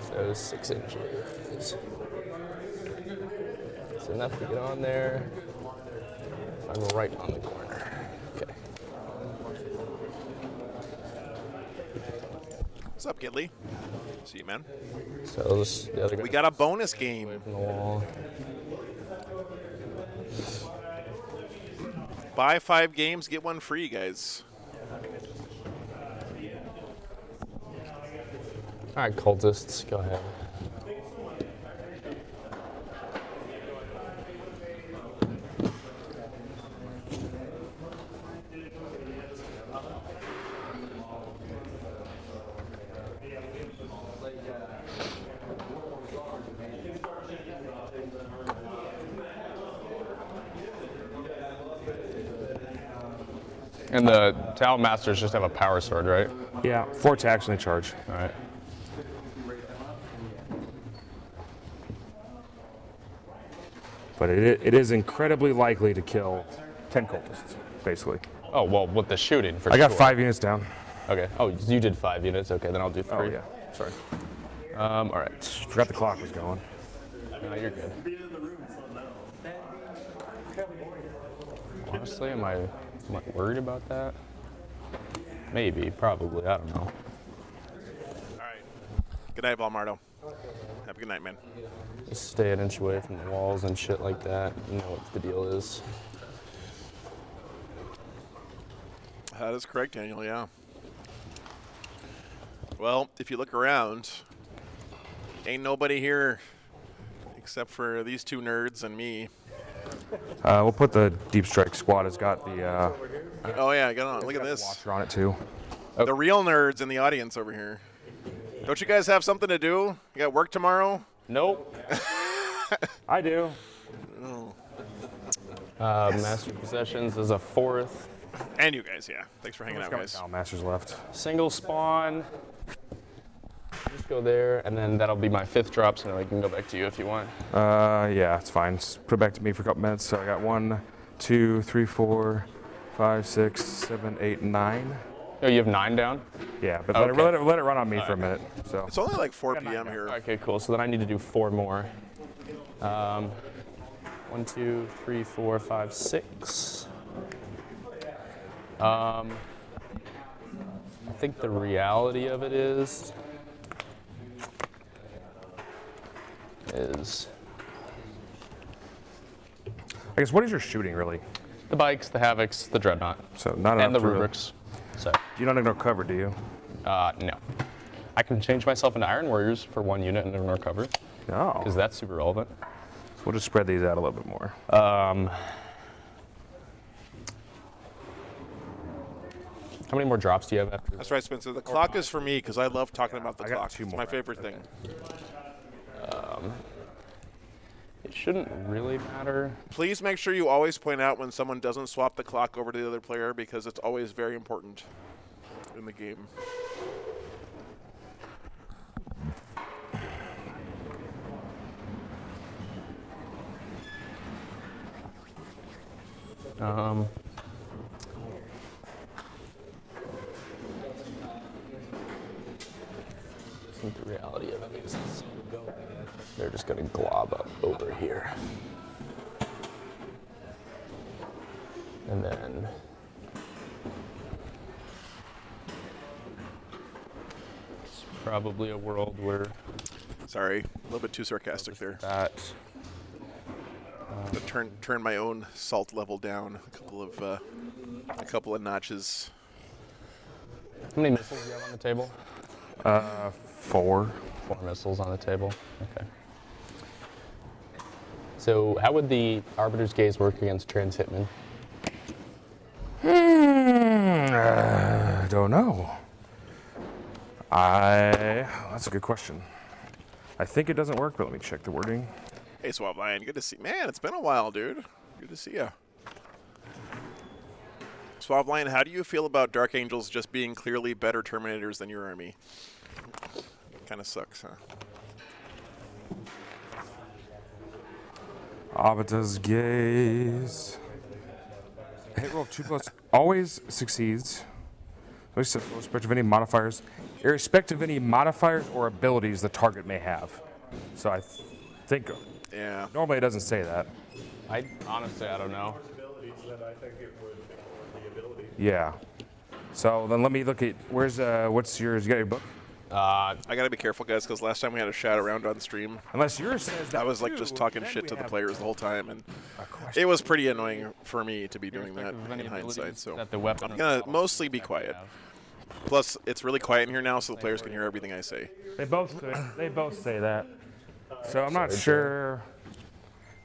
Speaker 17: So 6 inches. It's enough to get on there. I'm right on the corner. Okay.
Speaker 1: What's up, Gidley? See you, man.
Speaker 17: So the other guy.
Speaker 1: We got a bonus game.
Speaker 17: From the wall.
Speaker 1: Buy 5 games, get 1 free, guys.
Speaker 17: All right, cultists, go ahead. And the Talon Masters just have a power sword, right?
Speaker 3: Yeah, 4 attacks and they charge.
Speaker 17: All right.
Speaker 3: But it is incredibly likely to kill 10 cultists, basically.
Speaker 17: Oh, well, with the shooting, for
Speaker 3: I got
Speaker 17: sure.
Speaker 3: 5 units down.
Speaker 17: Okay. Oh, you did 5 units. Okay, then I'll do 3.
Speaker 3: Oh, yeah. Sorry.
Speaker 17: All right.
Speaker 3: Forgot the clock was going.
Speaker 17: No, you're good. Honestly, am I worried about that? Maybe, probably. I don't know.
Speaker 1: All right. Good night, Valmardo. Have a good night, man.
Speaker 17: Just stay an inch away from the walls and shit like that. You know what the deal is.
Speaker 1: That is correct, Daniel, yeah. Well, if you look around, ain't nobody here except for these 2 nerds and me.
Speaker 3: We'll put the Deep Strike squad has got the.
Speaker 1: Oh, yeah, get on. Look at this.
Speaker 3: Watcher on it, too.
Speaker 1: The real nerds in the audience over here. Don't you guys have something to do? You got work tomorrow?
Speaker 17: Nope.
Speaker 3: I do.
Speaker 1: Oh.
Speaker 17: Master Possessions is a 4th.
Speaker 1: And you guys, yeah. Thanks for hanging out, guys.
Speaker 3: Talon Masters left.
Speaker 17: Single spawn. Just go there, and then that'll be my 5th drop, so now I can go back to you if you want.
Speaker 3: Yeah, it's fine. Just put it back to me for a couple minutes. So I got 1, 2, 3, 4, 5, 6, 7, 8, 9.
Speaker 17: Oh, you have 9 down?
Speaker 3: Yeah, but
Speaker 17: Okay.
Speaker 3: let it run on me for a minute. So
Speaker 1: It's only like 4 p.m. here.
Speaker 17: Okay, cool. So then I need to do 4 more. 1, 2, 3, 4, 5, 6. I think the reality of it is
Speaker 3: I guess what is your shooting really?
Speaker 17: the bikes, the Havocs, the Dreadnought,
Speaker 3: So not
Speaker 17: and
Speaker 3: enough
Speaker 17: the
Speaker 3: to really-
Speaker 17: Rubrics. So
Speaker 3: You don't ignore cover, do you?
Speaker 17: no. I can change myself into Iron Warriors for 1 unit and ignore cover.
Speaker 3: No.
Speaker 17: Because that's super relevant.
Speaker 3: So we'll just spread these out a little bit more.
Speaker 17: How many more drops do you have after?
Speaker 1: That's right, Spencer. The clock is for me because I love talking about the clock. It's my favorite thing.
Speaker 17: It shouldn't really matter.
Speaker 1: Please make sure you always point out when someone doesn't swap the clock over to the other player because it's always very important in the game.
Speaker 17: I think the reality of it is they're just going to glob up over here. And then it's probably a world where...
Speaker 1: Sorry, a little bit too sarcastic there.
Speaker 17: That.
Speaker 1: Turn my own salt level down a couple of notches.
Speaker 17: How many missiles do you have on the table?
Speaker 3: 4.
Speaker 17: 4 missiles on the table. Okay. So how would the Arbiter's Gaze work against Trans Hitman?
Speaker 3: I don't know. That's a good question. I think it doesn't work, but let me check the wording.
Speaker 1: Hey, Swab Lion, good to see. Man, it's been a while, dude. Good to see you. Swab Lion, how do you feel about Dark Angels just being clearly better Terminators than your army? Kind of sucks, huh?
Speaker 3: Arbiter's Gaze. Hit roll 2+ always succeeds. Irrespective of any modifiers. Irrespective of any modifiers or abilities the target may have. So I think.
Speaker 1: Yeah.
Speaker 3: Normally it doesn't say that.
Speaker 17: Honestly, I don't know.
Speaker 3: Yeah. So then let me look at what's yours? You got your book?
Speaker 1: I gotta be careful, guys, because last time we had a shout around on stream.
Speaker 3: Unless yours says that
Speaker 1: I was like
Speaker 3: too,
Speaker 1: just talking
Speaker 3: then
Speaker 1: shit
Speaker 3: we
Speaker 1: to the
Speaker 3: have
Speaker 1: players the whole time, and it was pretty annoying for me to be doing that in hindsight. So
Speaker 17: that the weapon
Speaker 1: I'm gonna mostly be quiet. Plus, it's really quiet in here now, so the players can hear everything I say.
Speaker 3: They both say that. So I'm not sure.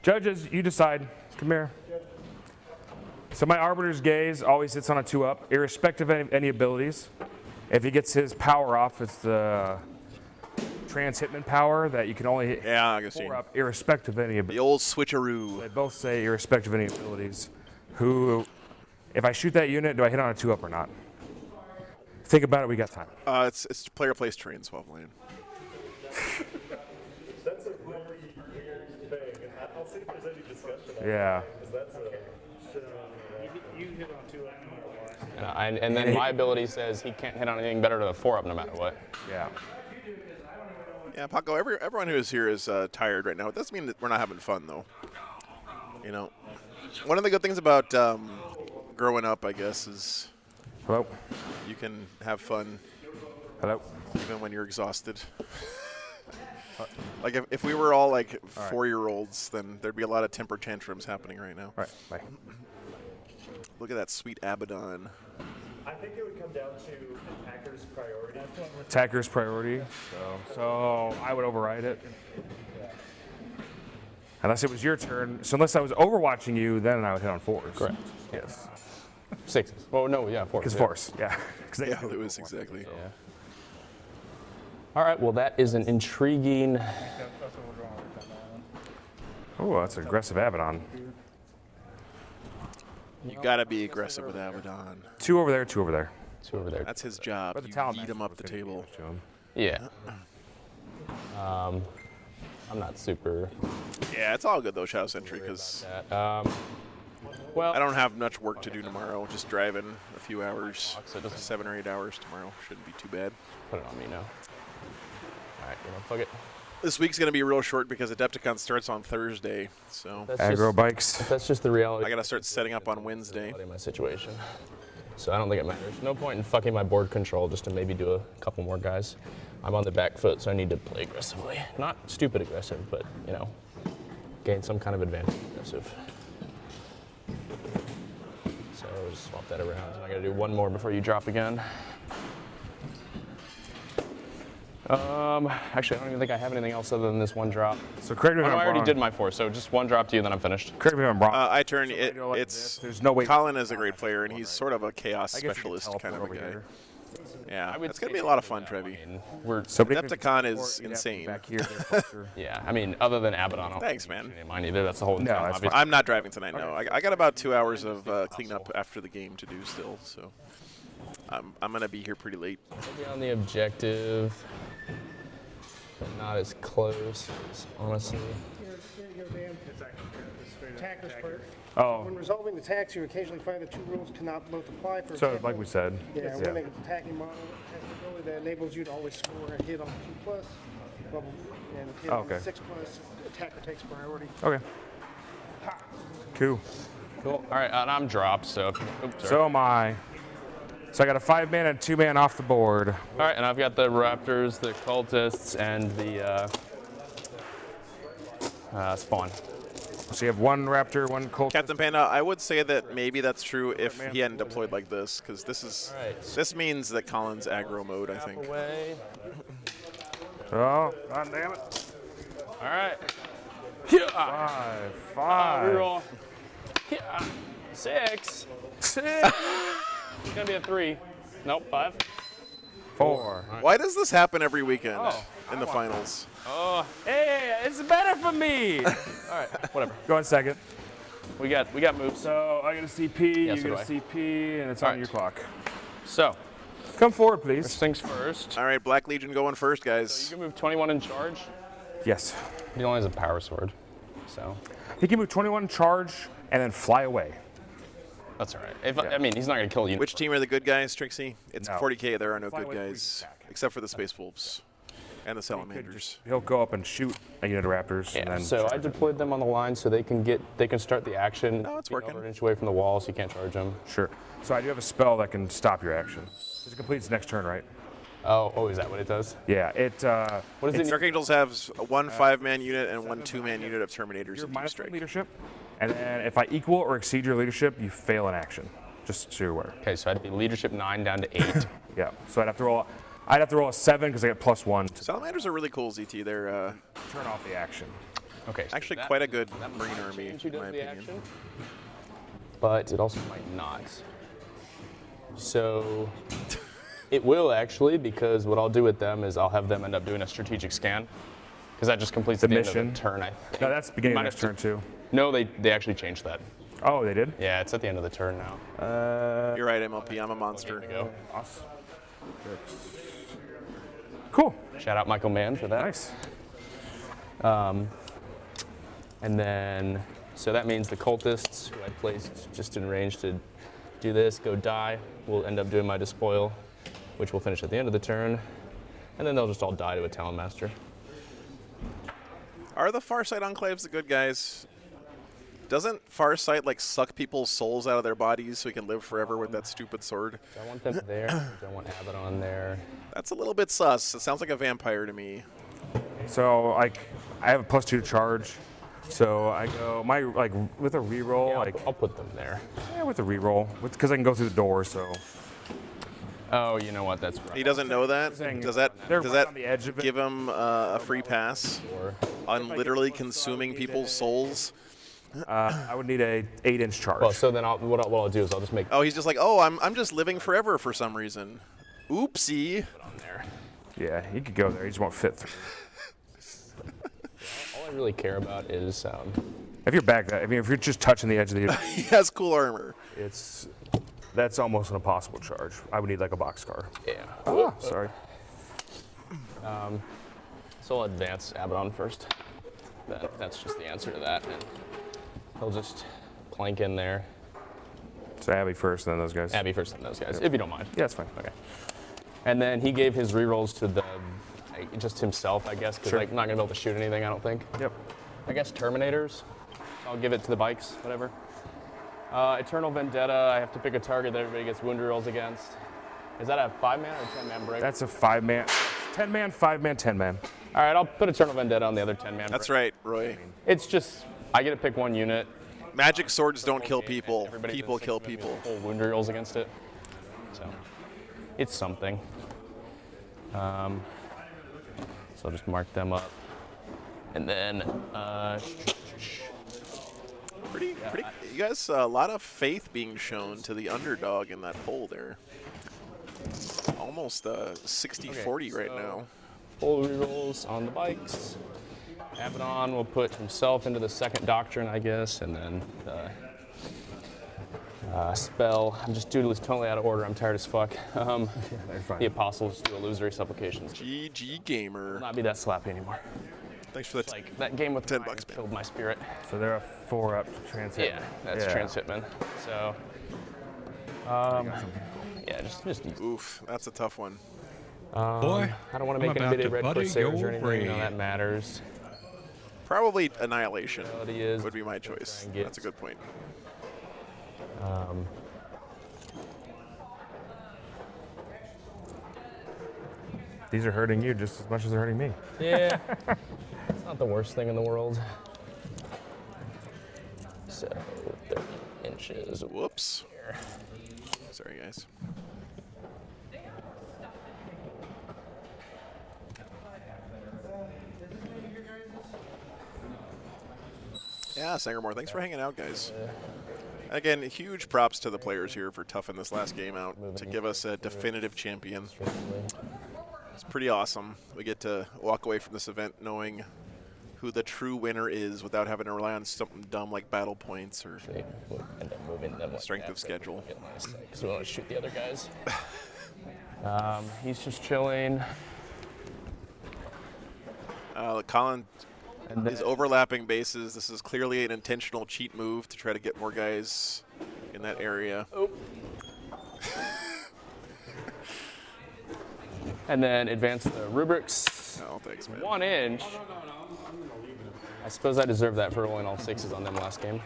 Speaker 3: Judges, you decide. Come here. So my Arbiter's Gaze always sits on a 2-up, irrespective of any abilities. If he gets his power off, it's the Trans Hitman power that you can only hit 4-up, irrespective of any abilities.
Speaker 1: The old switcheroo.
Speaker 3: They both say irrespective of any abilities. If I shoot that unit, do I hit on a 2-up or not? Think about it. We got time.
Speaker 1: It's player place train, Swab Lion.
Speaker 7: That's a really weird thing. I'll see if there's any discussion on
Speaker 3: Yeah.
Speaker 7: That's you hit on 2
Speaker 17: And then my ability says he can't hit on anything better than a 4-up no matter what.
Speaker 3: Yeah.
Speaker 1: Yeah, Paco, everyone who is here is tired right now. It doesn't mean that we're not having fun, though. You know, one of the good things about growing up, I guess, is
Speaker 3: hello.
Speaker 1: You can have fun.
Speaker 3: Hello.
Speaker 1: Even when you're exhausted. Like if we were all like 4-year-olds, then there'd be a lot of temper tantrums happening right now.
Speaker 3: All right. Bye.
Speaker 1: Look at that sweet Abaddon.
Speaker 7: I think it would come down to attacker's priority.
Speaker 3: Attacker's priority. So I would override it. Unless it was your turn. So unless I was overwatching you, then I would hit on 4s.
Speaker 17: Correct.
Speaker 3: Yes.
Speaker 17: 6s. Well, no, yeah, 4s.
Speaker 3: Because 4s, yeah.
Speaker 1: Yeah, it was exactly.
Speaker 17: Yeah. All right, well, that is an intriguing...
Speaker 3: Oh, that's an aggressive Abaddon.
Speaker 1: You gotta be aggressive with Abaddon.
Speaker 3: 2 over there, 2 over there.
Speaker 17: 2 over there.
Speaker 1: That's his job.
Speaker 3: But the
Speaker 1: You
Speaker 3: talent
Speaker 1: beat him up the table.
Speaker 17: Yeah. I'm not super...
Speaker 1: Yeah, it's all good though, Shadow Sentry, because
Speaker 4: Well,
Speaker 1: I don't have much work to do tomorrow. Just driving a few hours, 7 or 8 hours tomorrow. Shouldn't be too bad.
Speaker 4: Put it on me now. All right, you know, fuck it.
Speaker 1: This week's going to be real short because Adepticon starts on Thursday. So
Speaker 3: Aggro bikes.
Speaker 17: That's just the reality.
Speaker 1: I got to start setting up on Wednesday.
Speaker 17: My situation. So I don't think it matters. No point in fucking my board control just to maybe do a couple more guys. I'm on the back foot, so I need to play aggressively. Not stupid aggressive, but, you know, gain some kind of advantage aggressive. So just swap that around. And I gotta do one more before you drop again. Actually, I don't even think I have anything else other than this one drop.
Speaker 3: So correct me if I'm
Speaker 17: I already
Speaker 3: wrong.
Speaker 17: did my 4, so just one drop to you, then I'm finished.
Speaker 3: Correct me if I'm wrong.
Speaker 1: I turn it. It's
Speaker 3: there's no way.
Speaker 1: Colin is a great player, and he's sort of a chaos
Speaker 3: I guess you could
Speaker 1: specialist kind of a
Speaker 3: teleport
Speaker 1: guy.
Speaker 3: over here.
Speaker 1: Yeah, it's gonna be a lot of fun, Trevi.
Speaker 17: We're
Speaker 1: Adepticon is insane.
Speaker 3: Back here.
Speaker 17: Yeah, I mean, other than Abaddon, I don't
Speaker 1: Thanks, man.
Speaker 17: mind either. That's the whole
Speaker 3: No,
Speaker 17: time,
Speaker 3: that's
Speaker 17: obviously.
Speaker 1: I'm not driving tonight. No, I got about 2 hours of cleanup after the game to do still, so I'm gonna be here pretty late.
Speaker 17: I'll be on the objective, but not as close, honestly.
Speaker 8: Attacker's perk.
Speaker 3: Oh.
Speaker 8: When resolving attacks, you occasionally find that 2 rules cannot both apply. For
Speaker 3: So,
Speaker 8: example,
Speaker 3: like we said.
Speaker 8: Yeah, when an attacking model has an ability that enables you to always score a hit on 2+, level, and a hit on
Speaker 3: Okay.
Speaker 8: 6+, attacker takes priority.
Speaker 3: Okay. Cool.
Speaker 17: Cool. All right, and I'm dropped, so. Oops, sorry.
Speaker 3: So am I. So I got a 5-man and 2-man off the board.
Speaker 17: All right, and I've got the Raptors, the Cultists, and the Spawn.
Speaker 3: So you have 1 Raptor, 1 Colt.
Speaker 1: Captain Panda, I would say that maybe that's true if he hadn't deployed like this, because this means that Colin's aggro mode, I think.
Speaker 17: Away.
Speaker 3: Oh, god damn it.
Speaker 17: All right.
Speaker 3: 5.
Speaker 17: Reroll. 6. It's gonna be a 3. Nope, 5.
Speaker 3: 4.
Speaker 1: Why does this happen every weekend
Speaker 17: Oh,
Speaker 1: in the finals?
Speaker 17: Oh,
Speaker 3: Hey, it's better for me.
Speaker 17: all right, whatever.
Speaker 3: Go on second.
Speaker 17: We got moves.
Speaker 3: So I get a CP,
Speaker 17: Yeah,
Speaker 3: you
Speaker 17: so
Speaker 3: get a
Speaker 17: do I.
Speaker 3: CP, and it's
Speaker 17: All
Speaker 3: on
Speaker 17: right.
Speaker 3: your clock.
Speaker 17: So,
Speaker 3: Come forward, please.
Speaker 17: first things first.
Speaker 1: All right, Black Legion going first,
Speaker 17: So
Speaker 1: guys.
Speaker 17: you can move 21 in charge.
Speaker 3: Yes.
Speaker 17: He only has a power sword, so
Speaker 3: He can move 21 charge and then fly away.
Speaker 17: that's all right. I mean, he's not gonna kill you.
Speaker 1: Which team are the good guys, Trixie? It's
Speaker 3: No.
Speaker 1: 40K. There are no
Speaker 3: Fly
Speaker 1: good
Speaker 3: away,
Speaker 1: guys,
Speaker 3: please attack.
Speaker 1: except for the Space Wolves and the Salamanders.
Speaker 3: He'll go up and shoot a unit of Raptors.
Speaker 17: Yeah,
Speaker 3: and then
Speaker 17: so I deployed them on the line so they can start the action.
Speaker 1: Oh, it's
Speaker 17: being
Speaker 1: working.
Speaker 17: over an inch away from the wall, so you can't charge them.
Speaker 3: Sure. So I do have a spell that can stop your action. It completes next turn, right?
Speaker 17: Oh, is that what it does?
Speaker 3: Yeah. It.
Speaker 17: What does it?
Speaker 1: Dark Angels have 1 5-man unit and 1 2-man unit of Terminators
Speaker 3: You're
Speaker 1: in Deep
Speaker 3: -1
Speaker 1: Strike.
Speaker 3: leadership, and then if I equal or exceed your leadership, you fail an action. Just so you're aware.
Speaker 17: Okay, so I'd be leadership 9 down to 8.
Speaker 3: Yeah. So I'd have to roll. I'd have to roll a 7 because I get +1 to
Speaker 1: Salamanders are really cool, ZT. They're
Speaker 3: turn off the action.
Speaker 17: Okay. so
Speaker 1: actually
Speaker 17: that-
Speaker 1: quite a good
Speaker 17: that
Speaker 1: Marine
Speaker 17: might
Speaker 1: army,
Speaker 17: change who
Speaker 1: in
Speaker 17: does
Speaker 1: my
Speaker 17: the
Speaker 1: opinion.
Speaker 17: action, but it also might not. So it will actually, because what I'll do with them is I'll have them end up doing a strategic scan, because that just completes
Speaker 3: The
Speaker 17: the
Speaker 3: mission.
Speaker 17: end of the turn. I think.
Speaker 3: No, that's beginning of
Speaker 17: Minus
Speaker 3: next turn too.
Speaker 17: No, they actually changed that.
Speaker 3: Oh, they did.
Speaker 17: Yeah, it's at the end of the turn now.
Speaker 1: You're right, MLP. I'm a monster.
Speaker 17: There we go.
Speaker 3: Awesome. Cool.
Speaker 17: Shout out Michael Mann for that.
Speaker 3: Nice.
Speaker 17: And then, so that means the cultists who I placed just in range to do this, go die, will end up doing my despoil, which will finish at the end of the turn. And then they'll just all die to a Talon Master.
Speaker 1: Are the Farsight Enclaves the good guys? Doesn't Farsight like suck people's souls out of their bodies so he can live forever with that stupid sword?
Speaker 17: Do I want them there? Do I want Abaddon there?
Speaker 1: That's a little bit sus. It sounds like a vampire to me.
Speaker 3: So like, I have a +2 to charge. So I go with a reroll.
Speaker 17: Yeah, I'll put them there.
Speaker 3: Yeah, with a reroll, because I can go through the door. So.
Speaker 17: Oh, you know what? That's right.
Speaker 1: He doesn't know that. Does that
Speaker 3: on the edge of it.
Speaker 1: give him a free pass on literally consuming people's souls?
Speaker 3: I would need a 8-inch charge.
Speaker 17: Well, so then what I'll do is I'll just make.
Speaker 1: Oh, he's just like, oh, I'm just living forever for some reason. Oopsie.
Speaker 17: On there.
Speaker 3: Yeah, he could go there. He just won't fit through.
Speaker 17: All I really care about is.
Speaker 3: If you're back, if you're just touching the edge of the.
Speaker 1: He has cool armor.
Speaker 3: That's almost an impossible charge. I would need like a boxcar.
Speaker 17: Yeah.
Speaker 3: Oh, sorry.
Speaker 17: So I'll advance Abaddon first. That's just the answer to that. And he'll just plank in there.
Speaker 3: So Abby first, then those guys.
Speaker 17: Abby first, then those guys, if you don't mind.
Speaker 3: Yeah, it's fine.
Speaker 17: Okay. And then he gave his rerolls to the just himself, I guess, because
Speaker 3: Sure.
Speaker 17: like I'm not gonna be able to shoot anything, I don't think.
Speaker 3: Yep.
Speaker 17: I guess Terminators. I'll give it to the bikes, whatever. Eternal Vendetta. I have to pick a target that everybody gets wound rolls against. Is that a 5-man or 10-man break?
Speaker 3: That's a 5-man, 10-man, 5-man, 10-man.
Speaker 17: All right, I'll put Eternal Vendetta on the other 10-man.
Speaker 1: That's right, Roy.
Speaker 17: It's just I get to pick one unit.
Speaker 1: Magic swords don't kill people. People kill people.
Speaker 17: Full wound rolls against it. So it's something. So I'll just mark them up, and then.
Speaker 1: Pretty. You guys, a lot of faith being shown to the underdog in that poll there. Almost 60-40 right now.
Speaker 17: Full rerolls on the bikes. Abaddon will put himself into the second doctrine, I guess, and then spell. I'm just doing this totally out of order. I'm tired as fuck. The apostles do illusory supplications.
Speaker 1: GG gamer.
Speaker 17: Will not be that slappy anymore.
Speaker 1: Thanks for that.
Speaker 17: Like that game with $10 killed my spirit.
Speaker 3: So they're a 4-up trans hitman.
Speaker 17: Yeah, that's trans hitman. So, yeah, just
Speaker 1: oof, that's a tough one.
Speaker 2: Boy,
Speaker 17: I don't want to make anybody red Corsairs or anything. None of that matters.
Speaker 1: Probably Annihilation would be my choice. That's a good point.
Speaker 3: These are hurting you just as much as they're hurting me.
Speaker 17: Yeah, it's not the worst thing in the world. So, 30 inches.
Speaker 1: Whoops. Sorry, guys. Yeah, Sangermore, thanks for hanging out, guys. Again, huge props to the players here for toughing this last game out to give us a definitive champion. It's pretty awesome. We get to walk away from this event knowing who the true winner is without having to rely on something dumb like battle points or strength of schedule.
Speaker 17: Because we want to shoot the other guys. He's just chilling.
Speaker 1: Colin is overlapping bases. This is clearly an intentional cheat move to try to get more guys in that area.
Speaker 17: Oh. And then advance the rubrics.
Speaker 1: Oh, thanks, man.
Speaker 17: 1 inch. I suppose I deserve that for rolling all 6s on them last game.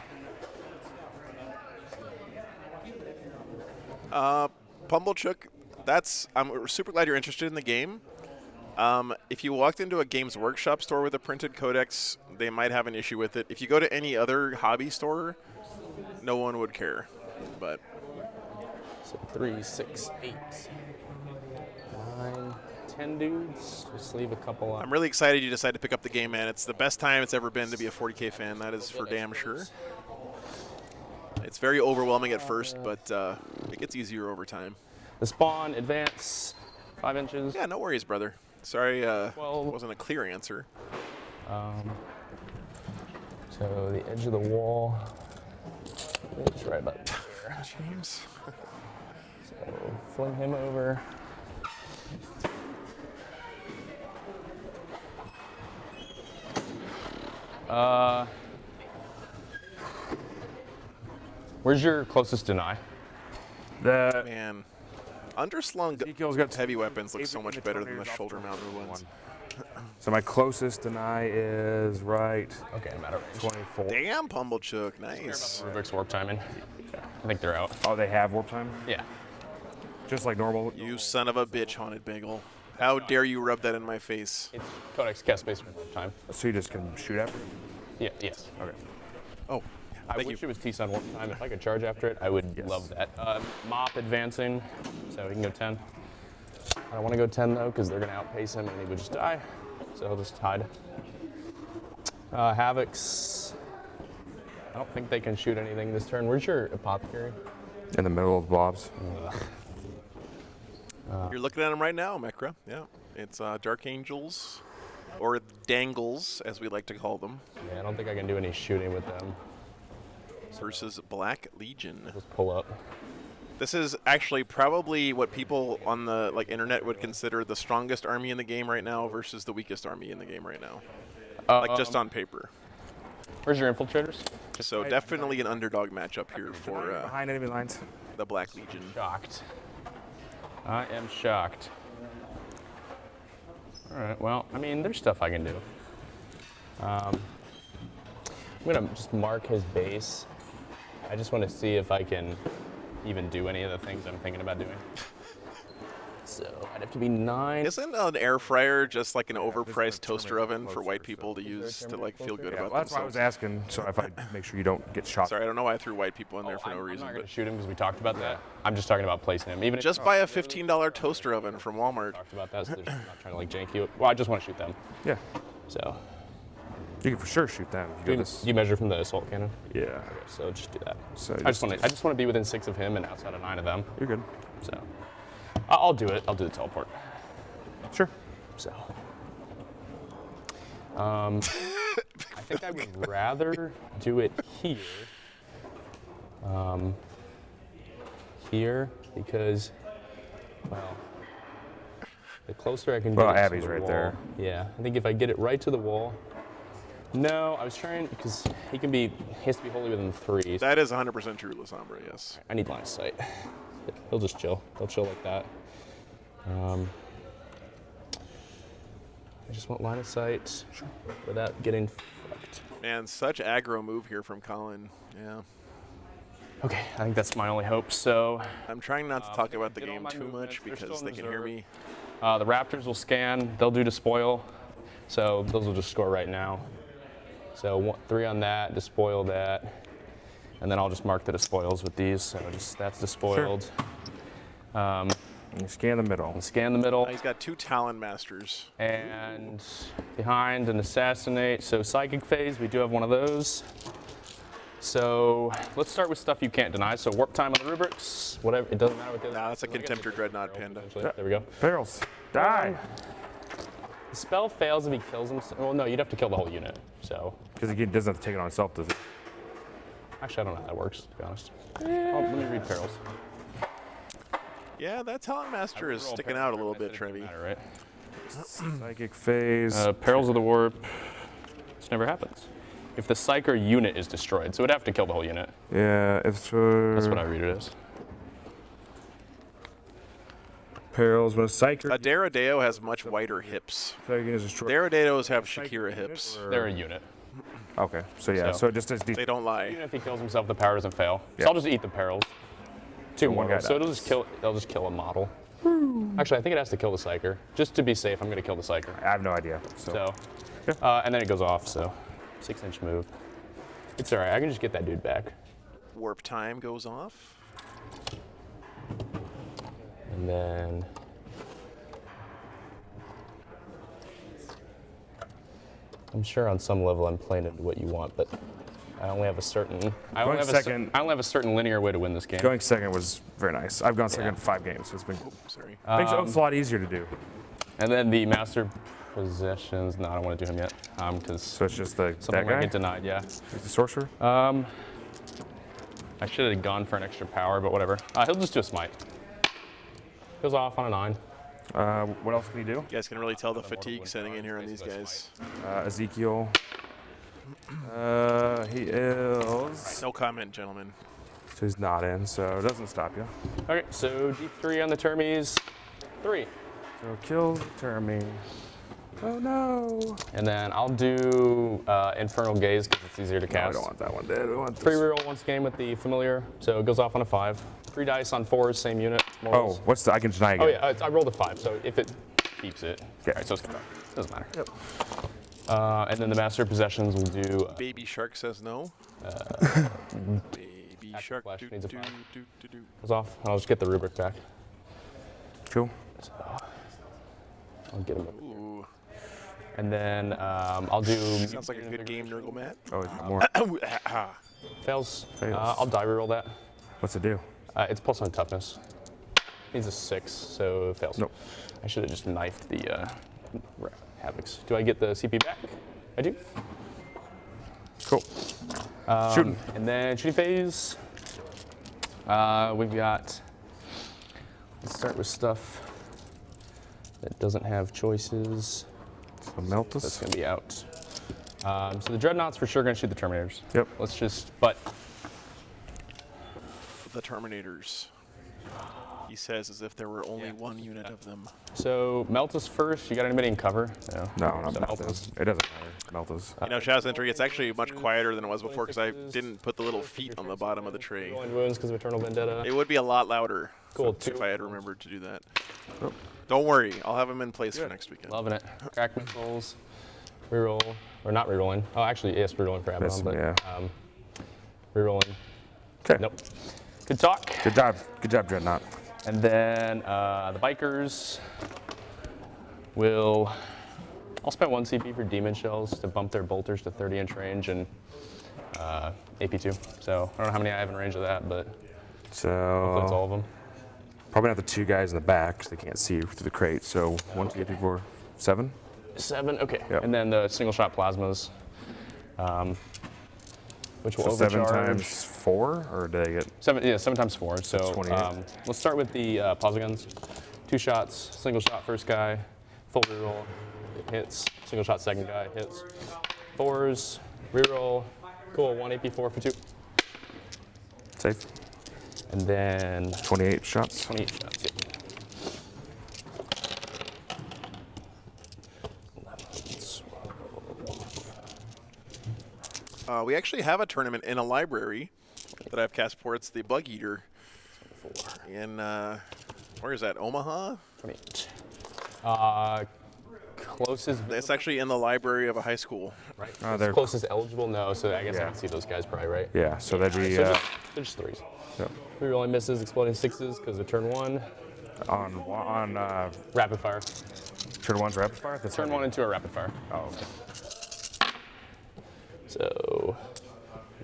Speaker 1: Pumblechook, I'm super glad you're interested in the game. If you walked into a Games Workshop store with a printed codex, they might have an issue with it. If you go to any other hobby store, no one would care. But
Speaker 17: so 3, 6, 8, 9, 10 dudes. Just leave a couple on.
Speaker 1: I'm really excited you decided to pick up the game, man. It's the best time it's ever been to be a 40K fan. That is for damn sure. It's very overwhelming at first, but it gets easier over time.
Speaker 17: The spawn, advance, 5 inches.
Speaker 1: Yeah, no worries, brother. Sorry, it wasn't a clear answer.
Speaker 17: So the edge of the wall, just right about there.
Speaker 1: James.
Speaker 17: So fling him over. Where's your closest deny?
Speaker 1: Man, underslung heavy weapons look so much better than the shoulder-mounted ones.
Speaker 3: So my closest deny is right.
Speaker 17: Okay, I'm out of range.
Speaker 3: 24.
Speaker 1: Damn, Pumblechook, nice.
Speaker 17: Rubric's warp timing. I think they're out.
Speaker 3: Oh, they have warp time?
Speaker 17: Yeah.
Speaker 3: Just like normal?
Speaker 1: You son of a bitch, Haunted Bagel. How dare you rub that in my face?
Speaker 17: It's Codex cast based warp time.
Speaker 3: So you just can shoot after?
Speaker 17: Yeah, yes.
Speaker 3: Okay.
Speaker 1: Oh,
Speaker 17: I wish it was T-Sun warp time. If I could charge after it, I would love that. Mop advancing, so he can go 10. I don't want to go 10 though, because they're going to outpace him and he would just die. So he'll just hide. Havocs. I don't think they can shoot anything this turn. Where's your apothecary?
Speaker 3: In the middle of blobs.
Speaker 1: You're looking at them right now, Mekra. Yeah, it's Dark Angels, or Dangles, as we like to call them.
Speaker 17: Yeah, I don't think I can do any shooting with them.
Speaker 1: Versus Black Legion.
Speaker 17: Just pull up.
Speaker 1: This is actually probably what people on the internet would consider the strongest army in the game right now versus the weakest army in the game right now. Like just on paper.
Speaker 17: Where's your infiltrators?
Speaker 1: So definitely an underdog matchup here for
Speaker 3: behind enemy lines.
Speaker 1: The Black Legion.
Speaker 17: Shocked. I am shocked. All right, well, I mean, there's stuff I can do. I'm gonna just mark his base. I just want to see if I can even do any of the things I'm thinking about doing. So I'd have to be 9.
Speaker 1: Isn't an air fryer just like an overpriced toaster oven for white people to use to like feel good about
Speaker 3: That's why I was asking, so if I make sure you don't get shot.
Speaker 1: Sorry, I don't know why I threw white people in there for no reason.
Speaker 17: I'm not going to shoot him because we talked about that. I'm just talking about placing him. Even
Speaker 1: just buy a $15 toaster oven from Walmart.
Speaker 17: Talked about that, so I'm not trying to like jank you. Well, I just want to shoot them.
Speaker 3: Yeah.
Speaker 17: So.
Speaker 3: You can for sure shoot them.
Speaker 17: You measure from the assault cannon?
Speaker 3: Yeah.
Speaker 17: Okay, so just do that.
Speaker 3: So
Speaker 17: I just want to be within 6 of him and outside of 9 of them.
Speaker 3: You're good.
Speaker 17: So I'll do it. I'll do the teleport.
Speaker 3: Sure.
Speaker 17: So I think I would rather do it here. Here because, well, the closer I can get
Speaker 3: Abby's
Speaker 17: to the
Speaker 3: right
Speaker 17: wall,
Speaker 3: there.
Speaker 17: Yeah, I think if I get it right to the wall. No, I was trying because he has to be wholly within 3.
Speaker 1: That is 100% true, Lasombra, yes.
Speaker 17: I need line of sight. He'll just chill. He'll chill like that. I just want line of sight without getting fucked.
Speaker 1: Man, such aggro move here from Colin. Yeah.
Speaker 17: Okay, I think that's my only hope. So
Speaker 1: I'm trying not to talk about the game too much because they can hear me.
Speaker 17: The Raptors will scan. They'll do despoil. So those will just score right now. So 3 on that, despoil that, and then I'll just mark the despoils with these. So that's despoiled.
Speaker 3: Sure. You scan the middle.
Speaker 17: And scan the middle.
Speaker 1: He's got 2 Talon Masters.
Speaker 17: And behind an assassinate. So psychic phase, we do have one of those. So let's start with stuff you can't deny. So warp time on the rubrics, whatever. It doesn't matter what the other.
Speaker 1: Nah, that's a Contemptor Dreadnought Panda.
Speaker 17: There we go.
Speaker 3: Perils, die.
Speaker 17: The spell fails if he kills himself. Well, no, you'd have to kill the whole unit. So.
Speaker 3: Because he doesn't have to take it on himself, does he?
Speaker 17: Actually, I don't know how that works, to be honest. Let me read perils.
Speaker 1: Yeah, that Talon Master is sticking out a little bit, Trevi.
Speaker 17: Right?
Speaker 3: Psychic phase.
Speaker 17: Perils of the warp. This never happens. If the Psyker unit is destroyed, so it would have to kill the whole unit.
Speaker 3: Yeah, if
Speaker 17: that's what I read it as.
Speaker 3: Perils when a Psyker.
Speaker 1: Daredeo has much wider hips. Daredeos have Shakira hips.
Speaker 17: They're a unit.
Speaker 3: Okay, so yeah, so just as
Speaker 1: they don't lie.
Speaker 17: Even if he kills himself, the power doesn't fail.
Speaker 3: Yeah.
Speaker 17: So I'll just eat the perils. 2
Speaker 3: one
Speaker 17: more.
Speaker 3: guy
Speaker 17: So it'll just kill. They'll just kill a model. Actually, I think it has to kill the Psyker. Just to be safe, I'm going to kill the Psyker.
Speaker 3: I have no idea. So.
Speaker 17: And then it goes off. So 6-inch move. It's all right. I can just get that dude back.
Speaker 1: Warp time goes off.
Speaker 17: And then. I'm sure on some level I'm playing into what you want, but I only have a certain. I only have a certain linear way to win this game.
Speaker 3: Going second was very nice. I've gone second 5 games, so it's been.
Speaker 1: Sorry.
Speaker 3: It's a lot easier to do.
Speaker 17: And then the master possessions. No, I don't want to do him yet, because.
Speaker 3: So it's just the
Speaker 17: something
Speaker 3: that guy?
Speaker 17: might get denied. Yeah.
Speaker 3: He's the sorcerer.
Speaker 17: I should have gone for an extra power, but whatever. He'll just do a smite. Goes off on a 9.
Speaker 3: What else can he do?
Speaker 1: You guys can really tell the fatigue setting in here on these guys.
Speaker 3: Ezekiel. He is.
Speaker 1: No comment, gentlemen.
Speaker 3: So he's not in, so it doesn't stop you.
Speaker 17: Okay, so D3 on the Termies. 3.
Speaker 3: So kill Termy. Oh no.
Speaker 17: And then I'll do Infernal Gaze because it's easier to cast.
Speaker 3: No, I don't want that one, dude. I want this.
Speaker 17: Free reroll once game with the Familiar, so it goes off on a 5. 3 dice on 4s, same unit. Morals.
Speaker 3: Oh, what's the? I can deny again.
Speaker 17: Oh yeah, I rolled a 5, so if it keeps it.
Speaker 3: Okay.
Speaker 17: All right, so it's gonna, doesn't matter.
Speaker 3: Yep.
Speaker 17: And then the Master Possessions will do.
Speaker 1: Baby Shark says no. Baby Shark
Speaker 17: needs a 5. Goes off, and I'll just get the rubric back.
Speaker 3: Cool.
Speaker 17: So, I'll get him. Ooh. And then I'll do.
Speaker 1: Sounds like a good game, Nurgle Matt.
Speaker 3: Oh, more.
Speaker 17: Fails.
Speaker 3: Fails.
Speaker 17: I'll die reroll that.
Speaker 3: What's it do?
Speaker 17: It's plus on toughness. Needs a 6, so it fails.
Speaker 3: Nope.
Speaker 17: I should have just knifed the Havocs. Do I get the CP back? I do.
Speaker 3: Cool. Shooting.
Speaker 17: And then shooting phase. We've got. Let's start with stuff that doesn't have choices.
Speaker 3: So melt this.
Speaker 17: That's gonna be out. So the Dreadnought's for sure going to shoot the Terminators.
Speaker 3: Yep.
Speaker 17: But
Speaker 1: The Terminators. He says as if there were only one unit of them.
Speaker 17: So Melta's first. You got anybody in cover?
Speaker 3: No, not Melta's. It doesn't matter. Melta's.
Speaker 1: You know, Shadow's entry, it's actually much quieter than it was before because I didn't put the little feet on the bottom of the tray.
Speaker 17: Wounds because of Eternal Vendetta.
Speaker 1: It would be a lot louder.
Speaker 17: Cool.
Speaker 1: If I had remembered to do that. Oh. Don't worry, I'll have them in place for next weekend.
Speaker 17: Loving it. Crack missiles. Reroll. Or not rerolling. Oh, actually, yes, rerolling for Abaddon, but rerolling.
Speaker 3: Okay.
Speaker 17: Nope. Good talk.
Speaker 3: Good job. Good job, Dreadnought.
Speaker 17: And then the Bikers will. I'll spend 1 CP for Demon Shells to bump their bolters to 30-inch range and AP2. So I don't know how many I have in range of that, but hopefully it's all of them.
Speaker 3: Probably not the 2 guys in the back because they can't see through the crate. So 1, 2, 3, 4, 7.
Speaker 17: 7. Okay.
Speaker 3: Yep.
Speaker 17: And then the single shot plasmas, which will
Speaker 3: so
Speaker 17: overcharge.
Speaker 3: 7 times 4, or did I get
Speaker 17: 7? Yeah, 7 times 4. So
Speaker 3: 28.
Speaker 17: Let's start with the plasma guns. 2 shots, single shot first guy, full reroll, hits. Single shot second guy, hits. 4s, reroll. Cool. 1 AP4 for 2.
Speaker 3: Safe.
Speaker 17: And then
Speaker 3: 28 shots.
Speaker 17: 28 shots. Yeah.
Speaker 1: We actually have a tournament in a library that I've cast for. It's the Bug Eater. In, where is that, Omaha?
Speaker 17: 28. Closest.
Speaker 1: It's actually in the library of a high school.
Speaker 17: Right.
Speaker 3: They're
Speaker 17: Closest eligible? No, so I guess I can see those guys probably, right?
Speaker 3: Yeah, so that'd be.
Speaker 17: So they're just 3s.
Speaker 3: Yep.
Speaker 17: Rerolling misses, exploding 6s because of turn 1.
Speaker 3: On
Speaker 17: rapid fire.
Speaker 3: Turn 1's rapid fire? That's
Speaker 17: turn 1 into a rapid fire.
Speaker 3: Oh, okay.
Speaker 17: So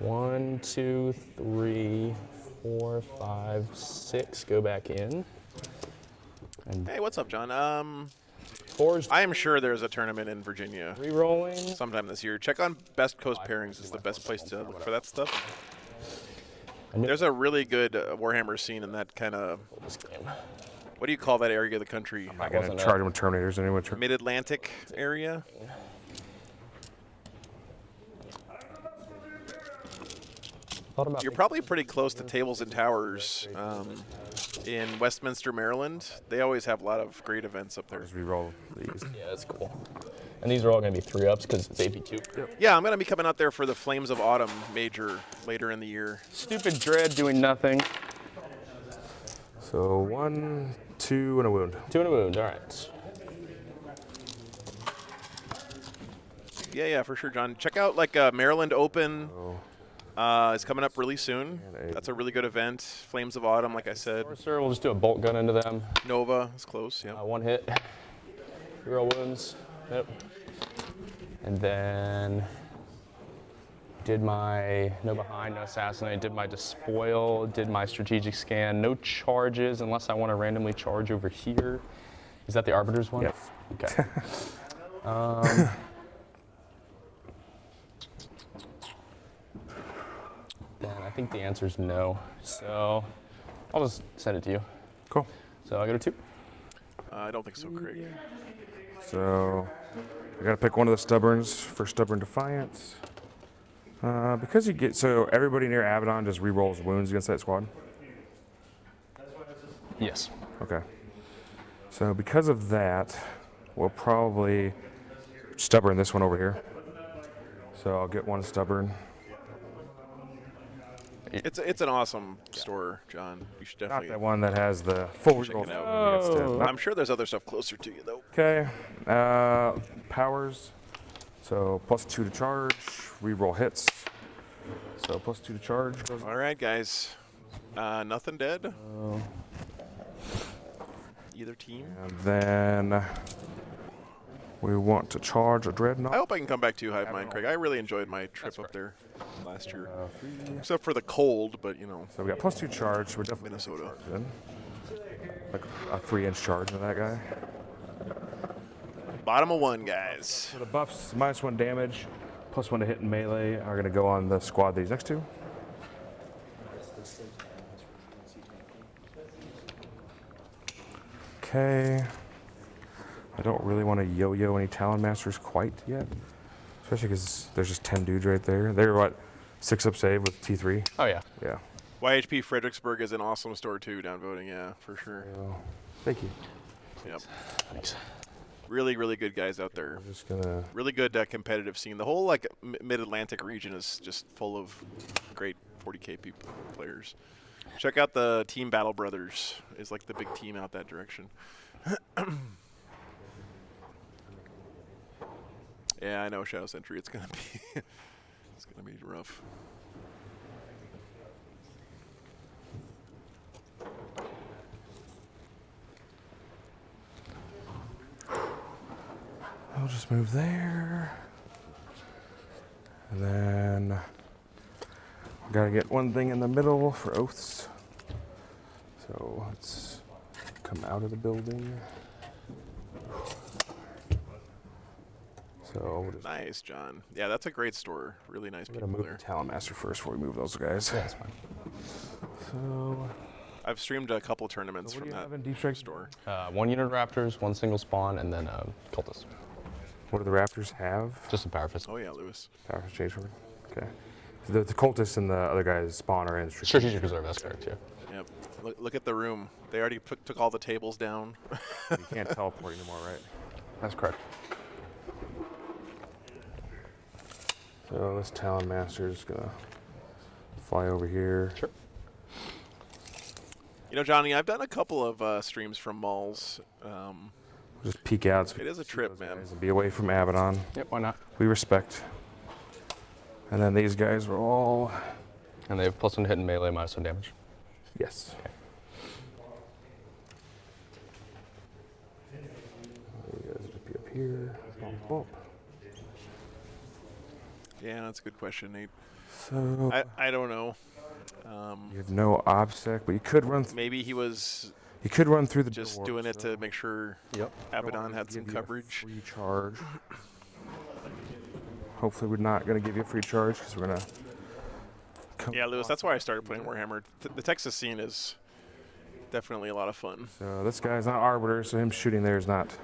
Speaker 17: 1, 2, 3, 4, 5, 6 go back in. And
Speaker 1: Hey, what's up, John?
Speaker 17: 4s.
Speaker 1: I am sure there's a tournament in Virginia.
Speaker 17: Rerolling.
Speaker 1: Sometime this year. Check on Best Coast Pairings is the best place to look for that stuff. There's a really good Warhammer scene in that kind of. What do you call that area of the country?
Speaker 3: I'm not going to charge them with Terminators anyway.
Speaker 1: Mid-Atlantic area. You're probably pretty close to Tables and Towers in Westminster, Maryland. They always have a lot of great events up there.
Speaker 3: Just re-roll these.
Speaker 17: Yeah, that's cool. And these are all going to be 3-ups because it's AP2.
Speaker 3: Yep.
Speaker 1: Yeah, I'm going to be coming out there for the Flames of Autumn major later in the year.
Speaker 17: Stupid Dread doing nothing.
Speaker 3: So 1, 2, and a wound.
Speaker 17: 2 and a wound, all right.
Speaker 1: Yeah, for sure, John. Check out like Maryland Open. It's coming up really soon. That's a really good event. Flames of Autumn, like I said.
Speaker 17: Sir, we'll just do a bolt gun into them.
Speaker 1: Nova is close, yeah.
Speaker 17: 1 hit. Reroll wounds. Yep. And then did my no behind, no assassinate, did my despoil, did my strategic scan. No charges unless I want to randomly charge over here. Is that the Arbiter's one?
Speaker 3: Yes.
Speaker 17: Okay. Then I think the answer is no. So I'll just send it to you.
Speaker 3: Cool.
Speaker 17: So I go to 2.
Speaker 1: I don't think so, Craig.
Speaker 3: So I got to pick one of the stubborns for Stubborn Defiance. Because you get everybody near Abaddon just re-rolls wounds against that squad.
Speaker 17: Yes.
Speaker 3: Okay. So because of that, we'll probably Stubborn this one over here. So I'll get 1 Stubborn.
Speaker 1: It's an awesome store, John. You should definitely.
Speaker 3: Not the one that has the full
Speaker 1: check
Speaker 3: reroll.
Speaker 1: it out. I'm sure there's other stuff closer to you, though.
Speaker 3: Okay. Powers. So +2 to charge. Reroll hits. So +2 to charge. Goes
Speaker 1: All right, guys. Nothing dead. Either team.
Speaker 3: And then we want to charge a Dreadnought.
Speaker 1: I hope I can come back to you, Hive Mind, Craig. I really enjoyed my trip up there last year. Except for the cold, but you know.
Speaker 3: So we got +2 charge. We're definitely
Speaker 1: Minnesota.
Speaker 3: Like a 3-inch charge on that guy.
Speaker 1: Bottom of 1, guys.
Speaker 3: So the buffs, -1 damage, +1 to hit in melee, are going to go on the squad that he's next to. Okay. I don't really want to yo-yo any Talon Masters quite yet. So Especially because there's just 10 dudes right there. They're what, 6-up save with T3?
Speaker 17: Oh, yeah.
Speaker 3: Yeah.
Speaker 1: YHP Fredericksburg is an awesome store too, downvoting, yeah, for sure.
Speaker 3: Thank you.
Speaker 1: Yep.
Speaker 17: Thanks.
Speaker 1: Really, really good guys out there.
Speaker 3: I'm just gonna.
Speaker 1: Really good competitive scene. The whole like Mid-Atlantic region is just full of great 40K players. Check out the Team Battle Brothers. Is like the big team out that direction. Yeah, I know Shadow Sentry. It's gonna be it's gonna be rough.
Speaker 3: I'll just move there. And then we gotta get one thing in the middle for oaths. So let's come out of the building. So we'll just
Speaker 1: Nice, John. Yeah, that's a great store. Really nice
Speaker 3: I'm
Speaker 1: people
Speaker 3: gonna move
Speaker 1: there.
Speaker 3: the Talon Master first before we move those guys.
Speaker 17: Yeah, that's fine.
Speaker 3: So
Speaker 1: I've streamed a couple tournaments
Speaker 3: what do
Speaker 1: from
Speaker 3: you
Speaker 1: that
Speaker 3: have in Deep Strike
Speaker 1: store.
Speaker 17: 1 unit of Raptors, 1 single spawn, and then Cultist.
Speaker 3: what do the Raptors have?
Speaker 17: Just a Power Fist.
Speaker 1: Oh yeah, Lewis.
Speaker 3: Power Fist change order. Okay. So the cultists and the other guys spawn are in
Speaker 17: Strategic Reserve, that's correct, yeah.
Speaker 1: Yep. Look at the room. They already took all the tables down.
Speaker 3: You can't teleport anymore, right?
Speaker 17: That's correct.
Speaker 3: So this Talon Master is gonna fly over here.
Speaker 17: Sure.
Speaker 1: You know, Johnny, I've done a couple of streams from malls.
Speaker 3: Just peek out. So
Speaker 1: It is a trip, man.
Speaker 3: and be away from Abaddon.
Speaker 17: Yep, why not?
Speaker 3: We respect. And then these guys were all.
Speaker 17: And they have +1 hit and melee, -1 damage.
Speaker 3: Yes. You guys just be up here. Bump, bump.
Speaker 1: Yeah, that's a good question, Nate.
Speaker 3: So
Speaker 1: I don't know.
Speaker 3: you have no obsec, but you could run.
Speaker 1: Maybe he was
Speaker 3: You could run through the
Speaker 1: just
Speaker 3: door,
Speaker 1: doing it
Speaker 3: so-
Speaker 1: to make sure
Speaker 17: Yep.
Speaker 1: Abaddon had some
Speaker 3: give you a
Speaker 1: coverage.
Speaker 3: Free charge. Hopefully, we're not going to give you a free charge because we're going to.
Speaker 1: Yeah, Lewis, that's why I started playing Warhammer. The Texas scene is definitely a lot of fun.
Speaker 3: So this guy's not Arbiter, so him shooting there is not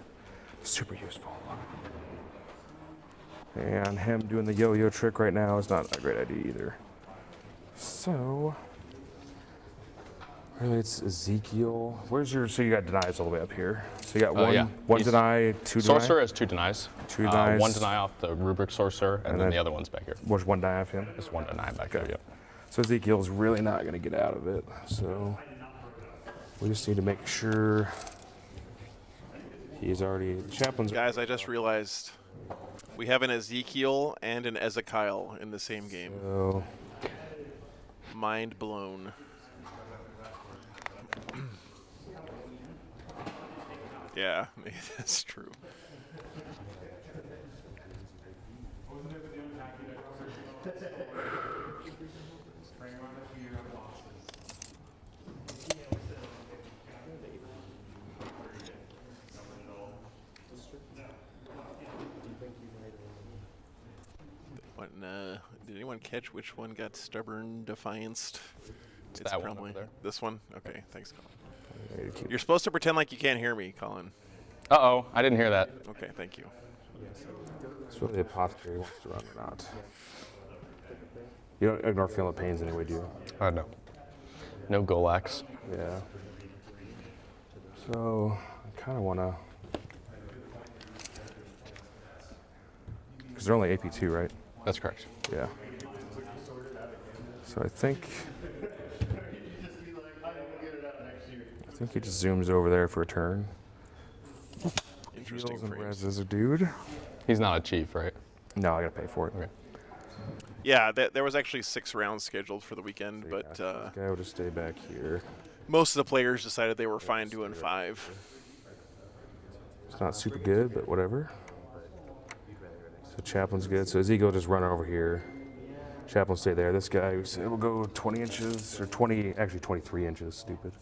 Speaker 3: super useful. And him doing the yo-yo trick right now is not a great idea either. So, really, it's Ezekiel. Where's your? So you got denies all the way up here. So you got one,
Speaker 17: yeah.
Speaker 3: one
Speaker 17: He's-
Speaker 3: deny, 2 deny.
Speaker 17: Sorcerer has 2 denies.
Speaker 3: 2 denies.
Speaker 17: 1 deny off the Rubric Sorcerer, and then
Speaker 3: then-
Speaker 17: the other one's back here.
Speaker 3: Where's 1 die off him?
Speaker 17: Just 1 deny back there, yep.
Speaker 3: So Ezekiel's really not going to get out of it. So we just need to make sure he's already. The chaplain's.
Speaker 1: Guys, I just realized we have an Ezekiel and an Ezekiel in the same game.
Speaker 3: So
Speaker 1: Mind blown. Yeah, that's true. Did anyone catch which one got stubborn defianced? It's
Speaker 17: that one
Speaker 1: probably
Speaker 17: over there.
Speaker 1: this one. Okay, thanks, Colin. You're supposed to pretend like you can't hear me, Colin.
Speaker 17: Uh-oh, I didn't hear that.
Speaker 1: Okay, thank you.
Speaker 3: It's really the apothecary wants to run or not. You don't ignore feeling the pains anyway, do you?
Speaker 17: No. No Golax.
Speaker 3: Yeah. So I kind of want to. Because they're only AP2, right?
Speaker 17: That's correct.
Speaker 3: Yeah. So I think he just zooms over there for a turn.
Speaker 1: Interesting
Speaker 3: Heals and
Speaker 1: frames.
Speaker 3: reses a dude.
Speaker 17: He's not a chief, right?
Speaker 3: No, I gotta pay for it.
Speaker 17: Okay.
Speaker 1: Yeah, there was actually 6 rounds scheduled for the weekend,
Speaker 3: So,
Speaker 1: but
Speaker 3: yeah, this guy will just stay back here.
Speaker 1: most of the players decided they were fine doing 5.
Speaker 3: It's not super good, but whatever. So Chaplain's good. So Ezekiel just run over here. Chaplain stay there. This guy, we said, will go 20 inches, or 20, actually 23 inches, stupid.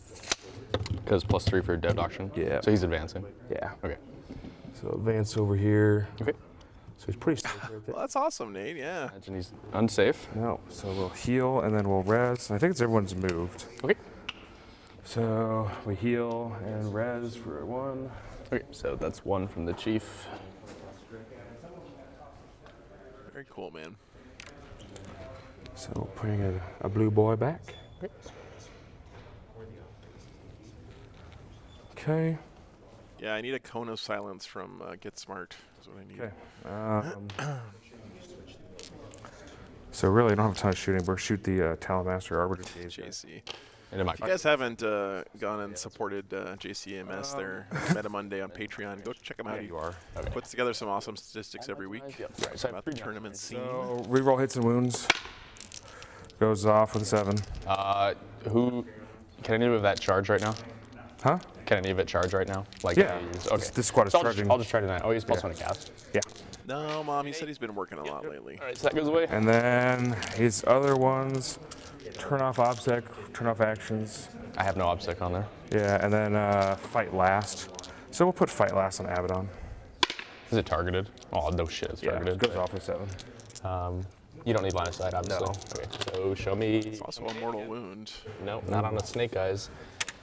Speaker 17: Because +3 for dead auction?
Speaker 3: Yeah.
Speaker 17: So he's advancing?
Speaker 3: Yeah.
Speaker 17: Okay.
Speaker 3: So advance over here.
Speaker 17: Okay.
Speaker 3: So he's pretty safe right there.
Speaker 1: Well, that's awesome, Nate. Yeah.
Speaker 17: Imagine he's unsafe.
Speaker 3: No, so we'll heal and then we'll res. I think it's everyone's moved.
Speaker 17: Okay.
Speaker 3: So we heal and res for 1.
Speaker 17: Okay, so that's 1 from the chief.
Speaker 1: Very cool, man.
Speaker 3: So putting a blue boy back. Okay.
Speaker 1: Yeah, I need a cone of silence from Get Smart. Is what I need.
Speaker 3: Okay. So really, I don't have a ton of shooting. We're shoot the Talon Master Arbiter
Speaker 1: JC.
Speaker 17: And
Speaker 1: If you guys haven't gone and supported JCMS there, Meta Monday on Patreon, go check them out.
Speaker 3: You are.
Speaker 1: He puts together some awesome statistics every week about the tournament scene.
Speaker 3: So reroll hits and wounds. Goes off with a 7.
Speaker 17: Who can any of that charge right now?
Speaker 3: Huh?
Speaker 17: Can any of it charge right now? Like
Speaker 3: Yeah.
Speaker 17: Okay.
Speaker 3: This squad is
Speaker 17: So
Speaker 3: charging.
Speaker 17: I'll just try tonight. Oh, he's plus 1 to cast.
Speaker 3: Yeah.
Speaker 1: No, Mom, he said he's been working a lot lately.
Speaker 17: All right, so that goes away.
Speaker 3: And then his other ones, turn off OBSEC, turn off actions.
Speaker 17: I have no OBSEC on there.
Speaker 3: Yeah, and then fight last. So we'll put fight last on Abaddon.
Speaker 17: Is it targeted? Oh, no shit, it's targeted.
Speaker 3: It goes off with 7.
Speaker 17: You don't need line of sight, obviously.
Speaker 3: No.
Speaker 17: Okay, so show me.
Speaker 1: It's also a mortal wound.
Speaker 17: No, not on the snake eyes.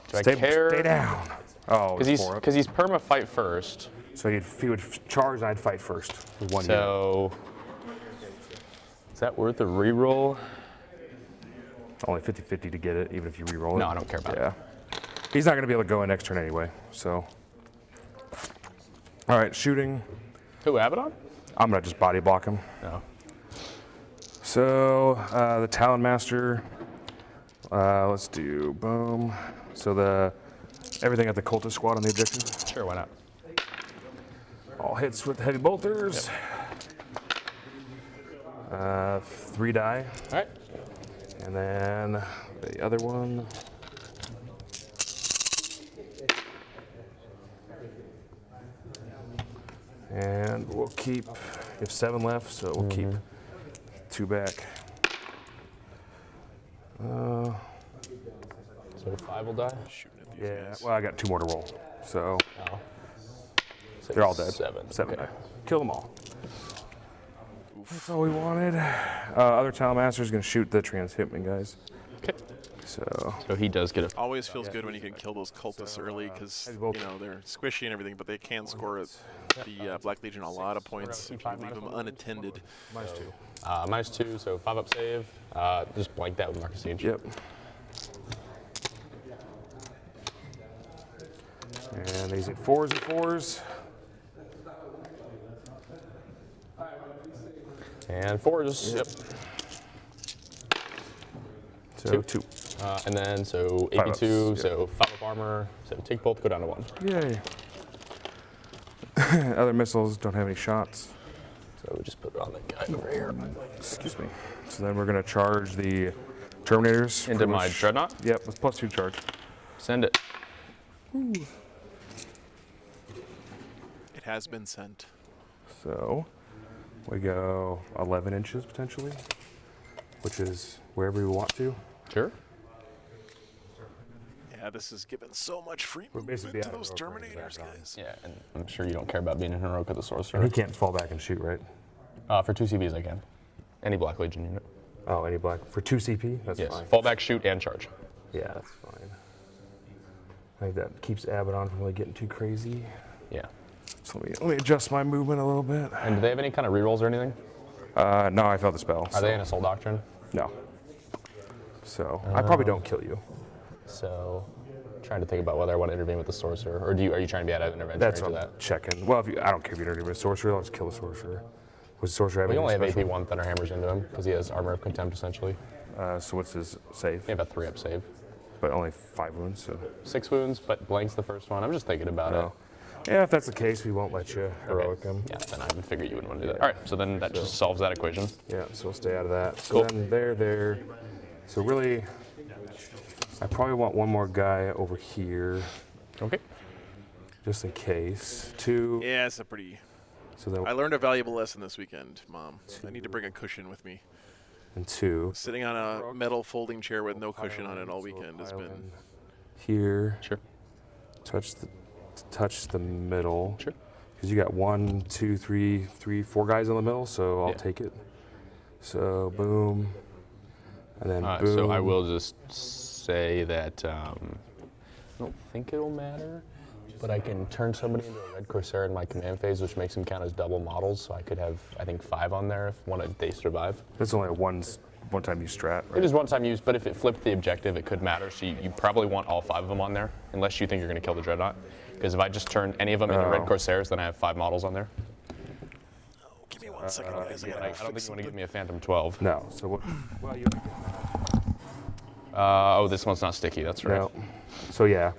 Speaker 17: Do
Speaker 3: Stay,
Speaker 17: I care?
Speaker 3: Stay down. Oh,
Speaker 17: Because he's perma fight first.
Speaker 3: So he would charge and I'd fight first. With 1
Speaker 17: So is that worth a reroll?
Speaker 3: Only 50-50 to get it, even if you reroll it.
Speaker 17: No, I don't care about
Speaker 3: it. He's not going to be able to go in next turn anyway, so. All right, shooting.
Speaker 17: Who, Abaddon?
Speaker 3: I'm going to just body block him.
Speaker 17: No.
Speaker 3: So the Talon Master, let's do boom. So everything at the Cultist squad on the objective.
Speaker 17: Sure, why not?
Speaker 3: All hits with heavy bolters. Yep. 3 die.
Speaker 17: All right.
Speaker 3: And then the other one. And we'll keep, we have 7 left, so we'll keep 2 back.
Speaker 17: So 5 will die?
Speaker 3: Yeah, well, I got 2 more to roll, so.
Speaker 17: Oh.
Speaker 3: They're all dead.
Speaker 17: 7.
Speaker 3: 7
Speaker 17: Okay.
Speaker 3: die. Kill them all. That's all we wanted. Other Talon Master is going to shoot the Trans-Hitman guys.
Speaker 17: Okay.
Speaker 3: So
Speaker 17: he does get it.
Speaker 1: Always feels good when you can kill those cultists early because, you know, they're squishy and everything, but they can score at the Black Legion a lot of points if you leave them unattended.
Speaker 17: -2, so 5 up save. Just blank that with Marcus Siege.
Speaker 3: Yep. And these are 4s and 4s.
Speaker 17: And 4s. Yep.
Speaker 3: So 2.
Speaker 17: And then so
Speaker 3: 5
Speaker 17: 82.
Speaker 3: ups,
Speaker 17: So 5 up armor. So take both. Go down to 1.
Speaker 3: Yay. Other missiles don't have any shots.
Speaker 17: So we just put it on that guy over here.
Speaker 3: Excuse me. So then we're going to charge the Terminators.
Speaker 17: Into my Dreadnought?
Speaker 3: Yep, with +2 charge.
Speaker 17: Send it.
Speaker 3: Ooh.
Speaker 1: It has been sent.
Speaker 3: So we go 11 inches potentially, which is wherever we want to.
Speaker 17: Sure.
Speaker 1: Yeah, this is giving so much free
Speaker 3: We're
Speaker 1: movement
Speaker 3: basically
Speaker 1: to
Speaker 3: out of
Speaker 1: those
Speaker 3: heroic range
Speaker 1: Terminators,
Speaker 3: back on.
Speaker 1: guys.
Speaker 17: Yeah, and I'm sure you don't care about being in heroic with the sorcerer.
Speaker 3: And he can't fall back and shoot, right?
Speaker 17: For 2 CPs, I can. Any Black Legion unit.
Speaker 3: Oh, any black for 2 CP? That's
Speaker 17: Yes.
Speaker 3: fine.
Speaker 17: Fall back, shoot, and charge.
Speaker 3: Yeah, that's fine. I think that keeps Abaddon from really getting too crazy.
Speaker 17: Yeah.
Speaker 3: So let me adjust my movement a little bit.
Speaker 17: And do they have any kind of rerolls or anything?
Speaker 3: No, I failed the spell.
Speaker 17: Are they in a Soul Doctrine?
Speaker 3: No. So I probably don't kill you.
Speaker 17: So, trying to think about whether I want to intervene with the sorcerer, or are you trying to be out of intervention?
Speaker 3: That's
Speaker 17: or
Speaker 3: what
Speaker 17: into
Speaker 3: I'm checking. Well, I don't care if you intervene with a sorcerer. I'll just kill the sorcerer. Was the sorcerer
Speaker 17: We
Speaker 3: having
Speaker 17: only have
Speaker 3: anything
Speaker 17: AP 1 Thunderhammers into him because he has Armor of Contempt essentially.
Speaker 3: So what's his save?
Speaker 17: We have a 3-up save.
Speaker 3: But only 5 wounds. So
Speaker 17: 6 wounds, but blanks the first one. I'm just thinking about it.
Speaker 3: Yeah, if that's the case, we won't let you heroic him.
Speaker 17: Yeah, then I would figure you wouldn't want to do that. All right, so then that just solves that equation.
Speaker 3: Yeah, so we'll stay out of that. So
Speaker 17: Cool.
Speaker 3: then there. So really, I probably want one more guy over here.
Speaker 17: Okay.
Speaker 3: Just in case. 2.
Speaker 1: Yeah, it's a pretty.
Speaker 3: So then
Speaker 1: I learned a valuable lesson this weekend, Mom. I need to bring a cushion with me.
Speaker 3: And 2.
Speaker 1: Sitting on a metal folding chair with no cushion on it all weekend has been.
Speaker 3: Here.
Speaker 17: Sure.
Speaker 3: Touch the middle.
Speaker 17: Sure.
Speaker 3: Because you got 1, 2, 3, 4 guys in the middle, so I'll take it. So boom. And then boom.
Speaker 17: So I will just say that I don't think it'll matter.
Speaker 18: but I can turn somebody into a red Corsair in my command phase, which makes them count as double models. So I could have, I think, 5 on there if they survive.
Speaker 3: That's only a one-time use strat, right?
Speaker 18: It is one-time use, but if it flipped the objective, it could matter. So you probably want all 5 of them on there, unless you think you're going to kill the Dreadnought. Because if I just turn any of them into red Corsairs, then I have 5 models on there.
Speaker 1: Give me 1 second, guys.
Speaker 18: I don't think you want to give me a Phantom 12.
Speaker 3: No. So what? Well, you.
Speaker 18: Oh, this one's not sticky. That's right.
Speaker 3: No. So yeah.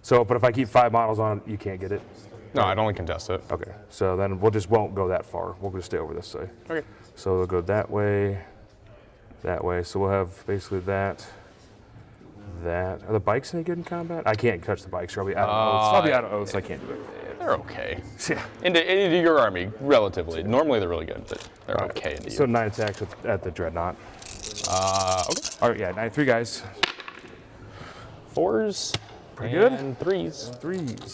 Speaker 3: So, but if I keep 5 models on, you can't get it.
Speaker 18: No, I'd only contest it.
Speaker 3: Okay. So then we'll just won't go that far. We'll just stay over this side.
Speaker 18: Okay.
Speaker 3: So we'll go that way. That way. So we'll have basically that. That. Are the bikes any good in combat? I can't touch the bikes. I'll be out of oaths. I'll be out of oaths. I can't do it.
Speaker 18: They're okay.
Speaker 3: Yeah.
Speaker 18: Into your army, relatively. Normally they're really good, but they're okay into
Speaker 3: So
Speaker 18: you.
Speaker 3: 9 attacks at the Dreadnought.
Speaker 18: Okay.
Speaker 3: All right, yeah, 93 guys.
Speaker 18: 4s.
Speaker 3: Pretty good.
Speaker 18: And 3s.
Speaker 3: 3s.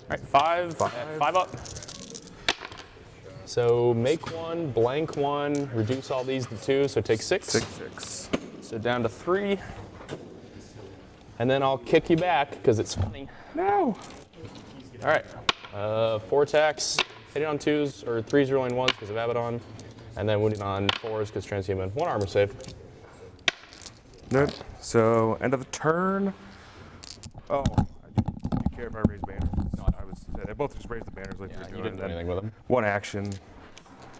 Speaker 18: All right, 5 up. So make 1, blank 1, reduce all these to 2, so take 6.
Speaker 3: 6.
Speaker 18: So down to 3. And then I'll kick you back, because it's funny.
Speaker 3: No.
Speaker 18: All right, 4 attacks, hitting on 2s, or 3s rolling 1s because of Abaddon, and then wounding on 4s because transhuman. 1 armor save.
Speaker 3: Nope. So end of the turn. Oh, do you care if I raise banners? No, they both just raised the banners like
Speaker 18: you didn't do anything with them.
Speaker 3: 1 action.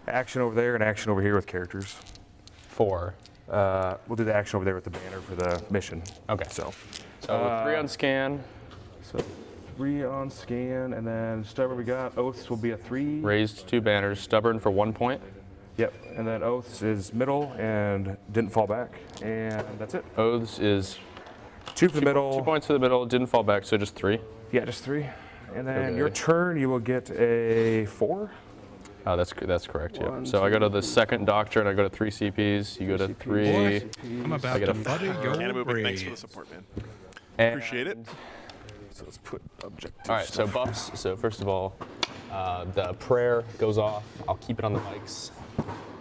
Speaker 3: Action over there and action over here with characters.
Speaker 18: 4.
Speaker 3: We'll do the action over there with the banner for the mission.
Speaker 18: Okay.
Speaker 3: So
Speaker 18: 3 on scan.
Speaker 3: So 3 on scan, and then stubborn we got. Oaths will be a 3.
Speaker 18: Raised 2 banners. Stubborn for 1 point.
Speaker 3: Yep, and then Oaths is middle and didn't fall back, and that's it.
Speaker 18: Oaths is
Speaker 3: 2 for the middle.
Speaker 18: 2 points to the middle, didn't fall back, so just 3.
Speaker 3: Yeah, just 3. And then
Speaker 18: Okay.
Speaker 3: your turn, you will get a 4.
Speaker 18: Oh, that's correct, yeah. So I go to the second Doctrine, I go to 3 CPs, you go to 3.
Speaker 2: I'm about to butter your
Speaker 1: Thanks
Speaker 2: brain.
Speaker 1: for the support, man.
Speaker 18: And
Speaker 1: Appreciate it.
Speaker 3: So let's put objective.
Speaker 18: All right, so buffs. So first of all, the prayer goes off. I'll keep it on the bikes.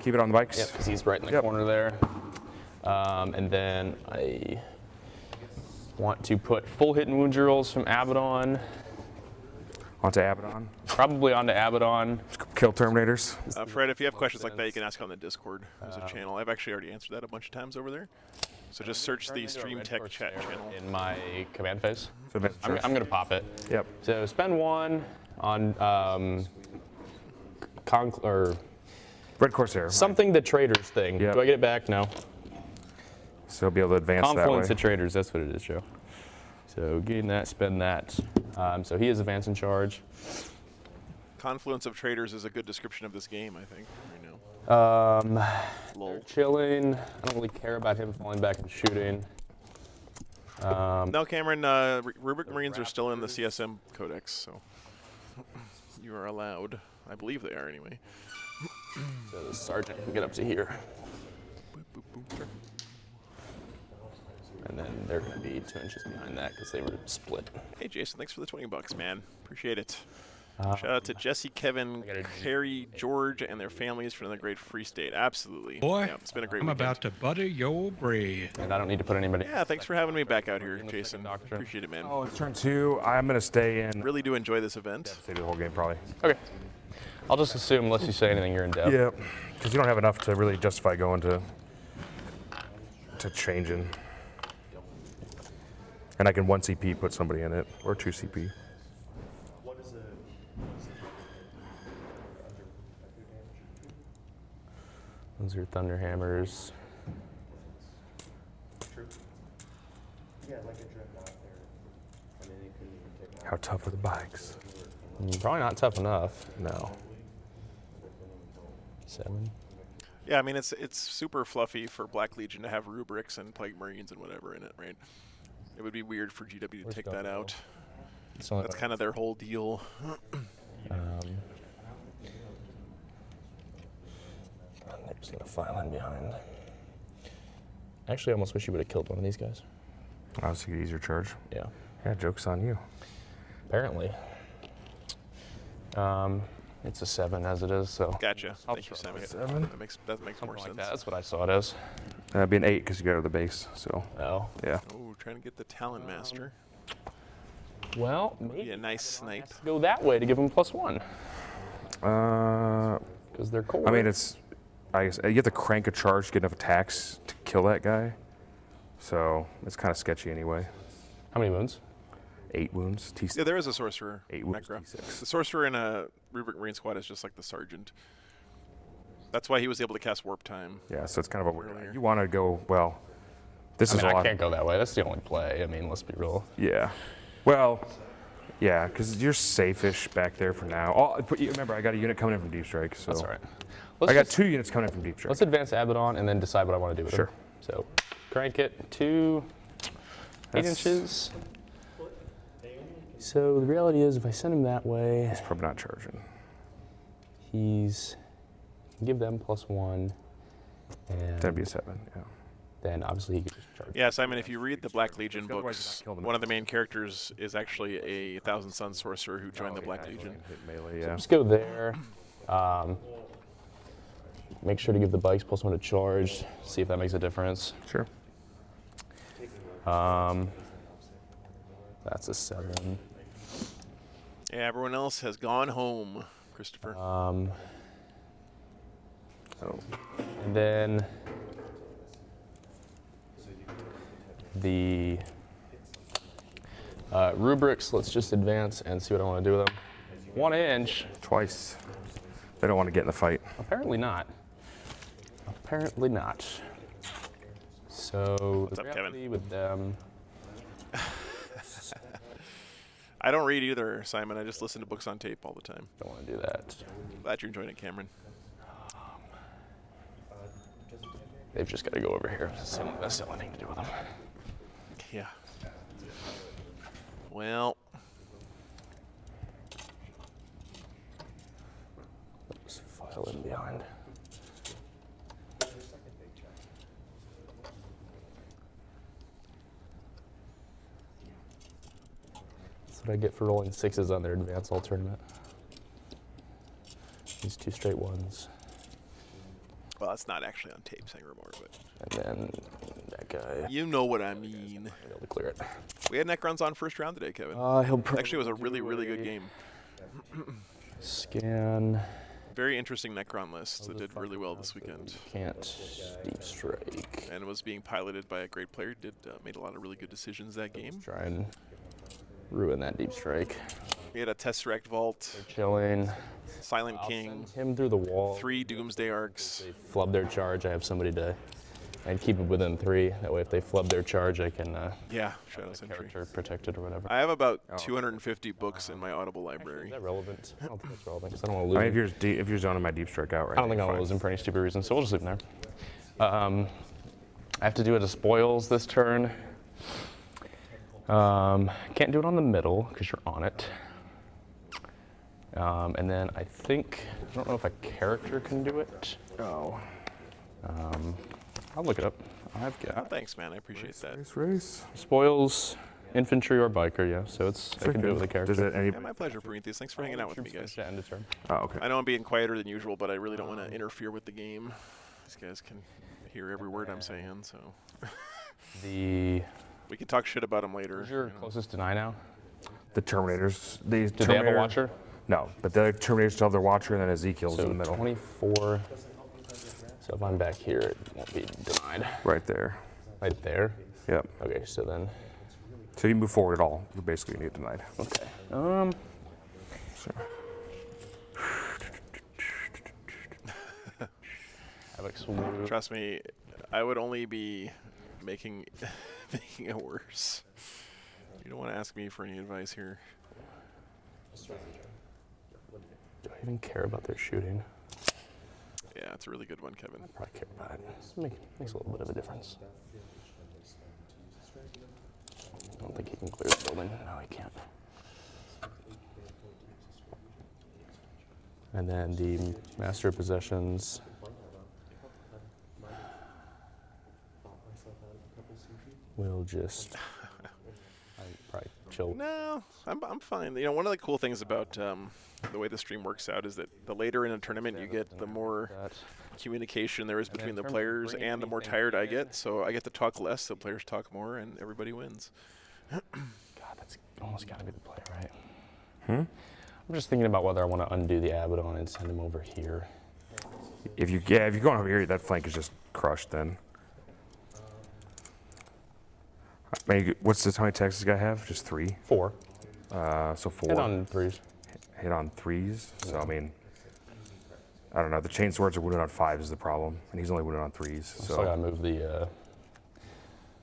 Speaker 3: Keep it on the bikes?
Speaker 18: Yep, because he's right in the corner there. And then I want to put full hit and wound rolls from Abaddon.
Speaker 3: Onto Abaddon.
Speaker 18: Probably onto Abaddon.
Speaker 3: Kill Terminators.
Speaker 1: Fred, if you have questions like that, you can ask on the Discord. There's a channel. I've actually already answered that a bunch of times over there. So just search the Stream Tech chat channel.
Speaker 18: In my command phase.
Speaker 3: So
Speaker 18: I'm going to pop it.
Speaker 3: Yep.
Speaker 18: So spend 1 on
Speaker 3: Red Corsair.
Speaker 18: Something the traders thing.
Speaker 3: Yep.
Speaker 18: Do I get it back? No.
Speaker 3: So be able to advance that way.
Speaker 18: Confluence of traders, that's what it is, Joe. So getting that, spend that. So he is advance in charge.
Speaker 1: Confluence of Traders is a good description of this game, I think, right now.
Speaker 18: They're chilling. I don't really care about him falling back and shooting.
Speaker 1: No, Cameron, Rubric Marines are still in the CSM Codex, so you are allowed. I believe they are, anyway.
Speaker 18: So the sergeant can get up to here. And then they're going to be 2 inches behind that because they were split.
Speaker 1: Hey, Jason, thanks for the $20, man. Appreciate it. Shout out to Jesse, Kevin, Carrie, George, and their families for the great Free State. Absolutely.
Speaker 2: Boy,
Speaker 1: yeah, it's been a great
Speaker 2: I'm
Speaker 1: weekend.
Speaker 2: about to butter your brain.
Speaker 18: And I don't need to put anybody.
Speaker 1: Yeah, thanks for having me back out here, Jason. Appreciate it, man.
Speaker 3: Oh, it's turn 2. I'm going to stay in.
Speaker 1: Really do enjoy this event.
Speaker 3: Stay the whole game, probably.
Speaker 18: Okay. I'll just assume, unless you say anything, you're in depth.
Speaker 3: Yeah, because you don't have enough to really justify going to changing. And I can 1 CP put somebody in it, or 2 CP.
Speaker 7: What is it?
Speaker 18: Those are Thunder Hammers.
Speaker 7: Yeah, like a dreadnought there. And then you couldn't even take
Speaker 3: How tough are the bikes?
Speaker 18: Probably not tough enough.
Speaker 3: No.
Speaker 18: 7.
Speaker 1: Yeah, I mean, it's super fluffy for Black Legion to have rubrics and Plague Marines and whatever in it, right? It would be weird for GW to take that out. That's kind of their whole deal.
Speaker 18: They're just going to file in behind. Actually, I almost wish you would have killed one of these guys.
Speaker 3: I was thinking easier charge.
Speaker 18: Yeah.
Speaker 3: Yeah, joke's on you.
Speaker 18: Apparently. It's a 7 as it is, so.
Speaker 1: Gotcha. Thank you, 7. That makes more sense.
Speaker 18: That's what I saw it as.
Speaker 3: That'd be an 8 because you go to the base, so.
Speaker 18: Oh.
Speaker 3: Yeah.
Speaker 1: Oh, trying to get the Talon Master.
Speaker 18: Well,
Speaker 1: maybe a nice snipe.
Speaker 18: Go that way to give them +1.
Speaker 3: Because
Speaker 18: they're core.
Speaker 3: I mean, I guess you have to crank a charge to get enough attacks to kill that guy. So it's kind of sketchy anyway.
Speaker 18: How many wounds?
Speaker 3: 8 wounds.
Speaker 1: Yeah, there is a sorcerer.
Speaker 3: 8 wounds.
Speaker 1: Necro. The sorcerer in a Rubric Marine squad is just like the sergeant. That's why he was able to cast Warp Time.
Speaker 3: Yeah, so it's kind of a weird. You want to go well. This is a lot.
Speaker 18: I can't go that way. That's the only play. I mean, let's be real.
Speaker 3: Yeah. Well, yeah, because you're safe-ish back there for now. Oh, remember, I got a unit coming in from Deep Strike. So
Speaker 18: That's all right.
Speaker 3: I got 2 units coming in from Deep Strike.
Speaker 18: Let's advance Abaddon and then decide what I want to do with
Speaker 3: Sure.
Speaker 18: him. So, crank it to 8 inches. So the reality is, if I send him that way,
Speaker 3: he's probably not charging.
Speaker 18: He's give them +1, and
Speaker 3: That'd be a 7. Yeah.
Speaker 18: Then obviously he could just charge.
Speaker 1: Yeah, Simon, if you read the Black Legion books, one of the main characters is actually a Thousand Sun sorcerer who joined the Black Legion.
Speaker 3: Melee,
Speaker 18: So just go there. Make sure to give the bikes +1 to charge. See if that makes a difference.
Speaker 3: Sure.
Speaker 18: That's a 7.
Speaker 1: Yeah, everyone else has gone home, Christopher.
Speaker 18: And then the rubrics, let's just advance and see what I want to do with them. 1 inch.
Speaker 3: Twice. They don't want to get in the fight.
Speaker 18: Apparently not. Apparently not. So
Speaker 1: What's up, Kevin?
Speaker 18: with them.
Speaker 1: I don't read either, Simon. I just listen to books on tape all the time.
Speaker 18: Don't want to do that.
Speaker 1: Glad you're enjoying it, Cameron.
Speaker 18: They've just got to go over here. That's the only thing to do with them.
Speaker 1: Yeah. Well.
Speaker 18: Let's file in behind. That's what I get for rolling 6s on their advance all tournament. These 2 straight 1s.
Speaker 1: Well, it's not actually on tape, Sangramore, but.
Speaker 18: And then that guy.
Speaker 1: You know what I mean.
Speaker 18: I'll be able to clear it.
Speaker 1: We had Necrons on first round today, Kevin. Actually, it was a really, really good game.
Speaker 18: Scan.
Speaker 1: Very interesting Necron list that did really well this weekend.
Speaker 18: Can't deep strike.
Speaker 1: And was being piloted by a great player. Made a lot of really good decisions that game.
Speaker 18: Try and ruin that deep strike.
Speaker 1: We had a Tesseract Vault.
Speaker 18: Chilling.
Speaker 1: Silent King.
Speaker 18: Send him through the wall.
Speaker 1: 3 Doomsday Arcs.
Speaker 18: They flub their charge. I have somebody to. I'd keep it within 3. That way, if they flub their charge, I can.
Speaker 1: Yeah, Shadow Sentry.
Speaker 18: Character protected or whatever.
Speaker 1: I have about 250 books in my Audible library.
Speaker 18: Is that relevant? I don't think it's relevant because I don't want to lose.
Speaker 3: I mean, if you're zoning my deep strike out right
Speaker 18: I don't think I'll lose him for any stupid reason, so we'll just leave him there. I have to do it as spoils this turn. Can't do it on the middle because you're on it. And then I don't know if a character can do it.
Speaker 3: Oh.
Speaker 18: I'll look it up. I've got.
Speaker 1: Thanks, man. I appreciate that.
Speaker 3: Race.
Speaker 18: Spoils, infantry or biker, yeah. So I can do it with a character.
Speaker 3: Does it any?
Speaker 1: Yeah, my pleasure, Prometheus. Thanks for hanging out with me, guys.
Speaker 18: End of turn.
Speaker 3: Oh, okay.
Speaker 1: I know I'm being quieter than usual, but I really don't want to interfere with the game. These guys can hear every word I'm saying, so. We can talk shit about them later.
Speaker 18: Who's your closest deny now?
Speaker 3: The Terminators.
Speaker 18: Do they have a watcher?
Speaker 3: No, but the Terminators still have their watcher, and then Ezekiel's in the middle.
Speaker 18: 24. So if I'm back here, it won't be denied.
Speaker 3: Right there.
Speaker 18: Right there?
Speaker 3: Yep.
Speaker 18: Okay, so then.
Speaker 3: So you move forward at all, you basically need denied.
Speaker 18: Okay.
Speaker 3: Sure.
Speaker 1: Trust me, I would only be making it worse. You don't want to ask me for any advice here.
Speaker 18: Do I even care about their shooting?
Speaker 1: Yeah, it's a really good one, Kevin.
Speaker 18: I probably care about it. Makes a little bit of a difference. I don't think he can clear the building. No, he can't. And then the Master of Possessions. We'll just probably chill.
Speaker 1: No, I'm fine. You know, one of the cool things about the way the stream works out is that the later in a tournament you get, the more communication there is between the players, and the more tired I get. So I get to talk less, the players talk more, and everybody wins.
Speaker 18: God, that's almost got to be the play, right? I'm just thinking about whether I want to undo the Abaddon and send him over here.
Speaker 3: If you're going over here, that flank is just crushed then. Maybe, how many attacks does this guy have? Just 3?
Speaker 18: 4.
Speaker 3: So 4.
Speaker 18: Hit on 3s.
Speaker 3: Hit on 3s. So I mean, I don't know. The chain swords are wounded on 5s is the problem, and he's only wounded on 3s. So
Speaker 18: Still gotta move the.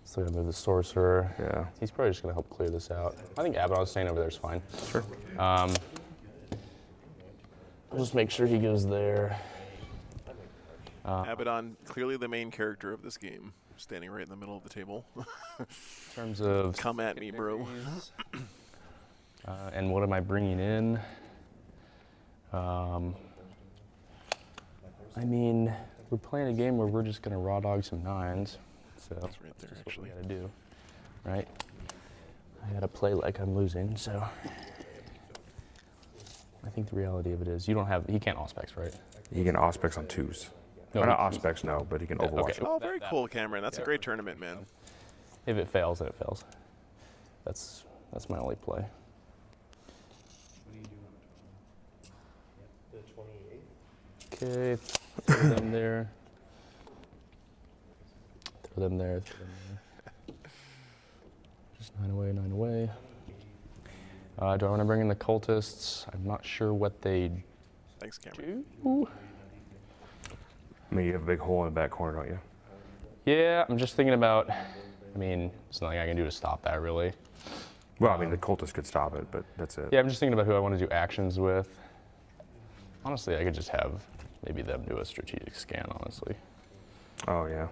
Speaker 18: Still gotta move the sorcerer.
Speaker 3: Yeah.
Speaker 18: He's probably just gonna help clear this out. I think Abaddon staying over there is fine.
Speaker 3: Sure.
Speaker 18: I'll just make sure he goes there.
Speaker 1: Abaddon, clearly the main character of this game, standing right in the middle of the table.
Speaker 18: In terms of
Speaker 1: come at me, bro.
Speaker 18: And what am I bringing in? I mean, we're playing a game where we're just gonna raw dog some 9s, so
Speaker 1: that's right there,
Speaker 18: what we gotta do, right? I gotta play like I'm losing, so I think the reality of it is he can't Auspex, right?
Speaker 3: He can Auspex on 2s.
Speaker 18: No,
Speaker 3: not Auspex, no, but he can Overwatch.
Speaker 1: Okay. Oh, very cool, Cameron. That's a great tournament, man.
Speaker 18: If it fails, then it fails. That's my only play. Okay, throw them there. Throw them there. Just 9 away, 9 away. Do I want to bring in the cultists? I'm not sure what they
Speaker 1: Thanks, Cameron.
Speaker 18: do.
Speaker 3: I mean, you have a big hole in the back corner, don't you?
Speaker 18: Yeah, I'm just thinking about, I mean, there's nothing I can do to stop that, really.
Speaker 3: Well, I mean, the cultists could stop it, but that's it.
Speaker 18: Yeah, I'm just thinking about who I want to do actions with. Honestly, I could just have maybe them do a strategic scan, honestly.
Speaker 3: Oh, yeah.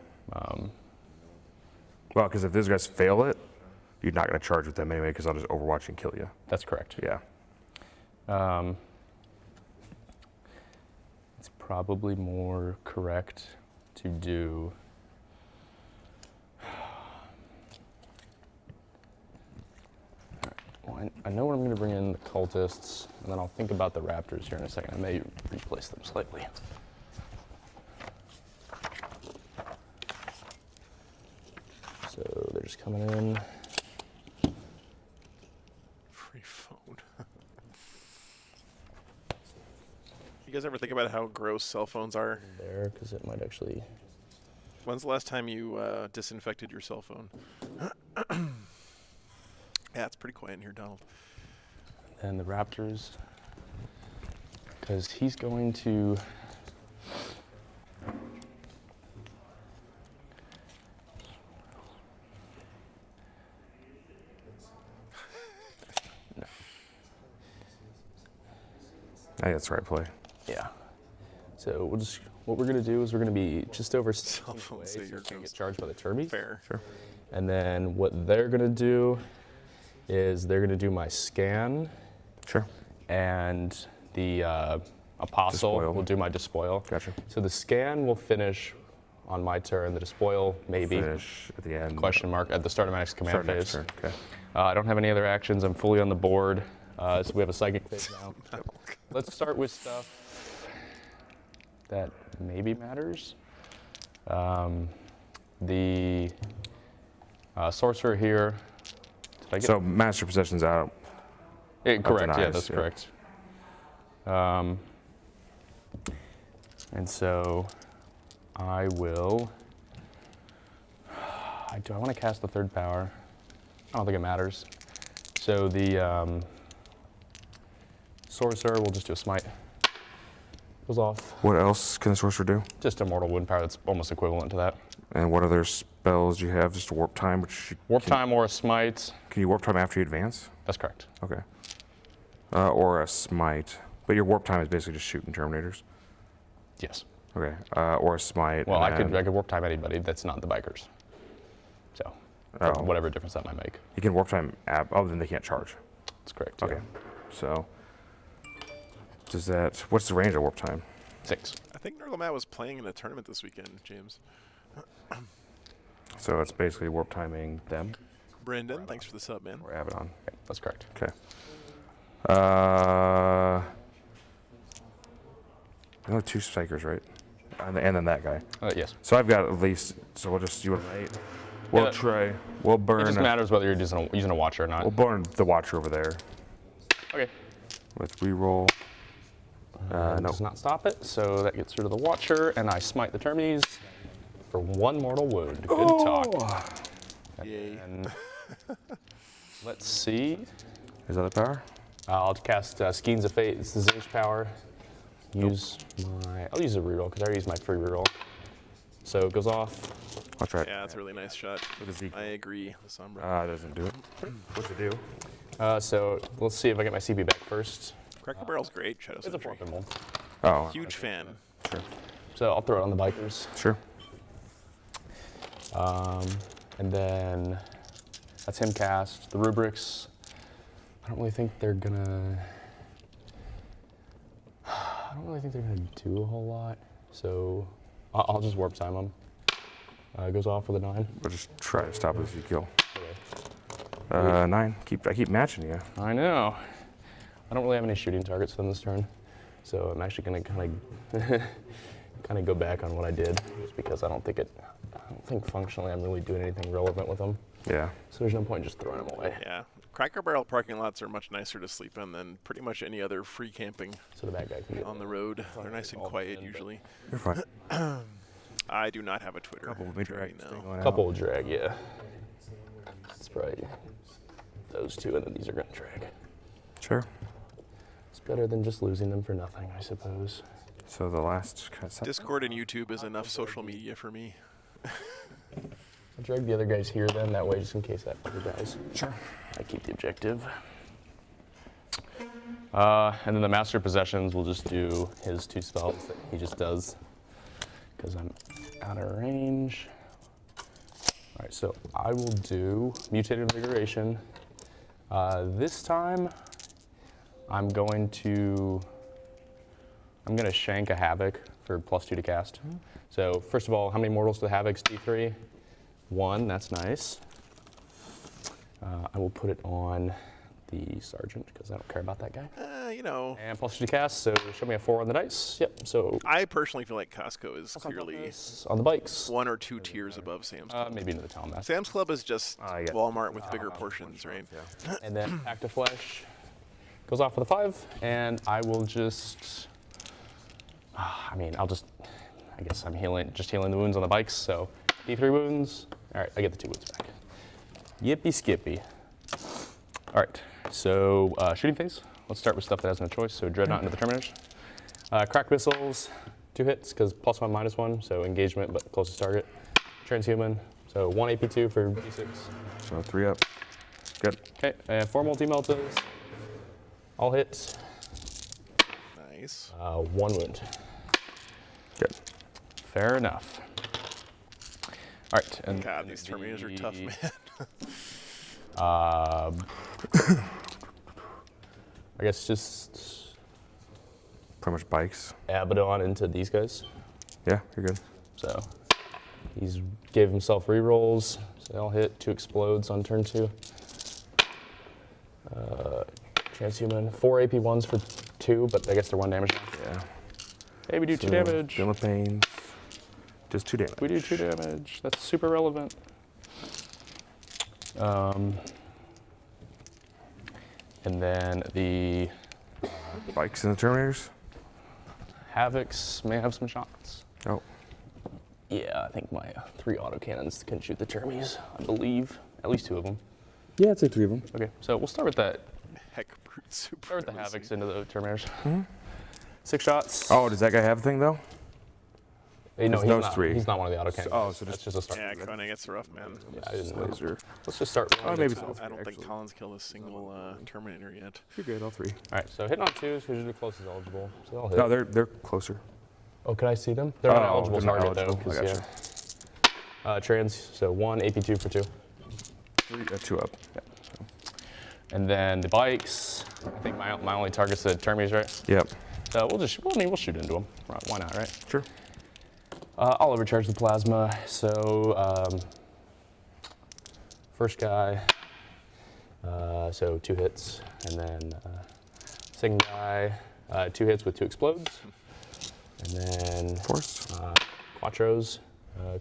Speaker 3: Well, because if these guys fail it, you're not going to charge with them anyway, because I'll just Overwatch and kill you.
Speaker 18: That's correct.
Speaker 3: Yeah.
Speaker 18: It's probably more correct to do. Well, I know where I'm going to bring in the cultists, and then I'll think about the raptors here in a second. I may replace them slightly. So they're just coming in.
Speaker 1: Free phone. You guys ever think about how gross cell phones are?
Speaker 18: There, because it might actually.
Speaker 1: When's the last time you disinfected your cell phone? Yeah, it's pretty quiet in here, Donald.
Speaker 18: And the raptors, because he's going to. No.
Speaker 3: I think that's the right play.
Speaker 18: Yeah. So what we're gonna do is we're gonna be just over
Speaker 1: cell phone
Speaker 18: so you're gonna get charged by the Turbies.
Speaker 1: Fair.
Speaker 3: Sure.
Speaker 18: And then what they're gonna do is they're gonna do my scan.
Speaker 3: Sure.
Speaker 18: And the apostle will do my despoil.
Speaker 3: Gotcha.
Speaker 18: So the scan will finish on my turn. The despoil maybe
Speaker 3: finish at the end.
Speaker 18: Question mark at the start of my next command phase.
Speaker 3: Next turn. Okay.
Speaker 18: I don't have any other actions. I'm fully on the board. So we have a psychic phase now. Let's start with stuff that maybe matters. The sorcerer here. Did I get
Speaker 3: So master possession's out.
Speaker 18: correct. Yeah, that's correct. And so I will. Do I want to cast the third power? I don't think it matters. So the sorcerer will just do a smite. Goes off.
Speaker 3: What else can the sorcerer do?
Speaker 18: Just a mortal wound power that's almost equivalent to that.
Speaker 3: And what other spells do you have? Just a warp time,
Speaker 18: Warp time or a smite.
Speaker 3: Can you warp time after you advance?
Speaker 18: That's correct.
Speaker 3: Okay. Or a smite. But your warp time is basically just shooting Terminators.
Speaker 18: Yes.
Speaker 3: Okay. Or a smite.
Speaker 18: Well, I could warp time anybody that's not the bikers. So whatever difference that might make.
Speaker 3: You can warp time then they can't charge.
Speaker 18: That's correct.
Speaker 3: Okay.
Speaker 18: Yeah.
Speaker 3: So what's the range of warp time?
Speaker 18: 6.
Speaker 1: I think Nergal was playing in a tournament this weekend, James.
Speaker 3: So it's basically warp timing them.
Speaker 1: Brendan, thanks for the sub, man.
Speaker 3: Or Abaddon.
Speaker 18: Okay, that's correct.
Speaker 3: Okay. Only 2 strikers, right? And then that guy.
Speaker 18: Yes.
Speaker 3: So I've got at least. So we'll just do an 8. We'll
Speaker 18: Yeah,
Speaker 3: try. We'll burn.
Speaker 18: It just matters whether you're using a Watcher or not.
Speaker 3: We'll burn the Watcher over there.
Speaker 18: Okay.
Speaker 3: With reroll. No.
Speaker 18: Does not stop it, so that gets rid of the Watcher, and I smite the Termes for 1 mortal wound. Good talk.
Speaker 1: Yay.
Speaker 18: And let's see.
Speaker 3: His other power?
Speaker 18: I'll cast Skeins of Fate. It's the Zinch power. I'll use a reroll because I already used my free reroll. So it goes off.
Speaker 3: That's right.
Speaker 1: Yeah, that's a really nice shot. I agree, Sombra.
Speaker 3: Doesn't do it. What's it do?
Speaker 18: So let's see if I get my CP back first.
Speaker 1: Cracker Barrel's great. Shadow
Speaker 18: It's a
Speaker 1: Sentry.
Speaker 18: 4th symbol.
Speaker 3: Oh.
Speaker 1: Huge fan.
Speaker 3: Sure.
Speaker 18: So I'll throw it on the bikers.
Speaker 3: Sure.
Speaker 18: And then that's him cast. The rubrics, I don't really think they're gonna do a whole lot. So I'll just warp time them. It goes off with a 9.
Speaker 3: We'll just try to stop Ezekiel. 9. I keep matching you.
Speaker 18: I know. I don't really have any shooting targets on this turn, so I'm actually gonna kind of go back on what I did, just because I don't think functionally I'm really doing anything relevant with them.
Speaker 3: Yeah.
Speaker 18: So there's no point in just throwing them away.
Speaker 1: Yeah. Cracker Barrel parking lots are much nicer to sleep in than pretty much any other free camping.
Speaker 18: So the bad guy can get
Speaker 1: on the road. They're nice and quiet usually.
Speaker 3: You're fine.
Speaker 1: I do not have a Twitter.
Speaker 18: Couple will drag, yeah. It's probably those 2, and then these are gonna drag.
Speaker 3: Sure.
Speaker 18: It's better than just losing them for nothing, I suppose.
Speaker 3: So the last
Speaker 1: Discord and YouTube is enough social media for me.
Speaker 18: I'll drag the other guys here then, that way just in case that other guys.
Speaker 3: Sure.
Speaker 18: I keep the objective. And then the Master of Possessions will just do his 2 spells that he just does, because I'm out of range. All right, so I will do Mutated Invigoration. This time, I'm going to shank a Havoc for +2 to cast. So first of all, how many mortals to the Havocs? D3? 1, that's nice. I will put it on the Sergeant, because I don't care about that guy.
Speaker 1: You know.
Speaker 18: And +2 to cast, so show me a 4 on the dice. Yep, so.
Speaker 1: I personally feel like Costco is clearly
Speaker 18: on the bikes
Speaker 1: 1 or 2 tiers above Sam's Club.
Speaker 18: Maybe into the Talon Master.
Speaker 1: Sam's Club is just Walmart with bigger portions, right?
Speaker 18: Yeah. And then Act of Flesh goes off with a 5, and I will just. I guess I'm healing the wounds on the bikes, so D3 wounds. All right, I get the 2 wounds back. Yippee skippy. All right, so shooting phase. Let's start with stuff that has no choice. So Dreadnought into the Terminators. Crack missiles, 2 hits, because +1, -1, so engagement, but closest target. Transhuman, so 1 AP2 for D6.
Speaker 3: So 3 up. Good.
Speaker 18: Okay, and 4 multi-meltas. All hits.
Speaker 1: Nice.
Speaker 18: 1 wound.
Speaker 3: Good.
Speaker 18: Fair enough. All right, and
Speaker 1: God, these Terminators are tough, man.
Speaker 18: I guess just
Speaker 3: pretty much bikes.
Speaker 18: Abaddon into these guys.
Speaker 3: Yeah, you're good.
Speaker 18: So he's gave himself rerolls. So they all hit. 2 explodes on turn 2. Transhuman. 4 AP1s for 2, but I guess they're 1 damage now.
Speaker 3: Yeah.
Speaker 18: Hey, we do 2 damage.
Speaker 3: Philippines. Just 2 damage.
Speaker 18: We do 2 damage. That's super relevant. And then the
Speaker 3: bikes and the Terminators.
Speaker 18: Havocs may have some shots.
Speaker 3: Oh.
Speaker 18: Yeah, I think my 3 autocannons can shoot the Termies, I believe. At least 2 of them.
Speaker 3: Yeah, I'd say 3 of them.
Speaker 18: Okay, so we'll start with that.
Speaker 1: Heck, brute super.
Speaker 18: Start with the Havocs into the Terminators. 6 shots.
Speaker 3: Oh, does that guy have a thing though?
Speaker 18: No,
Speaker 3: he's
Speaker 18: not,
Speaker 3: not 3.
Speaker 18: He's not one of the autocannons.
Speaker 3: So
Speaker 18: that's just a start.
Speaker 1: Yeah, Koenig, it's rough, man.
Speaker 18: Yeah, I didn't know.
Speaker 3: Laser.
Speaker 18: Let's just start.
Speaker 3: Oh, maybe
Speaker 1: I don't think Colin's killed a single Terminator yet.
Speaker 3: You're good, all 3.
Speaker 18: All right, so hitting on 2s, who's the closest eligible? So they'll hit.
Speaker 3: No, they're closer.
Speaker 18: Oh, can I see them? They're not eligible
Speaker 3: they're not
Speaker 18: target
Speaker 3: eligible.
Speaker 18: though.
Speaker 3: I gotcha.
Speaker 18: Yeah. Trans, so 1 AP2 for 2.
Speaker 3: 2 up.
Speaker 18: Yeah, so. And then the bikes. I think my only target's the Termies, right?
Speaker 3: Yep.
Speaker 18: We'll shoot into them. Why not, right?
Speaker 3: Sure.
Speaker 18: I'll overcharge the plasma. So first guy, so 2 hits, and then second guy, 2 hits with 2 explodes. And then
Speaker 3: Force.
Speaker 18: Quattros.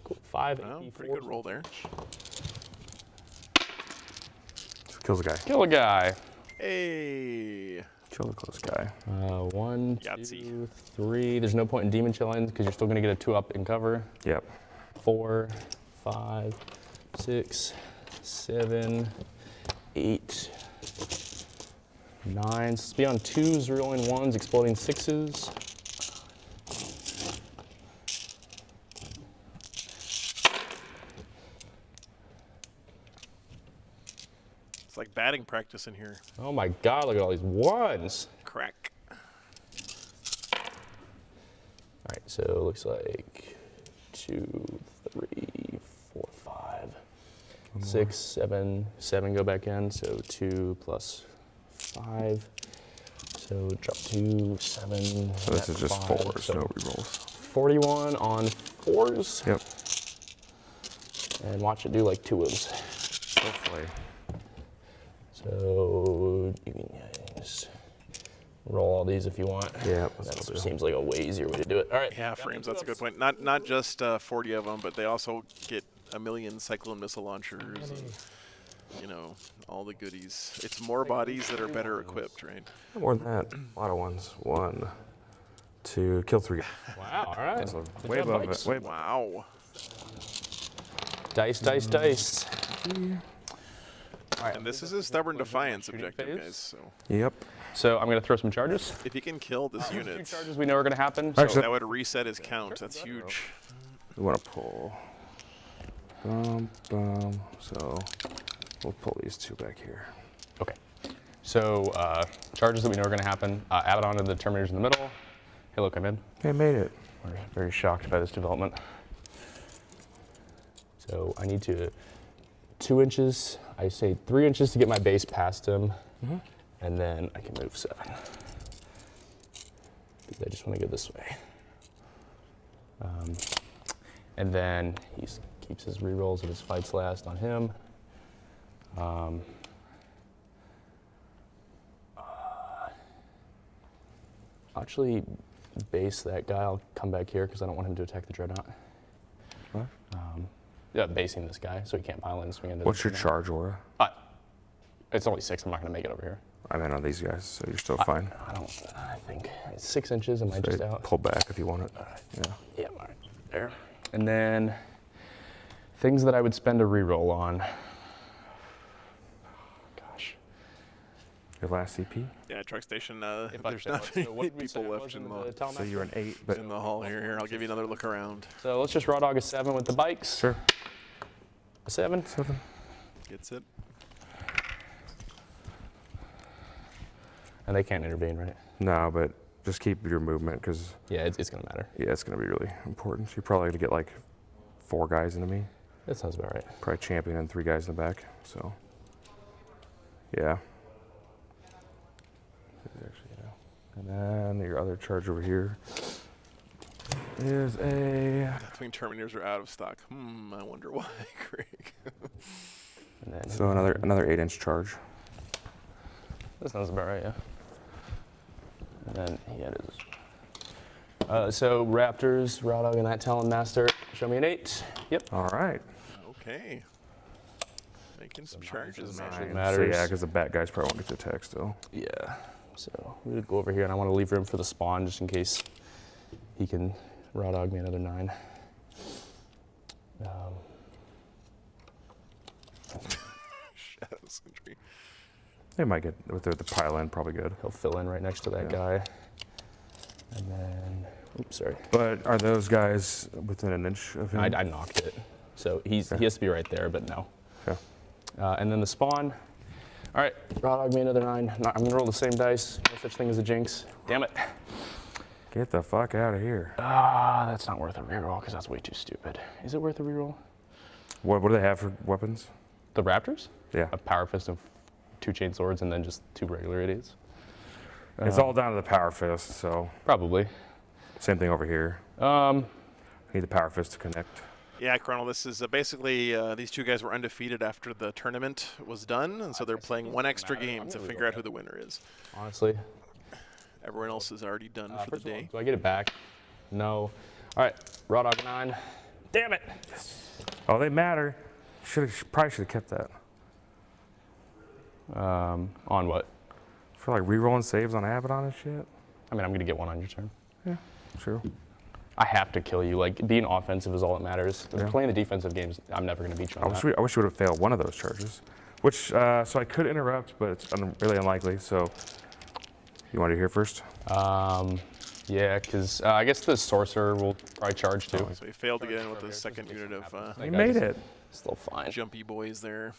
Speaker 18: Cool. 5
Speaker 1: Oh,
Speaker 18: AP,
Speaker 1: pretty good roll there.
Speaker 3: Kills a guy.
Speaker 18: Kill a guy.
Speaker 1: Hey.
Speaker 3: Kill the close guy.
Speaker 18: 1,
Speaker 1: Yahtzee.
Speaker 18: 2, 3. There's no point in demon chillings because you're still going to get a 2-up in cover.
Speaker 3: Yep.
Speaker 18: 4, 5, 6, 7, 8, 9. So be on 2s, rolling 1s, exploding 6s.
Speaker 1: It's like batting practice in here.
Speaker 18: Oh my God, look at all these 1s.
Speaker 1: Crack.
Speaker 18: All right, so it looks like 2, 3, 4, 5, 6, 7. 7 go back in, so 2 plus 5. So drop 2, 7.
Speaker 3: So this is just
Speaker 18: 5,
Speaker 3: 4s,
Speaker 18: so
Speaker 3: no rerolls.
Speaker 18: 41 on 4s.
Speaker 3: Yep.
Speaker 18: And watch it do like 2s.
Speaker 3: Hopefully.
Speaker 18: So you can just roll all these if you want.
Speaker 3: Yeah,
Speaker 18: that seems like a way easier way to do it. All right.
Speaker 1: Yeah, frames. That's a good point. Not just 40 of them, but they also get a million cyclone missile launchers. And, you know, all the goodies. It's more bodies that are better equipped, right?
Speaker 3: More than that. A lot of 1s. 1, 2, kill 3 guys.
Speaker 18: Wow. All right.
Speaker 3: So
Speaker 18: Good
Speaker 3: way
Speaker 18: job,
Speaker 3: above
Speaker 18: Bikes.
Speaker 3: it. Way above.
Speaker 1: Wow.
Speaker 18: Dice, dice, dice.
Speaker 1: All right, and this is a stubborn defiance objective, guys. So
Speaker 3: Yep.
Speaker 18: So I'm going to throw some charges.
Speaker 1: if he can kill this unit,
Speaker 18: 2 charges we know are going to happen.
Speaker 1: so
Speaker 18: So
Speaker 1: that would reset his count. That's huge.
Speaker 3: We want to pull. So we'll pull these 2 back here.
Speaker 18: Okay. So charges that we know are going to happen. Abaddon to the Terminators in the middle. Halo, come in.
Speaker 3: Hey, made it.
Speaker 18: We're very shocked by this development. So I need to 2 inches. I say 3 inches to get my base past him, and then I can move 7. Because I just want to go this way. And then he keeps his rerolls of his fights last on him. Actually, base that guy. I'll come back here because I don't want him to attack the Dreadnought.
Speaker 3: What?
Speaker 18: Yeah, basing this guy so he can't pile in and swing into
Speaker 3: What's
Speaker 18: the
Speaker 3: your charge aura?
Speaker 18: It's only 6. I'm not going to make it over here.
Speaker 3: I meant on these guys, so you're still fine.
Speaker 18: I think it's 6 inches. Am I just out?
Speaker 3: Pull back if you want it. Yeah.
Speaker 18: Yeah, all right. There. And then things that I would spend a reroll on. Gosh.
Speaker 3: Your last CP?
Speaker 1: Yeah, truck station.
Speaker 18: If I
Speaker 1: There's
Speaker 18: fail
Speaker 1: not
Speaker 18: it.
Speaker 1: many
Speaker 18: So what did we say
Speaker 1: people
Speaker 18: it
Speaker 1: left
Speaker 18: was
Speaker 1: in
Speaker 18: in
Speaker 1: the.
Speaker 18: the Talon
Speaker 3: So you're an 8, but
Speaker 1: in the hall here. Here, I'll give you another look around.
Speaker 18: So let's just raw dog a 7 with the bikes.
Speaker 3: Sure.
Speaker 18: A 7.
Speaker 3: 7.
Speaker 1: Gets it.
Speaker 18: And they can't intervene, right?
Speaker 3: No, but just keep your movement because.
Speaker 18: Yeah, it's going to matter.
Speaker 3: Yeah, it's going to be really important. You're probably going to get like 4 guys into me.
Speaker 18: That sounds about right.
Speaker 3: Probably champion and 3 guys in the back. So. Yeah. And then your other charge over here is a.
Speaker 1: Between Terminators are out of stock. I wonder why, Craig.
Speaker 18: And then
Speaker 3: So another 8-inch charge.
Speaker 18: that sounds about right, yeah. And then he had his. So Raptors, raw dog, and that Talon Master. Show me an 8. Yep.
Speaker 3: All right.
Speaker 1: Okay. Making some charges,
Speaker 18: Nine.
Speaker 1: man.
Speaker 18: Matters.
Speaker 3: So yeah, because the bat guys probably won't get to attack still.
Speaker 18: Yeah. So we would go over here, and I want to leave room for the spawn just in case he can raw dog me another 9.
Speaker 1: Shadow Sentry.
Speaker 3: They might get with the pile in, probably good.
Speaker 18: He'll fill in right next to that guy. And then, oops, sorry.
Speaker 3: But are those guys within an inch of him?
Speaker 18: I knocked it. So he has to be right there, but no.
Speaker 3: Okay.
Speaker 18: And then the spawn. All right, raw dog me another 9. I'm going to roll the same dice. No such thing as a jinx. Damn it.
Speaker 3: Get the fuck out of here.
Speaker 18: That's not worth a reroll because that's way too stupid. Is it worth a reroll?
Speaker 3: What do they have for weapons?
Speaker 18: The Raptors?
Speaker 3: Yeah.
Speaker 18: A power fist of 2 chain swords and then just 2 regular idiots.
Speaker 3: It's all down to the power fist, so.
Speaker 18: Probably.
Speaker 3: Same thing over here. Need the power fist to connect.
Speaker 1: Yeah, Chronal, this is basically these 2 guys were undefeated after the tournament was done, and so they're playing 1 extra game to figure out who the winner is.
Speaker 18: Honestly.
Speaker 1: Everyone else is already done for the day.
Speaker 18: Do I get it back? No. All right, Raw Dog 9. Damn it.
Speaker 3: Oh, they matter. Probably should have kept that.
Speaker 18: On what?
Speaker 3: For like re-rolling saves on Abaddon and shit.
Speaker 18: I mean, I'm gonna get one on your turn.
Speaker 3: Yeah, true.
Speaker 18: I have to kill you. Like, being offensive is all that matters.
Speaker 3: Yeah.
Speaker 18: Playing the defensive games, I'm never gonna beat you on that.
Speaker 3: I wish we would have failed one of those charges. Which, so I could interrupt, but it's really unlikely. So, you want to hear first?
Speaker 18: Yeah, because I guess the sorcerer will probably charge too.
Speaker 1: So he failed to get in with the second unit of.
Speaker 3: He made it.
Speaker 18: Still fine.
Speaker 1: Jumpy boys there.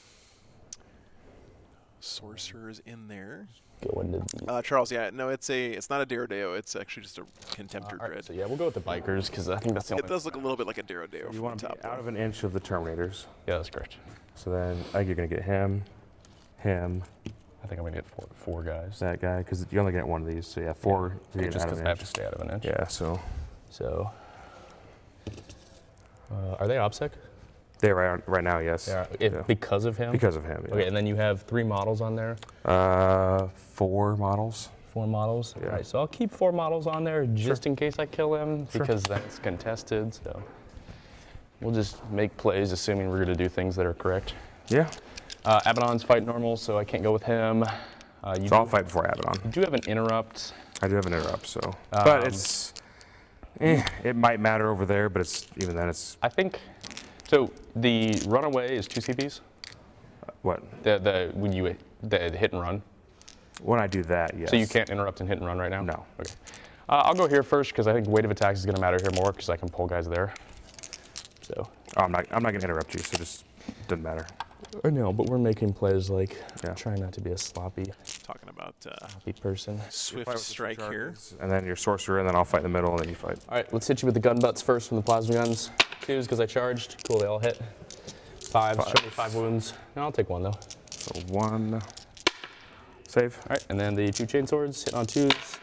Speaker 1: Sorcerer's in there.
Speaker 18: Go into the
Speaker 1: Charles, yeah, no, it's not a Darodeo. It's actually just a Contemptor Dread.
Speaker 18: Right, so yeah, we'll go with the bikers because I think that's the only.
Speaker 1: It does look a little bit like a Darodeo.
Speaker 3: You want to be out of an inch of the Terminators.
Speaker 18: Yeah, that's correct.
Speaker 3: So then I think you're gonna get him.
Speaker 18: I think I'm gonna get four guys.
Speaker 3: That guy, because you only get one of these. So yeah, 4.
Speaker 18: Yeah, just because I have to stay out of an inch.
Speaker 3: Yeah. So.
Speaker 18: Are they OBSEC?
Speaker 3: They are right now, yes.
Speaker 18: Yeah. Because of him?
Speaker 3: Because of him, yeah.
Speaker 18: Okay, and then you have 3 models on there?
Speaker 3: 4 models.
Speaker 18: 4 models?
Speaker 3: Yeah.
Speaker 18: All right, so I'll keep 4 models on there just in case I kill him, because that's contested, so. We'll just make plays assuming we're gonna do things that are correct.
Speaker 3: Yeah.
Speaker 18: Abaddon's fight normal, so I can't go with him.
Speaker 3: So I'll fight before Abaddon.
Speaker 18: You do have an interrupt.
Speaker 3: I do have an interrupt, so. But it's, it might matter over there, but it's even then it's.
Speaker 18: I think, so the runaway is 2 CPs?
Speaker 3: What?
Speaker 18: The hit and run?
Speaker 3: When I do that, yes.
Speaker 18: So you can't interrupt and hit and run right now?
Speaker 3: No.
Speaker 18: Okay. I'll go here first because I think weight of attacks is going to matter here more because I can pull guys there. So.
Speaker 3: Oh, I'm not going to interrupt you, so just doesn't matter.
Speaker 18: I know, but we're making plays like trying not to be a sloppy.
Speaker 1: Talking about
Speaker 18: sloppy person.
Speaker 1: Swift strike here.
Speaker 3: And then your sorcerer, and then I'll fight in the middle, and then you fight.
Speaker 18: All right, let's hit you with the gun butts first from the plasma guns. 2s because I charged. Cool, they all hit. 5s, show me 5 wounds. No, I'll take 1 though.
Speaker 3: So 1. Save.
Speaker 18: All right, and then the 2 chain swords hitting on 2s.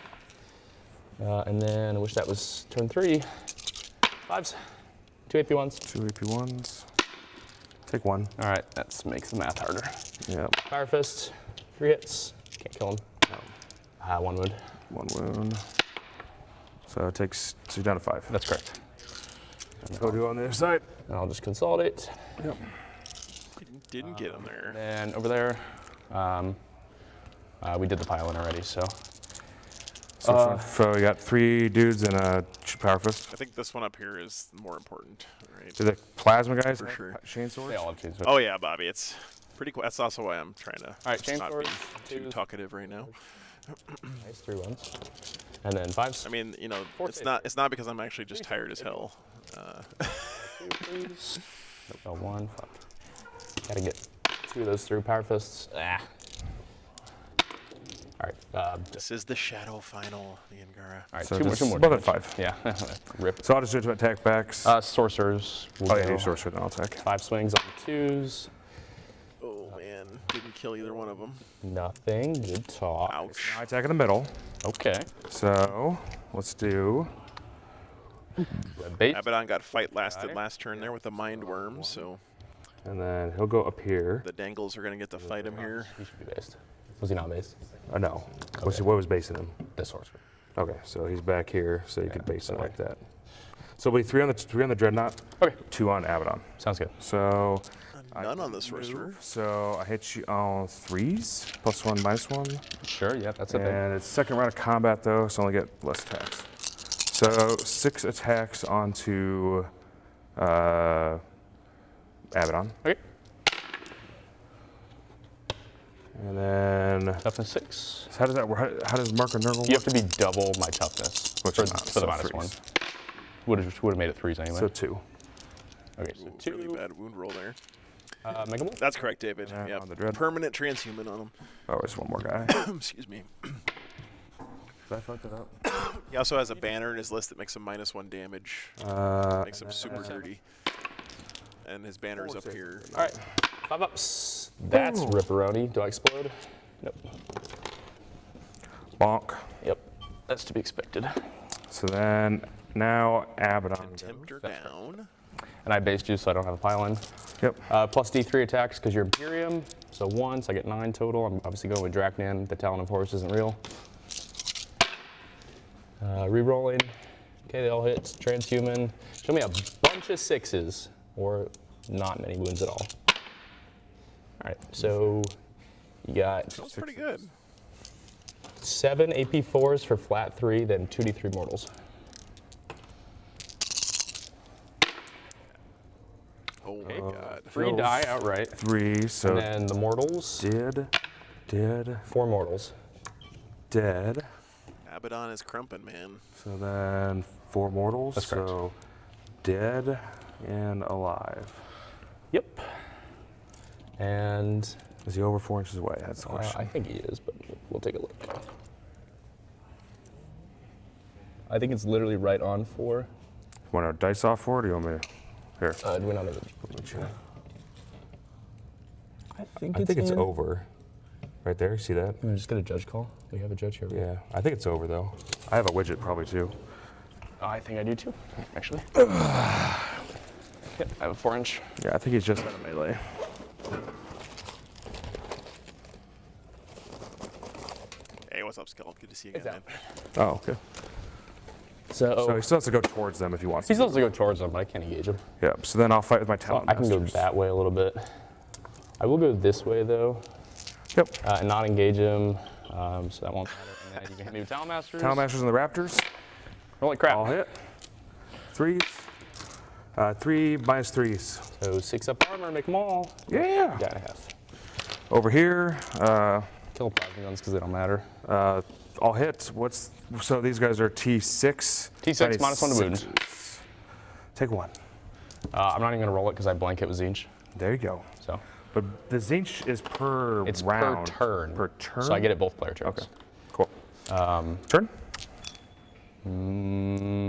Speaker 18: And then I wish that was turn 3. 5s. 2 AP ones.
Speaker 3: 2 AP ones. Take 1.
Speaker 18: All right, that makes the math harder.
Speaker 3: Yep.
Speaker 18: Fire fist. 3 hits. Can't kill him. No. 1 wound.
Speaker 3: 1 wound. So it takes. So you're down to 5.
Speaker 18: That's correct.
Speaker 3: Let's go do on the other side.
Speaker 18: And I'll just consolidate.
Speaker 3: Yep.
Speaker 1: Didn't get him there.
Speaker 18: And over there, we did the pile-in already, so.
Speaker 3: So we got 3 dudes and a power fist.
Speaker 1: I think this one up here is more important, right?
Speaker 3: Do the plasma guys
Speaker 1: for sure
Speaker 3: chain swords?
Speaker 18: They all have chain swords.
Speaker 1: Oh yeah, Bobby. It's pretty cool. That's also why I'm trying to
Speaker 18: all right, chain
Speaker 1: not
Speaker 18: swords,
Speaker 1: be too talkative right now.
Speaker 18: Nice 3 ones. And then 5s.
Speaker 1: I mean, you know, it's not because I'm actually just tired as hell.
Speaker 18: 2, please. Nope, 1. Fuck. Gotta get 2 of those through power fists. Ah. All right.
Speaker 1: This is the shadow final, the Angara.
Speaker 18: All right,
Speaker 3: so
Speaker 18: 2 more.
Speaker 3: Both at 5.
Speaker 18: Yeah. Rip.
Speaker 3: So I'll just do it to attack backs.
Speaker 18: Sorcerers.
Speaker 3: Oh yeah, do sorcerer, then I'll attack.
Speaker 18: 5 swings on 2s.
Speaker 1: Oh man, didn't kill either one of them.
Speaker 18: Nothing. Good talk.
Speaker 1: Ouch.
Speaker 3: I attack in the middle.
Speaker 18: Okay.
Speaker 3: So let's do.
Speaker 1: Abaddon got fight lasted last turn there with the mind worm, so.
Speaker 3: And then he'll go up here.
Speaker 1: The Dangles are gonna get to fight him here.
Speaker 18: He should be based. Was he not based?
Speaker 3: No.
Speaker 18: Okay.
Speaker 3: What was basing him?
Speaker 18: The sorcerer.
Speaker 3: Okay, so he's back here, so you could base it like that. So it'll be 3 on the Dreadnought.
Speaker 18: Okay.
Speaker 3: 2 on Abaddon.
Speaker 18: Sounds good.
Speaker 3: So.
Speaker 1: None on the sorcerer.
Speaker 3: So I hit you on 3s, +1, -1.
Speaker 18: Sure, yeah, that's a thing.
Speaker 3: And it's second round of combat though, so I only get less attacks. So 6 attacks onto Abaddon.
Speaker 18: Okay.
Speaker 3: And then
Speaker 18: toughness 6.
Speaker 3: So how does that work? How does Marker Nurgle work?
Speaker 18: You have to be double my toughness for the -1. Would have made it 3s anyway.
Speaker 3: So 2.
Speaker 18: Okay, so 2.
Speaker 1: Really bad wound roll there.
Speaker 18: Mega Wolf?
Speaker 1: That's correct, David.
Speaker 3: Yeah,
Speaker 1: Yeah,
Speaker 3: on the Dread.
Speaker 1: permanent transhuman on him.
Speaker 3: Oh, there's one more guy.
Speaker 1: Excuse me.
Speaker 3: Did I fuck that up?
Speaker 1: He also has a banner in his list that makes him -1 damage. Makes him super dirty. And his banner's up here.
Speaker 18: All right, 5 ups. That's ripperoni. Do I explode? Nope.
Speaker 3: Bonk.
Speaker 18: Yep, that's to be expected.
Speaker 3: So then now Abaddon.
Speaker 1: Contemptor down.
Speaker 18: And I based you so I don't have a pile-in.
Speaker 3: Yep.
Speaker 18: Plus D3 attacks because you're Imperium. So 1, so I get 9 total. I'm obviously going with Dracnan. The Talon of Horus isn't real. Rerolling. Okay, they all hit. Transhuman. Show me a bunch of 6s, or not many wounds at all. All right, so you got.
Speaker 1: That's pretty good.
Speaker 18: 7 AP4s for flat 3, then 2d3 mortals.
Speaker 1: Oh my god.
Speaker 18: 3 die outright.
Speaker 3: 3, so.
Speaker 18: And then the mortals.
Speaker 3: Dead.
Speaker 18: 4 mortals.
Speaker 3: Dead.
Speaker 1: Abaddon is crumping, man.
Speaker 3: So then 4 mortals.
Speaker 18: That's correct.
Speaker 3: So dead and alive.
Speaker 18: Yep. And.
Speaker 3: Is he over 4 inches away? That's the question.
Speaker 18: I think he is, but we'll take a look. I think it's literally right on 4.
Speaker 3: Want to dice off for it, or do you want me to? Here.
Speaker 18: Do we not have
Speaker 3: I
Speaker 18: think
Speaker 3: it's over. Right there, see that?
Speaker 18: Can we just get a judge call? We have a judge here.
Speaker 3: Yeah, I think it's over though. I have a widget probably too.
Speaker 18: I think I do too, actually. Yep, I have a 4-inch.
Speaker 3: Yeah, I think he's just out of melee.
Speaker 1: Hey, what's up, Skull? Good to see you again, man.
Speaker 3: Oh, okay.
Speaker 18: So
Speaker 3: he still has to go towards them if he wants
Speaker 18: He
Speaker 3: to.
Speaker 18: still has to go towards them, but I can't engage him.
Speaker 3: Yeah, so then I'll fight with my
Speaker 18: So
Speaker 3: talent
Speaker 18: I can go
Speaker 3: masters.
Speaker 18: that way a little bit. I will go this way though.
Speaker 3: Yep.
Speaker 18: And not engage him, so that won't matter. And then you can hit me with talent masters.
Speaker 3: Talent masters and the raptors.
Speaker 18: Holy crap.
Speaker 3: All hit. 3s. 3 minus 3s.
Speaker 18: So 6 up armor, make them all.
Speaker 3: Yeah.
Speaker 18: Guy and a half.
Speaker 3: Over here.
Speaker 18: Kill plasma guns because they don't matter.
Speaker 3: All hit. So these guys are T6.
Speaker 18: T6 minus 1 to wound.
Speaker 3: Take 1.
Speaker 18: I'm not even gonna roll it because I blanket with Zinch.
Speaker 3: There you go.
Speaker 18: So.
Speaker 3: But the Zinch is per
Speaker 18: It's
Speaker 3: round.
Speaker 18: per turn.
Speaker 3: Per turn?
Speaker 18: So I get it both player turns.
Speaker 3: Okay, cool. Turn?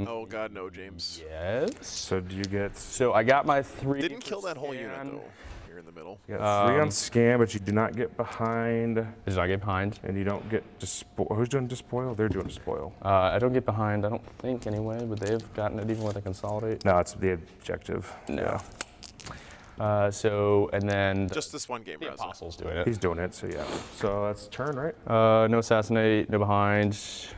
Speaker 1: Oh god, no, James.
Speaker 18: Yes.
Speaker 3: So do you get...
Speaker 18: So I got my 3.
Speaker 1: Didn't kill that whole unit, though, here in the middle.
Speaker 3: You got 3 on scan, but you do not get behind.
Speaker 18: I do not get behind.
Speaker 3: And you don't get despoil. Who's doing despoil? They're doing despoil.
Speaker 18: I don't get behind, I don't think anyway, but they've gotten it even when they consolidate.
Speaker 3: No, it's the objective.
Speaker 18: No.
Speaker 3: Yeah.
Speaker 18: So, and then...
Speaker 1: Just this one game,
Speaker 18: the
Speaker 1: Russell.
Speaker 18: Apostle's doing it.
Speaker 3: He's doing it, so yeah. So that's turn, right?
Speaker 18: No assassinate, no behind.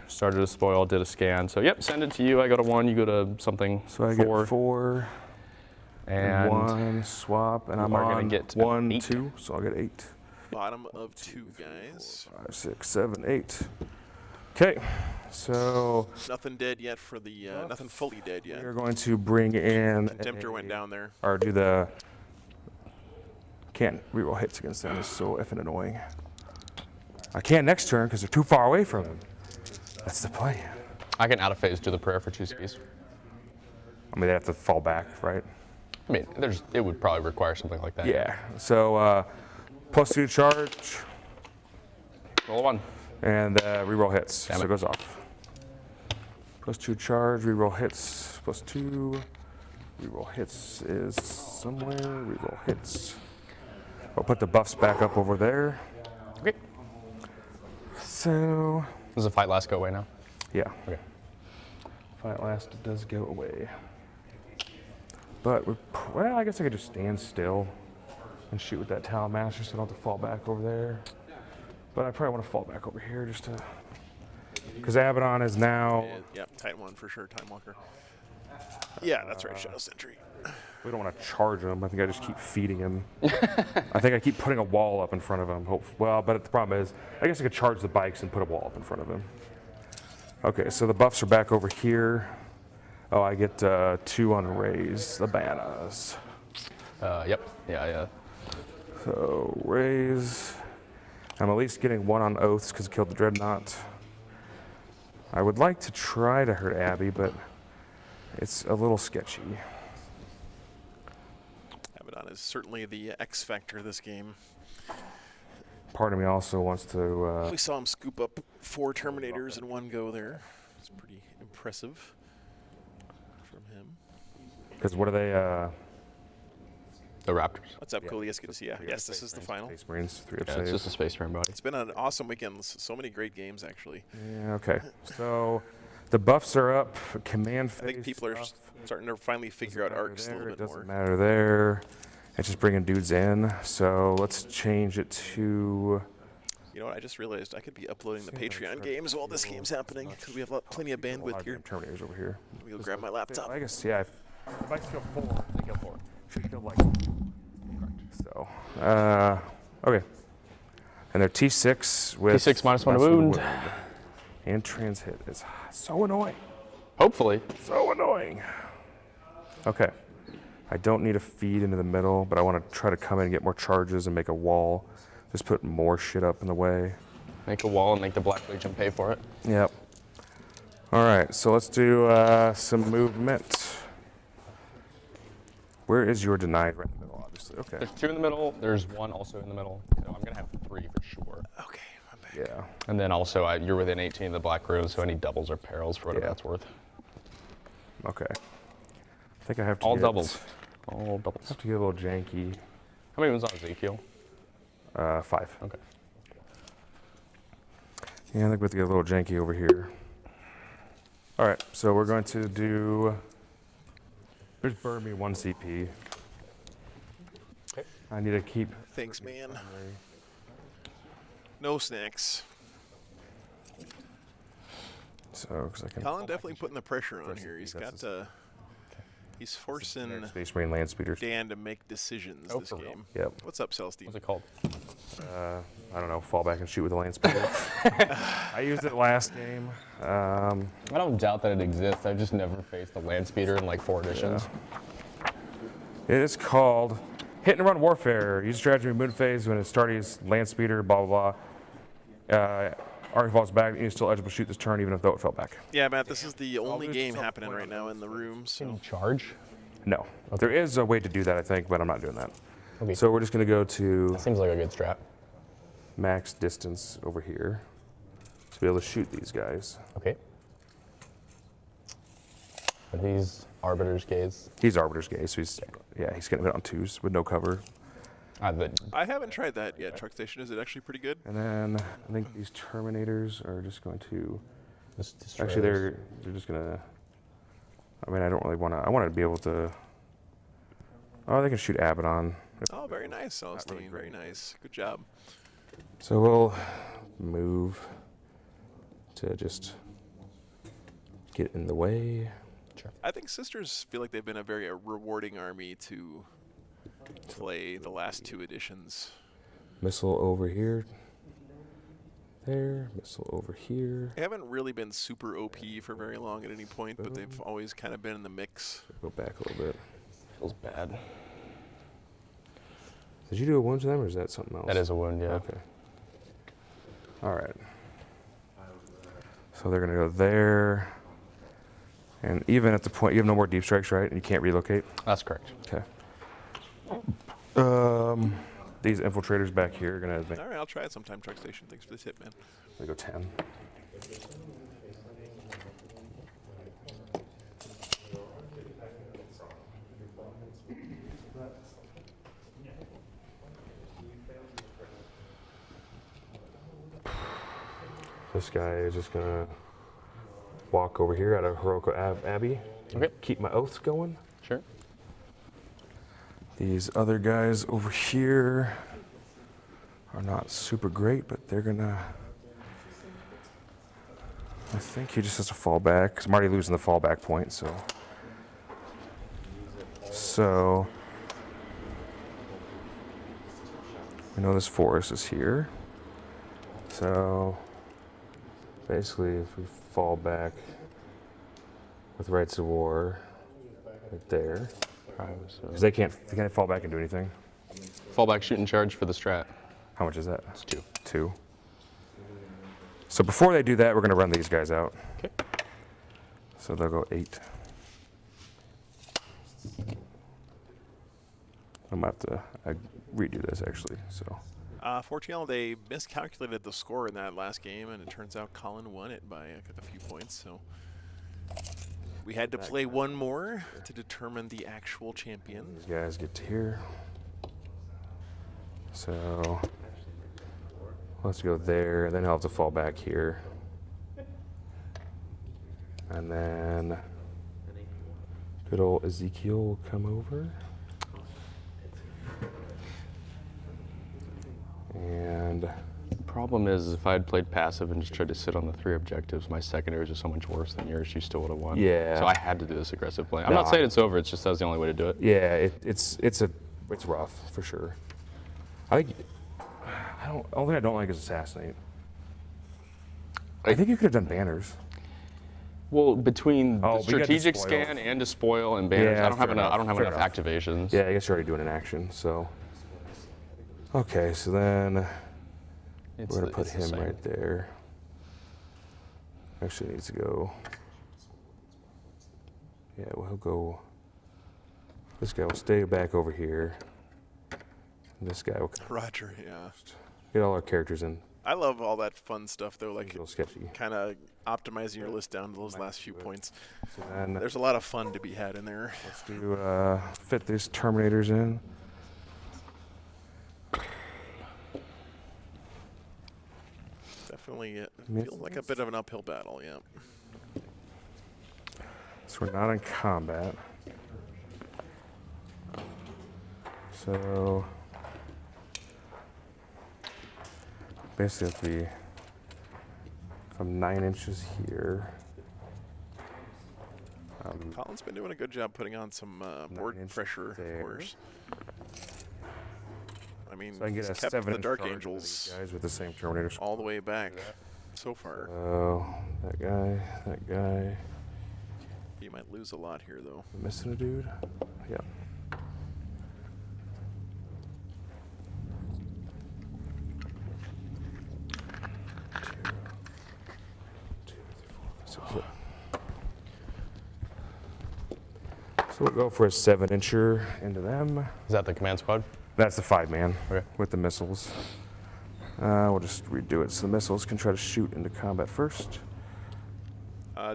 Speaker 18: Started a spoil, did a scan. So yep, send it to you. I go to 1, you go to something.
Speaker 3: So I
Speaker 18: 4.
Speaker 3: get 4.
Speaker 18: And
Speaker 3: 1 swap, and I'm
Speaker 18: are
Speaker 3: on
Speaker 18: gonna get
Speaker 3: 1,
Speaker 18: 8.
Speaker 3: 2, so I'll get 8.
Speaker 1: Bottom of 2, guys.
Speaker 3: 5, 6, 7, 8. Okay, so
Speaker 1: Nothing dead yet for the, nothing fully dead yet.
Speaker 3: we're going to bring in
Speaker 1: Contemptor went down there.
Speaker 3: or do the, can't reroll hits against them, it's so effing annoying. I can next turn because they're too far away from him. That's the plan.
Speaker 18: I can out of phase do the prayer for 2 space.
Speaker 3: I mean, they have to fall back, right?
Speaker 18: I mean, it would probably require something like that.
Speaker 3: Yeah, so +2 charge.
Speaker 18: Roll a 1.
Speaker 3: And reroll hits,
Speaker 18: Damn
Speaker 3: so
Speaker 18: it.
Speaker 3: it goes off. +2 charge, reroll hits, +2. Reroll hits is somewhere, reroll hits. I'll put the buffs back up over there.
Speaker 18: Okay.
Speaker 3: So.
Speaker 18: Does the fight last go away now?
Speaker 3: Yeah.
Speaker 18: Okay.
Speaker 3: Fight last does go away. But, well, I guess I could just stand still and shoot with that Talon Master so I don't have to fall back over there. But I probably want to fall back over here just to, because Abaddon is now.
Speaker 1: Yep, tight one for sure, Time Walker. Yeah, that's right, Shadow Sentry.
Speaker 3: We don't want to charge him. I think I just keep feeding him. I think I keep putting a wall up in front of him. Well, but the problem is, I guess I could charge the bikes and put a wall up in front of him. Okay, so the buffs are back over here. Oh, I get 2 on raise, the bananas.
Speaker 18: Yep, yeah.
Speaker 3: So raise. I'm at least getting 1 on oaths because I killed the dreadnought. I would like to try to hurt Abby, but it's a little sketchy.
Speaker 1: Abaddon is certainly the X factor of this game.
Speaker 3: Part of me also wants to.
Speaker 1: We saw him scoop up 4 Terminators in one go there. It's pretty impressive from him.
Speaker 3: Because what are they?
Speaker 18: The Raptors.
Speaker 1: What's up, Coolius? Good to see you. Yes, this is the final.
Speaker 3: Space Marines, 3 up
Speaker 18: Yeah,
Speaker 3: save.
Speaker 18: it's just a Space Marine body.
Speaker 1: It's been an awesome weekend. So many great games, actually.
Speaker 3: Yeah, okay. So the buffs are up. Command phase.
Speaker 1: I think people are starting to finally figure out arcs a little bit more.
Speaker 3: Doesn't matter there. It's just bringing dudes in. So let's change it to
Speaker 1: You know what? I just realized I could be uploading the Patreon games while this game's happening because we have plenty of bandwidth here.
Speaker 3: Terminators over here.
Speaker 1: Let me go grab my laptop.
Speaker 3: I guess, yeah. If I kill 4, they kill 4. Should kill like. So, okay. And they're T6 with.
Speaker 18: T6 minus 1 to wound.
Speaker 3: And trans hit is so annoying.
Speaker 18: Hopefully.
Speaker 3: So annoying. Okay. I don't need a feed into the middle, but I want to try to come in and get more charges and make a wall. Just put more shit up in the way.
Speaker 18: Make a wall and make the Black Legion pay for it.
Speaker 3: Yep. All right, so let's do some movement. Where is your denied? Right in the middle, obviously. Okay.
Speaker 18: There's 2 in the middle. There's 1 also in the middle. So I'm going to have 3 for sure.
Speaker 1: Okay, I'm back.
Speaker 3: Yeah.
Speaker 18: And then also, you're within 18 of the Black Runes, so any doubles or perils for whatever that's worth.
Speaker 3: Okay. I think I have to
Speaker 18: All
Speaker 3: get,
Speaker 18: doubles. All doubles.
Speaker 3: I have to get a little janky.
Speaker 18: How many was on Ezekiel?
Speaker 3: 5.
Speaker 18: Okay.
Speaker 3: Yeah, I think we have to get a little janky over here. All right, so we're going to do. There's burn me 1 CP.
Speaker 18: Okay.
Speaker 3: I need to keep.
Speaker 1: Thanks, man. No snacks.
Speaker 3: So, because I can.
Speaker 1: Colin definitely putting the pressure on here. He's got he's forcing
Speaker 3: Space Marine land speeders.
Speaker 1: Dan to make decisions this game.
Speaker 3: Yep.
Speaker 1: What's up, Celestine?
Speaker 18: What's it called?
Speaker 3: I don't know. Fall back and shoot with a land speeder. I used it last game.
Speaker 18: I don't doubt that it exists. I've just never faced a land speeder in like 4 editions.
Speaker 3: It is called Hit and Run Warfare. Use strategy in moon phase when it starts land speeder, blah, blah, blah. Army falls back, and you're still eligible to shoot this turn even though it fell back.
Speaker 1: Yeah, Matt, this is the only game happening right now in the room. So.
Speaker 18: Charge?
Speaker 3: No. Okay. There is a way to do that, I think, but I'm not doing that. Okay. So we're just going to go to...
Speaker 18: That seems like a good strat.
Speaker 3: Max distance over here to be able to shoot these guys.
Speaker 18: Okay. Are these Arbiter's Gaze?
Speaker 3: He's Arbiter's Gaze, so he's getting it on 2s with no cover.
Speaker 1: I haven't tried that yet. Truck Station, is it actually pretty good?
Speaker 3: And then I think these Terminators are just going to.
Speaker 18: Actually,
Speaker 3: they're just gonna. I mean, I don't really want to. I want to be able to. Oh, they can shoot Abaddon.
Speaker 1: Oh, very nice, Celestine. Really very nice. Good job.
Speaker 3: So we'll move to just get in the way.
Speaker 18: Sure.
Speaker 1: I think Sisters feel like they've been a very rewarding army to play the last 2 editions.
Speaker 3: Missile over here. There. Missile over here.
Speaker 1: They haven't really been super OP for very long at any point, but they've always kind of been in the mix.
Speaker 3: Go back a little bit.
Speaker 18: Feels bad.
Speaker 3: Did you do a wound to them, or is that something else?
Speaker 18: That is a wound, yeah.
Speaker 3: Okay. All right. So they're going to go there. And even at the point, you have no more deep strikes, right? And you can't relocate?
Speaker 18: That's correct.
Speaker 3: Okay. These infiltrators back here are going to advance.
Speaker 1: All right, I'll try it sometime, Truck Station. Thanks for the tip, man.
Speaker 3: They go 10. This guy is just going to walk over here out of Hiroko Abbey.
Speaker 18: Okay.
Speaker 3: Keep my oaths going.
Speaker 18: Sure.
Speaker 3: These other guys over here are not super great, but they're gonna. I think he just has to fall back because I'm already losing the fallback point. So we know this forest is here. So basically, if we fall back with rights of war, right there. Because they can't fall back and do anything.
Speaker 18: Fall back, shoot, and charge for the strat.
Speaker 3: How much is that?
Speaker 18: It's 2.
Speaker 3: 2. So before they do that, we're going to run these guys out.
Speaker 18: Okay.
Speaker 3: So they'll go 8. I'm going to have to redo this, actually. So.
Speaker 1: Fortunately, they miscalculated the score in that last game, and it turns out Colin won it by a few points. So we had to play one more to determine the actual champion.
Speaker 3: These guys get to here. So let's go there, and then he'll have to fall back here. And then good old Ezekiel will come over. And
Speaker 18: Problem is, if I had played passive and just tried to sit on the 3 objectives, my secondaries are so much worse than yours. You still would have won.
Speaker 3: Yeah.
Speaker 18: So I had to do this aggressive play. I'm not saying it's over. It's just that was the only way to do it.
Speaker 3: Yeah, it's rough for sure. I think only thing I don't like is assassinate. I think you could have done banners.
Speaker 18: Well, between the
Speaker 3: but you got
Speaker 18: strategic
Speaker 3: despoil.
Speaker 18: scan and despoil and banners,
Speaker 3: Yeah,
Speaker 18: I don't have
Speaker 3: fair
Speaker 18: enough. I don't have
Speaker 3: fair
Speaker 18: enough activations.
Speaker 3: Yeah, I guess you're already doing an action. So. Okay, so then we're gonna put him right there. Actually, he needs to go. Yeah, well, he'll go. This guy will stay back over here. This guy will.
Speaker 1: Roger, yeah.
Speaker 3: Get all our characters in.
Speaker 1: I love all that fun stuff though, like
Speaker 3: sketchy.
Speaker 1: Kind of optimizing your list down to those last few points.
Speaker 3: So then,
Speaker 1: there's a lot of fun to be had in there.
Speaker 3: Let's do fit these Terminators in.
Speaker 1: Definitely feels like a bit of an uphill battle, yeah.
Speaker 3: So we're not in combat. So basically if we from 9 inches here.
Speaker 1: Colin's been doing a good job putting on some board pressure, of course. I mean,
Speaker 3: so I can get
Speaker 1: he's
Speaker 3: a
Speaker 1: kept
Speaker 3: 7
Speaker 1: the Dark Angels
Speaker 3: guys with the same Terminators
Speaker 1: all the way back so far.
Speaker 3: Oh, that guy.
Speaker 1: You might lose a lot here, though.
Speaker 3: Missing a dude? Yeah. So we'll go for a 7-incher into them.
Speaker 18: Is that the command squad?
Speaker 3: That's the 5-man
Speaker 18: okay.
Speaker 3: with the missiles. We'll just redo it so the missiles can try to shoot into combat first.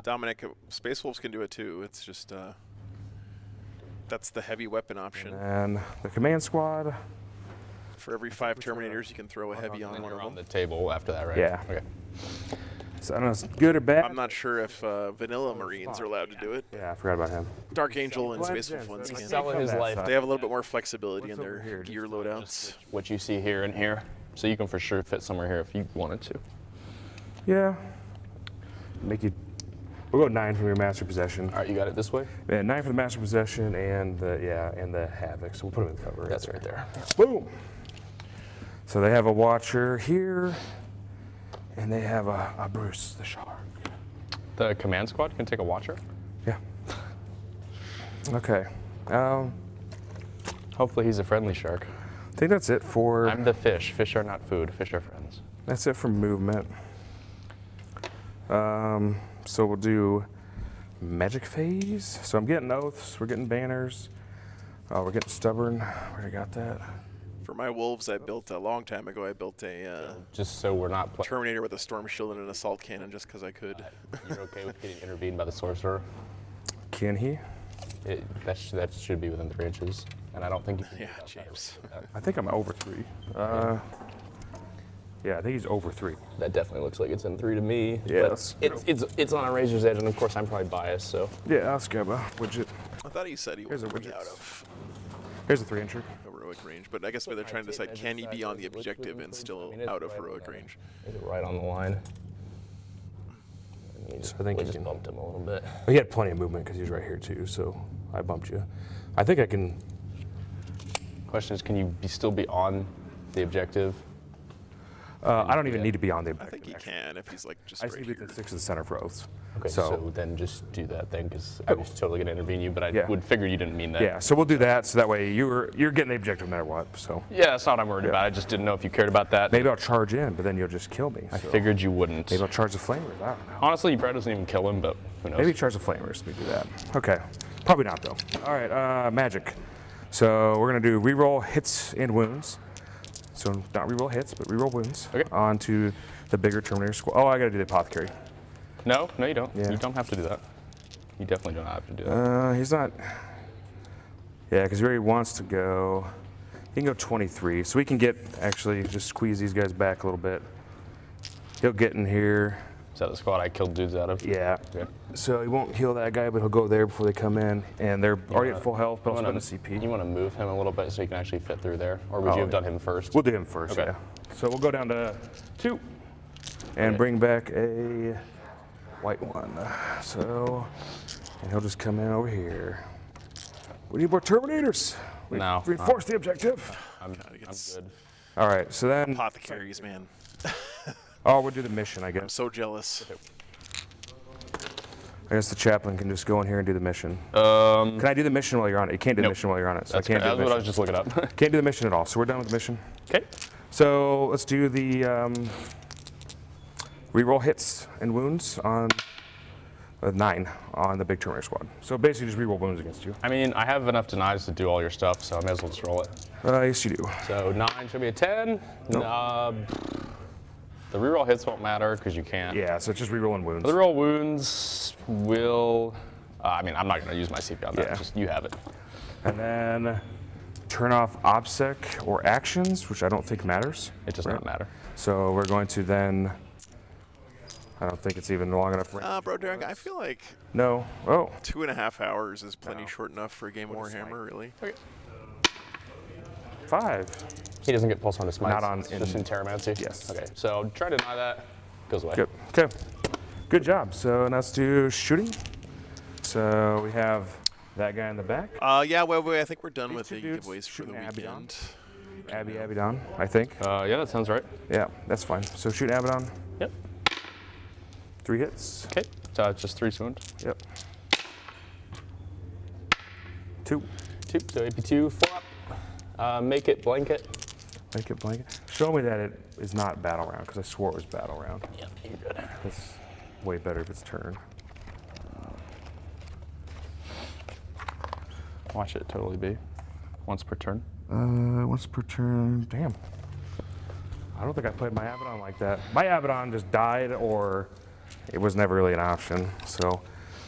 Speaker 1: Dominic, Space Wolves can do it too. It's just that's the heavy weapon option.
Speaker 3: And the command squad.
Speaker 1: For every 5 Terminators, you can throw a heavy on one of them.
Speaker 18: On the table after that, right?
Speaker 3: Yeah.
Speaker 18: Okay.
Speaker 3: So I don't know if it's good or bad.
Speaker 1: I'm not sure if Vanilla Marines are allowed to do it.
Speaker 3: Yeah, I forgot about him.
Speaker 1: Dark Angel and Space Wolf ones can.
Speaker 18: Selling his life.
Speaker 1: They have a little bit more flexibility in their gear loadouts.
Speaker 18: What you see here and here. So you can for sure fit somewhere here if you wanted to.
Speaker 3: Yeah. We'll go 9 from your master possession.
Speaker 18: All right, you got it this way?
Speaker 3: Yeah, 9 for the master possession and the Havoc. So we'll put them in the cover.
Speaker 18: That's right there.
Speaker 3: Boom. So they have a Watcher here, and they have a Bruce the Shark.
Speaker 18: The command squad can take a Watcher?
Speaker 3: Yeah. Okay.
Speaker 18: Hopefully he's a friendly shark.
Speaker 3: I think that's it for...
Speaker 18: I'm the fish. Fish are not food. Fish are friends.
Speaker 3: That's it for movement. So we'll do magic phase. So I'm getting oaths, we're getting banners, we're getting stubborn. Where I got that?
Speaker 1: For my wolves, I built a long time ago. I built a
Speaker 18: just so we're not
Speaker 1: Terminator with a storm shield and an assault cannon, just because I could.
Speaker 18: You're okay with getting intervened by the sorcerer?
Speaker 3: Can he?
Speaker 18: That should be within 3 inches, and I don't think you can.
Speaker 1: Yeah, James.
Speaker 3: I think I'm over 3. Yeah, I think he's over 3.
Speaker 18: That definitely looks like it's in 3 to me.
Speaker 3: Yeah,
Speaker 18: but it's on a razor's edge, and of course I'm probably biased. So
Speaker 3: yeah, let's grab a widget.
Speaker 1: I thought he said he was out of
Speaker 3: Here's a 3-incher.
Speaker 1: heroic range, but I guess they're trying to decide can he be on the objective and still out of heroic range.
Speaker 18: Is it right on the line?
Speaker 3: So I think
Speaker 18: we
Speaker 3: he
Speaker 18: just bumped him a little bit.
Speaker 3: He had plenty of movement because he was right here too, so I bumped you. I think I can.
Speaker 18: Question is, can you still be on the objective?
Speaker 3: I don't even need to be on the
Speaker 1: I
Speaker 3: objective.
Speaker 1: think he can if he's like just
Speaker 3: I
Speaker 1: right
Speaker 3: just need to be at the 6 of the center for oaths.
Speaker 18: Okay, so then just do that then, because I was totally going to intervene you, but I would figure you didn't mean that.
Speaker 3: Yeah, so we'll do that, so that way you're getting the objective no matter what. So
Speaker 18: yeah, that's not what I'm worried about. I just didn't know if you cared about that.
Speaker 3: Maybe I'll charge in, but then you'll just kill me.
Speaker 18: I figured you wouldn't.
Speaker 3: Maybe I'll charge the flamers. I don't know.
Speaker 18: Honestly, you probably doesn't even kill him, but who knows?
Speaker 3: Maybe charge the flamers. We do that. Okay, probably not though. All right, magic. So we're gonna do reroll hits and wounds. So not reroll hits, but reroll wounds.
Speaker 18: Okay.
Speaker 3: Onto the bigger Terminator squad. Oh, I gotta do the apothecary.
Speaker 18: No, you don't.
Speaker 3: Yeah.
Speaker 18: You don't have to do that. You definitely don't have to do that.
Speaker 3: He's not. Yeah, because he already wants to go. He can go 23, so we can get actually just squeeze these guys back a little bit. He'll get in here.
Speaker 18: Is that the squad I killed dudes out of?
Speaker 3: Yeah. So he won't heal that guy, but he'll go there before they come in, and they're already at full health, but also on the CP.
Speaker 18: You want to move him a little bit so he can actually fit through there, or would you have done him first?
Speaker 3: We'll do him first.
Speaker 18: Okay.
Speaker 3: Yeah. So we'll go down to 2 and bring back a white one. So, and he'll just come in over here. We need more Terminators. We reinforce the objective.
Speaker 17: I'm good.
Speaker 3: All right, so then.
Speaker 1: Apothecaries, man.
Speaker 3: Oh, we'll do the mission, I guess.
Speaker 1: I'm so jealous.
Speaker 3: I guess the chaplain can just go in here and do the mission. Can I do the mission while you're on it? You can't do the mission while you're on it. So
Speaker 17: That's
Speaker 3: I can't do the
Speaker 17: what I
Speaker 3: mission.
Speaker 17: was just looking up.
Speaker 3: Can't do the mission at all. So we're done with the mission.
Speaker 17: Okay.
Speaker 3: So let's do the reroll hits and wounds on 9 on the big Terminator squad. So basically just reroll wounds against you.
Speaker 17: I mean, I have enough denies to do all your stuff, so I may as well just roll it.
Speaker 3: Yes, you do.
Speaker 17: So 9 should be a 10.
Speaker 3: Nope.
Speaker 17: The reroll hits won't matter because you can't.
Speaker 3: Yeah, so it's just rerolling wounds.
Speaker 17: The reroll wounds will. I mean, I'm not going to use my CP on that.
Speaker 3: Yeah.
Speaker 17: Just you have it.
Speaker 3: And then turn off OBSEC or actions, which I don't think matters.
Speaker 17: It does not matter.
Speaker 3: So we're going to then. I don't think it's even long enough.
Speaker 1: Bro, Derek, I feel like
Speaker 3: No. Oh.
Speaker 1: 2.5 hours is plenty short enough for a game of Warhammer, really.
Speaker 17: Okay.
Speaker 3: 5.
Speaker 17: He doesn't get plus 1 to smite.
Speaker 3: Not on.
Speaker 17: Just in Terramancy?
Speaker 3: Yes.
Speaker 17: Okay, so try to deny that. Goes away.
Speaker 3: Good. Okay. Good job. So now let's do shooting. So we have that guy in the back.
Speaker 1: Yeah, well, I think we're done with the giveaways for the weekend.
Speaker 3: Abaddon, I think.
Speaker 17: Yeah, that sounds right.
Speaker 3: Yeah, that's fine. So shoot Abaddon.
Speaker 17: Yep.
Speaker 3: 3 hits.
Speaker 17: Okay, so just 3 wound.
Speaker 3: Yep. 2.
Speaker 17: 2, so AP2, 4 up. Make it blanket.
Speaker 3: Make it blanket. Show me that it is not battle round, because I swore it was battle round.
Speaker 17: Yep, you're good.
Speaker 3: That's way better if it's turn.
Speaker 17: Watch it totally be. Once per turn.
Speaker 3: Once per turn. Damn. I don't think I played my Abaddon like that. My Abaddon just died, or it was never really an option. So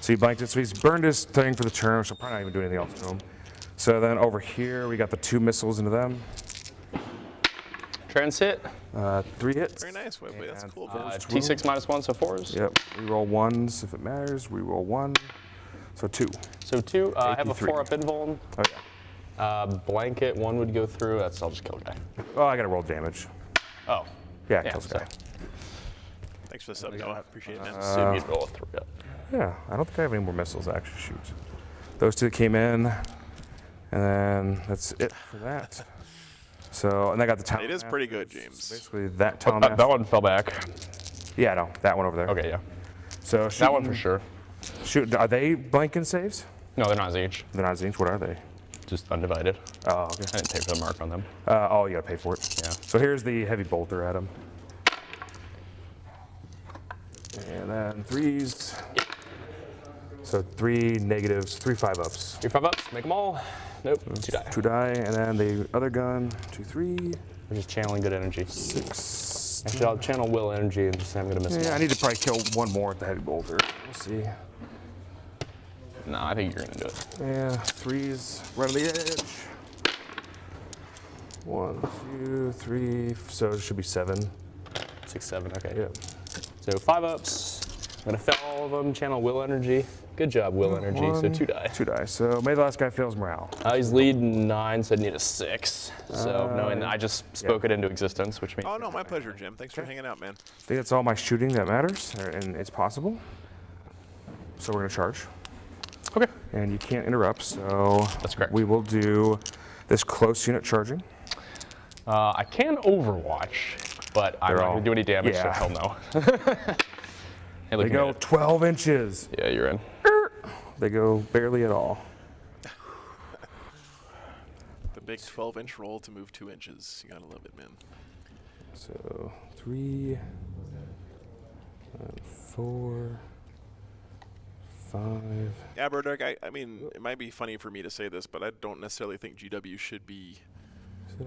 Speaker 3: he blanked it. So he's burned his thing for the turn, so probably not even do anything else to him. So then over here, we got the 2 missiles into them.
Speaker 17: Transit.
Speaker 3: 3 hits.
Speaker 1: Very nice, Webby. That's cool.
Speaker 17: T6 -1, so 4s.
Speaker 3: Yep. Reroll 1s if it matters. Reroll 1. So 2.
Speaker 17: So 2. I have a
Speaker 3: 83.
Speaker 17: 4 up invuln.
Speaker 3: Oh, yeah.
Speaker 17: Blanket, 1 would go through. I'll just kill a guy.
Speaker 3: Oh, I got to roll damage.
Speaker 17: Oh.
Speaker 3: Yeah, kills a guy.
Speaker 1: Thanks for the sub, Noah. I appreciate it, man.
Speaker 17: Assume you'd roll a 3 up.
Speaker 3: Yeah, I don't think I have any more missiles to actually shoot. Those 2 came in, and then that's it for that. So, and I got the talent.
Speaker 1: It is pretty good, James.
Speaker 3: So basically, that talent.
Speaker 17: That one fell back.
Speaker 3: Yeah, no, that one over there.
Speaker 17: Okay, yeah.
Speaker 3: So
Speaker 17: that one for sure.
Speaker 3: Shoot, are they blanking saves?
Speaker 17: No, they're not Zinch.
Speaker 3: They're not Zinch. What are they?
Speaker 17: Just undivided.
Speaker 3: Oh, okay.
Speaker 17: I didn't pay for the mark on them.
Speaker 3: Oh, you gotta pay for it.
Speaker 17: Yeah.
Speaker 3: So here's the heavy bolter at him. And then 3s. So 3 negatives, 3 5-ups.
Speaker 17: 3 5-ups, make them all. Nope, 2 die.
Speaker 3: 2 die, and then the other gun, 2 3.
Speaker 17: We're just channeling good energy.
Speaker 3: 6.
Speaker 17: Actually, I'll channel will energy and just say I'm gonna miss.
Speaker 3: Yeah, I need to probably kill 1 more with the heavy bolter. We'll see.
Speaker 17: No, I think you're gonna do it.
Speaker 3: Yeah, 3s right on the edge. 1, 2, 3. So it should be 7.
Speaker 17: 6, 7. Okay.
Speaker 3: Yep.
Speaker 17: So 5-ups. I'm gonna fail all of them. Channel will energy. Good job, will energy. So 2 die.
Speaker 3: 2 die. So maybe the last guy fails morale.
Speaker 17: He's lead 9, so I need a 6. So knowing that I just spoke it into existence, which means.
Speaker 1: Oh, no, my pleasure, Jim. Thanks for hanging out, man.
Speaker 3: I think that's all my shooting that matters, and it's possible. So we're gonna charge.
Speaker 17: Okay.
Speaker 3: And you can't interrupt, so
Speaker 17: that's correct.
Speaker 3: We will do this close unit charging.
Speaker 17: I can overwatch, but I'm not gonna do any damage, so hell no. Hey,
Speaker 3: they go 12 inches.
Speaker 17: Yeah, you're in.
Speaker 3: They go barely at all.
Speaker 1: The big 12-inch roll to move 2 inches. You gotta love it, man.
Speaker 3: So 3, 4, 5.
Speaker 1: Yeah, Broderick, I mean, it might be funny for me to say this, but I don't necessarily think GW should be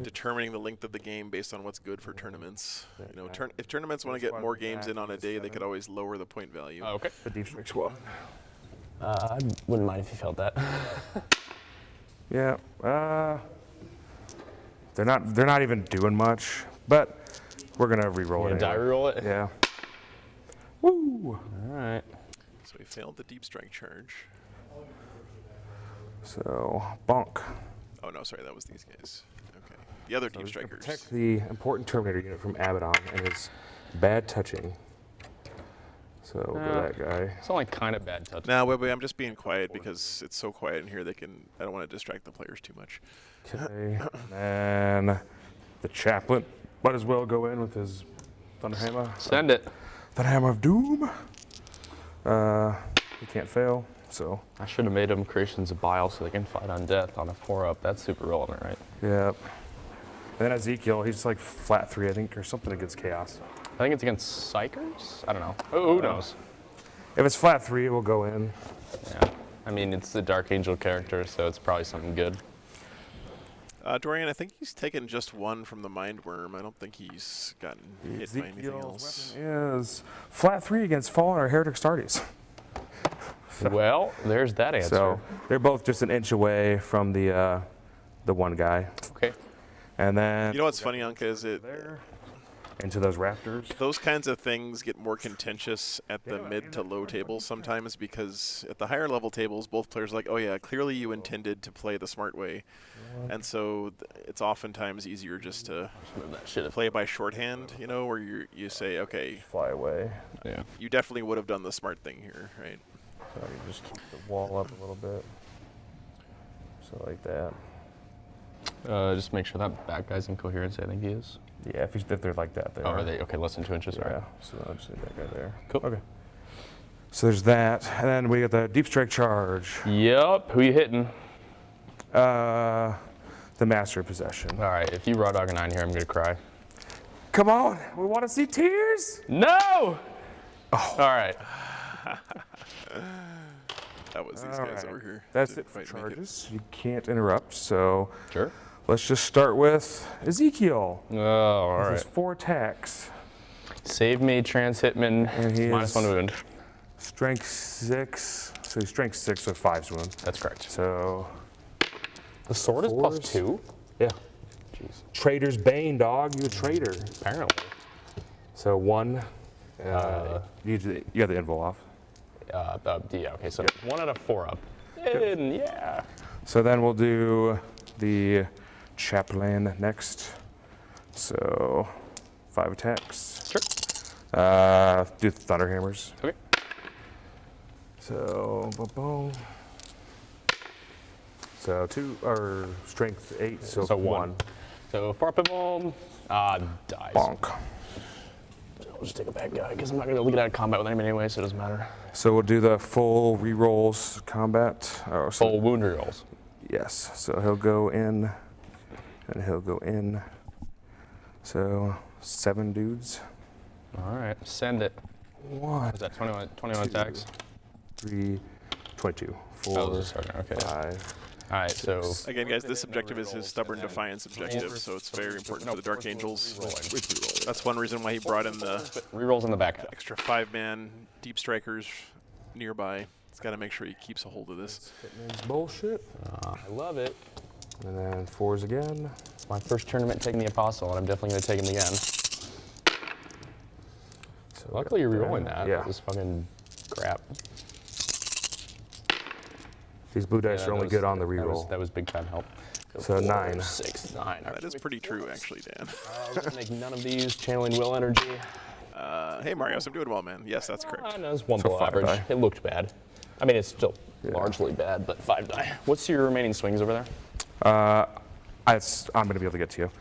Speaker 1: determining the length of the game based on what's good for tournaments. You know, if tournaments want to get more games in on a day, they could always lower the point value.
Speaker 17: Oh, okay.
Speaker 3: The deep strike squad.
Speaker 17: I wouldn't mind if you felt that.
Speaker 3: Yeah. They're not even doing much, but we're gonna re-roll it.
Speaker 17: Die re-roll it.
Speaker 3: Yeah. Woo!
Speaker 17: All right.
Speaker 1: So we failed the deep strike charge.
Speaker 3: So bonk.
Speaker 1: Oh no, sorry, that was these guys. Okay. the other Deep Strikers.
Speaker 3: Protect the important Terminator unit from Abaddon and his bad touching. So we'll go that guy.
Speaker 17: It's only kind of bad touch.
Speaker 1: Now, wait, I'm just being quiet because it's so quiet in here. I don't want to distract the players too much.
Speaker 3: Okay, and the chaplain might as well go in with his Thunderhammer.
Speaker 17: Send it.
Speaker 3: Thunderhammer of Doom. He can't fail, so.
Speaker 17: I should have made him Creations of Bile so they can fight on death on a 4-up. That's super relevant, right?
Speaker 3: Yep. And then Ezekiel, he's like flat 3, I think, or something against Chaos.
Speaker 17: I think it's against Psychers? I don't know. Who knows?
Speaker 3: If it's flat 3, it will go in.
Speaker 17: Yeah. I mean, it's the Dark Angel character, so it's probably something good.
Speaker 1: Dorian, I think he's taken just one from the Mind Worm. I don't think he's gotten hit by anything else.
Speaker 3: Weapon is flat 3 against Fallen or Heretic Astartes.
Speaker 17: Well, there's that answer.
Speaker 3: So they're both just an inch away from the one guy.
Speaker 17: Okay.
Speaker 3: And then
Speaker 1: you know what's funny, Anka, is
Speaker 3: into those Raptors.
Speaker 1: Those kinds of things get more contentious at the mid to low tables sometimes, because at the higher level tables, both players are like, oh yeah, clearly you intended to play the smart way. And so it's oftentimes easier just to play by shorthand, you know, where you say, okay,
Speaker 3: fly away.
Speaker 17: Yeah.
Speaker 1: You definitely would have done the smart thing here, right?
Speaker 3: So you just keep the wall up a little bit. So like that.
Speaker 17: Just make sure that back guy's in coherence. I think he is.
Speaker 3: Yeah, if they're like that, they
Speaker 17: are. Are they? Okay, less than 2 inches.
Speaker 3: Yeah.
Speaker 17: Right.
Speaker 3: So I'll just leave that guy there.
Speaker 17: Cool.
Speaker 3: Okay. So there's that, and then we got the deep strike charge.
Speaker 17: Yep. Who you hitting?
Speaker 3: The Master of Possession.
Speaker 17: All right. If you raw dog a 9 here, I'm gonna cry.
Speaker 3: Come on, we want to see tears.
Speaker 17: No.
Speaker 3: Oh.
Speaker 17: All right.
Speaker 1: That was these guys over here.
Speaker 3: That's it for charges. You can't interrupt, so
Speaker 17: sure.
Speaker 3: Let's just start with Ezekiel.
Speaker 17: Oh, all right.
Speaker 3: His 4 attacks.
Speaker 17: Save me, Trans Hitman, -1 wound.
Speaker 3: Strength 6. So he's strength 6 with 5's wound.
Speaker 17: That's correct.
Speaker 3: So
Speaker 17: the sword is +2.
Speaker 3: Yeah.
Speaker 17: Jeez.
Speaker 3: Traitor's Bane, dog. You a traitor.
Speaker 17: Apparently.
Speaker 3: So 1. You have the invo off.
Speaker 17: Yeah. Okay. So 1 out of 4 up. And yeah.
Speaker 3: So then we'll do the Chaplain next. So 5 attacks.
Speaker 17: Sure.
Speaker 3: Do Thunderhammers.
Speaker 17: Okay.
Speaker 3: So boom. So 2 or strength 8. So 1.
Speaker 17: So 4 people dies.
Speaker 3: Bonk.
Speaker 17: I'll just take a bad guy because I'm not gonna be able to get out of combat with him anyway, so it doesn't matter.
Speaker 3: So we'll do the full rerolls combat.
Speaker 17: Full wound rerolls.
Speaker 3: Yes. So he'll go in, and he'll go in. So 7 dudes.
Speaker 17: All right, send it.
Speaker 3: 1.
Speaker 17: Is that 21 attacks?
Speaker 3: 3, 22. 4,
Speaker 17: okay.
Speaker 3: 5.
Speaker 4: All right, so
Speaker 1: again, guys, this objective is his stubborn defiance objective, so it's very important for the Dark Angels. That's one reason why he brought in the
Speaker 4: rerolls in the back.
Speaker 1: Extra 5-man deep strikers nearby. He's got to make sure he keeps a hold of this.
Speaker 3: It's bullshit.
Speaker 4: I love it.
Speaker 3: And then 4s again.
Speaker 4: It's my first tournament taking the Apostle, and I'm definitely going to take him again.
Speaker 3: So
Speaker 4: luckily, you're rerolling that.
Speaker 3: Yeah.
Speaker 4: This fucking crap.
Speaker 3: These blue dice are only good on the reroll.
Speaker 4: That was big time help.
Speaker 3: So 9.
Speaker 4: 6, 9.
Speaker 1: That is pretty true, actually, Dan.
Speaker 4: Make none of these. Channeling will energy.
Speaker 1: Hey, Marios, I'm doing well, man. Yes, that's correct.
Speaker 4: No, it's 1
Speaker 3: So
Speaker 4: below
Speaker 3: 5
Speaker 4: average.
Speaker 3: die.
Speaker 4: It looked bad. I mean, it's still largely bad, but 5 die. What's your remaining swings over there?
Speaker 3: I'm going to be able to get to you.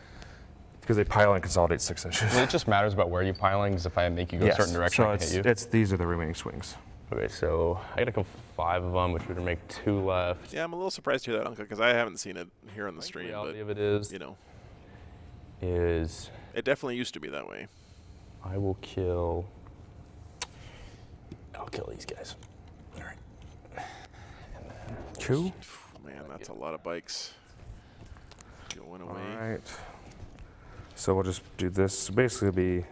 Speaker 3: Because they pile and consolidate 6 inches.
Speaker 4: It just matters about where you're piling, because if I make you go a certain direction, I can hit you.
Speaker 3: These are the remaining swings.
Speaker 4: Okay, so I gotta go 5 of them, which would make 2 left.
Speaker 1: Yeah, I'm a little surprised to hear that, Uncle, because I haven't seen it here on the stream.
Speaker 4: The reality
Speaker 1: but,
Speaker 4: of it is,
Speaker 1: you know,
Speaker 4: it
Speaker 1: definitely used to be that way.
Speaker 4: I will kill. I'll kill these guys. All right. And then
Speaker 3: 2.
Speaker 1: Man, that's a lot of bikes going away.
Speaker 3: All right. So we'll just do this. So basically, it'll be.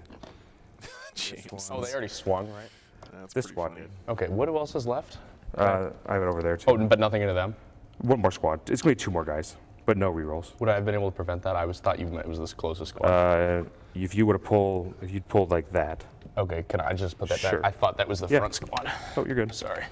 Speaker 1: James.
Speaker 4: Oh, they already swung, right?
Speaker 1: That's
Speaker 3: this one.
Speaker 4: Okay, what else is left?
Speaker 3: I have it over there too.
Speaker 4: Oh, but nothing into them?
Speaker 3: 1 more squad. It's going to be 2 more guys, but no rerolls.
Speaker 4: Would I have been able to prevent that? I thought you meant it was this closest squad.
Speaker 3: If you would have pulled, if you'd pulled like that.
Speaker 4: Okay, can I just put that
Speaker 3: Sure.
Speaker 4: back? I thought that was the front squad.
Speaker 3: Oh, you're good.
Speaker 4: Sorry.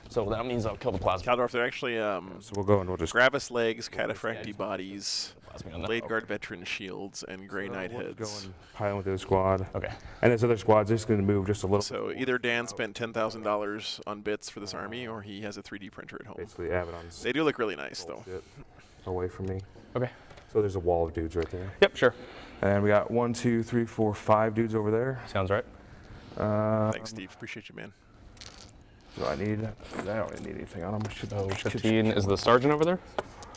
Speaker 4: So that means I'll kill the plasma.
Speaker 1: Caldorf, they're actually
Speaker 3: So we'll go and we'll just
Speaker 1: Gravis legs, cataphracti bodies,
Speaker 18: Allows me on that.
Speaker 1: Blade Guard veteran shields and Grey Knight
Speaker 3: We'll
Speaker 1: heads.
Speaker 3: just go and pile with this squad.
Speaker 18: Okay.
Speaker 3: And this other squad's just going to move just a little.
Speaker 1: So either Dan spent $10,000 on bits for this army, or he has a 3D printer at home.
Speaker 3: Basically, Abaddon's.
Speaker 1: They do look really nice, though.
Speaker 3: Away from me.
Speaker 18: Okay.
Speaker 3: So there's a wall of dudes right there.
Speaker 18: Yep, sure.
Speaker 3: And we got 1, 2, 3, 4, 5 dudes over there.
Speaker 18: Sounds right.
Speaker 1: Thanks, Steve. Appreciate you, man.
Speaker 3: So I don't really need anything on them.
Speaker 18: So 15 is the sergeant over there?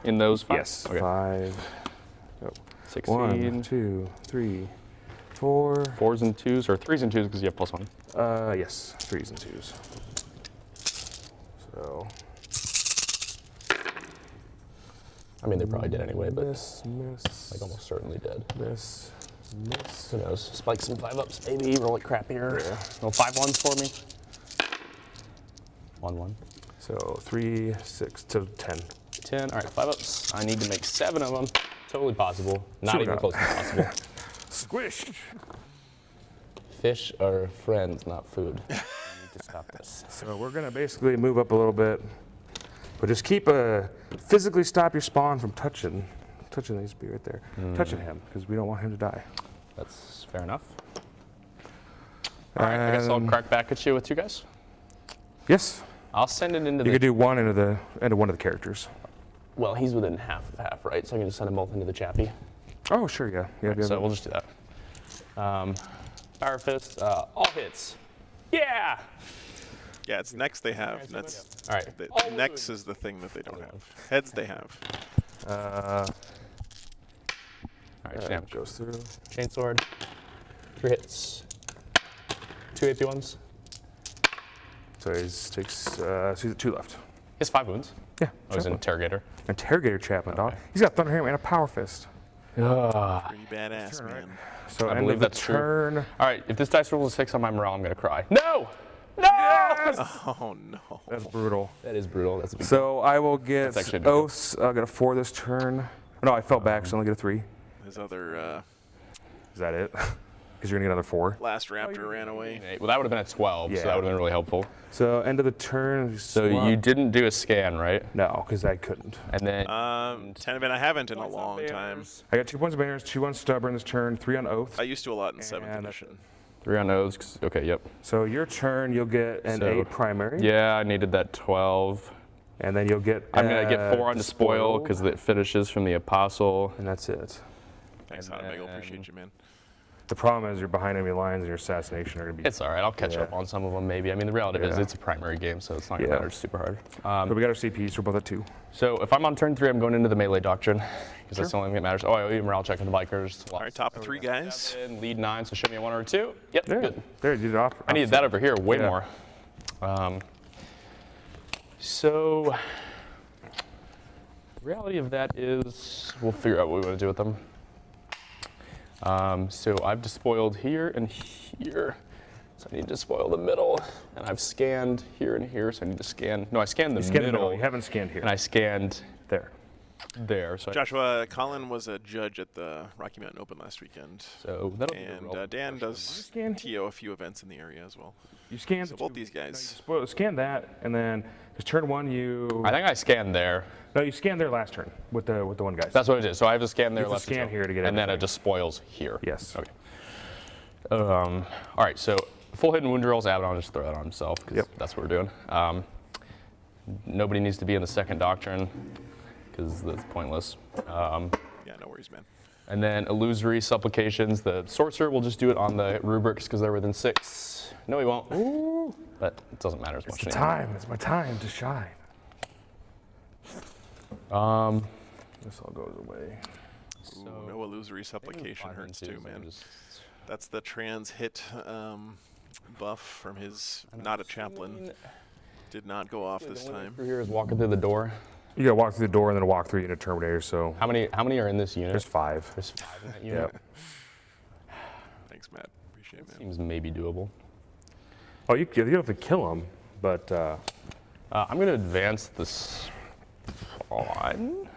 Speaker 18: In those 5?
Speaker 3: Yes.
Speaker 18: Okay.
Speaker 3: 5. Oh.
Speaker 18: 16.
Speaker 3: 1, 2, 3, 4.
Speaker 18: 4s and 2s, or 3s and 2s because you have +1.
Speaker 3: Yes. 3s and 2s. So.
Speaker 18: I mean, they're probably dead anyway, but
Speaker 3: miss,
Speaker 18: like almost certainly dead.
Speaker 3: Miss.
Speaker 18: Who knows? Spike some 5-ups, maybe. Roll it crappier. Yeah. No 5-1s for me. 1-1.
Speaker 3: So 3, 6 to 10.
Speaker 18: 10. All right, 5-ups. I need to make 7 of them. Totally possible. Not even close to possible.
Speaker 3: Squish.
Speaker 18: Fish are friends, not food. I need to stop this.
Speaker 3: So we're gonna basically move up a little bit, but just keep physically stop your spawn from touching these be right there, touching him, because we don't want him to die.
Speaker 18: That's fair enough. All right, I guess I'll crack back at you with 2 guys.
Speaker 3: Yes.
Speaker 18: I'll send it into
Speaker 3: You could do one into one of the characters.
Speaker 18: Well, he's within half of half, right? So I can just send them both into the chappy.
Speaker 3: Oh, sure, yeah.
Speaker 18: Right, so we'll just do that. Fire Fist, all hits. Yeah!
Speaker 1: Yeah, it's necks they have. And that's
Speaker 18: all right.
Speaker 1: Necks is the thing that they don't have. Heads they have.
Speaker 18: All right, damage
Speaker 3: goes through.
Speaker 18: Chainsword, 3 hits, 2 AP1s.
Speaker 3: So he takes, so he's at 2 left.
Speaker 18: He has 5 wounds.
Speaker 3: Yeah.
Speaker 18: Oh, he's an interrogator.
Speaker 3: Interrogator Chaplain, dog. He's got Thunder Hammer and a Power Fist.
Speaker 1: Pretty badass, man.
Speaker 3: So
Speaker 18: I
Speaker 3: end
Speaker 18: believe
Speaker 3: of the
Speaker 18: that's
Speaker 3: turn.
Speaker 18: true. All right, if this dice rolls a 6 on my morale, I'm gonna cry. No! No!
Speaker 3: Yes!
Speaker 1: Oh no.
Speaker 3: That's brutal.
Speaker 18: That is brutal. That's a big
Speaker 3: So I will get
Speaker 18: That's actually a big deal.
Speaker 3: oaths. I'll get a 4 this turn. No, I fell back, so I only get a 3.
Speaker 1: His other
Speaker 3: Is that it? Because you're gonna get another 4.
Speaker 1: last raptor ran away.
Speaker 18: Well, that would have been a 12, so that would have been really helpful.
Speaker 3: So end of the turn.
Speaker 18: So you didn't do a scan, right?
Speaker 3: No, because I couldn't.
Speaker 18: And then
Speaker 1: 10 of it I haven't in a long time.
Speaker 3: I got 2 points of banners, 2 on stubborn this turn, 3 on oath.
Speaker 1: I used to a lot in 7th edition.
Speaker 18: 3 on oaths. Okay, yep.
Speaker 3: So your turn, you'll get an 8 primary.
Speaker 18: Yeah, I needed that 12.
Speaker 3: And then you'll get.
Speaker 18: I'm gonna get 4 on Despoil because it finishes from the Apostle.
Speaker 3: And that's it.
Speaker 1: Thanks, Hotbagel. Appreciate you, man.
Speaker 3: The problem is you're behind enemy lines and your assassination are gonna be.
Speaker 18: It's all right. I'll catch up on some of them maybe. I mean, the reality is it's a primary game, so it's not gonna matter super hard.
Speaker 3: But we got our CPs. We're both at 2.
Speaker 18: So if I'm on turn 3, I'm going into the melee doctrine because that's the only thing that matters. Oh, I owe you morale check on the bikers.
Speaker 1: All right, top of 3 guys.
Speaker 18: Lead 9, so show me a 1 or a 2. Yep, good.
Speaker 3: There, you did it.
Speaker 18: I needed that over here way more. So the reality of that is we'll figure out what we want to do with them. So I've despoiled here and here. So I need to despoil the middle. And I've scanned here and here, so I need to scan. No, I scanned the middle.
Speaker 3: You haven't scanned here.
Speaker 18: And I scanned
Speaker 3: there.
Speaker 18: There. So
Speaker 1: Joshua, Colin was a judge at the Rocky Mountain Open last weekend.
Speaker 18: So that'll
Speaker 1: and Dan does TO a few events in the area as well.
Speaker 3: You scanned
Speaker 1: so both these guys.
Speaker 3: No, scan that, and then just turn 1. You.
Speaker 18: I think I scanned there.
Speaker 3: No, you scanned there last turn with the one guy.
Speaker 18: That's what it is. So I have to scan there.
Speaker 3: You have to scan here to get.
Speaker 18: And then it just spoils here.
Speaker 3: Yes.
Speaker 18: Okay. All right. So full hidden wound drills. Abaddon just throw that on himself because that's what we're doing. Nobody needs to be in the second doctrine because that's pointless.
Speaker 1: Yeah, no worries, man.
Speaker 18: And then illusory supplications. The sorcerer will just do it on the rubrics because they're within 6. No, he won't.
Speaker 3: Ooh.
Speaker 18: But it doesn't matter as much.
Speaker 3: It's time. It's my time to shine. This all goes away.
Speaker 1: Ooh, no illusory supplication hurts too, man. That's the trans hit buff from his not a chaplain. Did not go off this time.
Speaker 18: Here is walking through the door.
Speaker 3: You gotta walk through the door and then walk through unit Terminator. So
Speaker 18: how many are in this unit?
Speaker 3: There's 5.
Speaker 18: There's 5 in that unit.
Speaker 1: Thanks, Matt. Appreciate it, man.
Speaker 18: Seems maybe doable.
Speaker 3: Oh, you don't have to kill him, but
Speaker 18: I'm gonna advance this on.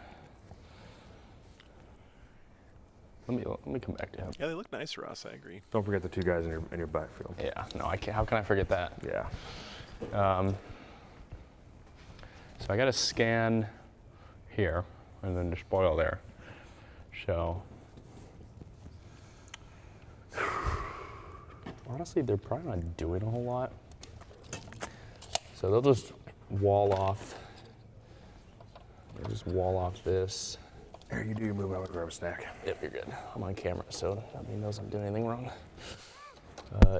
Speaker 18: Let me come back to him.
Speaker 1: Yeah, they look nice, Ross. I agree.
Speaker 3: Don't forget the 2 guys in your backfield.
Speaker 18: Yeah, no, I can't. How can I forget that?
Speaker 3: Yeah.
Speaker 18: So I got to scan here and then despoil there. So, honestly, they're probably not doing a whole lot. So they'll just wall off. They'll just wall off this.
Speaker 3: There, you do your move. I would grab a snack.
Speaker 18: Yep, you're good. I'm on camera, so nobody knows I'm doing anything wrong.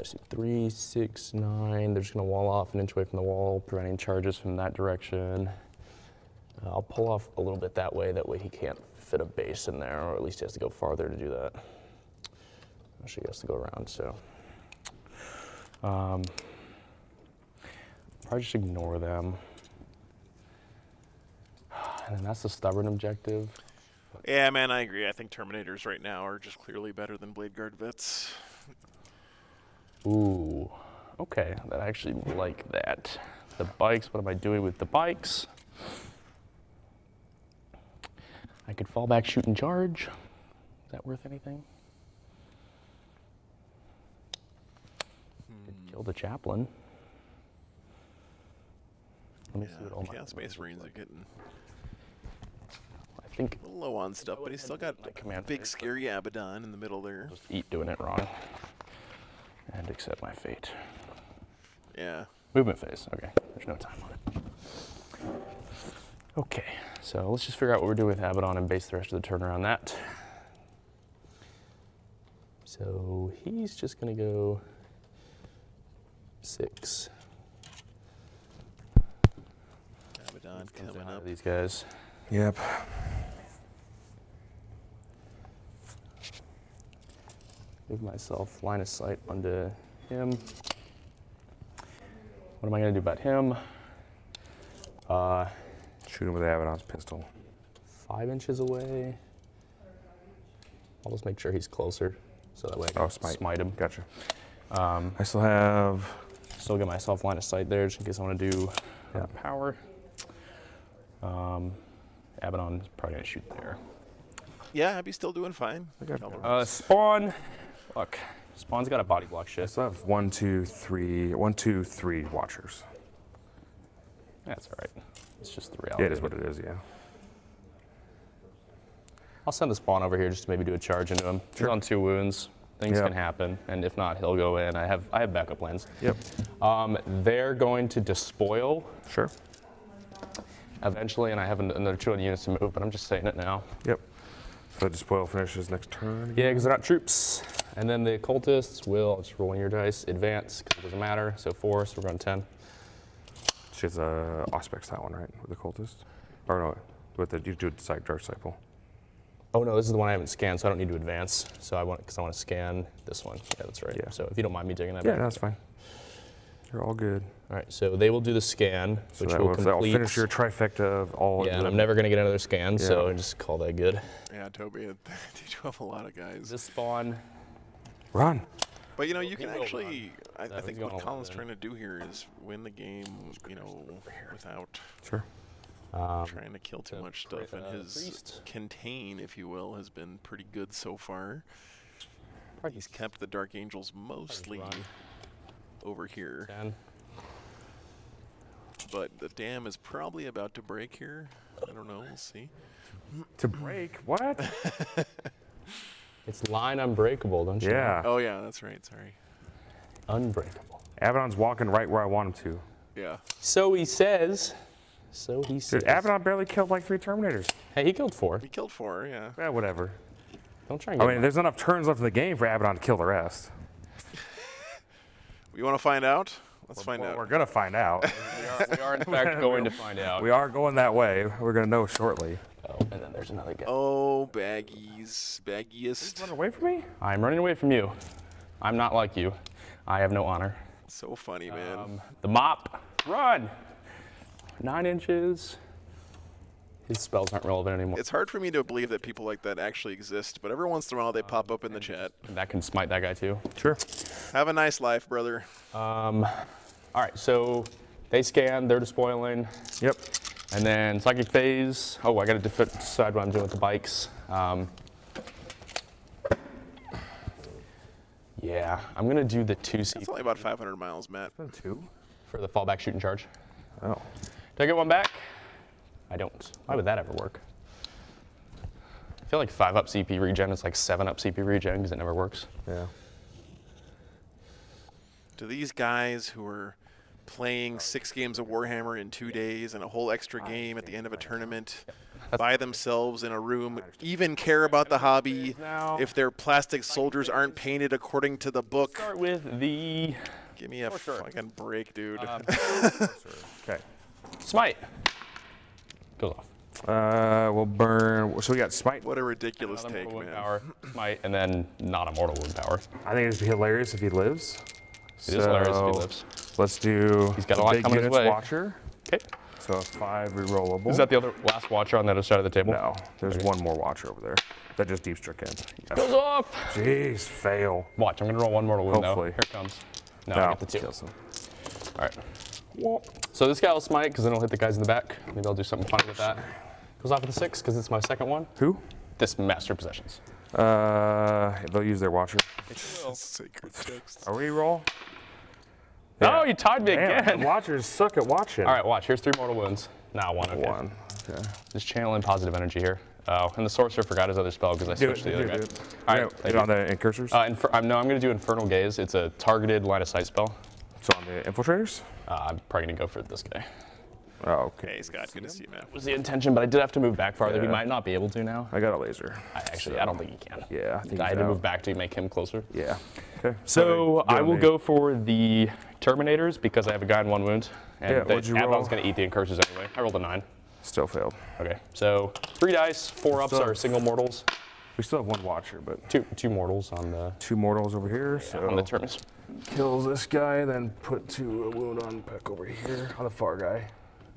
Speaker 18: So 3, 6, 9. They're just gonna wall off an inch away from the wall, preventing charges from that direction. I'll pull off a little bit that way he can't fit a base in there, or at least he has to go farther to do that. Actually, he has to go around, so. Probably just ignore them. And then that's the stubborn objective.
Speaker 1: Yeah, man, I agree. I think Terminators right now are just clearly better than Blade Guard Vets.
Speaker 18: Ooh, okay, I actually like that. The bikes, what am I doing with the bikes? I could fall back, shoot, and charge. Is that worth anything? Could kill the chaplain. Let me see what all my
Speaker 1: Space Marines are getting
Speaker 18: I think
Speaker 1: a little low on stuff, but he's still got a big scary Abaddon in the middle there.
Speaker 18: just eat doing it wrong. And accept my fate.
Speaker 1: Yeah.
Speaker 18: Movement phase, okay, there's no time on it. Okay, so let's just figure out what we're doing with Abaddon and base the rest of the turn around that. So he's just gonna go 6.
Speaker 1: Abaddon coming up.
Speaker 18: These guys.
Speaker 3: Yep.
Speaker 18: Give myself line of sight onto him. What am I gonna do about him?
Speaker 3: Shoot him with Abaddon's pistol.
Speaker 18: 5 inches away. I'll just make sure he's closer, so that way I can smite him.
Speaker 3: Gotcha. I still have.
Speaker 18: Still get myself line of sight there, just in case I want to do power. Abaddon is probably gonna shoot there.
Speaker 1: Yeah, Abby's still doing fine.
Speaker 18: Spawn. Look, Spawn's got a body block shit.
Speaker 3: I still have 1, 2, 3 watchers.
Speaker 18: That's all right. It's just the reality.
Speaker 3: Yeah, it is what it is. Yeah.
Speaker 18: I'll send the Spawn over here just to maybe do a charge into him. He's on 2 wounds. Things can happen, and if not, he'll go in. I have backup plans.
Speaker 3: Yep.
Speaker 18: They're going to despoil.
Speaker 3: Sure.
Speaker 18: Eventually, and I have another 200 units to move, but I'm just saying it now.
Speaker 3: Yep. So despoil finishes next turn.
Speaker 18: Yeah, because they're not troops. And then the cultists will, I'll just roll 1 of your dice, advance, because it doesn't matter. So 4, so we're going 10.
Speaker 3: She has a Auspex that one, right? With the cultist? Or no, with the, you do Dark Disciple.
Speaker 18: Oh no, this is the one I haven't scanned, so I don't need to advance. So I want to scan this one. Yeah, that's right. Yeah. So if you don't mind me taking that back.
Speaker 3: Yeah, that's fine. You're all good.
Speaker 18: All right, so they will do the scan, which will complete.
Speaker 3: That'll finish your trifecta of all.
Speaker 18: Yeah, and I'm never going to get another scan, so I just call that good.
Speaker 1: Yeah, Toby, you have a lot of guys.
Speaker 18: This Spawn.
Speaker 3: Run.
Speaker 1: But you know, you can actually. I think what Colin's trying to do here is win the game, you know, without trying to kill too much stuff. And his contain, if you will, has been pretty good so far. He's kept the Dark Angels mostly over here. But the dam is probably about to break here. I don't know. We'll see.
Speaker 3: To break? What?
Speaker 18: It's line unbreakable, don't you?
Speaker 3: Yeah.
Speaker 1: Oh yeah, that's right. Sorry.
Speaker 18: Unbreakable.
Speaker 3: Abaddon's walking right where I want him to.
Speaker 1: Yeah.
Speaker 18: So he says. So he says.
Speaker 3: Dude, Abaddon barely killed like 3 Terminators.
Speaker 18: Hey, he killed 4.
Speaker 1: He killed 4. Yeah.
Speaker 3: Yeah, whatever.
Speaker 18: Don't try and get
Speaker 3: there's enough turns left in the game for Abaddon to kill the rest.
Speaker 1: You want to find out? Let's find out.
Speaker 3: We're gonna find out.
Speaker 18: we are in fact going to find out.
Speaker 3: We are going that way. We're gonna know shortly.
Speaker 18: Oh, and then there's another guy.
Speaker 1: Oh, baggies, baggiest.
Speaker 3: Run away from me?
Speaker 18: I'm running away from you. I'm not like you. I have no honor.
Speaker 1: So funny, man.
Speaker 18: The mop, run. 9 inches. His spells aren't relevant anymore.
Speaker 1: It's hard for me to believe that people like that actually exist, but every once in a while they pop up in the chat.
Speaker 18: That can smite that guy too.
Speaker 3: Sure.
Speaker 1: Have a nice life, brother.
Speaker 18: All right, so they scan, they're despoiling.
Speaker 3: Yep.
Speaker 18: And then psychic phase. Oh, I got to decide what I'm doing with the bikes. Yeah, I'm gonna do the 2C.
Speaker 1: It's only about 500 miles, Matt.
Speaker 3: 2?
Speaker 18: For the fallback shoot and charge.
Speaker 3: Oh.
Speaker 18: Do I get one back? I don't. Why would that ever work? I feel feel like 5-up CP regen is like 7-up CP regen because it never works.
Speaker 3: Yeah.
Speaker 1: Do these guys who are playing 6 games of Warhammer in 2 days and a whole extra game at the end of a tournament by themselves in a room even care about the hobby if their plastic soldiers aren't painted according to the book?
Speaker 18: Start with the...
Speaker 1: Give me a fucking break, dude.
Speaker 3: Okay.
Speaker 18: Smite. Goes off.
Speaker 3: We'll burn. So we got Smite.
Speaker 1: What a ridiculous
Speaker 18: Another
Speaker 1: take,
Speaker 18: mortal wound
Speaker 1: man.
Speaker 18: power, Smite, and then not a mortal wound power.
Speaker 3: I think it'd be hilarious if he lives.
Speaker 18: It is hilarious if he lives.
Speaker 3: Let's do.
Speaker 18: He's got
Speaker 3: the
Speaker 18: a lot
Speaker 3: big
Speaker 18: coming his
Speaker 3: units
Speaker 18: way.
Speaker 3: Watcher.
Speaker 18: Okay.
Speaker 3: So a 5 rerollable.
Speaker 18: Is that the other last Watcher on the other side of the table?
Speaker 3: No, there's one more Watcher over there. That just deep struck in.
Speaker 18: Goes off.
Speaker 3: Jeez, fail.
Speaker 18: Watch, I'm gonna roll one mortal wound
Speaker 3: Hopefully.
Speaker 18: though. Here it comes. No, I get the 2.
Speaker 3: Kills him.
Speaker 18: All right. So this guy will smite because then I'll hit the guys in the back. Maybe I'll do something funny with that. Goes off with a 6 because it's my second one.
Speaker 3: Who?
Speaker 18: This Master of Possessions.
Speaker 3: They'll use their Watcher.
Speaker 1: Sacred text.
Speaker 3: A reroll.
Speaker 18: Oh, you tied me again.
Speaker 3: Watchers suck at watching.
Speaker 18: All right, watch. Here's 3 mortal wounds. Nah, 1. Okay.
Speaker 3: 1. Okay.
Speaker 18: Just channeling positive energy here. Oh, and the sorcerer forgot his other spell because I switched to the other guy. All right.
Speaker 3: Get on the incursors?
Speaker 18: No, I'm going to do Infernal Gaze. It's a targeted line of sight spell.
Speaker 3: So on the infiltrators?
Speaker 18: I'm probably going to go for this guy.
Speaker 3: Oh, okay.
Speaker 1: Hey, Scott, good to see you, man.
Speaker 18: Was the intention, but I did have to move back farther. He might not be able to now.
Speaker 3: I got a laser.
Speaker 18: I don't think he can.
Speaker 3: Yeah, I think
Speaker 18: I
Speaker 3: he's
Speaker 18: had to
Speaker 3: out.
Speaker 18: move back to make him closer.
Speaker 3: Yeah. Okay.
Speaker 18: So I will go for the Terminators because I have a guy in 1 wound. And
Speaker 3: Yeah,
Speaker 18: the
Speaker 3: what'd you roll?
Speaker 18: Avalon's going to eat the Incursors anyway. I rolled a 9.
Speaker 3: Still failed.
Speaker 18: Okay, so 3 dice, 4 ups are single mortals.
Speaker 3: We still have 1 Watcher, but...
Speaker 18: Two mortals on the...
Speaker 3: 2 mortals over here, so...
Speaker 18: On the turns.
Speaker 3: Kills this guy, then put 2 wound on Peck over here, on the far guy.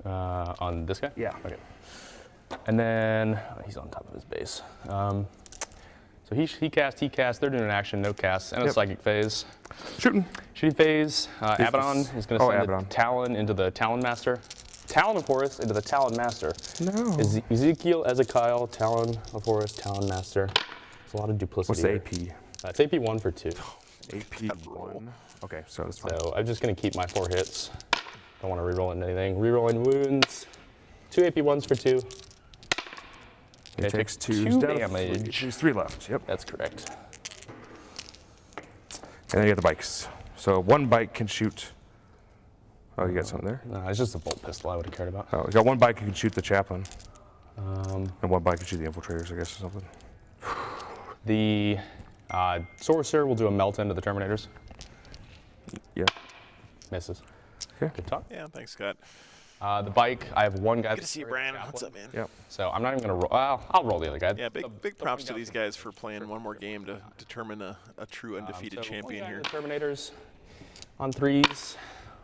Speaker 18: On this guy?
Speaker 3: Yeah.
Speaker 18: Okay. And then he's on top of his base. So he cast. They're doing an action, no cast, and a psychic phase.
Speaker 3: Shooting.
Speaker 18: Shooting phase. Abaddon is going to send the Talon into the Talon Master. Talon of Horus into the Talon Master.
Speaker 3: No.
Speaker 18: Ezekiel, Ezekiel, Talon of Horus, Talon Master. There's a lot of duplicity.
Speaker 3: What's the
Speaker 18: here.
Speaker 3: AP?
Speaker 18: It's AP 1 for 2.
Speaker 3: AP 1. Okay, so it's fine.
Speaker 18: So I'm just going to keep my 4 hits. Don't want to reroll into anything. Rerolling wounds. 2 AP 1s for 2.
Speaker 3: It takes 2
Speaker 18: damage.
Speaker 3: There's 3 left. Yep.
Speaker 18: That's correct.
Speaker 3: And then you have the bikes. So 1 bike can shoot. Oh, you got something there?
Speaker 18: No, it's just a bolt pistol I would have cared about.
Speaker 3: Oh, you got 1 bike you can shoot the chaplain. And 1 bike can shoot the infiltrators, I guess, or something.
Speaker 18: The sorcerer will do a melt into the Terminators.
Speaker 3: Yeah.
Speaker 18: Misses.
Speaker 3: Okay.
Speaker 18: Good talk.
Speaker 1: Yeah, thanks, Scott.
Speaker 18: The bike, I have 1 guy.
Speaker 1: Good to see you, Brian. What's up, man?
Speaker 3: Yep.
Speaker 18: So I'm not even going to roll. I'll roll the other guy.
Speaker 1: Yeah, big props to these guys for playing 1 more game to determine a true undefeated champion here.
Speaker 18: The Terminators on 3s,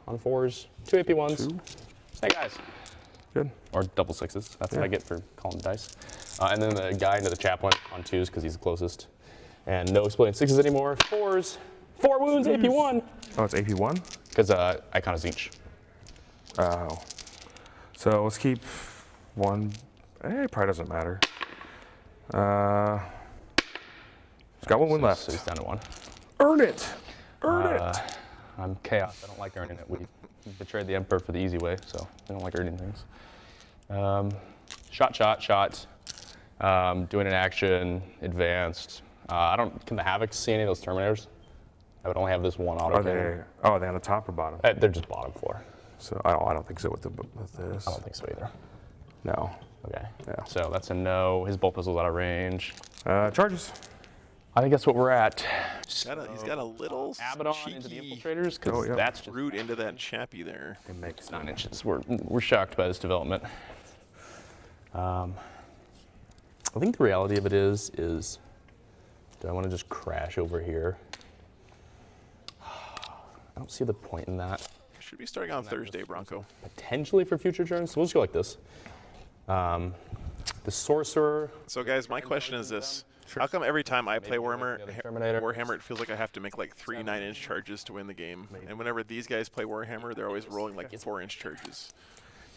Speaker 18: on 4s, 2 AP 1s. Hey, guys.
Speaker 3: Good.
Speaker 18: Or double 6s. That's what I get for calling dice. And then the guy into the chaplain on 2s because he's the closest. And no exploding 6s anymore. 4s. 4 wounds, AP 1.
Speaker 3: Oh, it's AP 1?
Speaker 18: Because Icon is each.
Speaker 3: Oh. So let's keep 1. It probably doesn't matter. He's got 1 wound left.
Speaker 18: So he's down to 1.
Speaker 3: Earn it. Earn it.
Speaker 18: I'm chaos. I don't like earning it. We betrayed the Emperor for the easy way, so I don't like earning things. Shot. Doing an action, advanced. Can the Havoc see any of those Terminators? I would only have this 1 auto.
Speaker 3: Are they on the top or bottom?
Speaker 18: They're just bottom floor.
Speaker 3: So I don't think so with this.
Speaker 18: I don't think so either.
Speaker 3: No.
Speaker 18: Okay.
Speaker 3: Yeah.
Speaker 18: So that's a no. His bolt pistol's out of range.
Speaker 3: Charges.
Speaker 18: I think that's what we're at.
Speaker 1: He's got a little
Speaker 18: Abaddon into the infiltrators because that's just
Speaker 1: root into that chappy there.
Speaker 18: It makes 9 inches. We're shocked by this development. I think the reality of it is do I want to just crash over here? I don't see the point in that.
Speaker 1: Should be starting on Thursday, Bronco.
Speaker 18: Potentially for future turns. So we'll just go like this. The sorcerer.
Speaker 1: So guys, my question is this. How come every time I play Warhammer, it feels like I have to make like 3 9-inch charges to win the game? And whenever these guys play Warhammer, they're always rolling like 4-inch charges.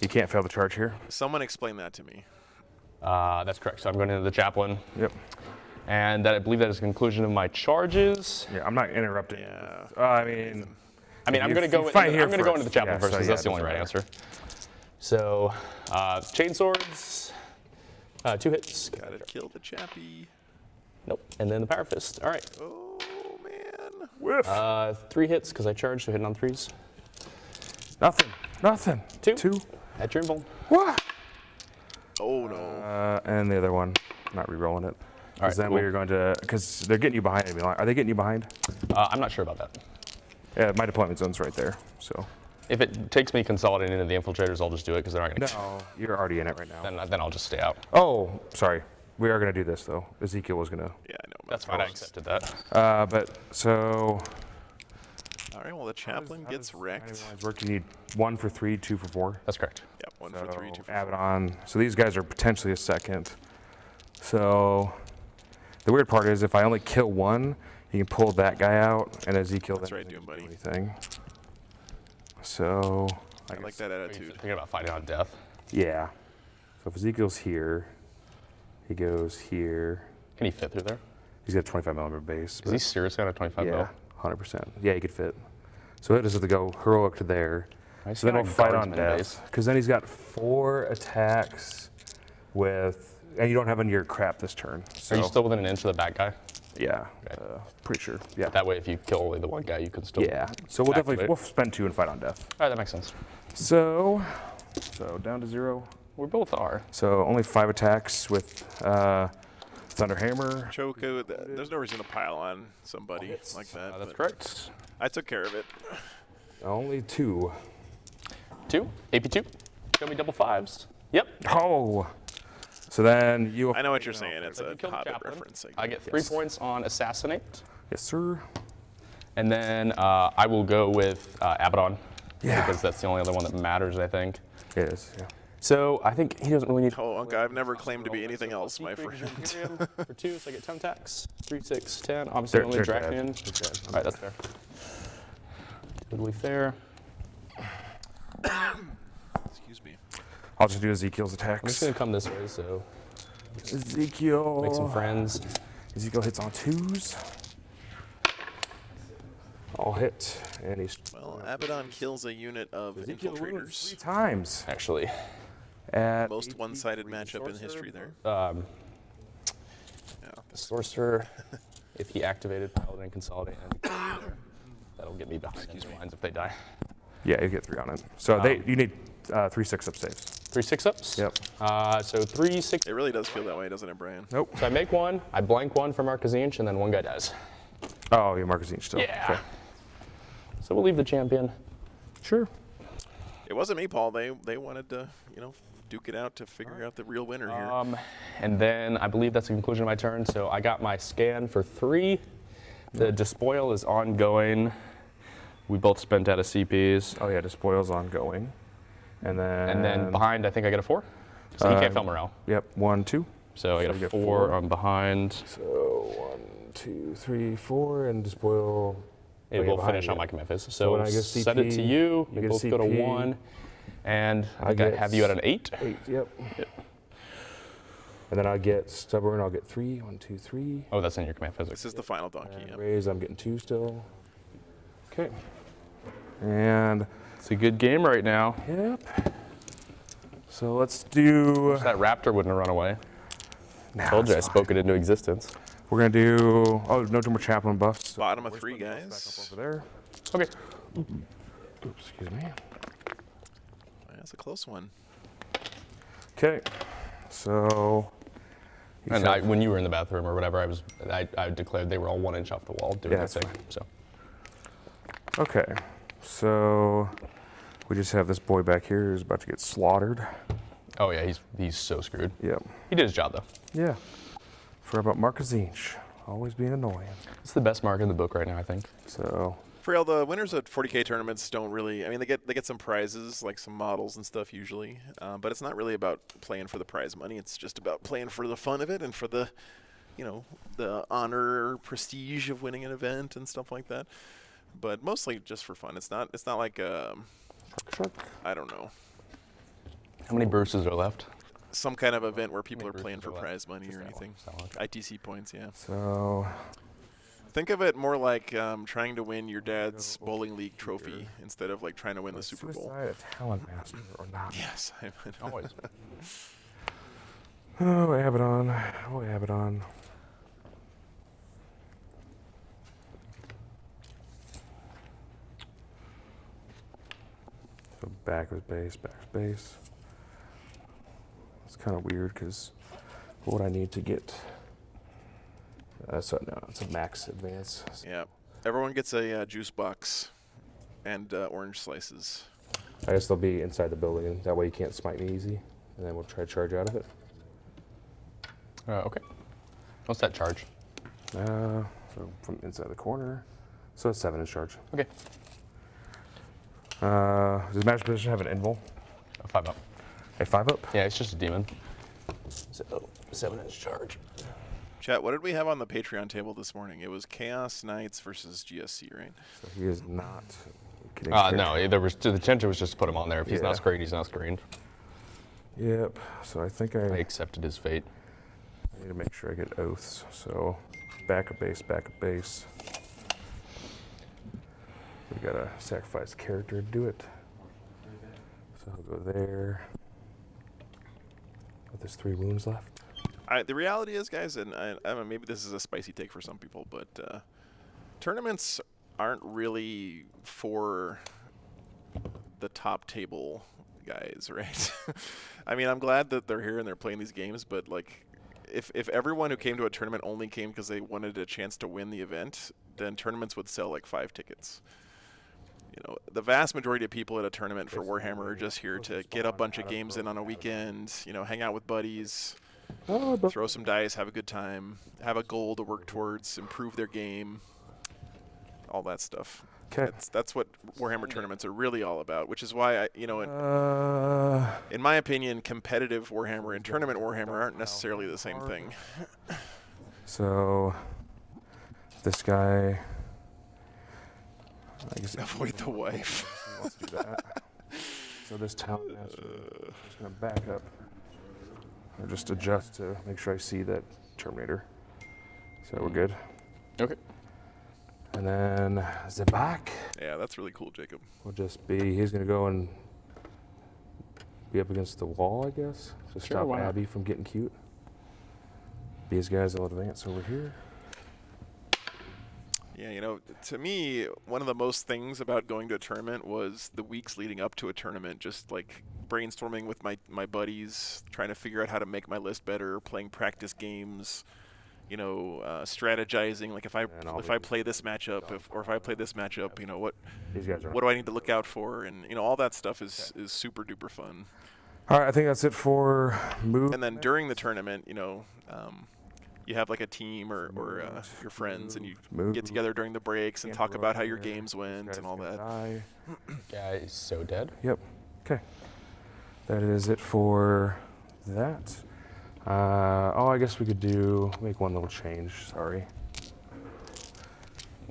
Speaker 3: You can't fail the charge here.
Speaker 1: Someone explain that to me.
Speaker 18: That's correct. So I'm going into the chaplain.
Speaker 3: Yep.
Speaker 18: And I believe that is the conclusion of my charges.
Speaker 3: Yeah, I'm not interrupting.
Speaker 1: Yeah.
Speaker 18: I'm going to go. I'm going to go into the chaplain first because that's the only right answer. So, chain swords, 2 hits.
Speaker 1: Gotta kill the chappy.
Speaker 18: Nope. And then the Power Fist. All right.
Speaker 1: Oh, man.
Speaker 3: Whiff.
Speaker 18: 3 hits because I charged, so hitting on 3s.
Speaker 3: Nothing. Nothing.
Speaker 18: 2. At your invul.
Speaker 3: What?
Speaker 1: Oh, no.
Speaker 3: And the other one. Not re-rolling it.
Speaker 18: All right,
Speaker 3: then
Speaker 18: cool.
Speaker 3: we're going to, because they're getting you behind enemy line. Are they getting you behind?
Speaker 18: I'm not sure about that.
Speaker 3: Yeah, my deployment zone's right there. So.
Speaker 18: If it takes me consolidating into the infiltrators, I'll just do it because they're not going to.
Speaker 3: No, you're already in it right now.
Speaker 18: Then I'll just stay out.
Speaker 3: Oh, sorry. We are going to do this though. Ezekiel was going to.
Speaker 1: Yeah, I know.
Speaker 18: That's fine. I accepted that.
Speaker 3: But so.
Speaker 1: All right. Well, the chaplain gets wrecked.
Speaker 3: Work. You need 1 for 3, 2 for 4.
Speaker 18: That's correct.
Speaker 1: Yep. 1 for 3, 2 for 4.
Speaker 3: Abaddon. So these guys are potentially a second. So the weird part is if I only kill one, you can pull that guy out, and Ezekiel
Speaker 1: That's
Speaker 3: then
Speaker 1: right, Doom buddy.
Speaker 3: anything. So
Speaker 1: I like that attitude.
Speaker 18: Thinking about fighting on death.
Speaker 3: Yeah. So if Ezekiel's here, he goes here.
Speaker 18: Can he fit through there?
Speaker 3: He's got a 25 millimeter base.
Speaker 18: Is he seriously on a 25
Speaker 3: Yeah,
Speaker 18: mil?
Speaker 3: 100%. Yeah, he could fit. So it is to go heroic to there.
Speaker 18: Nice.
Speaker 3: So then
Speaker 18: Got
Speaker 3: we'll
Speaker 18: a
Speaker 3: fight on
Speaker 18: guardsman
Speaker 3: death.
Speaker 18: base.
Speaker 3: Because then he's got 4 attacks with, and you don't have any of your crap this turn. So
Speaker 18: Are you still within an inch of the bad guy?
Speaker 3: Yeah, pretty sure. Yeah.
Speaker 18: That way, if you kill only the one guy, you can still.
Speaker 3: Yeah. So we'll definitely
Speaker 18: activate.
Speaker 3: we'll spend 2 and fight on death.
Speaker 18: All right, that makes sense.
Speaker 3: So down to 0.
Speaker 18: We both are.
Speaker 3: So only 5 attacks with Thunderhammer.
Speaker 1: Choco, there's no reason to pile on somebody like that.
Speaker 18: That's correct.
Speaker 1: I took care of it.
Speaker 3: Only 2.
Speaker 18: 2. AP2. Show me double 5s. Yep.
Speaker 3: Oh. So then you.
Speaker 1: I know what you're saying. It's a
Speaker 18: kill the
Speaker 1: Hobbit
Speaker 18: chaplain.
Speaker 1: reference.
Speaker 18: I get 3 points on Assassinate.
Speaker 3: Yes, sir.
Speaker 18: And then I will go with Abaddon.
Speaker 3: Yeah.
Speaker 18: Because that's the only other one that matters, I think.
Speaker 3: It is, yeah.
Speaker 18: So I think he doesn't really need.
Speaker 1: Oh, Uncle, I've never claimed to be anything else, my friend.
Speaker 18: For 2, so I get 10 attacks. 3, 6, 10. Obviously, only Draconian. All right, that's fair. Totally fair.
Speaker 1: Excuse me.
Speaker 3: I'll just do Ezekiel's
Speaker 18: I'm
Speaker 3: attacks.
Speaker 18: just gonna come this way, so
Speaker 3: Ezekiel.
Speaker 18: make some friends.
Speaker 3: Ezekiel hits on 2s. I'll hit, and he's.
Speaker 1: Well, Abaddon kills a unit of infiltrators.
Speaker 3: 3 times.
Speaker 18: Actually.
Speaker 3: At
Speaker 1: Most one-sided matchup in history there.
Speaker 18: The sorcerer, if he activated Paladin Consolidate, that'll get me behind enemy lines if they die.
Speaker 3: Yeah, you get 3 on it. So you need 3 6-up saves.
Speaker 18: 3 6-ups?
Speaker 3: Yep.
Speaker 18: So 3 6.
Speaker 1: It really does feel that way, doesn't it, Brian?
Speaker 3: Nope.
Speaker 18: So I make 1, I blank 1 for Markazinch, and then 1 guy dies.
Speaker 3: Oh, you're Markazinch still.
Speaker 18: Yeah.
Speaker 3: Okay.
Speaker 18: So we'll leave the champion.
Speaker 3: Sure.
Speaker 1: It wasn't me, Paul. They wanted to, duke it out to figure out the real winner here.
Speaker 18: And then I believe that's the conclusion of my turn. So I got my scan for 3. The despoil is ongoing. We both spent out of CPs.
Speaker 3: Oh yeah, despoil's ongoing. And then
Speaker 18: behind, I think I get a 4. So he can't fail morale.
Speaker 3: Yep, 1, 2.
Speaker 18: So I get a 4 on behind.
Speaker 3: So 1, 2, 3, 4, and despoil.
Speaker 18: It will finish on my command phase. So
Speaker 3: when I get
Speaker 18: set it to you. We both go to 1. And I have you at an 8.
Speaker 3: 8, yep. And then I get stubborn. I'll get 3. 1, 2, 3.
Speaker 18: Oh, that's in your command physics.
Speaker 1: This is the final donkey.
Speaker 3: And
Speaker 1: Yep.
Speaker 3: raise. I'm getting 2 still. Okay. And
Speaker 18: it's a good game right now.
Speaker 3: Yep. So let's do.
Speaker 18: Wish that raptor wouldn't have run away.
Speaker 3: Nah,
Speaker 18: Told you I
Speaker 3: it's
Speaker 18: spoke it into existence.
Speaker 3: We're gonna do. Oh, no more chaplain buffs. So
Speaker 1: Bottom of 3, guys.
Speaker 3: over there.
Speaker 18: Okay.
Speaker 3: Oops, excuse me.
Speaker 1: That's a close one.
Speaker 3: Okay. So.
Speaker 18: And when you were in the bathroom or whatever, I declared they were all 1 inch off the wall doing their
Speaker 3: that's
Speaker 18: thing.
Speaker 3: fine.
Speaker 18: So.
Speaker 3: Okay. So we just have this boy back here who's about to get slaughtered.
Speaker 18: Oh yeah, he's so screwed.
Speaker 3: Yep.
Speaker 18: He did his job though.
Speaker 3: Yeah. For about Markazinch, always being annoying.
Speaker 18: It's the best mark in the book right now, I think.
Speaker 3: So.
Speaker 1: Frail, the winners at 40K tournaments don't really. I mean, they get some prizes like some models and stuff usually, but it's not really about playing for the prize money. It's just about playing for the fun of it and for the, the honor or prestige of winning an event and stuff like that. But mostly just for fun. It's not like I don't know.
Speaker 18: How many bursts are left?
Speaker 1: Some kind of event where people are playing for prize money or anything. ITC points, yeah.
Speaker 3: So.
Speaker 1: Think of it more like trying to win your dad's bowling league trophy instead of like trying to win the Super Bowl.
Speaker 3: A talent master or not?
Speaker 1: Yes,
Speaker 18: always.
Speaker 3: Oh, I have it on. Oh, I have it on. So back of base, back of base. It's kind of weird because what I need to get. So no, it's a max advance.
Speaker 1: Yeah. Everyone gets a juice box and orange slices.
Speaker 3: I guess they'll be inside the building. That way you can't smite me easy. And then we'll try to charge out of it.
Speaker 18: Okay. What's that charge?
Speaker 3: So from inside the corner. So it's 7 inch charge.
Speaker 18: Okay.
Speaker 3: Does magic position have an invul?
Speaker 18: A 5 up.
Speaker 3: A 5 up?
Speaker 18: Yeah, it's just a demon. So 7 inch charge.
Speaker 1: Chat, what did we have on the Patreon table this morning? It was Chaos Knights versus GSC, right?
Speaker 3: So he is not getting
Speaker 18: no, there was the intention was just to put him on there. If he's not screened, he's not screened.
Speaker 3: Yep. So I think I
Speaker 18: accepted his fate.
Speaker 3: I need to make sure I get oaths. So back of base, back of base. We gotta sacrifice a character to do it. So I'll go there. But there's 3 wounds left.
Speaker 1: The reality is, guys, and I don't know, maybe this is a spicy take for some people, but tournaments aren't really for the top table guys, right? I mean, I'm glad that they're here and they're playing these games, but like, if everyone who came to a tournament only came because they wanted a chance to win the event, then tournaments would sell like 5 tickets. You know, the vast majority of people at a tournament for Warhammer are just here to get a bunch of games in on a weekend, you know, hang out with buddies, throw some dice, have a good time, have a goal to work towards, improve their game, all that stuff.
Speaker 3: Okay.
Speaker 1: That's what Warhammer tournaments are really all about, which is why, in my opinion, competitive Warhammer and tournament Warhammer aren't necessarily the same thing.
Speaker 3: So this guy, I guess
Speaker 1: avoid the wife.
Speaker 3: He wants to do that. So this talent master is just gonna back up. Or just adjust to make sure I see that Terminator. So we're good.
Speaker 18: Okay.
Speaker 3: And then Zabak.
Speaker 1: Yeah, that's really cool, Jacob.
Speaker 3: Will just be, he's gonna go and be up against the wall, I guess. To
Speaker 18: Sure,
Speaker 3: stop
Speaker 18: why not?
Speaker 3: Abby from getting cute. These guys will advance over here.
Speaker 1: Yeah, you know, to me, one of the most things about going to a tournament was the weeks leading up to a tournament, just like brainstorming with my buddies, trying to figure out how to make my list better, playing practice games, you know, strategizing. Like if I play this matchup, or if I play this matchup, you know, what do I need to look out for, and you know, all that stuff is super duper fun.
Speaker 3: All right, I think that's it for move.
Speaker 1: And then during the tournament, you know, you have like a team or your friends, and you get together during the breaks and talk about how your games went and all that.
Speaker 18: Guy is so dead.
Speaker 3: Yep. Okay. That is it for that. I guess we could make one little change. Sorry.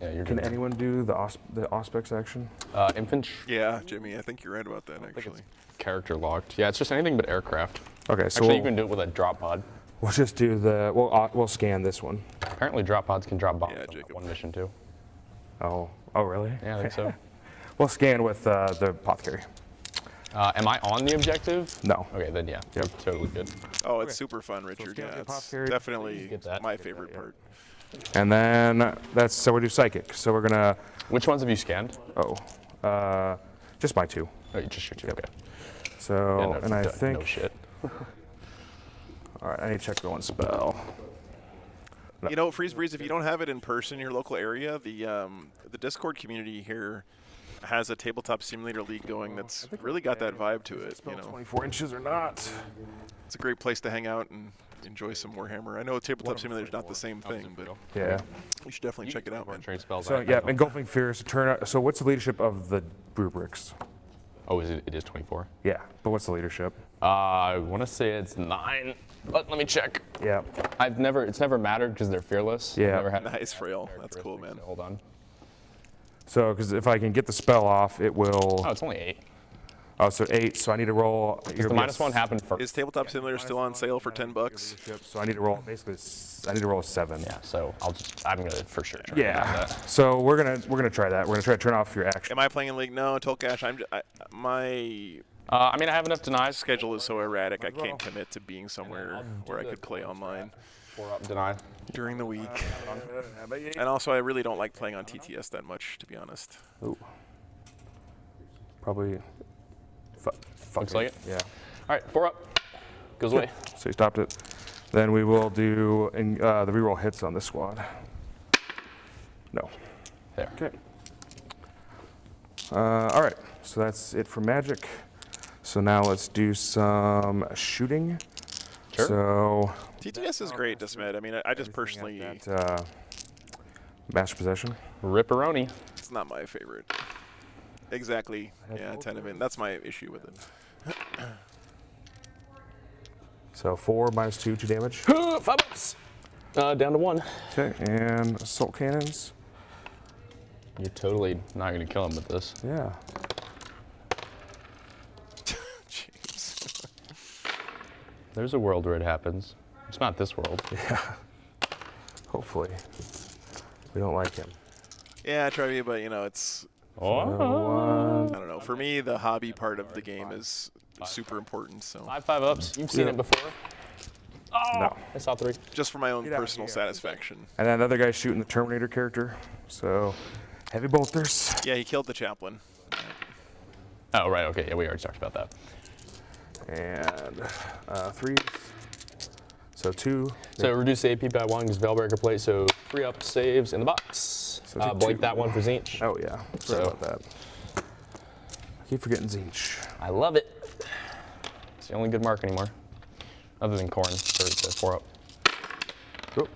Speaker 18: Yeah, you're
Speaker 3: Can
Speaker 18: good.
Speaker 3: anyone do the Auspex action?
Speaker 18: Infantry.
Speaker 1: Yeah, Jimmy, I think you're right about that, actually.
Speaker 18: Character locked. Yeah, it's just anything but aircraft.
Speaker 3: Okay, so
Speaker 18: actually, you can do it with a drop pod.
Speaker 3: We'll just do we'll scan this one.
Speaker 18: Apparently, drop pods can drop bombs on one mission too.
Speaker 3: Oh, really?
Speaker 18: Yeah, I think so.
Speaker 3: We'll scan with the apothecary.
Speaker 18: Am I on the objective?
Speaker 3: No.
Speaker 18: Okay, then yeah,
Speaker 3: Yep.
Speaker 18: we're totally good.
Speaker 1: Oh, it's super fun, Richard. Yeah, it's definitely my favorite part.
Speaker 3: And then so we do psychic. So we're gonna.
Speaker 18: Which ones have you scanned?
Speaker 3: Just my 2.
Speaker 18: Oh, just your 2. Okay.
Speaker 3: So
Speaker 18: Yeah,
Speaker 3: I think.
Speaker 18: No shit.
Speaker 3: All right, I need to check the one spell.
Speaker 1: You know, Freeze Breeze, if you don't have it in person in your local area, the Discord community here has a tabletop simulator league going that's really got that vibe to it. You know,
Speaker 3: 24 inches or not.
Speaker 1: It's a great place to hang out and enjoy some Warhammer. I know tabletop simulator is not the same thing, but
Speaker 3: yeah,
Speaker 1: you should definitely check it out, man.
Speaker 3: So yeah, engulfing fears. So what's the leadership of the rubrics?
Speaker 18: Oh, it is 24?
Speaker 3: Yeah, but what's the leadership?
Speaker 18: I want to say it's 9, but let me check.
Speaker 3: Yeah.
Speaker 18: It's never mattered because they're fearless.
Speaker 3: Yeah.
Speaker 18: I've never had
Speaker 1: nice, Frail. That's cool, man.
Speaker 18: Hold on.
Speaker 3: So, because if I can get the spell off, it will.
Speaker 18: Oh, it's only 8.
Speaker 3: Oh, so 8. So I need to roll.
Speaker 18: The -1 happened first.
Speaker 1: Is tabletop simulator still on sale for $10?
Speaker 3: So I need to roll I need to roll a 7.
Speaker 18: Yeah. So I'm gonna for sure. Try
Speaker 3: Yeah. So we're gonna try that. We're gonna try to turn off your action.
Speaker 1: Am I playing in league? No, Tolkash.
Speaker 17: I mean, I have enough denies.
Speaker 1: Schedule is so erratic, I can't commit to being somewhere where I could play online
Speaker 17: 4-up deny
Speaker 1: during the week. And also, I really don't like playing on TTS that much, to be honest.
Speaker 3: Ooh. Probably.
Speaker 17: Looks like it.
Speaker 3: Yeah.
Speaker 17: All right, 4-up. Goes away.
Speaker 3: So you stopped it. Then we will do the reroll hits on this squad. No.
Speaker 17: There.
Speaker 3: Okay. All right. So that's it for magic. So now let's do some shooting.
Speaker 17: Sure.
Speaker 3: So
Speaker 1: TTS is great, Desmet. I mean, I just personally.
Speaker 3: Master possession.
Speaker 17: Ripperoni.
Speaker 1: It's not my favorite. Exactly. Yeah, 10 of it. That's my issue with it.
Speaker 3: So 4 minus 2 damage.
Speaker 17: 5 ups. Down to 1.
Speaker 3: Okay, and assault cannons.
Speaker 17: You're totally not going to kill him with this.
Speaker 3: Yeah.
Speaker 1: Jeez.
Speaker 17: There's a world where it happens. It's not this world.
Speaker 3: Yeah. Hopefully. We don't like him.
Speaker 1: Yeah, I try to, but you know, it's.
Speaker 17: Oh.
Speaker 1: I don't know. For me, the hobby part of the game is super important. So
Speaker 17: 5 ups. You've seen it before. Oh,
Speaker 3: no.
Speaker 17: I saw 3.
Speaker 1: Just for my own personal satisfaction.
Speaker 3: And then another guy shooting the Terminator character. So heavy bolters.
Speaker 1: Yeah, he killed the chaplain.
Speaker 17: Oh, right. Okay. Yeah, we already talked about that.
Speaker 3: And 3. So 2.
Speaker 17: So reduce the AP by 1 because Veilbreaker plate. So 3-up saves in the box.
Speaker 3: So
Speaker 17: Blank that one for Zinch.
Speaker 3: Oh yeah. Sorry about that. I keep forgetting Zinch.
Speaker 17: I love it. It's the only good mark anymore. Other than corn for the 4-up.
Speaker 3: Cool.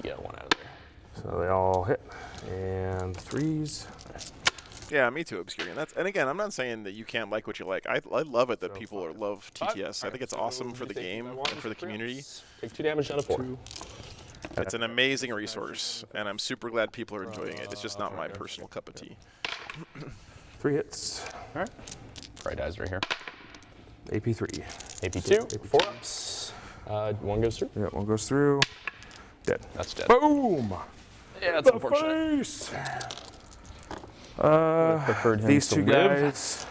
Speaker 17: You get one out of there.
Speaker 3: So they all hit. And 3s.
Speaker 1: Yeah, me too, Obscurian. And again, I'm not saying that you can't like what you like. I love it that people love TTS. I think it's awesome for the game and for the community.
Speaker 17: Take 2 damage down to 4.
Speaker 1: It's an amazing resource, and I'm super glad people are enjoying it. It's just not my personal cup of tea.
Speaker 3: 3 hits.
Speaker 17: All right. Bright eyes right here.
Speaker 3: AP 3.
Speaker 17: AP 2. 4 ups. 1 goes through.
Speaker 3: Yeah, 1 goes through. Dead.
Speaker 17: That's dead.
Speaker 3: Boom!
Speaker 17: Yeah, that's unfortunate.
Speaker 3: Face.
Speaker 17: Preferred him
Speaker 3: These
Speaker 17: to
Speaker 3: 2
Speaker 17: live.
Speaker 3: guys.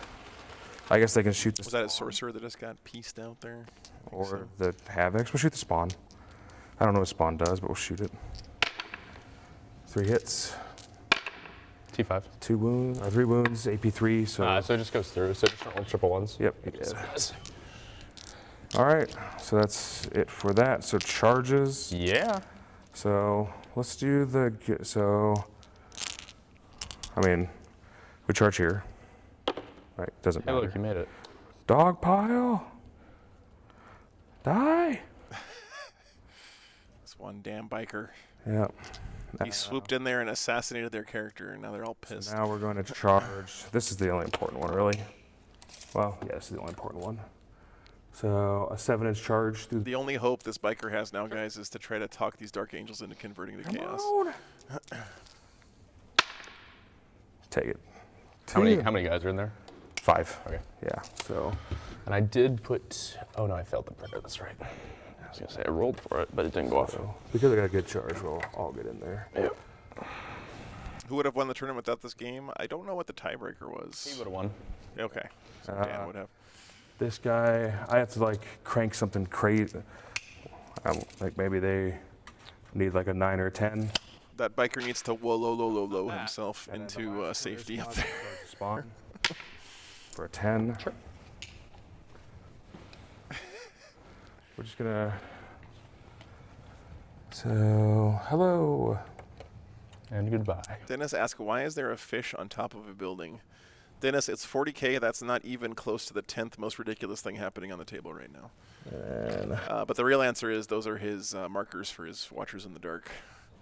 Speaker 3: I guess they can shoot the
Speaker 1: Was that a sorcerer that just got pieced out there?
Speaker 3: or the Havocs. We'll shoot the spawn. I don't know what spawn does, but we'll shoot it. 3 hits.
Speaker 17: T5.
Speaker 3: 2 wounds, 3 wounds, AP 3. So
Speaker 17: So it just goes through. So just roll triple ones.
Speaker 3: Yep. All right. So that's it for that. So charges.
Speaker 17: Yeah.
Speaker 3: So let's do the. So I mean, we charge here. Right. Doesn't
Speaker 17: Hey,
Speaker 3: matter.
Speaker 17: look, you made it.
Speaker 3: Dog pile. Die.
Speaker 1: This one damn biker.
Speaker 3: Yeah.
Speaker 1: He swooped in there and assassinated their character, and now they're all pissed.
Speaker 3: So now we're going to charge. This is the only important one, really. Well, yeah, this is the only important one. So a 7-inch charge through.
Speaker 1: The only hope this biker has now, guys, is to try to talk these Dark Angels into converting to chaos.
Speaker 3: Take it.
Speaker 17: How many guys are in there?
Speaker 3: 5.
Speaker 17: Okay.
Speaker 3: Yeah. So.
Speaker 17: And I did put. Oh no, I failed the printer. That's right. I was gonna say I rolled for it, but it didn't go off.
Speaker 3: So because I got a good charge, we'll all get in there.
Speaker 17: Yep.
Speaker 1: Who would have won the tournament without this game? I don't know what the tiebreaker was.
Speaker 17: He would have won.
Speaker 1: Okay. So Dan would have.
Speaker 3: This guy, I have to like crank something crazy. Like maybe they need like a 9 or a 10.
Speaker 1: That biker needs to low himself into safety up there.
Speaker 3: Spawn for a 10.
Speaker 17: Sure.
Speaker 3: We're just gonna. So hello.
Speaker 17: And goodbye.
Speaker 1: Dennis asks, why is there a fish on top of a building? Dennis, it's 40K. That's not even close to the 10th most ridiculous thing happening on the table right now. But the real answer is those are his markers for his Watchers in the Dark.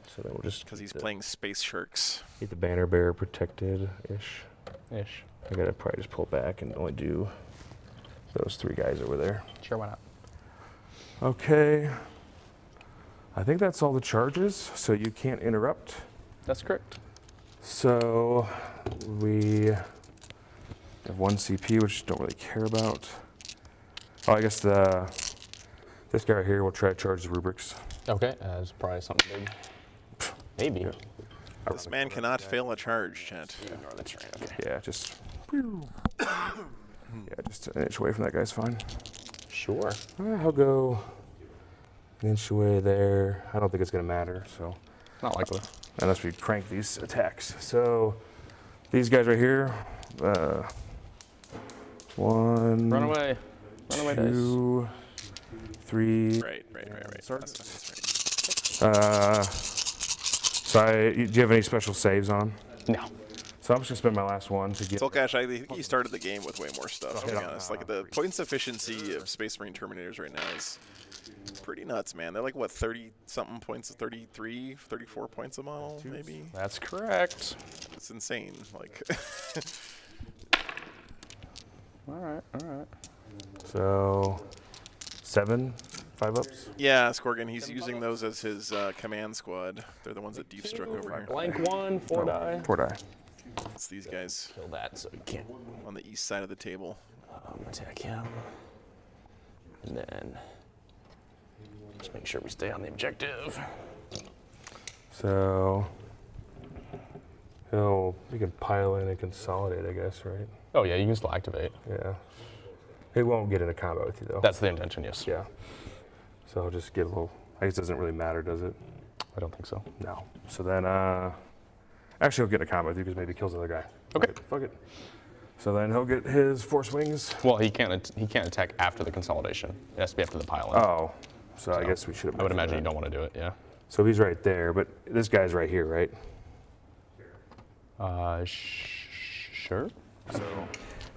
Speaker 3: So then we'll just
Speaker 1: because he's playing Space Sharks.
Speaker 3: Keep the banner bearer protected-ish.
Speaker 17: Ish.
Speaker 3: I gotta probably just pull back and only do those 3 guys over there.
Speaker 17: Sure, why not?
Speaker 3: Okay. I think that's all the charges, so you can't interrupt.
Speaker 17: That's correct.
Speaker 3: So we have 1 CP, which don't really care about. Oh, I guess this guy right here will try to charge the rubrics.
Speaker 17: Okay, that's probably something big. Maybe.
Speaker 3: Yeah.
Speaker 1: This man cannot fail a charge, chat.
Speaker 17: Ignore the train. Okay.
Speaker 3: Yeah, just. Yeah, just an inch away from that guy's fine.
Speaker 18: Sure.
Speaker 3: I'll go an inch away there. I don't think it's going to matter, so.
Speaker 18: Not likely.
Speaker 3: Unless we crank these attacks. So these guys right here, one.
Speaker 18: Run away. Run away, dice.
Speaker 3: 2, 3.
Speaker 1: Right.
Speaker 3: So do you have any special saves on?
Speaker 18: No.
Speaker 3: So I'm just gonna spend my last one to get.
Speaker 1: Soulcash, I think he started the game with way more stuff, to be honest. Like, the points efficiency of Space Marine Terminators right now is pretty nuts, man. They're like, what, 30-something points, 33, 34 points a model, maybe?
Speaker 18: That's correct.
Speaker 1: It's insane. Like,
Speaker 18: All right.
Speaker 3: So 7, 5-ups.
Speaker 1: yeah, Scorgan, he's using those as his command squad. They're the ones that deep struck over here.
Speaker 18: Blank 1, 4 die.
Speaker 3: 4 die.
Speaker 1: It's these guys.
Speaker 18: Kill that so he can't.
Speaker 1: On the east side of the table.
Speaker 18: Attack him. And then just make sure we stay on the objective.
Speaker 3: So we can pile in and consolidate, I guess, right?
Speaker 18: Oh yeah, you can still activate.
Speaker 3: Yeah. It won't get into combat with you though.
Speaker 18: That's the intention, yes.
Speaker 3: Yeah. So I'll just get a little. I guess it doesn't really matter, does it?
Speaker 18: I don't think so.
Speaker 3: No. So then, actually, he'll get into combat with you because maybe he kills the other guy.
Speaker 18: Okay.
Speaker 3: Fuck it. So then he'll get his force wings.
Speaker 18: Well, he can't attack after the consolidation. It has to be after the pile-in.
Speaker 3: Oh. So I guess we should have.
Speaker 18: I would imagine you don't want to do it. Yeah.
Speaker 3: So he's right there, but this guy's right here, right?
Speaker 18: Sure. So,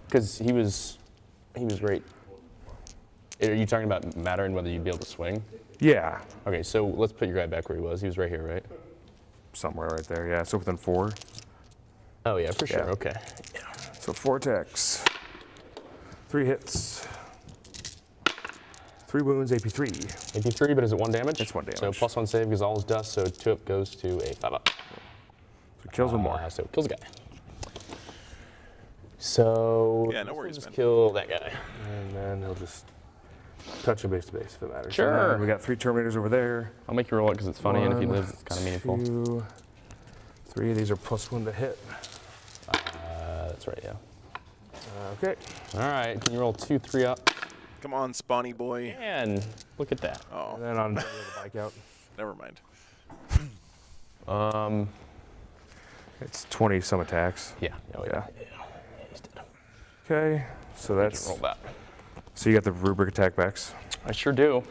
Speaker 18: because he was right. Are you talking about mattering whether you'd be able to swing?
Speaker 3: Yeah.
Speaker 18: Okay, so let's put your guy back where he was. He was right here, right?
Speaker 3: Somewhere right there, yeah. So within 4.
Speaker 18: Oh yeah, for sure.
Speaker 3: Yeah.
Speaker 18: Okay.
Speaker 3: So 4 attacks, 3 hits, 3 wounds, AP3.
Speaker 18: AP3, but is it 1 damage?
Speaker 3: It's 1 damage.
Speaker 18: So +1 save because all is dust. So 2 up goes to a 5-up.
Speaker 3: So kills one more.
Speaker 18: So kills a guy. So
Speaker 1: yeah, no worries,
Speaker 18: just
Speaker 1: man.
Speaker 18: kill that guy.
Speaker 3: And then he'll just touch him base to base if it matters.
Speaker 18: Sure.
Speaker 3: We got 3 Terminators over there.
Speaker 18: I'll make you roll it because it's funny, and if he
Speaker 3: 1,
Speaker 18: lives, it's kind of meaningful.
Speaker 3: 2, 3. These are +1 to hit.
Speaker 18: That's right, yeah.
Speaker 3: Okay.
Speaker 18: All right, can you roll 2 3-up?
Speaker 1: Come on, Spawny boy.
Speaker 18: And look at that.
Speaker 1: Oh.
Speaker 3: And then on the bike out.
Speaker 1: Never mind.
Speaker 3: It's 20 some attacks.
Speaker 18: Yeah. Oh, yeah. He's dead.
Speaker 3: Okay. So that's.
Speaker 18: Roll that.
Speaker 3: So you got the rubric attack backs.
Speaker 18: I sure do.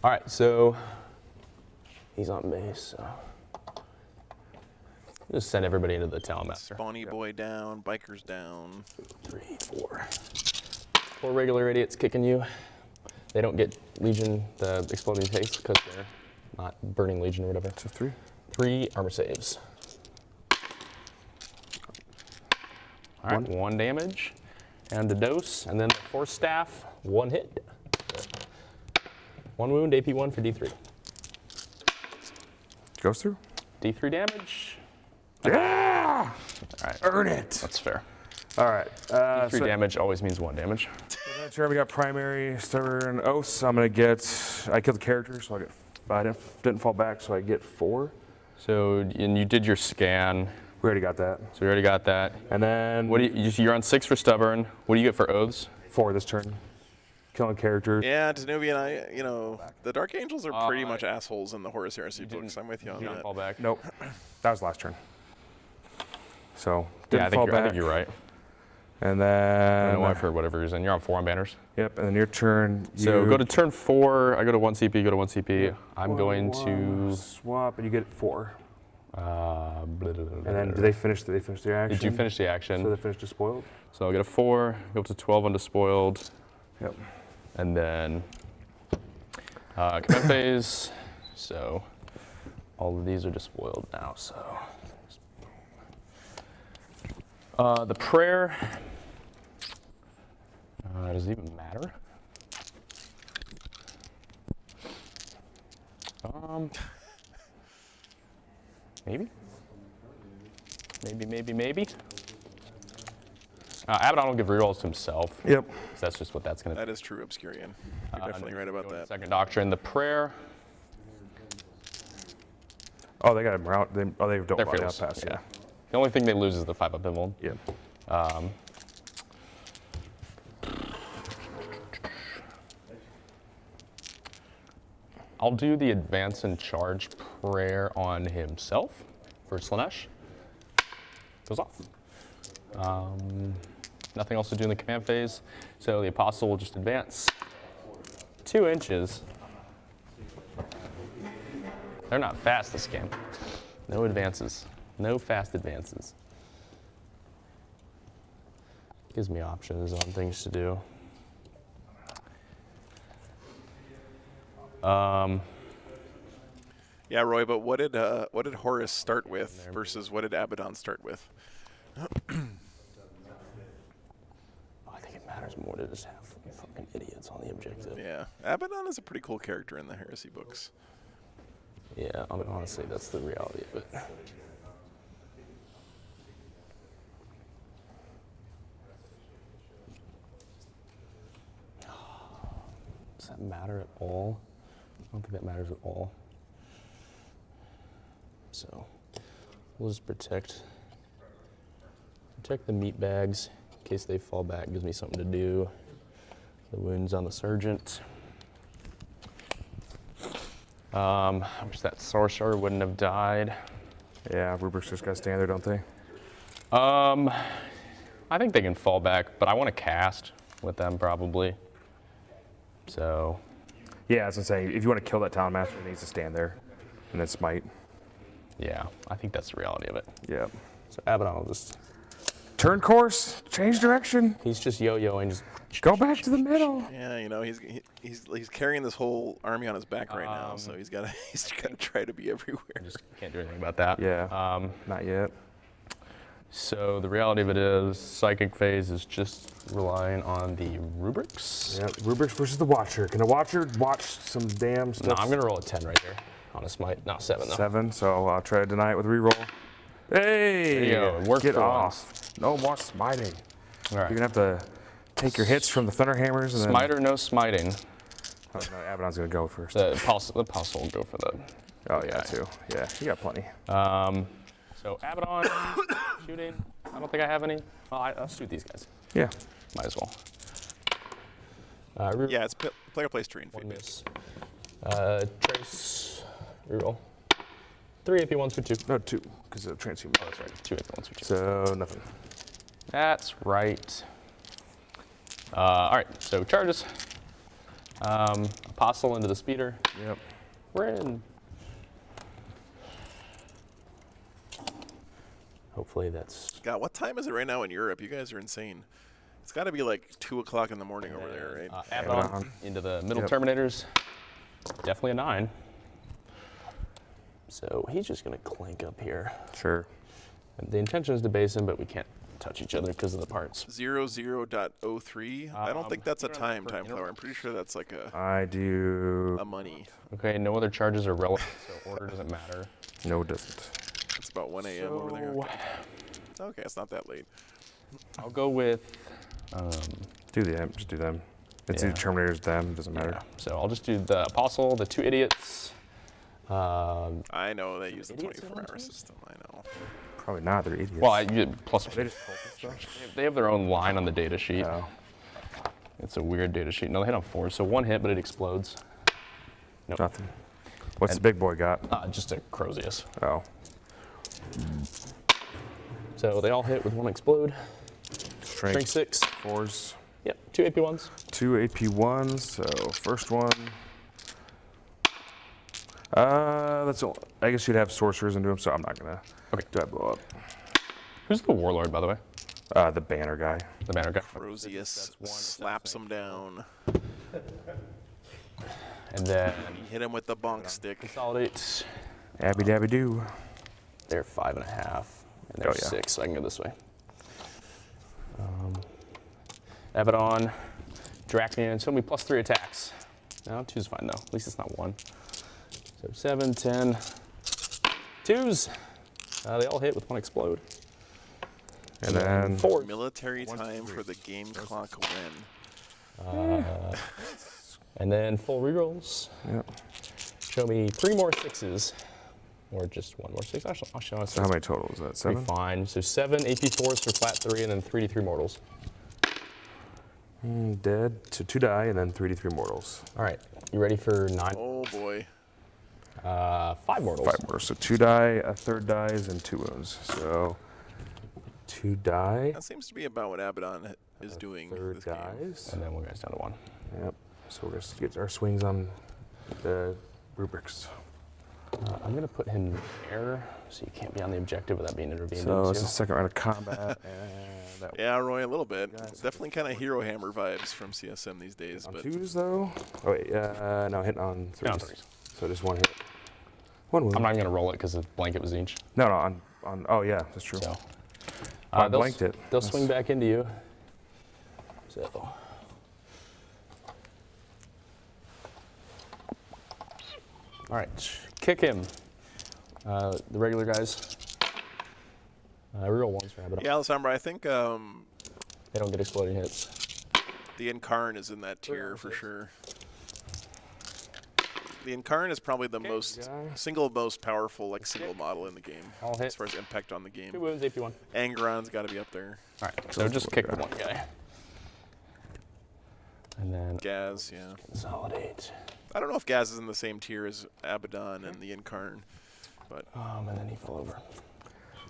Speaker 18: All right, so he's on base. So just send everybody into the Talon Master.
Speaker 1: Spawny boy down, bikers down.
Speaker 18: 3, 4. 4 regular idiots kicking you. They don't get Legion, the exploding haste, because they're not burning Legion or whatever.
Speaker 3: So 3.
Speaker 18: 3 armor saves. All right, 1 damage. And a dose, and then the force staff, 1 hit. 1 wound, AP1 for D3.
Speaker 3: Goes through.
Speaker 18: D3 damage.
Speaker 3: Yeah!
Speaker 18: All right.
Speaker 3: Earn it.
Speaker 18: That's fair.
Speaker 3: All right.
Speaker 18: D3 damage always means 1 damage.
Speaker 3: That's where we got primary, stubborn, oaths. I'm gonna get. I killed the character, so I didn't fall back, so I get 4.
Speaker 18: So, and you did your scan.
Speaker 3: We already got that.
Speaker 18: So we already got that.
Speaker 3: And then.
Speaker 18: What do you're on 6 for stubborn. What do you get for oaths?
Speaker 3: 4 this turn. Killing characters.
Speaker 1: Yeah, Danubian, the Dark Angels are pretty much assholes in the Horus Heresy books. I'm with you on
Speaker 18: You
Speaker 1: that.
Speaker 18: didn't fall back.
Speaker 3: Nope. That was last turn. So
Speaker 18: Yeah,
Speaker 3: didn't fall back.
Speaker 18: I think you're right.
Speaker 3: And then.
Speaker 18: I don't know why for whatever reason. You're on 4 on banners.
Speaker 3: Yep. And then your turn.
Speaker 18: So go to turn 4. I go to 1 CP. Go to 1 CP.
Speaker 3: Yeah.
Speaker 18: I'm going to
Speaker 3: swap, and you get 4.
Speaker 18: And
Speaker 3: And then do they finish their action?
Speaker 18: Did you finish the action?
Speaker 3: So they finished despoiled?
Speaker 18: So I'll get a 4, go up to 12 on despoiled.
Speaker 3: Yep.
Speaker 18: And then command phase. So all of these are despoiled now. So the prayer. Does it even matter? Maybe. Maybe. Abaddon will give rerolls to himself.
Speaker 3: Yep.
Speaker 18: So that's just what that's going to
Speaker 1: That is true, Obscurian. You're definitely right about that.
Speaker 18: Second doctrine, the prayer.
Speaker 3: Oh, they got him out. They don't
Speaker 18: They're
Speaker 3: want
Speaker 18: fearless.
Speaker 3: to pass.
Speaker 18: Yeah. The only thing they lose is the 5-up invuln.
Speaker 3: Yep.
Speaker 18: I'll do the advance and charge prayer on himself for Slanesh. Goes off. Nothing else to do in the command phase, so the Apostle will just advance 2 inches. They're not fast this game. No advances. No fast advances. Gives me options on things to do.
Speaker 1: Yeah, Roy, but what did Horus start with versus what did Abaddon start with?
Speaker 18: I think it matters more to just have fucking idiots on the objective.
Speaker 1: Yeah, Abaddon is a pretty cool character in the Heresy books.
Speaker 18: Yeah, I mean, honestly, that's the reality of it. Does that matter at all? I don't think that matters at all. So we'll just protect the meat bags in case they fall back. Gives me something to do. The wounds on the sergeant. I wish that sorcerer wouldn't have died.
Speaker 3: Yeah, rubrics just got stand there, don't they?
Speaker 18: I think they can fall back, but I want to cast with them probably. So.
Speaker 3: Yeah, I was gonna say, if you want to kill that town master, it needs to stand there and then smite.
Speaker 18: Yeah, I think that's the reality of it.
Speaker 3: Yeah.
Speaker 18: So Abaddon will just
Speaker 3: turn course, change direction.
Speaker 18: He's just yo-yoing, just
Speaker 3: go back to the middle.
Speaker 1: Yeah, you know, he's carrying this whole army on his back right now, so he's gotta try to be everywhere.
Speaker 18: Just can't do anything about that.
Speaker 3: Yeah. Not yet.
Speaker 18: So the reality of it is, psychic phase is just relying on the rubrics.
Speaker 3: Yeah, rubrics versus the Watcher. Can the Watcher watch some damn stuff?
Speaker 18: No, I'm gonna roll a 10 right there on a smite. Not 7 though.
Speaker 3: 7, so I'll try to deny it with a reroll. Hey!
Speaker 18: There you go. It worked
Speaker 3: Get
Speaker 18: for
Speaker 3: off.
Speaker 18: once.
Speaker 3: No more smiting.
Speaker 18: All right.
Speaker 3: You're gonna have to take your hits from the Thunderhammers and
Speaker 18: Smite
Speaker 3: then.
Speaker 18: or no smiting.
Speaker 3: Oh, no, Abaddon's gonna go first.
Speaker 18: The apostle will go for the.
Speaker 3: Oh yeah, too. Yeah, you got plenty.
Speaker 18: So Abaddon shooting. I don't think I have any. Well, I'll shoot these guys.
Speaker 3: Yeah.
Speaker 18: Might as well.
Speaker 1: Yeah, it's player plays terrain.
Speaker 18: One miss. Trace. Reroll. 3 AP1s for 2.
Speaker 3: No, 2, because of transhuman.
Speaker 18: Oh, that's right. 2 AP1s for 2.
Speaker 3: So nothing.
Speaker 18: That's right. All right, so charges. Apostle into the speeder.
Speaker 3: Yep.
Speaker 18: We're in. Hopefully that's.
Speaker 1: God, what time is it right now in Europe? You guys are insane. It's got to be like 2 o'clock in the morning over there, right?
Speaker 18: Abaddon into the middle
Speaker 3: Yep.
Speaker 18: Terminators. Definitely a 9. So he's just going to clink up here.
Speaker 3: Sure.
Speaker 18: And the intention is to base him, but we can't touch each other because of the parts.
Speaker 1: 00.03. I don't think that's a time flower. I'm pretty sure that's like
Speaker 3: I do.
Speaker 1: a money.
Speaker 18: Okay, no other charges are relevant, so order doesn't matter.
Speaker 3: No, it doesn't.
Speaker 1: It's about 1 a.m. over there. Okay, it's not that late.
Speaker 18: I'll go with.
Speaker 3: Do them. Just do them. It's either Terminators, them. Doesn't matter.
Speaker 18: Yeah. So I'll just do the Apostle, the 2 idiots.
Speaker 1: I know they use the 24-hour system. I know.
Speaker 3: Probably not. They're idiots.
Speaker 18: Well, plus
Speaker 3: they just cultist stuff.
Speaker 18: they have their own line on the data sheet. Oh. It's a weird data sheet. No, they hit on 4, so 1 hit, but it explodes. Nope.
Speaker 3: Nothing. What's the big boy got?
Speaker 18: Just a Crozius.
Speaker 3: Oh.
Speaker 18: So they all hit with 1 explode.
Speaker 3: Strength
Speaker 18: 6.
Speaker 3: 4s.
Speaker 18: Yep, 2 AP1s.
Speaker 3: 2 AP1s. So first one. That's all. I guess you'd have sorcerers into them, so I'm not gonna.
Speaker 18: Okay.
Speaker 3: Do I blow up?
Speaker 18: Who's the warlord, by the way?
Speaker 3: The banner guy.
Speaker 18: The banner guy.
Speaker 1: Crozius slaps him down.
Speaker 18: And then
Speaker 1: hit him with the bonk stick.
Speaker 18: Consolidate.
Speaker 3: Abby dabby doo.
Speaker 18: They're 5.5, and they're 6, so I can go this way. Abaddon, Draconian, so it'll be +3 attacks. No, 2's fine though. At least it's not 1. So 7, 10, 2s. They all hit with 1 explode.
Speaker 3: And then
Speaker 18: 4.
Speaker 1: Military time for the game clock win.
Speaker 18: And then full rerolls.
Speaker 3: Yep.
Speaker 18: Show me 3 more 6s. Or just 1 more 6. Actually, I'll show us.
Speaker 3: So how many total is that? 7?
Speaker 18: Fine. So 7 AP4s for flat 3, and then 3d3 mortals.
Speaker 3: Dead to 2 die, and then 3d3 mortals.
Speaker 18: All right. You ready for 9?
Speaker 1: Oh boy.
Speaker 18: 5 mortals.
Speaker 3: 5 mortals. So 2 die, a third dies, and 2 wounds. So 2 die.
Speaker 1: That seems to be about what Abaddon is doing.
Speaker 3: Third
Speaker 1: this
Speaker 3: dies.
Speaker 18: And then 1 guy's down to 1.
Speaker 3: Yep. So we're going to get our swings on the rubrics.
Speaker 18: I'm going to put him in air, so you can't be on the objective without being intervened
Speaker 3: So
Speaker 18: into.
Speaker 3: it's the second round of combat. And that
Speaker 1: Yeah, Roy, a little bit. Definitely kind of Hero Hammer vibes from CSM these days.
Speaker 3: on
Speaker 1: But
Speaker 3: 2s though. Oh wait, no, hitting on 3s.
Speaker 18: on 3s.
Speaker 3: So just 1 hit. 1 wound.
Speaker 18: I'm not even going to roll it because the blanket was Zinch.
Speaker 3: No, on. Oh yeah, that's true.
Speaker 18: So,
Speaker 3: I
Speaker 18: they'll
Speaker 3: blanked it.
Speaker 18: They'll swing back into you. So. All right, kick him. The regular guys. Reroll 1s for Abaddon.
Speaker 1: yeah, Alessandro, I think
Speaker 18: They don't get exploding hits.
Speaker 1: the Incarn is in that tier for sure. The Incarn is probably the single most powerful single model in the game
Speaker 18: All hit.
Speaker 1: as far as impact on the game.
Speaker 18: 2 wounds, AP 1.
Speaker 1: Angron's got to be up there.
Speaker 18: All right, so just kick the 1 guy. And then
Speaker 1: Gaz, yeah.
Speaker 18: consolidate.
Speaker 1: I don't know if Gaz is in the same tier as Abaddon and the Incarn, but
Speaker 18: and then he fell over.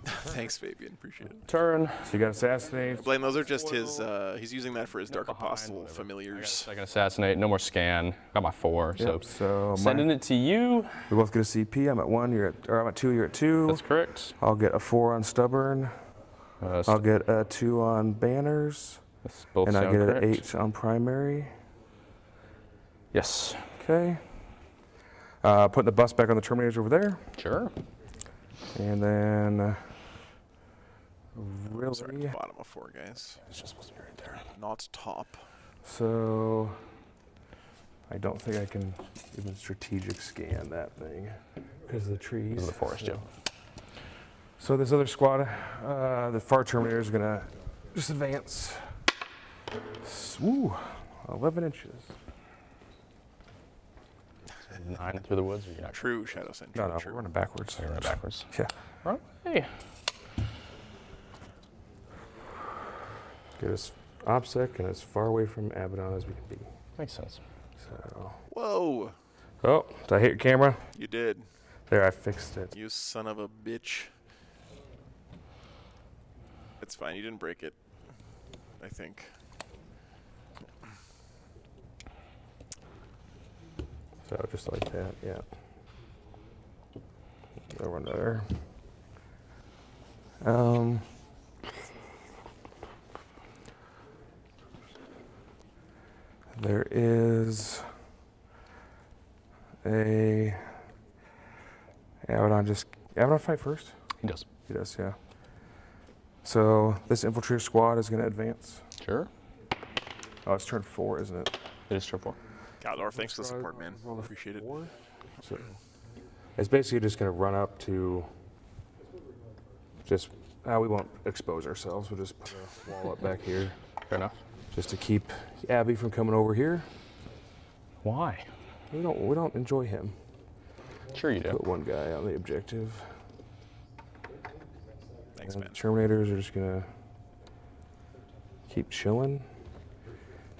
Speaker 1: thanks, Fabian. Appreciate it.
Speaker 18: Turn.
Speaker 3: So you got assassinate.
Speaker 1: Blaine, those are just his. He's using that for his Dark Apostle familiars.
Speaker 18: Second assassinate. No more scan. Got my 4.
Speaker 3: Yep, so
Speaker 18: sending it to you.
Speaker 3: We both get a CP. I'm at 1. I'm at 2. You're at 2.
Speaker 18: That's correct.
Speaker 3: I'll get a 4 on stubborn. I'll get a 2 on banners.
Speaker 18: Both
Speaker 3: and I
Speaker 18: sound
Speaker 3: get
Speaker 18: correct.
Speaker 3: an 8 on primary.
Speaker 18: Yes.
Speaker 3: Okay. Putting the bus back on the Terminators over there.
Speaker 18: Sure.
Speaker 3: And then really
Speaker 1: Sorry, bottom of 4, guys.
Speaker 18: It's just supposed to be right there.
Speaker 1: Not top.
Speaker 3: So I don't think I can even strategic scan that thing because of the trees.
Speaker 18: Because of the forest, yeah.
Speaker 3: So this other squad, the far Terminator is gonna just advance. Ooh, 11 inches.
Speaker 18: 9 through the woods, or you're not?
Speaker 1: True Shadow Sentry.
Speaker 3: No, we're running backwards.
Speaker 18: You're running backwards.
Speaker 3: Yeah.
Speaker 18: Right. Hey.
Speaker 3: Get as OPSEC and as far away from Abaddon as we can be.
Speaker 18: Makes sense.
Speaker 3: So.
Speaker 1: Whoa.
Speaker 3: Oh, did I hit your camera?
Speaker 1: You did.
Speaker 3: There, I fixed it.
Speaker 1: You son of a bitch. It's fine. You didn't break it. I think.
Speaker 3: So just like that, yeah. Over there. There is a Abaddon fight first?
Speaker 18: He does.
Speaker 3: He does, yeah. So this infiltrator squad is going to advance.
Speaker 18: Sure.
Speaker 3: Oh, it's turn 4, isn't it?
Speaker 18: It is turn 4.
Speaker 1: Galdor, thanks for the support, man. Appreciate it.
Speaker 3: So it's basically just going to run up to just, we won't expose ourselves. We'll just put a wall up back here.
Speaker 18: Fair enough.
Speaker 3: Just to keep Abby from coming over here.
Speaker 18: Why?
Speaker 3: We don't enjoy him.
Speaker 18: Sure you do.
Speaker 3: Put 1 guy on the objective.
Speaker 1: Thanks,
Speaker 3: and
Speaker 1: man.
Speaker 3: The Terminators are just going to keep chilling.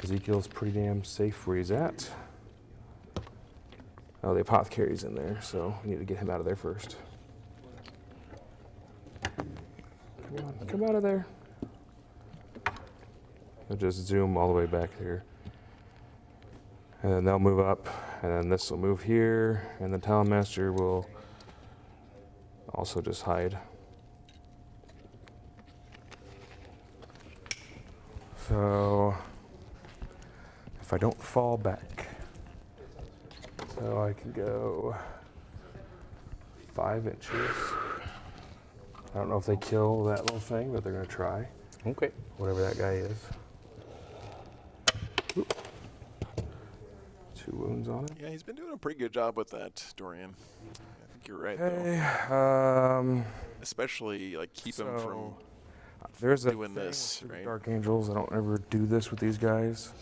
Speaker 3: Ezekiel's pretty damn safe where he's at. Oh, the Apothecary's in there, so we need to get him out of there first. Come on, come out of there. They'll just zoom all the way back here. And then they'll move up, and then this will move here, and the Talon Master will also just hide. So if I don't fall back, so I can go 5 inches. I don't know if they kill that little thing, but they're gonna try.
Speaker 18: Okay.
Speaker 3: Whatever that guy is. Oop. 2 wounds on it.
Speaker 1: Yeah, he's been doing a pretty good job with that, Dorian. I think you're right,
Speaker 3: Hey,
Speaker 1: though. Especially, keep him from
Speaker 3: there's a
Speaker 1: doing this,
Speaker 3: with
Speaker 1: right?
Speaker 3: Dark Angels. I don't ever do this with these guys.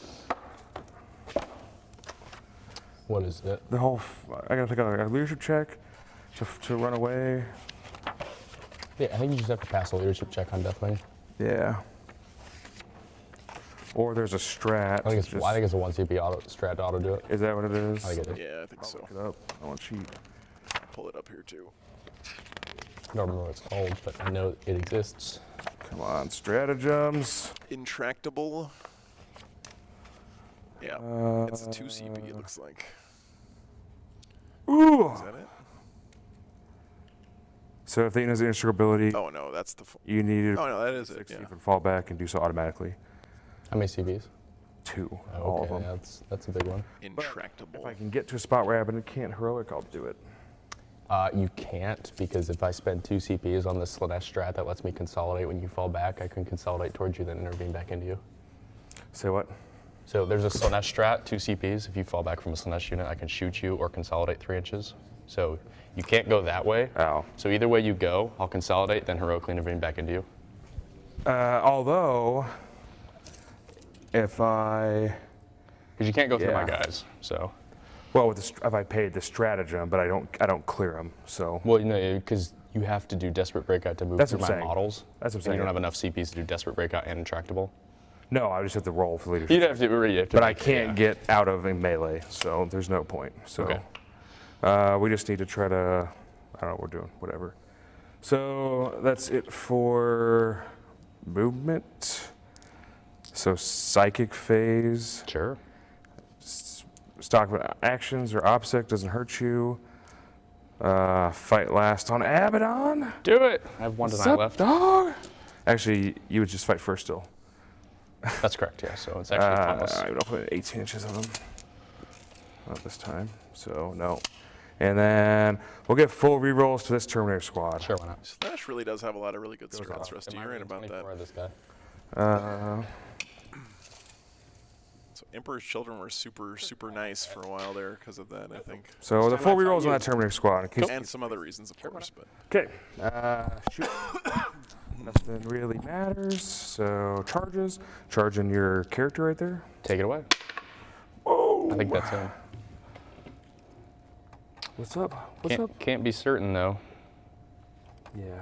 Speaker 18: What is it?
Speaker 3: The whole, I gotta take a leadership check to run away.
Speaker 18: Yeah, I think you just have to pass a leadership check on Deathwing.
Speaker 3: Yeah. Or there's a strat.
Speaker 18: I think it's a 1 CP auto strat to auto do it.
Speaker 3: Is that what it is?
Speaker 18: I think it is.
Speaker 1: Yeah, I think so.
Speaker 3: Look it up. I want to cheat.
Speaker 1: pull it up here too.
Speaker 18: I don't remember what it's called, but I know it exists.
Speaker 3: Come on, stratagems.
Speaker 1: Intractable. Yeah, it's a 2 CP, it looks like.
Speaker 3: Ooh!
Speaker 1: Is that it?
Speaker 3: So if the has the indestructibility,
Speaker 1: Oh no, that's the.
Speaker 3: you need
Speaker 1: Oh no, that is it.
Speaker 3: 60
Speaker 1: Yeah.
Speaker 3: and fall back and do so automatically.
Speaker 18: How many CVs?
Speaker 3: 2,
Speaker 18: Oh,
Speaker 3: all
Speaker 18: okay,
Speaker 3: of them.
Speaker 18: that's a big one.
Speaker 1: Intractable.
Speaker 3: If I can get to a spot where I can't heroic, I'll do it.
Speaker 18: You can't, because if I spend 2 CPs on this Slanesh strat that lets me consolidate when you fall back, I can consolidate towards you, then intervene back into you.
Speaker 3: Say what?
Speaker 18: So there's a Slanesh strat, 2 CPs. If you fall back from a Slanesh unit, I can shoot you or consolidate 3 inches. So you can't go that way.
Speaker 3: Oh.
Speaker 18: So either way you go, I'll consolidate, then heroically intervene back into you.
Speaker 3: Although, if I...
Speaker 18: Because you can't go through my
Speaker 3: Yeah.
Speaker 18: guys, so.
Speaker 3: Well, with if I paid the stratagem, but I don't clear them, so.
Speaker 18: Well, you know, because you have to do Desperate Breakout to move
Speaker 3: That's
Speaker 18: through
Speaker 3: what
Speaker 18: my
Speaker 3: I'm saying.
Speaker 18: models.
Speaker 3: That's what I'm
Speaker 18: and
Speaker 3: saying.
Speaker 18: you don't have enough CPs to do Desperate Breakout and Intractable.
Speaker 3: No, I just have to roll for leadership.
Speaker 18: You'd have to,
Speaker 3: But I
Speaker 18: make it,
Speaker 3: can't
Speaker 18: yeah.
Speaker 3: get out of a melee, so there's no point. So
Speaker 18: Okay.
Speaker 3: we just need to try to, I don't know what we're doing, whatever. So that's it for movement. So psychic phase.
Speaker 18: Sure.
Speaker 3: Stock actions or OPSEC doesn't hurt you. Fight last on Abaddon.
Speaker 18: Do it. I have 1
Speaker 3: What's
Speaker 18: deny
Speaker 3: up,
Speaker 18: left.
Speaker 3: dog? Actually, you would just fight first still.
Speaker 18: That's correct, yeah. So it's actually pointless.
Speaker 3: I would put 18 inches on them. Not this time, so no. And then we'll get full rerolls to this Terminator squad.
Speaker 18: Sure, why not?
Speaker 1: Slash really does have a lot of really good strats, Rusty. You're right about that.
Speaker 18: This guy.
Speaker 1: So Emperor's Children were super, super nice for a while there because of that, I think.
Speaker 3: So the full rerolls on that Terminator squad. In case
Speaker 1: And some other reasons, of course. But
Speaker 3: Okay. Shoot. Nothing really matters. So charges. Charging your character right there.
Speaker 18: Take it away.
Speaker 3: Whoa.
Speaker 18: I think that's him.
Speaker 3: What's up? What's
Speaker 18: Can't be certain, though.
Speaker 3: Yeah.